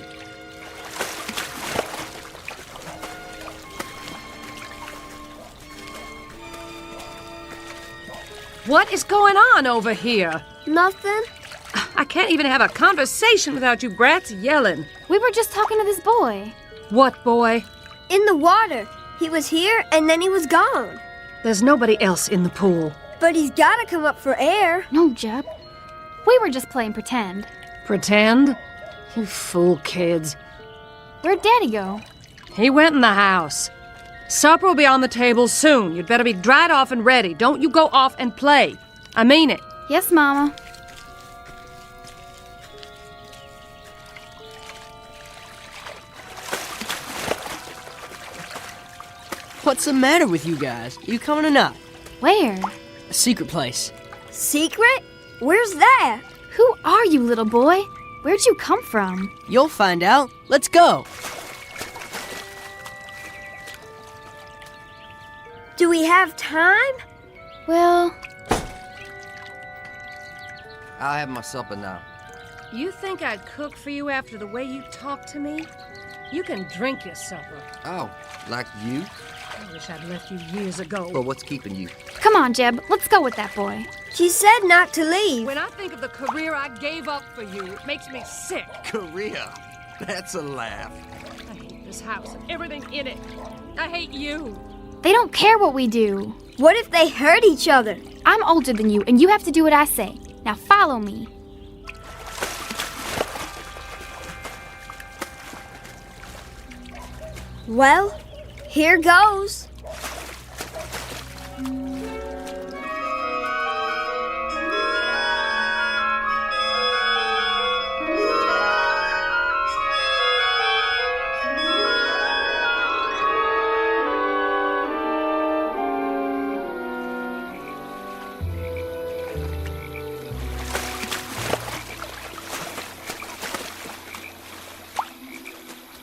What is going on over here? Nothing. I can't even have a conversation without you brats yelling. We were just talking to this boy. What boy? In the water. He was here and then he was gone. There's nobody else in the pool. But he's gotta come up for air. No, Jeb. We were just playing pretend. Pretend? You fool kids. Where'd Daddy go? He went in the house. Supper will be on the table soon. You'd better be dried off and ready. Don't you go off and play. I mean it. Yes, Mama. What's the matter with you guys? You coming or not? Where? A secret place. Secret? Where's that? Who are you, little boy? Where'd you come from? You'll find out. Let's go. Do we have time? Well... I'll have my supper now. You think I'd cook for you after the way you talk to me? You can drink your supper. Oh, like you? I wish I'd left you years ago. Well, what's keeping you? Come on, Jeb. Let's go with that boy. She said not to leave. When I think of the career I gave up for you, it makes me sick. Career? That's a laugh. I hate this house and everything in it. I hate you. They don't care what we do. What if they hurt each other? I'm older than you, and you have to do what I say. Now follow me. Well, here goes.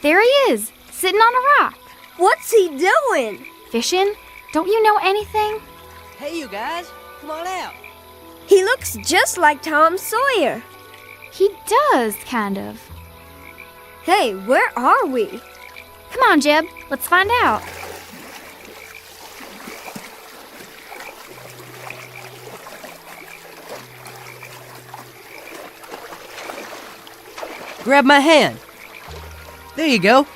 There he is, sitting on a rock. What's he doing? Fishing? Don't you know anything? Hey, you guys. Come on out. He looks just like Tom Sawyer. He does, kind of. Hey, where are we? Come on, Jeb. Let's find out. Grab my hand. There you go.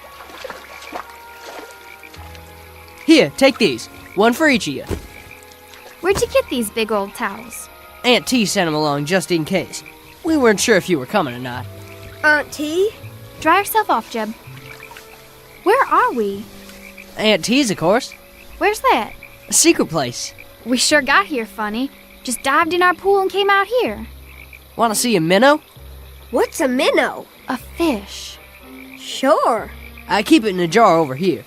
Here, take these. One for each of you. Where'd you get these big old towels? Aunt T sent them along just in case. We weren't sure if you were coming or not. Aunt T? Dry yourself off, Jeb. Where are we? Aunt T's, of course. Where's that? A secret place. We sure got here funny. Just dived in our pool and came out here. Want to see a minnow? What's a minnow? A fish. Sure. I keep it in a jar over here.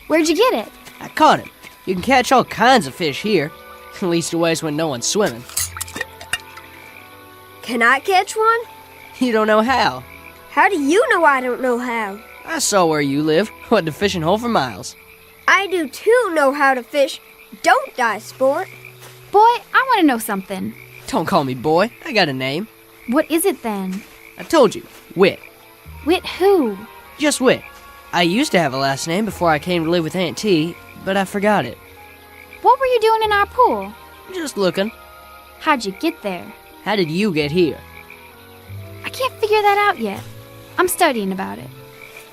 Where'd you get it? I caught it. You can catch all kinds of fish here. At least always when no one's swimming. Can I catch one? You don't know how. How do you know I don't know how? I saw where you live. Went to fishing hole for miles. I do too know how to fish. Don't die, sport. Boy, I want to know something. Don't call me boy. I got a name. What is it then? I told you. Wit. Wit who? Just Wit. I used to have a last name before I came to live with Aunt T, but I forgot it. What were you doing in our pool? Just looking. How'd you get there? How did you get here? I can't figure that out yet. I'm studying about it.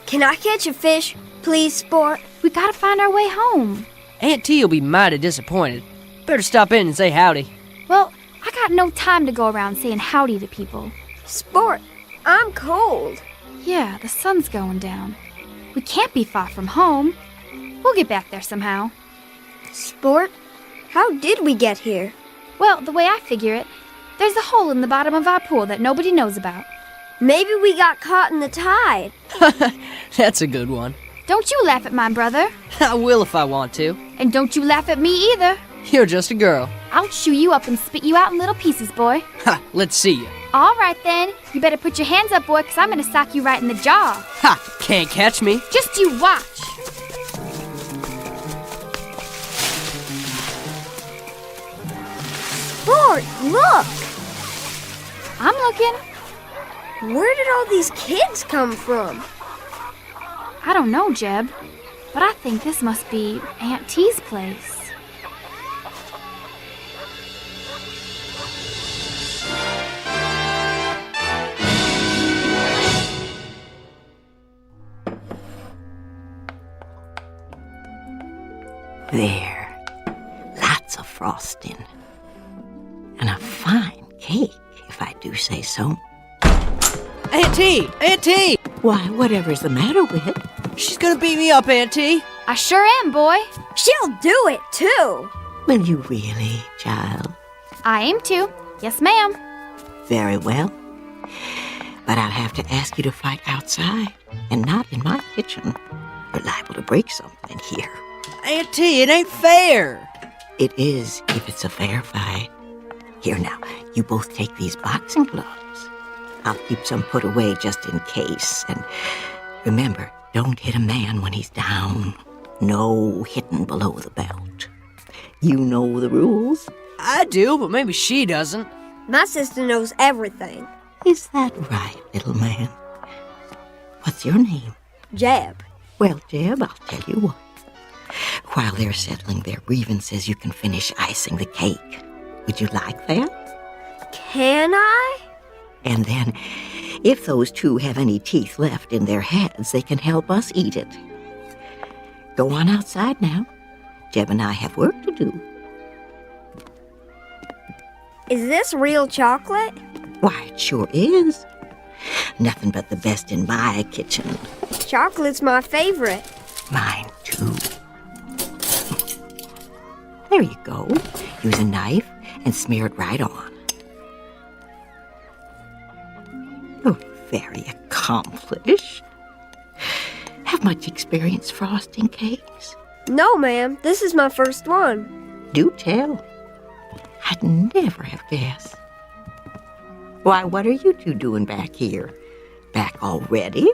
Can I catch a fish, please, sport? We gotta find our way home. Aunt T will be mighty disappointed. Better stop in and say howdy. Well, I got no time to go around saying howdy to people. Sport, I'm cold. Yeah, the sun's going down. We can't be far from home. We'll get back there somehow. Sport, how did we get here? Well, the way I figure it, there's a hole in the bottom of our pool that nobody knows about. Maybe we got caught in the tide. That's a good one. Don't you laugh at my brother. I will if I want to. And don't you laugh at me either. You're just a girl. I'll chew you up and spit you out in little pieces, boy. Ha, let's see you. All right, then. You better put your hands up, boy, because I'm going to sock you right in the jaw. Ha, can't catch me. Just you watch. Sport, look. I'm looking. Where did all these kids come from? I don't know, Jeb, but I think this must be Aunt T's place. There. Lots of frosting. And a fine cake, if I do say so. Aunt T! Aunt T! Why, whatever's the matter with it? She's gonna beat me up, Aunt T. I sure am, boy. She'll do it, too. Will you really, child? I aim to. Yes, ma'am. Very well. But I'll have to ask you to fight outside and not in my kitchen. You're liable to break something here. Aunt T, it ain't fair. It is if it's a fair fight. Here now, you both take these boxing gloves. I'll keep some put away just in case. And remember, don't hit a man when he's down. No hitting below the belt. You know the rules? I do, but maybe she doesn't. My sister knows everything. Is that right, little man? What's your name? Jeb. Well, Jeb, I'll tell you what. While they're settling their grievances, you can finish icing the cake. Would you like that? Can I? And then, if those two have any teeth left in their heads, they can help us eat it. Go on outside now. Jeb and I have work to do. Is this real chocolate? Why, it sure is. Nothing but the best in my kitchen. Chocolate's my favorite. Mine, too. There you go. Use a knife and smear it right on. You're very accomplished. Have much experience frosting cakes? No, ma'am. This is my first one. Do tell. I'd never have guessed. Why, what are you two doing back here? Back already?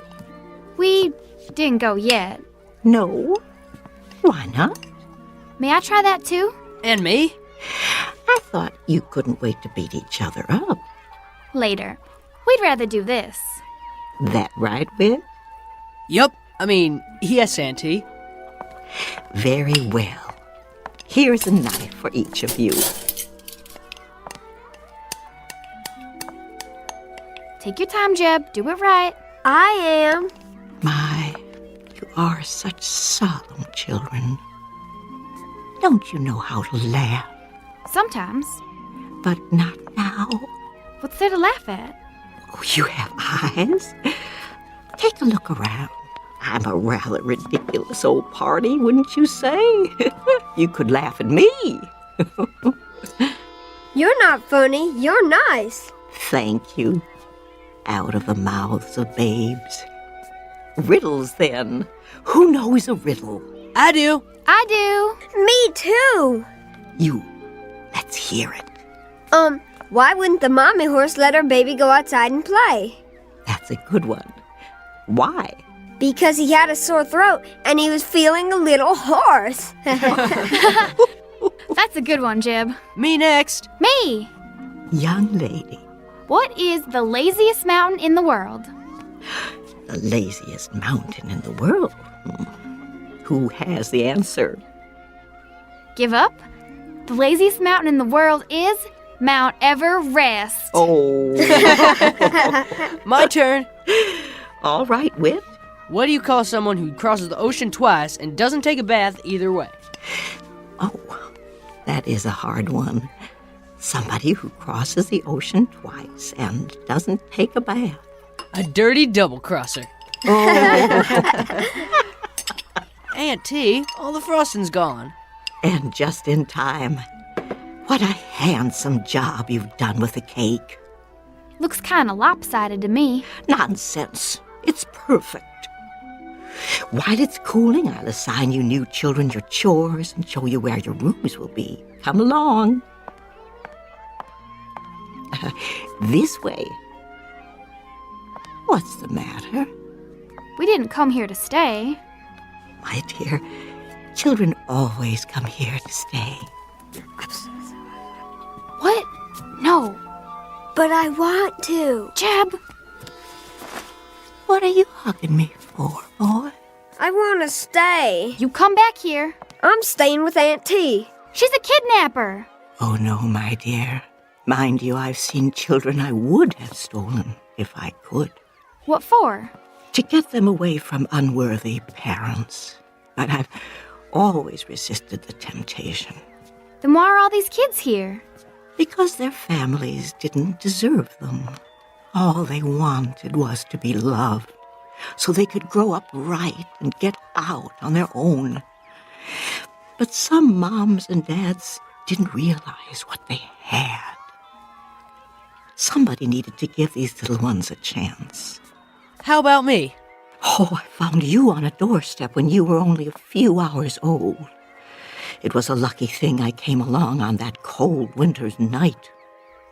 We didn't go yet. No. Why not? May I try that too? And me? I thought you couldn't wait to beat each other up. Later. We'd rather do this. That right, Whit? Yup. I mean, yes, Auntie. Very well. Here's a knife for each of you. Take your time, Jeb. Do it right. I am. My, you are such solemn children. Don't you know how to laugh? Sometimes. But not now. What's there to laugh at? Oh, you have eyes? Take a look around. I'm a rather ridiculous old party, wouldn't you say? You could laugh at me. You're not funny. You're nice. Thank you. Out of the mouths of babes. Riddles, then. Who knows a riddle? I do. I do. Me too. You. Let's hear it. Why wouldn't the mommy horse let her baby go outside and play? That's a good one. Why? Because he had a sore throat and he was feeling a little hoarse. That's a good one, Jib. Me next. Me. Young lady. What is the laziest mountain in the world? The laziest mountain in the world? Who has the answer? Give up? The laziest mountain in the world is Mount Everest. Oh. My turn. All right, Whit. What do you call someone who crosses the ocean twice and doesn't take a bath either way? Oh, that is a hard one. Somebody who crosses the ocean twice and doesn't take a bath. A dirty double-crosser. Oh. Aunt T, all the frosting's gone. And just in time. What a handsome job you've done with the cake. Looks kind of lopsided to me. Nonsense. It's perfect. While it's cooling, I'll assign you new children your chores and show you where your rooms will be. Come along. This way. What's the matter? We didn't come here to stay. My dear, children always come here to stay. What? No. But I want to. Jeb. What are you hugging me for, boy? I want to stay. You come back here. I'm staying with Aunt T. She's a kidnapper. Oh, no, my dear. Mind you, I've seen children I would have stolen if I could. What for? To get them away from unworthy parents. But I've always resisted the temptation. Then why are all these kids here? Because their families didn't deserve them. All they wanted was to be loved, so they could grow up right and get out on their own. But some moms and dads didn't realize what they had. Somebody needed to give these little ones a chance. How about me? Oh, I found you on a doorstep when you were only a few hours old. It was a lucky thing I came along on that cold winter's night.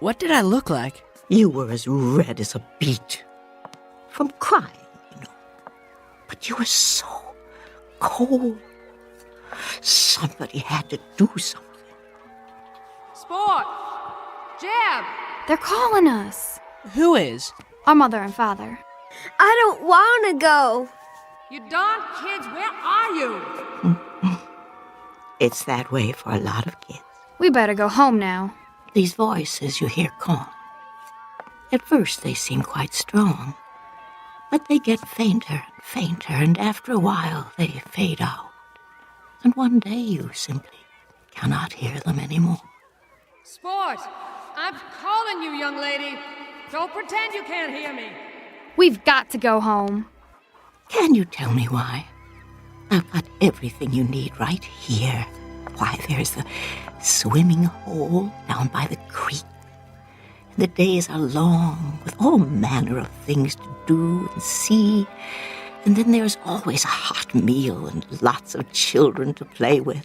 What did I look like? You were as red as a beet. From crying, you know. But you were so cold. Somebody had to do something. Sport! Jeb! They're calling us. Who is? Our mother and father. I don't want to go. You darn kids, where are you? It's that way for a lot of kids. We better go home now. These voices you hear calling. At first they seem quite strong, but they get fainter and fainter, and after a while they fade out. And one day you simply cannot hear them anymore. Sport! I'm calling you, young lady. Don't pretend you can't hear me. We've got to go home. Can you tell me why? I've got everything you need right here. Why, there's the swimming hole down by the creek. The days are long, with all manner of things to do and see. And then there's always a hot meal and lots of children to play with.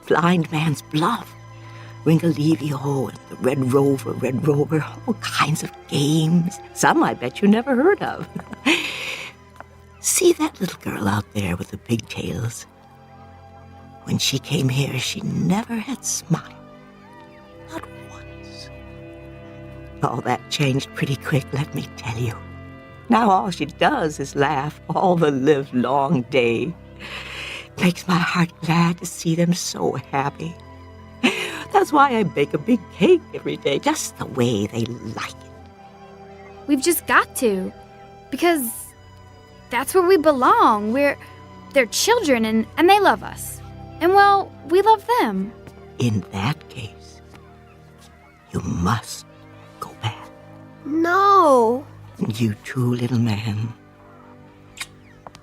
Blind Man's Bluff, Ringalevio and the Red Rover, all kinds of games. Some I bet you never heard of. See that little girl out there with the pigtails? When she came here, she never had smiled. Not once. All that changed pretty quick, let me tell you. Now all she does is laugh all the livelong day. Makes my heart glad to see them so happy. That's why I bake a big cake every day, just the way they like it. We've just got to. Because that's where we belong. They're children and they love us. And well, we love them. In that case, you must go back. No. You too, little man.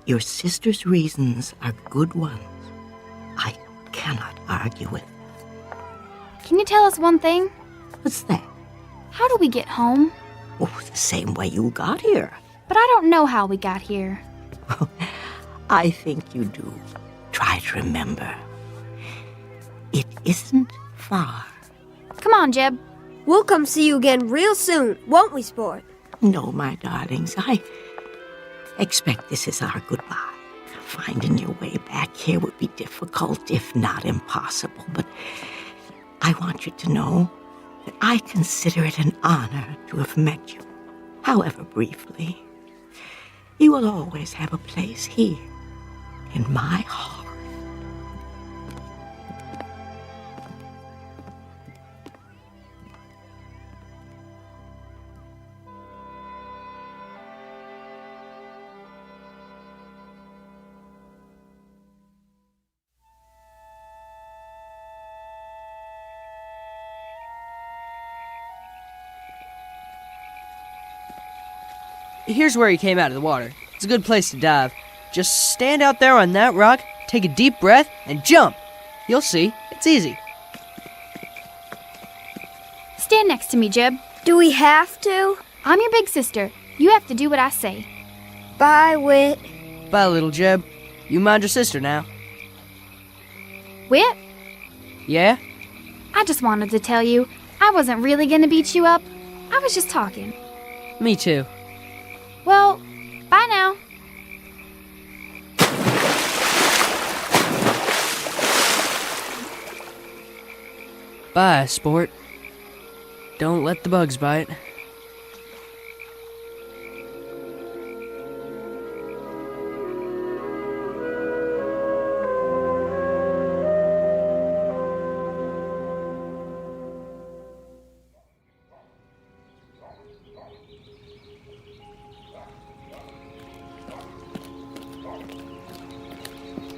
Your sister's reasons are good ones. I cannot argue with. Can you tell us one thing? What's that? How do we get home? Oh, the same way you got here. But I don't know how we got here. I think you do. Try to remember. It isn't far. Come on, Jeb. We'll come see you again real soon, won't we, Sport? No, my darlings, I expect this is our goodbye. Finding your way back here would be difficult, if not impossible, but I want you to know that I consider it an honor to have met you, however briefly. You will always have a place here, in my heart. Here's where he came out of the water. It's a good place to dive. Just stand out there on that rock, take a deep breath, and jump. You'll see. It's easy. Stand next to me, Jeb. Do we have to? I'm your big sister. You have to do what I say. Bye, Wit. Bye, little Jeb. You mind your sister now. Wit? Yeah? I just wanted to tell you, I wasn't really gonna beat you up. I was just talking. Me too. Well, bye now. Bye, sport. Don't let the bugs bite.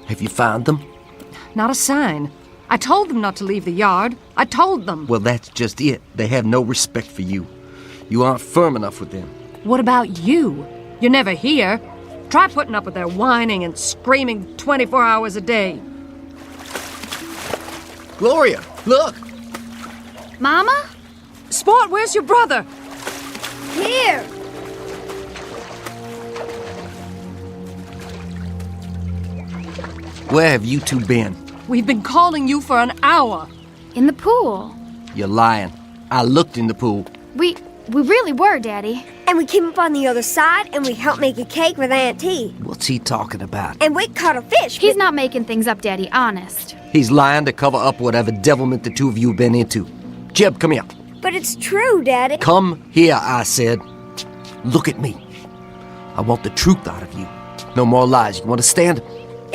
Have you found them? Not a sign. I told them not to leave the yard. I told them. Well, that's just it. They have no respect for you. You aren't firm enough with them. What about you? You're never here. Try putting up with their whining and screaming 24 hours a day. Gloria, look! Mama? Sport, where's your brother? Here! Where have you two been? We've been calling you for an hour. In the pool. You're lying. I looked in the pool. We really were, Daddy. And we came up on the other side, and we helped make a cake with Aunt T. What's he talking about? And Wit caught a fish. He's not making things up, Daddy, honest. He's lying to cover up whatever devilment the two of you have been into. Jeb, come here. But it's true, Daddy. Come here, I said. Look at me. I want the truth out of you. No more lies. You understand?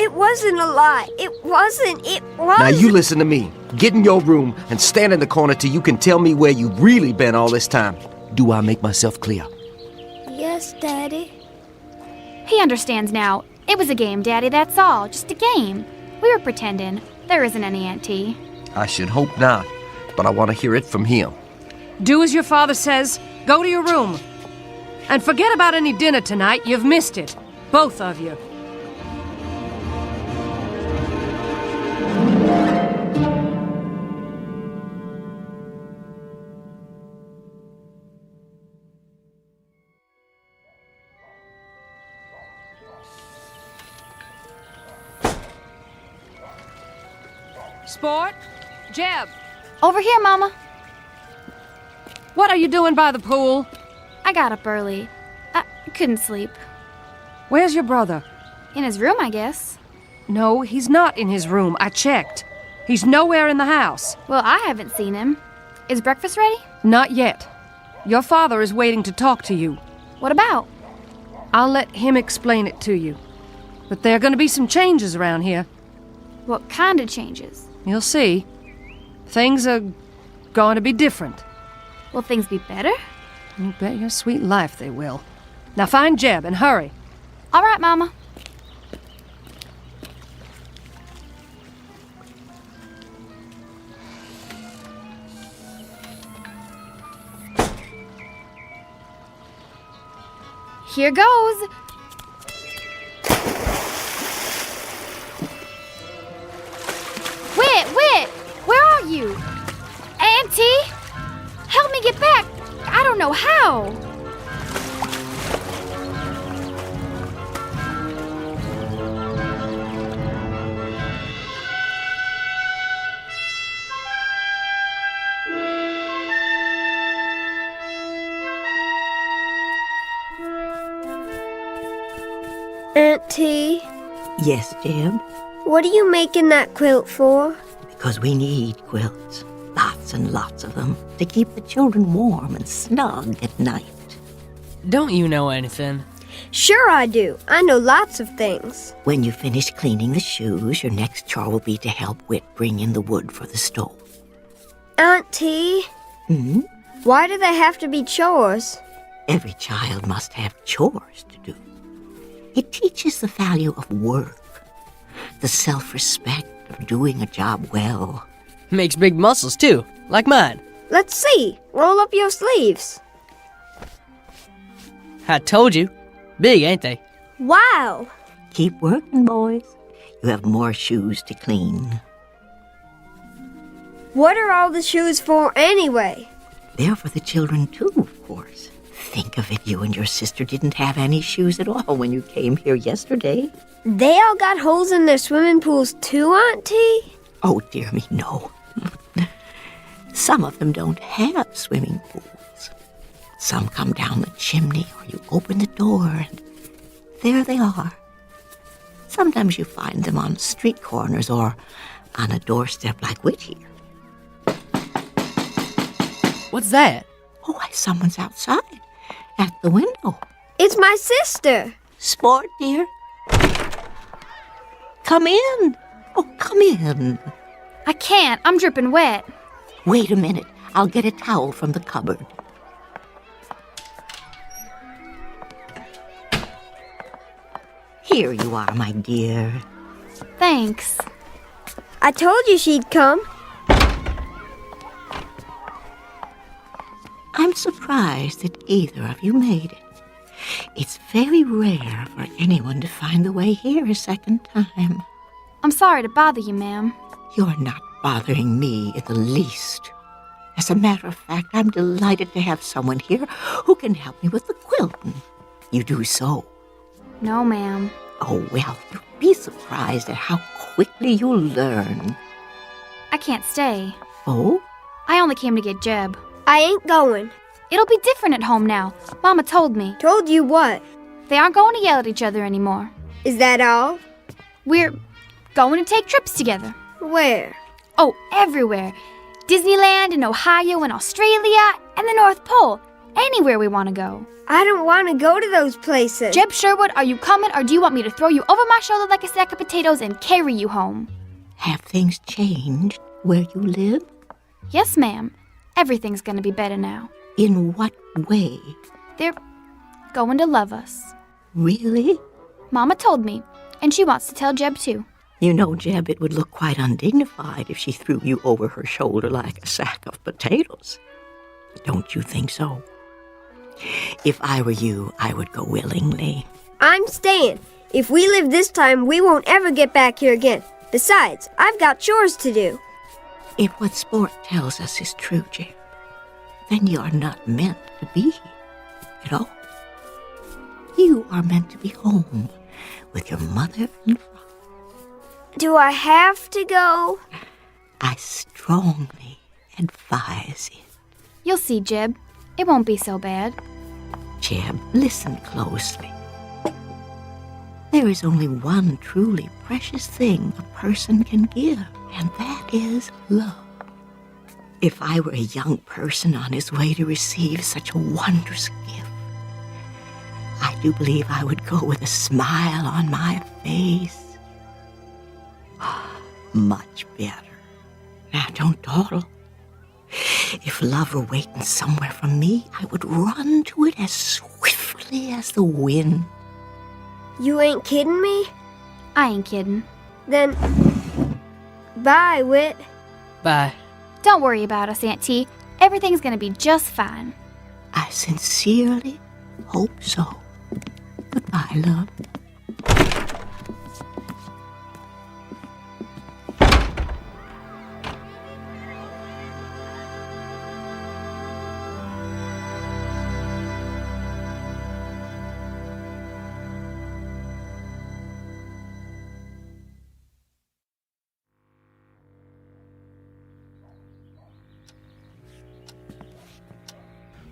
It wasn't a lie. It wasn't. It was. Now you listen to me. Get in your room and stand in the corner till you can tell me where you've really been all this time. Do I make myself clear? Yes, Daddy. He understands now. It was a game, Daddy, that's all. Just a game. We were pretending. There isn't any Aunt T. I should hope not, but I want to hear it from him. Do as your father says. Go to your room. And forget about any dinner tonight. You've missed it. Both of you. Sport? Jeb? Over here, Mama. What are you doing by the pool? I got up early. I couldn't sleep. Where's your brother? In his room, I guess. No, he's not in his room. I checked. He's nowhere in the house. Well, I haven't seen him. Is breakfast ready? Not yet. Your father is waiting to talk to you. What about? I'll let him explain it to you. But there are going to be some changes around here. What kind of changes? You'll see. Things are going to be different. Will things be better? You bet your sweet life they will. Now find Jeb and hurry. All right, Mama. Here goes. Wit, where are you? Auntie? Help me get back. I don't know how. Auntie, Yes, Jeb, what are you making that quilt for? because we need quilts. Lots and lots of them to keep the children warm and snug at night. Don't you know anything? Sure I do. I know lots of things. When you finish cleaning the shoes, your next chore will be to help Whit bring in the wood for the stove. Auntie, Hmm? why do they have to be chores? Every child must have chores to do. It teaches the value of work, the self-respect of doing a job well. Makes big muscles, too, like mine. Let's see. Roll up your sleeves. I told you. Big, ain't they? Wow. Keep working, boys. You have more shoes to clean. What are all the shoes for anyway? They're for the children, too, of course. Think of it, you and your sister didn't have any shoes at all when you came here yesterday. They all got holes in their swimming pools too, Auntie? Oh, dear me, no. Some of them don't have swimming pools. Some come down the chimney, or you open the door, and there they are. Sometimes you find them on street corners or on a doorstep like Witch here. What's that? Oh, why, someone's outside at the window. It's my sister. Sport, dear. Come in. Oh, come in. I can't. I'm dripping wet. Wait a minute. I'll get a towel from the cupboard. Here you are, my dear. Thanks. I told you she'd come. I'm surprised that either of you made it. It's very rare for anyone to find the way here a second time. I'm sorry to bother you, ma'am. You're not bothering me in the least. As a matter of fact, I'm delighted to have someone here who can help me with the quilting. You do so. No, ma'am. Oh, well, you'll be surprised at how quickly you'll learn. I can't stay. Oh? I only came to get Jeb. I ain't going. It'll be different at home now. Mama told me. Told you what? They aren't going to yell at each other anymore. Is that all? We're going to take trips together. Where? Oh, everywhere. Disneyland and Ohio and Australia and the North Pole. Anywhere we want to go. I don't want to go to those places. Jeb Sherwood, are you coming, or do you want me to throw you over my shoulder like a sack of potatoes and carry you home? Have things changed where you live? Yes, ma'am. Everything's going to be better now. In what way? They're going to love us. Really? Mama told me, and she wants to tell Jeb too. You know, Jeb, it would look quite undignified if she threw you over her shoulder like a sack of potatoes. Don't you think so? If I were you, I would go willingly. I'm staying. If we live this time, we won't ever get back here again. Besides, I've got chores to do. If what Sport tells us is true, Jeb, then you're not meant to be here at all. You are meant to be home with your mother and father. Do I have to go? I strongly advise it. You'll see, Jeb. It won't be so bad. Jeb, listen closely. There is only one truly precious thing a person can give, and that is love. If I were a young person on his way to receive such a wondrous gift, I do believe I would go with a smile on my face. Much better. Now, don't dawdle. If love were waiting somewhere for me, I would run to it as swiftly as the wind. You ain't kidding me? I ain't kidding. Then, bye, Wit. Bye. Don't worry about us, Aunt T. Everything's gonna be just fine. I sincerely hope so. Goodbye, love.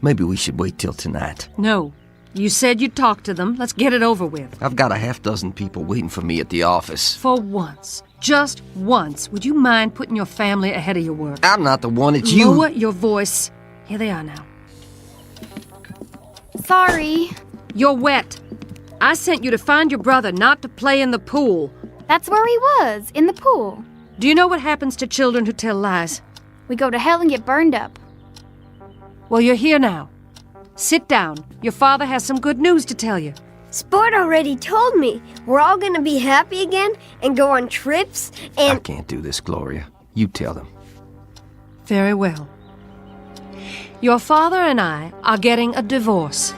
Maybe we should wait till tonight. No. You said you'd talk to them. Let's get it over with. I've got a half-dozen people waiting for me at the office. For once, just once, would you mind putting your family ahead of your work? I'm not the one, it's you. Lower your voice. Here they are now. Sorry. You're wet. I sent you to find your brother, not to play in the pool. That's where he was, in the pool. Do you know what happens to children who tell lies? We go to hell and get burned up. Well, you're here now. Sit down. Your father has some good news to tell you. Sport already told me. We're all gonna be happy again and go on trips and... I can't do this, Gloria. You tell them. Very well. Your father and I are getting a divorce.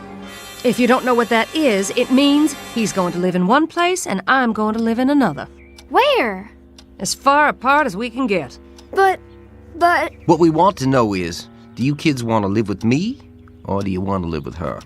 If you don't know what that is, it means he's going to live in one place and I'm going to live in another. Where? As far apart as we can get. But... What we want to know is, do you kids want to live with me, or do you want to live with her?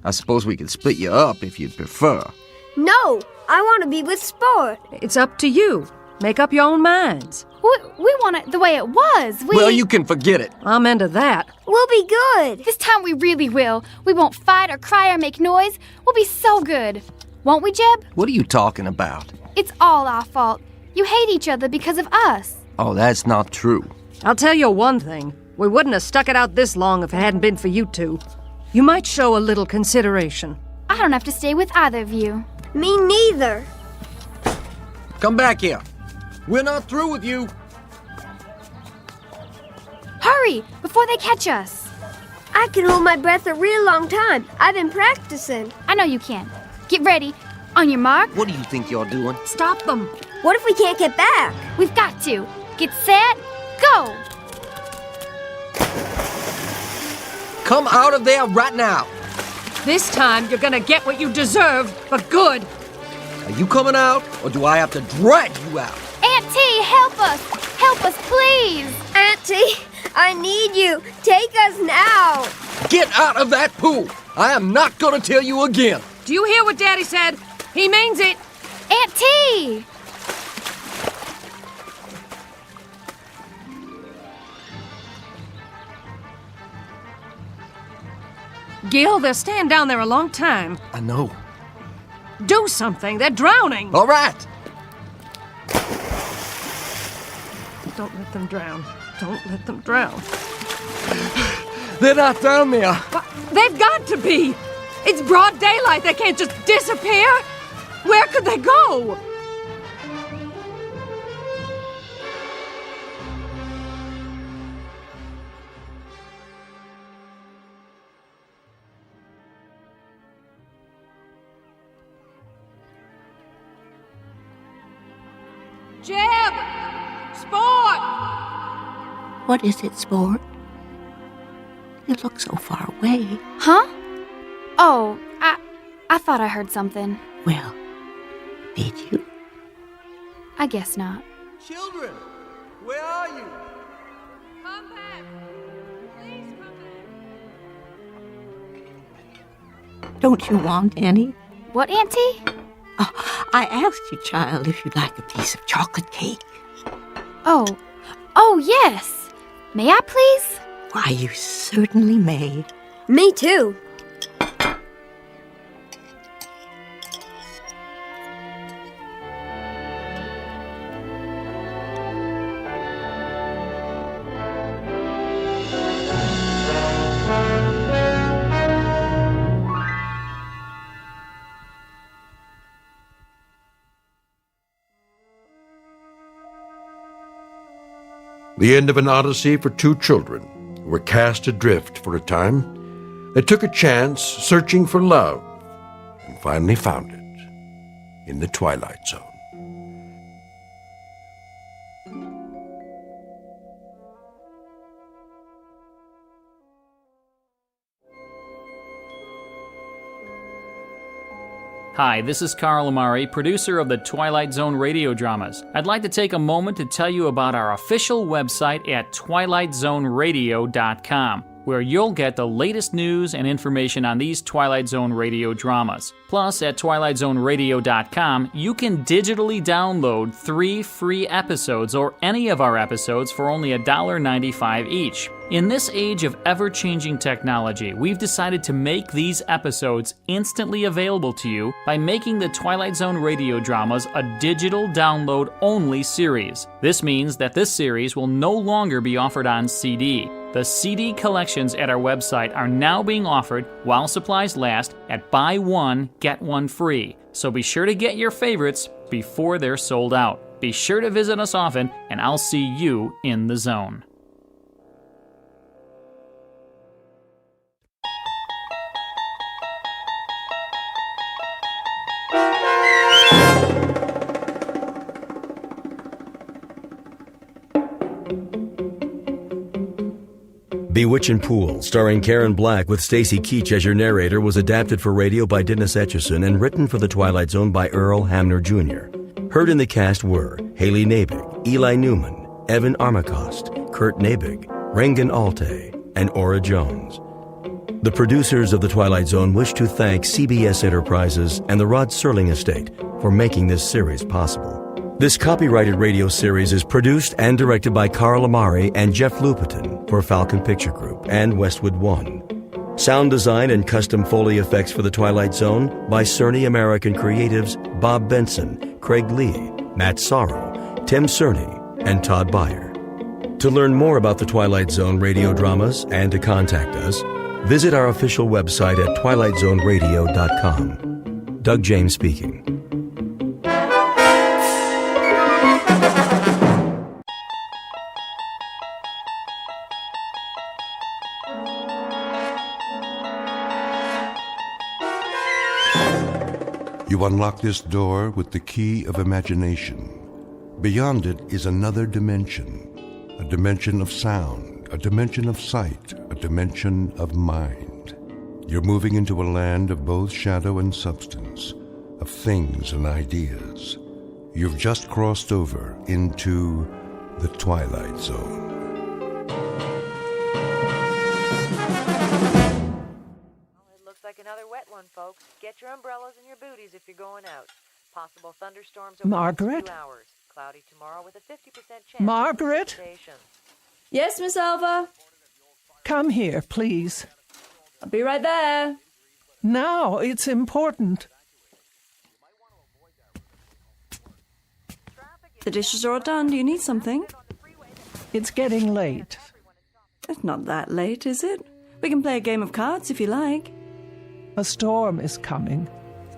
I suppose we could split you up if you'd prefer. No, I want to be with Sport. It's up to you. Make up your own minds. We want it the way it was. Well, you can forget it. I'm into that. We'll be good. This time we really will. We won't fight or cry or make noise. We'll be so good. Won't we, Jeb? What are you talking about? It's all our fault. You hate each other because of us. Oh, that's not true. I'll tell you one thing. We wouldn't have stuck it out this long if it hadn't been for you two. You might show a little consideration. I don't have to stay with either of you. Me neither. Come back here. We're not through with you. Hurry, before they catch us. I can hold my breath a real long time. I've been practicing. I know you can. Get ready. On your mark. What do you think you're doing? Stop them. What if we can't get back? We've got to. Get set, go. Come out of there right now. This time you're gonna get what you deserve for good. Are you coming out, or do I have to drag you out? Auntie, help us. Help us, please. Auntie, I need you. Take us now. Get out of that pool. I am not going to tell you again. Do you hear what Daddy said? He means it. Auntie! Gil, they're staying down there a long time. I know. Do something. They're drowning. All right. Don't let them drown. Don't let them drown. They're not down there. But they've got to be. It's broad daylight. They can't just disappear. Where could they go? Jeb! Sport! What is it, Sport? You look so far away. Huh? Oh, I thought I heard something. Well, did you? I guess not. Children, where are you? Come back. Please come back. Don't you want any? What, Auntie? Oh, I asked you, child, if you'd like a piece of chocolate cake. Oh, yes. May I, please? Why, you certainly may. Me too. The end of an odyssey for two children who were cast adrift for a time. They took a chance searching for love and finally found it in the Twilight Zone. Hi, this is Carl Amari, producer of the Twilight Zone radio dramas. I'd like to take a moment to tell you about our official website at twilightzoneradio.com, where you'll get the latest news and information on these Twilight Zone radio dramas. Plus, at twilightzoneradio.com, you can digitally download 3 free episodes or any of our episodes for only $1.95 each. In this age of ever-changing technology, we've decided to make these episodes instantly available to you by making the Twilight Zone radio dramas a digital download-only series. This means that this series will no longer be offered on CD. The CD collections at our website are now being offered, while supplies last, at buy one, get one free. So be sure to get your favorites before they're sold out. Be sure to visit us often, and I'll see you in the zone. Bewitching Pool, starring Karen Black with Stacy Keach as your narrator, was adapted for radio by Dennis Etchison and written for The Twilight Zone by Earl Hamner Jr. Heard in the cast were Haley Nabig, Eli Newman, Evan Armacost, Kurt Nabig, Regan Alte, and Ora Jones. The producers of The Twilight Zone wish to thank CBS Enterprises and the Rod Serling Estate for making this series possible. This copyrighted radio series is produced and directed by Carl Amari and Jeff Lupetin for Falcon Picture Group and Westwood One. Sound design and custom Foley effects for The Twilight Zone by Cerny American Creatives Bob Benson, Craig Lee, Matt Sorrow, Tim Cerny, and Todd Beyer. To learn more about The Twilight Zone radio dramas and to contact us, visit our official website at twilightzoneradio.com. Doug James speaking. You unlock this door with the key of imagination. Beyond it is another dimension, a dimension of sound, a dimension of sight, a dimension of mind. You're moving into a land of both shadow and substance, of things and ideas. You've just crossed over into the Twilight Zone. Another wet one, folks. Get your umbrellas and your booties if you're going out. Possible thunderstorms over Margaret? the next 2 hours. Cloudy tomorrow with a 50% chance. Margaret? Yes, Miss Alva? Come here, please. I'll be right there. Now, it's important. The dishes are all done. Do you need something? It's getting late. It's not that late, is it? We can play a game of cards if you like. A storm is coming.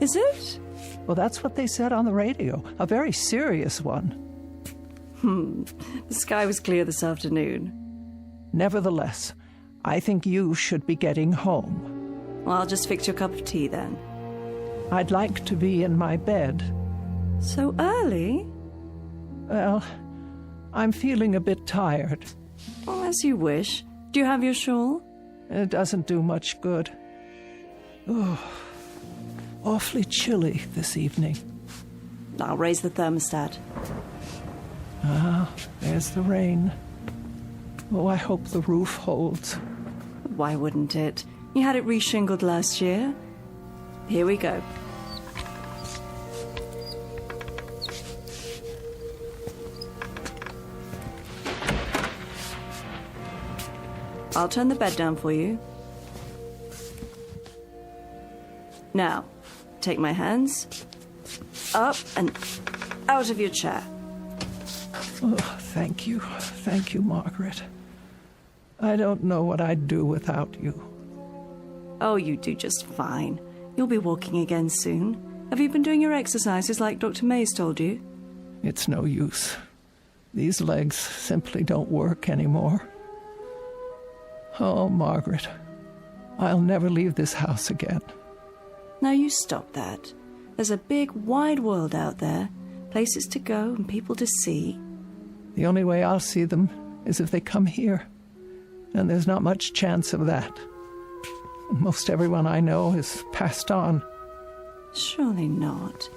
Is it? Well, that's what they said on the radio. A very serious one. The sky was clear this afternoon. Nevertheless, I think you should be getting home. Well, I'll just fix your cup of tea then. I'd like to be in my bed. So early? Well, I'm feeling a bit tired. Oh, as you wish. Do you have your shawl? It doesn't do much good. Oh, awfully chilly this evening. I'll raise the thermostat. Ah, there's the rain. Oh, I hope the roof holds. Why wouldn't it? You had it reshingled last year. Here we go. I'll turn the bed down for you. Now, take my hands up and out of your chair. Oh, thank you. Thank you, Margaret. I don't know what I'd do without you. Oh, you do just fine. You'll be walking again soon. Have you been doing your exercises like Dr. Mays told you? It's no use. These legs simply don't work anymore. Oh, Margaret, I'll never leave this house again. Now you stop that. There's a big, wide world out there. Places to go and people to see. The only way I'll see them is if they come here. And there's not much chance of that. Most everyone I know is passed on. Surely not.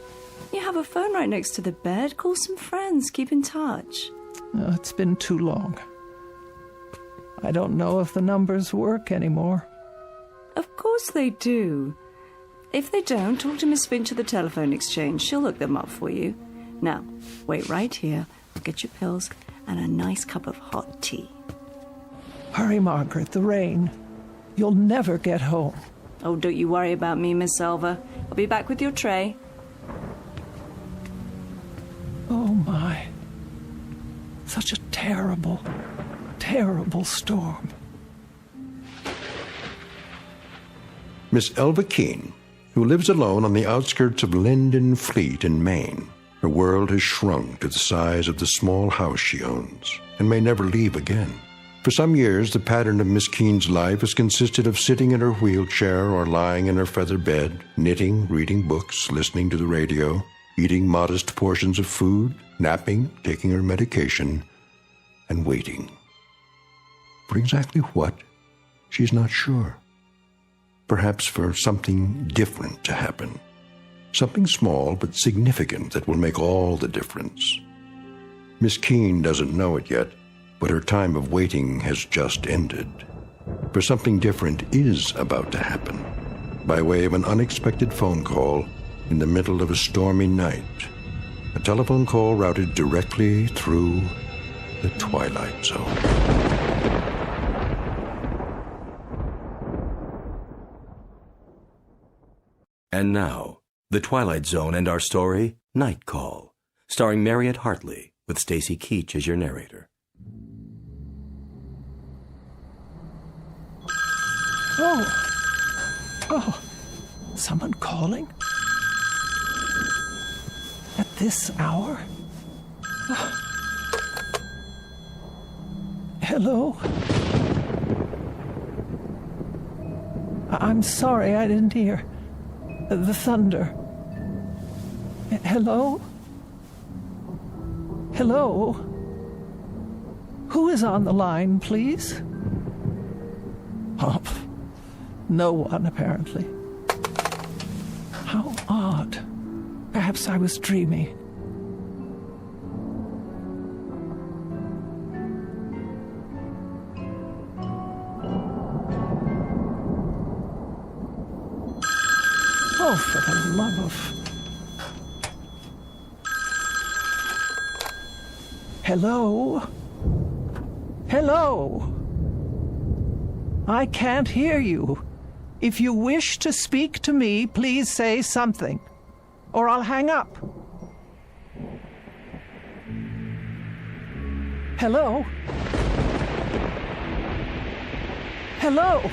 You have a phone right next to the bed. Call some friends. Keep in touch. It's been too long. I don't know if the numbers work anymore. Of course they do. If they don't, talk to Miss Finch at the telephone exchange. She'll look them up for you. Now, wait right here. I'll get your pills and a nice cup of hot tea. Hurry, Margaret, the rain. You'll never get home. Oh, don't you worry about me, Miss Selva. I'll be back with your tray. Oh, my. Such a terrible, terrible storm. Miss Elva Keene, who lives alone on the outskirts of Linden Fleet in Maine. Her world has shrunk to the size of the small house she owns and may never leave again. For some years, the pattern of Miss Keene's life has consisted of sitting in her wheelchair or lying in her feather bed, knitting, reading books, listening to the radio, eating modest portions of food, napping, taking her medication, and waiting. For exactly what? She's not sure. Perhaps for something different to happen. Something small but significant that will make all the difference. Miss Keene doesn't know it yet, but her time of waiting has just ended. For something different is about to happen, by way of an unexpected phone call in the middle of a stormy night. A telephone call routed directly through the Twilight Zone. And now, The Twilight Zone and our story, Night Call, starring Mariette Hartley, with Stacy Keach as your narrator. Oh, someone calling? At this hour? Oh. Hello? I'm sorry, I didn't hear. The thunder. Hello? Hello? Who is on the line, please? Oh, no one, apparently. How odd. Perhaps I was dreaming. Oh, for the love of... Hello? Hello? I can't hear you. If you wish to speak to me, please say something, or I'll hang up. Hello? Hello?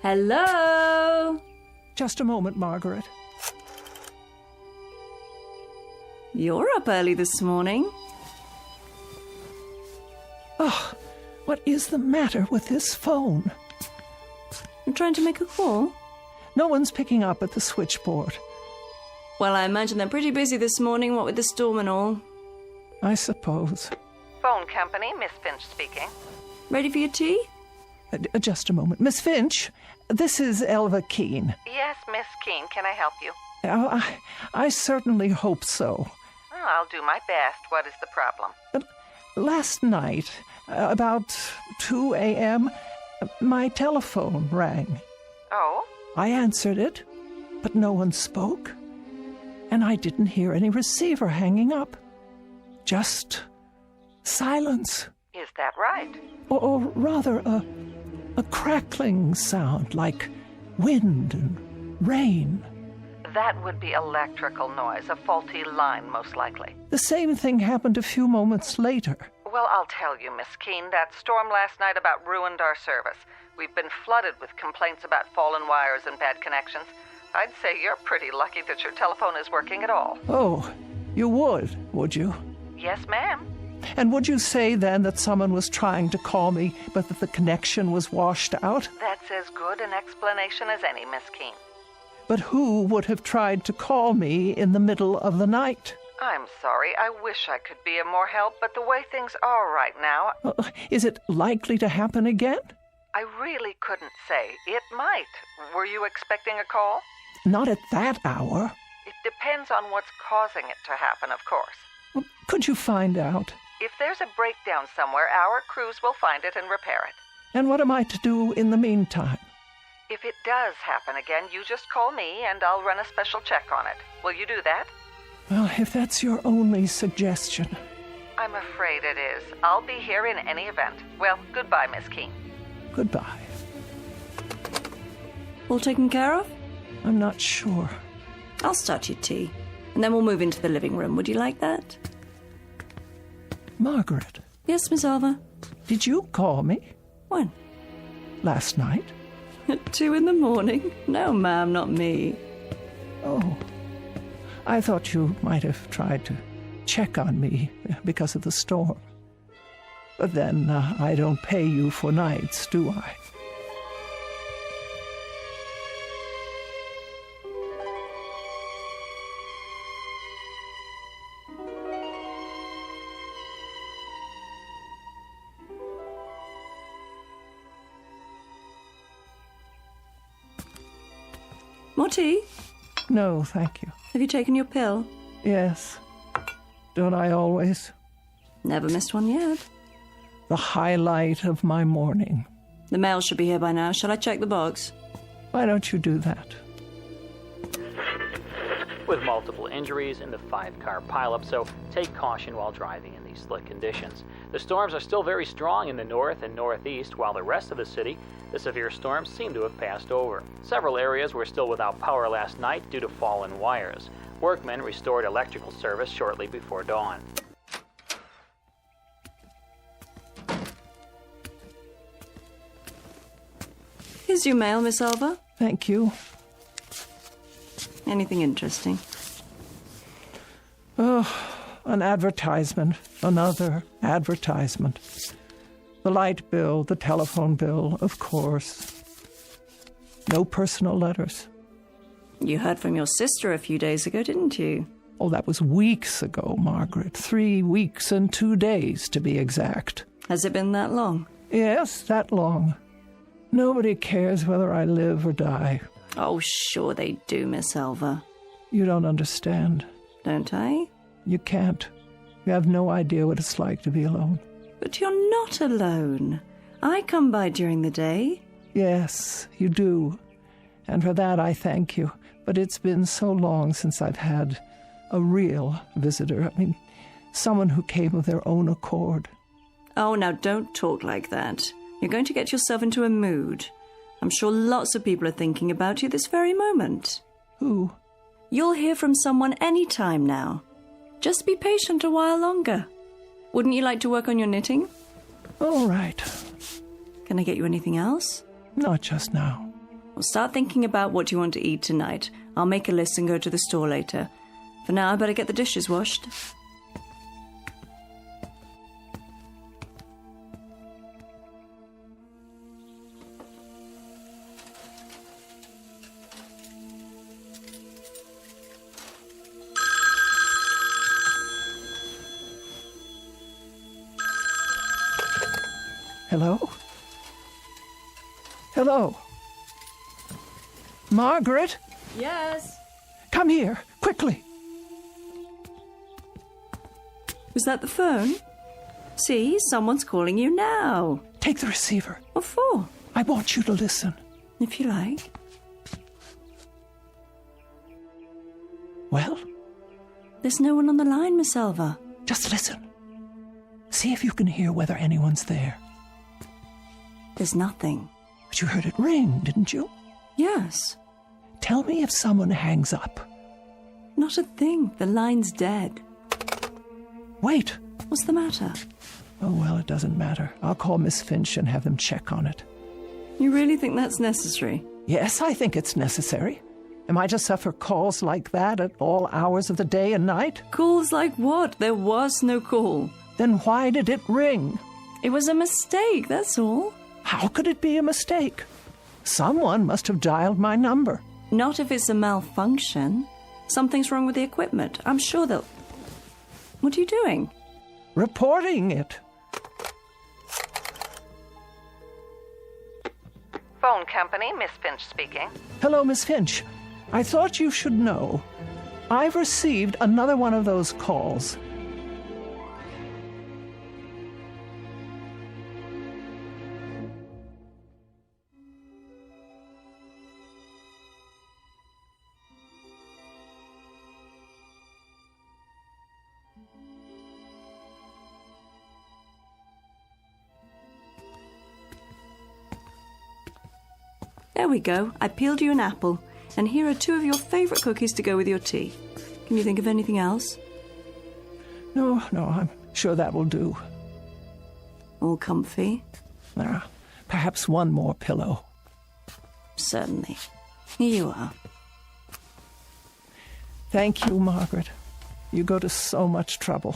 Hello? Just a moment, Margaret. You're up early this morning. Oh, what is the matter with this phone? You're trying to make a call? No one's picking up at the switchboard. Well, I imagine they're pretty busy this morning, what with the storm and all. I suppose. Phone company, Miss Finch speaking. Ready for your tea? Just a moment. Miss Finch, this is Elva Keene. Yes, Miss Keene, can I help you? Oh, I certainly hope so. Well, I'll do my best. What is the problem? Last night, about 2 a.m., my telephone rang. Oh? I answered it, but no one spoke, and I didn't hear any receiver hanging up. Just silence. Is that right? Or rather, a crackling sound like wind and rain. That would be electrical noise, a faulty line, most likely. The same thing happened a few moments later. Well, I'll tell you, Miss Keene, that storm last night about ruined our service. We've been flooded with complaints about fallen wires and bad connections. I'd say you're pretty lucky that your telephone is working at all. Oh, you would you? Yes, ma'am. And would you say then that someone was trying to call me, but that the connection was washed out? That's as good an explanation as any, Miss Keene. But who would have tried to call me in the middle of the night? I'm sorry. I wish I could be of more help, but the way things are right now... Is it likely to happen again? I really couldn't say. It might. Were you expecting a call? Not at that hour. It depends on what's causing it to happen, of course. Could you find out? If there's a breakdown somewhere, our crews will find it and repair it. And what am I to do in the meantime? If it does happen again, you just call me and I'll run a special check on it. Will you do that? Well, if that's your only suggestion. I'm afraid it is. I'll be here in any event. Well, goodbye, Miss Keene. Goodbye. All taken care of? I'm not sure. I'll start your tea, and then we'll move into the living room. Would you like that? Margaret. Yes, Miss Alva? Did you call me? When? Last night. At 2 a.m? No, ma'am, not me. Oh. I thought you might have tried to check on me because of the storm. But then I don't pay you for nights, do I? More tea? No, thank you. Have you taken your pill? Yes. Don't I always? Never missed one yet. The highlight of my morning. The mail should be here by now. Shall I check the box? Why don't you do that? With multiple injuries in the 5-car pileup, so take caution while driving in these slick conditions. The storms are still very strong in the north and northeast, while the rest of the city, the severe storms seem to have passed over. Several areas were still without power last night due to fallen wires. Workmen restored electrical service shortly before dawn. Here's your mail, Miss Alva. Thank you. Anything interesting? Oh, an advertisement. Another advertisement. The light bill, the telephone bill, of course. No personal letters. You heard from your sister a few days ago, didn't you? Oh, that was weeks ago, Margaret. 3 weeks and 2 days, to be exact. Has it been that long? Yes, that long. Nobody cares whether I live or die. Oh, sure they do, Miss Alva. You don't understand. Don't I? You can't. You have no idea what it's like to be alone. But you're not alone. I come by during the day. Yes, you do. And for that I thank you. But it's been so long since I've had a real visitor. I mean, someone who came of their own accord. Oh, now don't talk like that. You're going to get yourself into a mood. I'm sure lots of people are thinking about you this very moment. Who? You'll hear from someone any time now. Just be patient a while longer. Wouldn't you like to work on your knitting? All right. Can I get you anything else? Not just now. Well, start thinking about what you want to eat tonight. I'll make a list and go to the store later. For now, I better get the dishes washed. Hello? Hello? Margaret? Yes? Come here, quickly. Was that the phone? See, someone's calling you now. Take the receiver. What for? I want you to listen. If you like. Well? There's no one on the line, Miss Alva. Just listen. See if you can hear whether anyone's there. There's nothing. But you heard it ring, didn't you? Yes. Tell me if someone hangs up. Not a thing. The line's dead. Wait. What's the matter? Oh, well, it doesn't matter. I'll call Miss Finch and have them check on it. You really think that's necessary? Yes, I think it's necessary. Am I to suffer calls like that at all hours of the day and night? Calls like what? There was no call. Then why did it ring? It was a mistake, that's all. How could it be a mistake? Someone must have dialed my number. Not if it's a malfunction. Something's wrong with the equipment. I'm sure they'll... What are you doing? Reporting it. Phone company, Miss Finch speaking. Hello, Miss Finch. I thought you should know. I've received another one of those calls. There we go. I peeled you an apple. And here are 2 of your favorite cookies to go with your tea. Can you think of anything else? No, I'm sure that will do. All comfy? Perhaps one more pillow. Certainly. Here you are. Thank you, Margaret. You go to so much trouble.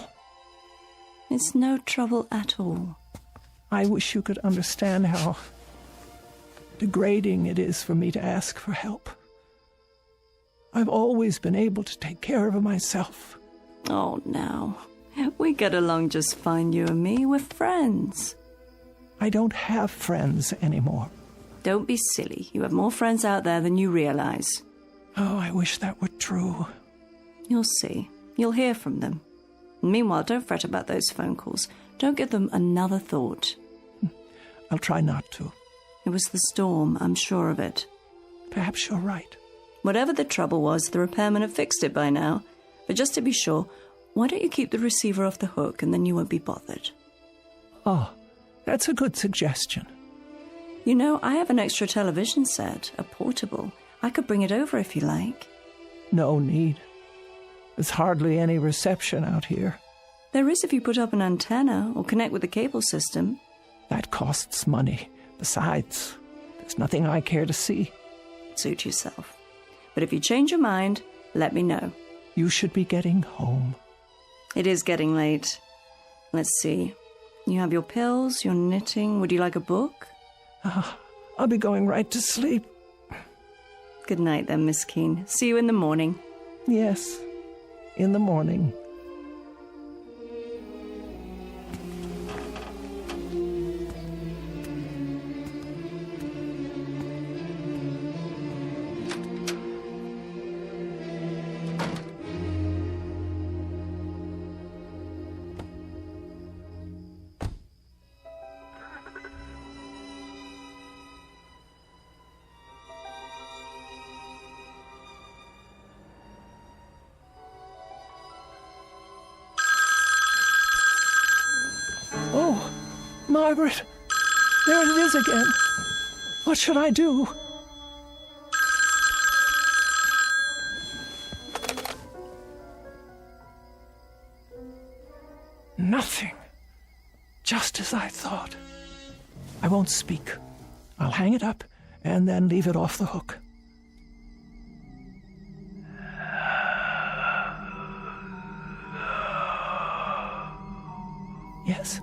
It's no trouble at all. I wish you could understand how degrading it is for me to ask for help. I've always been able to take care of myself. Oh, now. We get along just fine, you and me. We're friends. I don't have friends anymore. Don't be silly. You have more friends out there than you realize. Oh, I wish that were true. You'll see. You'll hear from them. Meanwhile, don't fret about those phone calls. Don't give them another thought. I'll try not to. It was the storm, I'm sure of it. Perhaps you're right. Whatever the trouble was, the repairman have fixed it by now. But just to be sure, why don't you keep the receiver off the hook and then you won't be bothered? Oh, that's a good suggestion. You know, I have an extra television set, a portable. I could bring it over if you like. No need. There's hardly any reception out here. There is if you put up an antenna or connect with the cable system. That costs money. Besides, there's nothing I care to see. Suit yourself. But if you change your mind, let me know. You should be getting home. It is getting late. Let's see. You have your pills, your knitting. Would you like a book? I'll be going right to sleep. Good night then, Miss Keene. See you in the morning. Yes, in the morning. Oh, Margaret, there it is again. What should I do? Nothing. Just as I thought. I won't speak. I'll hang it up and then leave it off the hook. Yes.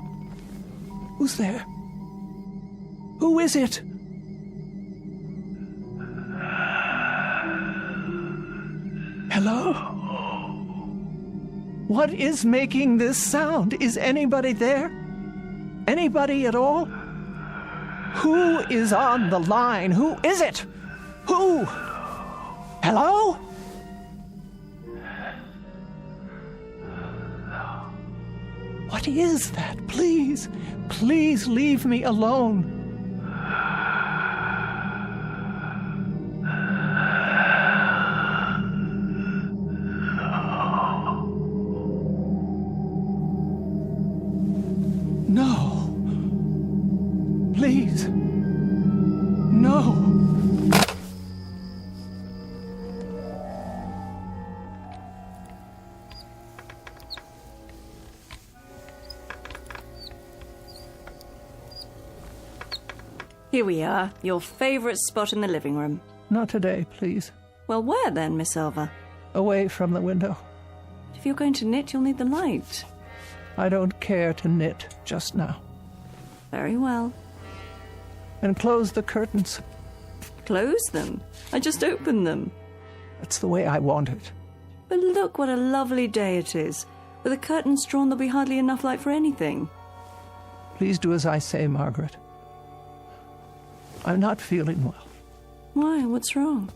Who's there? Who is it? Hello? What is making this sound? Is anybody there? Anybody at all? Who is on the line? Who is it? Who? Hello? What is that? Please, please leave me alone. No. Please. No. Here we are, your favorite spot in the living room. Not today, please. Well, where then, Miss Elva? Away from the window. If you're going to knit, you'll need the light. I don't care to knit just now. Very well. And close the curtains. Close them? I just opened them. That's the way I want it. But look what a lovely day it is. With the curtains drawn, there'll be hardly enough light for anything. Please do as I say, Margaret. I'm not feeling well. Why? What's wrong?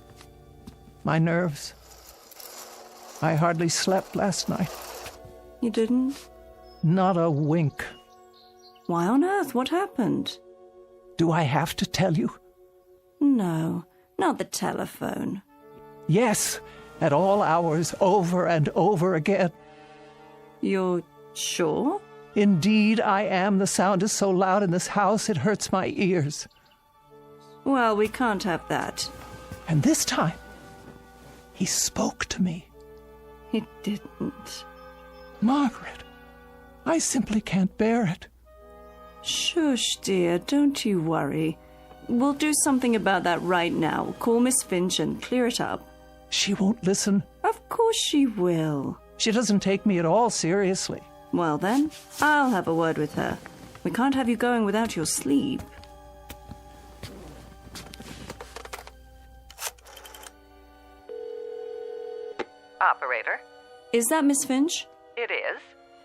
My nerves. I hardly slept last night. You didn't? Not a wink. Why on earth? What happened? Do I have to tell you? No, not the telephone. Yes, at all hours, over and over again. You're sure? Indeed, I am. The sound is so loud in this house, it hurts my ears. Well, we can't have that. And this time, he spoke to me. He didn't. Margaret, I simply can't bear it. Shush, dear, don't you worry. We'll do something about that right now. Call Miss Finch and clear it up. She won't listen. Of course she will. She doesn't take me at all seriously. Well then, I'll have a word with her. We can't have you going without your sleep. Operator? Is that Miss Finch? It is.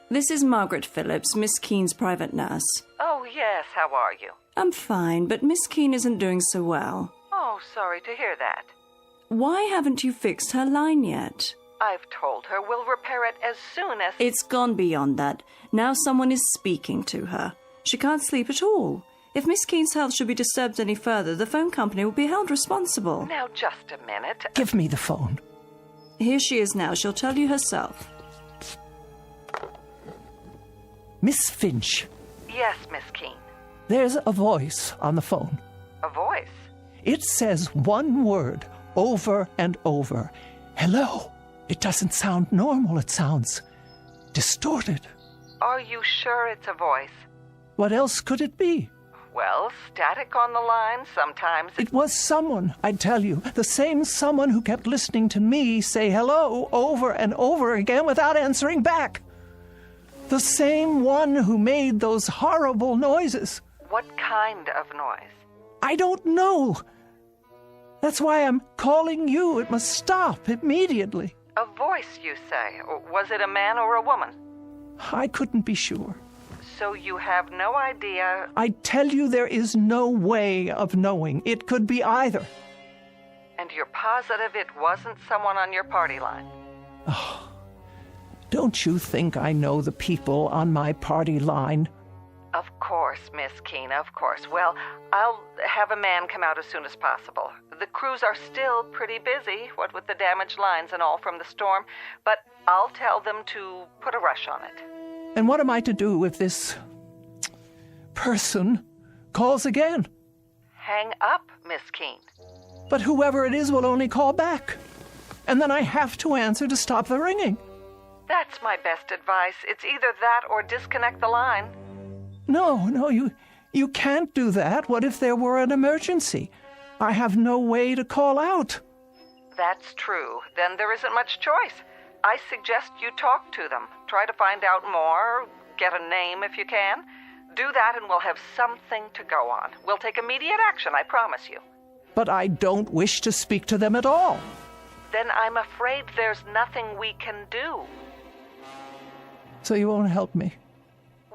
This is Margaret Phillips, Miss Keene's private nurse. Oh, yes, how are you? I'm fine, but Miss Keene isn't doing so well. Oh, sorry to hear that. Why haven't you fixed her line yet? I've told her we'll repair it as soon as... It's gone beyond that. Now someone is speaking to her. She can't sleep at all. If Miss Keene's health should be disturbed any further, the phone company will be held responsible. Now, just a minute. Give me the phone. Here she is now. She'll tell you herself. Miss Finch. Yes, Miss Keene. There's a voice on the phone. A voice? It says one word over and over. Hello. It doesn't sound normal. It sounds distorted. Are you sure it's a voice? What else could it be? Well, static on the line, sometimes... It was someone, I tell you, the same someone who kept listening to me say hello over and over again without answering back. The same one who made those horrible noises. What kind of noise? I don't know. That's why I'm calling you. It must stop immediately. A voice, you say? Was it a man or a woman? I couldn't be sure. So you have no idea... I tell you, there is no way of knowing. It could be either. And you're positive it wasn't someone on your party line? Oh, don't you think I know the people on my party line? Of course, Miss Keene, of course. Well, I'll have a man come out as soon as possible. The crews are still pretty busy, what with the damaged lines and all from the storm, but I'll tell them to put a rush on it. And what am I to do if this person calls again? Hang up, Miss Keene. But whoever it is will only call back. And then I have to answer to stop the ringing. That's my best advice. It's either that or disconnect the line. No, you can't do that. What if there were an emergency? I have no way to call out. That's true. Then there isn't much choice. I suggest you talk to them. Try to find out more, get a name if you can. Do that and we'll have something to go on. We'll take immediate action, I promise you. But I don't wish to speak to them at all. Then I'm afraid there's nothing we can do. So you won't help me?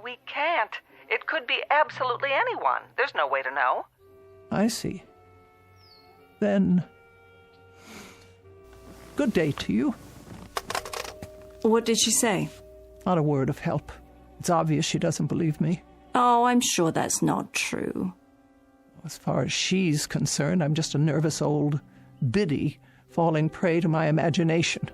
We can't. It could be absolutely anyone. There's no way to know. I see. Then, good day to you. What did she say? Not a word of help. It's obvious she doesn't believe me. Oh, I'm sure that's not true. As far as she's concerned, I'm just a nervous old biddy falling prey to my imagination.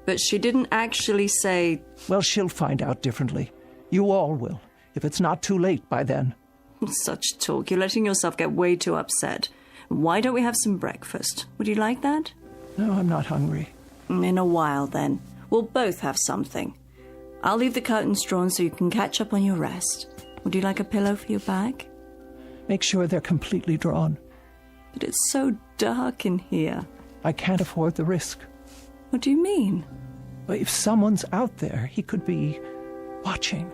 But she didn't actually say... Well, she'll find out differently. You all will, if it's not too late by then. Such talk. You're letting yourself get way too upset. Why don't we have some breakfast? Would you like that? No, I'm not hungry. In a while, then. We'll both have something. I'll leave the curtains drawn so you can catch up on your rest. Would you like a pillow for your back? Make sure they're completely drawn. But it's so dark in here. I can't afford the risk. What do you mean? If someone's out there, he could be watching.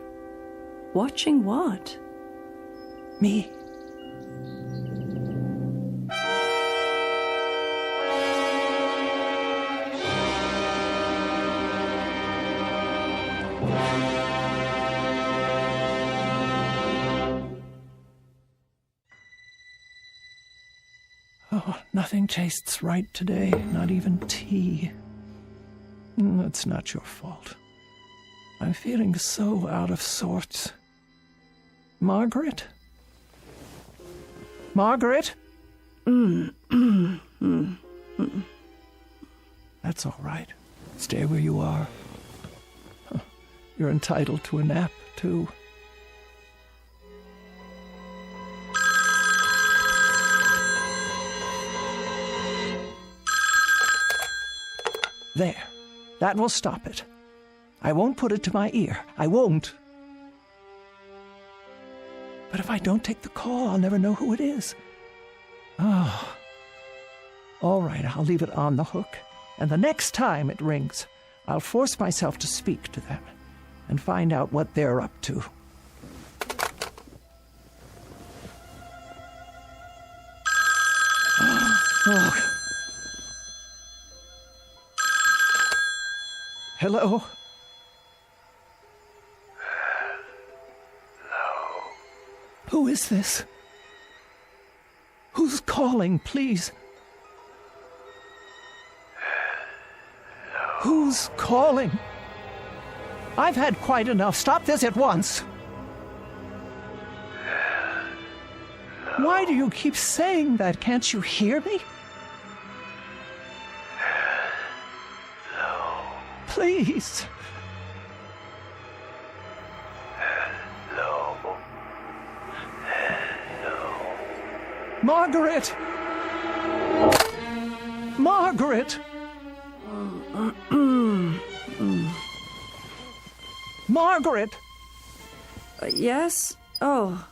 Watching what? Me. Oh, nothing tastes right today, not even tea. It's not your fault. I'm feeling so out of sorts. Margaret? Margaret? That's all right. Stay where you are. You're entitled to a nap, too. There. That will stop it. I won't put it to my ear. I won't. But if I don't take the call, I'll never know who it is. Oh. All right, I'll leave it on the hook. And the next time it rings, I'll force myself to speak to them and find out what they're up to. Oh. Hello? Hello? Who is this? Who's calling, please? Hello? Who's calling? I've had quite enough. Stop this at once. Hello? Why do you keep saying that? Can't you hear me? Please. Hello. Hello. Margaret! Margaret! Margaret! Yes? Oh,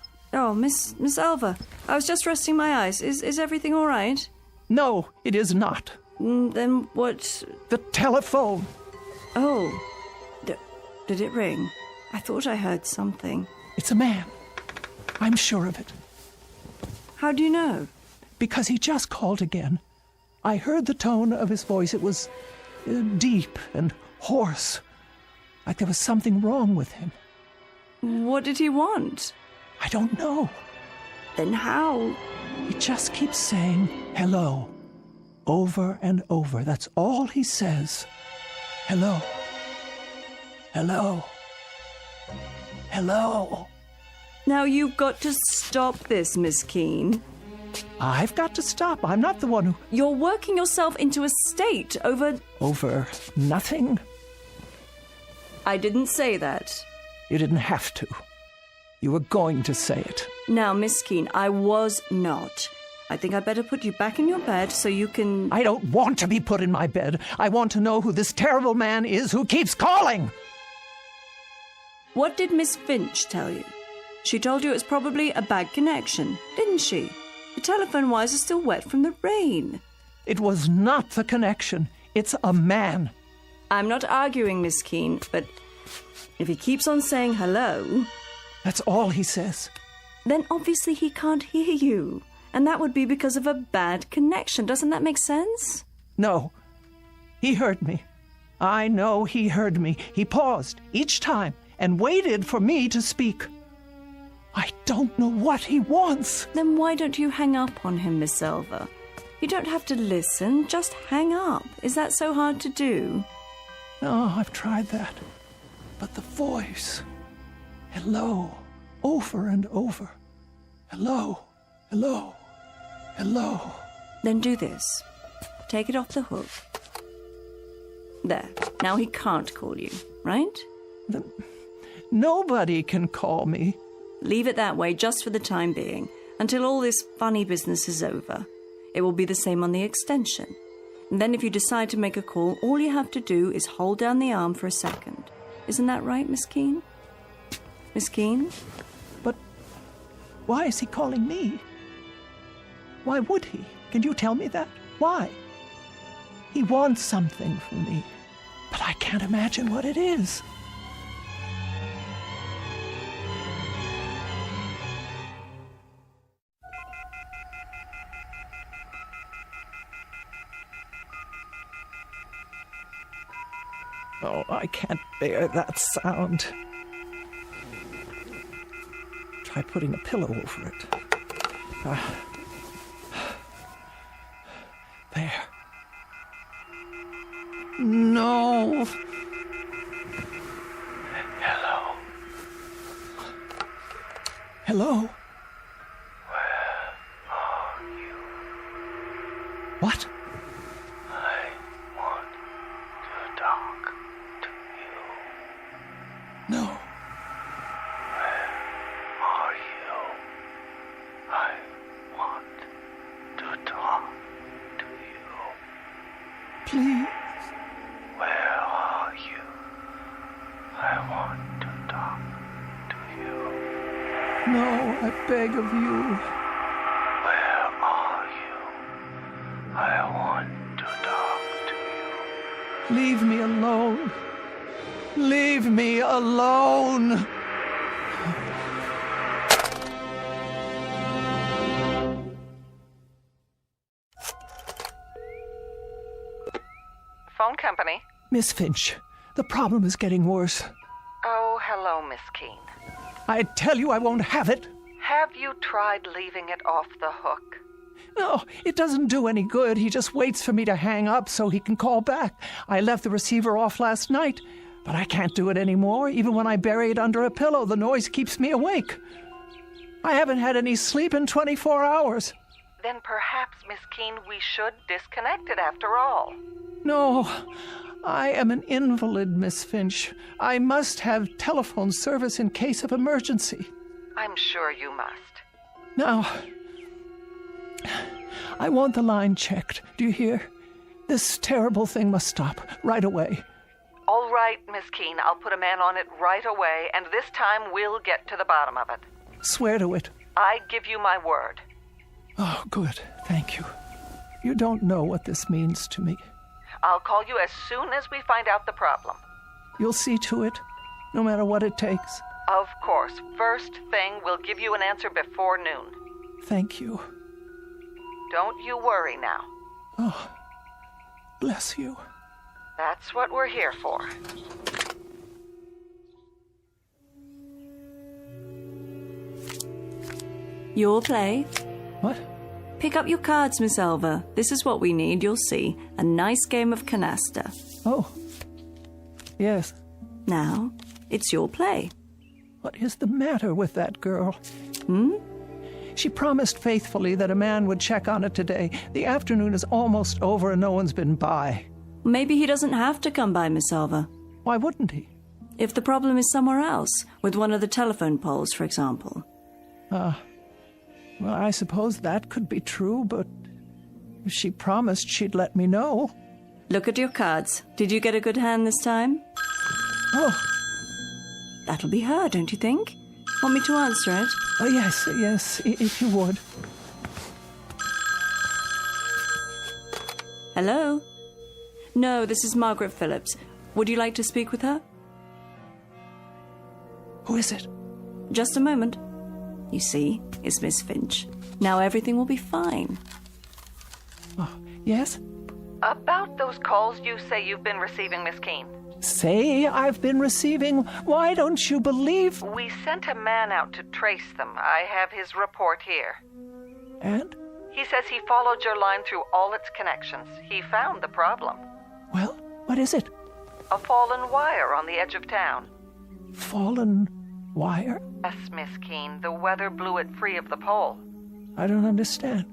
Miss Alva. I was just resting my eyes. Is everything all right? No, it is not. Then what? The telephone. Oh, did it ring? I thought I heard something. It's a man. I'm sure of it. How do you know? Because he just called again. I heard the tone of his voice. It was deep and hoarse, like there was something wrong with him. What did he want? I don't know. Then how? He just keeps saying hello, over and over. That's all he says. Hello. Hello. Hello. Now you've got to stop this, Miss Keene. I've got to stop. I'm not the one who... You're working yourself into a state over... Over nothing? I didn't say that. You didn't have to. You were going to say it. Now, Miss Keene, I was not. I think I'd better put you back in your bed so you can... I don't want to be put in my bed. I want to know who this terrible man is who keeps calling. What did Miss Finch tell you? She told you it was probably a bad connection, didn't she? The telephone wires are still wet from the rain. It was not the connection. It's a man. I'm not arguing, Miss Keene, but if he keeps on saying hello... That's all he says. Then obviously he can't hear you. And that would be because of a bad connection. Doesn't that make sense? No. He heard me. I know he heard me. He paused each time and waited for me to speak. I don't know what he wants. Then why don't you hang up on him, Miss Silver? You don't have to listen, just hang up. Is that so hard to do? No, I've tried that. But the voice... Hello, over and over. Hello, hello, hello. Then do this. Take it off the hook. There. Now he can't call you, right? Nobody can call me. Leave it that way just for the time being, until all this funny business is over. It will be the same on the extension. And then if you decide to make a call, all you have to do is hold down the arm for a second. Isn't that right, Miss Keene? Miss Keene? But why is he calling me? Why would he? Can you tell me that? Why? He wants something from me, but I can't imagine what it is. Oh, I can't bear that sound. Try putting a pillow over it. There. No. Hello. Hello? Where are you? What? I want to talk to you. No. Where are you? I want to talk to you. Please. Where are you? I want to talk to you. No, I beg of you. Where are you? I want to talk to you. Leave me alone. Leave me alone. Phone company. Miss Finch, the problem is getting worse. Oh, hello, Miss Keene. I tell you I won't have it. Have you tried leaving it off the hook? No, it doesn't do any good. He just waits for me to hang up so he can call back. I left the receiver off last night, but I can't do it anymore. Even when I bury it under a pillow, the noise keeps me awake. I haven't had any sleep in 24 hours. Then perhaps, Miss Keene, we should disconnect it after all. No, I am an invalid, Miss Finch. I must have telephone service in case of emergency. I'm sure you must. Now, I want the line checked. Do you hear? This terrible thing must stop right away. All right, Miss Keene, I'll put a man on it right away, and this time we'll get to the bottom of it. Swear to it. I give you my word. Oh, good. Thank you. You don't know what this means to me. I'll call you as soon as we find out the problem. You'll see to it, no matter what it takes. Of course. First thing, we'll give you an answer before noon. Thank you. Don't you worry now. Oh, bless you. That's what we're here for. Your play? What? Pick up your cards, Miss Elva. This is what we need, you'll see. A nice game of canasta. Oh. Yes. Now, it's your play. What is the matter with that girl? Hmm? She promised faithfully that a man would check on it today. The afternoon is almost over and no one's been by. Maybe he doesn't have to come by, Miss Elva. Why wouldn't he? If the problem is somewhere else, with one of the telephone poles, for example. Well, I suppose that could be true, but if she promised she'd let me know. Look at your cards. Did you get a good hand this time? Oh. That'll be her, don't you think? Want me to answer it? Oh, yes, if you would. Hello? No, this is Margaret Phillips. Would you like to speak with her? Who is it? Just a moment. You see, it's Miss Finch. Now everything will be fine. Oh, yes? About those calls you say you've been receiving, Miss Keene. Say I've been receiving? Why don't you believe? We sent a man out to trace them. I have his report here. And? He says he followed your line through all its connections. He found the problem. Well, what is it? A fallen wire on the edge of town. Fallen wire? Yes, Miss Keene. The weather blew it free of the pole. I don't understand.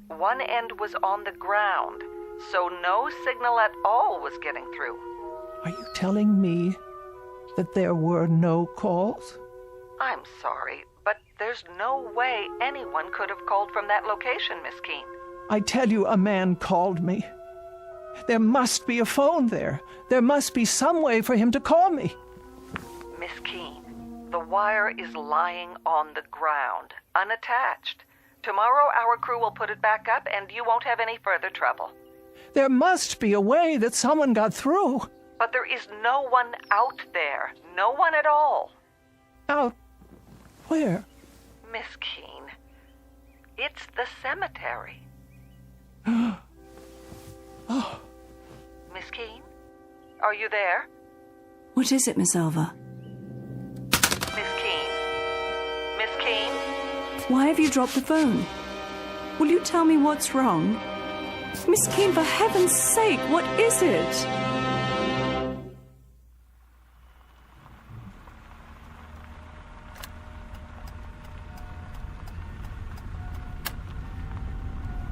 One end was on the ground, so no signal at all was getting through. Are you telling me that there were no calls? I'm sorry, but there's no way anyone could have called from that location, Miss Keene. I tell you, a man called me. There must be a phone there. There must be some way for him to call me. Miss Keene, the wire is lying on the ground, unattached. Tomorrow our crew will put it back up and you won't have any further trouble. There must be a way that someone got through. But there is no one out there. No one at all. Out where? Miss Keene, it's the cemetery. Oh. Miss Keene, are you there? What is it, Miss Alva? Miss Keene? Miss Keene? Why have you dropped the phone? Will you tell me what's wrong? Miss Keene, for heaven's sake, what is it?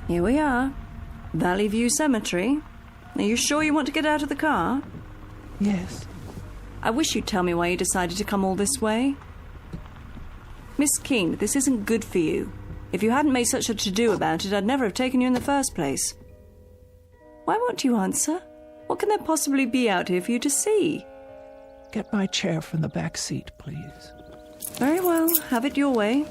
Here we are. Valley View Cemetery. Are you sure you want to get out of the car? Yes. I wish you'd tell me why you decided to come all this way. Miss Keene, this isn't good for you. If you hadn't made such a to-do about it, I'd never have taken you in the first place. Why won't you answer? What can there possibly be out here for you to see? Get my chair from the back seat, please. Very well. Have it your way.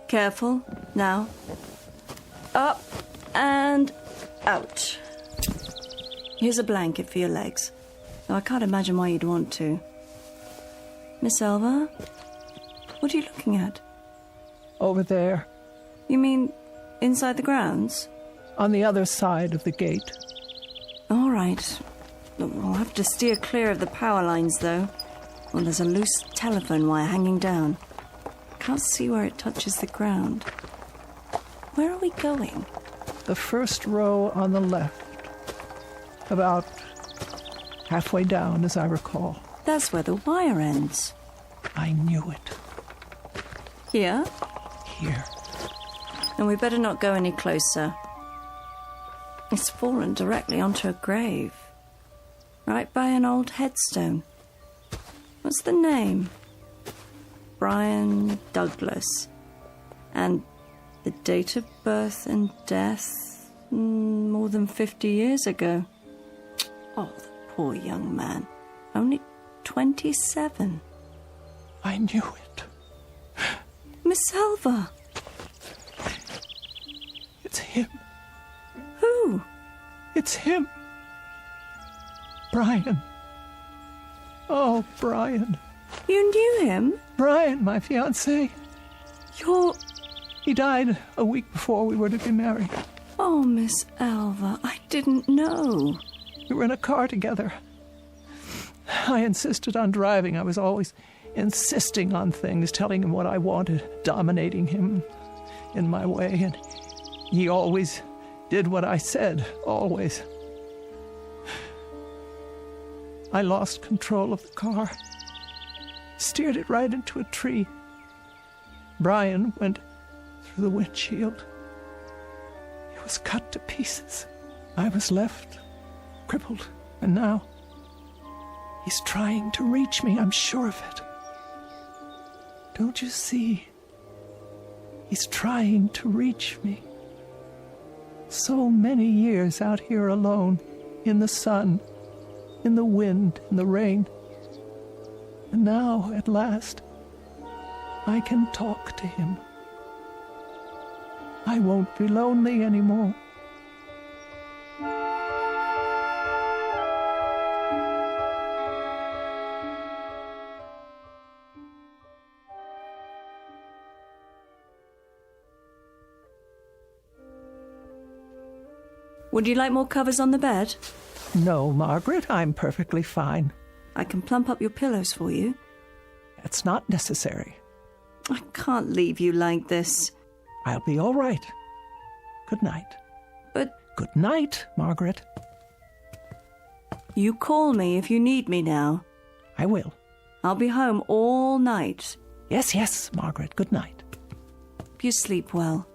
Careful. Now. Up and out. Here's a blanket for your legs, though I can't imagine why you'd want to. Miss Alva, what are you looking at? Over there. You mean inside the grounds? On the other side of the gate. All right. We'll have to steer clear of the power lines, though. Well, there's a loose telephone wire hanging down. Can't see where it touches the ground. Where are we going? The first row on the left. About halfway down, as I recall. That's where the wire ends. I knew it. Here? Here. And we better not go any closer. It's fallen directly onto a grave. Right by an old headstone. What's the name? Brian Douglas. And the date of birth and death, more than 50 years ago. Oh, the poor young man. Only 27. I knew it. Miss Alva. It's him. Who? It's him. Brian. Oh, Brian. You knew him? Brian, my fiancé. He died a week before we were to be married. Oh, Miss Alva, I didn't know. We were in a car together. I insisted on driving. I was always insisting on things, telling him what I wanted, dominating him in my way, and he always did what I said, always. I lost control of the car, steered it right into a tree. Brian went through the windshield. He was cut to pieces. I was left crippled, and now he's trying to reach me, I'm sure of it. Don't you see? He's trying to reach me. So many years out here alone, in the sun, in the wind, in the rain. And now, at last, I can talk to him. I won't be lonely anymore. Would you like more covers on the bed? No, Margaret, I'm perfectly fine. I can plump up your pillows for you. It's not necessary. I can't leave you like this. I'll be all right. Good night. But... Good night, Margaret. You call me if you need me now. I will. I'll be home all night. Yes, yes, Margaret. Good night. You sleep well.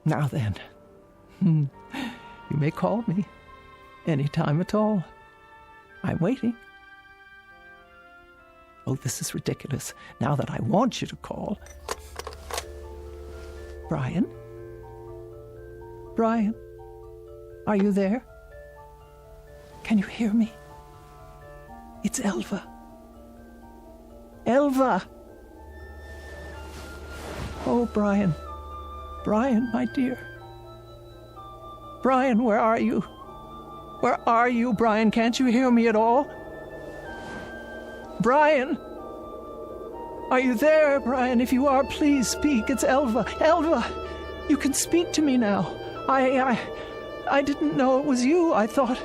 Now then, you may call me. Any time at all. I'm waiting. Oh, this is ridiculous. Now that I want you to call. Brian? Brian? Are you there? Can you hear me? It's Elva. Elva! Oh, Brian. Brian, my dear. Brian, where are you? Where are you, Brian? Can't you hear me at all? Brian! Are you there, Brian? If you are, please speak. It's Elva. Elva! You can speak to me now. I didn't know it was you. I thought...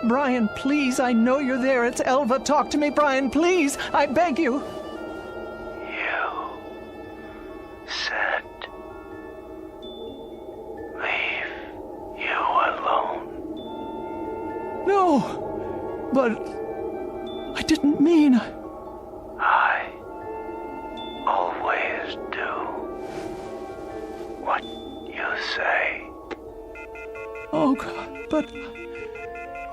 Brian, please, I know you're there. It's Elva. Talk to me, Brian, please. I beg you. You said leave you alone. No, but I didn't mean... I always do what you say. Oh, God, but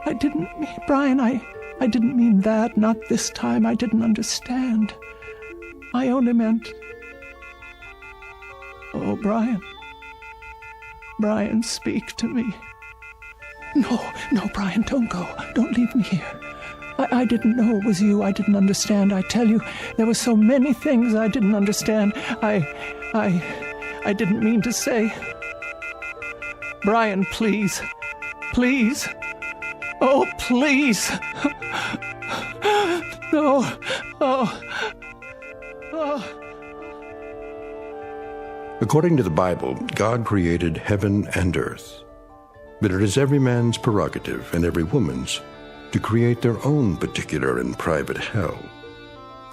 I didn't mean... Brian, I didn't mean that. Not this time. I didn't understand. I only meant... Oh, Brian. Brian, speak to me. No, Brian, don't go. Don't leave me here. I didn't know it was you. I didn't understand. I tell you, there were so many things I didn't understand. I didn't mean to say. Brian, please. Please. Oh, please. No. Oh. According to the Bible, God created heaven and earth. But it is every man's prerogative and every woman's to create their own particular and private hell.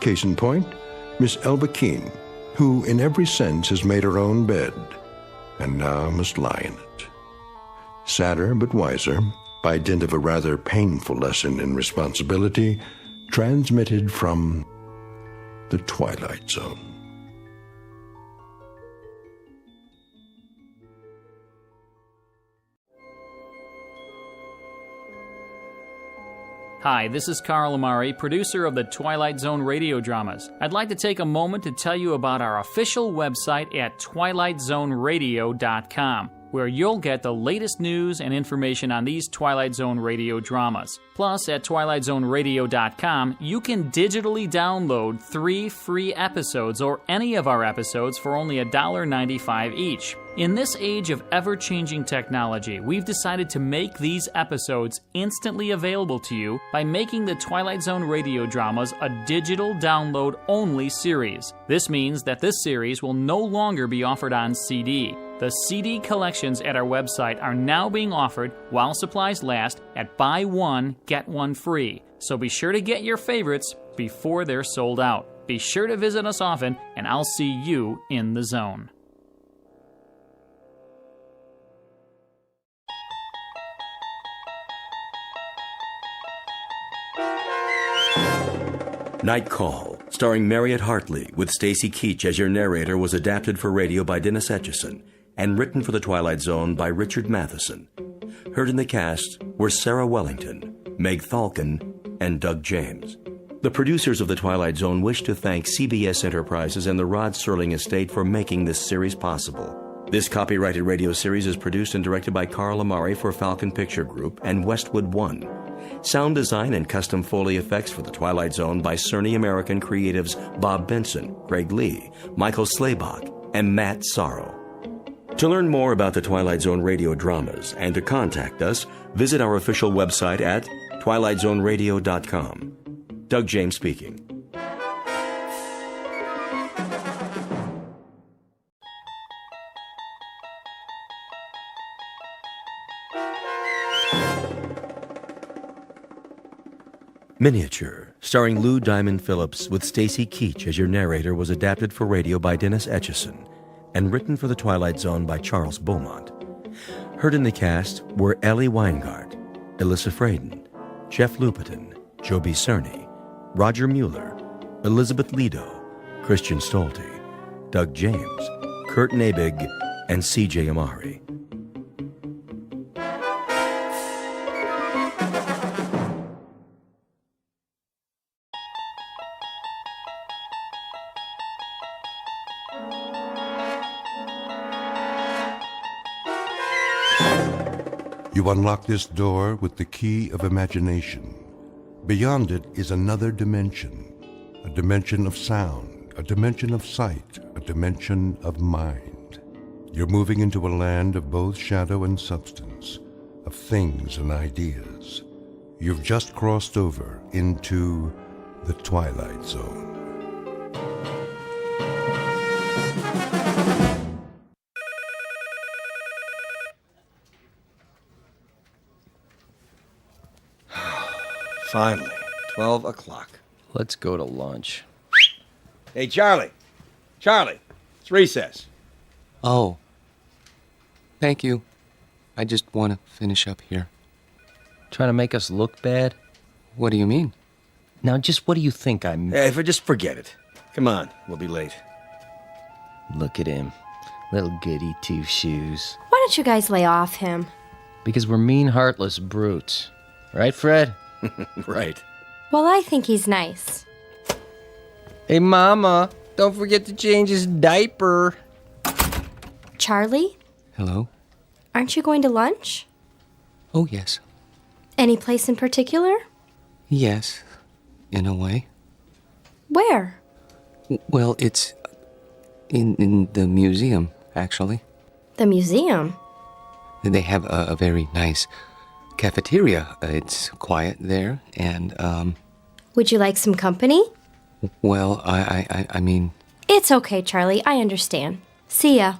Case in point, Miss Elva Keene, who in every sense has made her own bed, and now must lie in it. Sadder but wiser, by dint of a rather painful lesson in responsibility, transmitted from the Twilight Zone. Hi, this is Carl Amari, producer of the Twilight Zone radio dramas. I'd like to take a moment to tell you about our official website at twilightzoneradio.com, where you'll get the latest news and information on these Twilight Zone radio dramas. Plus, at twilightzoneradio.com, you can digitally download 3 free episodes or any of our episodes for only $1.95 each. In this age of ever-changing technology, we've decided to make these episodes instantly available to you by making the Twilight Zone radio dramas a digital download-only series. This means that this series will no longer be offered on CD. The CD collections at our website are now being offered while supplies last at buy one, get one free. So be sure to get your favorites before they're sold out. Be sure to visit us often, and I'll see you in the zone. Night Call, starring Mariette Hartley with Stacy Keach as your narrator, was adapted for radio by Dennis Etchison and written for The Twilight Zone by Richard Matheson. Heard in the cast were Sarah Wellington, Meg Thalken, and Doug James. The producers of The Twilight Zone wish to thank CBS Enterprises and the Rod Serling estate for making this series possible. This copyrighted radio series is produced and directed by Carl Amari for Falcon Picture Group and Westwood One. Sound design and custom Foley effects for The Twilight Zone by Cerny American creatives Bob Benson, Greg Lee, Michael Slaybach, and Matt Sorrow. To learn more about the Twilight Zone radio dramas and to contact us, visit our official website at twilightzoneradio.com. Doug James speaking. Miniature, starring Lou Diamond Phillips with Stacy Keach as your narrator, was adapted for radio by Dennis Etchison and written for The Twilight Zone by Charles Beaumont. Heard in the cast were Ellie Weingart, Alyssa Fraden, Jeff Lupetin, Joby Cerny, Roger Mueller, Elizabeth Lido, Christian Stolte, Doug James, Kurt Nabig, and C.J. Amari. You unlock this door with the key of imagination. Beyond it is another dimension, a dimension of sound, a dimension of sight, a dimension of mind. You're moving into a land of both shadow and substance, of things and ideas. You've just crossed over into the Twilight Zone. Finally, 12 o'clock. Let's go to lunch. Hey, Charlie! Charlie! It's recess. Oh. Thank you. I just want to finish up here. Trying to make us look bad? What do you mean? Now, just what do you think I'm... Hey, just forget it. Come on, we'll be late. Look at him. Little goody two-shoes. Why don't you guys lay off him? Because we're mean, heartless brutes. Right, Fred? Right. Well, I think he's nice. Hey, Mama, don't forget to change his diaper. Charlie, Hello? aren't you going to lunch? Oh, yes. Any place in particular? Yes, in a way. Where? Well, it's in the museum, actually. The museum? They have a very nice cafeteria. It's quiet there, and, Would you like some company? well, I mean... It's okay, Charlie. I understand. See ya.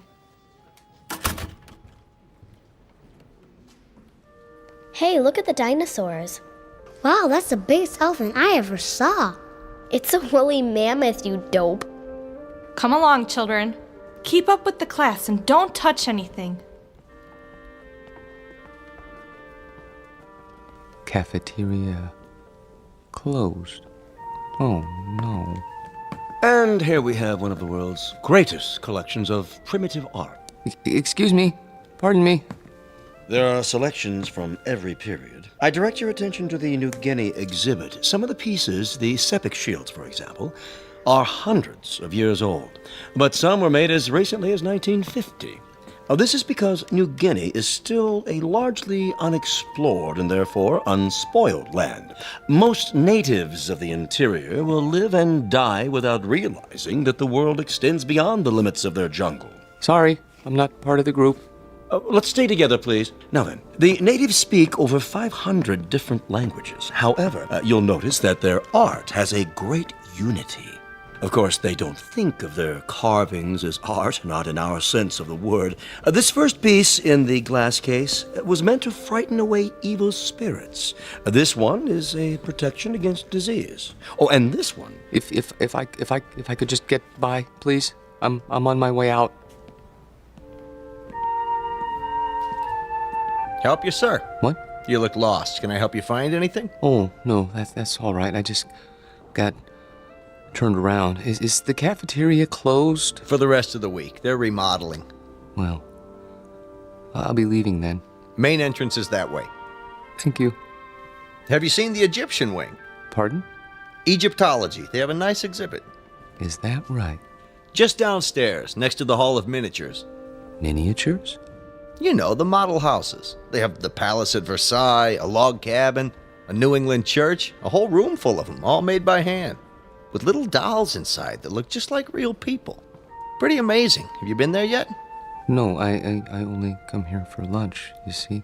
Hey, look at the dinosaurs. Wow, that's the biggest elephant I ever saw. It's a woolly mammoth, you dope. Come along, children. Keep up with the class and don't touch anything. Cafeteria closed. Oh, no. And here we have one of the world's greatest collections of primitive art. Excuse me. Pardon me. There are selections from every period. I direct your attention to the New Guinea exhibit. Some of the pieces, the sepik shields, for example, are hundreds of years old, but some were made as recently as 1950. This is because New Guinea is still a largely unexplored and therefore unspoiled land. Most natives of the interior will live and die without realizing that the world extends beyond the limits of their jungle. Sorry, I'm not part of the group. Let's stay together, please. Now then, the natives speak over 500 different languages. However, you'll notice that their art has a great unity. Of course, they don't think of their carvings as art, not in our sense of the word. This first piece in the glass case was meant to frighten away evil spirits. This one is a protection against disease. Oh, and this one. If I could just get by, please. I'm on my way out. Help you, sir. What? You look lost. Can I help you find anything? Oh, no, that's all right. I just got turned around. Is the cafeteria closed? For the rest of the week. They're remodeling. Well, I'll be leaving then. Main entrance is that way. Thank you. Have you seen the Egyptian wing? Pardon? Egyptology. They have a nice exhibit. Is that right? Just downstairs, next to the Hall of Miniatures. Miniatures? You know, the model houses. They have the palace at Versailles, a log cabin, a New England church, a whole room full of them, all made by hand, with little dolls inside that look just like real people. Pretty amazing. Have you been there yet? No, I only come here for lunch, you see.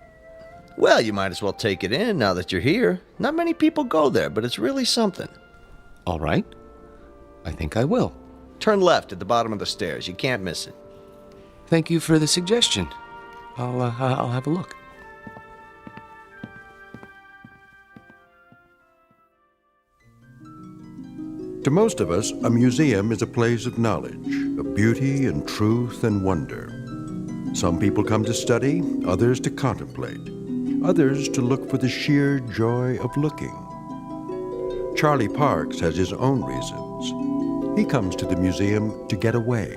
Well, you might as well take it in now that you're here. Not many people go there, but it's really something. All right. I think I will. Turn left at the bottom of the stairs. You can't miss it. Thank you for the suggestion. I'll have a look. To most of us, a museum is a place of knowledge, of beauty and truth and wonder. Some people come to study, others to contemplate, others to look for the sheer joy of looking. Charlie Parks has his own reasons. He comes to the museum to get away.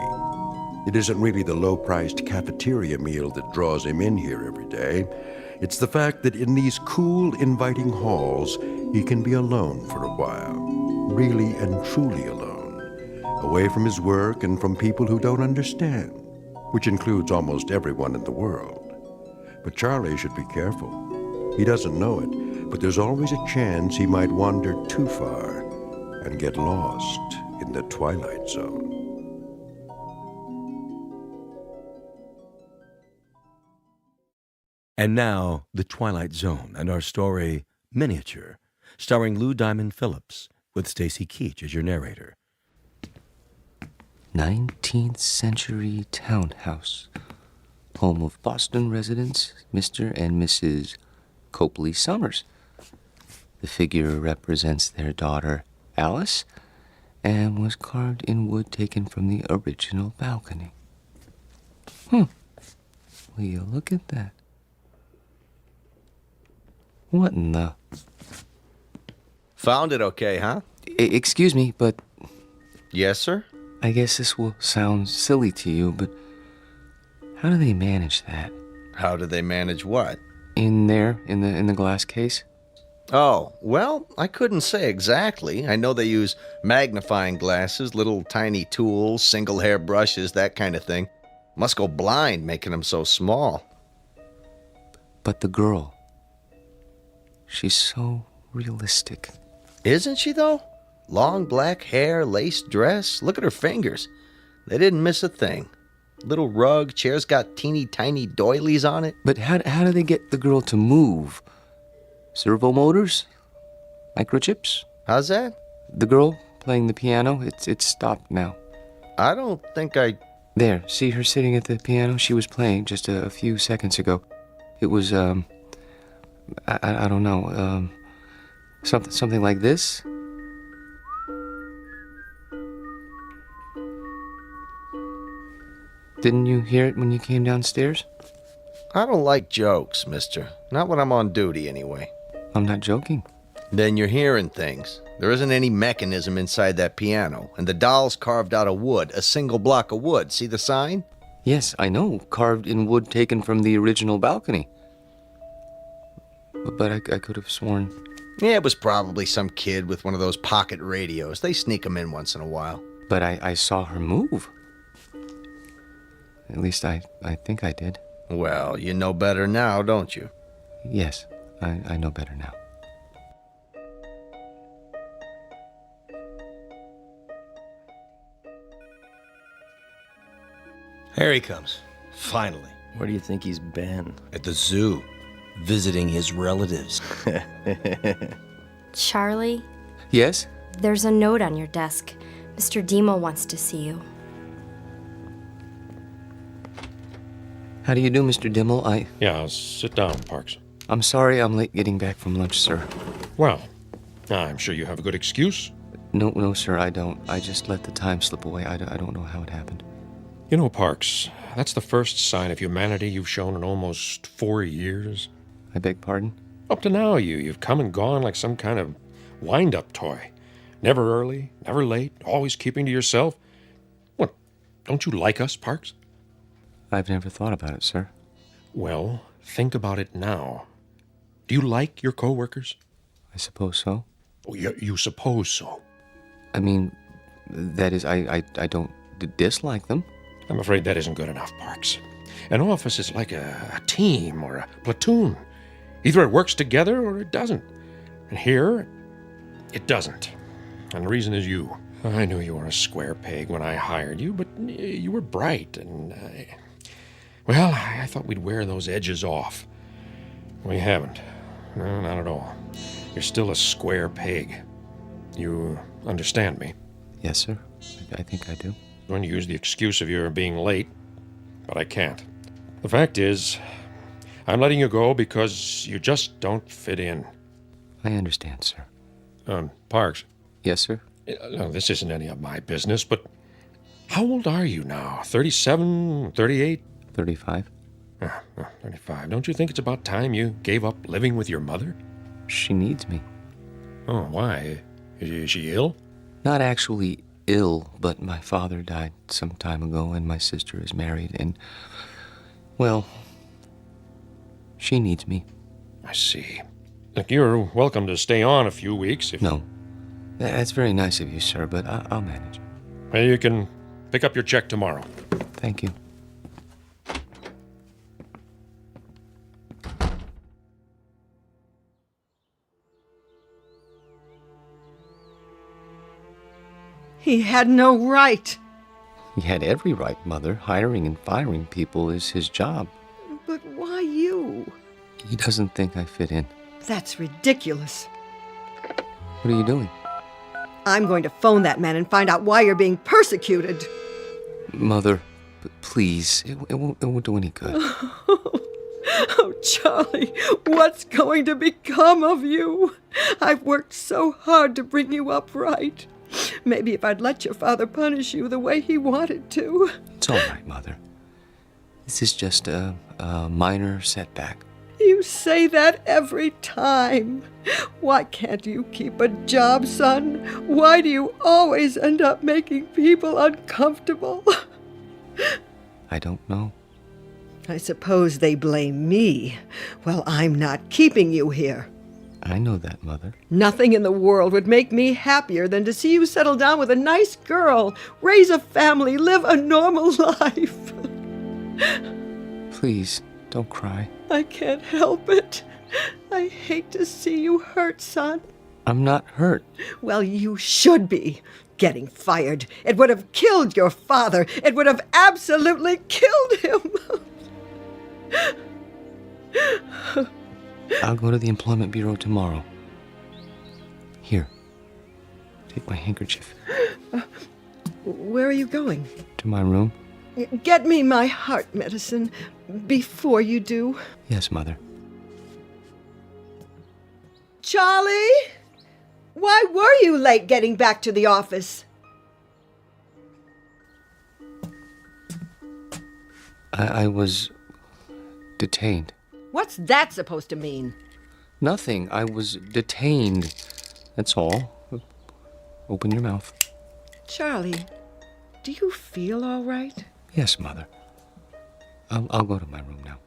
It isn't really the low-priced cafeteria meal that draws him in here every day. It's the fact that in these cool, inviting halls, he can be alone for a while, really and truly alone, away from his work and from people who don't understand, which includes almost everyone in the world. But Charlie should be careful. He doesn't know it, but there's always a chance he might wander too far and get lost in the Twilight Zone. And now, The Twilight Zone and our story, Miniature, starring Lou Diamond Phillips, with Stacy Keach as your narrator. 19th century townhouse. Home of Boston residents, Mr. and Mrs. Copley Summers. The figure represents their daughter, Alice, and was carved in wood taken from the original balcony. Will you look at that? What in the... Found it okay, huh? Excuse me, but... Yes, sir? I guess this will sound silly to you, but how do they manage that? How do they manage what? In there, in the glass case? Oh, well, I couldn't say exactly. I know they use magnifying glasses, little tiny tools, single hair brushes, that kind of thing. Must go blind making them so small. But the girl, she's so realistic. Isn't she, though? Long black hair, lace dress. Look at her fingers. They didn't miss a thing. Little rug, chair's got teeny tiny doilies on it. But how do they get the girl to move? Servo motors? Microchips? How's that? The girl playing the piano, it's stopped now. I don't think I... There, see her sitting at the piano? She was playing just a few seconds ago. It was, I don't know, something like this? Didn't you hear it when you came downstairs? I don't like jokes, mister. Not when I'm on duty, anyway. I'm not joking. Then you're hearing things. There isn't any mechanism inside that piano, and the doll's carved out of wood, a single block of wood. See the sign? Yes, I know. Carved in wood taken from the original balcony. But I could have sworn... Yeah, it was probably some kid with one of those pocket radios. They sneak them in once in a while. But I saw her move. At least I think I did. Well, you know better now, don't you? Yes, I know better now. Here he comes. Finally. Where do you think he's been? At the zoo. Visiting his relatives. Charlie, Yes? there's a note on your desk. Mr. Demo wants to see you. How do you do, Mr. Dimmel? Yeah, sit down, Parks. I'm sorry I'm late getting back from lunch, sir. Well, I'm sure you have a good excuse. No, sir, I don't. I just let the time slip away. I don't know how it happened. You know, Parks, that's the first sign of humanity you've shown in almost 4 years. I beg pardon? Up to now, you've come and gone like some kind of wind-up toy. Never early, never late, always keeping to yourself. What, don't you like us, Parks? I've never thought about it, sir. Well, think about it now. Do you like your co-workers? I suppose so. Oh, you suppose so? I mean, that is, I don't dislike them. I'm afraid that isn't good enough, Parks. An office is like a team or a platoon. Either it works together or it doesn't. And here, it doesn't. And the reason is you. I knew you were a square peg when I hired you, but you were bright, and well, I thought we'd wear those edges off. We haven't. No, not at all. You're still a square peg. You understand me? Yes, sir. I think I do. I'm going to use the excuse of your being late, but I can't. The fact is, I'm letting you go because you just don't fit in. I understand, sir. Parks. Yes, sir? No, this isn't any of my business, but how old are you now? 37, 38? 35. 35. Don't you think it's about time you gave up living with your mother? She needs me. Oh, why? Is she ill? Not actually ill, but my father died some time ago, and my sister is married, and, well, she needs me. I see. Look, you're welcome to stay on a few weeks if... No. That's very nice of you, sir, but I'll manage. Well, you can pick up your check tomorrow. Thank you. He had no right. He had every right, Mother. Hiring and firing people is his job. But why you? He doesn't think I fit in. That's ridiculous. What are you doing? I'm going to phone that man and find out why you're being persecuted. Mother, please, it won't do any good. Oh, Charlie, what's going to become of you? I've worked so hard to bring you up right. Maybe if I'd let your father punish you the way he wanted to. It's all right, Mother. This is just a minor setback. You say that every time. Why can't you keep a job, son? Why do you always end up making people uncomfortable? I don't know. I suppose they blame me. Well, I'm not keeping you here. I know that, Mother. Nothing in the world would make me happier than to see you settle down with a nice girl, raise a family, live a normal life. Please, don't cry. I can't help it. I hate to see you hurt, son. I'm not hurt. Well, you should be. Getting fired. It would have killed your father. It would have absolutely killed him. I'll go to the Employment Bureau tomorrow. Here, take my handkerchief. Where are you going? To my room? Get me my heart medicine before you do. Yes, Mother. Charlie? Why were you late getting back to the office? I was detained. What's that supposed to mean? Nothing. I was detained. That's all. Open your mouth. Charlie, do you feel all right? Yes, Mother. I'll go to my room now.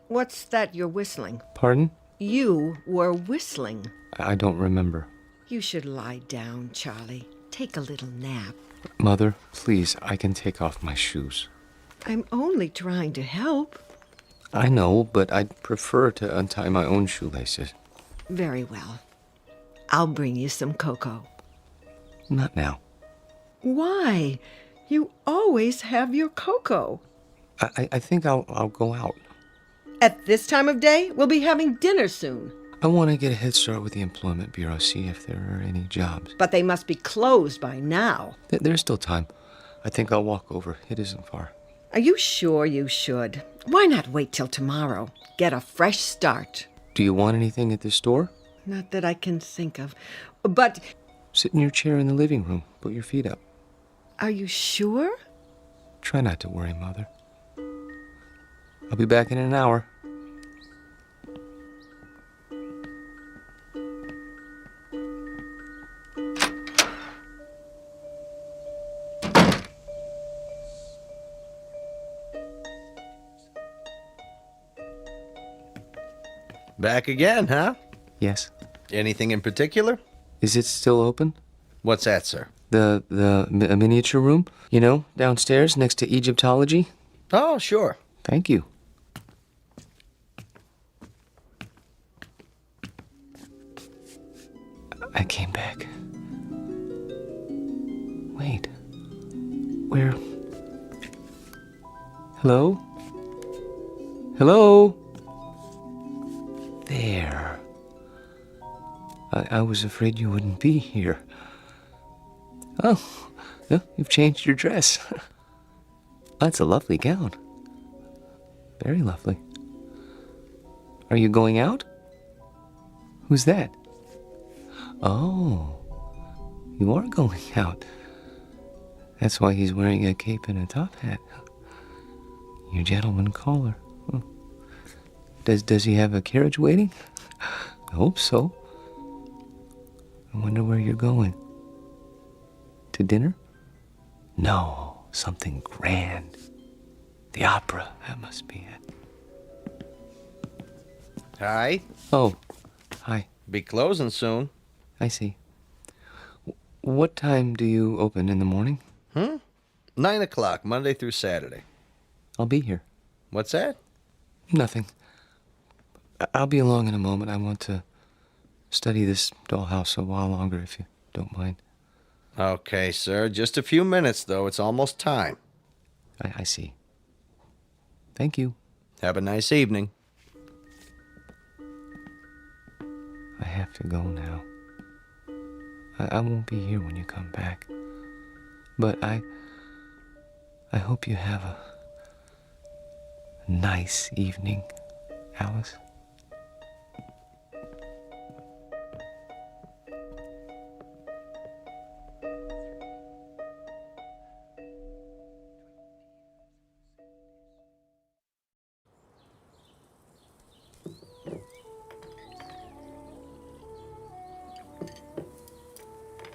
What's that you're whistling? Pardon? You were whistling. I don't remember. You should lie down, Charlie. Take a little nap. Mother, please, I can take off my shoes. I'm only trying to help. I know, but I'd prefer to untie my own shoelaces. Very well. I'll bring you some cocoa. Not now. Why? You always have your cocoa. I think I'll go out. At this time of day, we'll be having dinner soon. I want to get a head start with the Employment Bureau, see if there are any jobs. But they must be closed by now. There's still time. I think I'll walk over. It isn't far. Are you sure you should? Why not wait till tomorrow? Get a fresh start. Do you want anything at the store? Not that I can think of. But... Sit in your chair in the living room. Put your feet up. Are you sure? Try not to worry, Mother. I'll be back in an hour. Back again, huh? Yes. Anything in particular? Is it still open? What's that, sir? A miniature room? You know, downstairs next to Egyptology? Oh, sure. Thank you. I came back. Wait. Where? Hello? Hello? There. I was afraid you wouldn't be here. Oh, you've changed your dress. That's a lovely gown. Very lovely. Are you going out? Who's that? Oh, you are going out. That's why he's wearing a cape and a top hat. Your gentleman caller. Does he have a carriage waiting? I hope so. I wonder where you're going. To dinner? No, something grand. The opera, that must be it. Hi. Oh, hi. Be closing soon. I see. What time do you open in the morning? 9 o'clock, Monday through Saturday. I'll be here. What's that? Nothing. I'll be along in a moment. I want to study this dollhouse a while longer, if you don't mind. Okay, sir. Just a few minutes, though. It's almost time. I see. Thank you. Have a nice evening. I have to go now. I won't be here when you come back. But I hope you have a nice evening, Alice.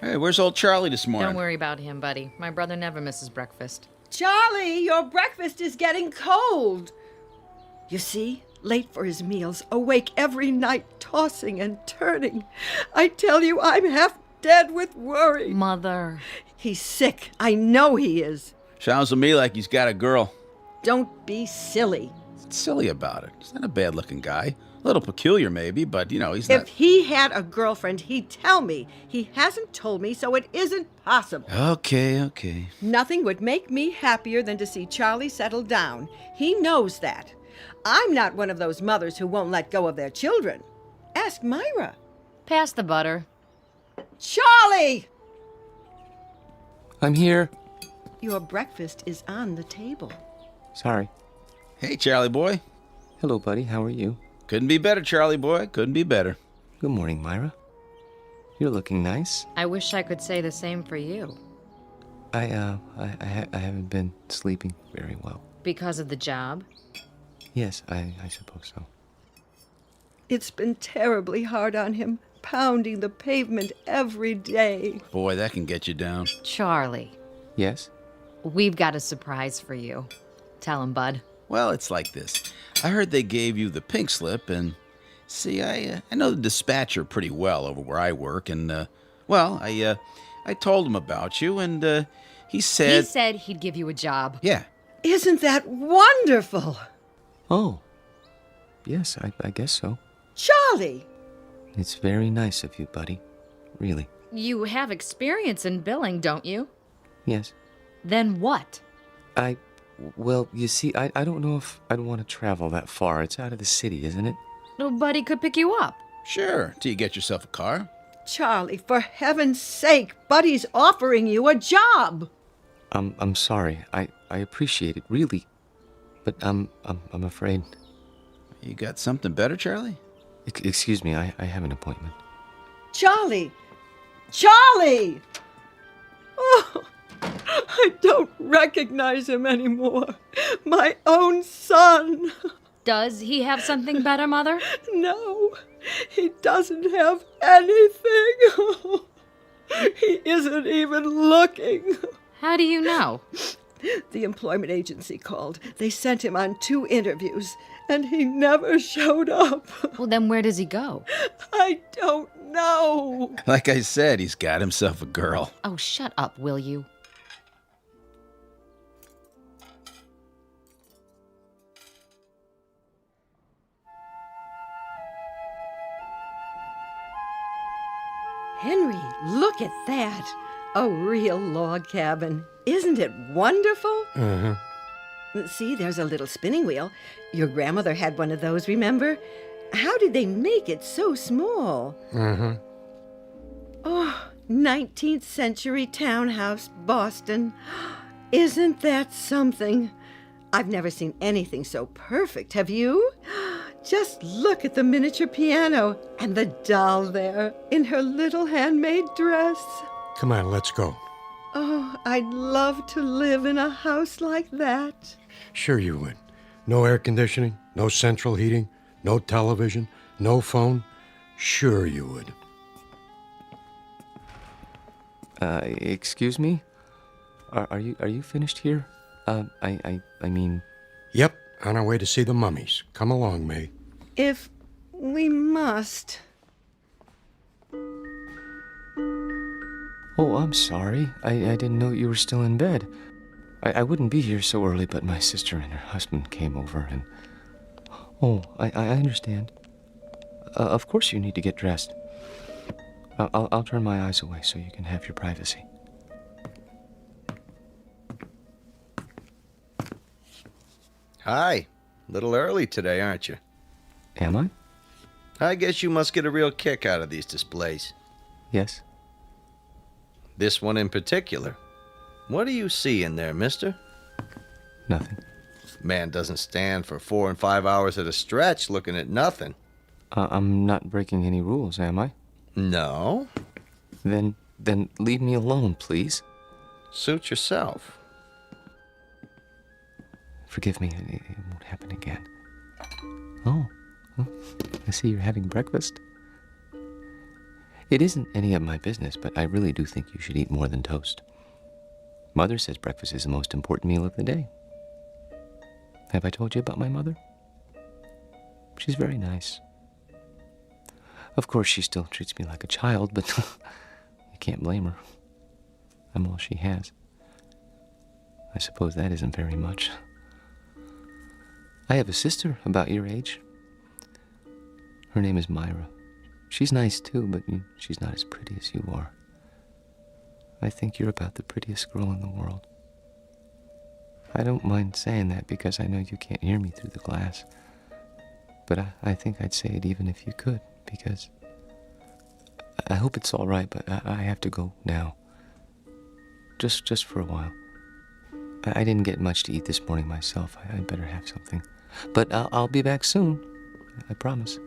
Hey, where's old Charlie this morning? Don't worry about him, buddy. My brother never misses breakfast. Charlie, your breakfast is getting cold. You see, late for his meals, awake every night, tossing and turning. I tell you, I'm half dead with worry. Mother. He's sick. I know he is. Sounds to me like he's got a girl. Don't be silly. What's silly about it? He's not a bad-looking guy. A little peculiar, maybe, but, you know, he's not... If he had a girlfriend, he'd tell me. He hasn't told me, so it isn't possible. Okay. Nothing would make me happier than to see Charlie settle down. He knows that. I'm not one of those mothers who won't let go of their children. Ask Myra. Pass the butter. Charlie! I'm here. Your breakfast is on the table. Sorry. Hey, Charlie boy. Hello, buddy. How are you? Couldn't be better, Charlie boy. Couldn't be better. Good morning, Myra. You're looking nice. I wish I could say the same for you. I haven't been sleeping very well. Because of the job? Yes, I suppose so. It's been terribly hard on him, pounding the pavement every day. Boy, that can get you down. Charlie. Yes? We've got a surprise for you. Tell him, bud. Well, it's like this. I heard they gave you the pink slip, and see, I know the dispatcher pretty well over where I work, and I told him about you, and he said... He said he'd give you a job. Yeah. Isn't that wonderful? Oh, yes, I guess so. Charlie! It's very nice of you, buddy. Really. You have experience in billing, don't you? Yes. Then what? Well, you see, I don't know if I'd want to travel that far. It's out of the city, isn't it? Nobody could pick you up. Sure, till you get yourself a car. Charlie, for heaven's sake, Buddy's offering you a job. I'm sorry. I appreciate it, really. But I'm afraid. You got something better, Charlie? Excuse me, I have an appointment. Charlie! Charlie! Oh, I don't recognize him anymore. My own son. Does he have something better, Mother? No, he doesn't have anything. He isn't even looking. How do you know? The employment agency called. They sent him on 2 interviews, and he never showed up. Well, then where does he go? I don't know. Like I said, he's got himself a girl. Oh, shut up, will you? Henry, look at that. A real log cabin. Isn't it wonderful? Mm-hmm. See, there's a little spinning wheel. Your grandmother had one of those, remember? How did they make it so small? Mm-hmm. Oh, 19th century townhouse, Boston. Isn't that something? I've never seen anything so perfect, have you? Just look at the miniature piano and the doll there in her little handmade dress. Come on, let's go. Oh, I'd love to live in a house like that. Sure you would. No air conditioning, no central heating, no television, no phone. Sure you would. Excuse me? Are you finished here? I mean... Yep, on our way to see the mummies. Come along, May. If we must. Oh, I'm sorry. I didn't know you were still in bed. I wouldn't be here so early, but my sister and her husband came over and... Oh, I understand. Of course you need to get dressed. I'll turn my eyes away so you can have your privacy. Hi. A little early today, aren't you? Am I? I guess you must get a real kick out of these displays. Yes. This one in particular. What do you see in there, mister? Nothing. Man doesn't stand for 4 and 5 hours at a stretch looking at nothing. I'm not breaking any rules, am I? No. Then leave me alone, please. Suit yourself. Forgive me, it won't happen again. Oh, I see you're having breakfast. It isn't any of my business, but I really do think you should eat more than toast. Mother says breakfast is the most important meal of the day. Have I told you about my mother? She's very nice. Of course, she still treats me like a child, but you can't blame her. I'm all she has. I suppose that isn't very much. I have a sister about your age. Her name is Myra. She's nice too, but she's not as pretty as you are. I think you're about the prettiest girl in the world. I don't mind saying that because I know you can't hear me through the glass. But I think I'd say it even if you could, because I hope it's all right, but I have to go now. Just for a while. I didn't get much to eat this morning myself. I'd better have something. But I'll be back soon. I promise.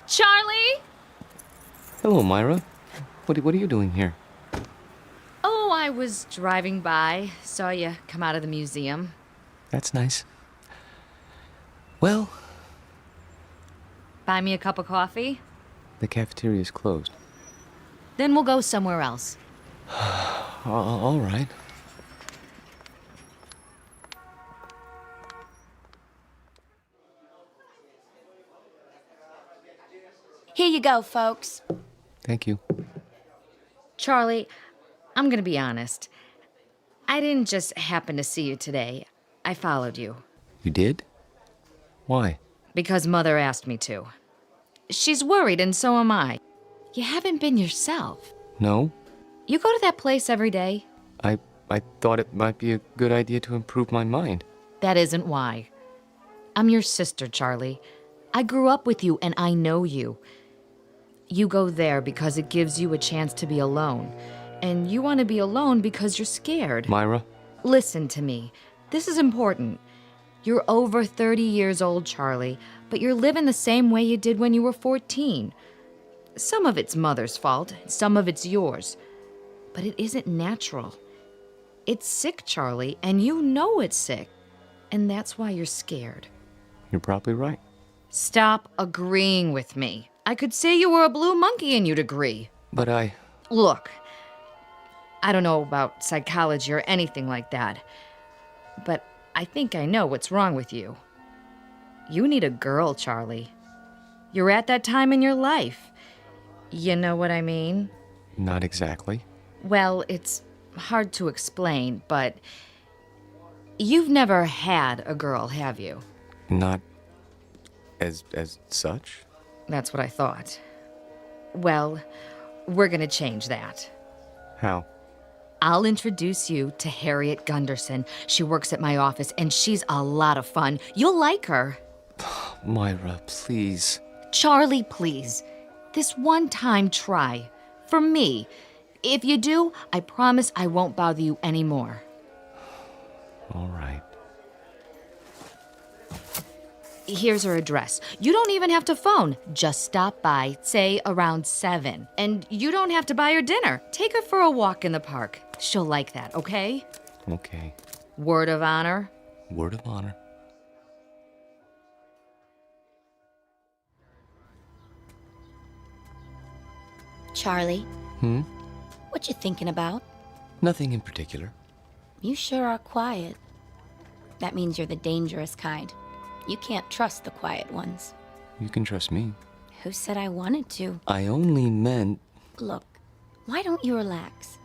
Charlie? Hello, Myra. What are you doing here? Oh, I was driving by. Saw you come out of the museum. That's nice. Well, Buy me a cup of coffee? the cafeteria's closed. Then we'll go somewhere else. All right. Here you go, folks. Thank you. Charlie, I'm gonna be honest. I didn't just happen to see you today. I followed you. You did? Why? Because Mother asked me to. She's worried, and so am I. You haven't been yourself. No? You go to that place every day? I thought it might be a good idea to improve my mind. That isn't why. I'm your sister, Charlie. I grew up with you, and I know you. You go there because it gives you a chance to be alone. And you want to be alone because you're scared. Myra? Listen to me. This is important. You're over 30 years old, Charlie, but you're living the same way you did when you were 14. Some of it's Mother's fault, some of it's yours. But it isn't natural. It's sick, Charlie, and you know it's sick. And that's why you're scared. You're probably right. Stop agreeing with me. I could say you were a blue monkey and you'd agree. But Look, I don't know about psychology or anything like that, but I think I know what's wrong with you. You need a girl, Charlie. You're at that time in your life. You know what I mean? Not exactly. Well, it's hard to explain, but you've never had a girl, have you? Not as such? That's what I thought. Well, we're gonna change that. How? I'll introduce you to Harriet Gunderson. She works at my office, and she's a lot of fun. You'll like her. Myra, please. Charlie, please. This one time try. For me. If you do, I promise I won't bother you anymore. All right. Here's her address. You don't even have to phone. Just stop by, say around 7. And you don't have to buy her dinner. Take her for a walk in the park. She'll like that, okay? Okay. Word of honor? Word of honor. Charlie, Hmm? what you thinking about? Nothing in particular. You sure are quiet. That means you're the dangerous kind. You can't trust the quiet ones. You can trust me. Who said I wanted to? I only meant... Look, why don't you relax?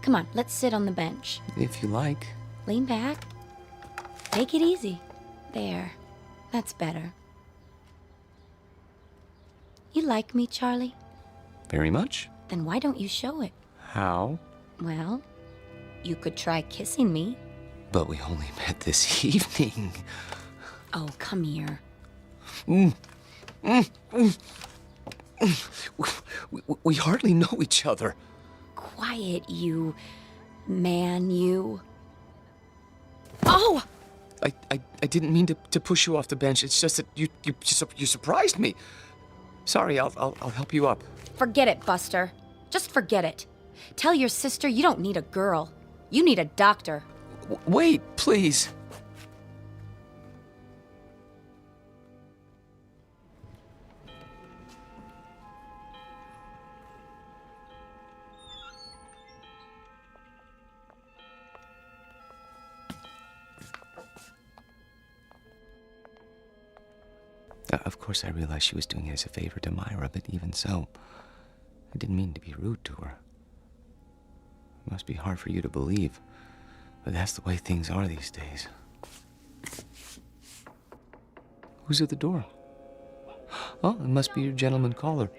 Come on, let's sit on the bench. If you like. Lean back. Take it easy. There. That's better. You like me, Charlie? Very much. Then why don't you show it? How? Well, you could try kissing me. But we only met this evening. Oh, come here. We hardly know each other. Quiet, you man, you. Oh! I didn't mean to push you off the bench. It's just that you surprised me. Sorry, I'll help you up. Forget it, Buster. Just forget it. Tell your sister you don't need a girl. You need a doctor. Wait, please. Of course, I realized she was doing it as a favor to Myra, but even so, I didn't mean to be rude to her. It must be hard for you to believe, but that's the way things are these days. Who's at the door? Oh, it must be your gentleman caller.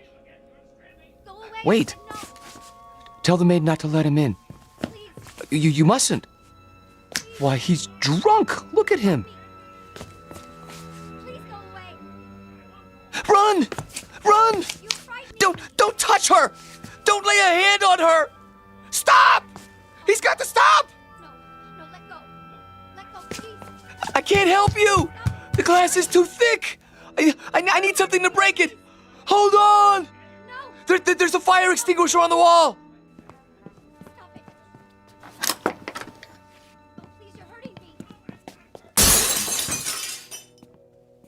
Wait! Tell the maid not to let him in. You mustn't. Why, he's drunk! Look at him! Run! Run! Don't touch her! Don't lay a hand on her! Stop! He's got to stop! No, let go. Let go, please. I can't help you! The glass is too thick! I need something to break it! Hold on! No! There's a fire extinguisher on the wall! Stop it. Oh, please, you're hurting me.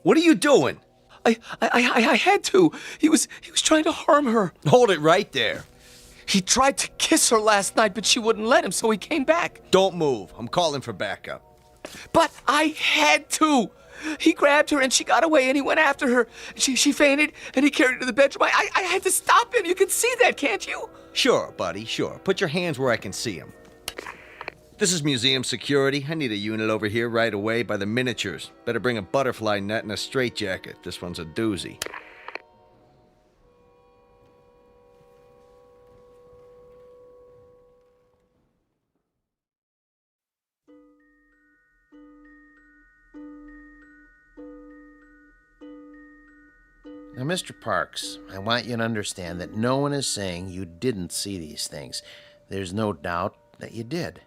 What are you doing? I had to. He was trying to harm her. Hold it right there. He tried to kiss her last night, but she wouldn't let him, so he came back. Don't move. I'm calling for backup. But I had to. He grabbed her and she got away and he went after her. She fainted and he carried her to the bedroom. I had to stop him. You can see that, can't you? Sure, buddy, sure. Put your hands where I can see them. This is museum security. I need a unit over here right away by the miniatures. Better bring a butterfly net and a straitjacket. This one's a doozy. Now, Mr. Parks, I want you to understand that no one is saying you didn't see these things. There's no doubt that you did.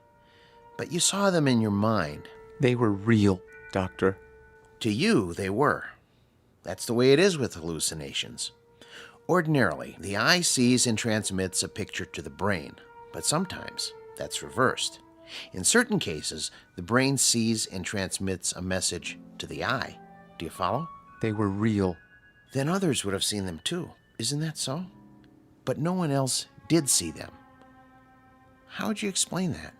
But you saw them in your mind. They were real, Doctor. To you, they were. That's the way it is with hallucinations. Ordinarily, the eye sees and transmits a picture to the brain, but sometimes that's reversed. In certain cases, the brain sees and transmits a message to the eye. Do you follow? They were real. Then others would have seen them too. Isn't that so? But no one else did see them. How would you explain that?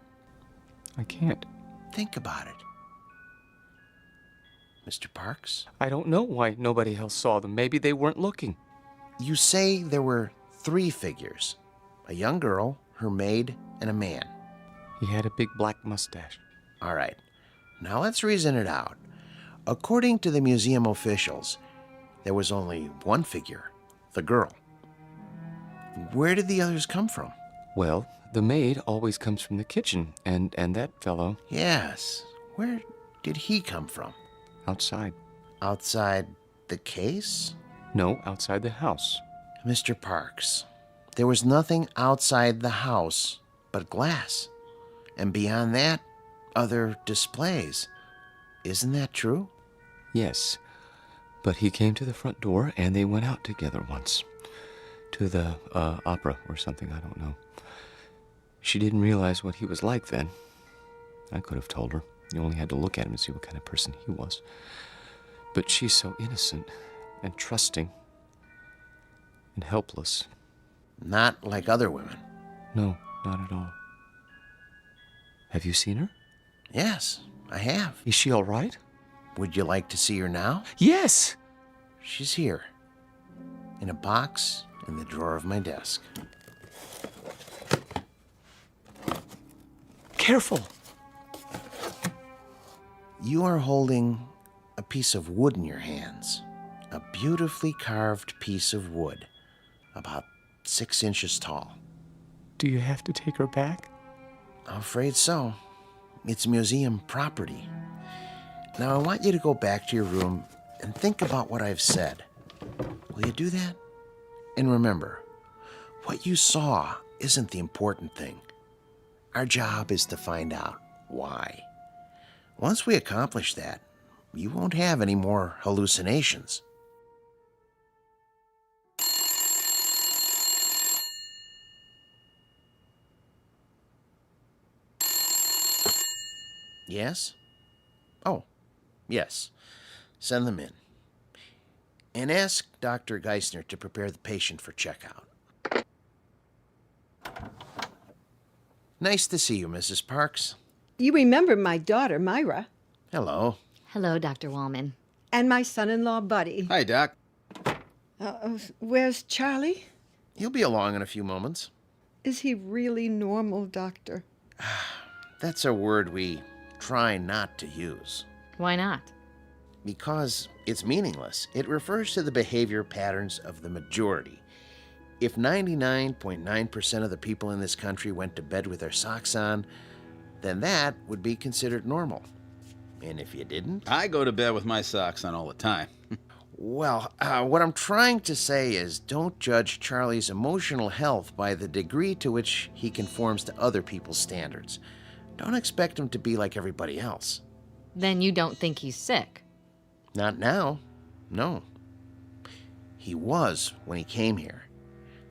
I can't. Think about it. Mr. Parks? I don't know why nobody else saw them. Maybe they weren't looking. You say there were 3 figures. A young girl, her maid, and a man. He had a big black mustache. All right. Now let's reason it out. According to the museum officials, there was only one figure, the girl. Where did the others come from? Well, the maid always comes from the kitchen, and that fellow... Yes. Where did he come from? Outside. Outside the case? No, outside the house. Mr. Parks, there was nothing outside the house but glass. And beyond that, other displays. Isn't that true? Yes. But he came to the front door, and they went out together once. To the opera or something, I don't know. She didn't realize what he was like then. I could have told her. You only had to look at him to see what kind of person he was. But she's so innocent and trusting and helpless. Not like other women. No, not at all. Have you seen her? Yes, I have. Is she all right? Would you like to see her now? Yes. She's here, in a box in the drawer of my desk. Careful. You are holding a piece of wood in your hands. A beautifully carved piece of wood, about 6 inches tall. Do you have to take her back? I'm afraid so. It's museum property. Now I want you to go back to your room and think about what I've said. Will you do that? And remember, what you saw isn't the important thing. Our job is to find out why. Once we accomplish that, you won't have any more hallucinations. Yes? Oh, yes. Send them in. And ask Dr. Geisner to prepare the patient for checkout. Nice to see you, Mrs. Parks. You remember my daughter, Myra. Hello. Hello, Dr. Wallman. And my son-in-law, Buddy. Hi, Doc. Where's Charlie? He'll be along in a few moments. Is he really normal, Doctor? That's a word we try not to use. Why not? Because it's meaningless. It refers to the behavior patterns of the majority. If 99.9% of the people in this country went to bed with their socks on, then that would be considered normal. And if you didn't? I go to bed with my socks on all the time. Well, what I'm trying to say is don't judge Charlie's emotional health by the degree to which he conforms to other people's standards. Don't expect him to be like everybody else. Then you don't think he's sick? Not now. No. He was when he came here.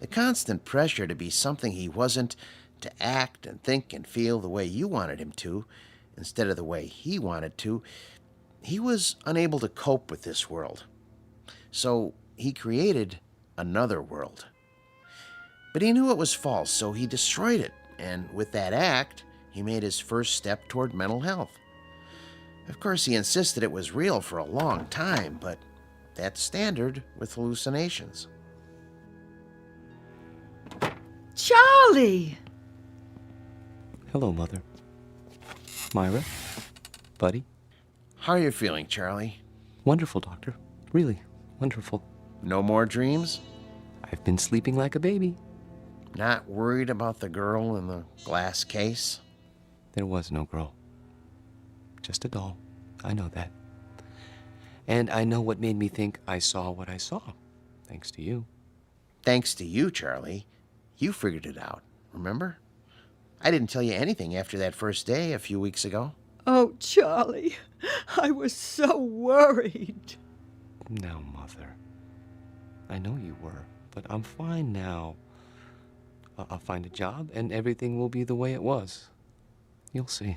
The constant pressure to be something he wasn't, to act and think and feel the way you wanted him to, instead of the way he wanted to, he was unable to cope with this world. So he created another world. But he knew it was false, so he destroyed it, and with that act, he made his first step toward mental health. Of course, he insisted it was real for a long time, but that's standard with hallucinations. Charlie! Hello, Mother. Myra? Buddy? How are you feeling, Charlie? Wonderful, Doctor. Really wonderful. No more dreams? I've been sleeping like a baby. Not worried about the girl in the glass case? There was no girl. Just a doll. I know that. And I know what made me think I saw what I saw. Thanks to you. Thanks to you, Charlie. You figured it out, remember? I didn't tell you anything after that first day a few weeks ago. Oh, Charlie, I was so worried. No, Mother. I know you were, but I'm fine now. I'll find a job and everything will be the way it was. You'll see.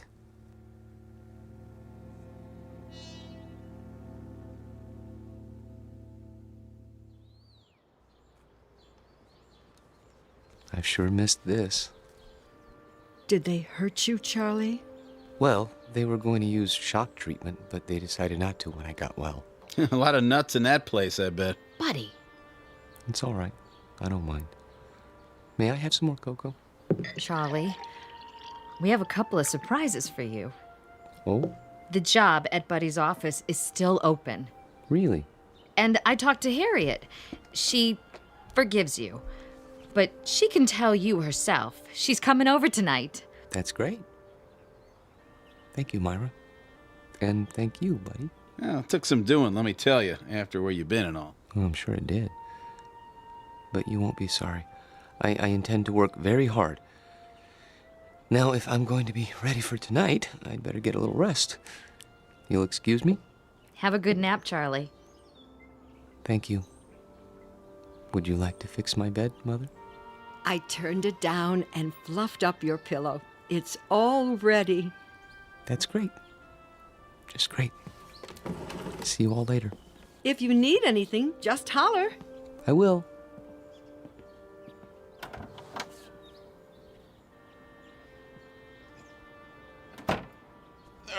I've sure missed this. Did they hurt you, Charlie? Well, they were going to use shock treatment, but they decided not to when I got well. A lot of nuts in that place, I bet. Buddy. It's all right. I don't mind. May I have some more cocoa? Charlie, we have a couple of surprises for you. Oh? The job at Buddy's office is still open. Really? And I talked to Harriet. She forgives you. But she can tell you herself. She's coming over tonight. That's great. Thank you, Myra. And thank you, Buddy. Well, it took some doing, let me tell you, after where you've been and all. Well, I'm sure it did. But you won't be sorry. I intend to work very hard. Now, if I'm going to be ready for tonight, I'd better get a little rest. You'll excuse me? Have a good nap, Charlie. Thank you. Would you like to fix my bed, Mother? I turned it down and fluffed up your pillow. It's all ready. That's great. Just great. See you all later. If you need anything, just holler. I will.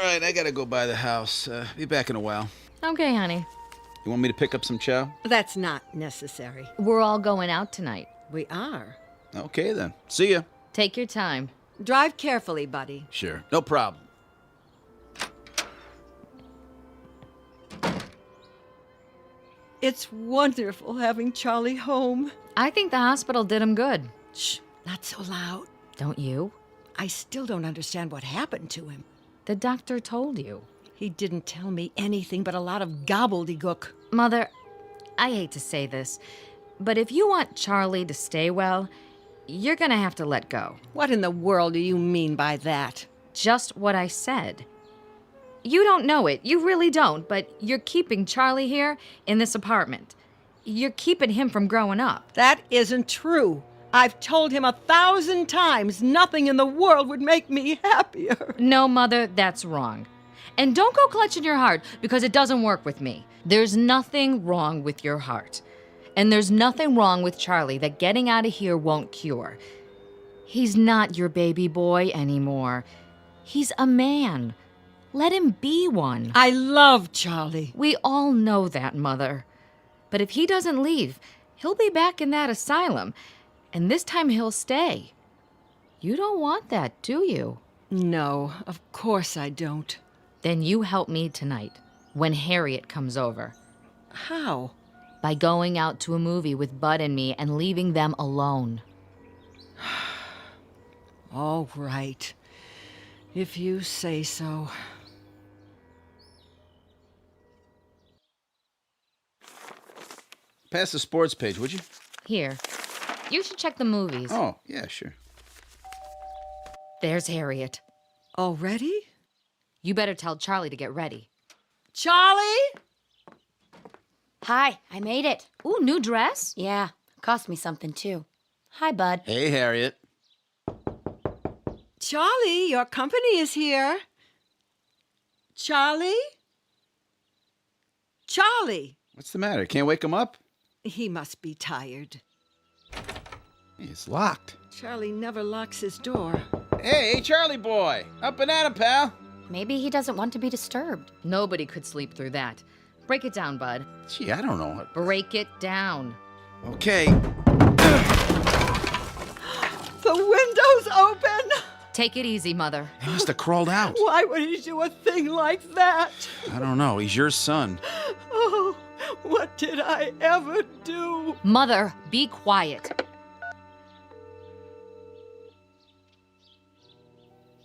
right, I gotta go by the house. Be back in a while. Okay, honey. You want me to pick up some chow? That's not necessary. We're all going out tonight. We are. Okay, then. See ya. Take your time. Drive carefully, buddy. Sure, no problem. It's wonderful having Charlie home. I think the hospital did him good. Shh, not so loud. Don't you? I still don't understand what happened to him. The doctor told you. He didn't tell me anything but a lot of gobbledygook. Mother, I hate to say this, but if you want Charlie to stay well, you're gonna have to let go. What in the world do you mean by that? Just what I said. You don't know it, you really don't, but you're keeping Charlie here in this apartment. You're keeping him from growing up. That isn't true. I've told him 1,000 times nothing in the world would make me happier. No, Mother, that's wrong. And don't go clutching your heart, because it doesn't work with me. There's nothing wrong with your heart. And there's nothing wrong with Charlie that getting out of here won't cure. He's not your baby boy anymore. He's a man. Let him be one. I love Charlie. We all know that, Mother. But if he doesn't leave, he'll be back in that asylum. And this time he'll stay. You don't want that, do you? No, of course I don't. Then you help me tonight, when Harriet comes over. How? By going out to a movie with Bud and me and leaving them alone. All right. If you say so. Pass the sports page, would you? Here. You should check the movies. Oh, yeah, sure. There's Harriet. Already? You better tell Charlie to get ready. Charlie? Hi, I made it. Ooh, new dress? Yeah, cost me something too. Hi, Bud. Hey, Harriet. Charlie, your company is here. Charlie? Charlie! What's the matter? Can't wake him up? He must be tired. It's locked. Charlie never locks his door. Hey, Charlie boy! Up and at him, pal! Maybe he doesn't want to be disturbed. Nobody could sleep through that. Break it down, Bud. Gee, I don't know. Break it down. Okay. The window's open! Take it easy, Mother. He must have crawled out. Why would he do a thing like that? I don't know. He's your son. Oh, what did I ever do? Mother, be quiet.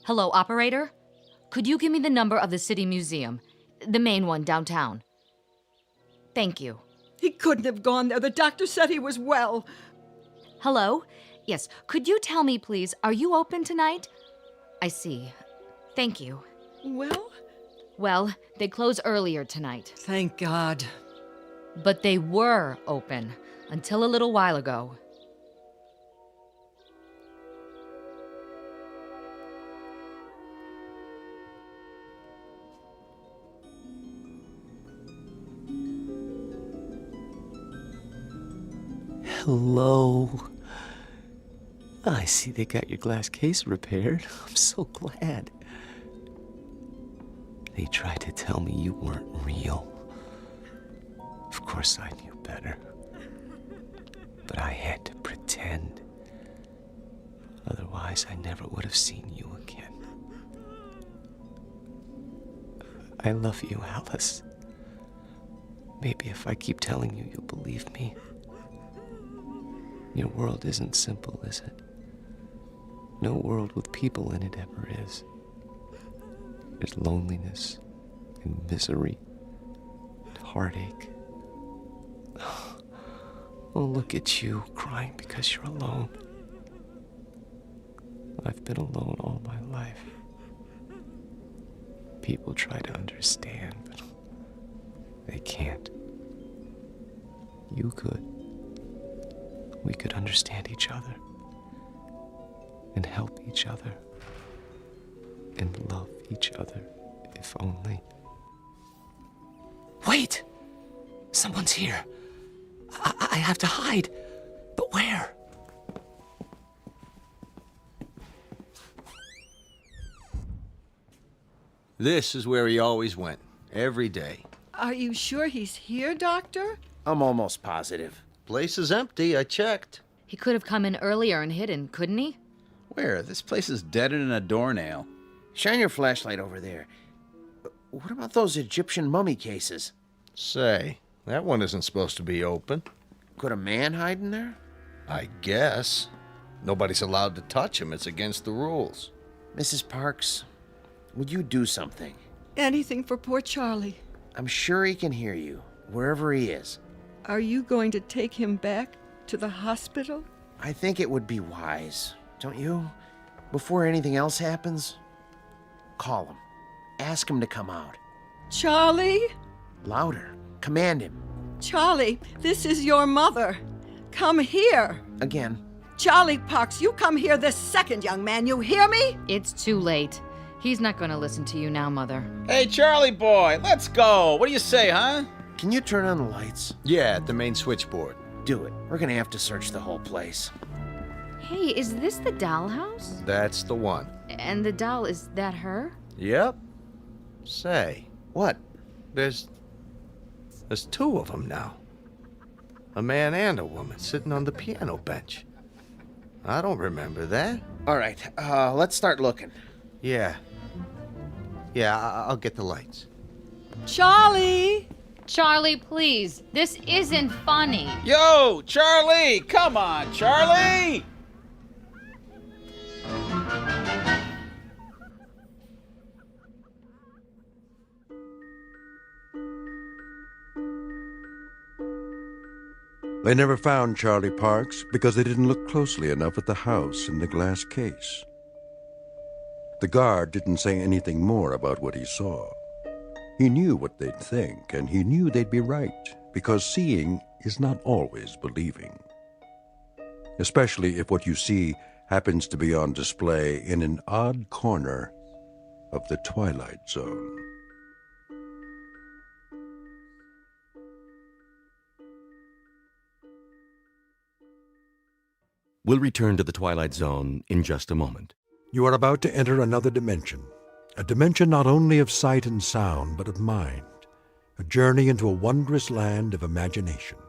Hello, operator? Could you give me the number of the City Museum? The main one downtown. Thank you. He couldn't have gone there. The doctor said he was well. Hello? Yes, could you tell me, please, are you open tonight? I see. Thank you. Well? Well, they close earlier tonight. Thank God. But they were open until a little while ago. Hello. I see they got your glass case repaired. I'm so glad. They tried to tell me you weren't real. Of course I knew better. But I had to pretend. Otherwise, I never would have seen you again. I love you, Alice. Maybe if I keep telling you, you'll believe me. Your world isn't simple, is it? No world with people in it ever is. There's loneliness and misery and heartache. Oh, look at you, crying because you're alone. I've been alone all my life. People try to understand, but they can't. You could. We could understand each other and help each other and love each other, if only. Wait! Someone's here. I have to hide. But where? This is where he always went, every day. Are you sure he's here, Doctor? I'm almost positive. Place is empty, I checked. He could have come in earlier and hidden, couldn't he? Where? This place is deader than a doornail. Shine your flashlight over there. What about those Egyptian mummy cases? Say, that one isn't supposed to be open. Could a man hide in there? I guess. Nobody's allowed to touch him. It's against the rules. Mrs. Parks, would you do something? Anything for poor Charlie. I'm sure he can hear you, wherever he is. Are you going to take him back to the hospital? I think it would be wise, don't you? Before anything else happens, call him. Ask him to come out. Charlie? Louder. Command him. Charlie, this is your mother. Come here. Again. Charlie Parks, you come here this second, young man. You hear me? It's too late. He's not going to listen to you now, Mother. Hey, Charlie boy, let's go. What do you say, huh? Can you turn on the lights? Yeah, at the main switchboard. Do it. We're gonna have to search the whole place. Hey, is this the dollhouse? That's the one. And the doll, is that her? Yep. Say, what? There's two of them now. A man and a woman sitting on the piano bench. I don't remember that. All right, let's start looking. Yeah. Yeah, I'll get the lights. Charlie! Charlie, please. This isn't funny. Yo, Charlie! Come on, Charlie! They never found Charlie Parks because they didn't look closely enough at the house in the glass case. The guard didn't say anything more about what he saw. He knew what they'd think, and he knew they'd be right, because seeing is not always believing. Especially if what you see happens to be on display in an odd corner of the Twilight Zone. We'll return to the Twilight Zone in just a moment. You are about to enter another dimension, a dimension not only of sight and sound, but of mind, a journey into a wondrous land of imagination.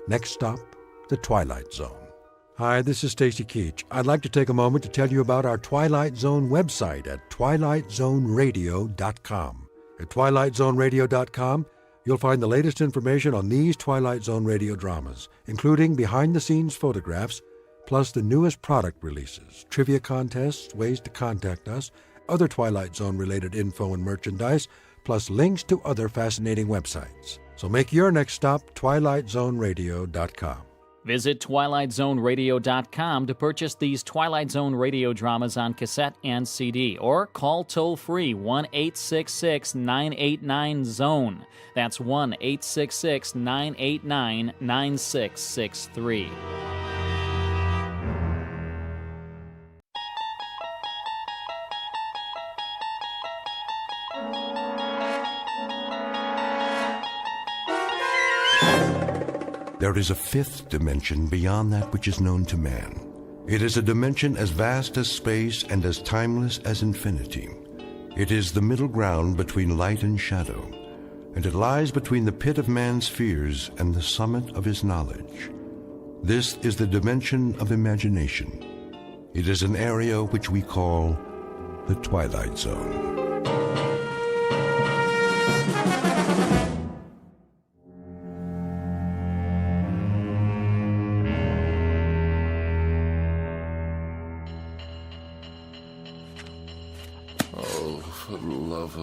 Next stop, the Twilight Zone. Hi, this is Stacy Keach. I'd like to take a moment to tell you about our Twilight Zone website at twilightzoneradio.com. At twilightzoneradio.com, you'll find the latest information on these Twilight Zone radio dramas, including behind-the-scenes photographs, plus the newest product releases, trivia contests, ways to contact us, other Twilight Zone-related info and merchandise, plus links to other fascinating websites. So make your next stop twilightzoneradio.com. Visit twilightzoneradio.com to purchase these Twilight Zone radio dramas on cassette and CD, or call toll-free 1-866-989-ZONE. That's 1-866-989-9663. There is a fifth dimension beyond that which is known to man. It is a dimension as vast as space and as timeless as infinity. It is the middle ground between light and shadow, and it lies between the pit of man's fears and the summit of his knowledge. This is the dimension of imagination. It is an area which we call the Twilight Zone.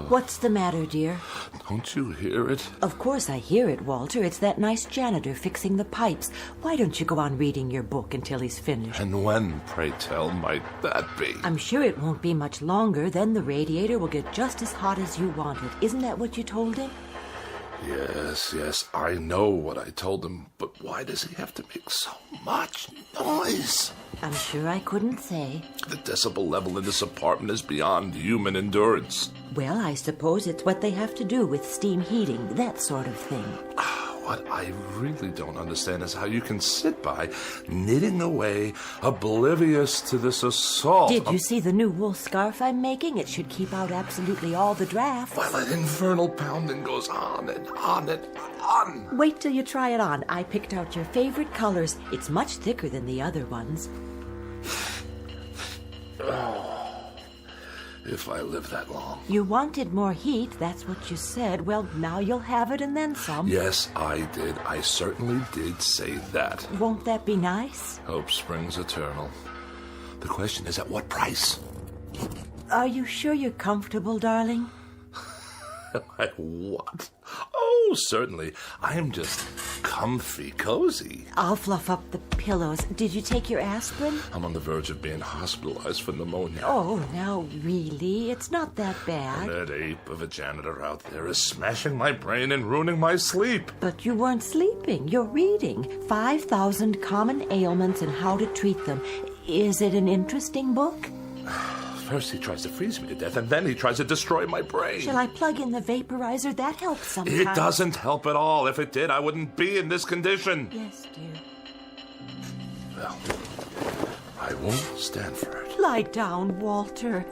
What's the matter, dear? Don't you hear it? Of course I hear it, Walter. It's that nice janitor fixing the pipes. Why don't you go on reading your book until he's finished? And when, pray tell, might that be? I'm sure it won't be much longer. Then the radiator will get just as hot as you want it. Isn't that what you told him? Yes, I know what I told him, but why does he have to make so much noise? I'm sure I couldn't say. The decibel level in this apartment is beyond human endurance. Well, I suppose it's what they have to do with steam heating, that sort of thing. What I really don't understand is how you can sit by, knitting away, oblivious to this assault. Did you see the new wool scarf I'm making? It should keep out absolutely all the drafts. While that infernal pounding goes on and on and on. Wait till you try it on. I picked out your favorite colors. It's much thicker than the other ones. If I live that long. You wanted more heat, that's what you said. Well, now you'll have it and then some. Yes, I did. I certainly did say that. Won't that be nice? Hope springs eternal. The question is, at what price? Are you sure you're comfortable, darling? Am I what? Oh, certainly. I am just comfy, cozy. I'll fluff up the pillows. Did you take your aspirin? I'm on the verge of being hospitalized for pneumonia. Oh, now really? It's not that And bad. that ape of a janitor out there is smashing my brain and ruining my sleep. But you weren't sleeping. You're reading 5,000 Common Ailments and How to Treat Them. Is it an interesting book? First he tries to freeze me to death, and then he tries to destroy my brain. Shall I plug in the vaporizer? That helps sometimes. It doesn't help at all. If it did, I wouldn't be in this condition. Yes, dear. Well, I won't stand for it. Lie down, Walter.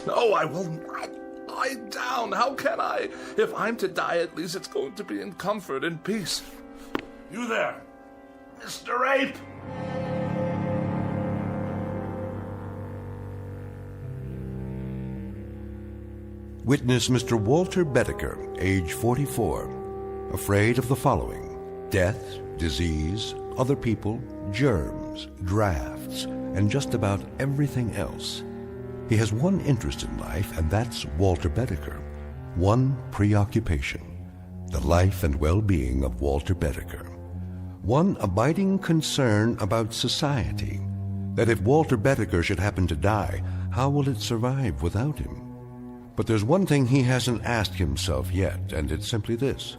No, I will not lie down. How can I? If I'm to die, at least it's going to be in comfort and peace. You there, Mr. Ape! Witness Mr. Walter Bedecker, age 44, afraid of the following: death, disease, other people, germs, drafts, and just about everything else. He has one interest in life, and that's Walter Bedecker. One preoccupation: the life and well-being of Walter Bedecker. One abiding concern about society: that if Walter Bedecker should happen to die, how will it survive without him? But there's one thing he hasn't asked himself yet, and it's simply this: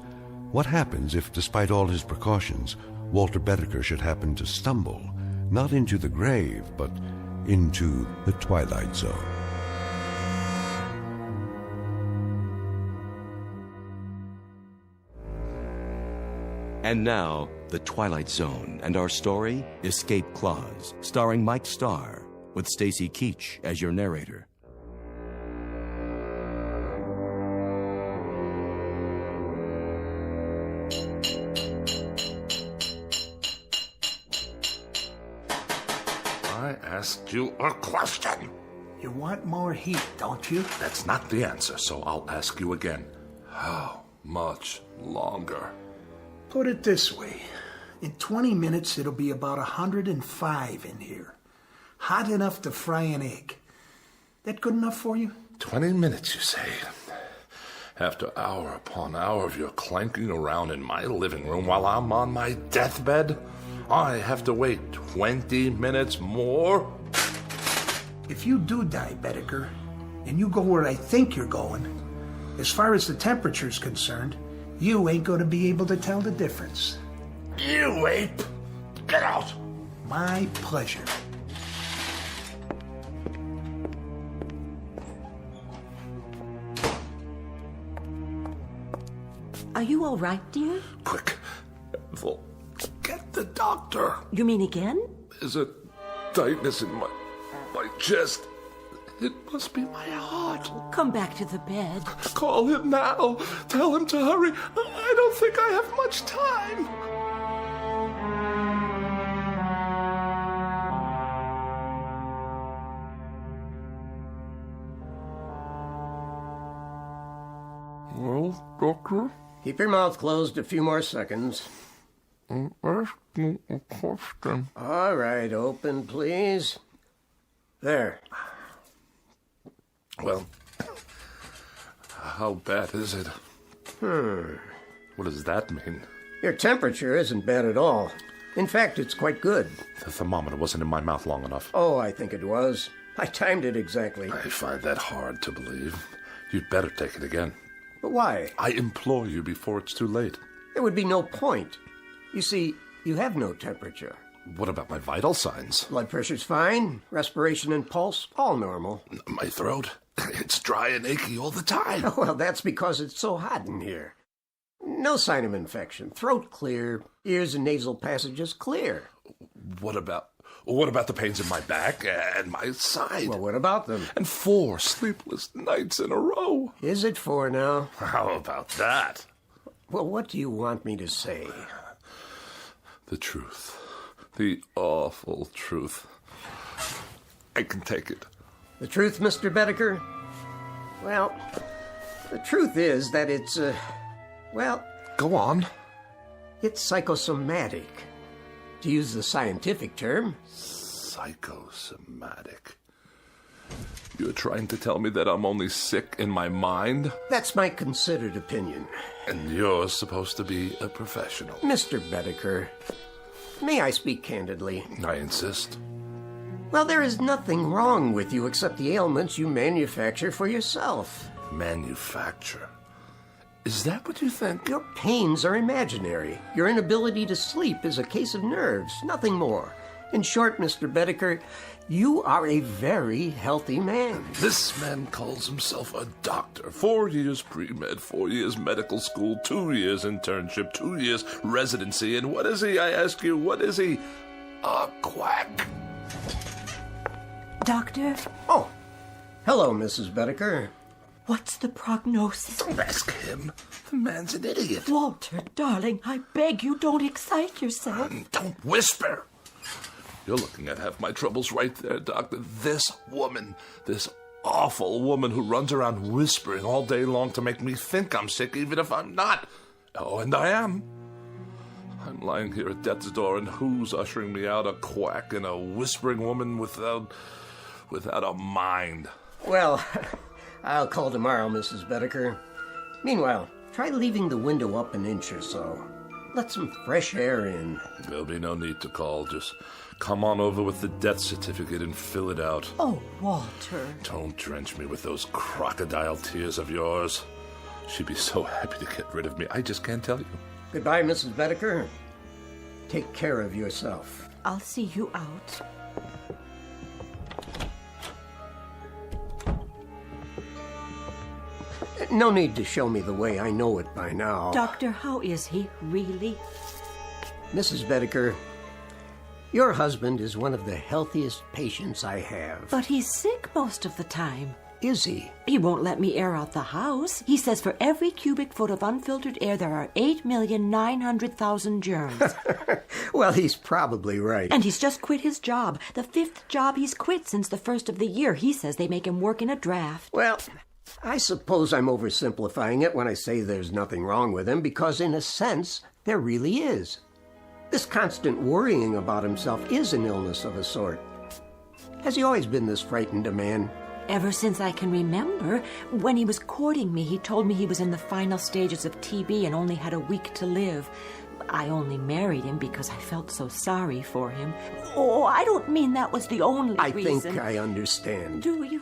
what happens if, despite all his precautions, Walter Bedecker should happen to stumble, not into the grave, but into the Twilight Zone? And now, The Twilight Zone, and our story, Escape Clause, starring Mike Starr, with Stacy Keach as your narrator. I asked you a question. You want more heat, don't you? That's not the answer, so I'll ask you again. How much longer? Put it this way. In 20 minutes, it'll be about 105 in here. Hot enough to fry an egg. That good enough for you? 20 minutes, you say? After hour upon hour of your clanking around in my living room while I'm on my deathbed, I have to wait 20 minutes more? If you do die, Bedecker, and you go where I think you're going, as far as the temperature's concerned, you ain't going to be able to tell the difference. You ape! Get out! My pleasure. Are you all right, dear? Quick, Ethel, get the doctor. You mean again? There's a tightness in my chest. It must be my heart. Come back to the bed. Call him now. Tell him to hurry. I don't think I have much time. Well, doctor? Keep your mouth closed a few more seconds. I'm asking a question. All right, open, please. There. Well, how bad is it? What does that mean? Your temperature isn't bad at all. In fact, it's quite good. The thermometer wasn't in my mouth long enough. Oh, I think it was. I timed it exactly. I find that hard to believe. You'd better take it again. But why? I implore you before it's too late. There would be no point. You see, you have no temperature. What about my vital signs? Blood pressure's fine. Respiration and pulse, all normal. My throat? It's dry and achy all the time. Well, that's because it's so hot in here. No sign of infection. Throat clear. Ears and nasal passages clear. What about the pains in my back and my side? Well, what about them? And 4 sleepless nights in a row. Is it 4 now? How about that? Well, what do you want me to say? The truth. The awful truth. I can take it. The truth, Mr. Bedecker? Well, the truth is that it's, Go on. It's psychosomatic. To use the scientific term. Psychosomatic. You're trying to tell me that I'm only sick in my mind? That's my considered opinion. And you're supposed to be a professional. Mr. Bedecker, may I speak candidly? I insist. Well, there is nothing wrong with you except the ailments you manufacture for yourself. Manufacture? Is that what you think? Your pains are imaginary. Your inability to sleep is a case of nerves, nothing more. In short, Mr. Bedecker, you are a very healthy man. This man calls himself a doctor. 4 years pre-med, 4 years medical school, 2 years internship, 2 years residency. And what is he, I ask you, what is he? A quack. Doctor? Oh, hello, Mrs. Bedecker. What's the prognosis? Don't ask him. The man's an idiot. Walter, darling, I beg you, don't excite yourself. Don't whisper. You're looking at half my troubles right there, Doctor. This woman, this awful woman who runs around whispering all day long to make me think I'm sick, even if I'm not. Oh, and I am. I'm lying here at death's door, and who's ushering me out? A quack and a whispering woman without a mind. Well, I'll call tomorrow, Mrs. Bedecker. Meanwhile, try leaving the window up an inch or so. Let some fresh air in. There'll be no need to call. Just come on over with the death certificate and fill it out. Oh, Walter. Don't drench me with those crocodile tears of yours. She'd be so happy to get rid of me. I just can't tell you. Goodbye, Mrs. Bedecker. Take care of yourself. I'll see you out. No need to show me the way. I know it by now. Doctor, how is he, really? Mrs. Bedecker, your husband is one of the healthiest patients I have. But he's sick most of the time. Is he? He won't let me air out the house. He says for every cubic foot of unfiltered air, there are 8,900,000 germs. Well, he's probably right. And he's just quit his job. The 5th job he's quit since the first of the year. He says they make him work in a draft. Well, I suppose I'm oversimplifying it when I say there's nothing wrong with him, because in a sense, there really is. This constant worrying about himself is an illness of a sort. Has he always been this frightened a man? Ever since I can remember. When he was courting me, he told me he was in the final stages of TB and only had a week to live. I only married him because I felt so sorry for him. Oh, I don't mean that was the only reason. I think I understand. Do you?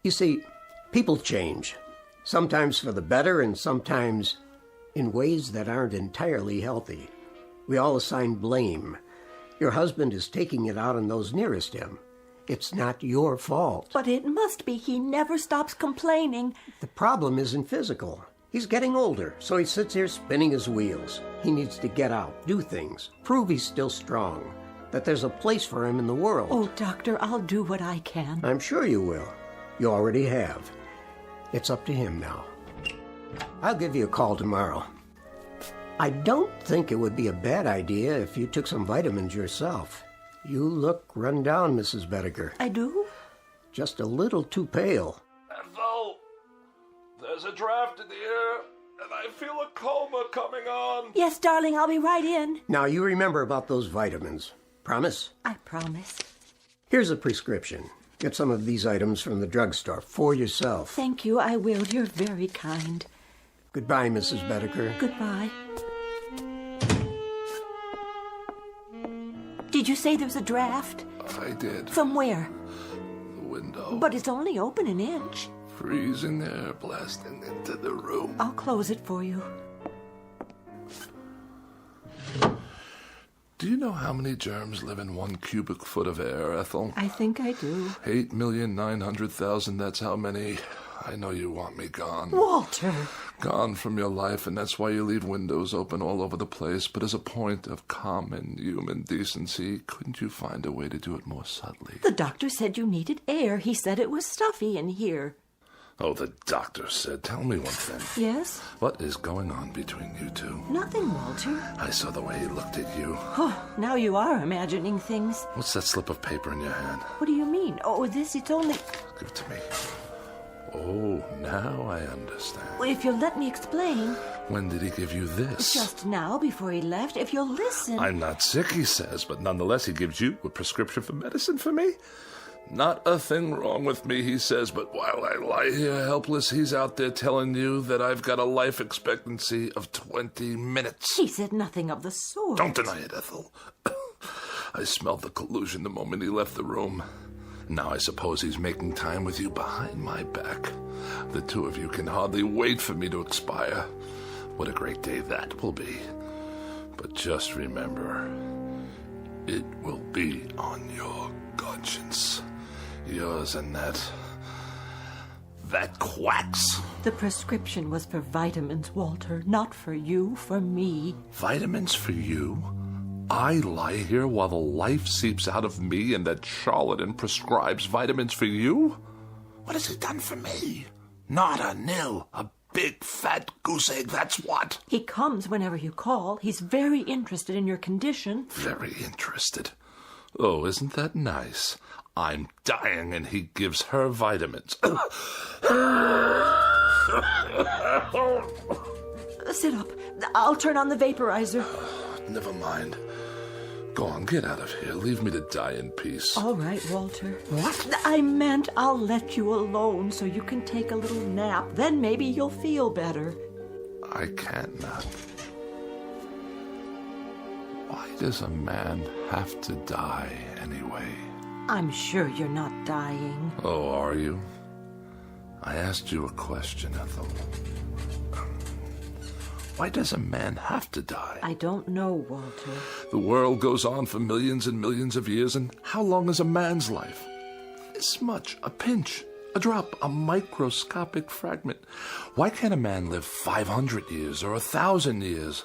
You see, people change. Sometimes for the better and sometimes in ways that aren't entirely healthy. We all assign blame. Your husband is taking it out on those nearest him. It's not your fault. But it must be. He never stops complaining. The problem isn't physical. He's getting older, so he sits here spinning his wheels. He needs to get out, do things, prove he's still strong, that there's a place for him in the world. Oh, Doctor, I'll do what I can. I'm sure you will. You already have. It's up to him now. I'll give you a call tomorrow. I don't think it would be a bad idea if you took some vitamins yourself. You look run down, Mrs. Bedecker. I do? Just a little too pale. Ethel, there's a draft in the air, and I feel a coma coming on. Yes, darling, I'll be right in. Now, you remember about those vitamins. Promise? I promise. Here's a prescription. Get some of these items from the drugstore for yourself. Thank you, I will. You're very kind. Goodbye, Mrs. Bedecker. Goodbye. Did you say there's a draft? I did. From where? The window. But it's only open an inch. Freezing air blasting into the room. I'll close it for you. Do you know how many germs live in 1 cubic foot of air, Ethel? I think I do. 8,900,000, that's how many I know you want me gone. Walter! Gone from your life, and that's why you leave windows open all over the place. But as a point of common human decency, couldn't you find a way to do it more subtly? The doctor said you needed air. He said it was stuffy in here. Oh, the doctor said. Tell me one thing. Yes? What is going on between you two? Nothing, Walter. I saw the way he looked at you. Oh, now you are imagining things. What's that slip of paper in your hand? What do you mean? Oh, it's only... Give it to me. Oh, now I understand. Well, if you'll let me explain. When did he give you this? Just now, before he left. If you'll listen. I'm not sick, he says, but nonetheless he gives you a prescription for medicine for me? Not a thing wrong with me, he says, but while I lie here helpless, he's out there telling you that I've got a life expectancy of 20 minutes. He said nothing of the sort. Don't deny it, Ethel. I smelled the collusion the moment he left the room. Now I suppose he's making time with you behind my back. The two of you can hardly wait for me to expire. What a great day that will be. But just remember, it will be on your conscience. Yours and that quacks. The prescription was for vitamins, Walter, not for you, for me. Vitamins for you? I lie here while the life seeps out of me and that charlatan prescribes vitamins for you? What has he done for me? Not a nil. A big fat goose egg, that's what. He comes whenever you call. He's very interested in your condition. Very interested. Oh, isn't that nice? I'm dying and he gives her vitamins. Sit up. I'll turn on the vaporizer. Never mind. Go on, get out of here. Leave me to die in peace. All right, Walter. What? I meant I'll let you alone so you can take a little nap. Then maybe you'll feel better. I can't nap. Why does a man have to die anyway? I'm sure you're not dying. Oh, are you? I asked you a question, Ethel. Why does a man have to die? I don't know, Walter. The world goes on for millions and millions of years, and how long is a man's life? This much, a pinch, a drop, a microscopic fragment. Why can't a man live 500 years or 1,000 years?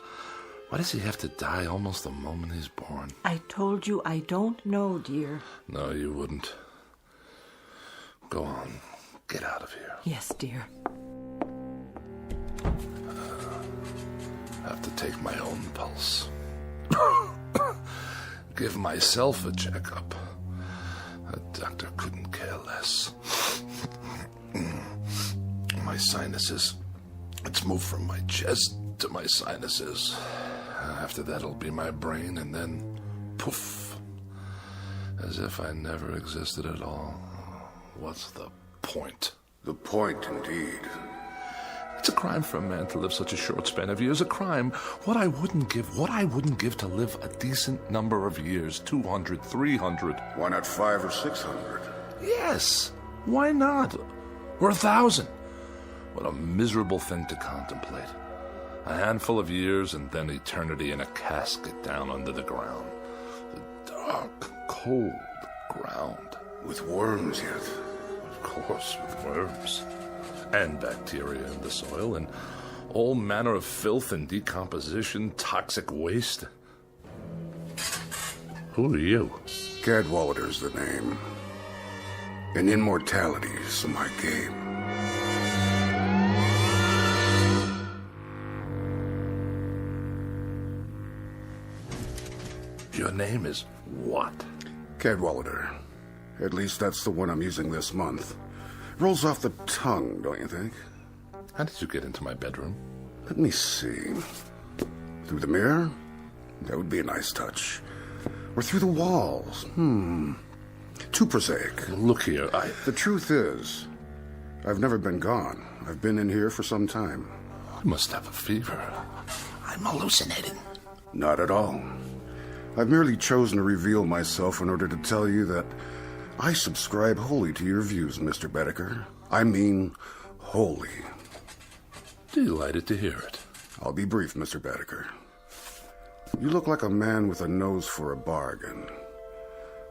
Why does he have to die almost the moment he's born? I told you I don't know, dear. No, you wouldn't. Go on. Get out of here. Yes, dear. I have to take my own pulse. Give myself a checkup. A doctor couldn't care less. My sinuses. It's moved from my chest to my sinuses. After that, it'll be my brain, and then poof. As if I never existed at all. What's the point? The point, indeed. It's a crime for a man to live such a short span of years. A crime. What I wouldn't give to live a decent number of years. 200, 300. Why not 500 or 600? Yes. Why not? Or 1,000. What a miserable thing to contemplate. A handful of years and then eternity in a casket down under the ground. The dark, cold ground. With worms yet? Of course, with worms. And bacteria in the soil, and all manner of filth and decomposition, toxic waste. Who are you? Cadwallader's the name. And immortality's my game. Your name is what? Cadwallader. At least that's the one I'm using this month. Rolls off the tongue, don't you think? How did you get into my bedroom? Let me see. Through the mirror? That would be a nice touch. Or through the walls? Too prosaic. Look here, The truth is, I've never been gone. I've been in here for some time. I must have a fever. I'm hallucinating. Not at all. I've merely chosen to reveal myself in order to tell you that I subscribe wholly to your views, Mr. Bedecker. I mean, wholly. Delighted to hear it. I'll be brief, Mr. Bedecker. You look like a man with a nose for a bargain.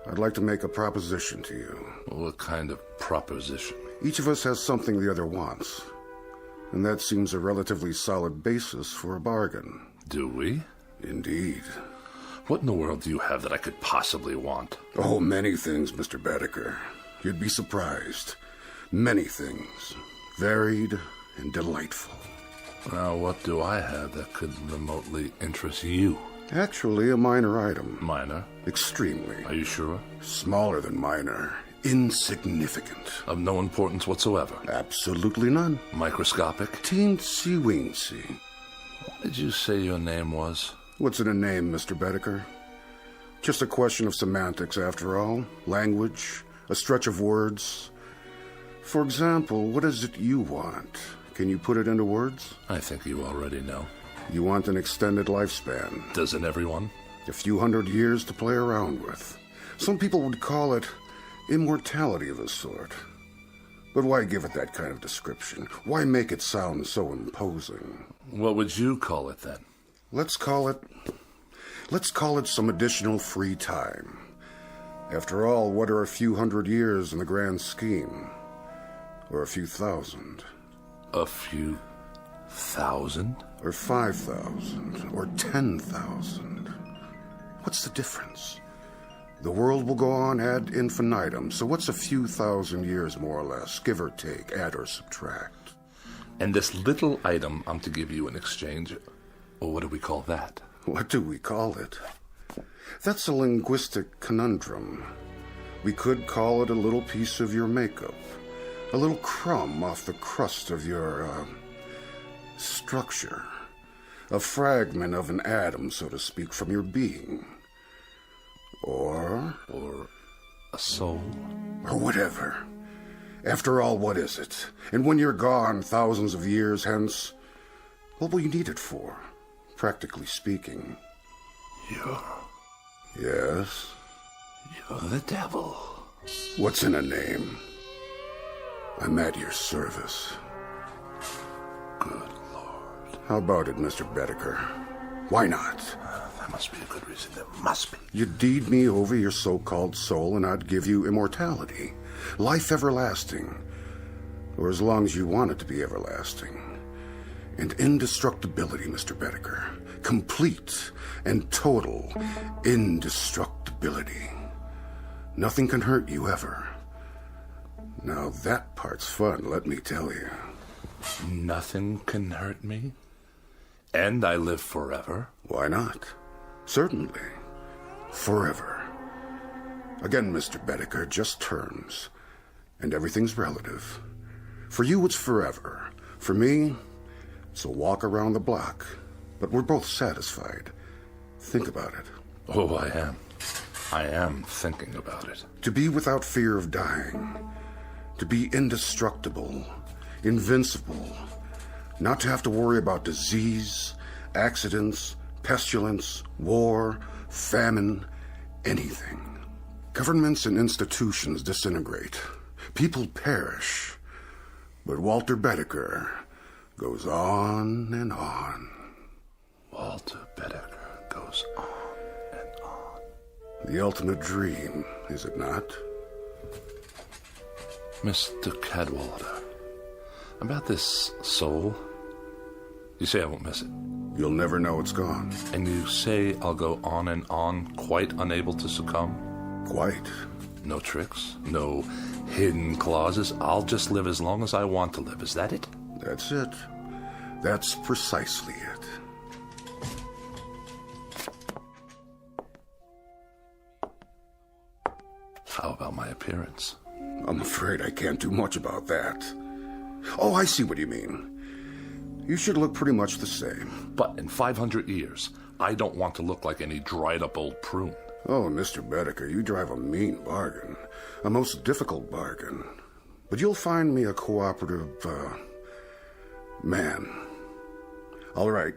I'd like to make a proposition to you. What kind of proposition? Each of us has something the other wants, and that seems a relatively solid basis for a bargain. Do we? Indeed. What in the world do you have that I could possibly want? Oh, many things, Mr. Bedecker. You'd be surprised. Many things. Varied and delightful. Now, what do I have that could remotely interest you? Actually, a minor item. Minor? Extremely. Are you sure? Smaller than minor. Insignificant. Of no importance whatsoever? Absolutely none. Microscopic? Teensy-weensy. What did you say your name was? What's in a name, Mr. Bedecker? Just a question of semantics, after all. Language, a stretch of words. For example, what is it you want? Can you put it into words? I think you already know. You want an extended lifespan. Doesn't everyone? A few hundred years to play around with. Some people would call it immortality of a sort. But why give it that kind of description? Why make it sound so imposing? What would you call it then? Let's call it some additional free time. After all, what are a few hundred years in the grand scheme? Or a few thousand? A few thousand? Or 5,000? Or 10,000? What's the difference? The world will go on ad infinitum, so what's a few thousand years more or less, give or take, add or subtract? And this little item I'm to give you in exchange, or what do we call that? What do we call it? That's a linguistic conundrum. We could call it a little piece of your makeup, a little crumb off the crust of your, structure, a fragment of an atom, so to speak, from your being. Or a soul? Or whatever. After all, what is it? And when you're gone, thousands of years hence, what will you need it for, practically speaking? Yes? You're the devil. What's in a name? I'm at your service. Good Lord. How about it, Mr. Bedecker? Why not? That must be a good reason. There must be. You'd deed me over your so-called soul, and I'd give you immortality. Life everlasting. Or as long as you want it to be everlasting. And indestructibility, Mr. Bedecker. Complete and total indestructibility. Nothing can hurt you ever. Now that part's fun, let me tell you. Nothing can hurt me? And I live forever? Why not? Certainly. Forever. Again, Mr. Bedecker, just terms. And everything's relative. For you, it's forever. For me, it's a walk around the block. But we're both satisfied. Think about it. Oh, I am. I am thinking about it. To be without fear of dying. To be indestructible. Invincible. Not to have to worry about disease, accidents, pestilence, war, famine, anything. Governments and institutions disintegrate. People perish. But Walter Bedecker goes on and on. Walter Bedecker goes on and on. The ultimate dream, is it not? Mr. Cadwallader, about this soul, you say I won't miss it. You'll never know it's gone. And you say I'll go on and on, quite unable to succumb? Quite. No tricks, no hidden clauses. I'll just live as long as I want to live. Is that it? That's it. That's precisely it. How about my appearance? I'm afraid I can't do much about that. Oh, I see what you mean. You should look pretty much the same. But in 500 years, I don't want to look like any dried-up old prune. Oh, Mr. Bedecker, you drive a mean bargain. A most difficult bargain. But you'll find me a cooperative, man. All right,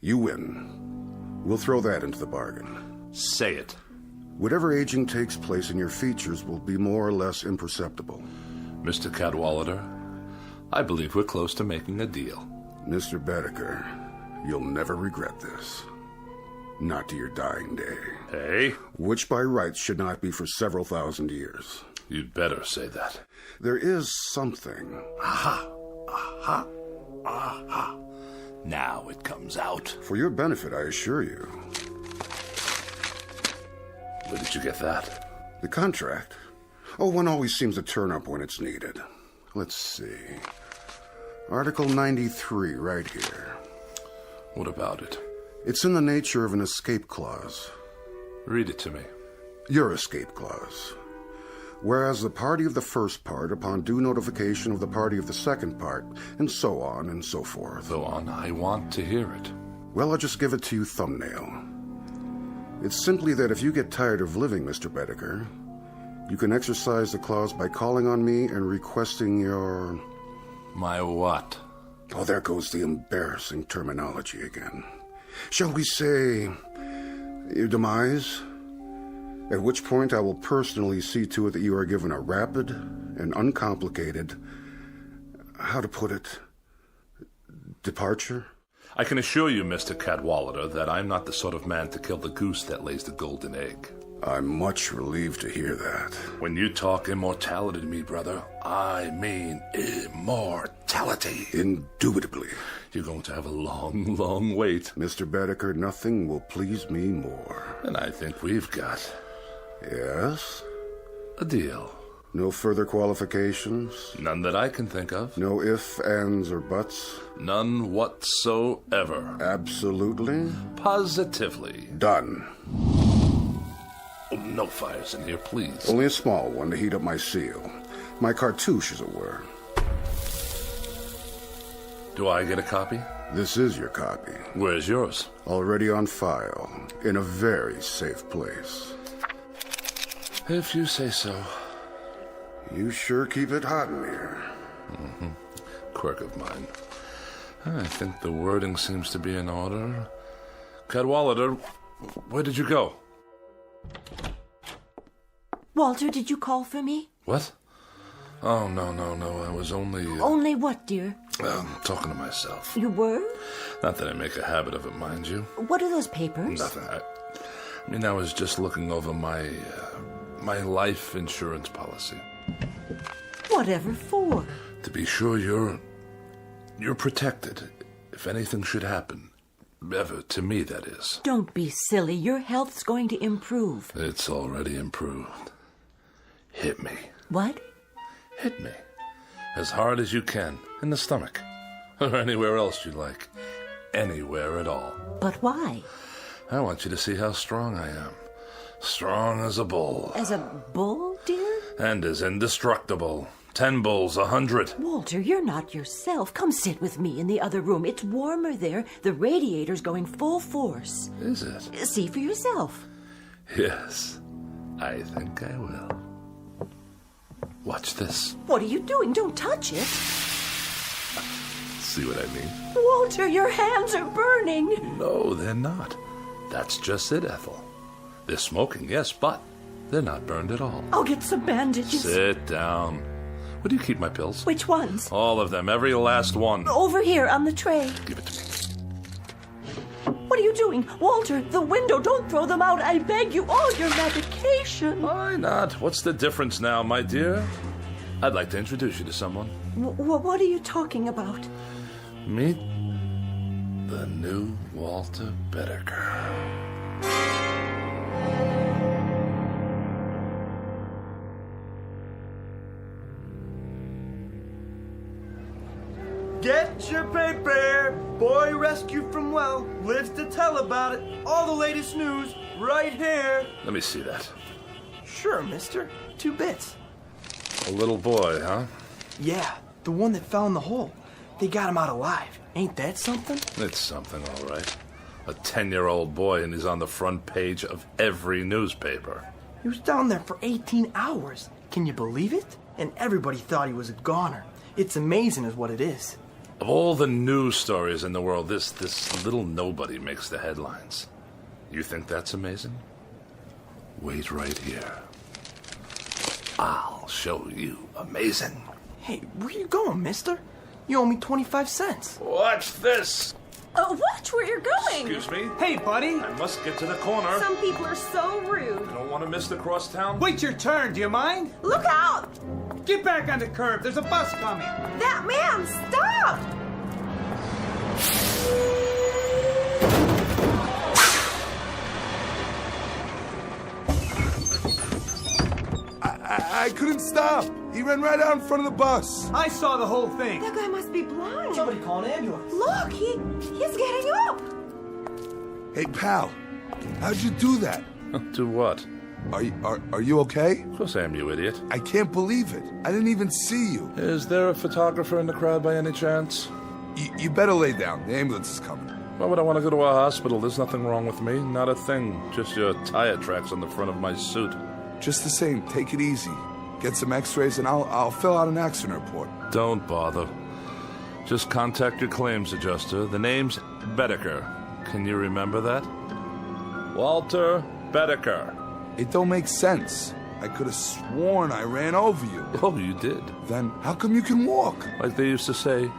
you win. We'll throw that into the bargain. Say it. Whatever aging takes place in your features will be more or less imperceptible. Mr. Cadwallader, I believe we're close to making a deal. Mr. Bedecker, you'll never regret this. Not to your dying day. Hey? Which by rights should not be for several thousand years. You'd better say that. There is something. Aha! Aha! Aha! Now it comes out. For your benefit, I assure you. Where did you get that? The contract? Oh, one always seems to turn up when it's needed. Let's see. Article 93, right here. What about it? It's in the nature of an escape clause. Read it to me. Your escape clause. Whereas the party of the first part, upon due notification of the party of the second part, and so on and so forth. Go on, I want to hear it. Well, I'll just give it to you thumbnail. It's simply that if you get tired of living, Mr. Bedecker, you can exercise the clause by calling on me and requesting your... My what? Oh, there goes the embarrassing terminology again. Shall we say, your demise? At which point I will personally see to it that you are given a rapid and uncomplicated, how to put it, departure? I can assure you, Mr. Cadwallader, that I'm not the sort of man to kill the goose that lays the golden egg. I'm much relieved to hear that. When you talk immortality to me, brother, I mean immortality. Indubitably. You're going to have a long, long wait. Mr. Bedecker, nothing will please me more. And I think we've got... Yes? A deal. No further qualifications? None that I can think of. No ifs, ands, or buts? None whatsoever. Absolutely? Positively. Done. Oh, no fires in here, please. Only a small one to heat up my seal. My cartouche, as it were. Do I get a copy? This is your copy. Where's yours? Already on file, in a very safe place. If you say so. You sure keep it hot in here. Mm-hmm. Quirk of mine. I think the wording seems to be in order. Cadwallader, where did you go? Walter, did you call for me? What? Oh, no. I was only... Only what, dear? Talking to myself. You were? Not that I make a habit of it, mind you. What are those papers? Nothing. I was just looking over my life insurance policy. Whatever for? To be sure you're protected if anything should happen. Ever, to me, that is. Don't be silly. Your health's going to improve. It's already improved. Hit me. What? Hit me. As hard as you can. In the stomach. Or anywhere else you like. Anywhere at all. But why? I want you to see how strong I am. Strong as a bull. As a bull, dear? And as indestructible. 10 bulls, 100. Walter, you're not yourself. Come sit with me in the other room. It's warmer there. The radiator's going full force. Is it? See for yourself. Yes, I think I will. Watch this. What are you doing? Don't touch it. See what I mean? Walter, your hands are burning. No, they're not. That's just it, Ethel. They're smoking, yes, but they're not burned at all. I'll get some bandages. Sit down. Where do you keep my pills? Which ones? All of them, every last one. Over here on the tray. Give it to me. What are you doing? Walter, the window, don't throw them out. I beg you, all your medication. Why not? What's the difference now, my dear? I'd like to introduce you to someone. What are you talking about? Meet the new Walter Bedecker. Get your paper! Boy rescued from well, lives to tell about it. All the latest news, right here. Let me see that. Sure, mister. 2 bits. A little boy, huh? Yeah, the one that fell in the hole. They got him out alive. Ain't that something? It's something, all right. A 10-year-old boy, and he's on the front page of every newspaper. He was down there for 18 hours. Can you believe it? And everybody thought he was a goner. It's amazing is what it is. Of all the news stories in the world, this little nobody makes the headlines. You think that's amazing? Wait right here. I'll show you amazing. Hey, where you going, mister? You owe me 25 cents. Watch this. Watch where you're going. Excuse me? Hey, buddy. I must get to the corner. Some people are so rude. I don't want to miss the crosstown. Wait your turn, do you mind? Look out! Get back on the curb. There's a bus coming. That man, stop! I couldn't stop. He ran right out in front of the bus. I saw the whole thing. That guy must be blind. Somebody call an ambulance. Look, he's getting up. Hey, pal, how'd you do that? Do what? Are you okay? Of course I am, you idiot. I can't believe it. I didn't even see you. Is there a photographer in the crowd by any chance? You better lay down. The ambulance is coming. Why would I want to go to a hospital? There's nothing wrong with me. Not a thing. Just your tire tracks on the front of my suit. Just the same, take it easy. Get some x-rays and I'll fill out an accident report. Don't bother. Just contact your claims adjuster. The name's Bedecker. Can you remember that? Walter Bedecker. It don't make sense. I could have sworn I ran over you. Oh, you did? Then how come you can walk? Like they used to say,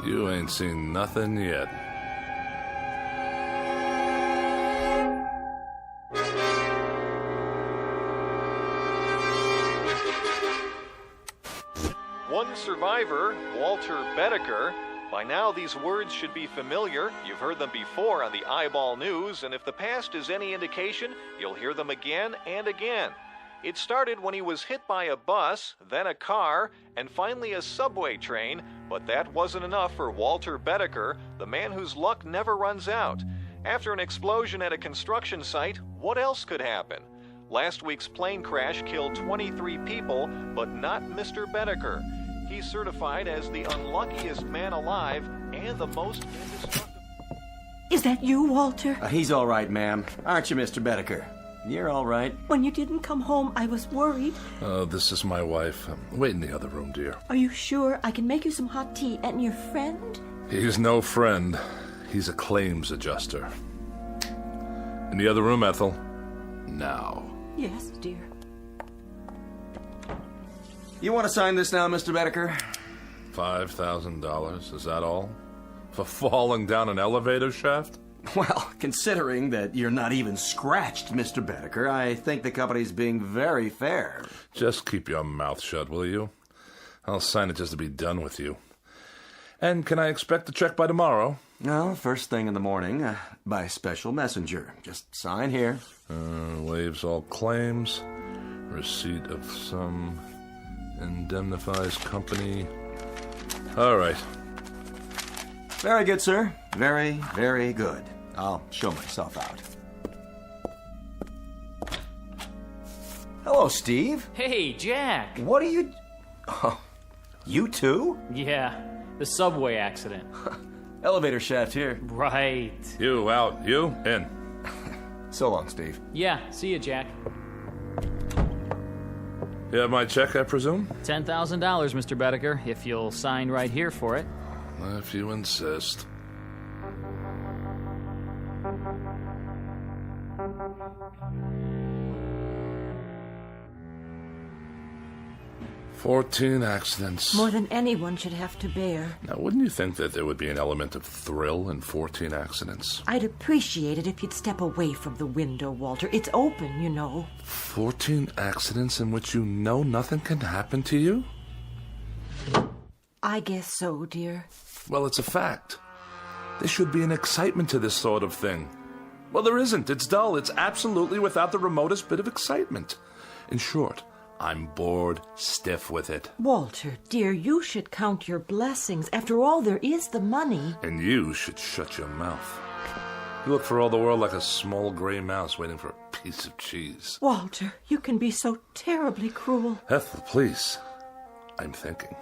you ain't seen nothing yet. One survivor, Walter Bedecker. By now, these words should be familiar. You've heard them before on the Eyeball News, and if the past is any indication, you'll hear them again and again. It started when he was hit by a bus, then a car, and finally a subway train, but that wasn't enough for Walter Bedecker, the man whose luck never runs out. After an explosion at a construction site, what else could happen? Last week's plane crash killed 23 people, but not Mr. Bedecker. He's certified as the unluckiest man alive and the most indestructible. Is that you, Walter? He's all right, ma'am. Aren't you, Mr. Bedecker? You're all right. When you didn't come home, I was worried. This is my wife. Wait in the other room, dear. Are you sure? I can make you some hot tea. And your friend? He's no friend. He's a claims adjuster. In the other room, Ethel. Now. Yes, dear. You want to sign this now, Mr. Bedecker? $5,000, is that all? For falling down an elevator shaft? Well, considering that you're not even scratched, Mr. Bedecker, I think the company's being very fair. Just keep your mouth shut, will you? I'll sign it just to be done with you. And can I expect the check by tomorrow? No, first thing in the morning, by special messenger. Just sign here. Waives all claims. Receipt of sum. Indemnifies company. All right. Very good, sir. Very, very good. I'll show myself out. Hello, Steve. Hey, Jack. What are you... Oh, you too? Yeah, the subway accident. Elevator shaft here. Right. You out, you in. So long, Steve. Yeah, see you, Jack. You have my check, I presume? $10,000, Mr. Bedecker, if you'll sign right here for it. If you insist. "14 accidents. More than anyone should have to bear. Now, wouldn't you think that there would be an element of thrill in 14 accidents? I'd appreciate it if you'd step away from the window, Walter. It's open, you know. 14 accidents in which you know nothing can happen to you? I guess so, dear. Well, it's a fact. There should be an excitement to this sort of thing. Well, there isn't. It's dull. It's absolutely without the remotest bit of excitement. In short, I'm bored stiff with it. Walter, dear, you should count your blessings. After all, there is the money. And you should shut your mouth. You look for all the world like a small gray mouse waiting for a piece of cheese. Walter, you can be so terribly cruel. Ethel, please. I'm thinking.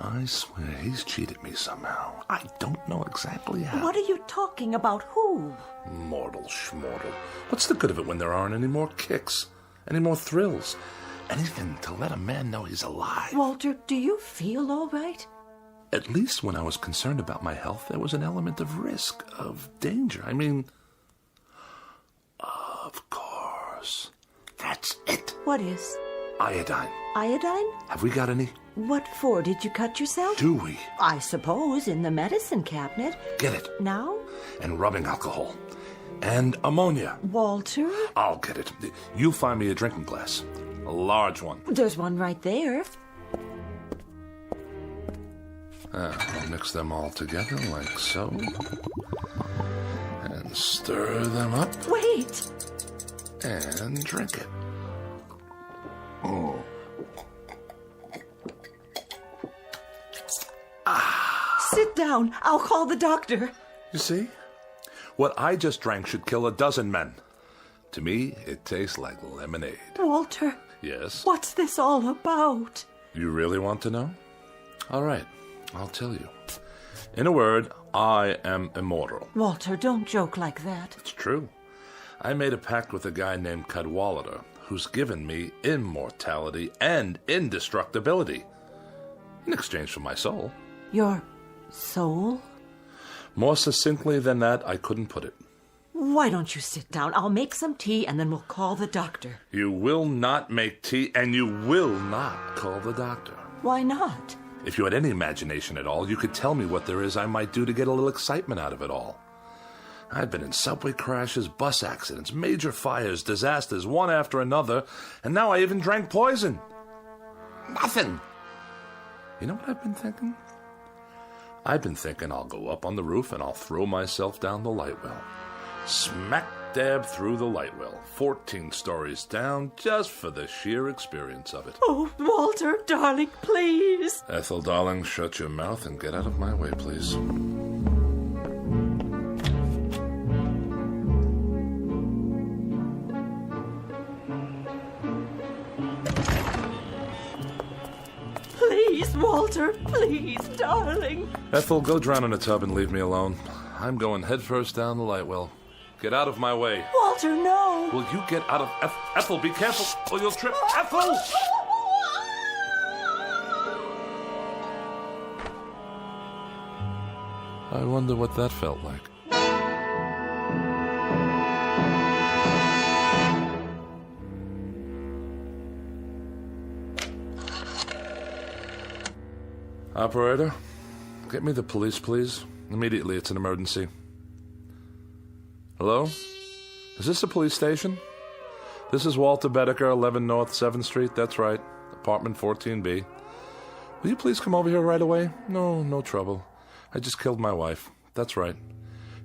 I swear he's cheated me somehow. I don't know exactly how. What are you talking about? Who? Mortal schmortal. What's the good of it when there aren't any more kicks? Any more thrills? Anything to let a man know he's alive. Walter, do you feel all right? At least when I was concerned about my health, there was an element of risk, of danger. I mean, of course. That's it. What is? iodine. Iodine? Have we got any? What for? Did you cut yourself? Do we? I suppose in the medicine cabinet. Get it. Now? And rubbing alcohol. And ammonia. Walter? I'll get it. You find me a drinking glass. A large one. There's one right there. I'll mix them all together like so. And stir them up. Wait! And drink it. Oh. Sit down. I'll call the doctor. You see? What I just drank should kill a dozen men. To me, it tastes like lemonade. Walter. Yes? What's this all about? You really want to know? All right, I'll tell you. In a word, I am immortal. Walter, don't joke like that. It's true. I made a pact with a guy named Cadwallader, who's given me immortality and indestructibility in exchange for my soul. Your soul? More succinctly than that, I couldn't put it. Why don't you sit down? I'll make some tea and then we'll call the doctor. You will not make tea and you will not call the doctor. Why not? If you had any imagination at all, you could tell me what there is I might do to get a little excitement out of it all. I've been in subway crashes, bus accidents, major fires, disasters, one after another, and now I even drank poison. Nothing. You know what I've been thinking? I've been thinking I'll go up on the roof and I'll throw myself down the light well. Smack dab through the light well, 14 stories down, just for the sheer experience of it. Oh, Walter, darling, please. Ethel, darling, shut your mouth and get out of my way, please. Please, Walter, please, darling. Ethel, go drown in a tub and leave me alone. I'm going headfirst down the light well. Get out of my way. Walter, no. Will you get out of... Ethel, be careful or you'll trip. Ethel! I wonder what that felt like. Operator, get me the police, please. Immediately, it's an emergency. Hello? Is this a police station? This is Walter Bedecker, 11 North 7th Street. That's right. Apartment 14B. Will you please come over here right away? No trouble. I just killed my wife. That's right.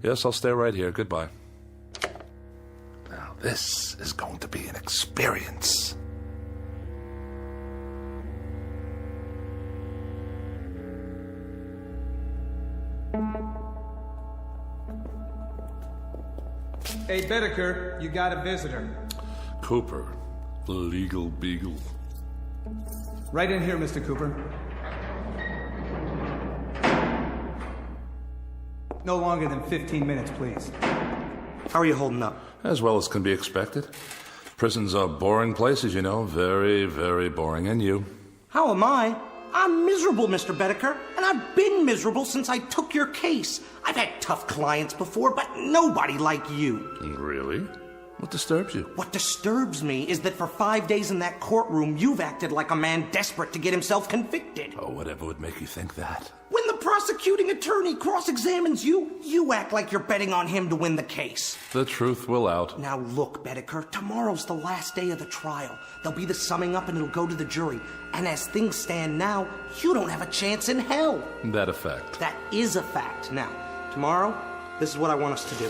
Yes, I'll stay right here. Goodbye. Now, this is going to be an experience. Hey, Bedecker, you got a visitor. Cooper, the legal beagle. Right in here, Mr. Cooper. No longer than 15 minutes, please. How are you holding up? As well as can be expected. Prisons are boring places, you know. Very, very boring. And you? How am I? I'm miserable, Mr. Bedecker, and I've been miserable since I took your case. I've had tough clients before, but nobody like you. Really? What disturbs you? What disturbs me is that for 5 days in that courtroom, you've acted like a man desperate to get himself convicted. Oh, whatever would make you think that? When the prosecuting attorney cross-examines you, you act like you're betting on him to win the case. The truth will out. Now look, Bedecker, tomorrow's the last day of the trial. There'll be the summing up and it'll go to the jury. And as things stand now, you don't have a chance in hell. That a fact? That is a fact. Now, tomorrow, this is what I want us to do.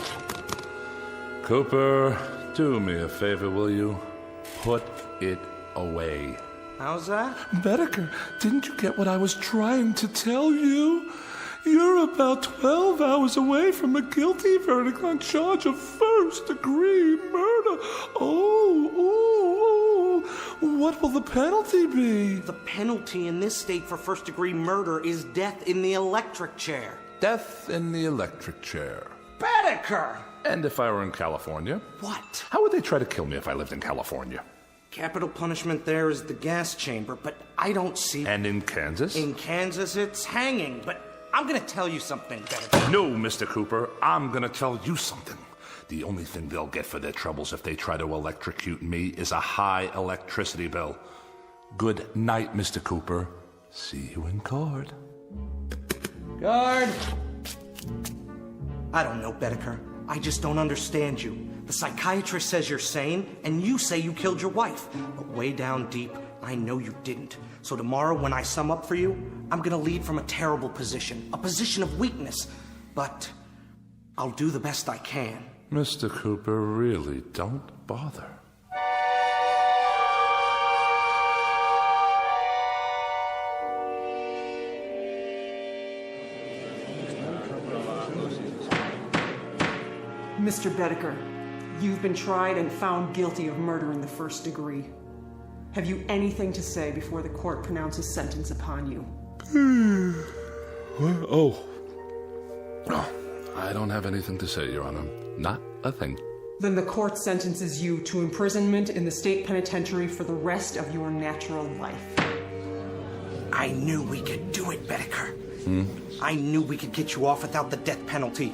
Cooper, do me a favor, will you? Put it away. How's that? Bedecker, didn't you get what I was trying to tell you? You're about 12 hours away from a guilty verdict on charge of first-degree murder. What will the penalty be? The penalty in this state for first-degree murder is death in the electric chair. Death in the electric chair. Bedecker! And if I were in California? What? How would they try to kill me if I lived in California? Capital punishment there is the gas chamber, but I don't see... And in Kansas? In Kansas, it's hanging, but I'm gonna tell you something, Bedecker. No, Mr. Cooper, I'm gonna tell you something. The only thing they'll get for their troubles if they try to electrocute me is a high electricity bill. Good night, Mr. Cooper. See you in court. Guard! I don't know, Bedecker. I just don't understand you. The psychiatrist says you're sane, and you say you killed your wife. But way down deep, I know you didn't. So tomorrow, when I sum up for you, I'm gonna lead from a terrible position, a position of weakness. But I'll do the best I can. Mr. Cooper, really, don't bother. Mr. Bedecker, you've been tried and found guilty of murder in the first degree. Have you anything to say before the court pronounces sentence upon you? What? Oh, I don't have anything to say, Your Honor. Not a thing. Then the court sentences you to imprisonment in the state penitentiary for the rest of your natural life. I knew we could do it, Bedecker. I knew we could get you off without the death penalty.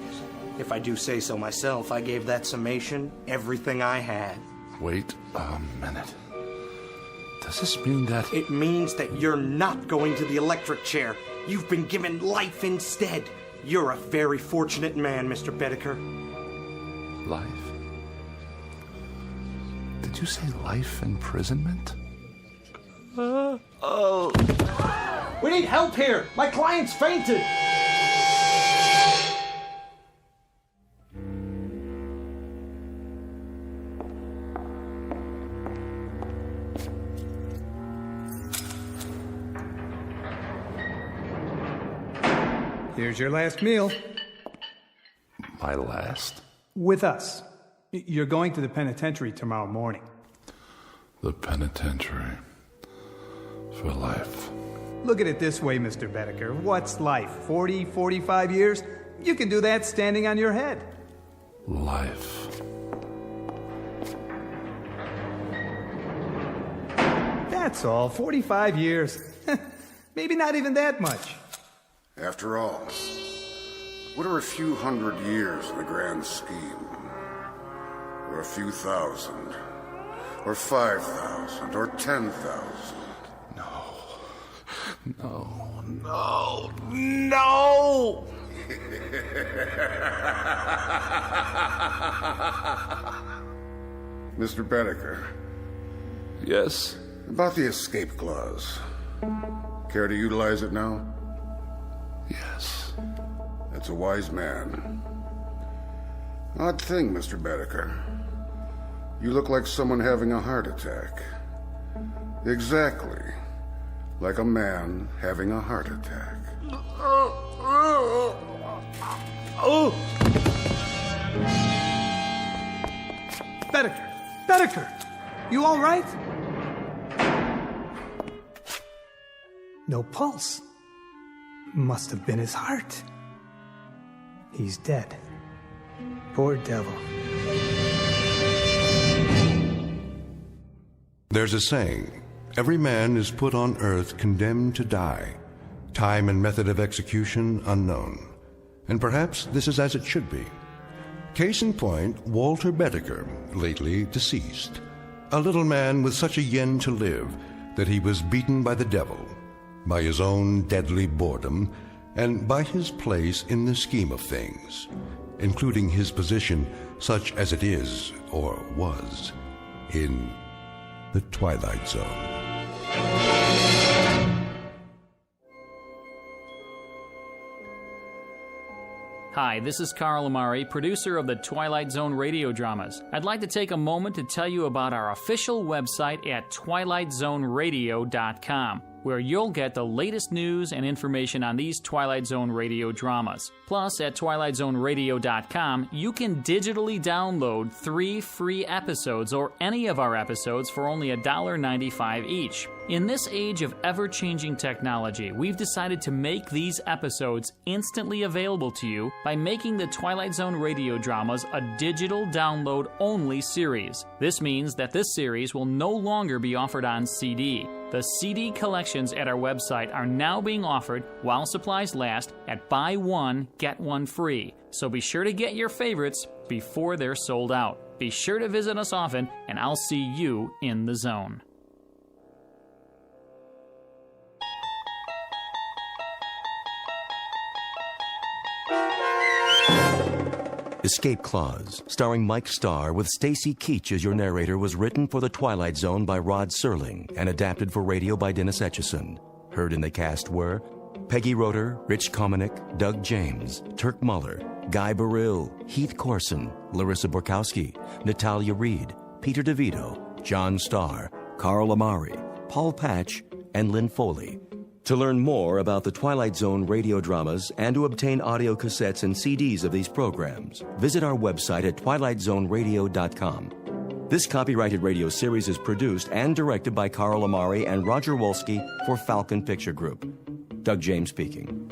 If I do say so myself, I gave that summation everything I had. Wait a minute. Does this mean that... It means that you're not going to the electric chair. You've been given life instead. You're a very fortunate man, Mr. Bedecker. Life? Did you say life imprisonment? We need help here! My client's fainted! Here's your last meal. My last? With us. You're going to the penitentiary tomorrow morning. The penitentiary. For life. Look at it this way, Mr. Bedecker. What's life? 40, 45 years? You can do that standing on your head. Life. That's all. 45 years. Maybe not even that much. After all, what are a few hundred years in the grand scheme? Or a few thousand? Or 5,000? Or 10,000? No. Mr. Bedecker. Yes? About the escape clause. Care to utilize it now? Yes. That's a wise man. Odd thing, Mr. Bedecker. You look like someone having a heart attack. Exactly. Like a man having a heart attack. Bedecker! You all right? No pulse. Must have been his heart. He's dead. Poor devil. There's a saying, every man is put on earth condemned to die, time and method of execution unknown. And perhaps this is as it should be. Case in point, Walter Bedecker, lately deceased. A little man with such a yen to live that he was beaten by the devil, by his own deadly boredom, and by his place in the scheme of things, including his position, such as it is, or was, in the Twilight Zone. Hi, this is Carl Amari, producer of the Twilight Zone radio dramas. I'd like to take a moment to tell you about our official website at twilightzoneradio.com, where you'll get the latest news and information on these Twilight Zone radio dramas. Plus, at twilightzoneradio.com, you can digitally download 3 free episodes or any of our episodes for only $1.95 each. In this age of ever-changing technology, we've decided to make these episodes instantly available to you by making the Twilight Zone radio dramas a digital download-only series. This means that this series will no longer be offered on CD. The CD collections at our website are now being offered while supplies last at buy one, get one free. So be sure to get your favorites before they're sold out. Be sure to visit us often, and I'll see you in the zone. Escape Clause, starring Mike Starr with Stacy Keach as your narrator, was written for The Twilight Zone by Rod Serling and adapted for radio by Dennis Etchison. Heard in the cast were Peggy Roeder, Rich Kominick, Doug James, Turk Muller, Guy Burrill, Heath Corson, Larissa Borkowski, Natalia Reed, Peter DeVito, John Starr, Carl Amari, Paul Patch, and Lynn Foley. To learn more about the Twilight Zone radio dramas and to obtain audio cassettes and CDs of these programs, visit our website at twilightzoneradio.com. This copyrighted radio series is produced and directed by Carl Amari and Roger Wolski for Falcon Picture Group. Doug James speaking.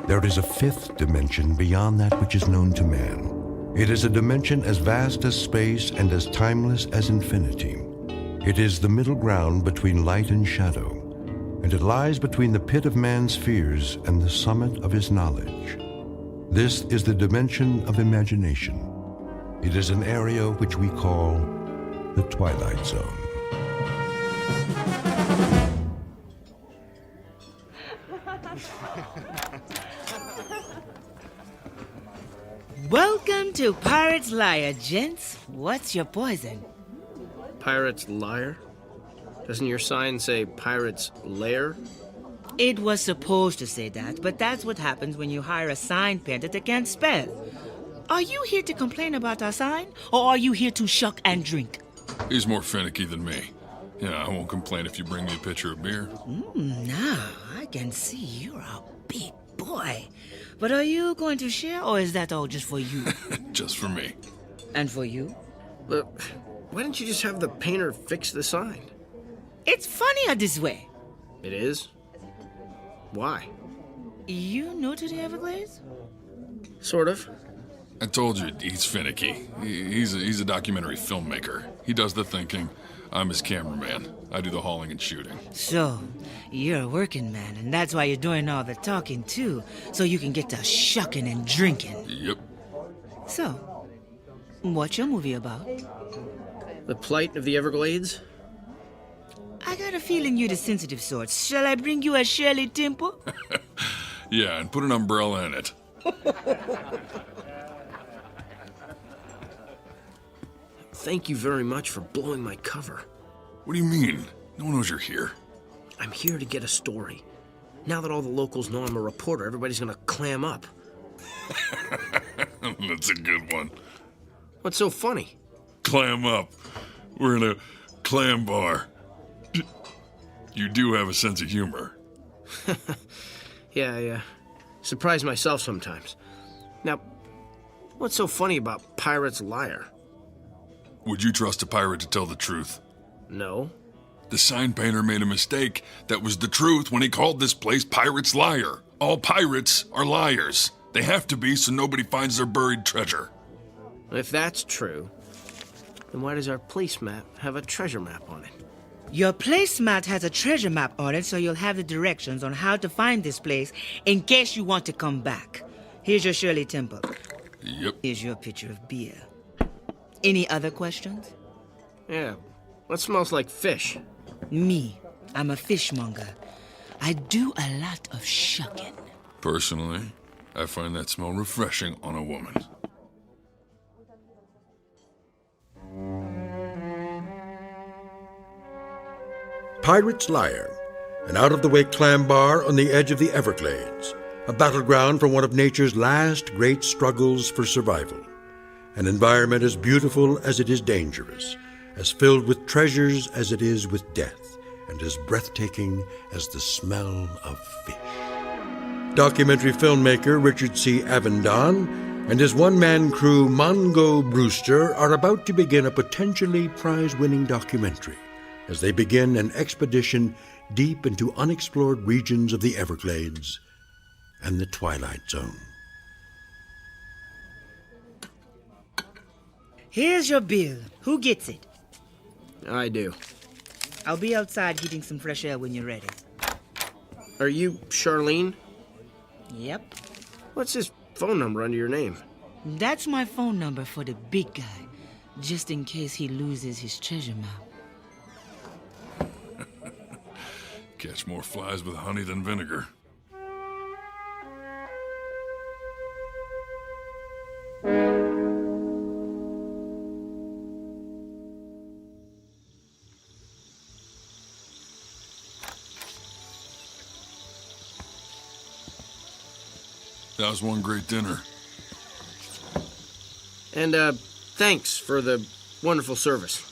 There is a fifth dimension beyond that which is known to man. It is a dimension as vast as space and as timeless as infinity. It is the middle ground between light and shadow, and it lies between the pit of man's fears and the summit of his knowledge. This is the dimension of imagination. It is an area which we call the Twilight Zone. Welcome to Pirate's Lair, gents. What's your poison? Pirate's Lair? Doesn't your sign say Pirate's Lair? It was supposed to say that, but that's what happens when you hire a sign painter that can't spell. Are you here to complain about our sign, or are you here to shuck and drink? He's more finicky than me. Yeah, I won't complain if you bring me a pitcher of beer. Now, I can see you're a big boy. But are you going to share, or is that all just for you? Just for me. And for you? Look, why didn't you just have the painter fix the sign? It's funnier this way. It is? Why? You new to the Everglades? Sort of. I told you, he's finicky. He's a documentary filmmaker. He does the thinking. I'm his cameraman. I do the hauling and shooting. So, you're a working man, and that's why you're doing all the talking, too, so you can get to shucking and drinking. Yep. So, what's your movie about? The plight of the Everglades? I got a feeling you're the sensitive sort. Shall I bring you a Shirley Temple? Yeah, and put an umbrella in it. Thank you very much for blowing my cover. What do you mean? No one knows you're here. I'm here to get a story. Now that all the locals know I'm a reporter, everybody's gonna clam up. That's a good one. What's so funny? Clam up. We're in a clam bar. You do have a sense of humor. Yeah, I surprise myself sometimes. Now, what's so funny about Pirate's Lair? Would you trust a pirate to tell the truth? No. The sign painter made a mistake. That was the truth when he called this place Pirate's Lair. All pirates are liars. They have to be so nobody finds their buried treasure. If that's true, then why does our placemat have a treasure map on it? Your placemat has a treasure map on it, so you'll have the directions on how to find this place in case you want to come back. Here's your Shirley Temple. Yep. Here's your pitcher of beer. Any other questions? Yeah. What smells like fish? Me. I'm a fishmonger. I do a lot of shucking. Personally, I find that smell refreshing on a woman. Pirate's Lair, an out-of-the-way clam bar on the edge of the Everglades, a battleground for one of nature's last great struggles for survival. An environment as beautiful as it is dangerous, as filled with treasures as it is with death, and as breathtaking as the smell of fish. Documentary filmmaker Richard C. Avendon and his one-man crew Mongo Brewster are about to begin a potentially prize-winning documentary as they begin an expedition deep into unexplored regions of the Everglades and the Twilight Zone. Here's your bill. Who gets it? I do. I'll be outside heating some fresh air when you're ready. Are you Charlene? Yep. What's this phone number under your name? That's my phone number for the big guy. just in case he loses his treasure map. Catch more flies with honey than vinegar. That was one great dinner. And, thanks for the wonderful service.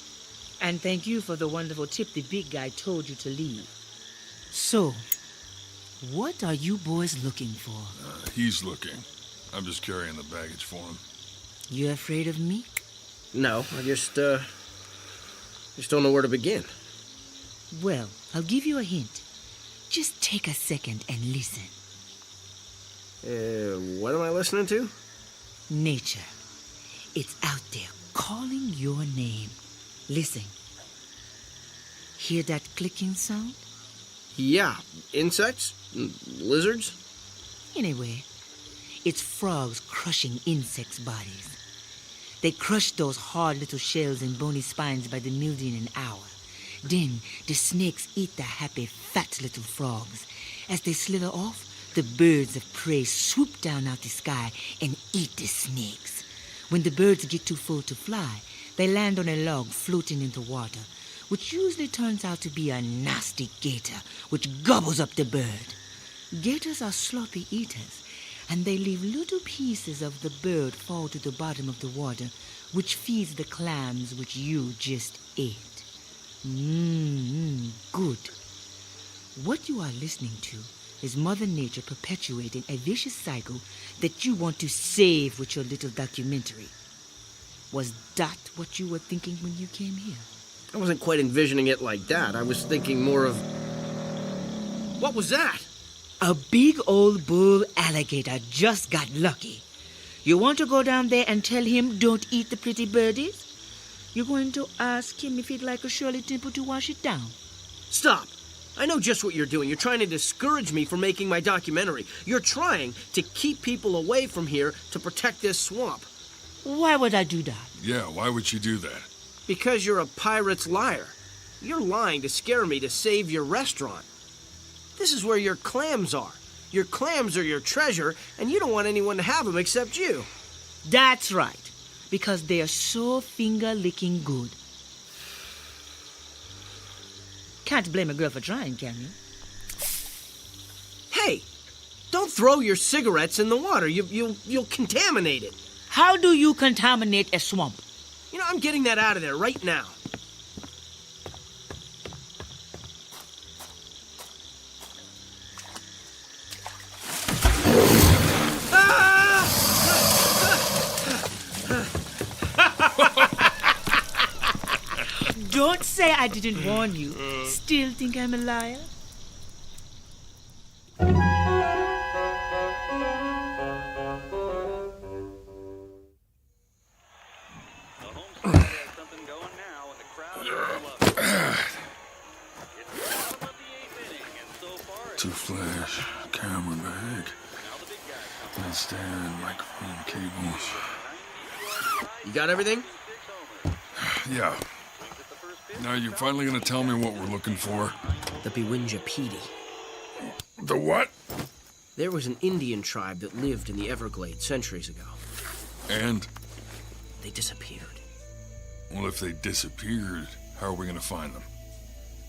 And thank you for the wonderful tip the big guy told you to leave. So, what are you boys looking for? He's looking. I'm just carrying the baggage for him. You afraid of me? No, I just don't know where to begin. Well, I'll give you a hint. Just take a second and listen. What am I listening to? Nature. It's out there calling your name. Listen. Hear that clicking sound? Yeah, insects? Lizards? Anyway, it's frogs crushing insects' bodies. They crush those hard little shells and bony spines by the million an hour. Then the snakes eat the happy, fat little frogs. As they slither off, the birds of prey swoop down out the sky and eat the snakes. When the birds get too full to fly, they land on a log floating in the water, which usually turns out to be a nasty gator, which gobbles up the bird. Gators are sloppy eaters, and they leave little pieces of the bird fall to the bottom of the water, which feeds the clams which you just ate. Good. What you are listening to is Mother Nature perpetuating a vicious cycle that you want to save with your little documentary. Was that what you were thinking when you came here? I wasn't quite envisioning it like that. I was thinking more of... What was that? A big old bull alligator just got lucky. You want to go down there and tell him don't eat the pretty birdies? You're going to ask him if he'd like a Shirley Temple to wash it down. Stop! I know just what you're doing. You're trying to discourage me from making my documentary. You're trying to keep people away from here to protect this swamp. Why would I do that? Yeah, why would you do that? Because you're a pirate's liar. You're lying to scare me to save your restaurant. This is where your clams are. Your clams are your treasure, and you don't want anyone to have them except you. That's right, because they're so finger-licking good. Can't blame a girl for trying, can you? Hey, don't throw your cigarettes in the water. You'll contaminate it. How do you contaminate a swamp? You know, I'm getting that out of there right now. Don't say I didn't warn you. Still think I'm a liar? Two flash, camera bag, stand, microphone, cables. You got everything? Yeah. Now you're finally gonna tell me what we're looking for? The Beewinjapeedee. The what? There was an Indian tribe that lived in the Everglades centuries ago. And? They disappeared. Well, if they disappeared, how are we gonna find them?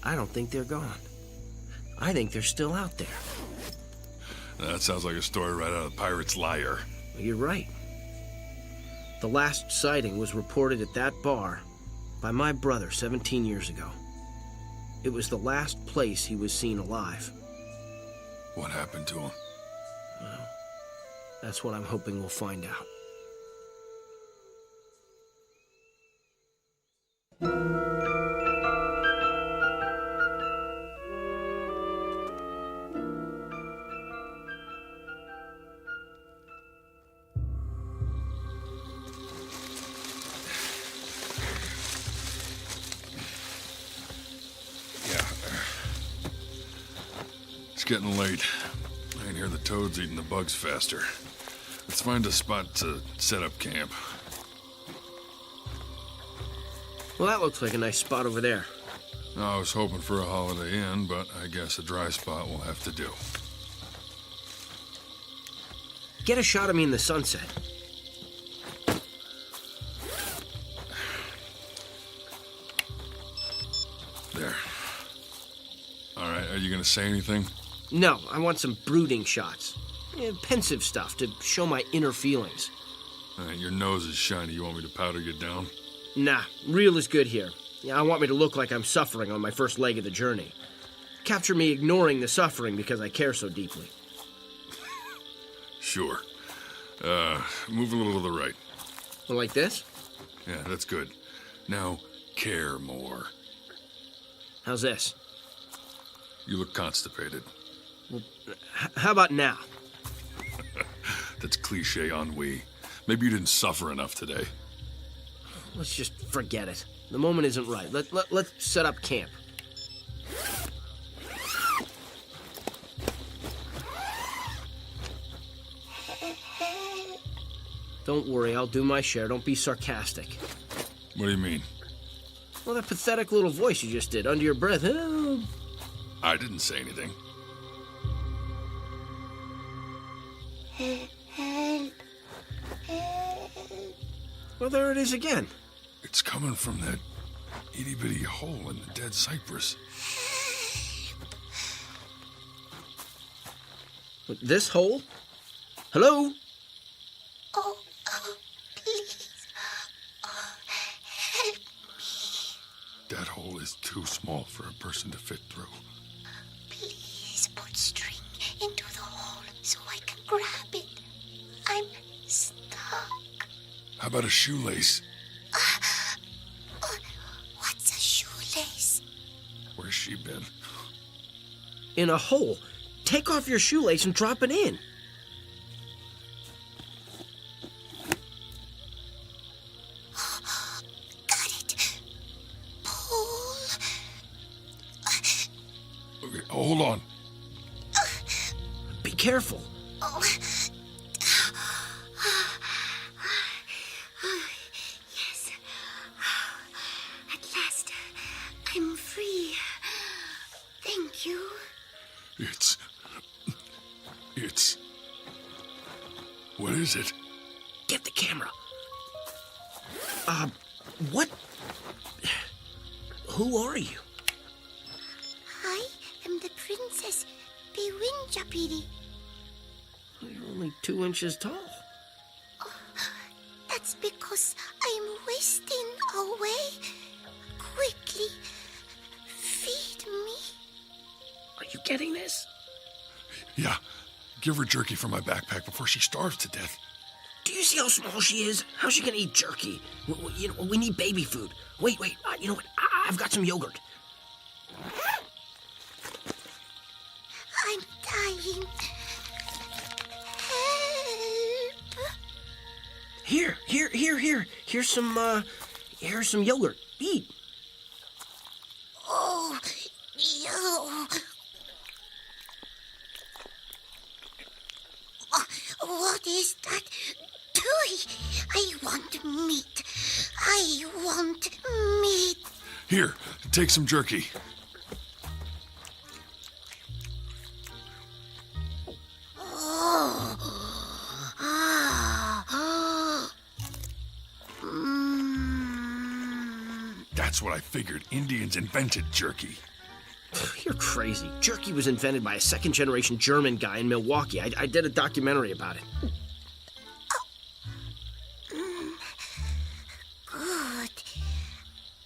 I don't think they're gone. I think they're still out there. That sounds like a story right out of Pirate's Liar. Well, you're right. The last sighting was reported at that bar by my brother 17 years ago. It was the last place he was seen alive. What happened to him? Well, that's what I'm hoping we'll find out. It's getting late. I can hear the toads eating the bugs faster. Let's find a spot to set up camp. Well, that looks like a nice spot over there. I was hoping for a Holiday Inn, but I guess a dry spot will have to do. Get a shot of me in the sunset. There. All right, are you going to say anything? No, I want some brooding shots. Pensive stuff to show my inner feelings. All right, your nose is shiny. You want me to powder you down? Nah, real is good here. I want me to look like I'm suffering on my first leg of the journey. Capture me ignoring the suffering because I care so deeply. Sure. Move a little to the right. Well, like this? Yeah, that's good. Now, care more. How's this? You look constipated. Well, how about now? That's cliche ennui. Maybe you didn't suffer enough today. Let's just forget it. The moment isn't right. Let's set up camp. Don't worry, I'll do my share. Don't be sarcastic. What do you mean? Well, that pathetic little voice you just did under your breath. Oh. I didn't say anything. Well, there it is again. It's coming from that itty-bitty hole in the dead cypress. This hole? Hello? Oh, please. Help me. That hole is too small for a person to fit through. Please put string into the hole so I can grab it. I'm stuck. How about a shoelace? What's a shoelace? Where's she been? In a hole. Take off your shoelace and drop it in. Got it. Pull. Okay, hold on. Be careful. Oh. Yes. At last, I'm free. Thank you. It's... What is it? Get the camera. What? Who are you? I am the Princess Beewinjapeedee. You're only 2 inches tall. That's because I'm wasting away. Quickly, feed me. Are you getting this? Yeah. Give her jerky from my backpack before she starves to death. Do you see how small she is? How's she gonna eat jerky? We need baby food. Wait. You know what? I've got some yogurt. I'm dying. Help! Here. Here's some yogurt. Eat. Oh, you. What is that? I want meat. I want meat. Here, take some jerky. That's what I figured. Indians invented jerky. You're crazy. Jerky was invented by a second-generation German guy in Milwaukee. I did a documentary about it. Good.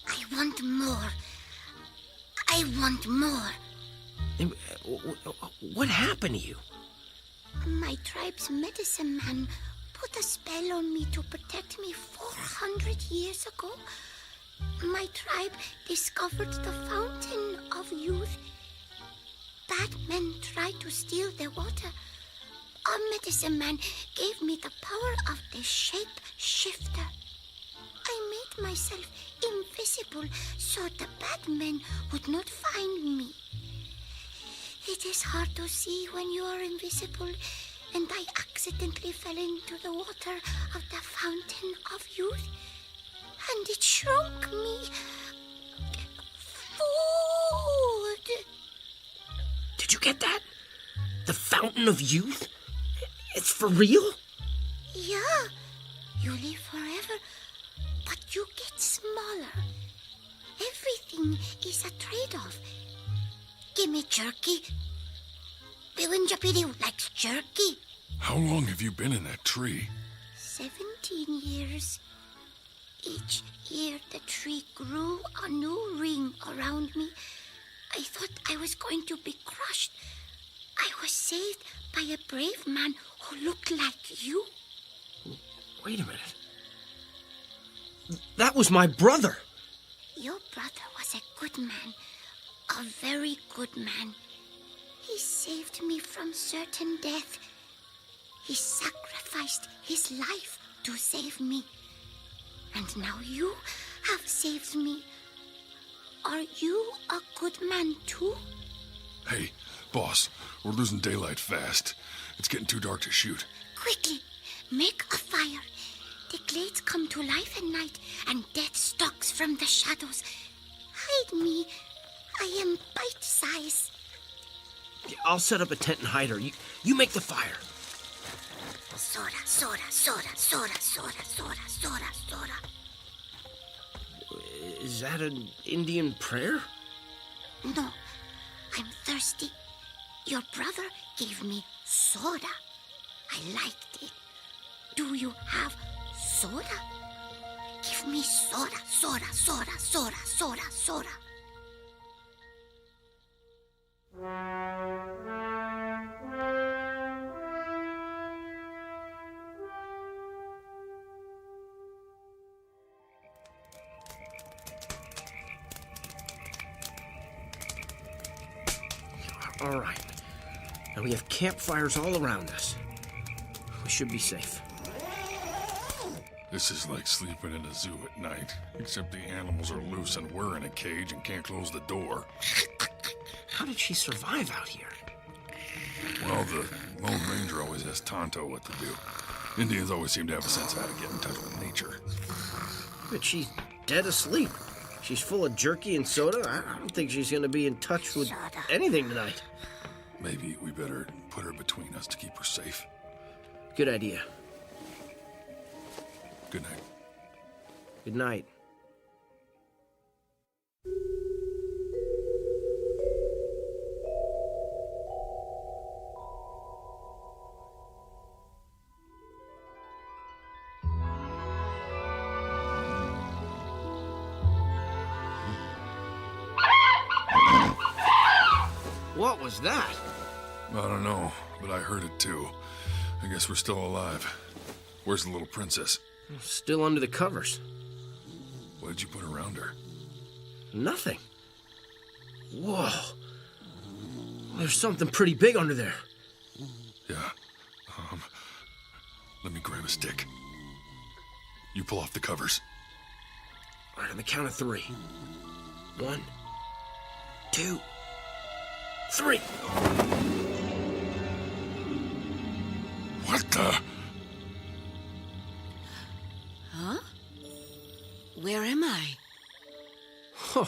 I want more. I want more. What happened to you? My tribe's medicine man put a spell on me to protect me 400 years ago. My tribe discovered the fountain of youth. Bad men tried to steal the water. Our medicine man gave me the power of the shape shifter. I made myself invisible so the bad men would not find me. It is hard to see when you are invisible, and I accidentally fell into the water of the fountain of youth. and it shrunk me. Food. Did you get that? The fountain of youth? It's for real? Yeah, you live forever, but you get smaller. Everything is a trade-off. Give me jerky. Beewinjapeedee likes jerky. How long have you been in that tree? 17 years. Each year the tree grew a new ring around me. I thought I was going to be crushed. I was saved by a brave man who looked like you. Wait a minute. That was my brother. Your brother was a good man. A very good man. He saved me from certain death. He sacrificed his life to save me. And now you have saved me. Are you a good man too? Hey, boss, we're losing daylight fast. It's getting too dark to shoot. Quickly, make a fire. The glades come to life at night, and death stalks from the shadows. Hide me. I am bite-size. I'll set up a tent and hide her. You make the fire. Soda, soda, soda, soda, soda, soda, soda, soda. Is that an Indian prayer? No, I'm thirsty. Your brother gave me soda. I liked it. Do you have soda? Give me soda, soda, soda, soda, soda, soda. All right. Now we have campfires all around us. We should be safe. This is like sleeping in a zoo at night, except the animals are loose and we're in a cage and can't close the door. How did she survive out here? Well, the Lone Ranger always asks Tonto what to do. Indians always seem to have a sense of how to get in touch with nature. But she's dead asleep. She's full of jerky and soda. I don't think she's going to be in touch with anything tonight. Maybe we better put her between us to keep her safe. Good idea. Good night. Good night. What was that? I don't know, but I heard it too. I guess we're still alive. Where's the little princess? Still under the covers. What did you put around her? Nothing. Whoa. There's something pretty big under there. Yeah. Let me grab a stick. You pull off the covers. All right, on the count of 3. 1, 2, 3. What the? Huh? Where am I? Huh.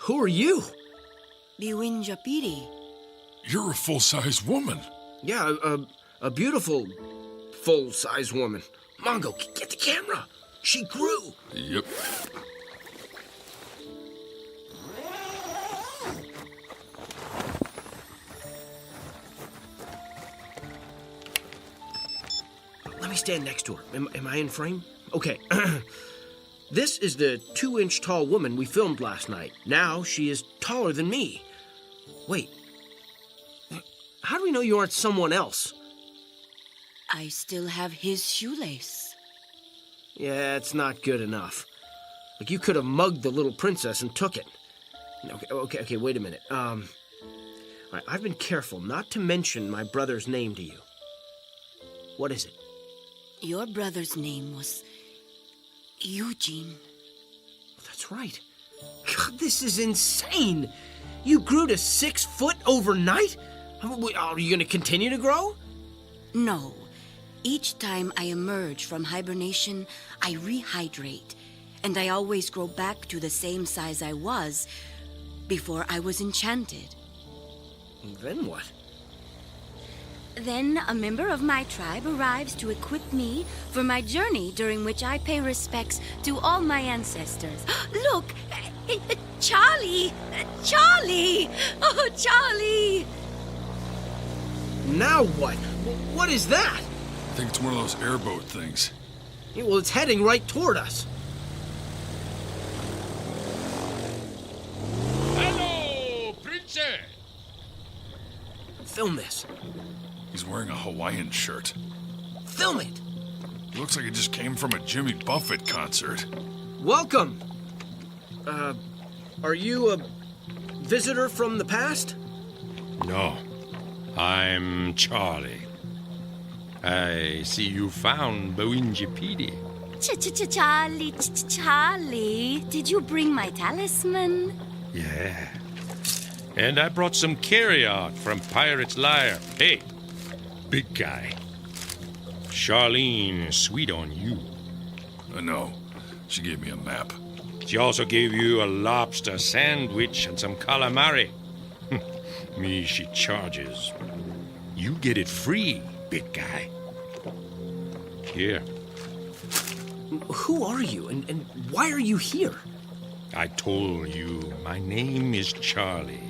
Who are you? Beewinjapeedee. You're a full-size woman. Yeah, a beautiful full-size woman. Mongo, get the camera. She grew. Yep. Let me stand next to her. Am I in frame? Okay. This is the 2-inch tall woman we filmed last night. Now she is taller than me. Wait. How do we know you aren't someone else? I still have his shoelace. Yeah, it's not good enough. Like, you could have mugged the little princess and took it. Okay, wait a minute. All right, I've been careful not to mention my brother's name to you. What is it? Your brother's name was Eugene. That's right. God, this is insane. You grew to 6 foot overnight? Are you going to continue to grow? No. Each time I emerge from hibernation, I rehydrate. and I always grow back to the same size I was before I was enchanted. Then what? Then a member of my tribe arrives to equip me for my journey, during which I pay respects to all my ancestors. Look! Charlie! Charlie! Oh, Charlie! Now what? What is that? I think it's one of those airboat things. Yeah, well, it's heading right toward us. Hello, princess! Film this. He's wearing a Hawaiian shirt. Film it! Looks like it just came from a Jimmy Buffett concert. Welcome! Are you a visitor from the past? No, I'm Charlie. I see you found Bewinjapeedee. Charlie, did you bring my talisman? Yeah. And I brought some carry-out from Pirate's Lair. Hey, big guy. Charlene is sweet on you. I know. She gave me a map. She also gave you a lobster sandwich and some calamari. Me, she charges. You get it free, big guy. Here. Who are you, and why are you here? I told you, my name is Charlie.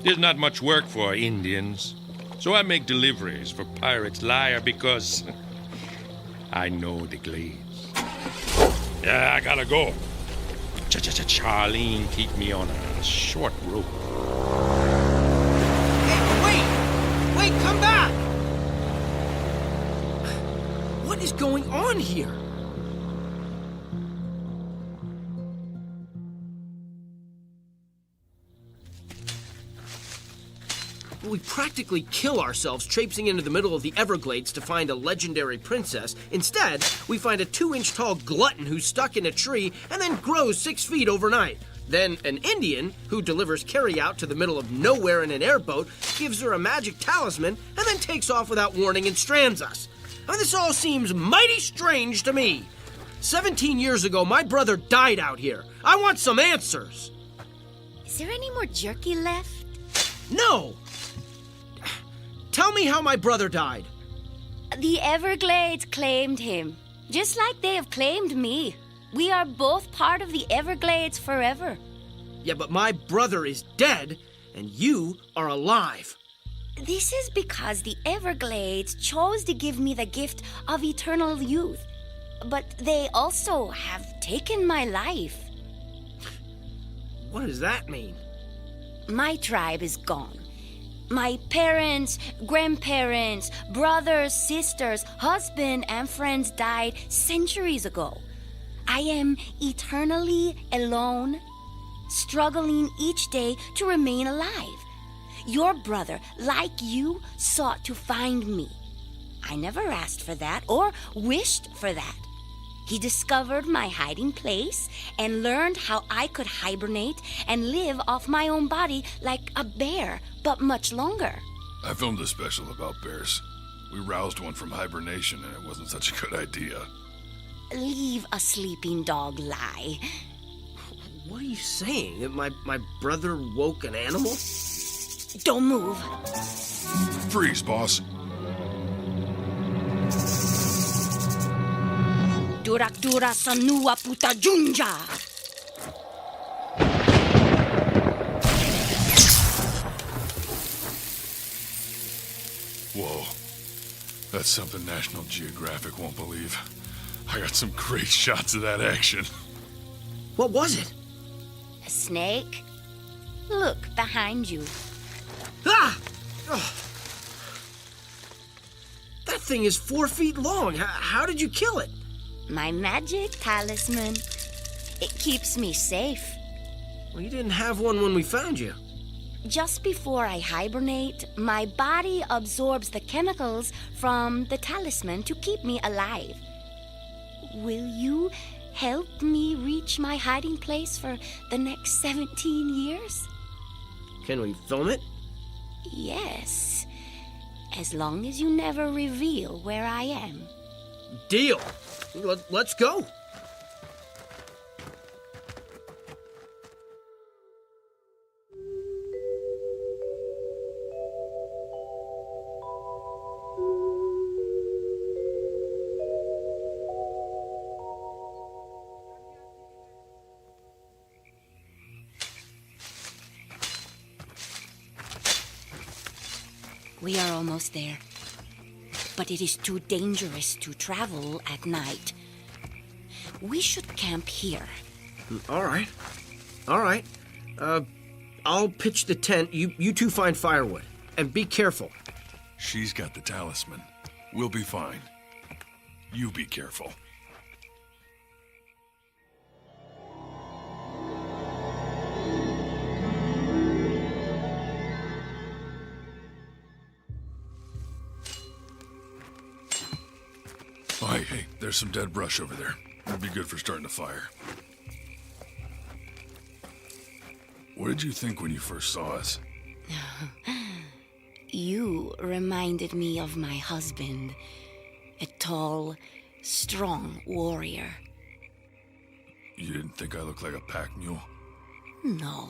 There's not much work for Indians, so I make deliveries for Pirate's Lair because I know the glades. Yeah, I gotta go. Charlene, keep me on a short rope. Hey, wait, come back! What is going on here? We practically kill ourselves traipsing into the middle of the Everglades to find a legendary princess. Instead, we find a 2-inch tall glutton who's stuck in a tree and then grows 6 feet overnight. Then an Indian who delivers carry-out to the middle of nowhere in an airboat gives her a magic talisman and then takes off without warning and strands us. I mean, this all seems mighty strange to me. 17 years ago, my brother died out here. I want some answers. Is there any more jerky left? No! Tell me how my brother died. The Everglades claimed him, just like they have claimed me. We are both part of the Everglades forever. Yeah, but my brother is dead, and you are alive. This is because the Everglades chose to give me the gift of eternal youth. But they also have taken my life. What does that mean? My tribe is gone. My parents, grandparents, brothers, sisters, husband, and friends died centuries ago. I am eternally alone, struggling each day to remain alive. Your brother, like you, sought to find me. I never asked for that or wished for that. He discovered my hiding place and learned how I could hibernate and live off my own body like a bear, but much longer. I filmed a special about bears. We roused one from hibernation and it wasn't such a good idea. Leave a sleeping dog lie. What are you saying? That my brother woke an animal? Don't move. Freeze, boss. Durak sanua puta junja. Whoa. That's something National Geographic won't believe. I got some great shots of that action. What was it? A snake? Look behind you. Ah! Oh. That thing is 4 feet long. How did you kill it? My magic talisman. It keeps me safe. Well, you didn't have one when we found you. Just before I hibernate, my body absorbs the chemicals from the talisman to keep me alive. Will you help me reach my hiding place for the next 17 years? Can we film it? Yes. As long as you never reveal where I am. Deal. Let's go. We are almost there. But it is too dangerous to travel at night. We should camp here. All right. I'll pitch the tent. You two find firewood. And be careful. She's got the talisman. We'll be fine. You be careful. Oh, hey, there's some dead brush over there. It'd be good for starting a fire. What did you think when you first saw us? You reminded me of my husband, a tall, strong warrior. You didn't think I looked like a pack mule? No.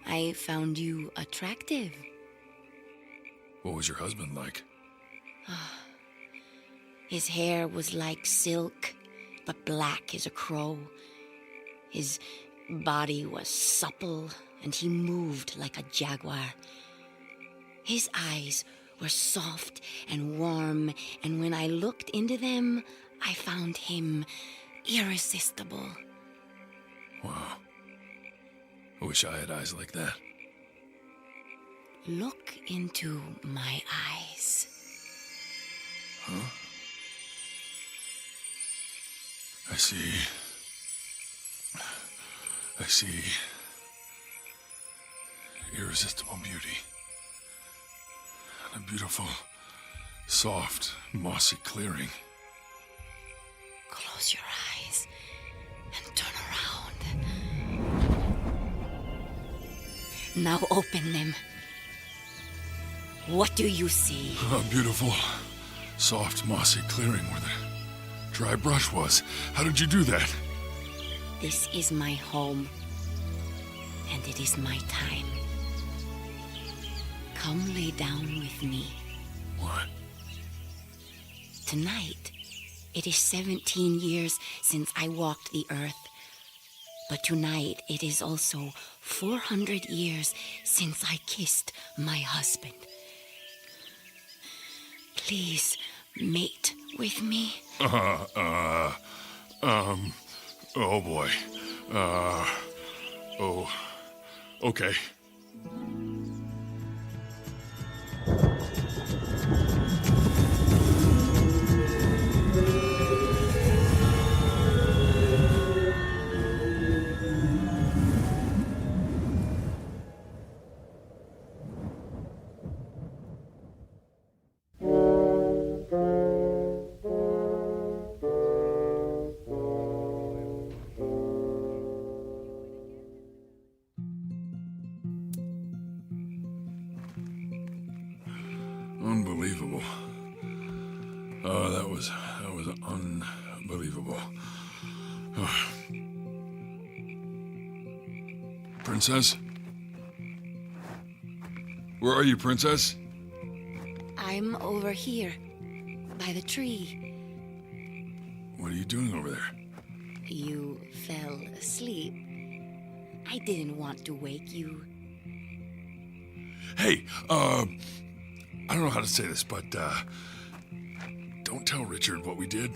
I found you attractive. What was your husband like? His hair was like silk, but black as a crow. His body was supple, and he moved like a jaguar. His eyes were soft and warm, and when I looked into them, I found him irresistible. Wow. I wish I had eyes like that. Look into my eyes. Huh? I see irresistible beauty. And a beautiful, soft, mossy clearing. Close your eyes and turn around. Now open them. What do you see? A beautiful, soft, mossy clearing where the dry brush was. How did you do that? This is my home, and it is my time. Come lay down with me. What? Tonight, it is 17 years since I walked the earth. But tonight, it is also 400 years since I kissed my husband. Please mate with me. Oh boy. Okay. Unbelievable. Oh, that was unbelievable. Oh. Princess? Where are you, Princess? I'm over here, by the tree. What are you doing over there? You fell asleep. I didn't want to wake you. Hey, I don't know how to say this, but, don't tell Richard what we did.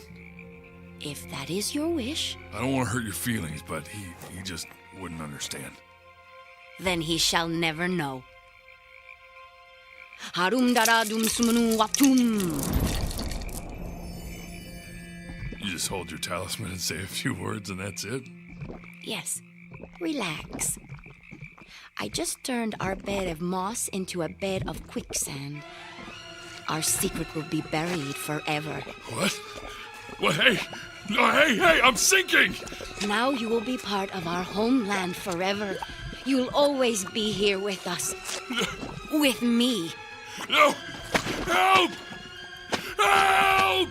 If that is your wish, I don't want to hurt your feelings, but he just wouldn't understand. then he shall never know. Harum dara dum sumanu watum. You just hold your talisman and say a few words and that's it? Yes, relax. I just turned our bed of moss into a bed of quicksand. Our secret will be buried forever. What? Well, hey! No, hey, I'm sinking! Now you will be part of our homeland forever. You'll always be here with us. With me. No! Help! Help!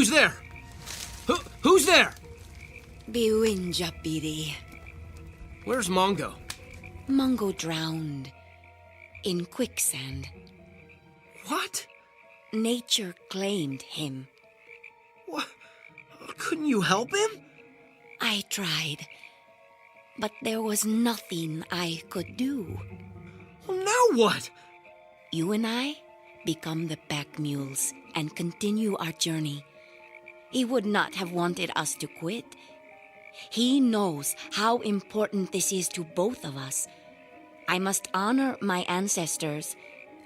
Who's there? Who's there? Beewinjapeedee. Where's Mongo? Mongo drowned in quicksand. What? Nature claimed him. What? Couldn't you help him? I tried, but there was nothing I could do. Well, now what? You and I become the pack mules and continue our journey. He would not have wanted us to quit. He knows how important this is to both of us. I must honor my ancestors.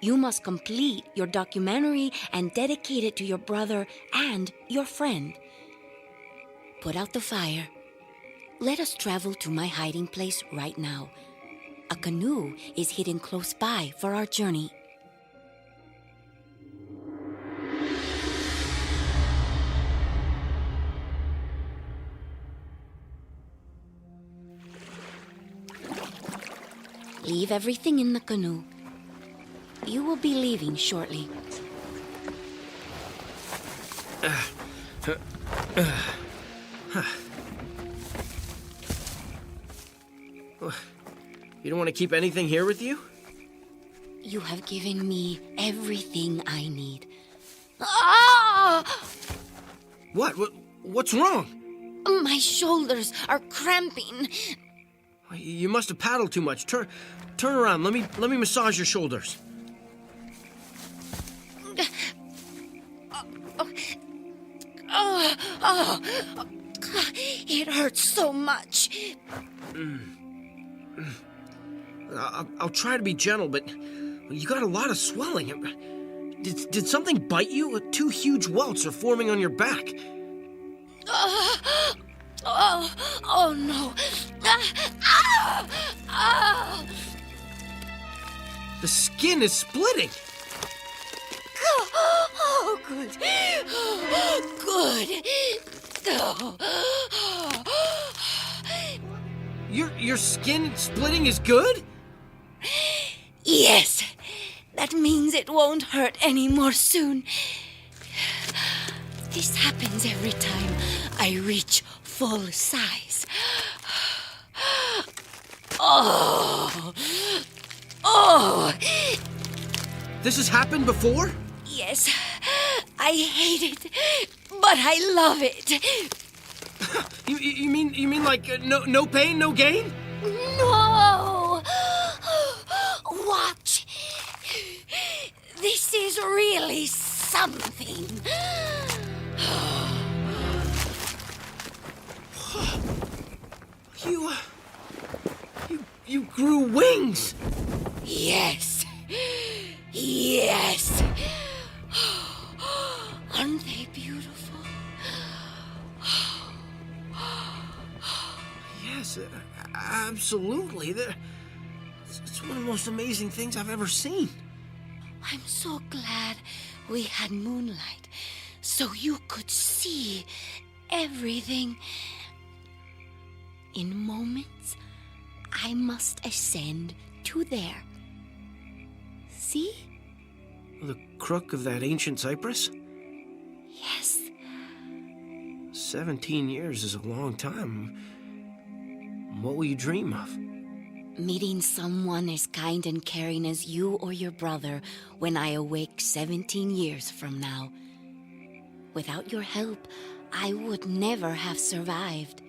You must complete your documentary and dedicate it to your brother and your friend. Put out the fire. Let us travel to my hiding place right now. A canoe is hidden close by for our journey. Leave everything in the canoe. You will be leaving shortly. You don't want to keep anything here with you? You have given me everything I need. Ah! What's wrong? My shoulders are cramping. You must have paddled too much. Turn around. Let me massage your shoulders. It hurts so much. I'll try to be gentle, but you got a lot of swelling. Did something bite you? 2 huge welts are forming on your back. Oh no. The skin is splitting. Oh, good. Good. Oh. Your skin splitting is good? Yes. That means it won't hurt anymore soon. This happens every time I reach full size. Oh. This has happened before? Yes. I hate it, but I love it. You mean like no pain, no gain? No! Watch. This is really something. You grew wings. Yes. Yes. Aren't they beautiful? Yes, absolutely. It's one of the most amazing things I've ever seen. I'm so glad we had moonlight, so you could see everything. In moments, I must ascend to there. See? The crook of that ancient cypress? Yes. 17 years is a long time. What will you dream of? Meeting someone as kind and caring as you or your brother when I awake 17 years from now. Without your help, I would never have survived.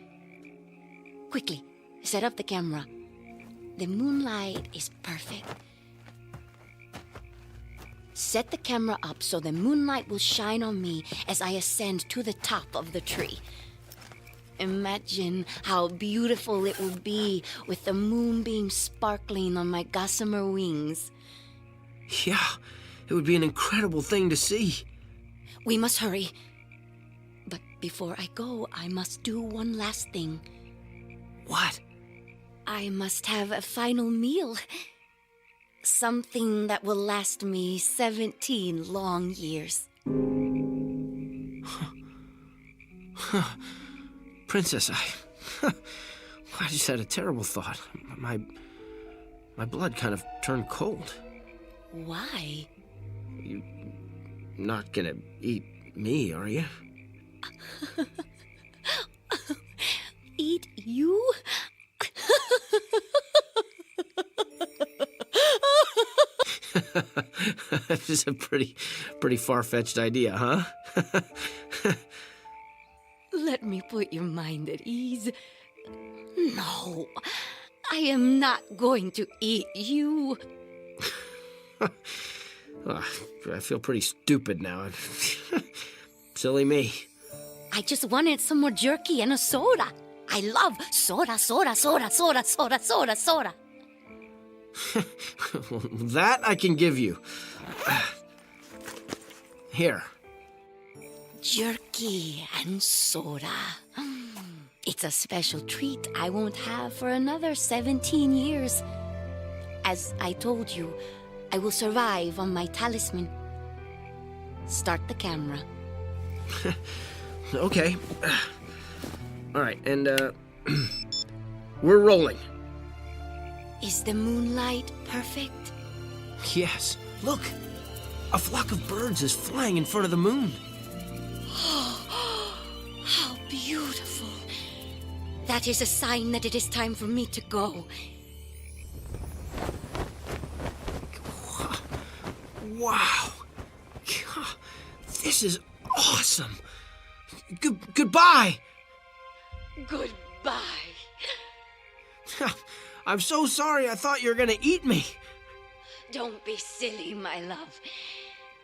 Quickly, set up the camera. The moonlight is perfect. Set the camera up so the moonlight will shine on me as I ascend to the top of the tree. Imagine how beautiful it will be with the moonbeam sparkling on my gossamer wings. Yeah, it would be an incredible thing to see. We must hurry. But before I go, I must do one last thing. What? I must have a final meal. Something that will last me 17 long years. Princess, I just had a terrible thought. My blood kind of turned cold. Why? You're not gonna eat me, are you? Eat you? This is a pretty far-fetched idea, huh? Let me put your mind at ease. No, I am not going to eat you. I feel pretty stupid now. Silly me. I just wanted some more jerky and a soda. I love soda, soda, soda, soda, soda, soda, soda. That I can give you. Here. Jerky and soda. It's a special treat I won't have for another 17 years. As I told you, I will survive on my talisman. Start the camera. Okay. All right, and we're rolling. Is the moonlight perfect? Yes. Look, a flock of birds is flying in front of the moon. How beautiful. That is a sign that it is time for me to go. Wow. This is awesome. Goodbye. Goodbye. I'm so sorry. I thought you were going to eat me. Don't be silly, my love.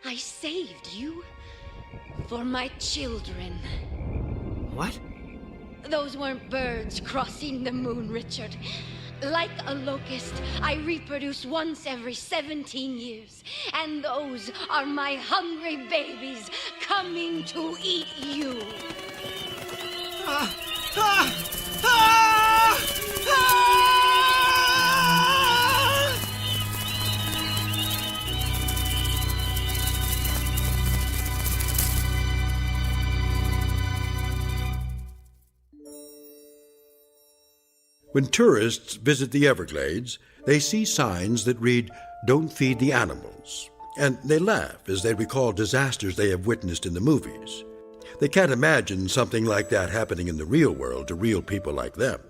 I saved you for my children. What? Those weren't birds crossing the moon, Richard. Like a locust, I reproduce once every 17 years. And those are my hungry babies coming to eat you. When tourists visit the Everglades, they see signs that read, "Don't feed the animals," and they laugh as they recall disasters they have witnessed in the movies. They can't imagine something like that happening in the real world to real people like them.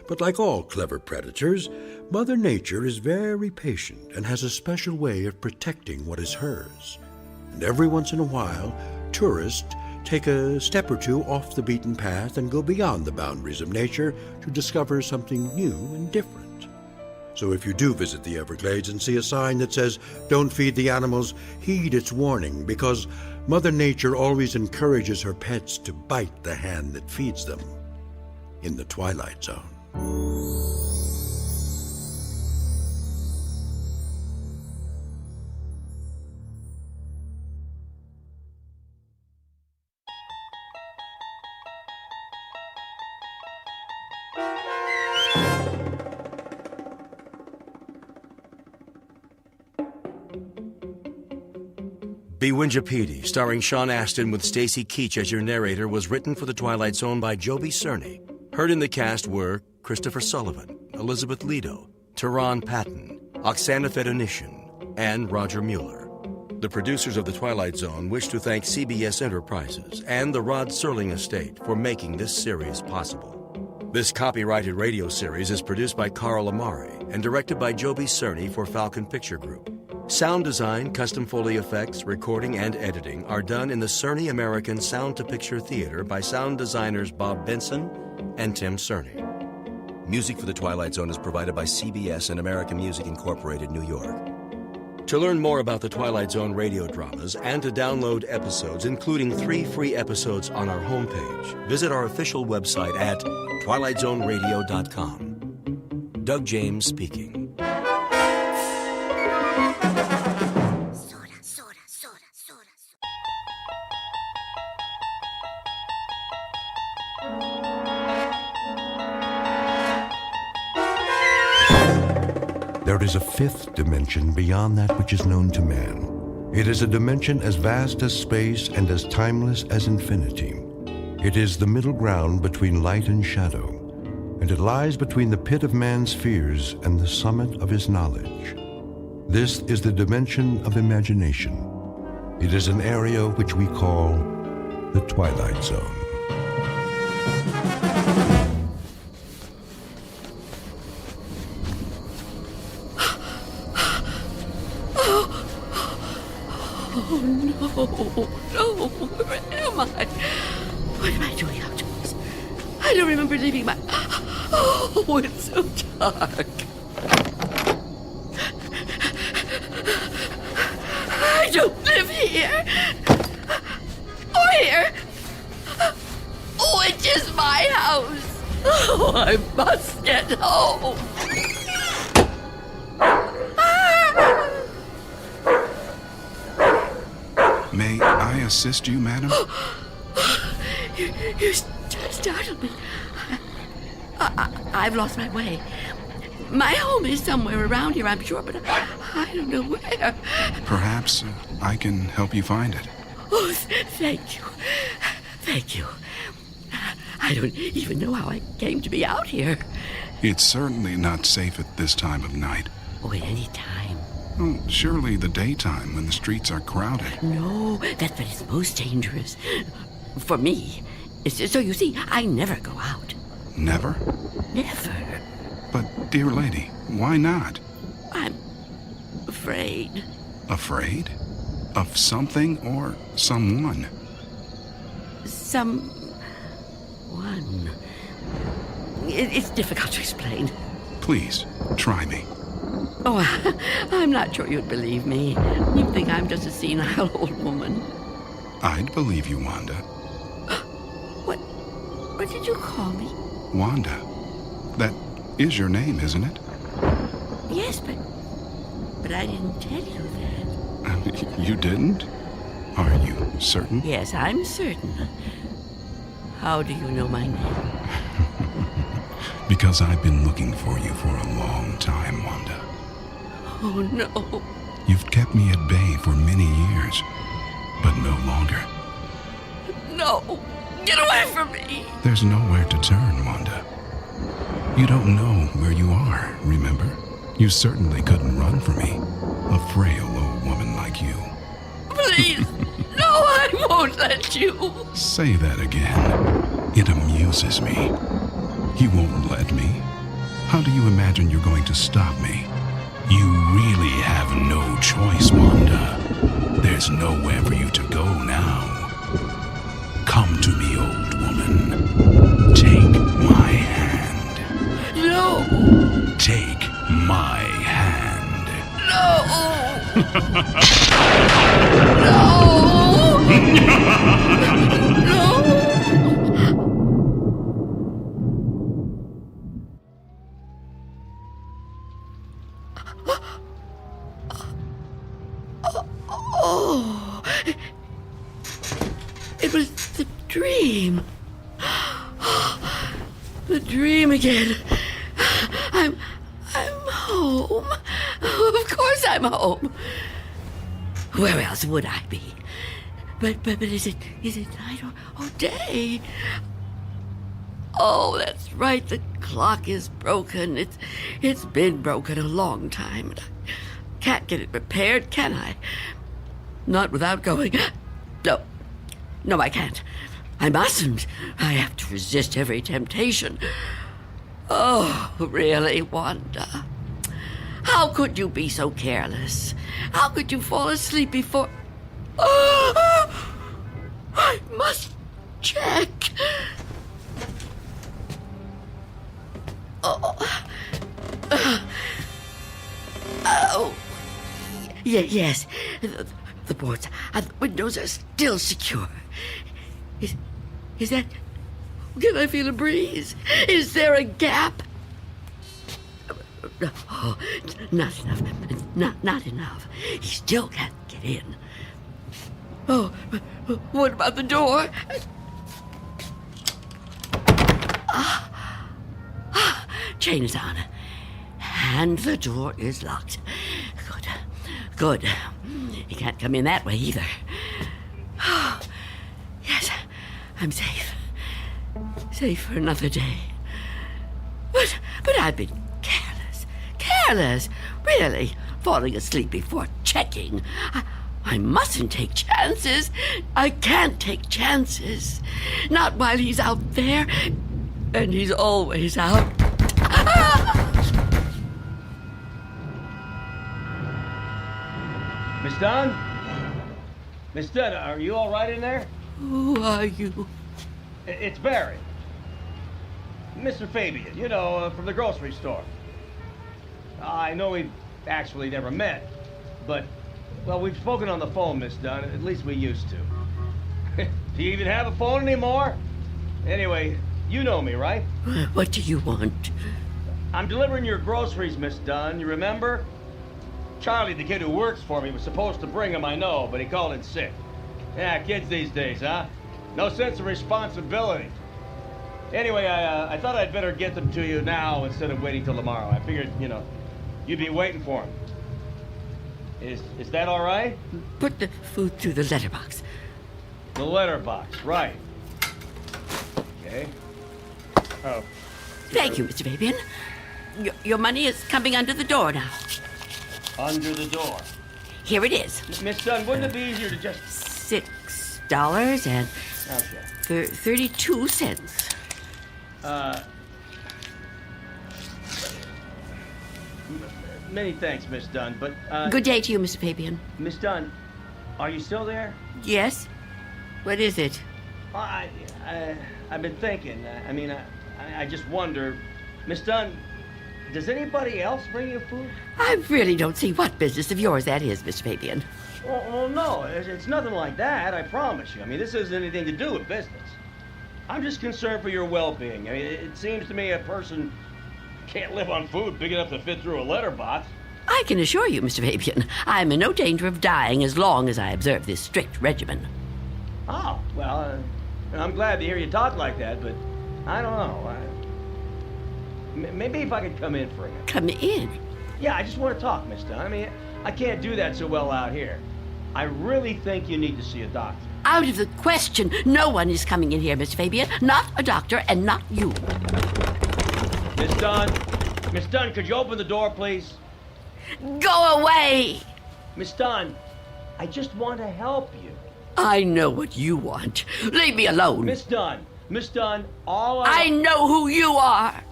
But like all clever predators, Mother Nature is very patient and has a special way of protecting what is hers. And every once in a while, tourists take a step or two off the beaten path and go beyond the boundaries of nature to discover something new and different. So if you do visit the Everglades and see a sign that says, "Don't feed the animals," heed its warning, because Mother Nature always encourages her pets to bite the hand that feeds them. In the Twilight Zone. Beewinjapeedee, starring Sean Astin with Stacy Keach as your narrator, was written for The Twilight Zone by Joby Cerny. Heard in the cast were Christopher Sullivan, Elizabeth Lido, Tehran Patton, Oksana Fedonishin, and Roger Mueller. The producers of The Twilight Zone wish to thank CBS Enterprises and the Rod Serling Estate for making this series possible. This copyrighted radio series is produced by Carl Amari and directed by Joby Cerny for Falcon Picture Group. Sound design, custom Foley effects, recording, and editing are done in the Cerny American Sound-to-Picture Theater by sound designers Bob Benson and Tim Cerny. Music for The Twilight Zone is provided by CBS and American Music Incorporated, New York. To learn more about the Twilight Zone radio dramas and to download episodes, including 3 free episodes on our homepage, visit our official website at twilightzoneradio.com. Doug James speaking. There is a 5th dimension beyond that which is known to man. It is a dimension as vast as space and as timeless as infinity. It is the middle ground between light and shadow, and it lies between the pit of man's fears and the summit of his knowledge. This is the dimension of imagination. It is an area which we call The Twilight Zone. Oh, no, where am I? What am I doing outdoors? I don't remember leaving my... Oh, it's so dark. I don't live here. Or here. Oh, it is my house. Oh, I must get home. May I assist you, madam? You startled me. I've lost my way. My home is somewhere around here, I'm sure, but I don't know where. Perhaps I can help you find it. Oh, thank you. Thank you. I don't even know how I came to be out here. It's certainly not safe at this time of night. Oh, at any time. Well, surely the daytime when the streets are crowded. No, that's when it's most dangerous. For me. So you see, I never go out. Never? Never. But, dear lady, why not? I'm afraid. Afraid? Of something or someone? Someone. It's difficult to explain. Please, try me. Oh, I'm not sure you'd believe me. You'd think I'm just a senile old woman. I'd believe you, Wanda. What did you call me? Wanda. That is your name, isn't it? Yes, but I didn't tell you that. You didn't? Are you certain? Yes, I'm certain. How do you know my name? Because I've been looking for you for a long time, Wanda. Oh, no. You've kept me at bay for many years, but no longer. No. Get away from me. There's nowhere to turn, Wanda. You don't know where you are, remember? You certainly couldn't run from me, a frail old woman like you. Please. No, I won't let you. Say that again. It amuses me. You won't let me? How do you imagine you're going to stop me? You really have no choice, Wanda. There's nowhere for you to go now. Come to me, old woman. Take my hand. No. Take my hand. No. No. Oh, it was the dream. The dream again. I'm home. Of course I'm home. Where else would I be? But is it night or day? Oh, that's right. The clock is broken. It's been broken a long time. And I can't get it repaired, can I? Not without going. No, I can't. I mustn't. I have to resist every temptation. Oh, really, Wanda? How could you be so careless? How could you fall asleep before... Oh, I must check. Oh. Yes. The boards and the windows are still secure. Is that... Can I feel a breeze? Is there a gap? Oh, not enough. Not enough. He still can't get in. Oh, what about the door? Chain is on. And the door is locked. Good. He can't come in that way either. Oh, yes, I'm safe. Safe for another day. But I've been careless. Really, falling asleep before checking. I mustn't take chances. I can't take chances. Not while he's out there. And he's always out. Miss Dunn? Miss Dunn, are you all right in there? Who are you? It's Barry. Mr. Fabian, you know, from the grocery store. I know we've actually never met, but, well, we've spoken on the phone, Miss Dunn. At least we used to. Do you even have a phone anymore? Anyway, you know me, right? What do you want? I'm delivering your groceries, Miss Dunn. You remember? Charlie, the kid who works for me, was supposed to bring them, I know, but he called in sick. Yeah, kids these days, huh? No sense of responsibility. Anyway, I thought I'd better get them to you now instead of waiting till tomorrow. I figured, you know, you'd be waiting for them. Is that all right? Put the food through the letterbox. The letterbox, right. Okay. Oh. Thank you, Mr. Fabian. Your money is coming under the door now. Under the door. Here it is. Miss Dunn, wouldn't it be easier to just... $6 and Okay. 32 cents. Many thanks, Miss Dunn, but, Good day to you, Mr. Fabian. Miss Dunn, are you still there? Yes? What is it? I've been thinking. I just wonder, Miss Dunn, does anybody else bring you food? I really don't see what business of yours that is, Mr. Fabian. Well, no, it's nothing like that, I promise you. I mean, this hasn't anything to do with business. I'm just concerned for your well-being. I mean, it seems to me a person can't live on food big enough to fit through a letterbox. I can assure you, Mr. Fabian, I'm in no danger of dying as long as I observe this strict regimen. Oh, well, I'm glad to hear you talk like that, but I don't know. Maybe if I could come in for a minute. Come in? Yeah, I just want to talk, Miss Dunn. I mean, I can't do that so well out here. I really think you need to see a doctor. Out of the question. No one is coming in here, Mr. Fabian. Not a doctor and not you. Miss Dunn, could you open the door, please? Go away! Miss Dunn, I just want to help you. I know what you want. Leave me alone. Miss Dunn, all I know who you are.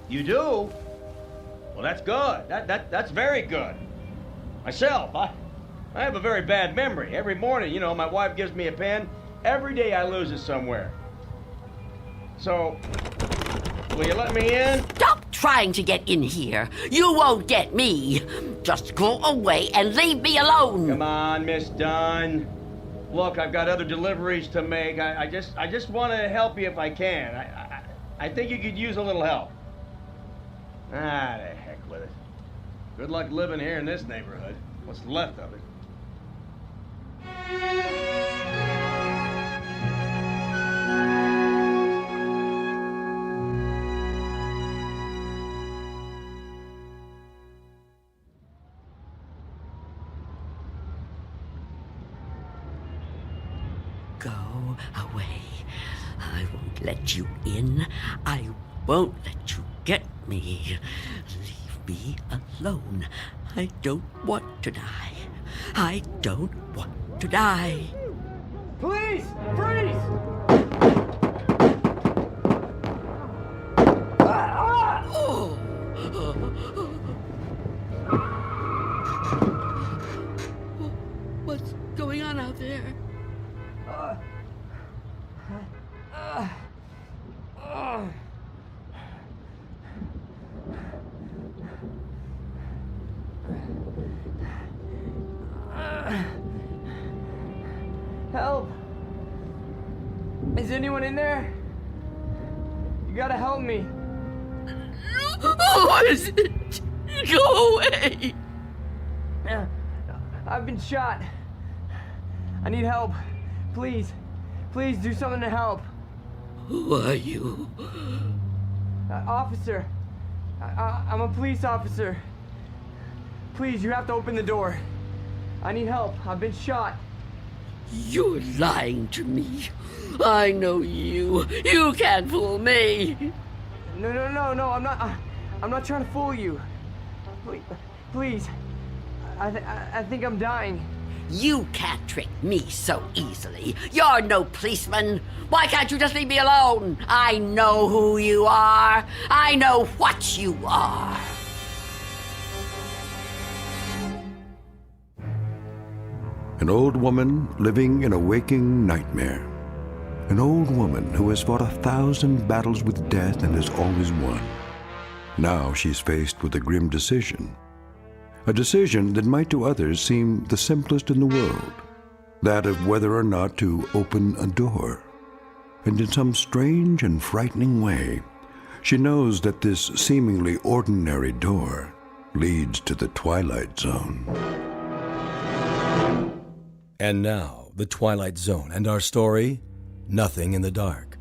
You do? Well, that's good. That's very good. Myself, I have a very bad memory. Every morning, you know, my wife gives me a pen. Every day I lose it somewhere. So, will you let me in? Stop trying to get in here. You won't get me. Just go away and leave me alone. Come on, Miss Dunn. Look, I've got other deliveries to make. I just want to help you if I can. I think you could use a little help. Ah, the heck with it. Good luck living here in this neighborhood. What's left of it. Go away. I won't let you in. I won't let you get me. Leave me alone. I don't want to die. I don't want to die. Please! Freeze! Oh. What's going on out there? Help! Is anyone in there? You gotta help me. What is it? Go away! I've been shot. I need help. Please. Please do something to help. Who are you? Officer. I'm a police officer. Please, you have to open the door. I need help. I've been shot. You're lying to me. I know you. You can't fool me. No, I'm not trying to fool you. Please. I think I'm dying. You can't trick me so easily. You're no policeman. Why can't you just leave me alone? I know who you are. I know what you are. An old woman living in a waking nightmare. An old woman who has fought 1,000 battles with death and has always won. Now she's faced with a grim decision. A decision that might to others seem the simplest in the world. That of whether or not to open a door. And in some strange and frightening way, she knows that this seemingly ordinary door leads to the Twilight Zone. And now, The Twilight Zone and our story, Nothing in the Dark,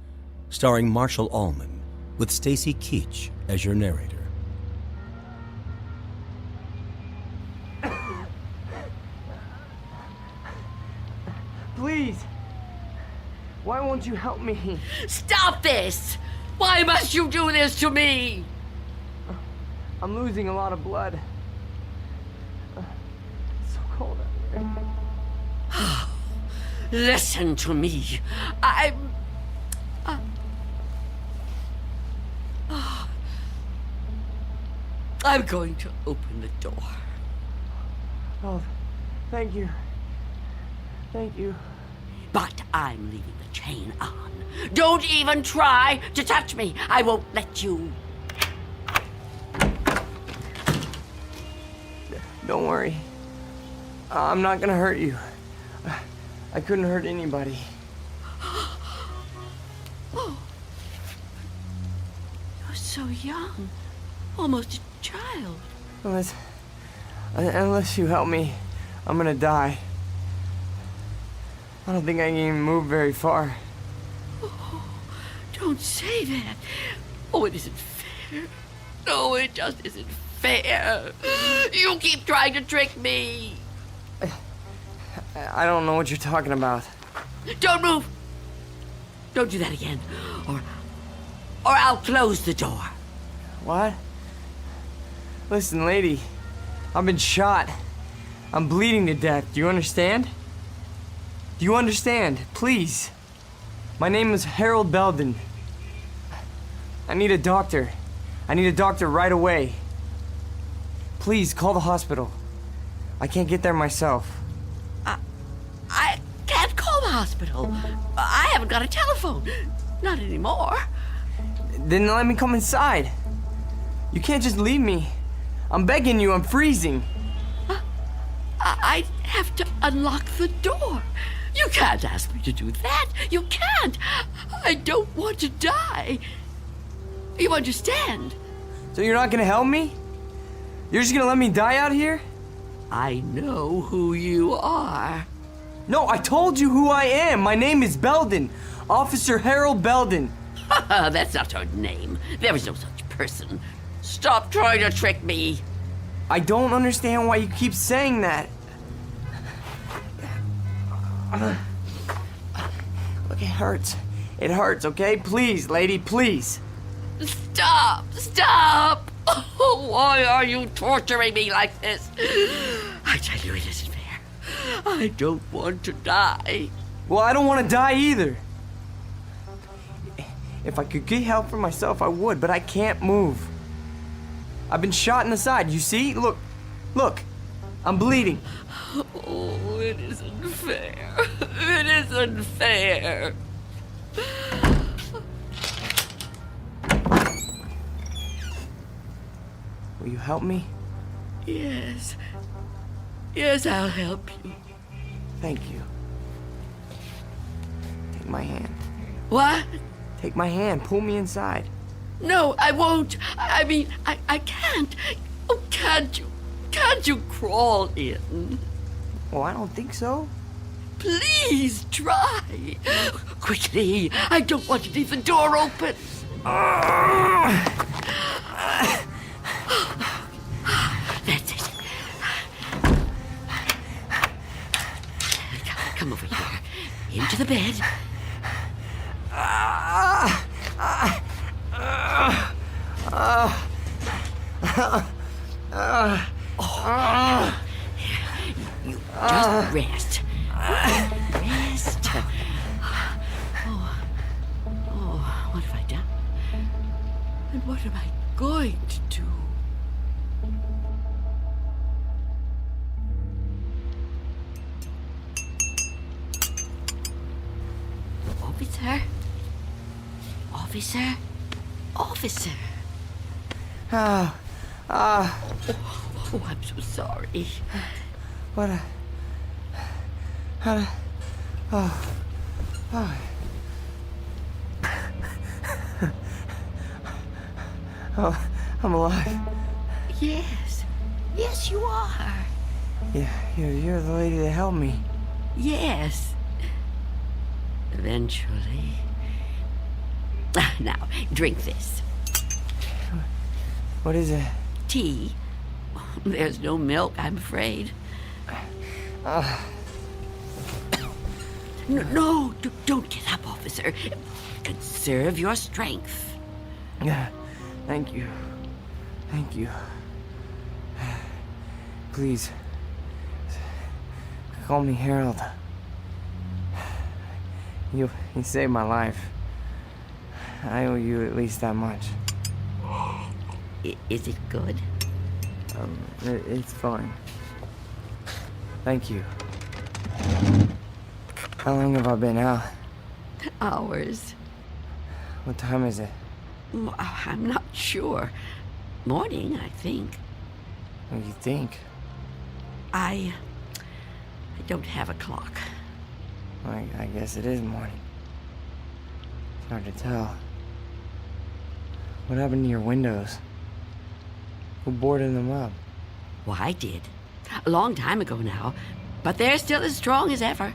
starring Marshall Allman, with Stacy Keach as your narrator. Please. Why won't you help me? Stop this! Why must you do this to me? I'm losing a lot of blood. It's so cold out here. Listen to me. I'm going to open the door. Oh, thank you. Thank you. But I'm leaving the chain on. Don't even try to touch me. I won't let you. Don't worry. I'm not gonna hurt you. I couldn't hurt anybody. Oh. You're so young. Almost a child. Unless you help me, I'm gonna die. I don't think I can even move very far. Oh, don't say that. Oh, it isn't fair. No, it just isn't fair. You keep trying to trick me. I don't know what you're talking about. Don't move. Don't do that again. Or I'll close the door. What? Listen, lady. I've been shot. I'm bleeding to death. Do you understand? Do you understand? Please. My name is Harold Belden. I need a doctor. I need a doctor right away. Please, call the hospital. I can't get there myself. I can't call the hospital. I haven't got a telephone. Not anymore. Then let me come inside. You can't just leave me. I'm begging you, I'm freezing. I have to unlock the door. You can't ask me to do that. You can't. I don't want to die. You understand? So you're not gonna help me? You're just gonna let me die out here? I know who you are. No, I told you who I am. My name is Belden. Officer Harold Belden. That's not her name. There is no such person. Stop trying to trick me. I don't understand why you keep saying that. Look, it hurts. It hurts, okay? Please, lady, please. Stop! Stop! Oh, why are you torturing me like this? I tell you, it isn't fair. I don't want to die. Well, I don't want to die either. If I could get help for myself, I would, but I can't move. I've been shot in the side, you see? Look, look, I'm bleeding. Oh, it isn't fair. It isn't fair. Will you help me? Yes. Yes, I'll help you. Thank you. Take my hand. What? Take my hand. Pull me inside. No, I won't. I mean, I can't. Oh, can't you? Can't you crawl in? Well, I don't think so. Please try. Quickly. I don't want to leave the door open. That's it. Come over here. Into the bed. You Just rest. Rest. Oh, what have I done? And what am I going to do? Officer? Officer? Officer? Oh, Oh, I'm so sorry. Oh, I'm alive. Yes. Yes, you are. Yeah, you're the lady that helped me. Yes. Eventually. Now, drink this. What is it? Tea. There's no milk, I'm afraid. No, don't get up, officer. Conserve your strength. Yeah, thank you. Thank you. Please, call me Harold. You saved my life. I owe you at least that much. Is it good? It's fine. Thank you. How long have I been out? Hours. What time is it? I'm not sure. Morning, I think. What do you think? I don't have a clock. I guess it is morning. It's hard to tell. What happened to your windows? Who boarded them up? Well, I did. A long time ago now. But they're still as strong as ever.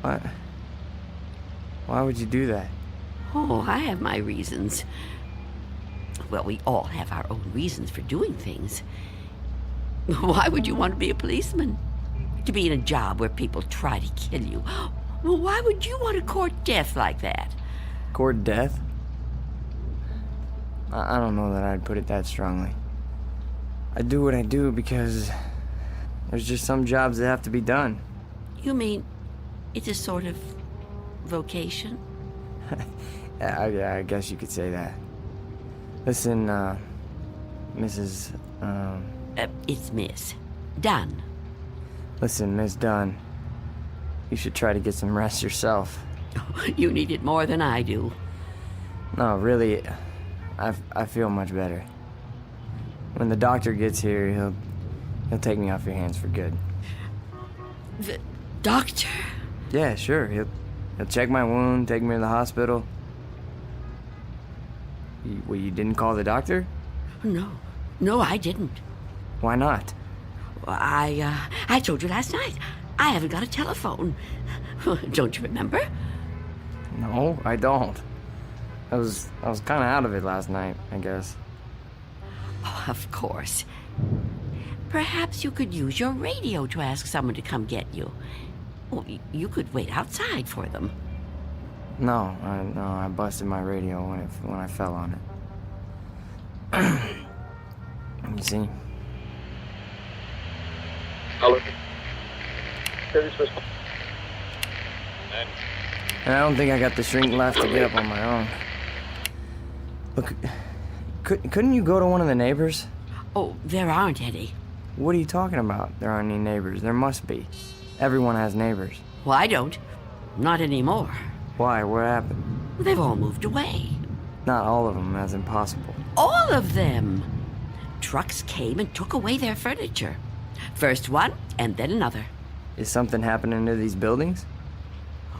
What? Why would you do that? Oh, I have my reasons. Well, we all have our own reasons for doing things. Why would you want to be a policeman? To be in a job where people try to kill you? Well, why would you want to court death like that? Court death? I don't know that I'd put it that strongly. I do what I do because there's just some jobs that have to be done. You mean it's a sort of vocation? Yeah, I guess you could say that. Listen, Mrs. It's Miss Dunn. Listen, Miss Dunn. You should try to get some rest yourself. You need it more than I do. No, really, I feel much better. When the doctor gets here, he'll take me off your hands for good. The doctor? Yeah, sure. He'll check my wound, take me to the hospital. You didn't call the doctor? No, I didn't. Why not? I told you last night. I haven't got a telephone. Don't you remember? No, I don't. I was kind of out of it last night, I guess. Oh, of course. Perhaps you could use your radio to ask someone to come get you. Well, you could wait outside for them. No, I busted my radio when I fell on it. You see? Hello. And I don't think I got the shrink left to get up on my own. Look, couldn't you go to one of the neighbors? Oh, there aren't any. What are you talking about? There aren't any neighbors. There must be. Everyone has neighbors. Well, I don't. Not anymore. Why? What happened? They've all moved away. Not all of them. That's impossible. All of them! Trucks came and took away their furniture. First one, and then another. Is something happening to these buildings?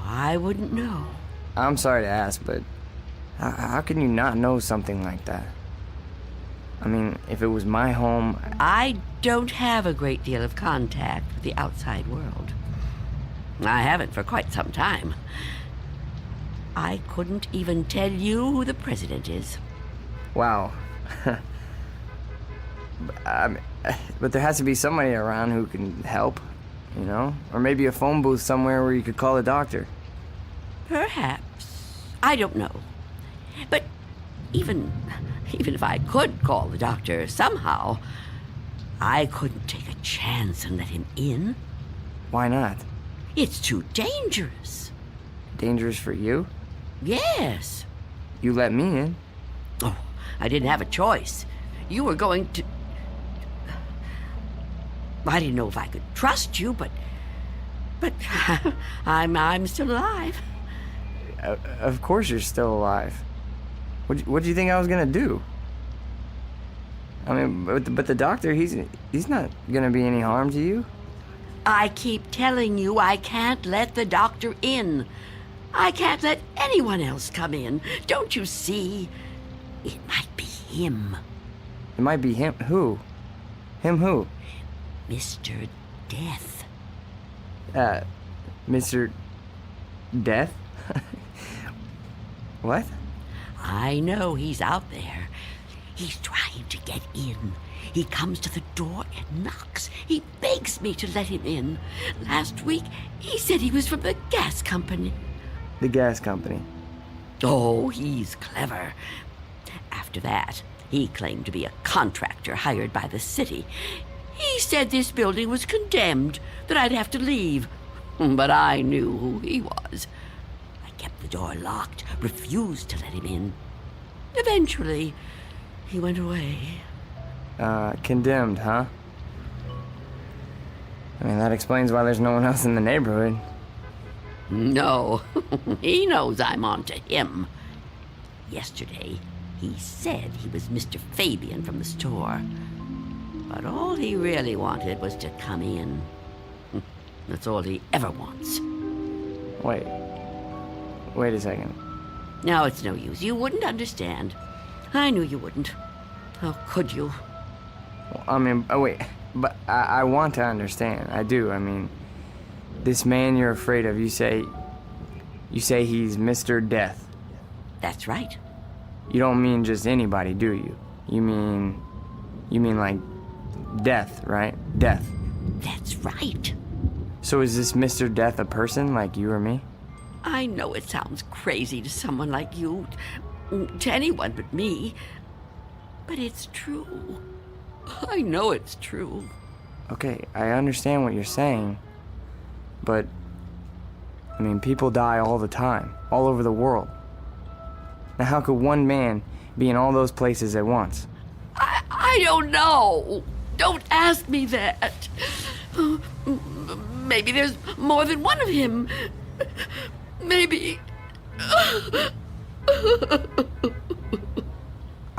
I wouldn't know. I'm sorry to ask, but how can you not know something like that? I mean, if it was my home... I don't have a great deal of contact with the outside world. I haven't for quite some time. I couldn't even tell you who the president is. Wow. But there has to be somebody around who can help, you know? Or maybe a phone booth somewhere where you could call a doctor. Perhaps. I don't know. But even if I could call the doctor somehow, I couldn't take a chance and let him in. Why not? It's too dangerous. Dangerous for you? Yes. You let me in. Oh, I didn't have a choice. You were going to... I didn't know if I could trust you, but I'm still alive. Of course you're still alive. What do you think I was gonna do? I mean, but the doctor, he's not gonna be any harm to you. I keep telling you I can't let the doctor in. I can't let anyone else come in. Don't you see? It might be him. It might be him. Who? Him who? Mr. Death. Mr. Death? What? I know he's out there. He's trying to get in. He comes to the door and knocks. He begs me to let him in. Last week, he said he was from the gas company. The gas company? Oh, he's clever. After that, he claimed to be a contractor hired by the city. He said this building was condemned, that I'd have to leave. But I knew who he was. I kept the door locked, refused to let him in. Eventually, he went away. Condemned, huh? I mean, that explains why there's no one else in the neighborhood. No, he knows I'm on to him. Yesterday, he said he was Mr. Fabian from the store. But all he really wanted was to come in. That's all he ever wants. Wait a second. No, it's no use. You wouldn't understand. I knew you wouldn't. How could you? Well, I mean, wait. But I want to understand. I do. I mean, this man you're afraid of, you say he's Mr. Death. That's right. You don't mean just anybody, do you? You mean like Death, right? Death. That's right. So is this Mr. Death a person like you or me? I know it sounds crazy to someone like you, to anyone but me, but it's true. I know it's true. Okay, I understand what you're saying, but, I mean, people die all the time, all over the world. Now, how could one man be in all those places at once? I don't know. Don't ask me that. Maybe there's more than one of him. Maybe.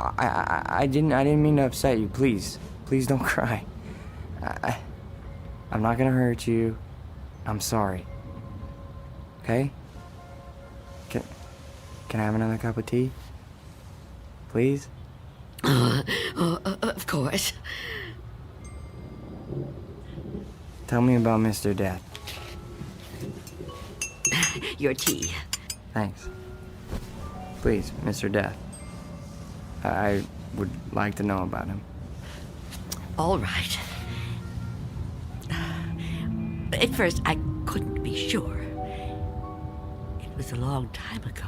I didn't mean to upset you. Please don't cry. I'm not gonna hurt you. I'm sorry. Okay? Can I have another cup of tea? Please? Of course. Tell me about Mr. Death. Your tea. Thanks. Please, Mr. Death. I would like to know about him. All right. At first, I couldn't be sure. It was a long time ago.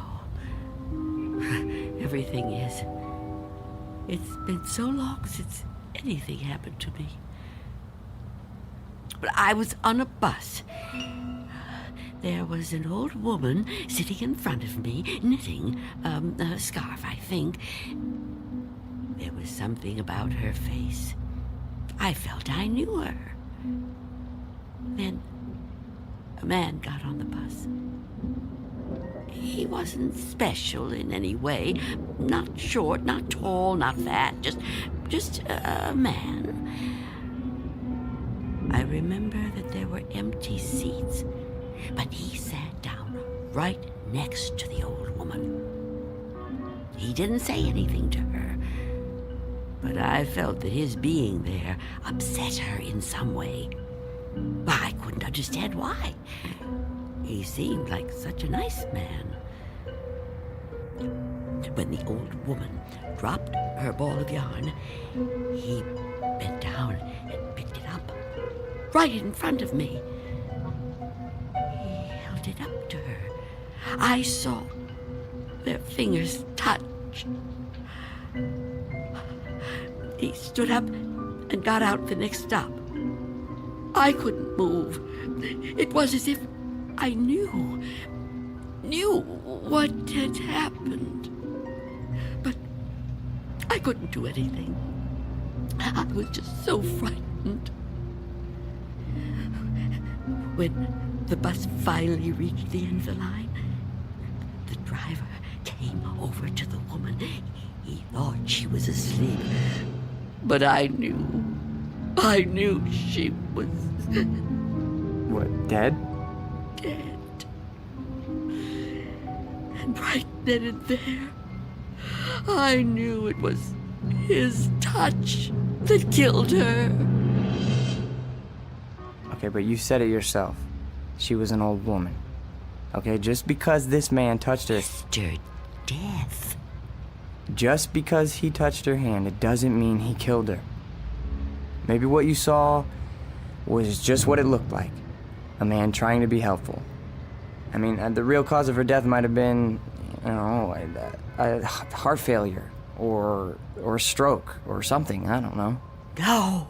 Everything is. It's been so long since anything happened to me. But I was on a bus. There was an old woman sitting in front of me, knitting a scarf, I think. There was something about her face. I felt I knew her. Then a man got on the bus. He wasn't special in any way. Not short, not tall, not fat, just a man. I remember that there were empty seats, but he sat down right next to the old woman. He didn't say anything to her, but I felt that his being there upset her in some way. I couldn't understand why. He seemed like such a nice man. When the old woman dropped her ball of yarn, he bent down and picked it up, right in front of me. He held it up to her. I saw their fingers touch. He stood up and got out the next stop. I couldn't move. It was as if I knew what had happened. But I couldn't do anything. I was just so frightened. When the bus finally reached the end of the line, the driver came over to the woman. He thought she was asleep. But I knew she was... What, dead? Dead. And right then and there, I knew it was his touch that killed her. Okay, but you said it yourself. She was an old woman. Okay, just because this man touched her... Mr. Death. Just because he touched her hand, it doesn't mean he killed her. Maybe what you saw was just what it looked like. A man trying to be helpful. I mean, the real cause of her death might have been, you know, a heart failure or a stroke or something. I don't know. No,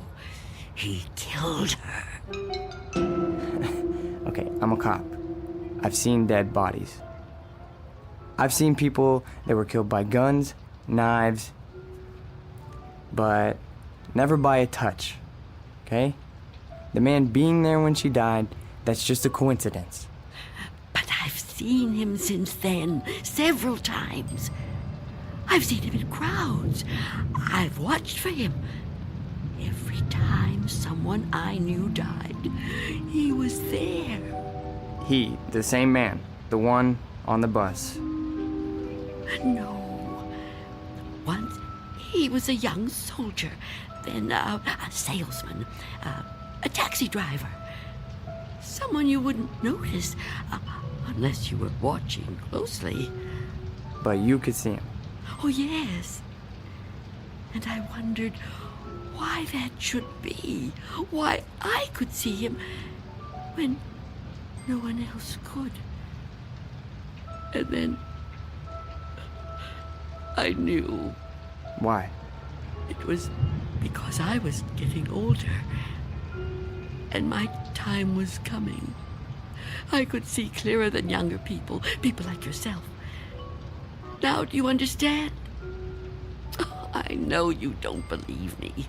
he killed her. Okay, I'm a cop. I've seen dead bodies. I've seen people that were killed by guns, knives, but never by a touch, okay? The man being there when she died, that's just a coincidence. But I've seen him since then, several times. I've seen him in crowds. I've watched for him. Every time someone I knew died, he was there. He, the same man, the one on the bus. No. Once he was a young soldier, then a salesman, a taxi driver. Someone you wouldn't notice unless you were watching closely. But you could see him. Oh, yes. And I wondered why that should be. Why I could see him when no one else could. And then I knew. Why? It was because I was getting older. And my time was coming. I could see clearer than younger people like yourself. Now, do you understand? Oh, I know you don't believe me.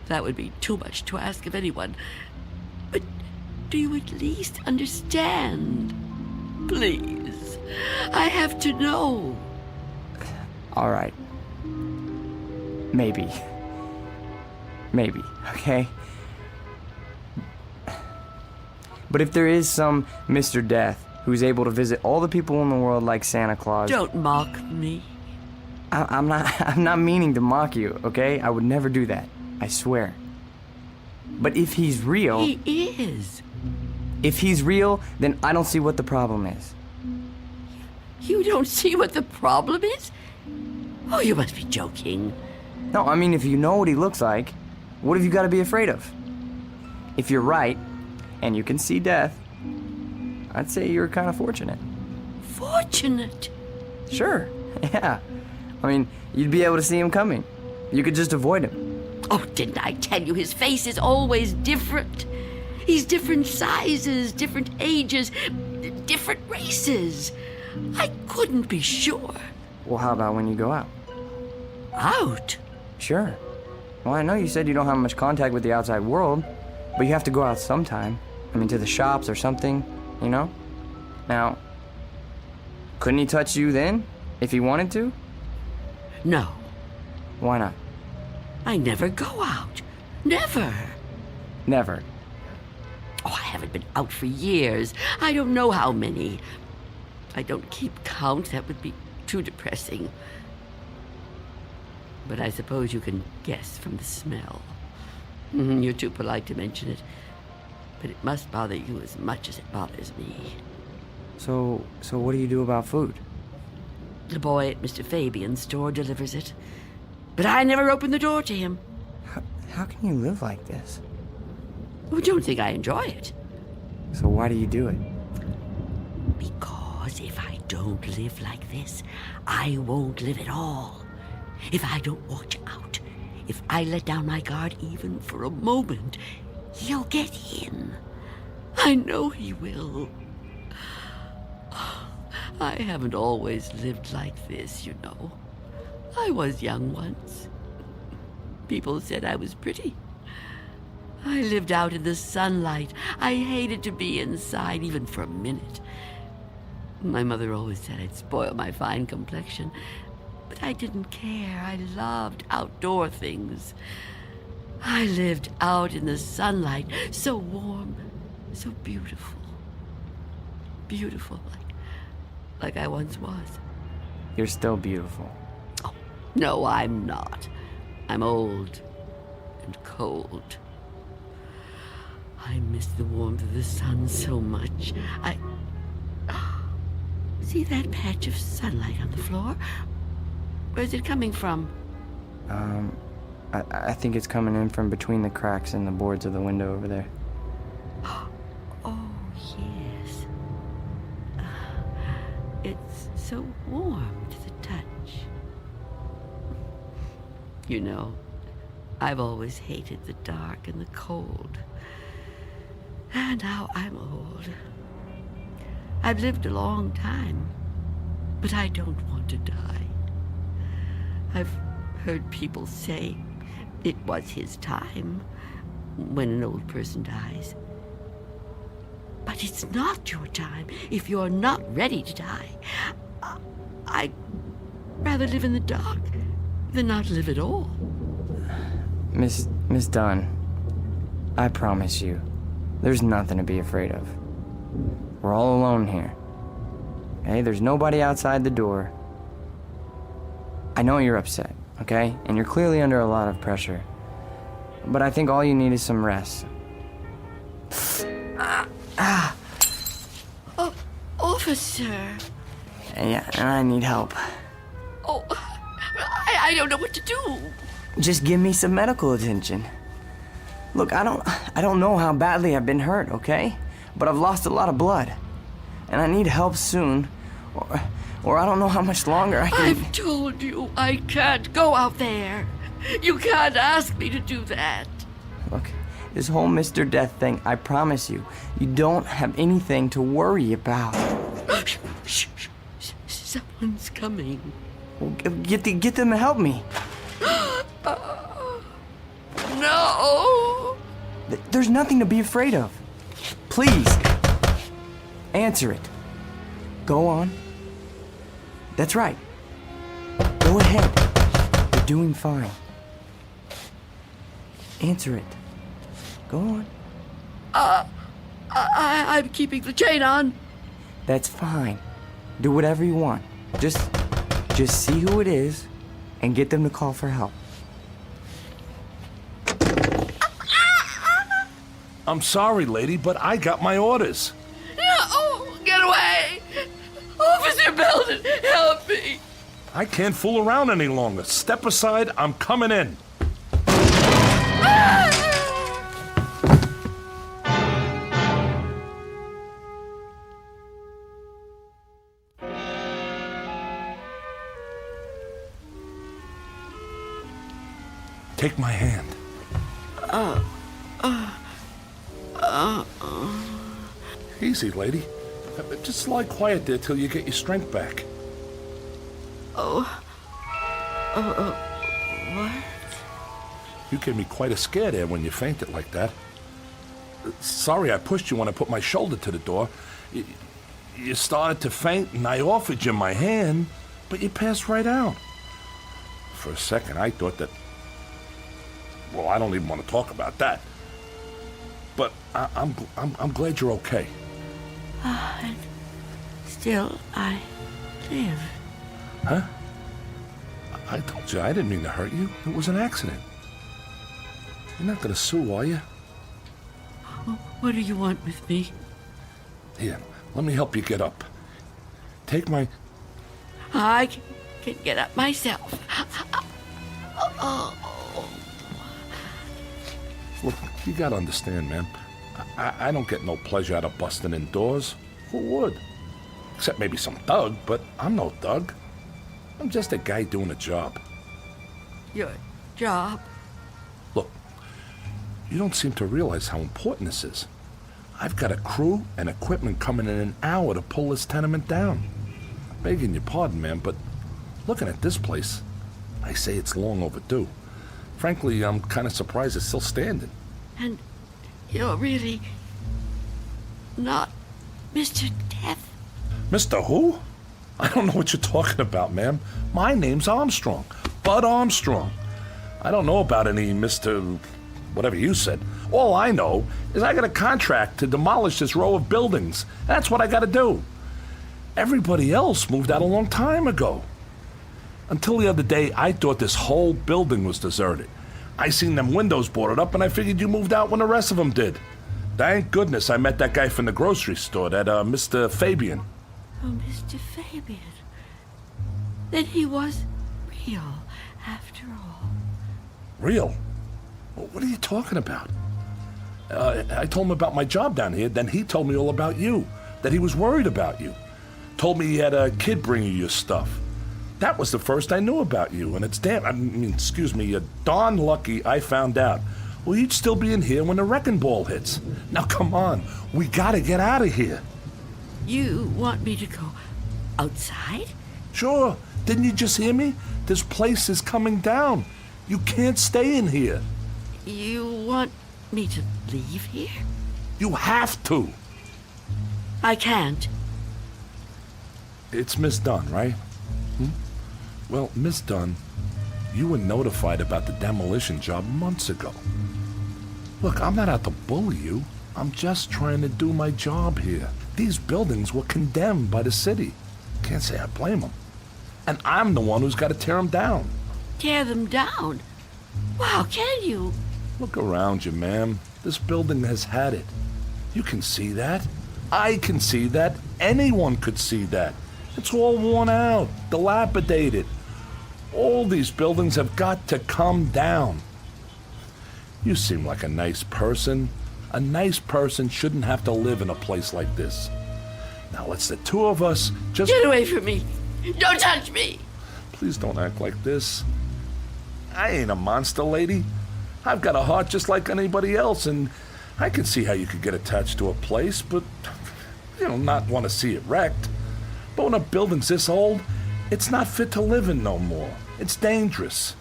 That would be too much to ask of anyone. But do you at least understand? Please. I have to know. All right. Maybe. Maybe, okay? But if there is some Mr. Death who's able to visit all the people in the world like Santa Claus... Don't mock me. I'm not meaning to mock you, okay? I would never do that. I swear. But if he's real... He is. If he's real, then I don't see what the problem is. You don't see what the problem is? Oh, you must be joking. No, I mean, if you know what he looks like, what have you got to be afraid of? If you're right, and you can see death, I'd say you're kind of fortunate. Fortunate? Sure, yeah. I mean, you'd be able to see him coming. You could just avoid him. Oh, didn't I tell you his face is always different? He's different sizes, different ages, different races. I couldn't be sure. Well, how about when you go out? Out? Sure. Well, I know you said you don't have much contact with the outside world, but you have to go out sometime. I mean, to the shops or something, you know? Now, couldn't he touch you then, if he wanted to? No. Why not? I never go out. Never. Never. Oh, I haven't been out for years. I don't know how many. I don't keep count. That would be too depressing. But I suppose you can guess from the smell. You're too polite to mention it. But it must bother you as much as it bothers me. So what do you do about food? The boy at Mr. Fabian's store delivers it. But I never open the door to him. How can you live like this? Oh, don't think I enjoy it. So why do you do it? Because if I don't live like this, I won't live at all. If I don't watch out, if I let down my guard even for a moment, He'll get in. I know he will. I haven't always lived like this, you know. I was young once. People said I was pretty. I lived out in the sunlight. I hated to be inside, even for a minute. My mother always said I'd spoil my fine complexion, but I didn't care. I loved outdoor things. I lived out in the sunlight, so warm, so beautiful. Beautiful, like I once was. You're still beautiful. Oh, no, I'm not. I'm old and cold. I miss the warmth of the sun so much. See that patch of sunlight on the floor? Where's it coming from? I think it's coming in from between the cracks in the boards of the window over there. Oh, yes. It's so warm to the touch. You know, I've always hated the dark and the cold. And now I'm old. I've lived a long time, but I don't want to die. I've heard people say it was his time when an old person dies. But it's not your time if you're not ready to die. I'd rather live in the dark than not live at all. Miss Dunn, I promise you, there's nothing to be afraid of. We're all alone here. Okay? There's nobody outside the door. I know you're upset, okay? And you're clearly under a lot of pressure. But I think all you need is some rest. Oh, officer. Yeah, and I need help. Oh, I don't know what to do. Just give me some medical attention. Look, I don't know how badly I've been hurt, okay? But I've lost a lot of blood. And I need help soon. Or I don't know how much longer I can... I've told you I can't go out there. You can't ask me to do that. Look, this whole Mr. Death thing, I promise you, you don't have anything to worry about. Shh. Someone's coming. Well, get them to help me. No! There's nothing to be afraid of. Please, answer it. Go on. That's right. Go ahead. You're doing fine. Answer it. Go on. I'm keeping the chain on. That's fine. Do whatever you want. Just see who it is and get them to call for help. I'm sorry, lady, but I got my orders. No! Get away! Officer Belden, help me! I can't fool around any longer. Step aside, I'm coming in. Take my hand. Easy, lady. Just lie quiet there till you get your strength back. What? You gave me quite a scare there when you fainted like that. Sorry I pushed you when I put my shoulder to the door. You started to faint and I offered you my hand, but you passed right out. For a second I thought that... Well, I don't even want to talk about that. But I'm glad you're okay. And still, I live. Huh? I told you I didn't mean to hurt you. It was an accident. You're not going to sue, are you? What do you want with me? Here, let me help you get up. Take my... I can get up myself. Look, you got to understand, man. I don't get no pleasure out of busting indoors. Who would? Except maybe some thug, but I'm no thug. I'm just a guy doing a job. Your job? Look, You don't seem to realize how important this is. I've got a crew and equipment coming in an hour to pull this tenement down. Begging your pardon, ma'am, but looking at this place, I say it's long overdue. Frankly, I'm kind of surprised it's still standing. And you're really not Mr. Death? Mr. Who? I don't know what you're talking about, ma'am. My name's Armstrong. Bud Armstrong. I don't know about any Mr. whatever you said. All I know is I got a contract to demolish this row of buildings. That's what I got to do. Everybody else moved out a long time ago. Until the other day, I thought this whole building was deserted. I seen them windows boarded up, and I figured you moved out when the rest of them did. Thank goodness I met that guy from the grocery store, that Mr. Fabian. Oh, Mr. Fabian. Then he was real, after all. Real? What are you talking about? I told him about my job down here, then he told me all about you, that he was worried about you. Told me he had a kid bring you your stuff. That was the first I knew about you, and it's darn lucky I found out. Well, you'd still be in here when the wrecking ball hits. Now, come on, we gotta get out of here. You want me to go outside? Sure. Didn't you just hear me? This place is coming down. You can't stay in here. You want me to leave here? You have to. I can't. It's Miss Dunn, right? Well, Miss Dunn, you were notified about the demolition job months ago. Look, I'm not out to bully you. I'm just trying to do my job here. These buildings were condemned by the city. Can't say I blame them. And I'm the one who's got to tear them down. Tear them down? Wow, can you? Look around you, ma'am. This building has had it. You can see that. I can see that. Anyone could see that. It's all worn out, dilapidated. All these buildings have got to come down. You seem like a nice person. A nice person shouldn't have to live in a place like this. Now let's the two of us just... Get away from me! Don't touch me! Please don't act like this. I ain't a monster, lady. I've got a heart just like anybody else, and I can see how you could get attached to a place, but, not want to see it wrecked. But when a building's this old, it's not fit to live in no more. It's dangerous.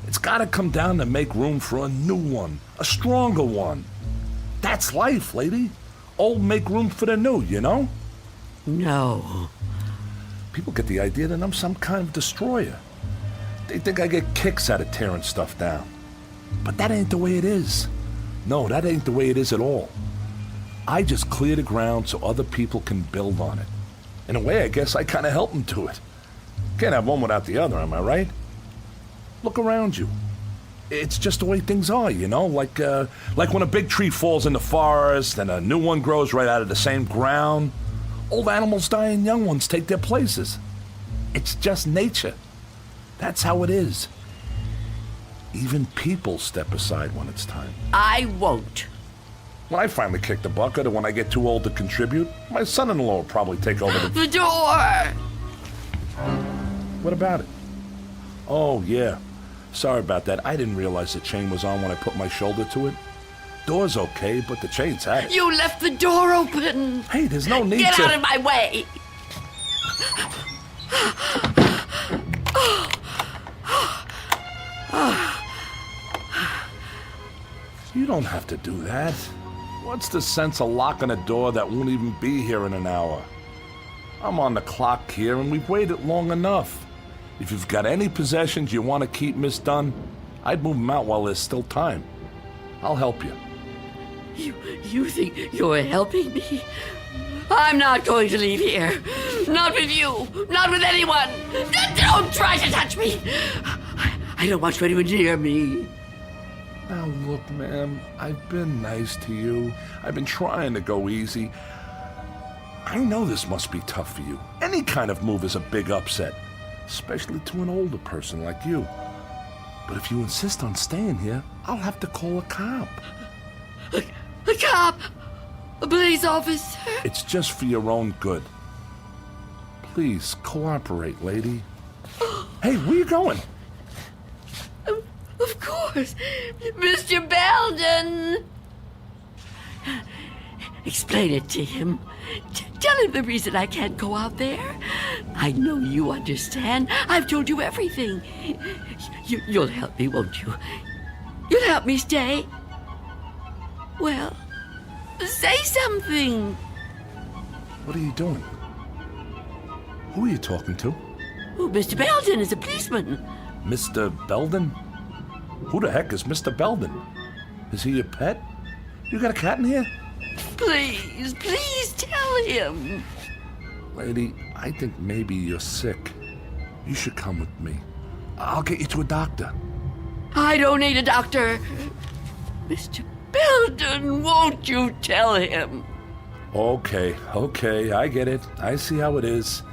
It's got to come down to make room for a new one, a stronger one. That's life, lady. Old make room for the new, you know? No. People get the idea that I'm some kind of destroyer. They think I get kicks out of tearing stuff down. But that ain't the way it is. No, that ain't the way it is at all. I just clear the ground so other people can build on it. In a way, I guess I kind of help them to it. Can't have one without the other, am I right? Look around you. It's just the way things are, like when a big tree falls in the forest and a new one grows right out of the same ground. Old animals die and young ones take their places. It's just nature. That's how it is. Even people step aside when it's time. I won't. When I finally kick the bucket, or when I get too old to contribute, my son-in-law will probably take over the door! What about it? Oh, yeah. Sorry about that. I didn't realize the chain was on when I put my shoulder to it. Door's okay, but the chain's at it. You left the door open! Hey, there's no need Get to... out of my way! You don't have to do that. What's the sense of locking a door that won't even be here in an hour? I'm on the clock here, and we've waited long enough. If you've got any possessions you want to keep, Miss Dunn, I'd move them out while there's still time. I'll help you. You think you're helping me? I'm not going to leave here. Not with you. Not with anyone. Don't try to touch me. I don't want anyone near me. Now look, ma'am, I've been nice to you. I've been trying to go easy. I know this must be tough for you. Any kind of move is a big upset, especially to an older person like you. But if you insist on staying here, I'll have to call a cop. A cop? A police officer? It's just for your own good. Please, cooperate, lady. Hey, where you going? Of course. Mr. Belden! Explain it to him. Tell him the reason I can't go out there. I know you understand. I've told you everything. You'll help me, won't you? You'll help me stay? Well, say something. What are you doing? Who are you talking to? Oh, Mr. Belden is a policeman. Mr. Belden? Who the heck is Mr. Belden? Is he your pet? You got a cat in here? Please tell him. Lady, I think maybe you're sick. You should come with me. I'll get you to a doctor. I don't need a doctor. Mr. Belden, won't you tell him? Okay, I get it. I see how it is.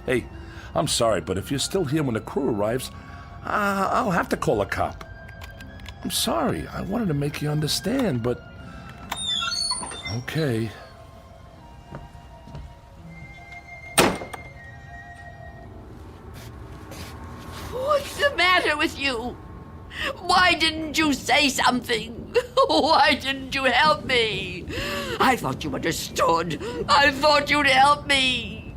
Hey, I'm sorry, but if you're still here when the crew arrives, I'll have to call a cop. I'm sorry. I wanted to make you understand, but... Okay. What's the matter with you? Why didn't you say something? Why didn't you help me? I thought you understood. I thought you'd help me.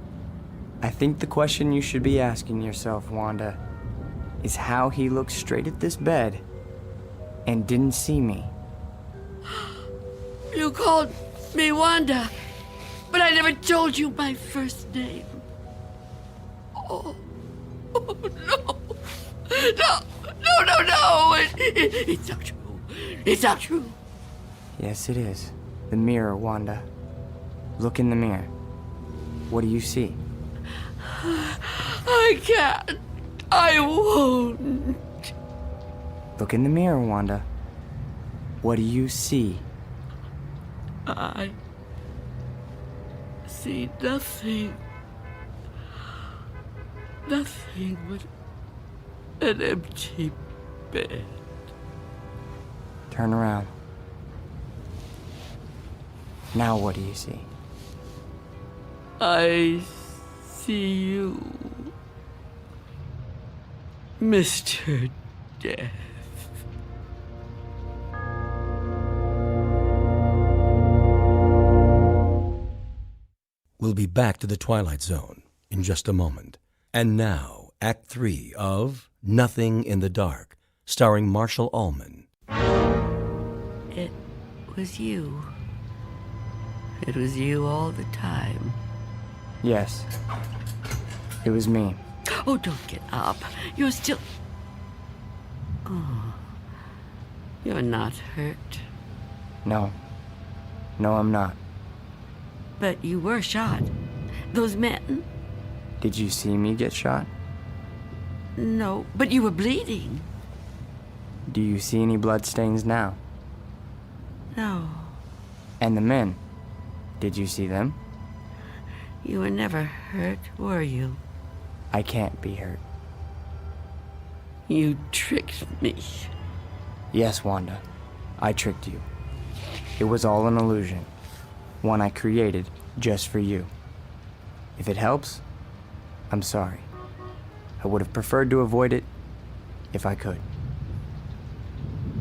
I think the question you should be asking yourself, Wanda, is how he looked straight at this bed and didn't see me. You called me Wanda, but I never told you my first name. Oh no. No. It's not true. It's not true. Yes, it is. The mirror, Wanda. Look in the mirror. What do you see? I can't. I won't. Look in the mirror, Wanda. What do you see? I see nothing. Nothing but an empty bed. Turn around. Now what do you see? I see you, Mr. Death. We'll be back to the Twilight Zone in just a moment. And now, Act 3 of Nothing in the Dark, starring Marshall Allman. It was you. It was you all the time. Yes. It was me. Oh, don't get up. You're still... Oh. You're not hurt. No. No, I'm not. But you were shot. Those men... Did you see me get shot? No, but you were bleeding. Do you see any bloodstains now? No. And the men? Did you see them? You were never hurt, were you? I can't be hurt. You tricked me. Yes, Wanda. I tricked you. It was all an illusion. One I created just for you. If it helps, I'm sorry. I would have preferred to avoid it if I could.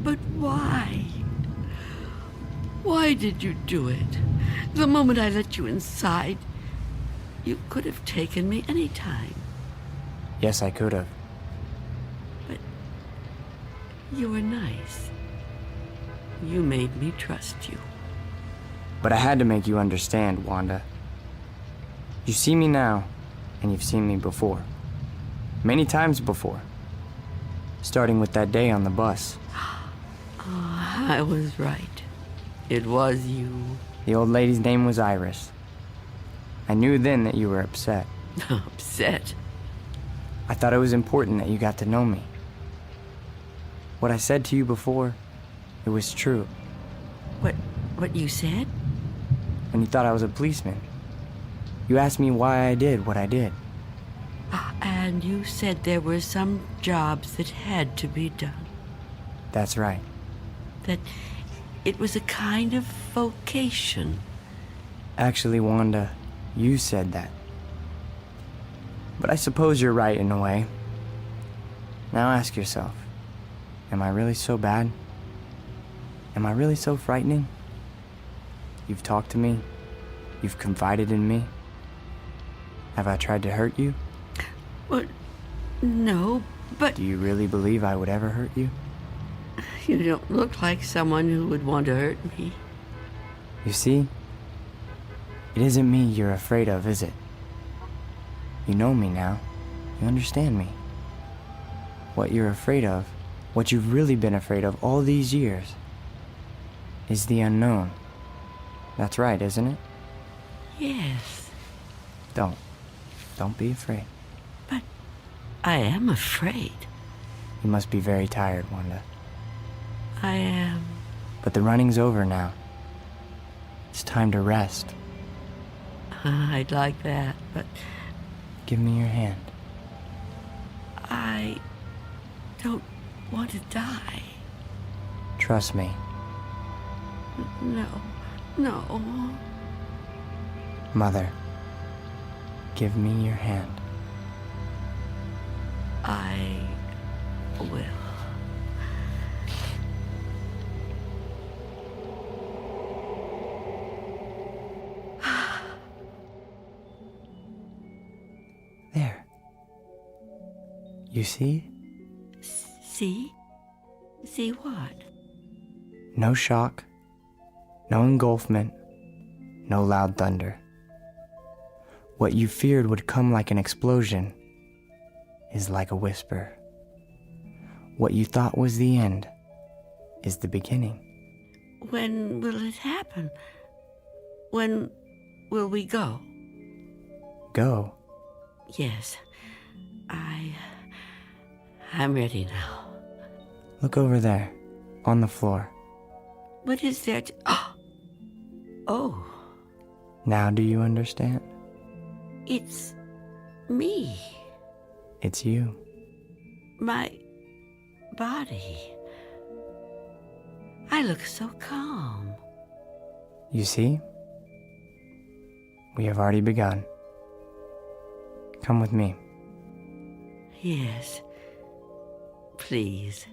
But why? Why did you do it? The moment I let you inside, you could have taken me any time. Yes, I could have. But you were nice. You made me trust you. But I had to make you understand, Wanda. You see me now, and you've seen me before. Many times before. Starting with that day on the bus. Oh, I was right. It was you. The old lady's name was Iris. I knew then that you were upset. Upset? I thought it was important that you got to know me. What I said to you before, it was true. What you said? When you thought I was a policeman. You asked me why I did what I did. And you said there were some jobs that had to be done. That's right. That it was a kind of vocation. Actually, Wanda, you said that. But I suppose you're right in a way. Now ask yourself, am I really so bad? Am I really so frightening? You've talked to me. You've confided in me. Have I tried to hurt you? Well, no, but... Do you really believe I would ever hurt you? You don't look like someone who would want to hurt me. You see? It isn't me you're afraid of, is it? You know me now. You understand me. What you're afraid of, what you've really been afraid of all these years, is the unknown. That's right, isn't it? Yes. Don't be afraid. But I am afraid. You must be very tired, Wanda. I am. But the running's over now. It's time to rest. I'd like that, but... Give me your hand. I don't want to die. Trust me. No. Mother, give me your hand. I will. There. You see? See? See what? No shock, no engulfment, no loud thunder. What you feared would come like an explosion is like a whisper. What you thought was the end is the beginning. When will it happen? When will we go? Go? Yes. I'm ready now. Look over there, on the floor. What is there to... Oh. Now do you understand? It's me. It's you. My body. I look so calm. You see? We have already begun. Come with me. Yes. Please.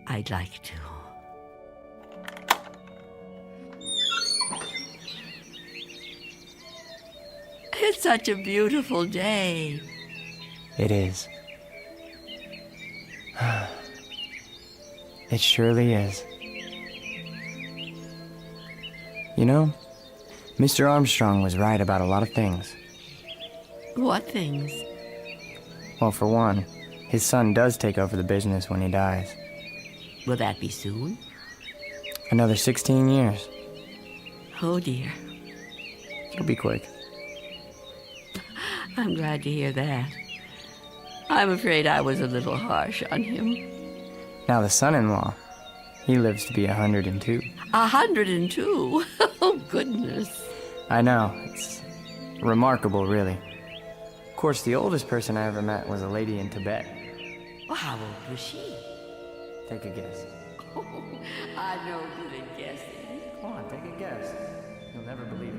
I'd like to. It's such a beautiful day. It is. It surely is. You know, Mr. Armstrong was right about a lot of things. What things? Well, for one, his son does take over the business when he dies. Will that be soon? Another 16 years. Oh, dear. It'll be quick. I'm glad to hear that. I'm afraid I was a little harsh on him. Now the son-in-law, he lives to be 102. 102? Oh, goodness. I know. It's remarkable, really. Of course, the oldest person I ever met was a lady in Tibet. Well, how old was she? Take a guess. Oh, I'm no good at guessing. Come on, take a guess. You'll never believe it.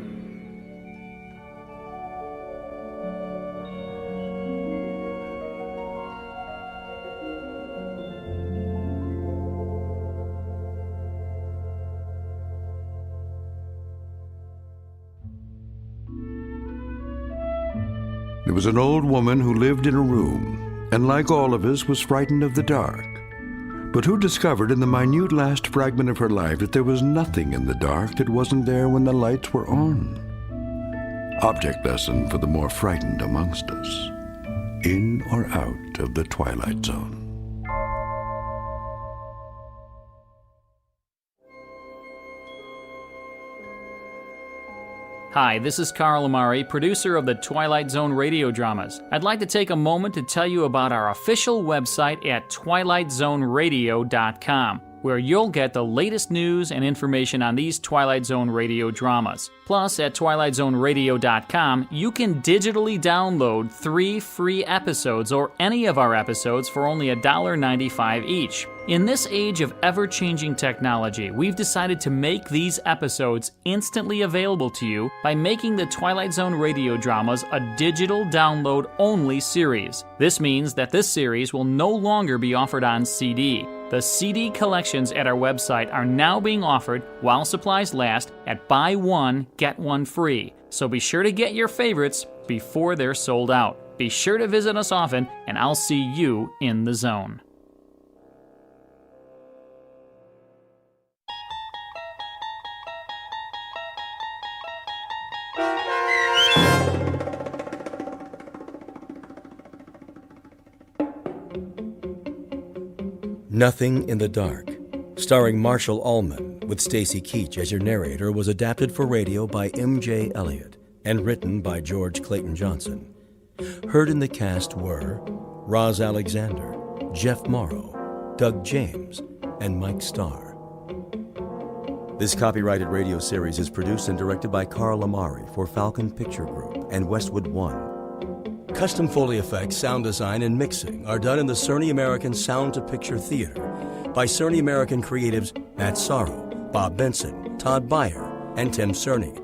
There was an old woman who lived in a room, and like all of us, was frightened of the dark, but who discovered in the minute last fragment of her life that there was nothing in the dark that wasn't there when the lights were on. Object lesson for the more frightened amongst us. In or out of the Twilight Zone. Hi, this is Carl Amari, producer of the Twilight Zone radio dramas. I'd like to take a moment to tell you about our official website at twilightzoneradio.com, where you'll get the latest news and information on these Twilight Zone radio dramas. Plus, at twilightzoneradio.com, you can digitally download 3 free episodes or any of our episodes for only $1.95 each. In this age of ever-changing technology, we've decided to make these episodes instantly available to you by making the Twilight Zone radio dramas a digital download-only series. This means that this series will no longer be offered on CD. The CD collections at our website are now being offered while supplies last at buy one, get one free. So be sure to get your favorites before they're sold out. Be sure to visit us often, and I'll see you in the zone. Nothing in the Dark, starring Marshall Ullman with Stacy Keach as your narrator, was adapted for radio by M.J. Elliott and written by George Clayton Johnson. Heard in the cast were Roz Alexander, Jeff Morrow, Doug James, and Mike Starr. This copyrighted radio series is produced and directed by Carl Amari for Falcon Picture Group and Westwood One. Custom Foley effects, sound design, and mixing are done in the Cerny American Sound to Picture Theater by Cerny American creatives Matt Sorrow, Bob Benson, Todd Beyer, and Tim Cerny.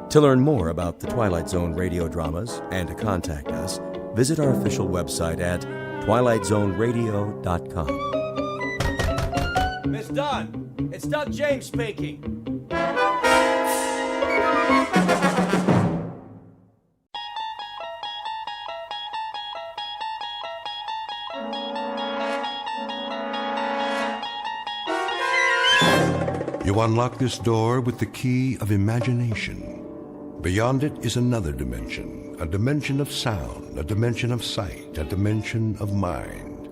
To learn more about the Twilight Zone radio dramas and to contact us, visit our official website at twilightzoneradio.com. Miss Dunn, it's Doug James speaking. You unlock this door with the key of imagination. Beyond it is another dimension, a dimension of sound, a dimension of sight, a dimension of mind.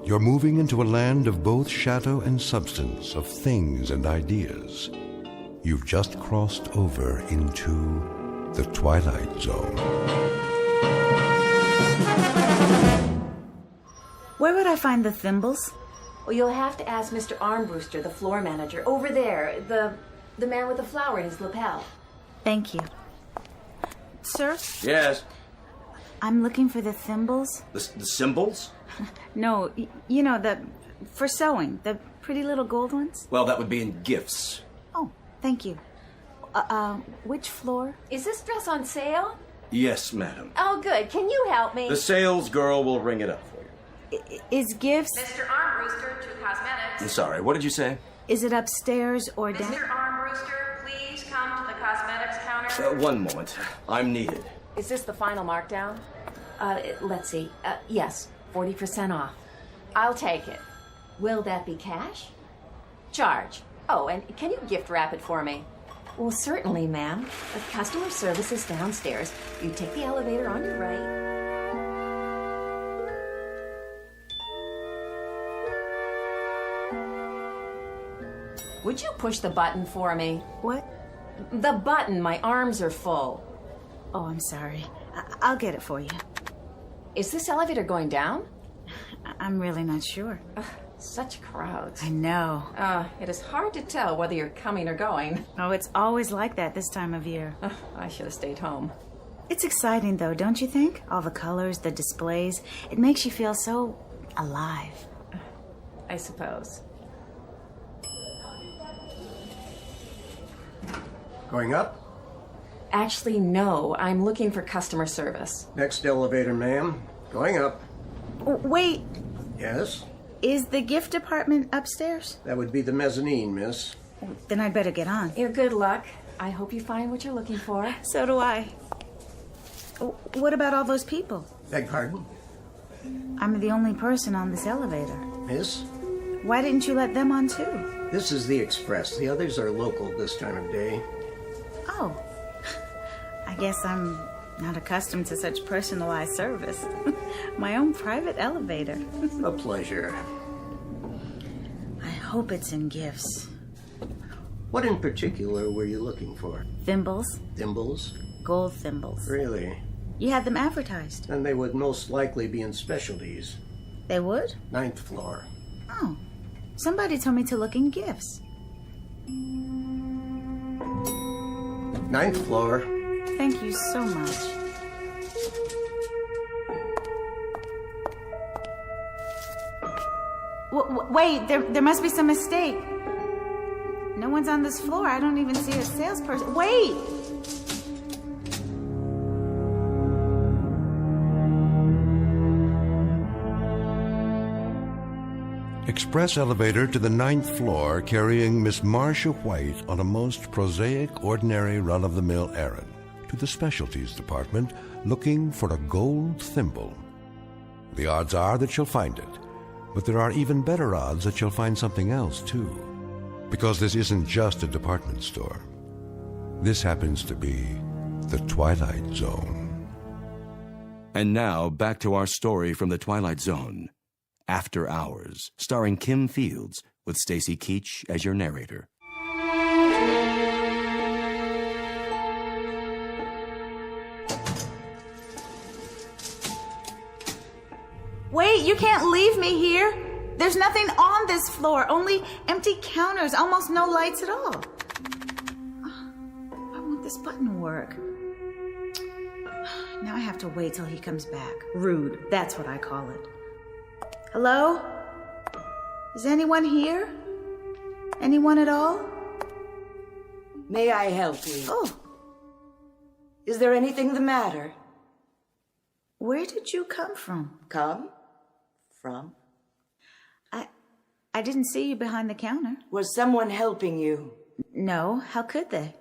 You're moving into a land of both shadow and substance, of things and ideas. You've just crossed over into the Twilight Zone. Where would I find the thimbles? Well, you'll have to ask Mr. Armbruster, the floor manager, over there, the man with the flower in his lapel. Thank you. Sir? Yes. I'm looking for the thimbles. The symbols? No, you know, for sewing, the pretty little gold ones. Well, that would be in gifts. Oh, thank you. Which floor? Is this dress on sale? Yes, madam. Oh, good. Can you help me? The sales girl will ring it up for you. Is gifts... Mr. Armbruster to Cosmetics. I'm sorry, what did you say? Is it upstairs or down? Mr. Armbruster, please come to the cosmetics counter. One moment. I'm needed. Is this the final markdown? Let's see. Yes, 40% off. I'll take it. Will that be cash? Charge. Oh, and can you gift wrap it for me? Well, certainly, ma'am. The customer service is downstairs. You take the elevator on your right. Would you push the button for me? What? The button. My arms are full. Oh, I'm sorry. I'll get it for you. Is this elevator going down? I'm really not sure. Such crowds. I know. It is hard to tell whether you're coming or going. Oh, it's always like that this time of year. I should have stayed home. It's exciting, though, don't you think? All the colors, the displays. It makes you feel so alive. I suppose. Going up? Actually, no. I'm looking for customer service. Next elevator, ma'am. Going up. Wait. Yes? Is the gift department upstairs? That would be the mezzanine, miss. Then I'd better get on. Your good luck. I hope you find what you're looking for. So do I. What about all those people? Beg pardon? I'm the only person on this elevator. Miss? Why didn't you let them on too? This is the express. The others are local this time of day. Oh. I guess I'm not accustomed to such personalized service. My own private elevator. A pleasure. I hope it's in gifts. What in particular were you looking for? Thimbles. Thimbles? Gold thimbles. Really? You had them advertised. And they would most likely be in specialties. They would? 9th floor. Oh. Somebody told me to look in gifts. 9th floor. Thank you so much. Wait, there must be some mistake. No one's on this floor. I don't even see a salesperson. Wait! express elevator to the 9th floor carrying Miss Marcia White on a most prosaic, ordinary, run-of-the-mill errand to the specialties department looking for a gold thimble. The odds are that she'll find it, but there are even better odds that she'll find something else, too, because this isn't just a department store. This happens to be the Twilight Zone. And now, back to our story from the Twilight Zone. After Hours, starring Kim Fields, with Stacy Keach as your narrator. Wait, you can't leave me here. There's nothing on this floor, only empty counters, almost no lights at all. I want this button to work. Now I have to wait till he comes back. Rude, that's what I call it. Hello? Is anyone here? Anyone at all? May I help you? Oh. Is there anything the matter? Where did you come from? Come? From? I didn't see you behind the counter. Was someone helping you? No, how could they?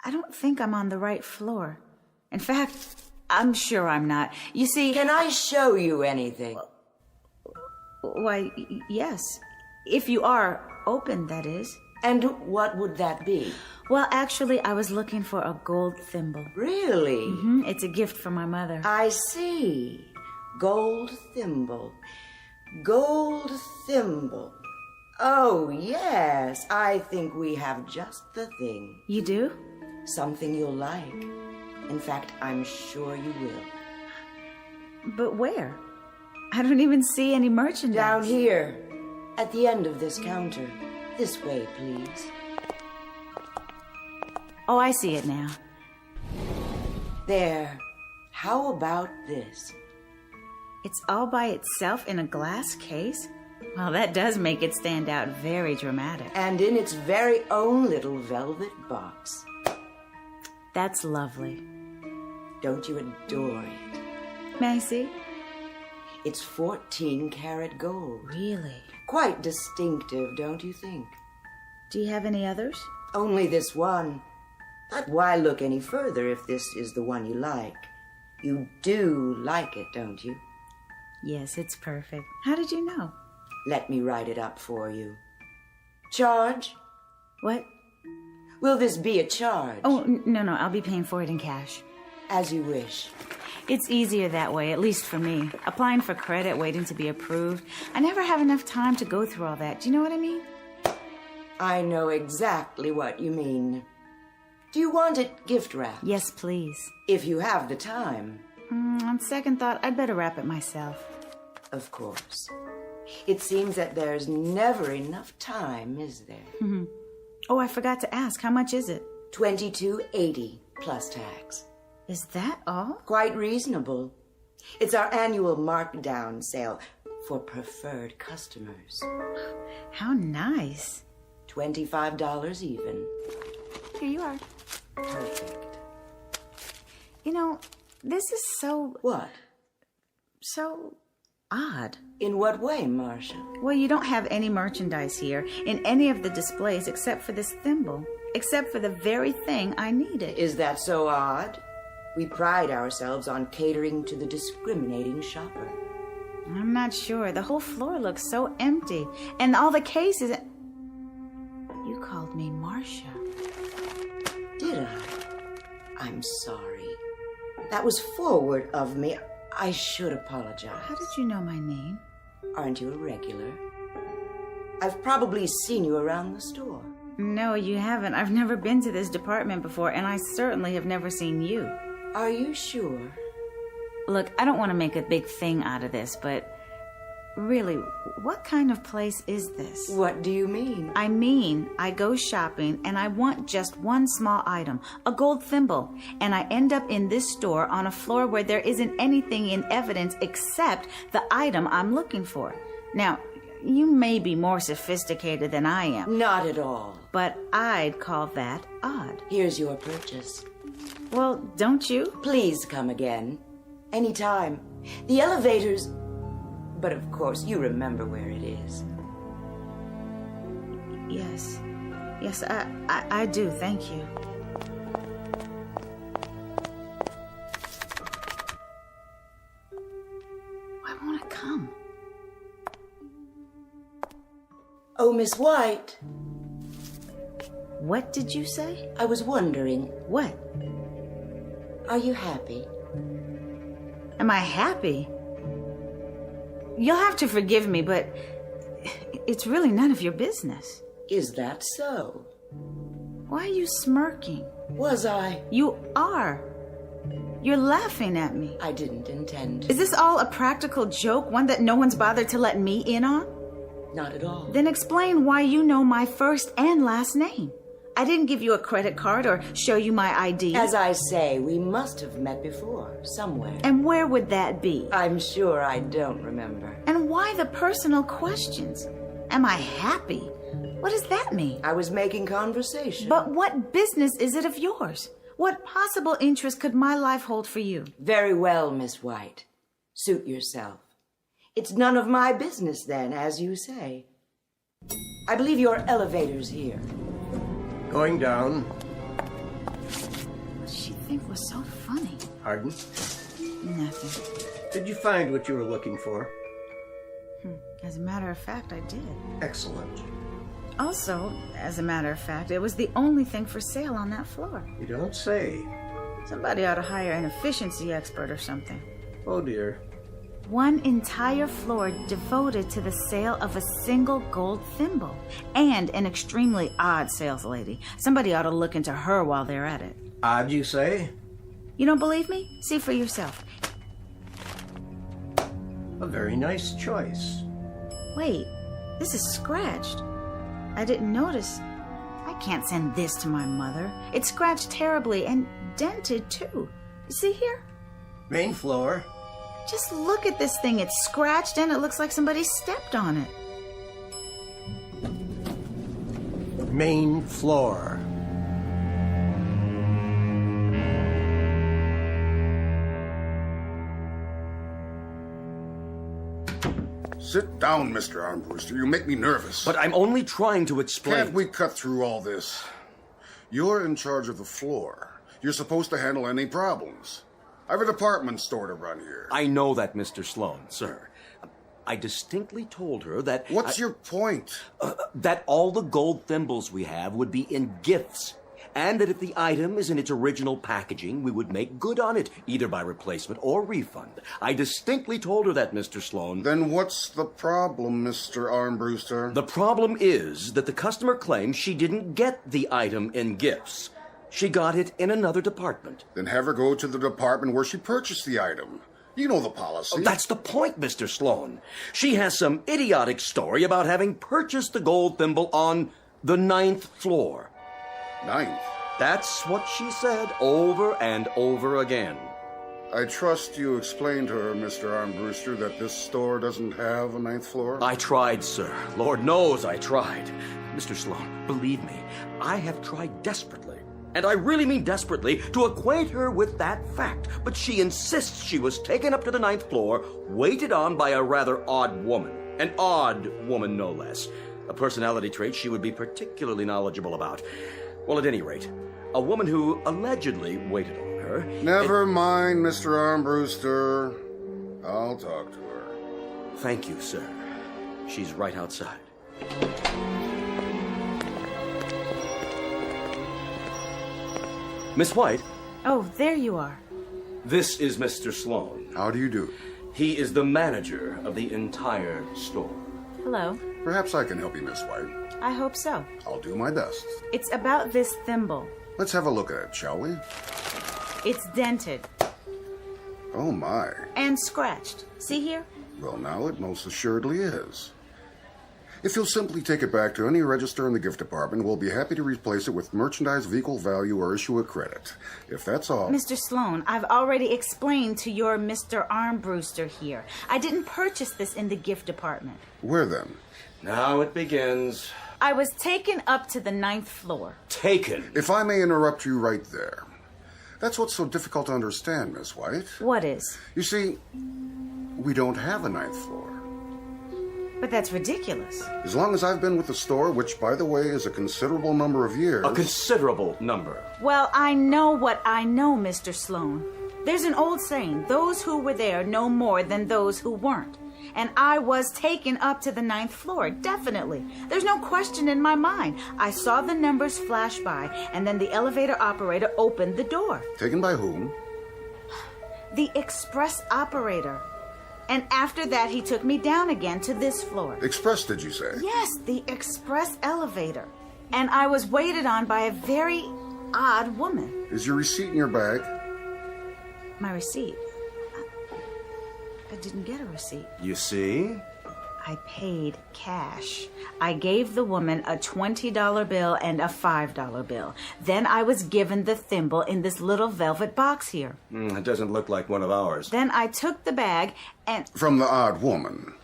I don't think I'm on the right floor. In fact, I'm sure I'm not. You see... Can I show you anything? Why, yes. If you are open, that is. And what would that be? Well, actually, I was looking for a gold thimble. Really? Mm-hmm. It's a gift from my mother. I see. Gold thimble. Gold thimble. Oh, yes. I think we have just the thing. You do? Something you'll like. In fact, I'm sure you will. But where? I don't even see any merchandise. Down here, at the end of this counter. This way, please. Oh, I see it now. There. How about this? It's all by itself in a glass case? Well, that does make it stand out very dramatic. And in its very own little velvet box. That's lovely. Don't you adore it? May I see? It's 14-karat gold. Really? Quite distinctive, don't you think? Do you have any others? Only this one. But why look any further if this is the one you like? You do like it, don't you? Yes, it's perfect. How did you know? Let me write it up for you. Charge? What? Will this be a charge? Oh, no, I'll be paying for it in cash. As you wish. It's easier that way, at least for me. Applying for credit, waiting to be approved. I never have enough time to go through all that. Do you know what I mean? I know exactly what you mean. Do you want it gift wrapped? Yes, please. If you have the time. On second thought, I'd better wrap it myself. Of course. It seems that there's never enough time, is there? Mm-hmm. Oh, I forgot to ask. How much is it? $22.80 plus tax. Is that all? Quite reasonable. It's our annual markdown sale for preferred customers. How nice. $25 even. Here you are. Perfect. You know, this is so... What? So odd. In what way, Marcia? Well, you don't have any merchandise here in any of the displays except for this thimble. Except for the very thing I needed. Is that so odd? We pride ourselves on catering to the discriminating shopper. I'm not sure. The whole floor looks so empty. And all the cases... You called me Marcia. Did I? I'm sorry. That was forward of me. I should apologize. How did you know my name? Aren't you a regular? I've probably seen you around the store. No, you haven't. I've never been to this department before, and I certainly have never seen you. Are you sure? Look, I don't want to make a big thing out of this, but really, what kind of place is this? What do you mean? I mean, I go shopping and I want just one small item, a gold thimble, and I end up in this store on a floor where there isn't anything in evidence except the item I'm looking for. Now, you may be more sophisticated than I am. Not at all. But I'd call that odd. Here's your purchase. Well, don't you? Please come again. Anytime. The elevators... But of course, you remember where it is. Yes. Yes, I do, thank you. Why won't it come? Oh, Miss White. What did you say? I was wondering. What? Are you happy? Am I happy? You'll have to forgive me, but it's really none of your business. Is that so? Why are you smirking? Was I? You are. You're laughing at me. I didn't intend to. Is this all a practical joke, one that no one's bothered to let me in on? Not at all. Then explain why you know my first and last name. I didn't give you a credit card or show you my ID. As I say, we must have met before, somewhere. And where would that be? I'm sure I don't remember. And why the personal questions? Am I happy? What does that mean? I was making conversation. But what business is it of yours? What possible interest could my life hold for you? Very well, Miss White. Suit yourself. It's none of my business then, as you say. I believe your elevator's here. Going down. What did she think was so funny? Pardon? Nothing. Did you find what you were looking for? As a matter of fact, I did. Excellent. Also, as a matter of fact, it was the only thing for sale on that floor. You don't say. Somebody ought to hire an efficiency expert or something. Oh, dear. One entire floor devoted to the sale of a single gold thimble. And an extremely odd sales lady. Somebody ought to look into her while they're at it. Odd, you say? You don't believe me? See for yourself. A very nice choice. Wait, this is scratched. I didn't notice. I can't send this to my mother. It's scratched terribly and dented too. You see here? Main floor. Just look at this thing. It's scratched and it looks like somebody stepped on it. Main floor. Sit down, Mr. Armbruster. You make me nervous. But I'm only trying to explain. Can't we cut through all this? You're in charge of the floor. You're supposed to handle any problems. I have a department store to run here. I know that, Mr. Sloan, sir. I distinctly told her that... What's your point? That all the gold thimbles we have would be in gifts. And that if the item is in its original packaging, we would make good on it, either by replacement or refund. I distinctly told her that, Mr. Sloan. Then what's the problem, Mr. Armbruster? The problem is that the customer claims she didn't get the item in gifts. She got it in another department. Then have her go to the department where she purchased the item. You know the policy. Oh, that's the point, Mr. Sloan. She has some idiotic story about having purchased the gold thimble on the 9th floor. 9th? That's what she said over and over again. I trust you explained to her, Mr. Armbruster, that this store doesn't have a 9th floor? I tried, sir. Lord knows I tried. Mr. Sloan, believe me, I have tried desperately. And I really mean desperately, to acquaint her with that fact. But she insists she was taken up to the 9th floor, waited on by a rather odd woman. An odd woman, no less. A personality trait she would be particularly knowledgeable about. Well, at any rate, a woman who allegedly waited on her... Never mind, Mr. Armbruster. I'll talk to her. Thank you, sir. She's right outside. Miss White? Oh, there you are. This is Mr. Sloan. How do you do? He is the manager of the entire store. Hello. Perhaps I can help you, Miss White. I hope so. I'll do my best. It's about this thimble. Let's have a look at it, shall we? It's dented. Oh, my. And scratched. See here? Well, now it most assuredly is. If you'll simply take it back to any register in the gift department, we'll be happy to replace it with merchandise of equal value or issue a credit. If that's all... Mr. Sloan, I've already explained to your Mr. Armbruster here. I didn't purchase this in the gift department. Where then? Now it begins. I was taken up to the 9th floor. Taken? If I may interrupt you right there. That's what's so difficult to understand, Miss White. What is? You see, we don't have a 9th floor. But that's ridiculous. As long as I've been with the store, which, by the way, is a considerable number of years... A considerable number. Well, I know what I know, Mr. Sloan. There's an old saying, those who were there know more than those who weren't. And I was taken up to the 9th floor, definitely. There's no question in my mind. I saw the numbers flash by, and then the elevator operator opened the door. Taken by whom? The express operator. And after that, he took me down again to this floor. Express, did you say? Yes, the express elevator. And I was waited on by a very odd woman. Is your receipt in your bag? My receipt? I didn't get a receipt. You see? I paid cash. I gave the woman a $20 bill and a $5 bill. Then I was given the thimble in this little velvet box here. It doesn't look like one of ours. Then I took the bag and... From the odd woman.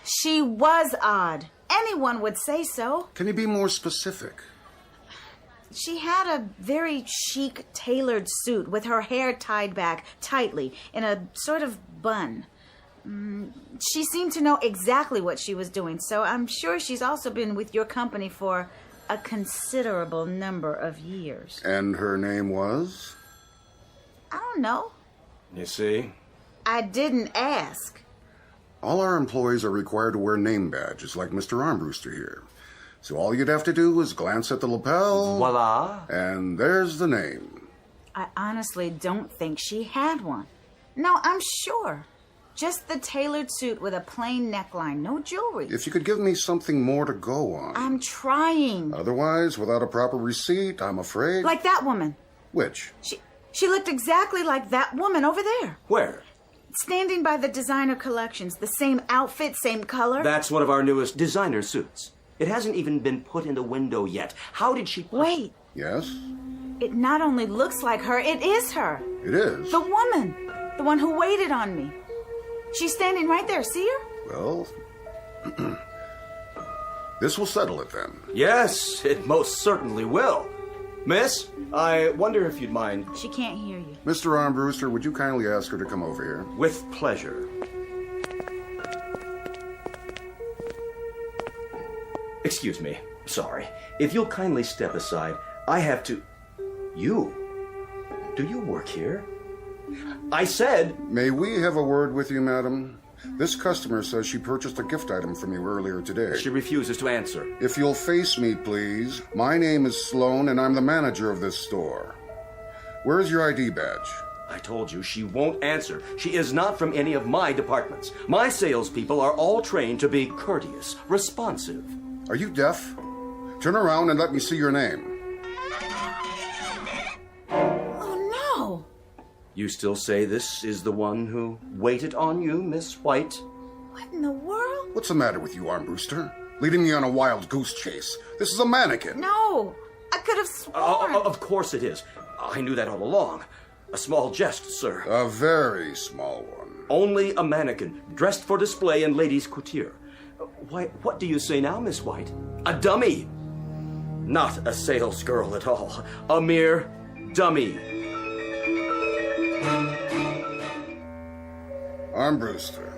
She was odd. Anyone would say so. Can you be more specific? She had a very chic tailored suit with her hair tied back tightly in a sort of bun. She seemed to know exactly what she was doing, so I'm sure she's also been with your company for a considerable number of years. And her name was? I don't know. You see? I didn't ask. All our employees are required to wear name badges like Mr. Armbruster here. So all you'd have to do is glance at the lapel. Voila. And there's the name. I honestly don't think she had one. No, I'm sure. Just the tailored suit with a plain neckline, no jewelry. If you could give me something more to go on. I'm trying. Otherwise, without a proper receipt, I'm afraid... Like that woman. Which? She looked exactly like that woman over there. Where? Standing by the designer collections. The same outfit, same color. That's one of our newest designer suits. It hasn't even been put in the window yet. How did she... Wait. Yes? It not only looks like her, it is her. It is? The woman. The one who waited on me. She's standing right there. See her? Well, this will settle it then. Yes, it most certainly will. Miss, I wonder if you'd mind... She can't hear you. Mr. Armbruster, would you kindly ask her to come over here? With pleasure. Excuse me. Sorry. If you'll kindly step aside, I have to... You? Do you work here? I said... May we have a word with you, madam? This customer says she purchased a gift item from you earlier today. She refuses to answer. If you'll face me, please. My name is Sloan, and I'm the manager of this store. Where's your ID badge? I told you she won't answer. She is not from any of my departments. My salespeople are all trained to be courteous, responsive. Are you deaf? Turn around and let me see your name. You still say this is the one who waited on you, Miss White? What in the world? What's the matter with you, Armbruster? Leading me on a wild goose chase. This is a mannequin. No, I could have sworn. Of course it is. I knew that all along. A small jest, sir. A very small one. Only a mannequin, dressed for display in ladies' couture. Why, what do you say now, Miss White? A dummy. Not a sales girl at all. A mere dummy. Armbruster,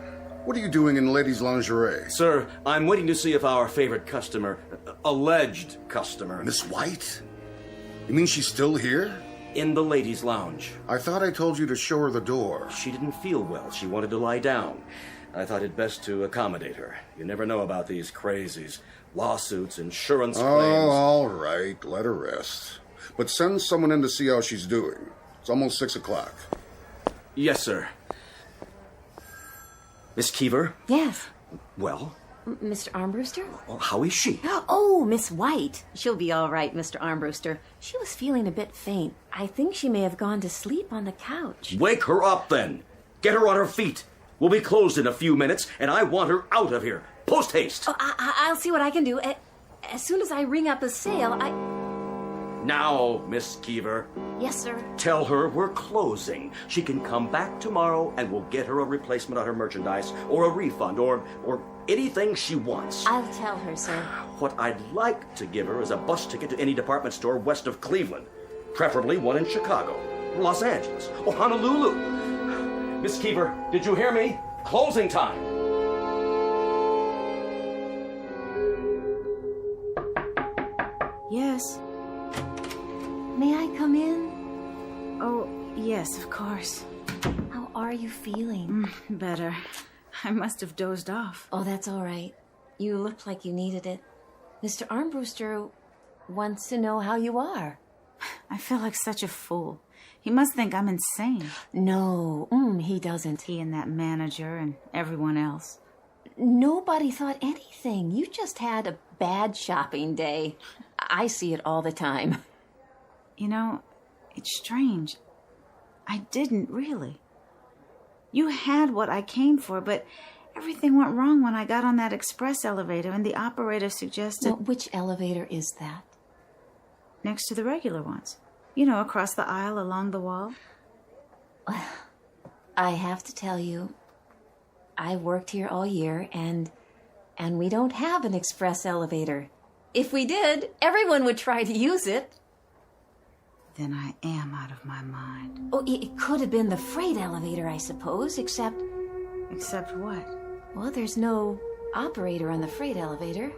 what are you doing in ladies' lingerie? Sir, I'm waiting to see if our favorite customer, alleged customer... Miss White? You mean she's still here? In the ladies' lounge. I thought I told you to show her the door. She didn't feel well. She wanted to lie down. I thought it best to accommodate her. You never know about these crazies. Lawsuits, insurance claims... Oh, all right. Let her rest. But send someone in to see how she's doing. It's almost 6 o'clock. Yes, sir. Miss Keever? Yes. Well? Mr. Armbruster? Well, how is she? Oh, Miss White. She'll be all right, Mr. Armbruster. She was feeling a bit faint. I think she may have gone to sleep on the couch. Wake her up, then. Get her on her feet. We'll be closed in a few minutes, and I want her out of here. Post haste. Oh, I'll see what I can do. As soon as I ring up a sale, Now, Miss Keever. Yes, sir. Tell her we're closing. She can come back tomorrow and we'll get her a replacement on her merchandise or a refund or anything she wants. I'll tell her, sir. What I'd like to give her is a bus ticket to any department store west of Cleveland. Preferably one in Chicago, Los Angeles, or Honolulu. Miss Keever, did you hear me? Closing time. Yes. May I come in? Oh, yes, of course. How are you feeling? Better. I must have dozed off. Oh, that's all right. You looked like you needed it. Mr. Armbruster wants to know how you are. I feel like such a fool. He must think I'm insane. No, he doesn't. He and that manager and everyone else. Nobody thought anything. You just had a bad shopping day. I see it all the time. You know, it's strange. I didn't really. You had what I came for, but everything went wrong when I got on that express elevator and the operator suggested... Well, which elevator is that? Next to the regular ones. You know, across the aisle along the wall. I have to tell you, I worked here all year, and we don't have an express elevator. If we did, everyone would try to use it. Then I am out of my mind. Oh, it could have been the freight elevator, I suppose, except... Except what? Well, there's no operator on the freight elevator.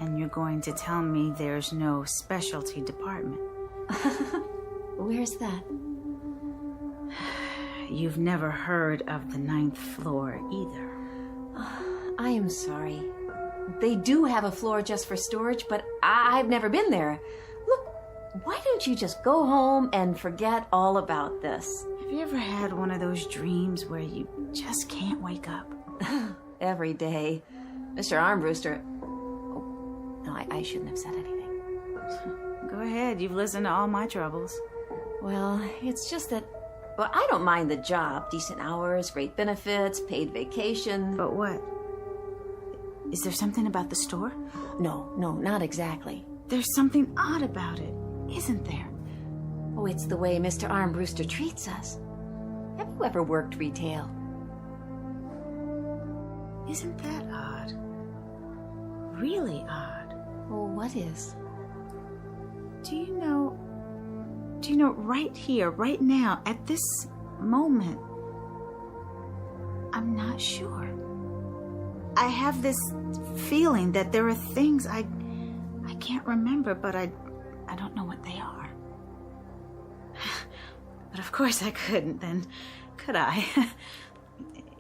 And you're going to tell me there's no specialty department? Where's that? You've never heard of the 9th floor either. I am sorry. They do have a floor just for storage, but I've never been there. Look, why don't you just go home and forget all about this? Have you ever had one of those dreams where you just can't wake up? Every day. Mr. Armbruster... Oh, no, I shouldn't have said anything. Go ahead, you've listened to all my troubles. Well, it's just that... Well, I don't mind the job. Decent hours, great benefits, paid vacation. But what? Is there something about the store? No, not exactly. There's something odd about it, isn't there? Oh, it's the way Mr. Armbruster treats us. Have you ever worked retail? Isn't that odd? Really odd. Well, what is? Do you know right here, right now, at this moment, I'm not sure. I have this feeling that there are things I can't remember, but I don't know what they are. But of course I couldn't then, could I?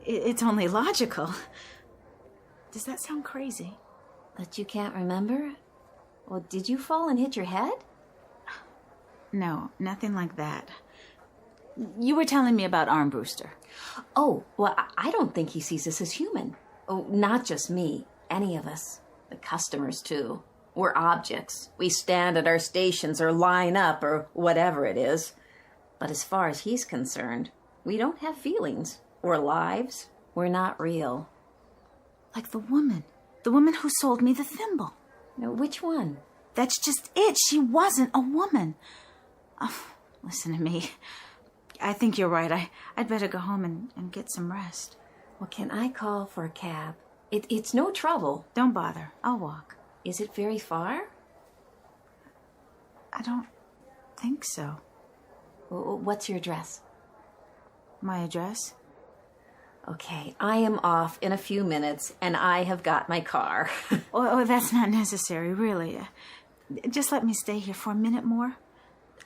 It's only logical. Does that sound crazy? That you can't remember? Well, did you fall and hit your head? No, nothing like that. You were telling me about Armbruster. Oh, well, I don't think he sees us as human. Oh, not just me. Any of us. The customers, too. We're objects. We stand at our stations or line up or whatever it is. But as far as he's concerned, we don't have feelings or lives. We're not real. Like the woman who sold me the thimble. Now, which one? That's just it. She wasn't a woman. Oh, listen to me. I think you're right. I'd better go home and get some rest. Well, can I call for a cab? It's no trouble. Don't bother. I'll walk. Is it very far? I don't think so. What's your address? My address? Okay, I am off in a few minutes, and I have got my car. Oh, that's not necessary, really. Just let me stay here for a minute more.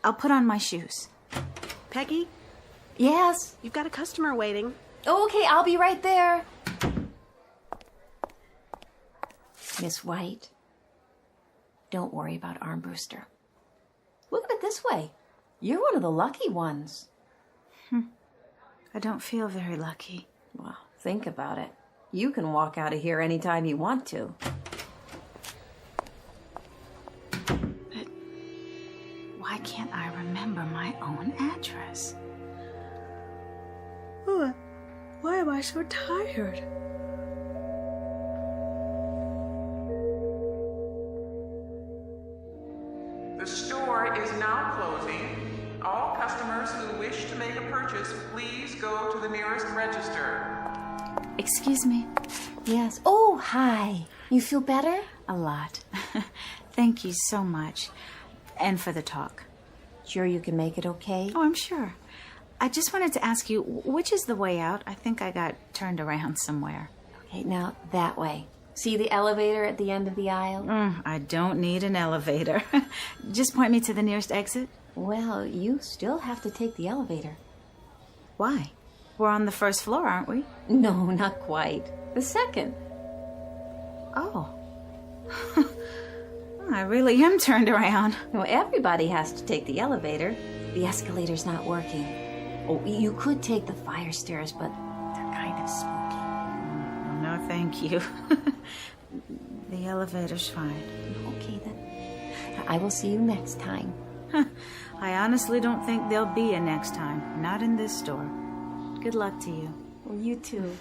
I'll put on my shoes. Peggy? Yes? You've got a customer waiting. Oh, okay, I'll be right there. Miss White, don't worry about Armbruster. Look at it this way. You're one of the lucky ones. I don't feel very lucky. Well, think about it. You can walk out of here anytime you want to. But why can't I remember my own address? Oh, why am I so tired? The store is now closing. All customers who wish to make a purchase, please go to the nearest register. Excuse me? Yes. Oh, hi. You feel better? A lot. Thank you so much. And for the talk. Sure you can make it okay? Oh, I'm sure. I just wanted to ask you, which is the way out? I think I got turned around somewhere. Okay, now that way. See the elevator at the end of the aisle? I don't need an elevator. Just point me to the nearest exit. Well, you still have to take the elevator. Why? We're on the first floor, aren't we? No, not quite. The second. Oh. I really am turned around. Well, everybody has to take the elevator. The escalator's not working. Oh, you could take the fire stairs, but they're kind of spooky. No, thank you. The elevator's fine. Okay, then. I will see you next time. I honestly don't think there'll be a next time. Not in this store. Good luck to you. Well, you too.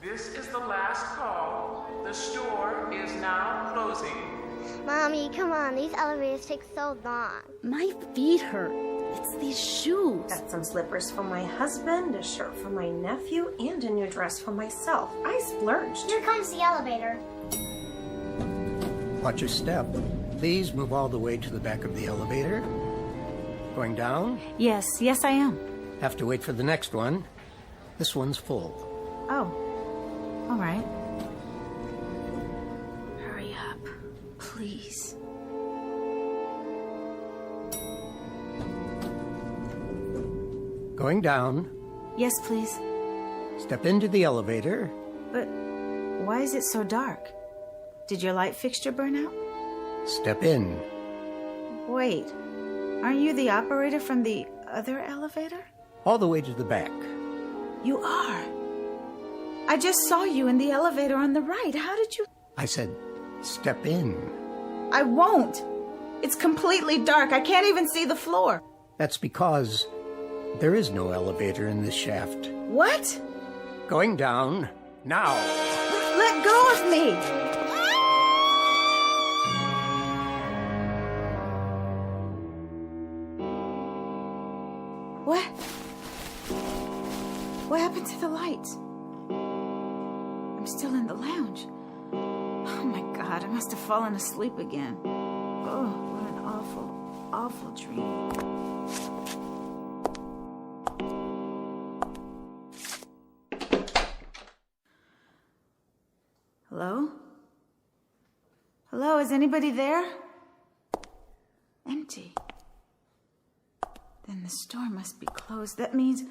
This is the last call. The store is now closing. Mommy, come on. These elevators take so long. My feet hurt. It's these shoes. Got some slippers for my husband, a shirt for my nephew, and a new dress for myself. I splurged. Here comes the elevator. Watch your step. Please move all the way to the back of the elevator. Going down? Yes, I am. Have to wait for the next one. This one's full. Oh, all right. Hurry up, please. Going down. Yes, please. Step into the elevator. But why is it so dark? Did your light fixture burn out? Step in. Wait, aren't you the operator from the other elevator? All the way to the back. You are. I just saw you in the elevator on the right. How did you... I said, step in. I won't. It's completely dark. I can't even see the floor. That's because there is no elevator in this shaft. What? Going down now. Let go of me. What? What happened to the lights? I'm still in the lounge. Oh my God, I must have fallen asleep again. Oh, what an awful, awful dream. Hello? Hello, is anybody there? Empty. Then the store must be closed. That means...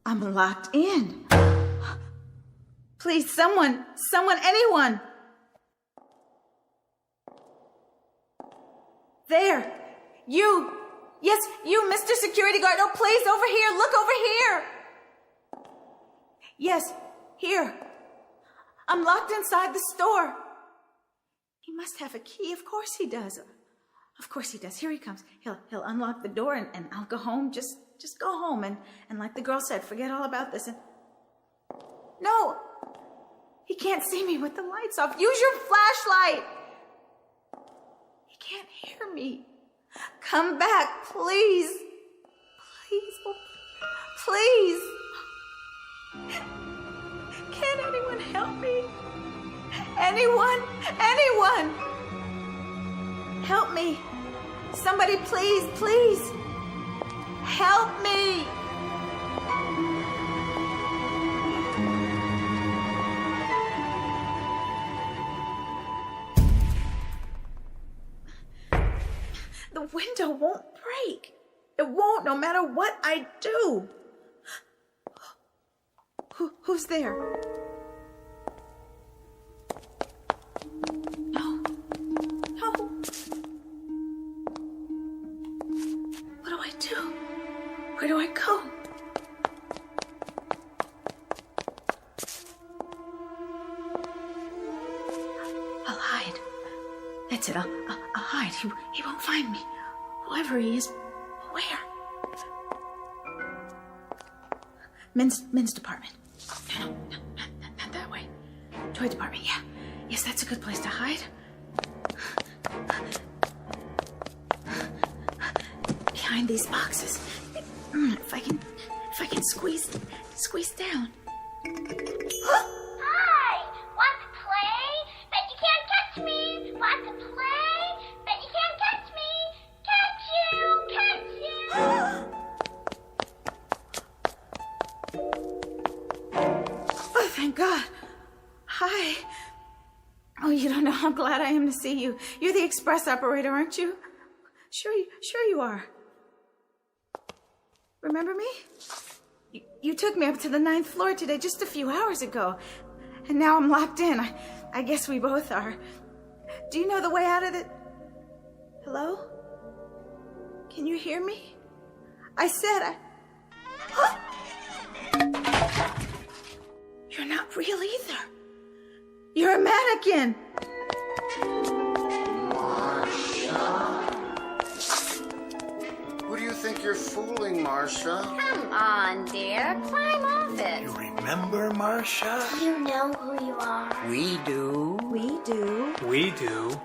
I'm locked in. Please, someone, anyone. There. You. Yes, you, Mr. Security Guard. Oh, please, over here. Look over here. Yes, here. I'm locked inside the store. He must have a key. Of course he does. Of course he does. Here he comes. He'll unlock the door and I'll go home. Just go home and like the girl said, forget all about this. And no, he can't see me with the lights off. Use your flashlight. He can't hear me. Come back, please. Please, oh, please. Can anyone help me? Anyone? Help me. Somebody, please, please. Help me. The window won't break. It won't, no matter what I do. Who's there? No. What do I do? Where do I go? I'll hide. That's it. I'll hide. He won't find me. Whoever he is, where? Men's department. No, not that way. Toy department, yeah. Yes, that's a good place to hide. Behind these boxes. If I can squeeze down. Hi! Want to play? Bet you can't catch me! Want to play? Bet you can't catch God. Hi. Oh, you don't know how glad I am to see you. You're the express operator, aren't you? Sure you are. Remember me? You took me up to the 9th floor today just a few hours ago. And now I'm locked in. I guess we both are. Do you know the way out of the... Hello? Can you hear me? I said You're not real either. You're a mannequin. Who do you think you're fooling, Marcia? Come on, dear. Climb off it. You remember, Marcia? You know who you are. We do. We do. We do.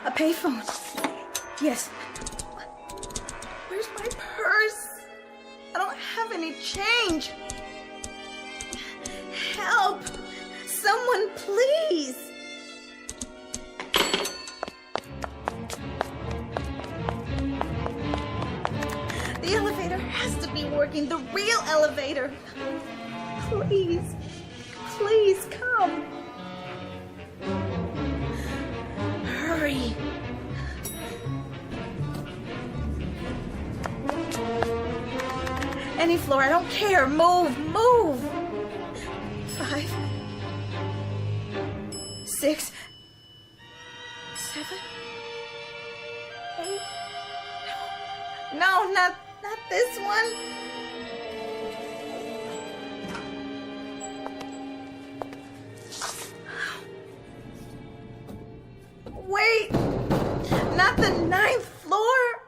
A payphone. Yes. Where's my purse? I don't have any change. Help! Someone, please! The elevator has to be working. The real elevator. Please. Please come. Hurry. Any floor, I don't care. Move, move. 5, 6, 7, 8. No, not this one. Wait, not the 9th floor.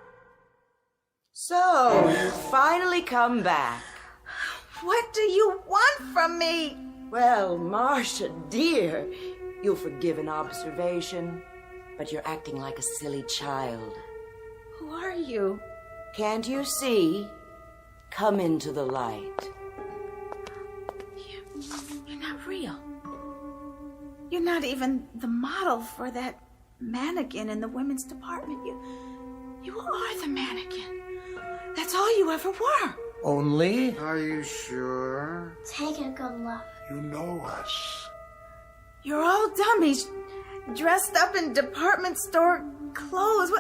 So, you finally come back. What do you want from me? Well, Marcia, dear, you'll forgive an observation, but you're acting like a silly child. Who are you? Can't you see? Come into the light. You're not real. You're not even the model for that mannequin in the women's department. You are the mannequin. That's all you ever were. Only? Are you sure? Take a good look. You know us. You're all dummies, dressed up in department store clothes.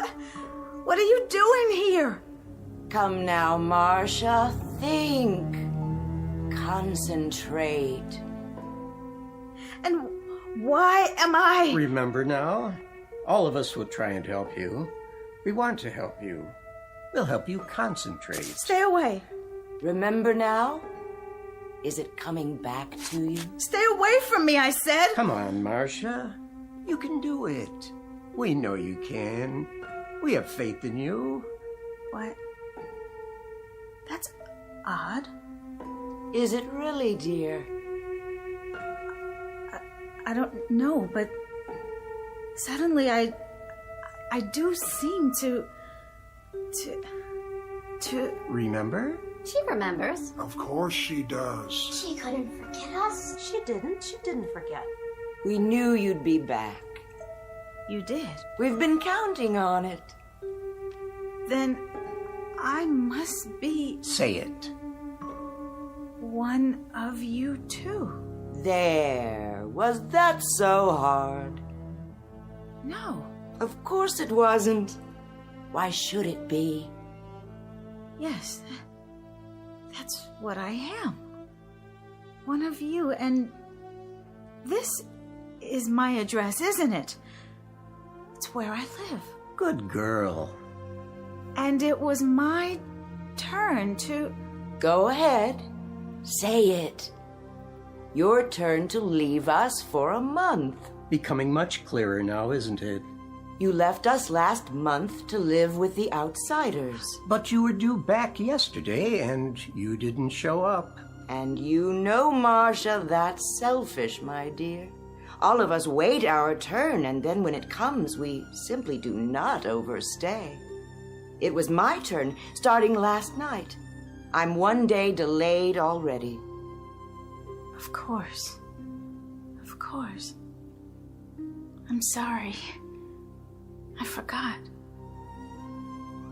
What are you doing here? Come now, Marcia. Think. Concentrate. And why am I... Remember now? All of us will try and help you. We want to help you. We'll help you concentrate. Stay away. Remember now? Is it coming back to you? Stay away from me, I said. Come on, Marcia. You can do it. We know you can. We have faith in you. What? That's odd. Is it really, dear? I don't know, but suddenly I do seem to Remember? She remembers. Of course she does. She couldn't forget us. She didn't forget. We knew you'd be back. You did? We've been counting on it. Then I must be... Say it. One of you too. There. Was that so hard? No. Of course it wasn't. Why should it be? Yes. That's what I am. One of you, and this is my address, isn't it? It's where I live. Good girl. And it was my turn to... Go ahead. Say it. Your turn to leave us for a month. Becoming much clearer now, isn't it? You left us last month to live with the outsiders. But you were due back yesterday, and you didn't show up. And you know, Marcia, that's selfish, my dear. All of us wait our turn, and then when it comes, we simply do not overstay. It was my turn, starting last night. I'm one day delayed already. Of course. Of course. I'm sorry. I forgot.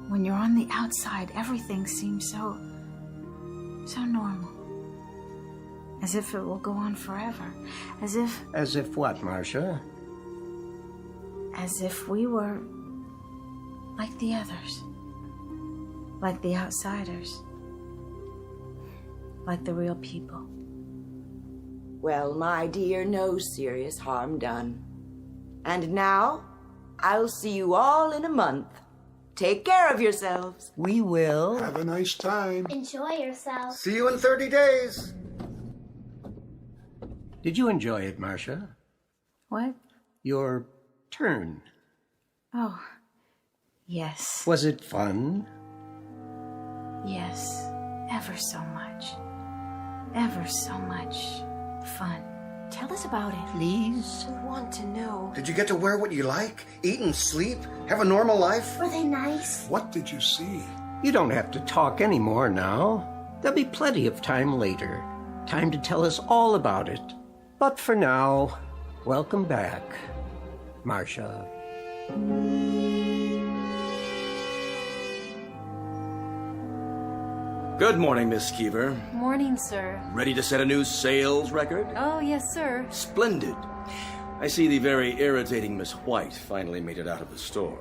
When you're on the outside, everything seems so normal. As if it will go on forever. As if... As if what, Marcia? As if we were... like the others. Like the outsiders. Like the real people. Well, my dear, no serious harm done. And now, I'll see you all in a month. Take care of yourselves. We will. Have a nice time. Enjoy yourself. See you in 30 days. Did you enjoy it, Marcia? What? Your turn. Oh, yes. Was it fun? Yes. Ever so much. Ever so much fun. Tell us about it. Please? I want to know. Did you get to wear what you like? Eat and sleep? Have a normal life? Were they nice? What did you see? You don't have to talk anymore now. There'll be plenty of time later. Time to tell us all about it. But for now, welcome back, Marcia. Good morning, Miss Keever. Morning, sir. Ready to set a new sales record? Oh, yes, sir. Splendid. I see the very irritating Miss White finally made it out of the store.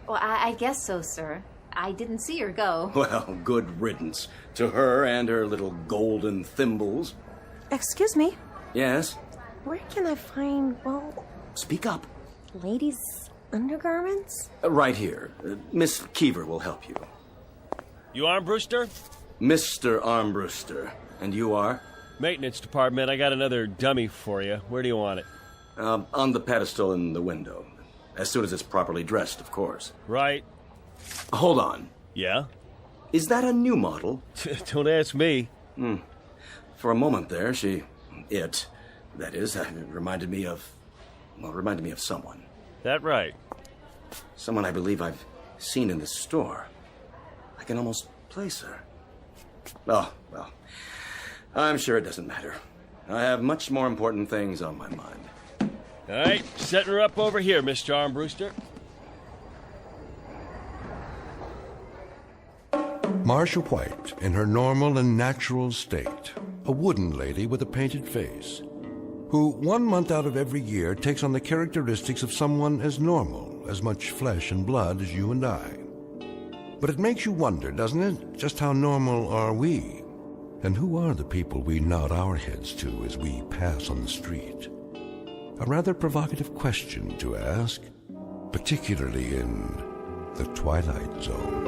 Well, I guess so, sir. I didn't see her go. Well, good riddance to her and her little golden thimbles. Excuse me. Yes? Where can I find, well, Speak up. ladies' undergarments? Right here. Miss Keever will help you. You Armbruster? Mr. Armbruster. And you are? Maintenance department. I got another dummy for you. Where do you want it? On the pedestal in the window. As soon as it's properly dressed, of course. Right. Hold on. Yeah? Is that a new model? Don't ask me. For a moment there, that is, reminded me of someone. That right? Someone I believe I've seen in this store. I can almost place her. Oh, well, I'm sure it doesn't matter. I have much more important things on my mind. All right, setting her up over here, Mr. Armbruster. Marcia White, in her normal and natural state, a wooden lady with a painted face, who 1 month out of every year takes on the characteristics of someone as normal, as much flesh and blood as you and I. But it makes you wonder, doesn't it? Just how normal are we? And who are the people we nod our heads to as we pass on the street? A rather provocative question to ask, particularly in the Twilight Zone.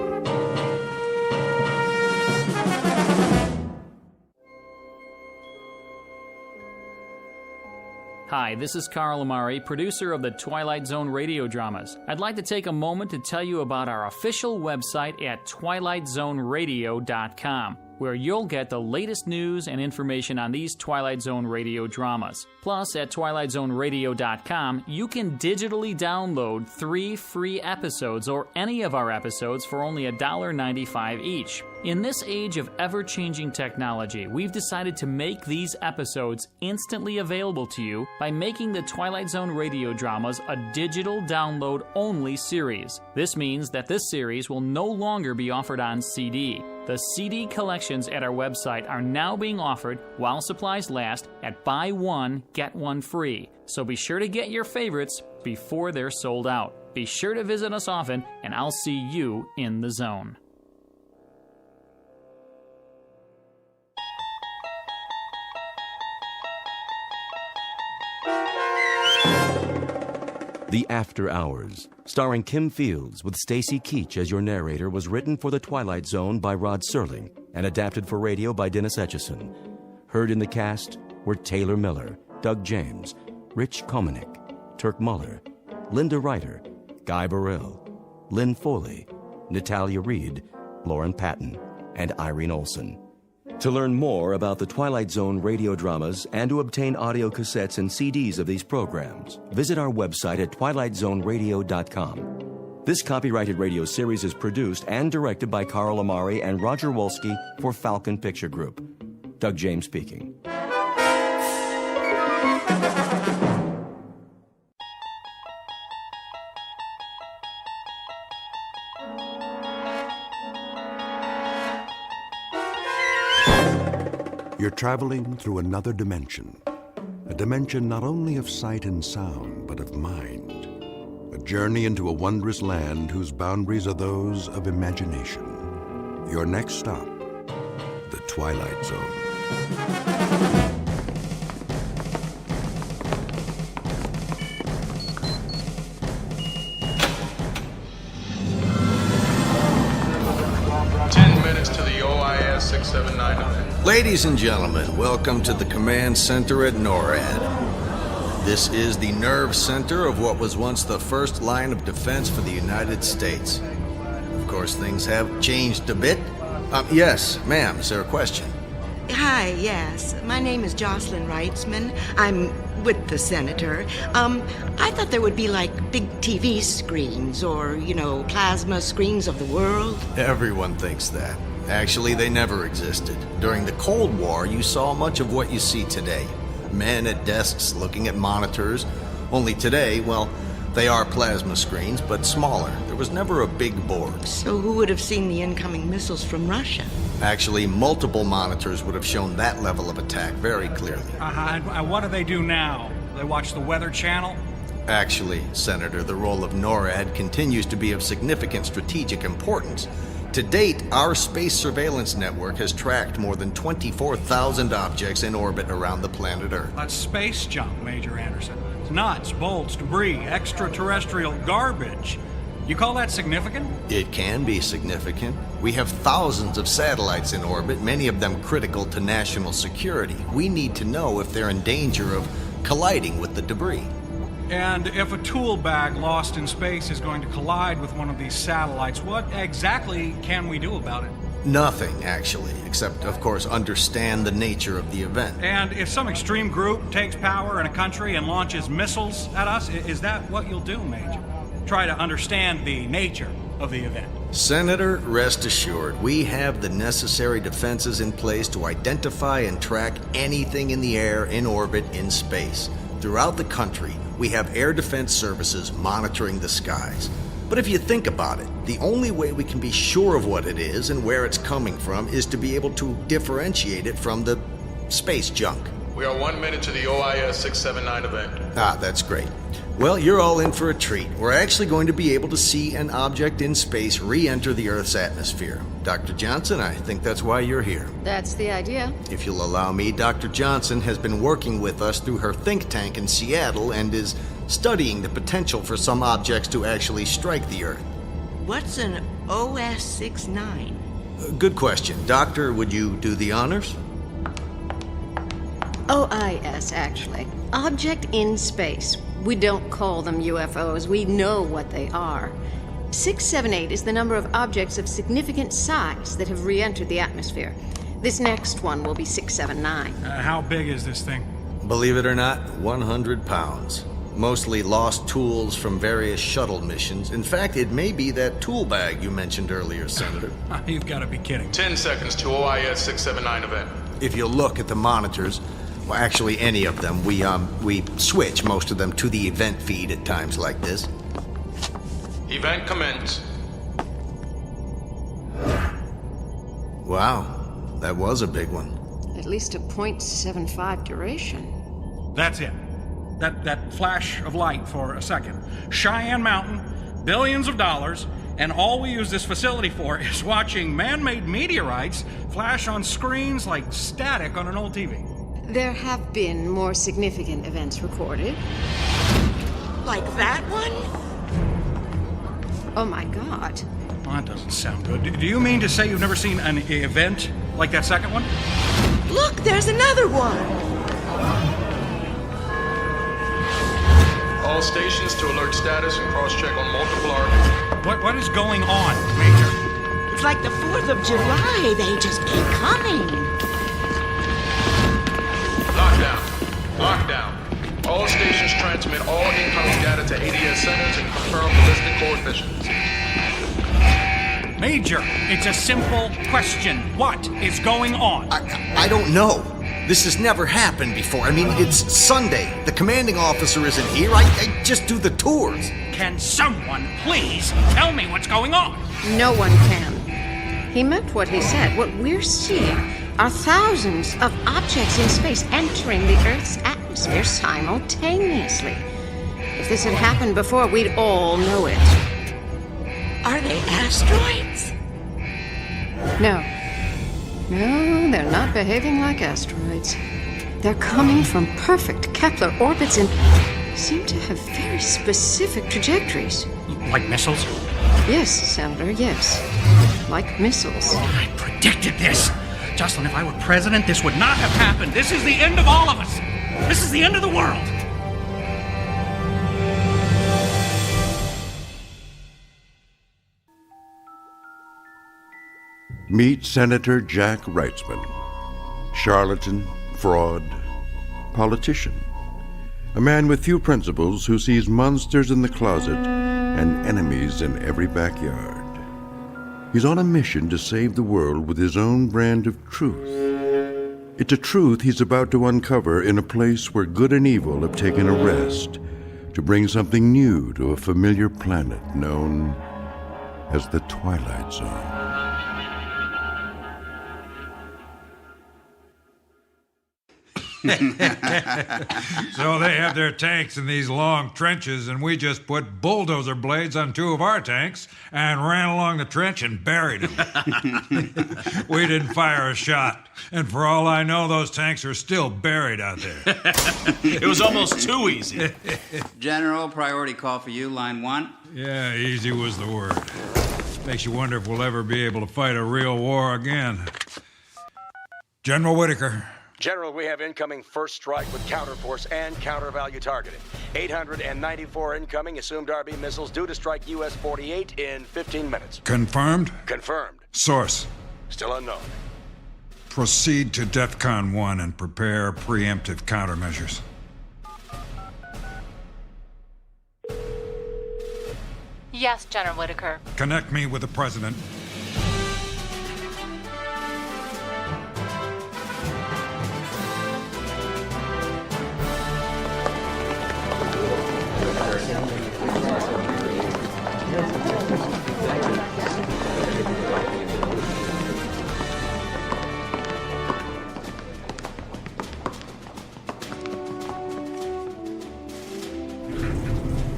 Hi, this is Carl Amari, producer of the Twilight Zone radio dramas. I'd like to take a moment to tell you about our official website at twilightzoneradio.com, where you'll get the latest news and information on these Twilight Zone radio dramas. Plus, at twilightzoneradio.com, you can digitally download 3 free episodes or any of our episodes for only $1.95 each. In this age of ever-changing technology, we've decided to make these episodes instantly available to you by making the Twilight Zone radio dramas a digital download-only series. This means that this series will no longer be offered on CD. The CD collections at our website are now being offered, while supplies last, at buy one, get one free. So be sure to get your favorites before they're sold out. Be sure to visit us often, and I'll see you in the zone. The After Hours, starring Kim Fields with Stacy Keach as your narrator, was written for The Twilight Zone by Rod Serling and adapted for radio by Dennis Etchison. Heard in the cast were Taylor Miller, Doug James, Rich Komanek, Turk Muller, Linda Ryder, Guy Burrell, Lynn Foley, Natalia Reed, Lauren Patton, and Irene Olson. To learn more about the Twilight Zone radio dramas and to obtain audio cassettes and CDs of these programs, visit our website at twilightzoneradio.com. This copyrighted radio series is produced and directed by Carl Amari and Roger Wolski for Falcon Picture Group. Doug James speaking. You're traveling through another dimension. A dimension not only of sight and sound, but of mind. A journey into a wondrous land whose boundaries are those of imagination. Your next stop, the Twilight Zone. Ladies and gentlemen, welcome to the command center at NORAD. This is the nerve center of what was once the first line of defense for the United States. Of course, things have changed a bit. Yes, ma'am, is there a question? Hi, yes. My name is Jocelyn Reitzman. I'm with the senator. I thought there would be like big TV screens or, plasma screens of the world. Everyone thinks that. Actually, they never existed. During the Cold War, you saw much of what you see today. Men at desks looking at monitors. Only today, well, they are plasma screens, but smaller. There was never a big board. So who would have seen the incoming missiles from Russia? Actually, multiple monitors would have shown that level of attack very clearly. What do they do now? They watch the Weather Channel? Actually, Senator, the role of NORAD continues to be of significant strategic importance. To date, our space surveillance network has tracked more than 24,000 objects in orbit around the planet Earth. That's space junk, Major Anderson. It's nuts, bolts, debris, extraterrestrial garbage. You call that significant? It can be significant. We have thousands of satellites in orbit, many of them critical to national security. We need to know if they're in danger of colliding with the debris. And if a tool bag lost in space is going to collide with one of these satellites, what exactly can we do about it? Nothing, actually, except, of course, understand the nature of the event. And if some extreme group takes power in a country and launches missiles at us, is that what you'll do, Major? Try to understand the nature of the event. Senator, rest assured, we have the necessary defenses in place to identify and track anything in the air, in orbit, in space. Throughout the country, we have air defense services monitoring the skies. But if you think about it, the only way we can be sure of what it is and where it's coming from is to be able to differentiate it from the space junk. We are 1 minute to the OIS 679 event. That's great. Well, you're all in for a treat. We're actually going to be able to see an object in space re-enter the Earth's atmosphere. Dr. Johnson, I think that's why you're here. That's the idea. If you'll allow me, Dr. Johnson has been working with us through her think tank in Seattle and is studying the potential for some objects to actually strike the Earth. What's an OS-69? Good question. Doctor, would you do the honors? OIS, actually. Object in space. We don't call them UFOs. We know what they are. 678 is the number of objects of significant size that have re-entered the atmosphere. This next one will be 679. How big is this thing? Believe it or not, 100 pounds. Mostly lost tools from various shuttle missions. In fact, it may be that tool bag you mentioned earlier, Senator. You've got to be kidding. 10 seconds to OIS 679 event. If you look at the monitors, well, actually any of them, we switch most of them to the event feed at times like this. Event commence. Wow, that was a big one. At least a .75 duration. That's it. That flash of light for a second. Cheyenne Mountain, billions of dollars, and all we use this facility for is watching man-made meteorites flash on screens like static on an old TV. There have been more significant events recorded. Like that one? Oh my God. Well, that doesn't sound good. Do you mean to say you've never seen an event like that second one? Look, there's another one. All stations to alert status and cross-check on multiple orbits. What is going on, Major? It's like the 4th of July. They just keep coming. Lockdown. All stations transmit all incoming data to ADS centers and confirm ballistic coefficients. Major, it's a simple question. What is going on? I don't know. This has never happened before. I mean, it's Sunday. The commanding officer isn't here. I just do the tours. Can someone please tell me what's going on? No one can. He meant what he said. What we're seeing are thousands of objects in space entering the Earth's atmosphere simultaneously. If this had happened before, we'd all know it. Are they asteroids? No. No, they're not behaving like asteroids. They're coming from perfect Kepler orbits and seem to have very specific trajectories. Like missiles? Yes, Senator, yes. Like missiles. I predicted this. Jocelyn, if I were president, this would not have happened. This is the end of all of us. This is the end of the world. Meet Senator Jack Reitzman. Charlatan, fraud, politician. A man with few principles who sees monsters in the closet and enemies in every backyard. He's on a mission to save the world with his own brand of truth. It's a truth he's about to uncover in a place where good and evil have taken a rest to bring something new to a familiar planet known as the Twilight Zone. So they have their tanks in these long trenches, and we just put bulldozer blades on two of our tanks and ran along the trench and buried them. We didn't fire a shot, and for all I know, those tanks are still buried out there. It was almost too easy. General, priority call for you, line 1. Yeah, easy was the word. Makes you wonder if we'll ever be able to fight a real war again. General Whitaker. General, we have incoming first strike with counterforce and counter-value targeting. 894 incoming assumed RB missiles due to strike US 48 in 15 minutes. Confirmed? Confirmed. Source? Still unknown. Proceed to DEFCON 1 and prepare preemptive countermeasures. Yes, General Whitaker. Connect me with the President.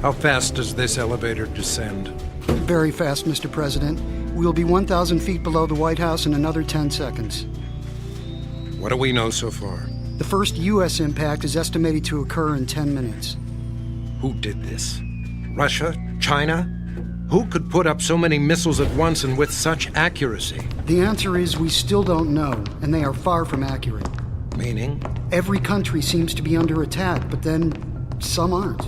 How fast does this elevator descend? Very fast, Mr. President. We'll be 1,000 feet below the White House in another 10 seconds. What do we know so far? The first U.S. impact is estimated to occur in 10 minutes. Who did this? Russia? China? Who could put up so many missiles at once and with such accuracy? The answer is we still don't know, and they are far from accurate. Meaning? Every country seems to be under attack, but then some aren't.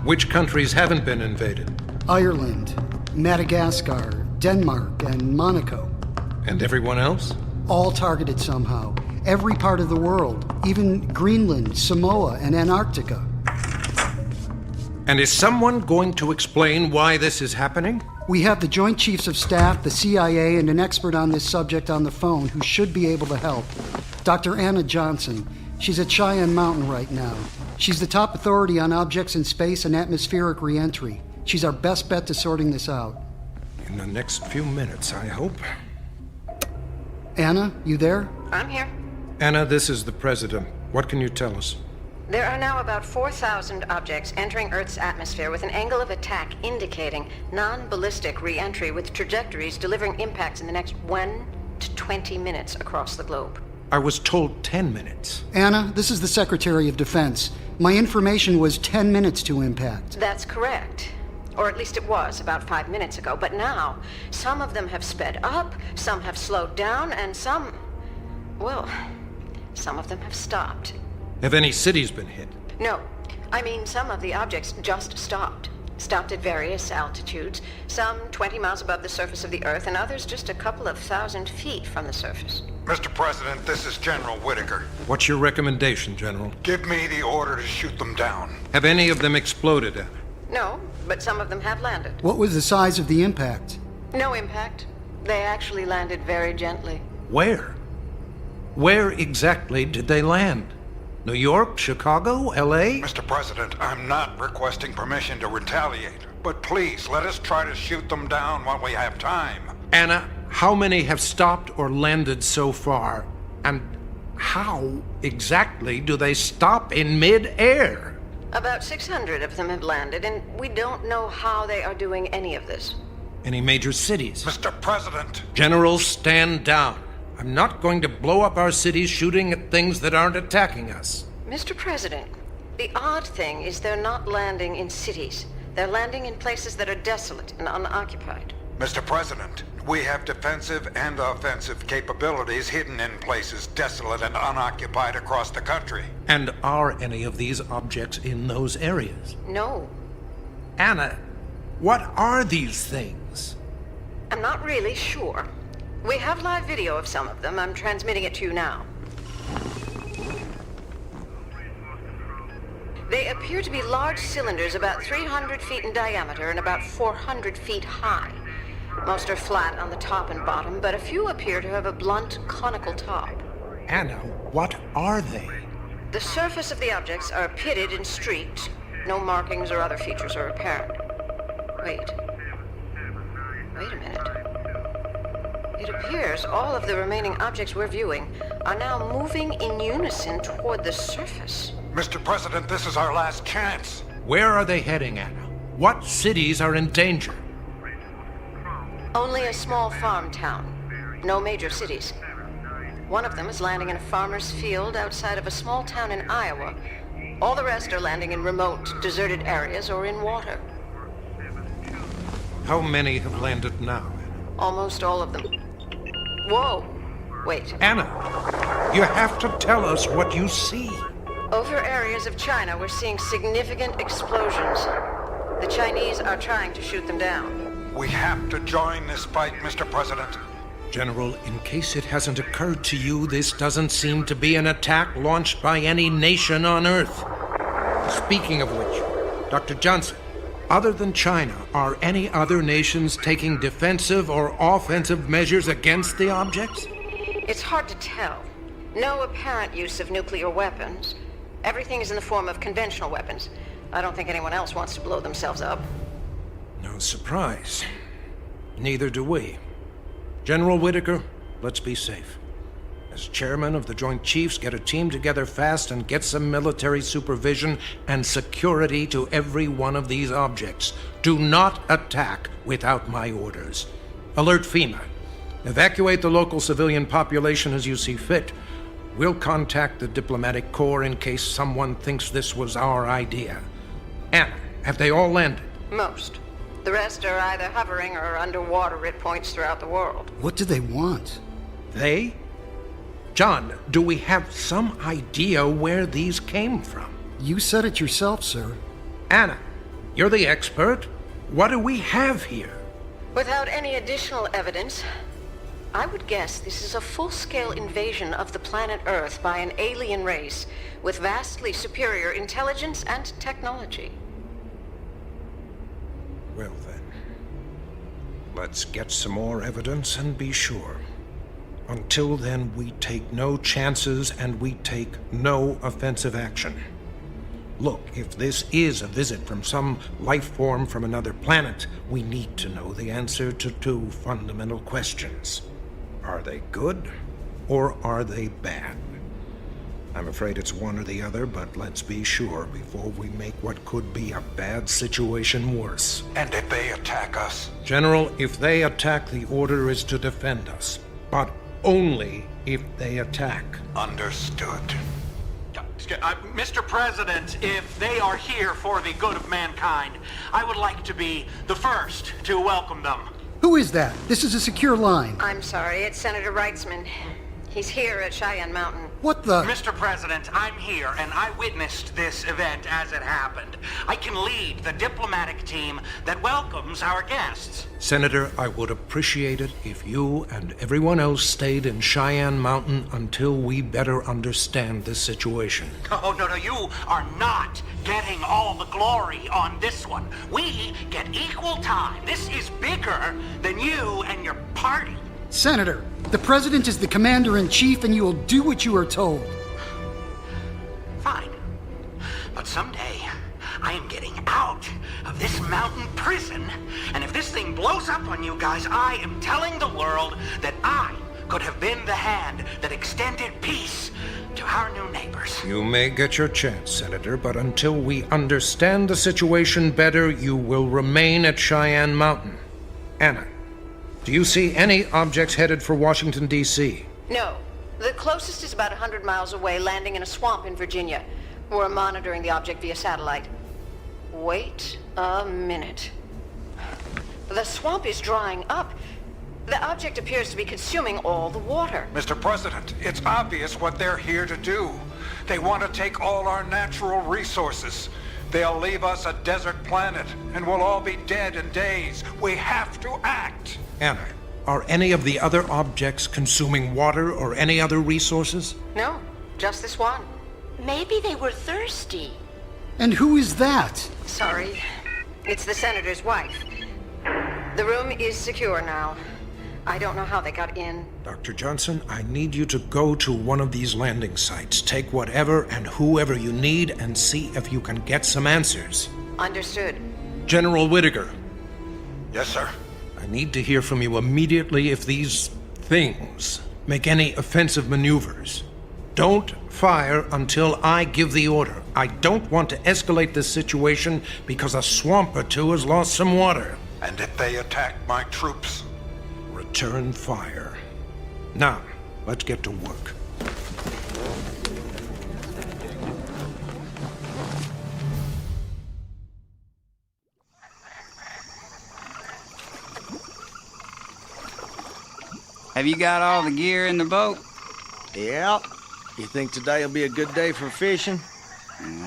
Which countries haven't been invaded? Ireland, Madagascar, Denmark, and Monaco. And everyone else? All targeted somehow. Every part of the world, even Greenland, Samoa, and Antarctica. And is someone going to explain why this is happening? We have the Joint Chiefs of Staff, the CIA, and an expert on this subject on the phone who should be able to help. Dr. Anna Johnson. She's at Cheyenne Mountain right now. She's the top authority on objects in space and atmospheric re-entry. She's our best bet to sorting this out. In the next few minutes, I hope. Anna, you there? I'm here. Anna, this is the President. What can you tell us? There are now about 4,000 objects entering Earth's atmosphere with an angle of attack indicating non-ballistic re-entry with trajectories delivering impacts in the next 1 to 20 minutes across the globe. I was told 10 minutes. Anna, this is the Secretary of Defense. My information was 10 minutes to impact. That's correct. Or at least it was about 5 minutes ago. But now, some of them have sped up, some have slowed down, and some... well, some of them have stopped. Have any cities been hit? No. I mean, some of the objects just stopped. Stopped at various altitudes, some 20 miles above the surface of the Earth, and others just a couple of thousand feet from the surface. Mr. President, this is General Whitaker. What's your recommendation, General? Give me the order to shoot them down. Have any of them exploded, Anna? No, but some of them have landed. What was the size of the impact? No impact. They actually landed very gently. Where? Where exactly did they land? New York, Chicago, L.A.? Mr. President, I'm not requesting permission to retaliate, but please let us try to shoot them down while we have time. Anna, how many have stopped or landed so far? And how exactly do they stop in mid-air? About 600 of them have landed, and we don't know how they are doing any of this. Any major cities? Mr. President. Generals, stand down. I'm not going to blow up our cities shooting at things that aren't attacking us. Mr. President, the odd thing is they're not landing in cities. They're landing in places that are desolate and unoccupied. Mr. President, we have defensive and offensive capabilities hidden in places desolate and unoccupied across the country. And are any of these objects in those areas? No. Anna, what are these things? I'm not really sure. We have live video of some of them. I'm transmitting it to you now. They appear to be large cylinders about 300 feet in diameter and about 400 feet high. Most are flat on the top and bottom, but a few appear to have a blunt, conical top. Anna, what are they? The surface of the objects are pitted and streaked. No markings or other features are apparent. Wait a minute. It appears all of the remaining objects we're viewing are now moving in unison toward the surface. Mr. President, this is our last chance. Where are they heading, Anna? What cities are in danger? Only a small farm town. No major cities. One of them is landing in a farmer's field outside of a small town in Iowa. All the rest are landing in remote, deserted areas or in water. How many have landed now? Almost all of them. Whoa! Wait. Anna, you have to tell us what you see. Over areas of China, we're seeing significant explosions. The Chinese are trying to shoot them down. We have to join this fight, Mr. President. General, in case it hasn't occurred to you, this doesn't seem to be an attack launched by any nation on Earth. Speaking of which, Dr. Johnson, other than China, are any other nations taking defensive or offensive measures against the objects? It's hard to tell. No apparent use of nuclear weapons. Everything is in the form of conventional weapons. I don't think anyone else wants to blow themselves up. No surprise. Neither do we. General Whitaker, let's be safe. As chairman of the Joint Chiefs, get a team together fast and get some military supervision and security to every one of these objects. Do not attack without my orders. Alert FEMA. Evacuate the local civilian population as you see fit. We'll contact the diplomatic corps in case someone thinks this was our idea. Anna, have they all landed? Most. The rest are either hovering or underwater at points throughout the world. What do they want? They? John, do we have some idea where these came from? You said it yourself, sir. Anna, you're the expert. What do we have here? Without any additional evidence, I would guess this is a full-scale invasion of the planet Earth by an alien race with vastly superior intelligence and technology. Well then, let's get some more evidence and be sure. Until then, we take no chances and we take no offensive action. Look, if this is a visit from some life form from another planet, we need to know the answer to two fundamental questions. Are they good or are they bad? I'm afraid it's one or the other, but let's be sure before we make what could be a bad situation worse. And if they attack us? General, if they attack, the order is to defend us. But only if they attack. Understood. Mr. President, if they are here for the good of mankind, I would like to be the first to welcome them. Who is that? This is a secure line. I'm sorry, it's Senator Reitzman. He's here at Cheyenne Mountain. What the? Mr. President, I'm here, and I witnessed this event as it happened. I can lead the diplomatic team that welcomes our guests. Senator, I would appreciate it if you and everyone else stayed in Cheyenne Mountain until we better understand this situation. Oh, no, you are not getting all the glory on this one. We get equal time. This is bigger than you and your party. Senator, the President is the Commander-in-Chief and you will do what you are told. Fine. But someday, I am getting out of this mountain prison, and if this thing blows up on you guys, I am telling the world that I could have been the hand that extended peace to our new neighbors. You may get your chance, Senator, but until we understand the situation better, you will remain at Cheyenne Mountain. Anna, do you see any objects headed for Washington, D.C.? No. The closest is about 100 miles away, landing in a swamp in Virginia. We're monitoring the object via satellite. Wait a minute. The swamp is drying up. The object appears to be consuming all the water. Mr. President, it's obvious what they're here to do. They want to take all our natural resources. They'll leave us a desert planet, and we'll all be dead in days. We have to act. Anna, are any of the other objects consuming water or any other resources? No, just this one. Maybe they were thirsty. And who is that? Sorry. It's the senator's wife. The room is secure now. I don't know how they got in. Dr. Johnson, I need you to go to one of these landing sites. Take whatever and whoever you need and see if you can get some answers. Understood. General Whittaker. Yes, sir. I need to hear from you immediately if these things make any offensive maneuvers. Don't fire until I give the order. I don't want to escalate this situation because a swamp or two has lost some water. And if they attack my troops? Return fire. Now, let's get to work. Have you got all the gear in the boat? Yeah. You think today will be a good day for fishing?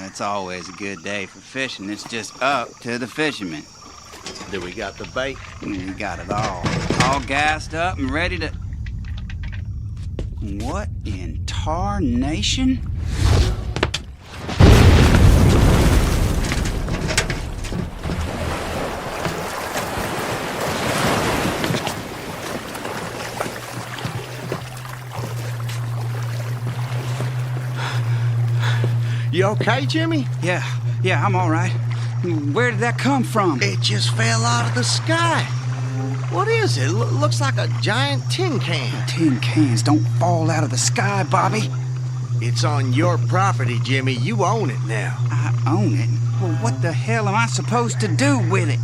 It's always a good day for fishing. It's just up to the fishermen. Do we got the bait? We got it all. All gassed up and ready to... What in tarnation? You okay, Jimmy? Yeah, I'm all right. Where did that come from? It just fell out of the sky. What is it? Looks like a giant tin can. Tin cans don't fall out of the sky, Bobby. It's on your property, Jimmy. You own it now. I own it? Well, what the hell am I supposed to do with it?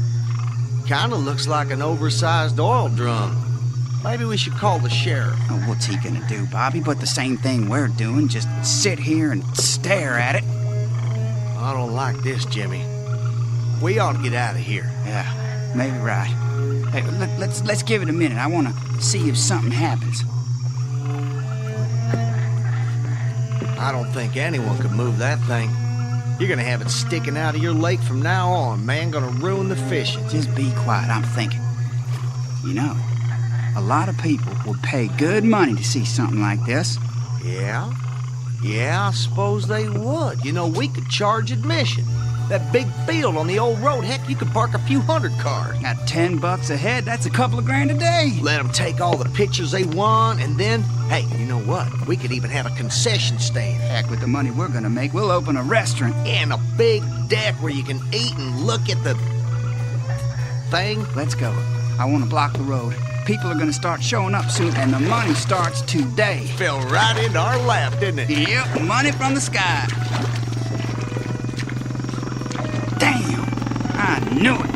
Kinda looks like an oversized oil drum. Maybe we should call the sheriff. Oh, what's he gonna do, Bobby, but the same thing we're doing, just sit here and stare at it? I don't like this, Jimmy. We ought to get out of here. Yeah, maybe right. Hey, let's give it a minute. I want to see if something happens. I don't think anyone could move that thing. You're gonna have it sticking out of your lake from now on, man. Gonna ruin the fishing. Just be quiet, I'm thinking. You know, a lot of people would pay good money to see something like this. Yeah? Yeah, I suppose they would. You know, we could charge admission. That big field on the old road, heck, you could park a few hundred cars. At $10 a head, that's a couple of grand a day. Let them take all the pictures they want, and then, hey, you know what? We could even have a concession stand. Heck, with the money we're gonna make, we'll open a restaurant. And a big deck where you can eat and look at the thing. Let's go. I want to block the road. People are gonna start showing up soon, and the money starts today. Fell right into our lap, didn't it? Yep, money from the sky. Damn, I knew it.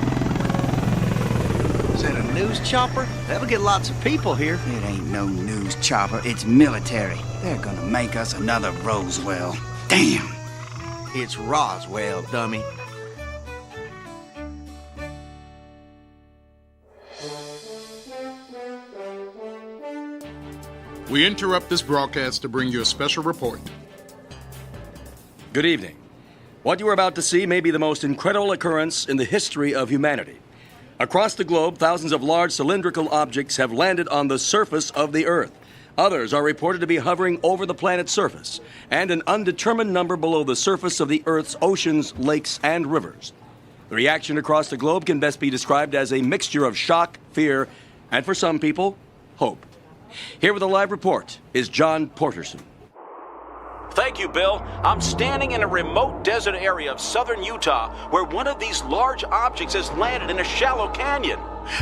Is that a news chopper? That'll get lots of people here. It ain't no news chopper, it's military. They're gonna make us another Roswell. Damn. It's Roswell, dummy. We interrupt this broadcast to bring you a special report. Good evening. What you are about to see may be the most incredible occurrence in the history of humanity. Across the globe, thousands of large cylindrical objects have landed on the surface of the Earth. Others are reported to be hovering over the planet's surface, and an undetermined number below the surface of the Earth's oceans, lakes, and rivers. The reaction across the globe can best be described as a mixture of shock, fear, and for some people, hope. Here with a live report is John Porterson. Thank you, Bill. I'm standing in a remote desert area of southern Utah where one of these large objects has landed in a shallow canyon.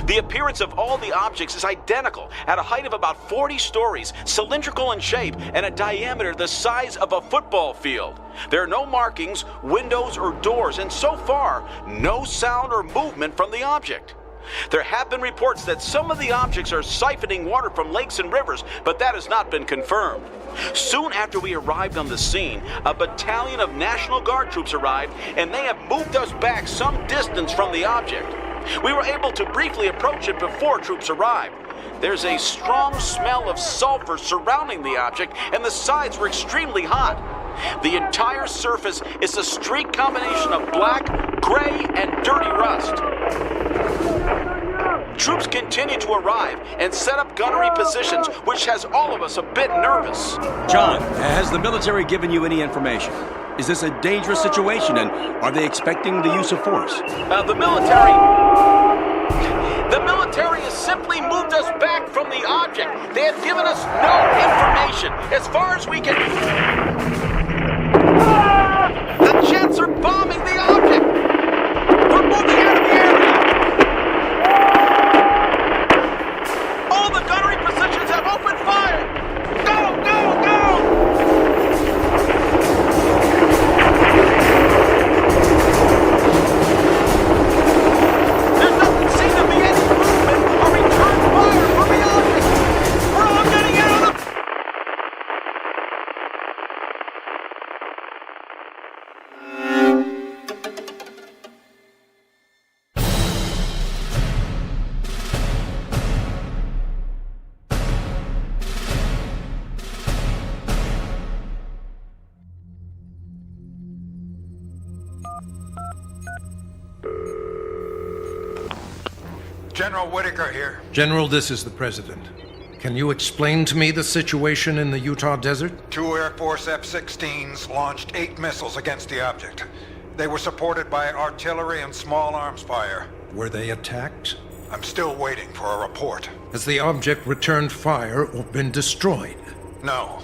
The appearance of all the objects is identical, at a height of about 40 stories, cylindrical in shape, and a diameter the size of a football field. There are no markings, windows, or doors, and so far, no sound or movement from the object. There have been reports that some of the objects are siphoning water from lakes and rivers, but that has not been confirmed. Soon after we arrived on the scene, a battalion of National Guard troops arrived, and they have moved us back some distance from the object. We were able to briefly approach it before troops arrived. There's a strong smell of sulfur surrounding the object, and the sides were extremely hot. The entire surface is a streaked combination of black, gray, and dirty rust. Troops continue to arrive and set up gunnery positions, which has all of us a bit nervous. John, has the military given you any information? Is this a dangerous situation, and are they expecting the use of force? The military has simply moved us back from the object. They have given us no information. As far as we can... The jets are bombing the object! We're moving out of the area! All the gunnery positions have opened fire! Go, go, go! There doesn't seem to be any movement or return fire from the object! We're all getting out of the... General Whitaker here. General, this is the President. Can you explain to me the situation in the Utah desert? 2 Air Force F-16s launched 8 missiles against the object. They were supported by artillery and small arms fire. Were they attacked? I'm still waiting for a report. Has the object returned fire or been destroyed? No.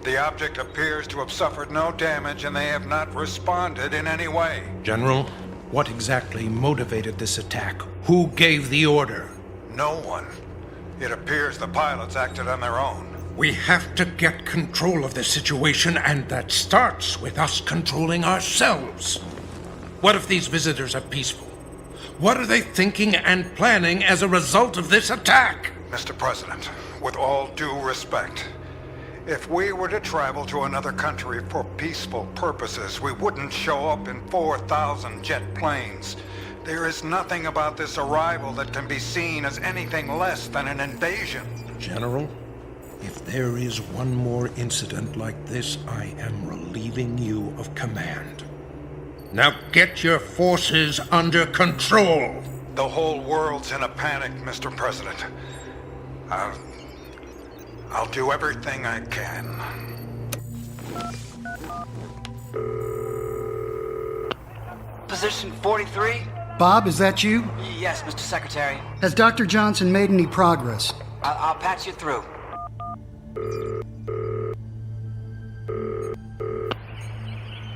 The object appears to have suffered no damage, and they have not responded in any way. General, what exactly motivated this attack? Who gave the order? No one. It appears the pilots acted on their own. We have to get control of the situation, and that starts with us controlling ourselves. What if these visitors are peaceful? What are they thinking and planning as a result of this attack? Mr. President, with all due respect, if we were to travel to another country for peaceful purposes, we wouldn't show up in 4,000 jet planes. There is nothing about this arrival that can be seen as anything less than an invasion. General, if there is one more incident like this, I am relieving you of command. Now get your forces under control. The whole world's in a panic, Mr. President. I'll do everything I can. Position 43? Bob, is that you? Yes, Mr. Secretary. Has Dr. Johnson made any progress? I'll patch you through.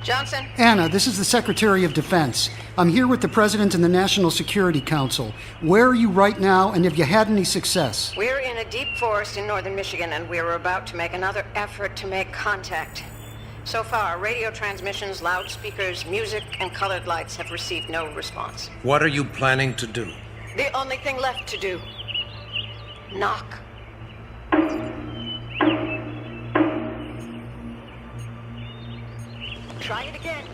Johnson? Anna, this is the Secretary of Defense. I'm here with the President and the National Security Council. Where are you right now, and have you had any success? We're in a deep forest in northern Michigan, and we're about to make another effort to make contact. So far, radio transmissions, loudspeakers, music, and colored lights have received no response. What are you planning to do? The only thing left to do: knock. Try it again.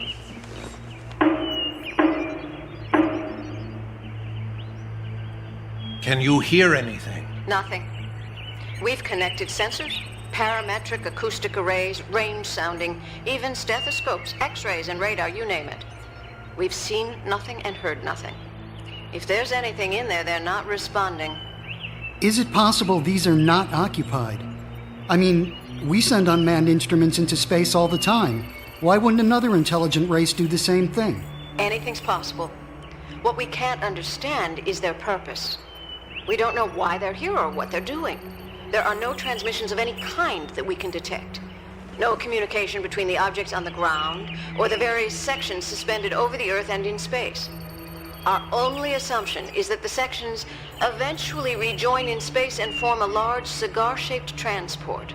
Can you hear anything? Nothing. We've connected sensors, parametric acoustic arrays, range sounding, even stethoscopes, x-rays, and radar, you name it. We've seen nothing and heard nothing. If there's anything in there, they're not responding. Is it possible these are not occupied? I mean, we send unmanned instruments into space all the time. Why wouldn't another intelligent race do the same thing? Anything's possible. What we can't understand is their purpose. We don't know why they're here or what they're doing. There are no transmissions of any kind that we can detect. No communication between the objects on the ground or the various sections suspended over the Earth and in space. Our only assumption is that the sections eventually rejoin in space and form a large cigar-shaped transport.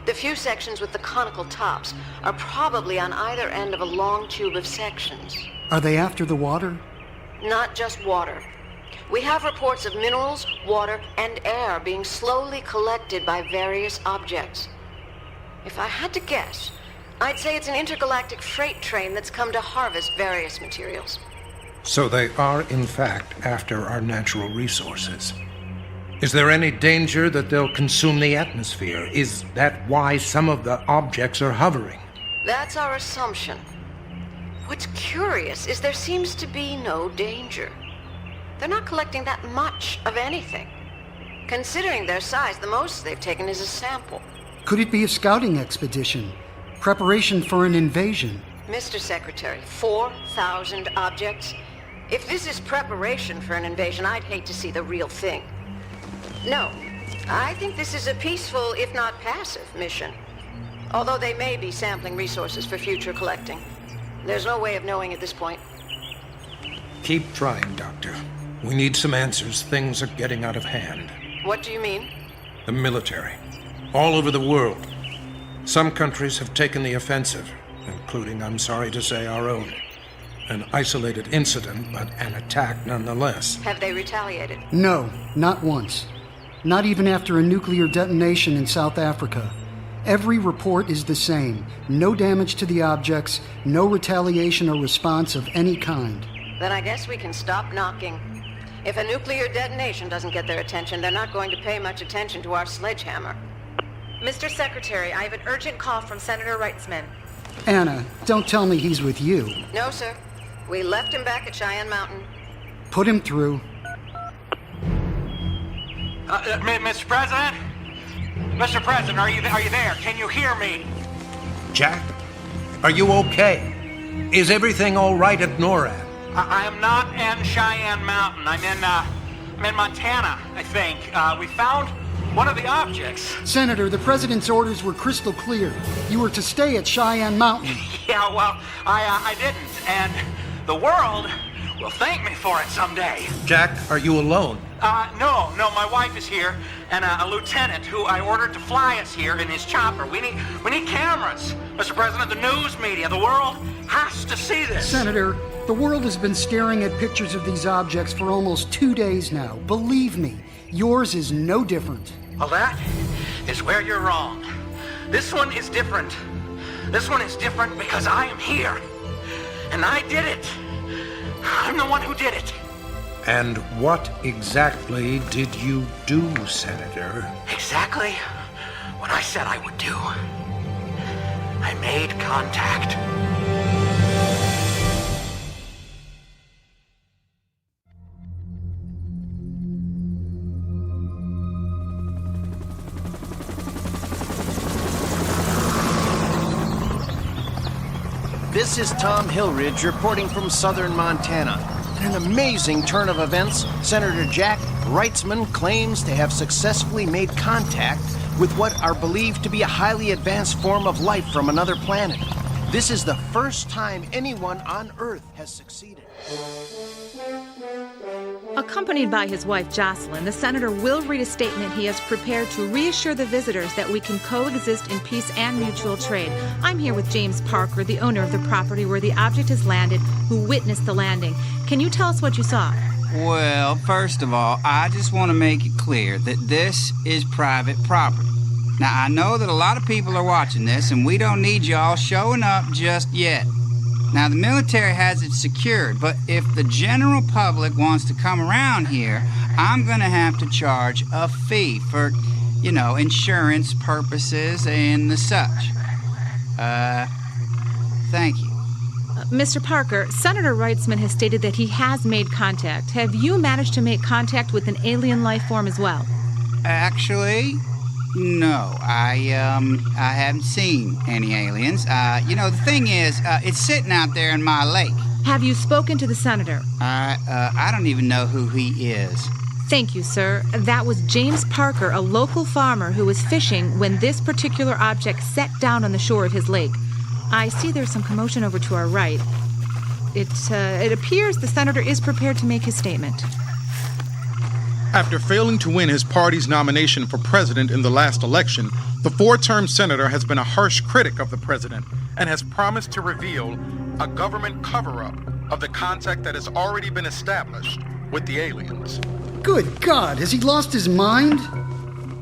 The few sections with the conical tops are probably on either end of a long tube of sections. Are they after the water? Not just water. We have reports of minerals, water, and air being slowly collected by various objects. If I had to guess, I'd say it's an intergalactic freight train that's come to harvest various materials. So they are, in fact, after our natural resources. Is there any danger that they'll consume the atmosphere? Is that why some of the objects are hovering? That's our assumption. What's curious is there seems to be no danger. They're not collecting that much of anything. Considering their size, the most they've taken is a sample. Could it be a scouting expedition? Preparation for an invasion? Mr. Secretary, 4,000 objects? If this is preparation for an invasion, I'd hate to see the real thing. No, I think this is a peaceful, if not passive, mission. Although they may be sampling resources for future collecting. There's no way of knowing at this point. Keep trying, Doctor. We need some answers. Things are getting out of hand. What do you mean? The military. All over the world. Some countries have taken the offensive, including, I'm sorry to say, our own. An isolated incident, but an attack nonetheless. Have they retaliated? No, not once. Not even after a nuclear detonation in South Africa. Every report is the same. No damage to the objects, no retaliation or response of any kind. Then I guess we can stop knocking. If a nuclear detonation doesn't get their attention, they're not going to pay much attention to our sledgehammer. Mr. Secretary, I have an urgent call from Senator Reitzman. Anna, don't tell me he's with you. No, sir. We left him back at Cheyenne Mountain. Put him through. Mr. President? Mr. President, are you there? Can you hear me? Jack, are you okay? Is everything all right at NORAD? I am not in Cheyenne Mountain. I'm in Montana, I think. We found one of the objects. Senator, the president's orders were crystal clear. You were to stay at Cheyenne Mountain. Yeah, well, I didn't, and the world will thank me for it someday. Jack, are you alone? No, my wife is here, and a lieutenant who I ordered to fly us here in his chopper. We need cameras, Mr. President. The news media, the world has to see this. Senator, the world has been staring at pictures of these objects for almost 2 days now. Believe me, yours is no different. Well, that is where you're wrong. This one is different. This one is different because I am here, and I did it. I'm the one who did it. And what exactly did you do, Senator? Exactly what I said I would do. I made contact. This is Tom Hillridge reporting from southern Montana. In an amazing turn of events, Senator Jack Reitzman claims to have successfully made contact with what are believed to be a highly advanced form of life from another planet. This is the first time anyone on Earth has succeeded. Accompanied by his wife Jocelyn, the senator will read a statement he has prepared to reassure the visitors that we can coexist in peace and mutual trade. I'm here with James Parker, the owner of the property where the object has landed, who witnessed the landing. Can you tell us what you saw? Well, first of all, I just want to make it clear that this is private property. Now, I know that a lot of people are watching this, and we don't need y'all showing up just yet. Now, the military has it secured, but if the general public wants to come around here, I'm going to have to charge a fee for, insurance purposes and the such. Thank you. Mr. Parker, Senator Reitzman has stated that he has made contact. Have you managed to make contact with an alien life form as well? Actually, no. I haven't seen any aliens. The thing is, it's sitting out there in my lake. Have you spoken to the senator? I don't even know who he is. Thank you, sir. That was James Parker, a local farmer who was fishing when this particular object set down on the shore of his lake. I see there's some commotion over to our right. It appears the senator is prepared to make his statement. After failing to win his party's nomination for president in the last election, the four-term senator has been a harsh critic of the president and has promised to reveal a government cover-up of the contact that has already been established with the aliens. Good God, has he lost his mind?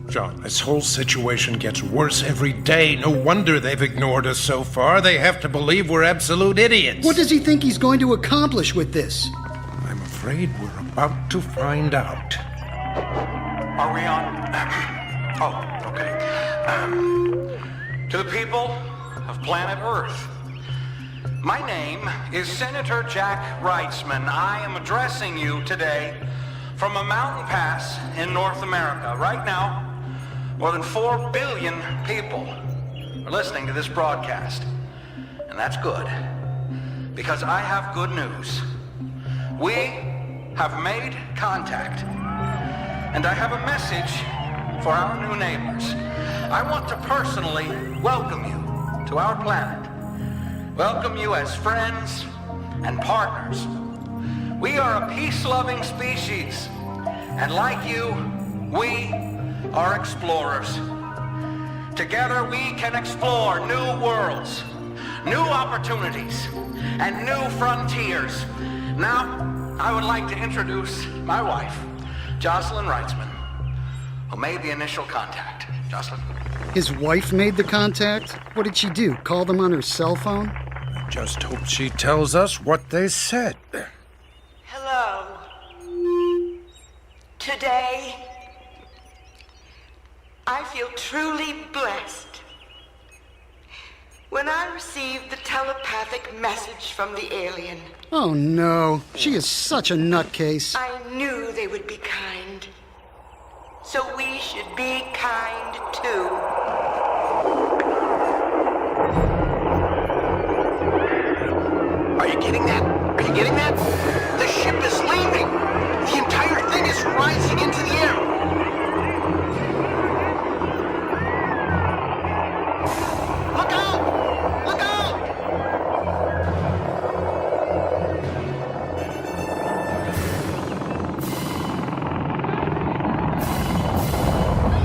John, this whole situation gets worse every day. No wonder they've ignored us so far. They have to believe we're absolute idiots. What does he think he's going to accomplish with this? I'm afraid we're about to find out. Are we on? Oh, okay. To the people of planet Earth, my name is Senator Jack Reitzman. I am addressing you today from a mountain pass in North America. Right now, more than 4 billion people are listening to this broadcast. And that's good, because I have good news. We have made contact. And I have a message for our new neighbors. I want to personally welcome you to our planet. Welcome you as friends and partners. We are a peace-loving species. And like you, we are explorers. Together we can explore new worlds, new opportunities, and new frontiers. Now, I would like to introduce my wife, Jocelyn Reitzman, who made the initial contact. Jocelyn? His wife made the contact? What did she do? Call them on her cell phone? I just hope she tells us what they said. Hello. Today, I feel truly blessed. When I received the telepathic message from the alien, Oh no, she is such a nutcase. I knew they would be kind. So we should be kind too. Are you getting that? Are you getting that? The ship is leaving. The entire thing is rising into the air. Look out! Look out!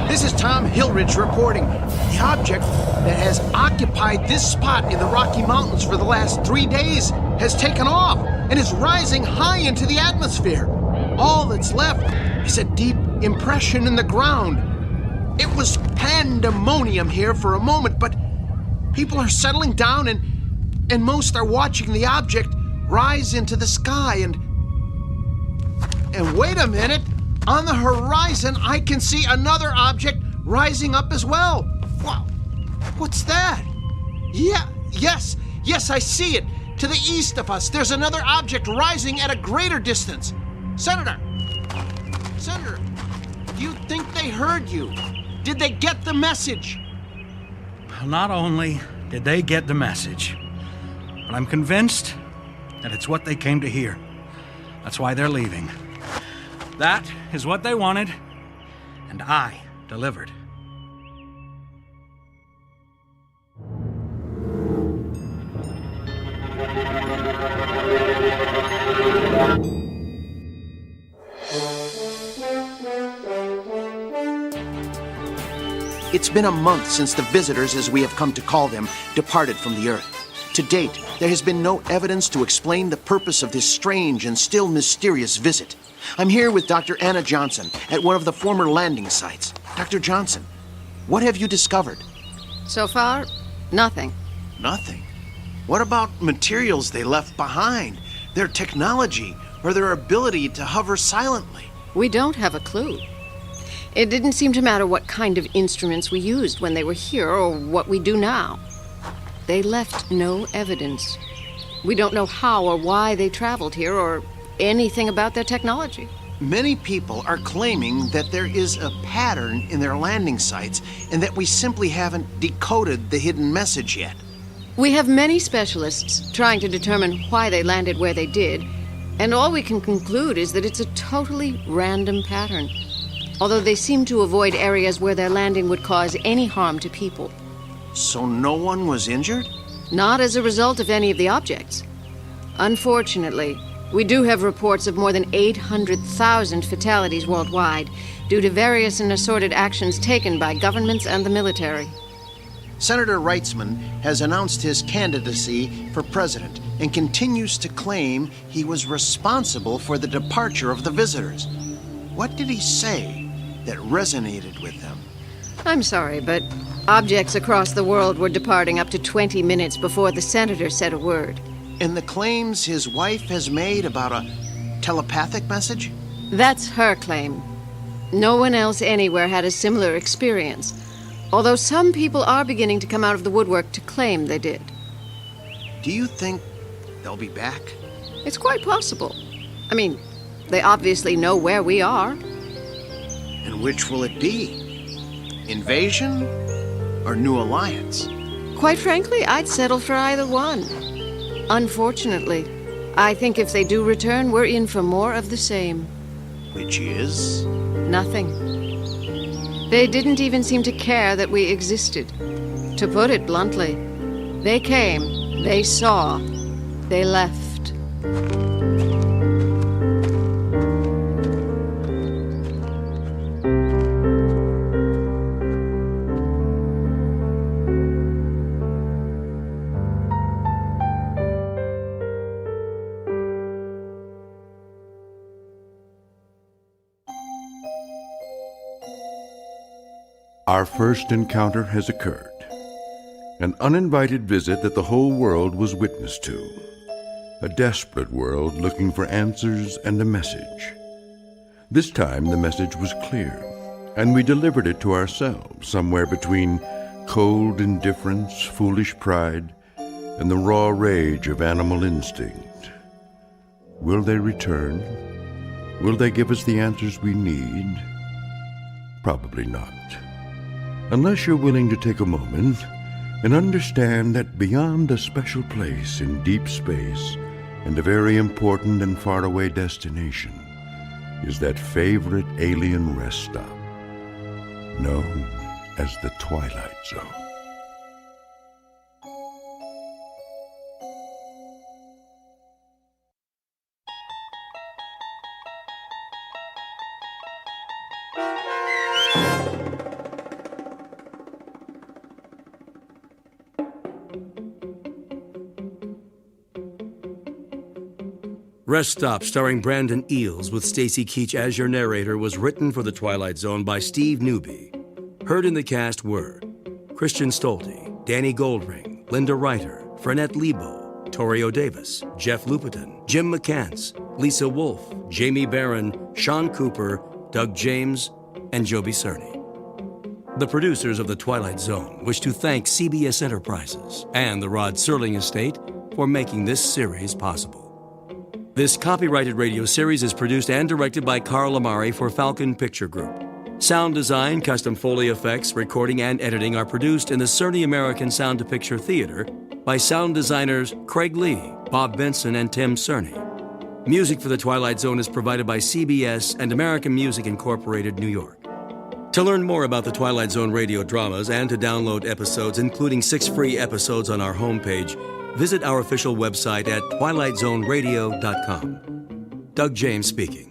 This is Tom Hillridge reporting. The object that has occupied this spot in the Rocky Mountains for the last 3 days has taken off and is rising high into the atmosphere. All that's left is a deep impression in the ground. It was pandemonium here for a moment, but people are settling down and most are watching the object rise into the sky and wait a minute. On the horizon, I can see another object rising up as well. Wow, what's that? Yes, I see it. To the east of us, there's another object rising at a greater distance. Senator, do you think they heard you? Did they get the message? Not only did they get the message, but I'm convinced that it's what they came to hear. That's why they're leaving. That is what they wanted, and I delivered. It's been a month since the visitors, as we have come to call them, departed from the Earth. To date, there has been no evidence to explain the purpose of this strange and still mysterious visit. I'm here with Dr. Anna Johnson at one of the former landing sites. Dr. Johnson, what have you discovered? So far, nothing. Nothing? What about materials they left behind? Their technology, or their ability to hover silently? We don't have a clue. It didn't seem to matter what kind of instruments we used when they were here or what we do now. They left no evidence. We don't know how or why they traveled here or anything about their technology. Many people are claiming that there is a pattern in their landing sites and that we simply haven't decoded the hidden message yet. We have many specialists trying to determine why they landed where they did, and all we can conclude is that it's a totally random pattern, although they seem to avoid areas where their landing would cause any harm to people. So no one was injured? Not as a result of any of the objects. Unfortunately, we do have reports of more than 800,000 fatalities worldwide due to various and assorted actions taken by governments and the military. Senator Reitzman has announced his candidacy for president and continues to claim he was responsible for the departure of the visitors. What did he say that resonated with them? I'm sorry, but objects across the world were departing up to 20 minutes before the senator said a word. And the claims his wife has made about a telepathic message? That's her claim. No one else anywhere had a similar experience, although some people are beginning to come out of the woodwork to claim they did. Do you think they'll be back? It's quite possible. I mean, they obviously know where we are. And which will it be? Invasion or new alliance? Quite frankly, I'd settle for either one. Unfortunately, I think if they do return, we're in for more of the same. Which is? Nothing. They didn't even seem to care that we existed. To put it bluntly, they came, they saw, they left. Our first encounter has occurred. An uninvited visit that the whole world was witness to. A desperate world looking for answers and a message. This time the message was clear, and we delivered it to ourselves somewhere between cold indifference, foolish pride, and the raw rage of animal instinct. Will they return? Will they give us the answers we need? Probably not. Unless you're willing to take a moment and understand that beyond a special place in deep space and a very important and faraway destination is that favorite alien rest stop known as the Twilight Zone. Rest Stop, starring Brandon Eales with Stacy Keach as your narrator, was written for The Twilight Zone by Steve Newby. Heard in the cast were Christian Stolte, Danny Goldring, Linda Reiter, Frenette Lebo, Torrio Davis, Jeff Lupiton, Jim McCants, Lisa Wolfe, Jamie Barron, Sean Cooper, Doug James, and Joby Cerny. The producers of The Twilight Zone wish to thank CBS Enterprises and the Rod Serling Estate for making this series possible. This copyrighted radio series is produced and directed by Carl Amari for Falcon Picture Group. Sound design, custom Foley effects, recording, and editing are produced in the Cerny American Sound to Picture Theater by sound designers Craig Lee, Bob Benson, and Tim Cerny. Music for The Twilight Zone is provided by CBS and American Music Incorporated, New York. To learn more about the Twilight Zone radio dramas and to download episodes, including 6 free episodes on our homepage, visit our official website at twilightzoneradio.com. Doug James speaking.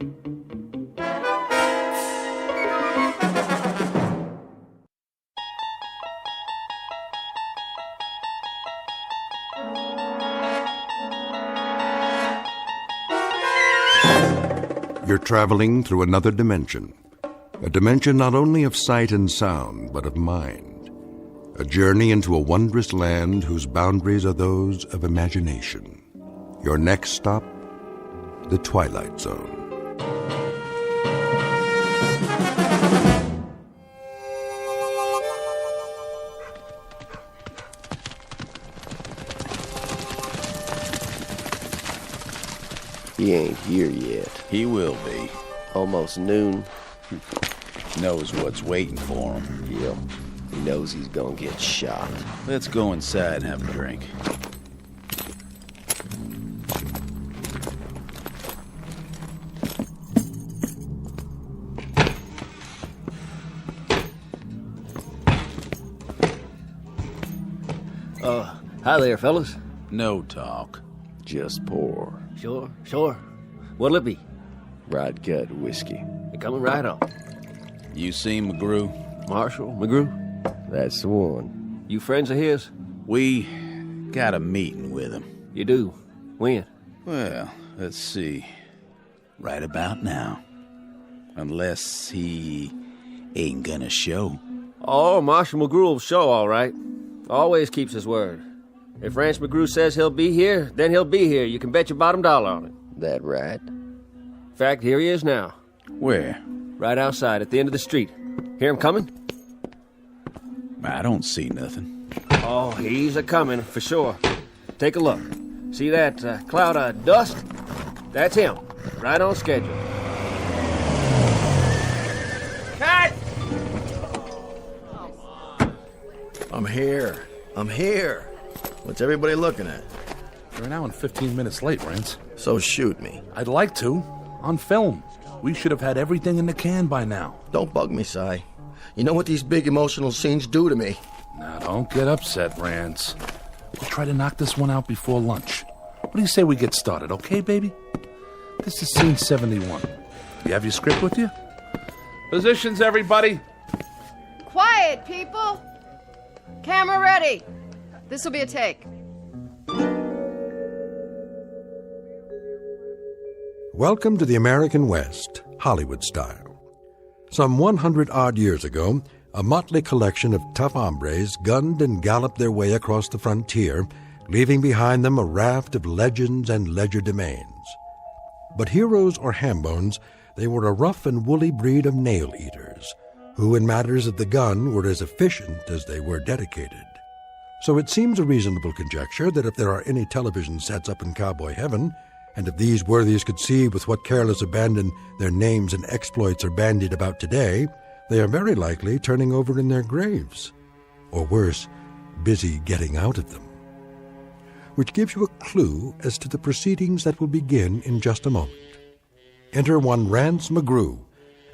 You're traveling through another dimension. A dimension not only of sight and sound, but of mind. A journey into a wondrous land whose boundaries are those of imagination. Your next stop, the Twilight Zone. He ain't here yet. He will be. Almost noon. Knows what's waiting for him. Yep. He knows he's gonna get shot. Let's go inside and have a drink. Hi there, fellas. No talk. Just pour. Sure. What'll it be? Rod Gut whiskey. You're coming right on. You seen McGrew? Marshall McGrew? That's the one. You friends of his? We got a meeting with him. You do? When? Well, let's see. Right about now. Unless he ain't gonna show. Oh, Marshall McGrew will show, all right. Always keeps his word. If Rance McGrew says he'll be here, then he'll be here. You can bet your bottom dollar on it. That right? In fact, here he is now. Where? Right outside, at the end of the street. Hear him coming? I don't see nothing. Oh, he's a-coming, for sure. Take a look. See that cloud of dust? That's him. Right on schedule. Cut! I'm here. What's everybody looking at? You're an hour and 15 minutes late, Rance. So shoot me. I'd like to. On film. We should have had everything in the can by now. Don't bug me, Si. You know what these big emotional scenes do to me. Now, don't get upset, Rance. We'll try to knock this one out before lunch. What do you say we get started, okay, baby? This is scene 71. You have your script with you? Positions, everybody. Quiet, people. Camera ready. This'll be a take. Welcome to the American West, Hollywood style. Some 100-odd years ago, a motley collection of tough hombres gunned and galloped their way across the frontier, leaving behind them a raft of legends and legerdemains. But heroes or hambones, they were a rough and woolly breed of nail-eaters, who in matters of the gun were as efficient as they were dedicated. So it seems a reasonable conjecture that if there are any television sets up in cowboy heaven, and if these worthies could see with what careless abandon their names and exploits are bandied about today, they are very likely turning over in their graves. Or worse, busy getting out of them. Which gives you a clue as to the proceedings that will begin in just a moment. Enter one Rance McGrew,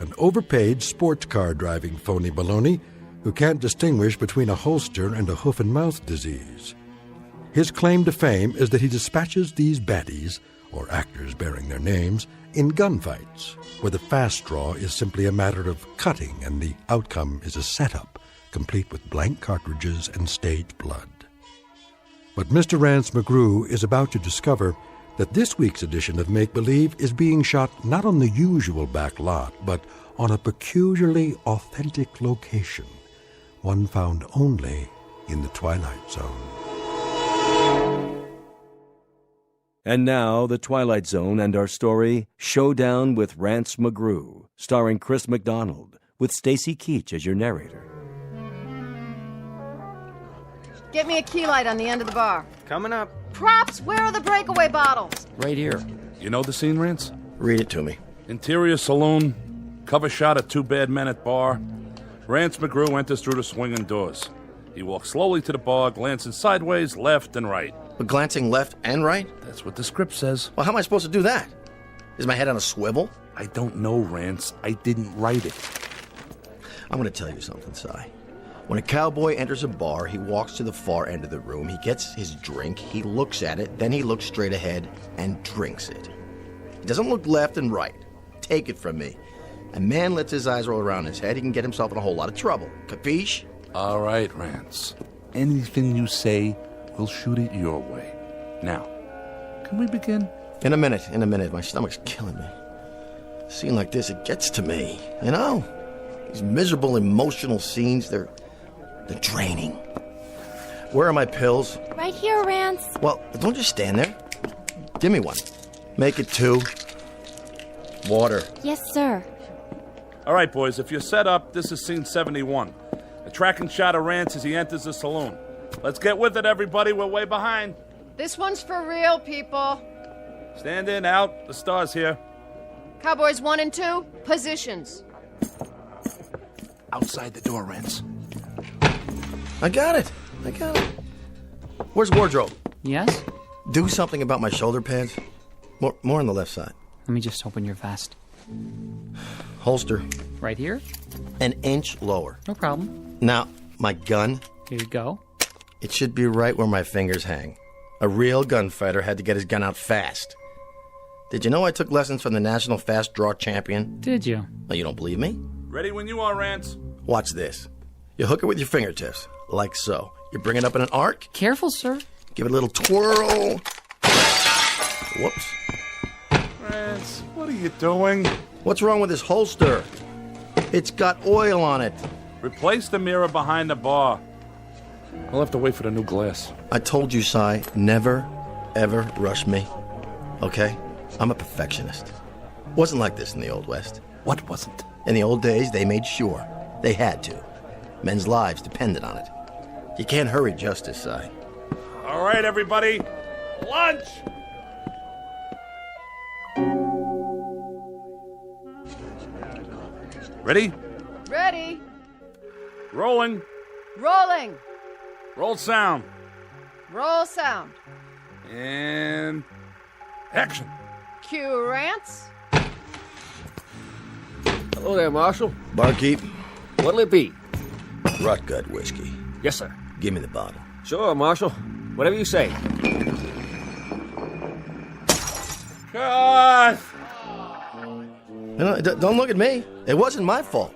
an overpaid sports car driving phony baloney who can't distinguish between a holster and a hoof-and-mouth disease. His claim to fame is that he dispatches these baddies, or actors bearing their names, in gunfights, where the fast draw is simply a matter of cutting and the outcome is a setup, complete with blank cartridges and staged blood. But Mr. Rance McGrew is about to discover that this week's edition of Make Believe is being shot not on the usual back lot, but on a peculiarly authentic location, one found only in the Twilight Zone. And now, The Twilight Zone and our story, Showdown with Rance McGrew, starring Chris McDonald, with Stacy Keach as your narrator. Get me a key light on the end of the bar. Coming up. Props, where are the breakaway bottles? Right here. You know the scene, Rance? Read it to me. Interior saloon, cover shot of two bad men at bar. Rance McGrew enters through the swinging doors. He walks slowly to the bar, glancing sideways, left and right. But glancing left and right? That's what the script says. Well, how am I supposed to do that? Is my head on a swivel? I don't know, Rance. I didn't write it. I'm going to tell you something, Si. When a cowboy enters a bar, he walks to the far end of the room, he gets his drink, he looks at it, then he looks straight ahead and drinks it. He doesn't look left and right. Take it from me. A man lets his eyes roll around his head, he can get himself in a whole lot of trouble. Capiche? All right, Rance. Anything you say, we'll shoot it your way. Now, can we begin? In a minute. My stomach's killing me. A scene like this, it gets to me, you know? These miserable emotional scenes, they're draining. Where are my pills? Right here, Rance. Well, don't just stand there. Give me one. Make it 2. Water. Yes, sir. All right, boys, if you're set up, this is scene 71. A tracking shot of Rance as he enters the saloon. Let's get with it, everybody. We're way behind. This one's for real, people. Stand in, out. The star's here. Cowboys 1 and 2, positions. Outside the door, Rance. I got it. Where's wardrobe? Yes? Do something about my shoulder pads. More on the left side. Let me just open your vest. Holster. Right here? An inch lower. No problem. Now, my gun. Here you go. It should be right where my fingers hang. A real gunfighter had to get his gun out fast. Did you know I took lessons from the national fast draw champion? Did you? Oh, you don't believe me? Ready when you are, Rance. Watch this. You hook it with your fingertips, like so. You bring it up in an arc. Careful, sir. Give it a little twirl. Whoops. Rance, what are you doing? What's wrong with this holster? It's got oil on it. Replace the mirror behind the bar. I'll have to wait for the new glass. I told you, Si, never, ever rush me. Okay? I'm a perfectionist. Wasn't like this in the Old West. What wasn't? In the old days, they made sure. They had to. Men's lives depended on it. You can't hurry justice, Si. All right, everybody. Lunch! Ready? Ready. Rolling. Rolling. Roll sound. Roll sound. And action. Cue Rance. Hello there, Marshal. Barkeep. What'll it be? Rot gut whiskey. Yes, sir. Give me the bottle. Sure, Marshal. Whatever you say. Cut! Don't look at me. It wasn't my fault.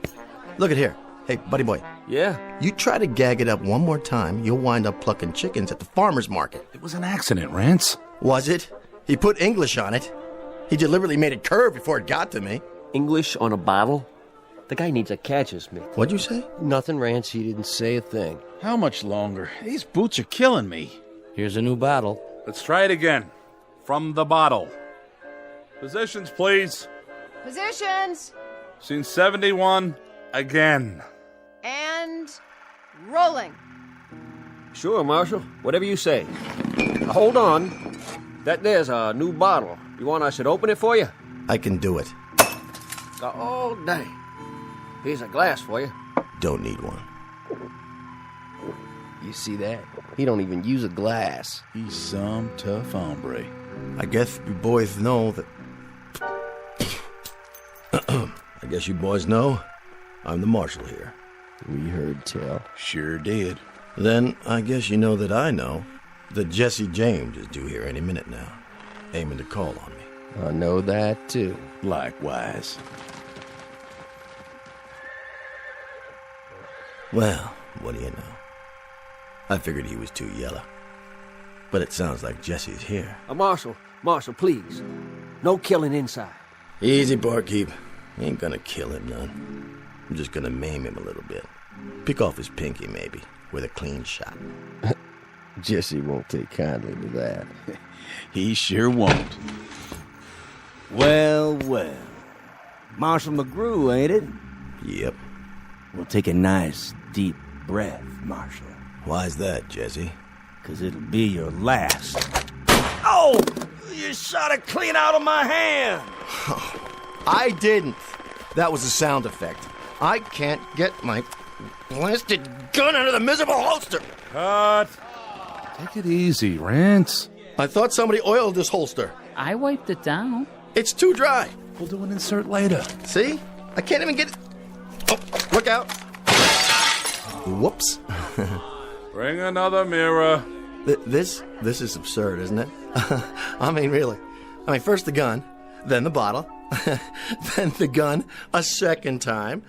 Look at here. Hey, buddy boy. Yeah? You try to gag it up one more time, you'll wind up plucking chickens at the farmer's market. It was an accident, Rance. Was it? He put English on it. He deliberately made it curve before it got to me. English on a bottle? The guy needs a catcher's mitt. What'd you say? Nothing, Rance. He didn't say a thing. How much longer? These boots are killing me. Here's a new bottle. Let's try it again. From the bottle. Positions, please. Positions. Scene 71, again. And rolling. Sure, Marshal. Whatever you say. Now, hold on. That there's a new bottle. You want I should open it for you? I can do it. Oh, dang. Here's a glass for you. Don't need one. You see that? He don't even use a glass. He's some tough hombre. I guess you boys know that... I guess you boys know I'm the marshal here. We heard tell. Sure did. Then I guess you know that I know that Jesse James is due here any minute now, aiming to call on me. I know that, too. Likewise. Well, what do you know? I figured he was too yellow. But it sounds like Jesse's here. Marshal, please. No killing inside. Easy, barkeep. Ain't gonna kill him none. I'm just gonna maim him a little bit. Pick off his pinky, maybe, with a clean shot. Jesse won't take kindly to that. He sure won't. Well. Marshal McGrew, ain't it? Yep. We'll take a nice, deep breath, Marshal. Why's that, Jesse? 'Cause it'll be your last. Oh! You shot it clean out of my hand! I didn't. That was a sound effect. I can't get my blasted gun out of the miserable holster. Cut! Take it easy, Rance. I thought somebody oiled this holster. I wiped it down. It's too dry. We'll do an insert later. See? I can't even get it. Oh, look out. Whoops. Bring another mirror. This is absurd, isn't it? I mean, really. First the gun, then the bottle, then the gun a second time.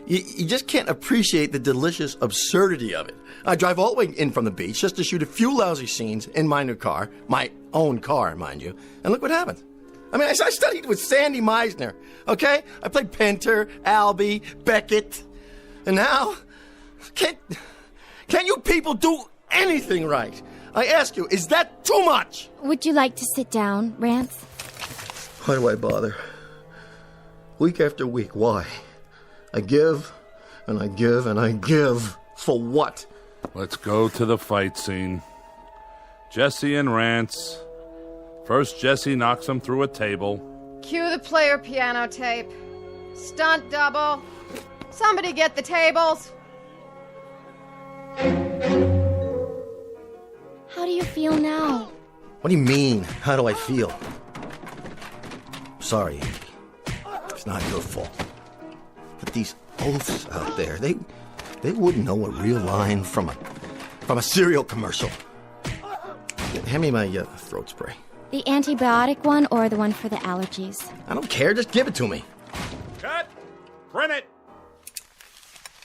You just can't appreciate the delicious absurdity of it. I drive all the way in from the beach just to shoot a few lousy scenes in my new car, my own car, mind you, and look what happened. I studied with Sandy Meisner, okay? I played Pinter, Albee, Beckett, and now, can't you people do anything right? I ask you, is that too much? Would you like to sit down, Rance? Why do I bother? Week after week, why? I give, and I give, and I give. For what? Let's go to the fight scene. Jesse and Rance. First, Jesse knocks him through a table. Cue the player piano tape. Stunt double. Somebody get the tables. How do you feel now? What do you mean, how do I feel? Sorry, Andy. It's not your fault. But these oafs out there, they wouldn't know a real line from a cereal commercial. Hand me my throat spray. The antibiotic one or the one for the allergies? I don't care, just give it to me. Cut! Print it!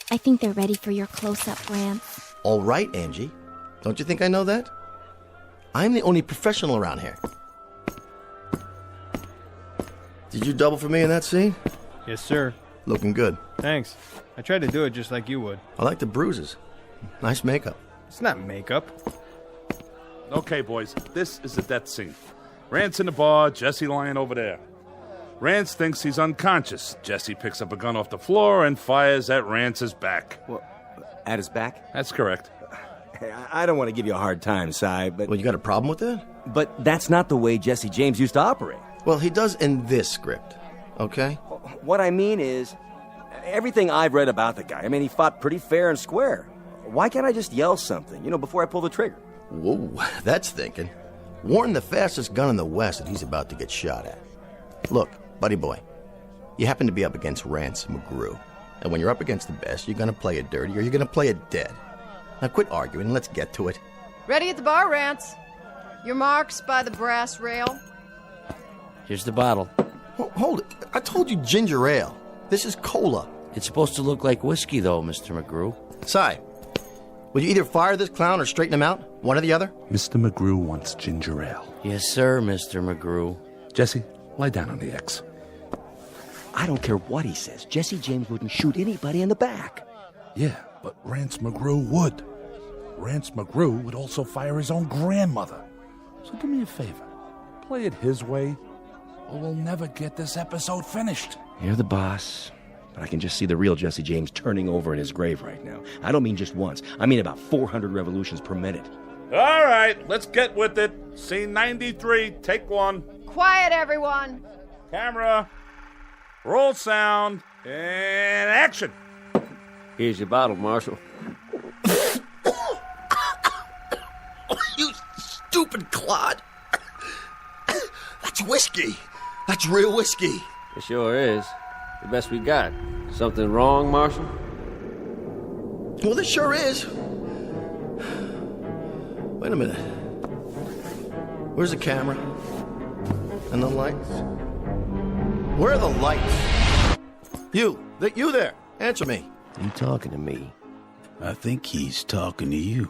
I think they're ready for your close-up, Rance. All right, Angie. Don't you think I know that? I'm the only professional around here. Did you double for me in that scene? Yes, sir. Looking good. Thanks. I tried to do it just like you would. I like the bruises. Nice makeup. It's not makeup. Okay, boys, this is the death scene. Rance in the bar, Jesse lying over there. Rance thinks he's unconscious. Jesse picks up a gun off the floor and fires at Rance's back. Well, at his back? That's correct. Hey, I don't want to give you a hard time, Si, but... Well, you got a problem with that? But that's not the way Jesse James used to operate. Well, he does in this script, okay? What I mean is, everything I've read about the guy, I mean, he fought pretty fair and square. Why can't I just yell something, before I pull the trigger? Whoa, that's thinking. Warn the fastest gun in the West that he's about to get shot at. Look, buddy boy, you happen to be up against Rance McGrew. And when you're up against the best, you're gonna play it dirty or you're gonna play it dead. Now quit arguing and let's get to it. Ready at the bar, Rance. Your marks by the brass rail. Here's the bottle. Hold it. I told you ginger ale. This is cola. It's supposed to look like whiskey, though, Mr. McGrew. Si, will you either fire this clown or straighten him out? One or the other? Mr. McGrew wants ginger ale. Yes, sir, Mr. McGrew. Jesse, lie down on the X. I don't care what he says. Jesse James wouldn't shoot anybody in the back. Yeah, but Rance McGrew would. Rance McGrew would also fire his own grandmother. So do me a favor. Play it his way, or we'll never get this episode finished. You're the boss, but I can just see the real Jesse James turning over in his grave right now. I don't mean just once. I mean about 400 revolutions per minute. All right, let's get with it. Scene 93, take one. Quiet, everyone. Camera, roll sound, and action. Here's your bottle, Marshal. You stupid clod. That's whiskey. That's real whiskey. It sure is. The best we got. Something wrong, Marshal? Well, this sure is. Wait a minute. Where's the camera? And the lights? Where are the lights? You there. Answer me. You talking to me? I think he's talking to you.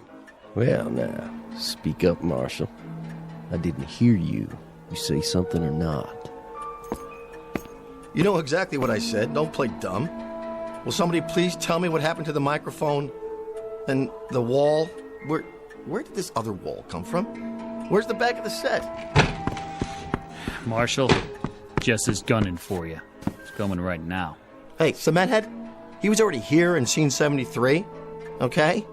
Well, now, speak up, Marshal. I didn't hear you. You say something or not? You know exactly what I said. Don't play dumb. Will somebody please tell me what happened to the microphone and the wall? Where did this other wall come from? Where's the back of the set? Marshal, Jess is gunning for you. It's coming right now. Hey, Cementhead, he was already here in scene 73, okay?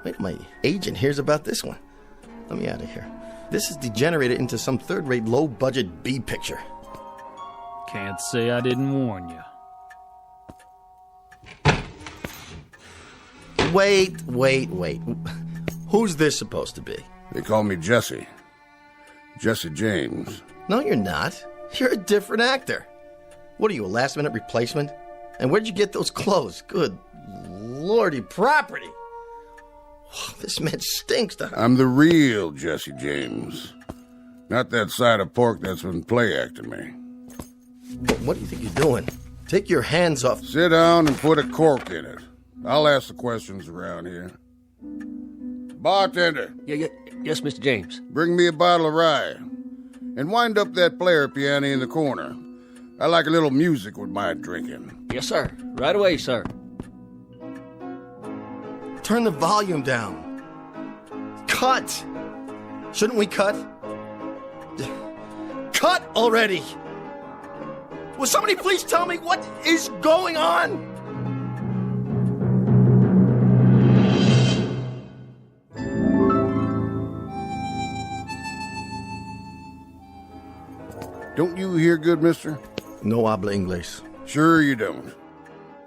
Wait, my agent hears about this one. Let me out of here. This is degenerated into some third-rate, low-budget B picture. Can't say I didn't warn you. Wait. Who's this supposed to be? They call me Jesse. Jesse James. No, you're not. You're a different actor. What are you, a last-minute replacement? And where'd you get those clothes? Good lordy property. This man stinks to... I'm the real Jesse James. Not that side of pork that's been play-acting me. What do you think you're doing? Take your hands off... Sit down and put a cork in it. I'll ask the questions around here. Bartender. Yes, Mr. James. Bring me a bottle of rye. And wind up that player piano in the corner. I like a little music with my drinking. Yes, sir. Right away, sir. Turn the volume down. Cut! Shouldn't we cut? Cut already! Will somebody please tell me what is going on? Don't you hear good, mister? No habla inglés. Sure you don't.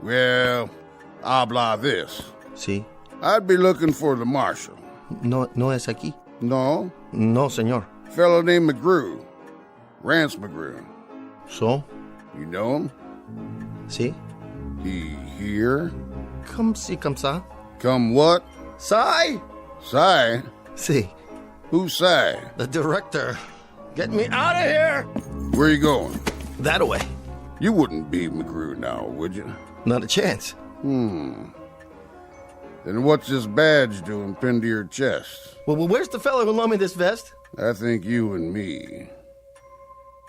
Well, habla this. Sí. I'd be looking for the marshal. No es aquí? No. No, señor. Fellow named McGrew. Rance McGrew. So? You know him? Sí. He here? Come si, come sa. Come what? Si? Si? See. Who's Si? The director. Get me out of here! Where you going? That away. You wouldn't be McGrew now, would you? Not a chance. Then what's this badge doing pinned to your chest? Well, where's the fellow who loaned me this vest? I think you and me,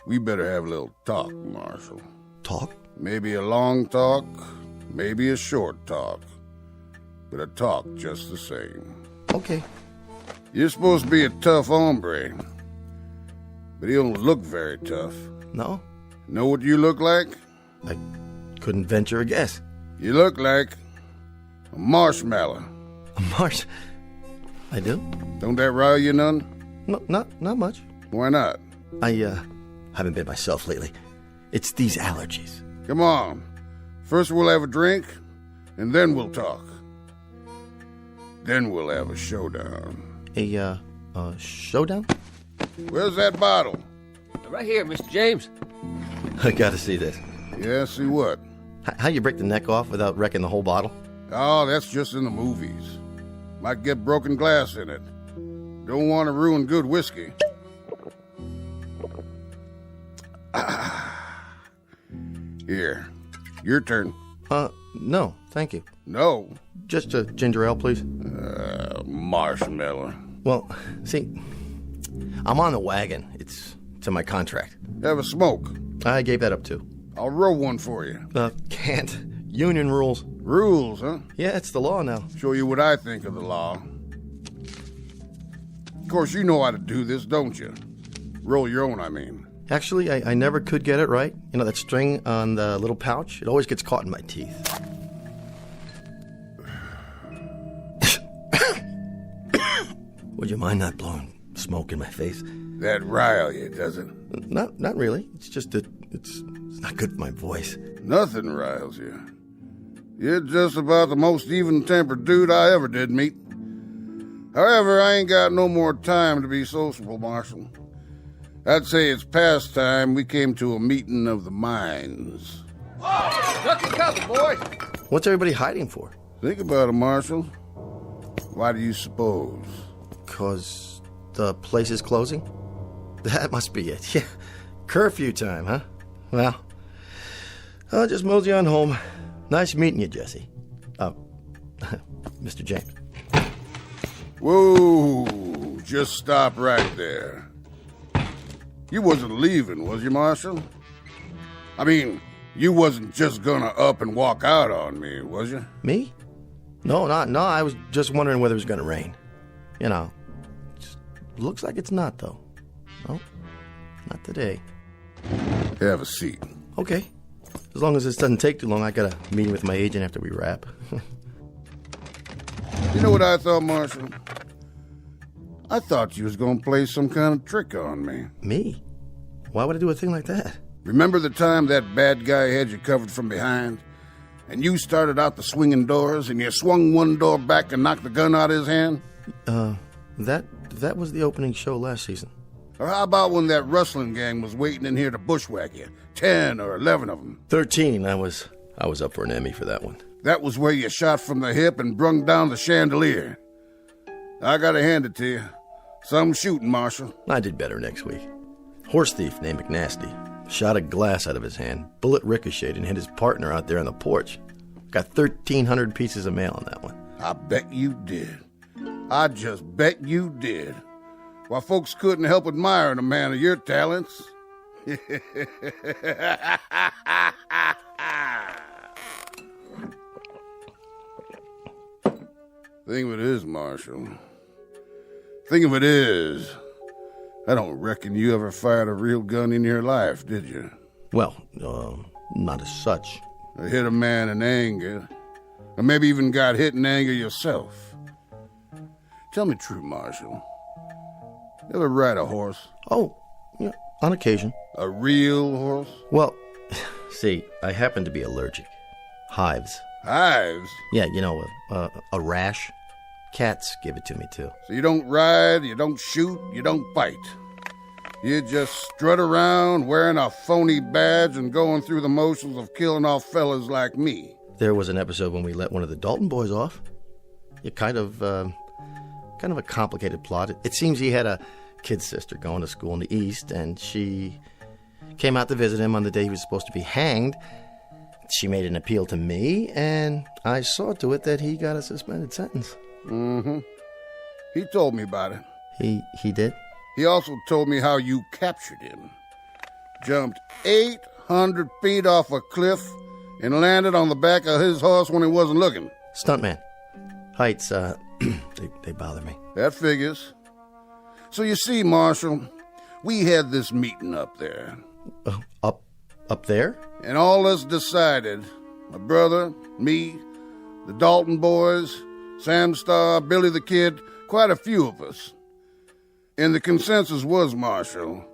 we better have a little talk, Marshal. Talk? Maybe a long talk, maybe a short talk, but a talk just the same. Okay. You're supposed to be a tough hombre, but you don't look very tough. No? Know what you look like? I couldn't venture a guess. You look like a marshmallow. A marsh... I do? Don't that rile you none? No, not much. Why not? I haven't been myself lately. It's these allergies. Come on. First we'll have a drink, and then we'll talk. Then we'll have a showdown. A showdown? Where's that bottle? Right here, Mr. James. I gotta see this. Yeah, see what? How you break the neck off without wrecking the whole bottle? Oh, that's just in the movies. Might get broken glass in it. Don't want to ruin good whiskey. Here, your turn. No, thank you. No? Just a ginger ale, please. Marshmallow. Well, see, I'm on the wagon. It's in my contract. Have a smoke. I gave that up too. I'll roll one for you. Can't. Union rules. Rules, huh? Yeah, it's the law now. Show you what I think of the law. Of course, you know how to do this, don't you? Roll your own, I mean. Actually, I never could get it right. You know, that string on the little pouch, it always gets caught in my teeth. Would you mind not blowing smoke in my face? That rile you, does it? Not really. It's just that it's not good for my voice. Nothing riles you. You're just about the most even-tempered dude I ever did meet. However, I ain't got no more time to be sociable, Marshal. I'd say it's past time we came to a meeting of the minds. Duck and cover, boys. What's everybody hiding for? Think about it, Marshal. Why do you suppose? 'Cause the place is closing? That must be it. Yeah. Curfew time, huh? Well, I'll just mosey on home. Nice meeting you, Jesse. Mr. James. Whoa, just stop right there. You wasn't leaving, was you, Marshal? I mean, you wasn't just gonna up and walk out on me, was you? Me? No, I was just wondering whether it was gonna rain. You know, looks like it's not, though. No, not today. Have a seat. Okay. As long as this doesn't take too long, I got a meeting with my agent after we wrap. You know what I thought, Marshal? I thought you was gonna play some kind of trick on me. Me? Why would I do a thing like that? Remember the time that bad guy had you covered from behind? And you started out the swinging doors, and you swung one door back and knocked the gun out of his hand? That was the opening show last season. Or how about when that rustling gang was waiting in here to bushwhack you? 10 or 11 of them. 13. I was up for an Emmy for that one. That was where you shot from the hip and brung down the chandelier. I gotta hand it to you. Some shooting, Marshal. I did better next week. Horse thief named McNasty. Shot a glass out of his hand. Bullet ricocheted and hit his partner out there on the porch. Got 1,300 pieces of mail on that one. I bet you did. I just bet you did. Why, folks couldn't help admiring a man of your talents. Thing of it is, Marshal. Thing of it is, I don't reckon you ever fired a real gun in your life, did you? Well, not as such. Or hit a man in anger. Or maybe even got hit in anger yourself. Tell me true, Marshal. You ever ride a horse? Oh, yeah, on occasion. A real horse? Well, see, I happen to be allergic. Hives. Hives? Yeah, you know, a rash. Cats give it to me, too. So you don't ride, you don't shoot, you don't bite. You just strut around wearing a phony badge and going through the motions of killing off fellas like me. There was an episode when we let one of the Dalton boys off. You kind of, kind of a complicated plot. It seems he had a kid sister going to school in the East, and she came out to visit him on the day he was supposed to be hanged. She made an appeal to me, and I saw to it that he got a suspended sentence. Mm-hmm. He told me about it. He did? He also told me how you captured him. Jumped 800 feet off a cliff and landed on the back of his horse when he wasn't looking. Stuntman. Heights, they bother me. That figures. So you see, Marshal, we had this meeting up there. Up there? And all us decided, my brother, me, the Dalton boys, Sam Starr, Billy the Kid, quite a few of us. And the consensus was, Marshal,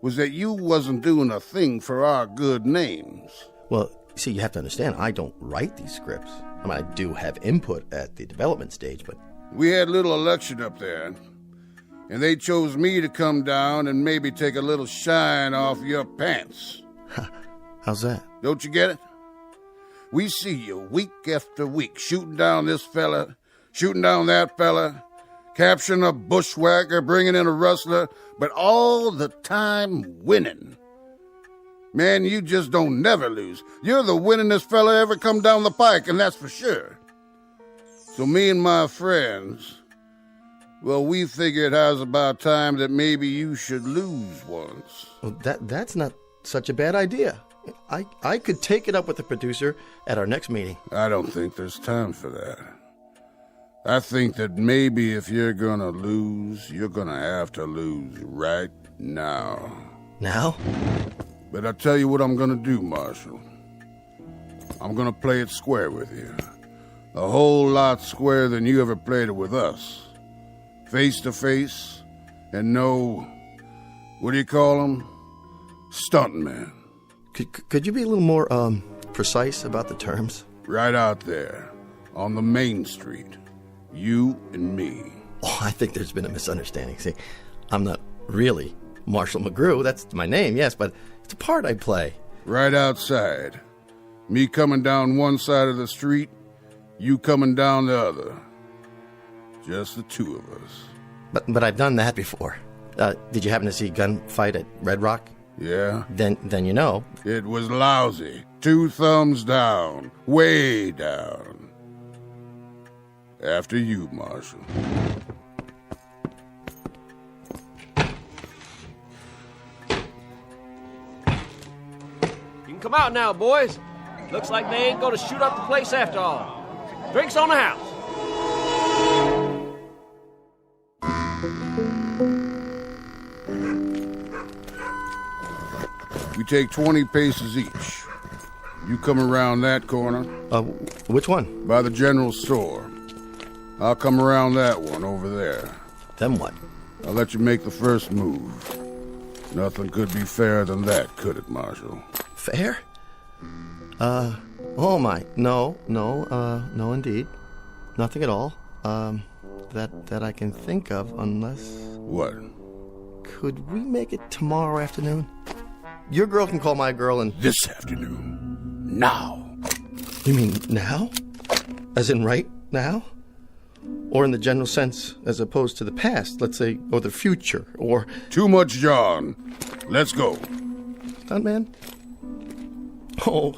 was that you wasn't doing a thing for our good names. Well, see, you have to understand, I don't write these scripts. I mean, I do have input at the development stage, but... We had a little election up there, and they chose me to come down and maybe take a little shine off your pants. How's that? Don't you get it? We see you week after week shooting down this fella, shooting down that fella, capturing a bushwhacker, bringing in a rustler, but all the time winning. Man, you just don't never lose. You're the winningest fella ever come down the pike, and that's for sure. So me and my friends, well, we figured it was about time that maybe you should lose once. Well, that's not such a bad idea. I could take it up with the producer at our next meeting. I don't think there's time for that. I think that maybe if you're gonna lose, you're gonna have to lose right now. Now? But I'll tell you what I'm gonna do, Marshal. I'm gonna play it square with you. A whole lot squarer than you ever played it with us. Face to face, and no, what do you call them? Stuntman. Could you be a little more, precise about the terms? Right out there, on the main street. You and me. Oh, I think there's been a misunderstanding. See, I'm not really Marshal McGrew. That's my name, yes, but it's a part I play. Right outside. Me coming down one side of the street, you coming down the other. Just the two of us. But I've done that before. Did you happen to see Gunfight at Red Rock? Yeah. Then you know. It was lousy. 2 thumbs down. Way down. After you, Marshal. You can come out now, boys. Looks like they ain't gonna shoot up the place after all. Drinks on the house. We take 20 paces each. You come around that corner. Which one? By the general store. I'll come around that one over there. Then what? I'll let you make the first move. Nothing could be fairer than that, could it, Marshal? Fair? Oh my, no, indeed. Nothing at all. That I can think of, unless... What? Could we make it tomorrow afternoon? Your girl can call my girl and... This afternoon. Now. You mean now? As in right now? Or in the general sense, as opposed to the past, let's say, or the future, or... Too much John. Let's go. Stuntman? Oh,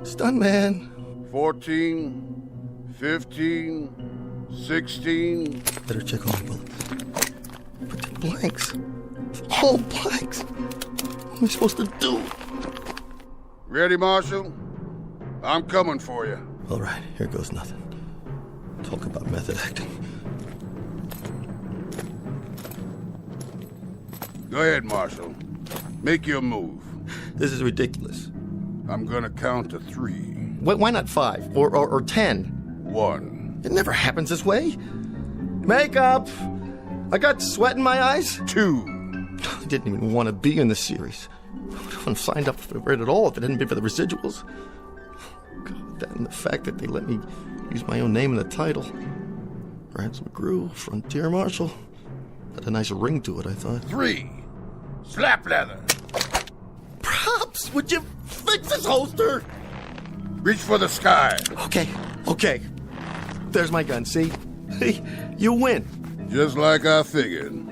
Stuntman. 14, 15, 16... Better check all my bullets. But they're blanks. All blanks. What am I supposed to do? Ready, Marshal? I'm coming for you. All right, here goes nothing. Talk about method acting. Go ahead, Marshal. Make your move. This is ridiculous. I'm gonna count to 3. Why not 5? Or 10? 1. It never happens this way. Makeup! I got sweat in my eyes. 2. I didn't even want to be in this series. I wouldn't have signed up for it at all if it hadn't been for the residuals. God, that and the fact that they let me use my own name in the title. Rance McGrew, Frontier Marshal. Had a nice ring to it, I thought. 3. Slap leather. Props! Would you fix this holster? Reach for the sky. Okay. There's my gun, see? Hey, you win. Just like I figured.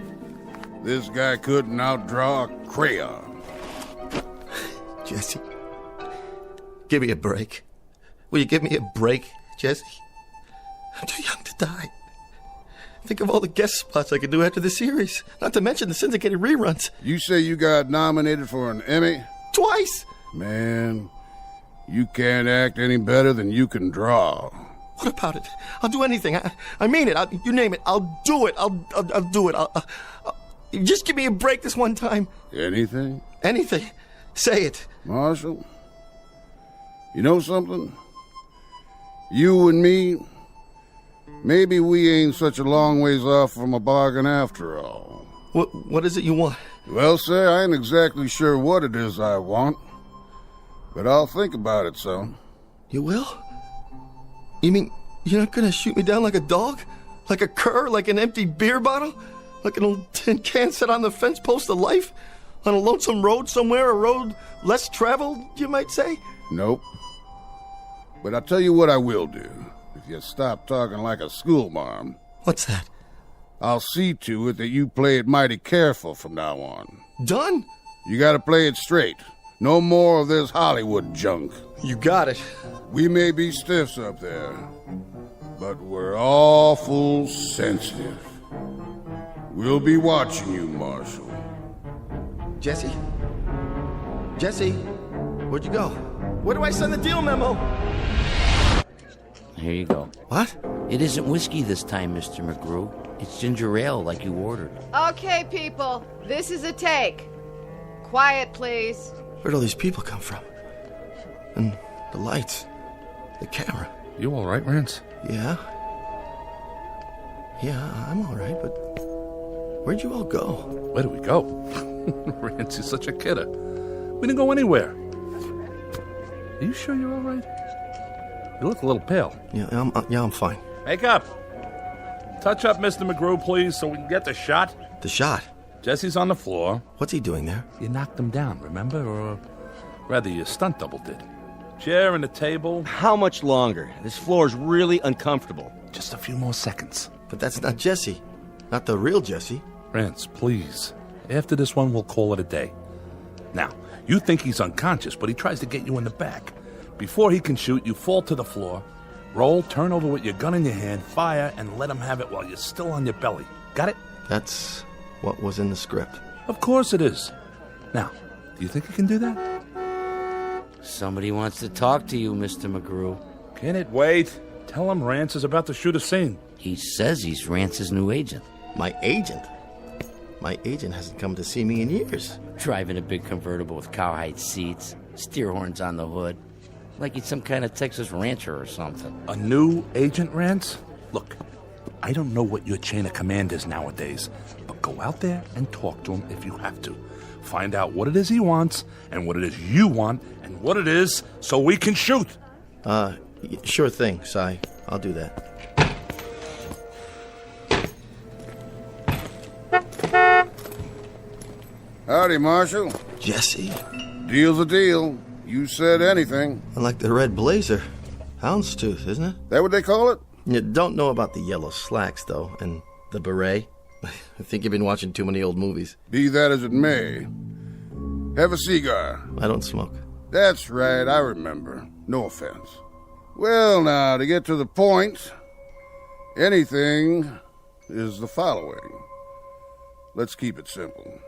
This guy couldn't outdraw a crayon. Jesse, give me a break. Will you give me a break, Jesse? I'm too young to die. Think of all the guest spots I could do after the series. Not to mention the syndicated reruns. You say you got nominated for an Emmy? Twice! Man, you can't act any better than you can draw. What about it? I'll do anything. I mean it. You name it. I'll do it. I'll do it. Just give me a break this one time. Anything? Anything. Say it. Marshall, you know something? You and me, maybe we ain't such a long ways off from a bargain after all. What is it you want? Well, sir, I ain't exactly sure what it is I want, but I'll think about it some. You will? You mean you're not gonna shoot me down like a dog? Like a cur? Like an empty beer bottle? Like an old tin can set on the fence post of life? On a lonesome road somewhere, a road less traveled, you might say? Nope. But I'll tell you what I will do, if you stop talking like a schoolmarm. What's that? I'll see to it that you play it mighty careful from now on. Done? You gotta play it straight. No more of this Hollywood junk. You got it. We may be stiffs up there, but we're awful sensitive. We'll be watching you, Marshall. Jesse? Jesse? Where'd you go? Where do I send the deal memo? Here you go. What? It isn't whiskey this time, Mr. McGrew. It's ginger ale like you ordered. Okay, people, this is a take. Quiet, please. Where'd all these people come from? And the lights. The camera. You all right, Rance? Yeah. Yeah, I'm all right, but where'd you all go? Where do we go? Rance is such a kidder. We didn't go anywhere. Are you sure you're all right? You look a little pale. Yeah, I'm fine. Make up. Touch up Mr. McGrew, please, so we can get the shot. The shot? Jesse's on the floor. What's he doing there? You knocked him down, remember? Or rather, your stunt double did. Chair and a table. How much longer? This floor's really uncomfortable. Just a few more seconds. But that's not Jesse. Not the real Jesse. Rance, please. After this one, we'll call it a day. Now, you think he's unconscious, but he tries to get you in the back. Before he can shoot, you fall to the floor, roll, turn over with your gun in your hand, fire, and let him have it while you're still on your belly. Got it? That's what was in the script. Of course it is. Now, do you think you can do that? Somebody wants to talk to you, Mr. McGrew. Can it wait? Tell him Rance is about to shoot a scene. He says he's Rance's new agent. My agent? My agent hasn't come to see me in years. Driving a big convertible with cowhide seats, steer horns on the hood. Like he's some kind of Texas rancher or something. A new agent, Rance? Look, I don't know what your chain of command is nowadays, but go out there and talk to him if you have to. Find out what it is he wants, and what it is you want, and what it is so we can shoot. Sure thing, Si. I'll do that. Howdy, Marshal. Jesse. Deal's a deal. You said anything. I like the red blazer. Houndstooth, isn't it? That what they call it? You don't know about the yellow slacks, though, and the beret. I think you've been watching too many old movies. Be that as it may. Have a cigar. I don't smoke. That's right, I remember. No offense. Well, now, to get to the point, anything is the following. Let's keep it simple.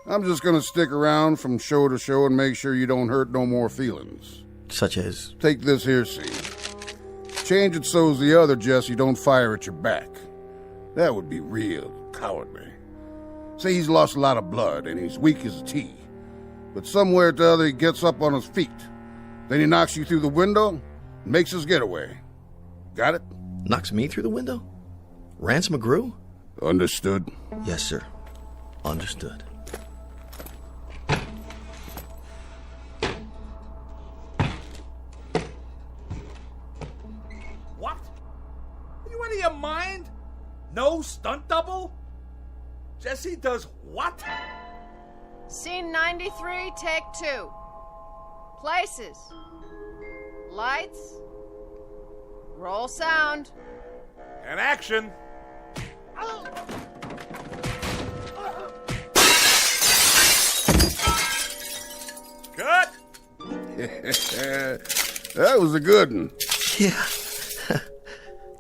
I'm just gonna stick around from show to show and make sure you don't hurt no more feelings. Such as? Take this here scene. Change it so's the other Jesse don't fire at your back. That would be real cowardly. Say he's lost a lot of blood and he's weak as a tea. But somewhere or the other he gets up on his feet. Then he knocks you through the window and makes his getaway. Got it? Knocks me through the window? Rance McGrew? Understood. Yes, sir. Understood. What? Are you out of your mind? No stunt double? Jesse does what? Scene 93, take 2. Places. Lights. Roll sound. And action. Cut! That was a good one. Yeah.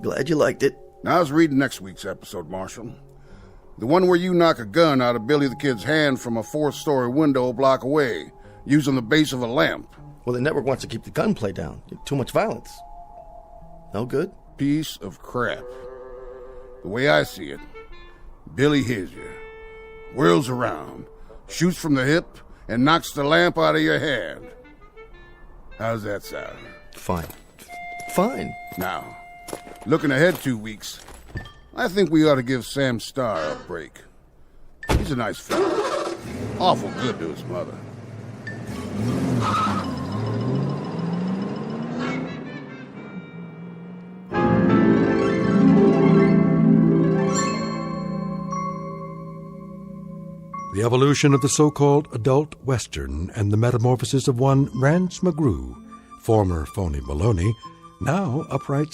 Glad you liked it. Now, I was reading next week's episode, Marshal. The one where you knock a gun out of Billy the Kid's hand from a fourth-story window a block away, using the base of a lamp. Well, the network wants to keep the gunplay down. Too much violence. No good? Piece of crap. The way I see it, Billy hears you, whirls around, shoots from the hip, and knocks the lamp out of your hand. How's that sound? Fine. Fine. Now, looking ahead 2 weeks, I think we ought to give Sam Starr a break. He's a nice fella. Awful good to his mother. The evolution of the so-called adult Western and the metamorphosis of one Rance McGrew, former phony baloney, now upright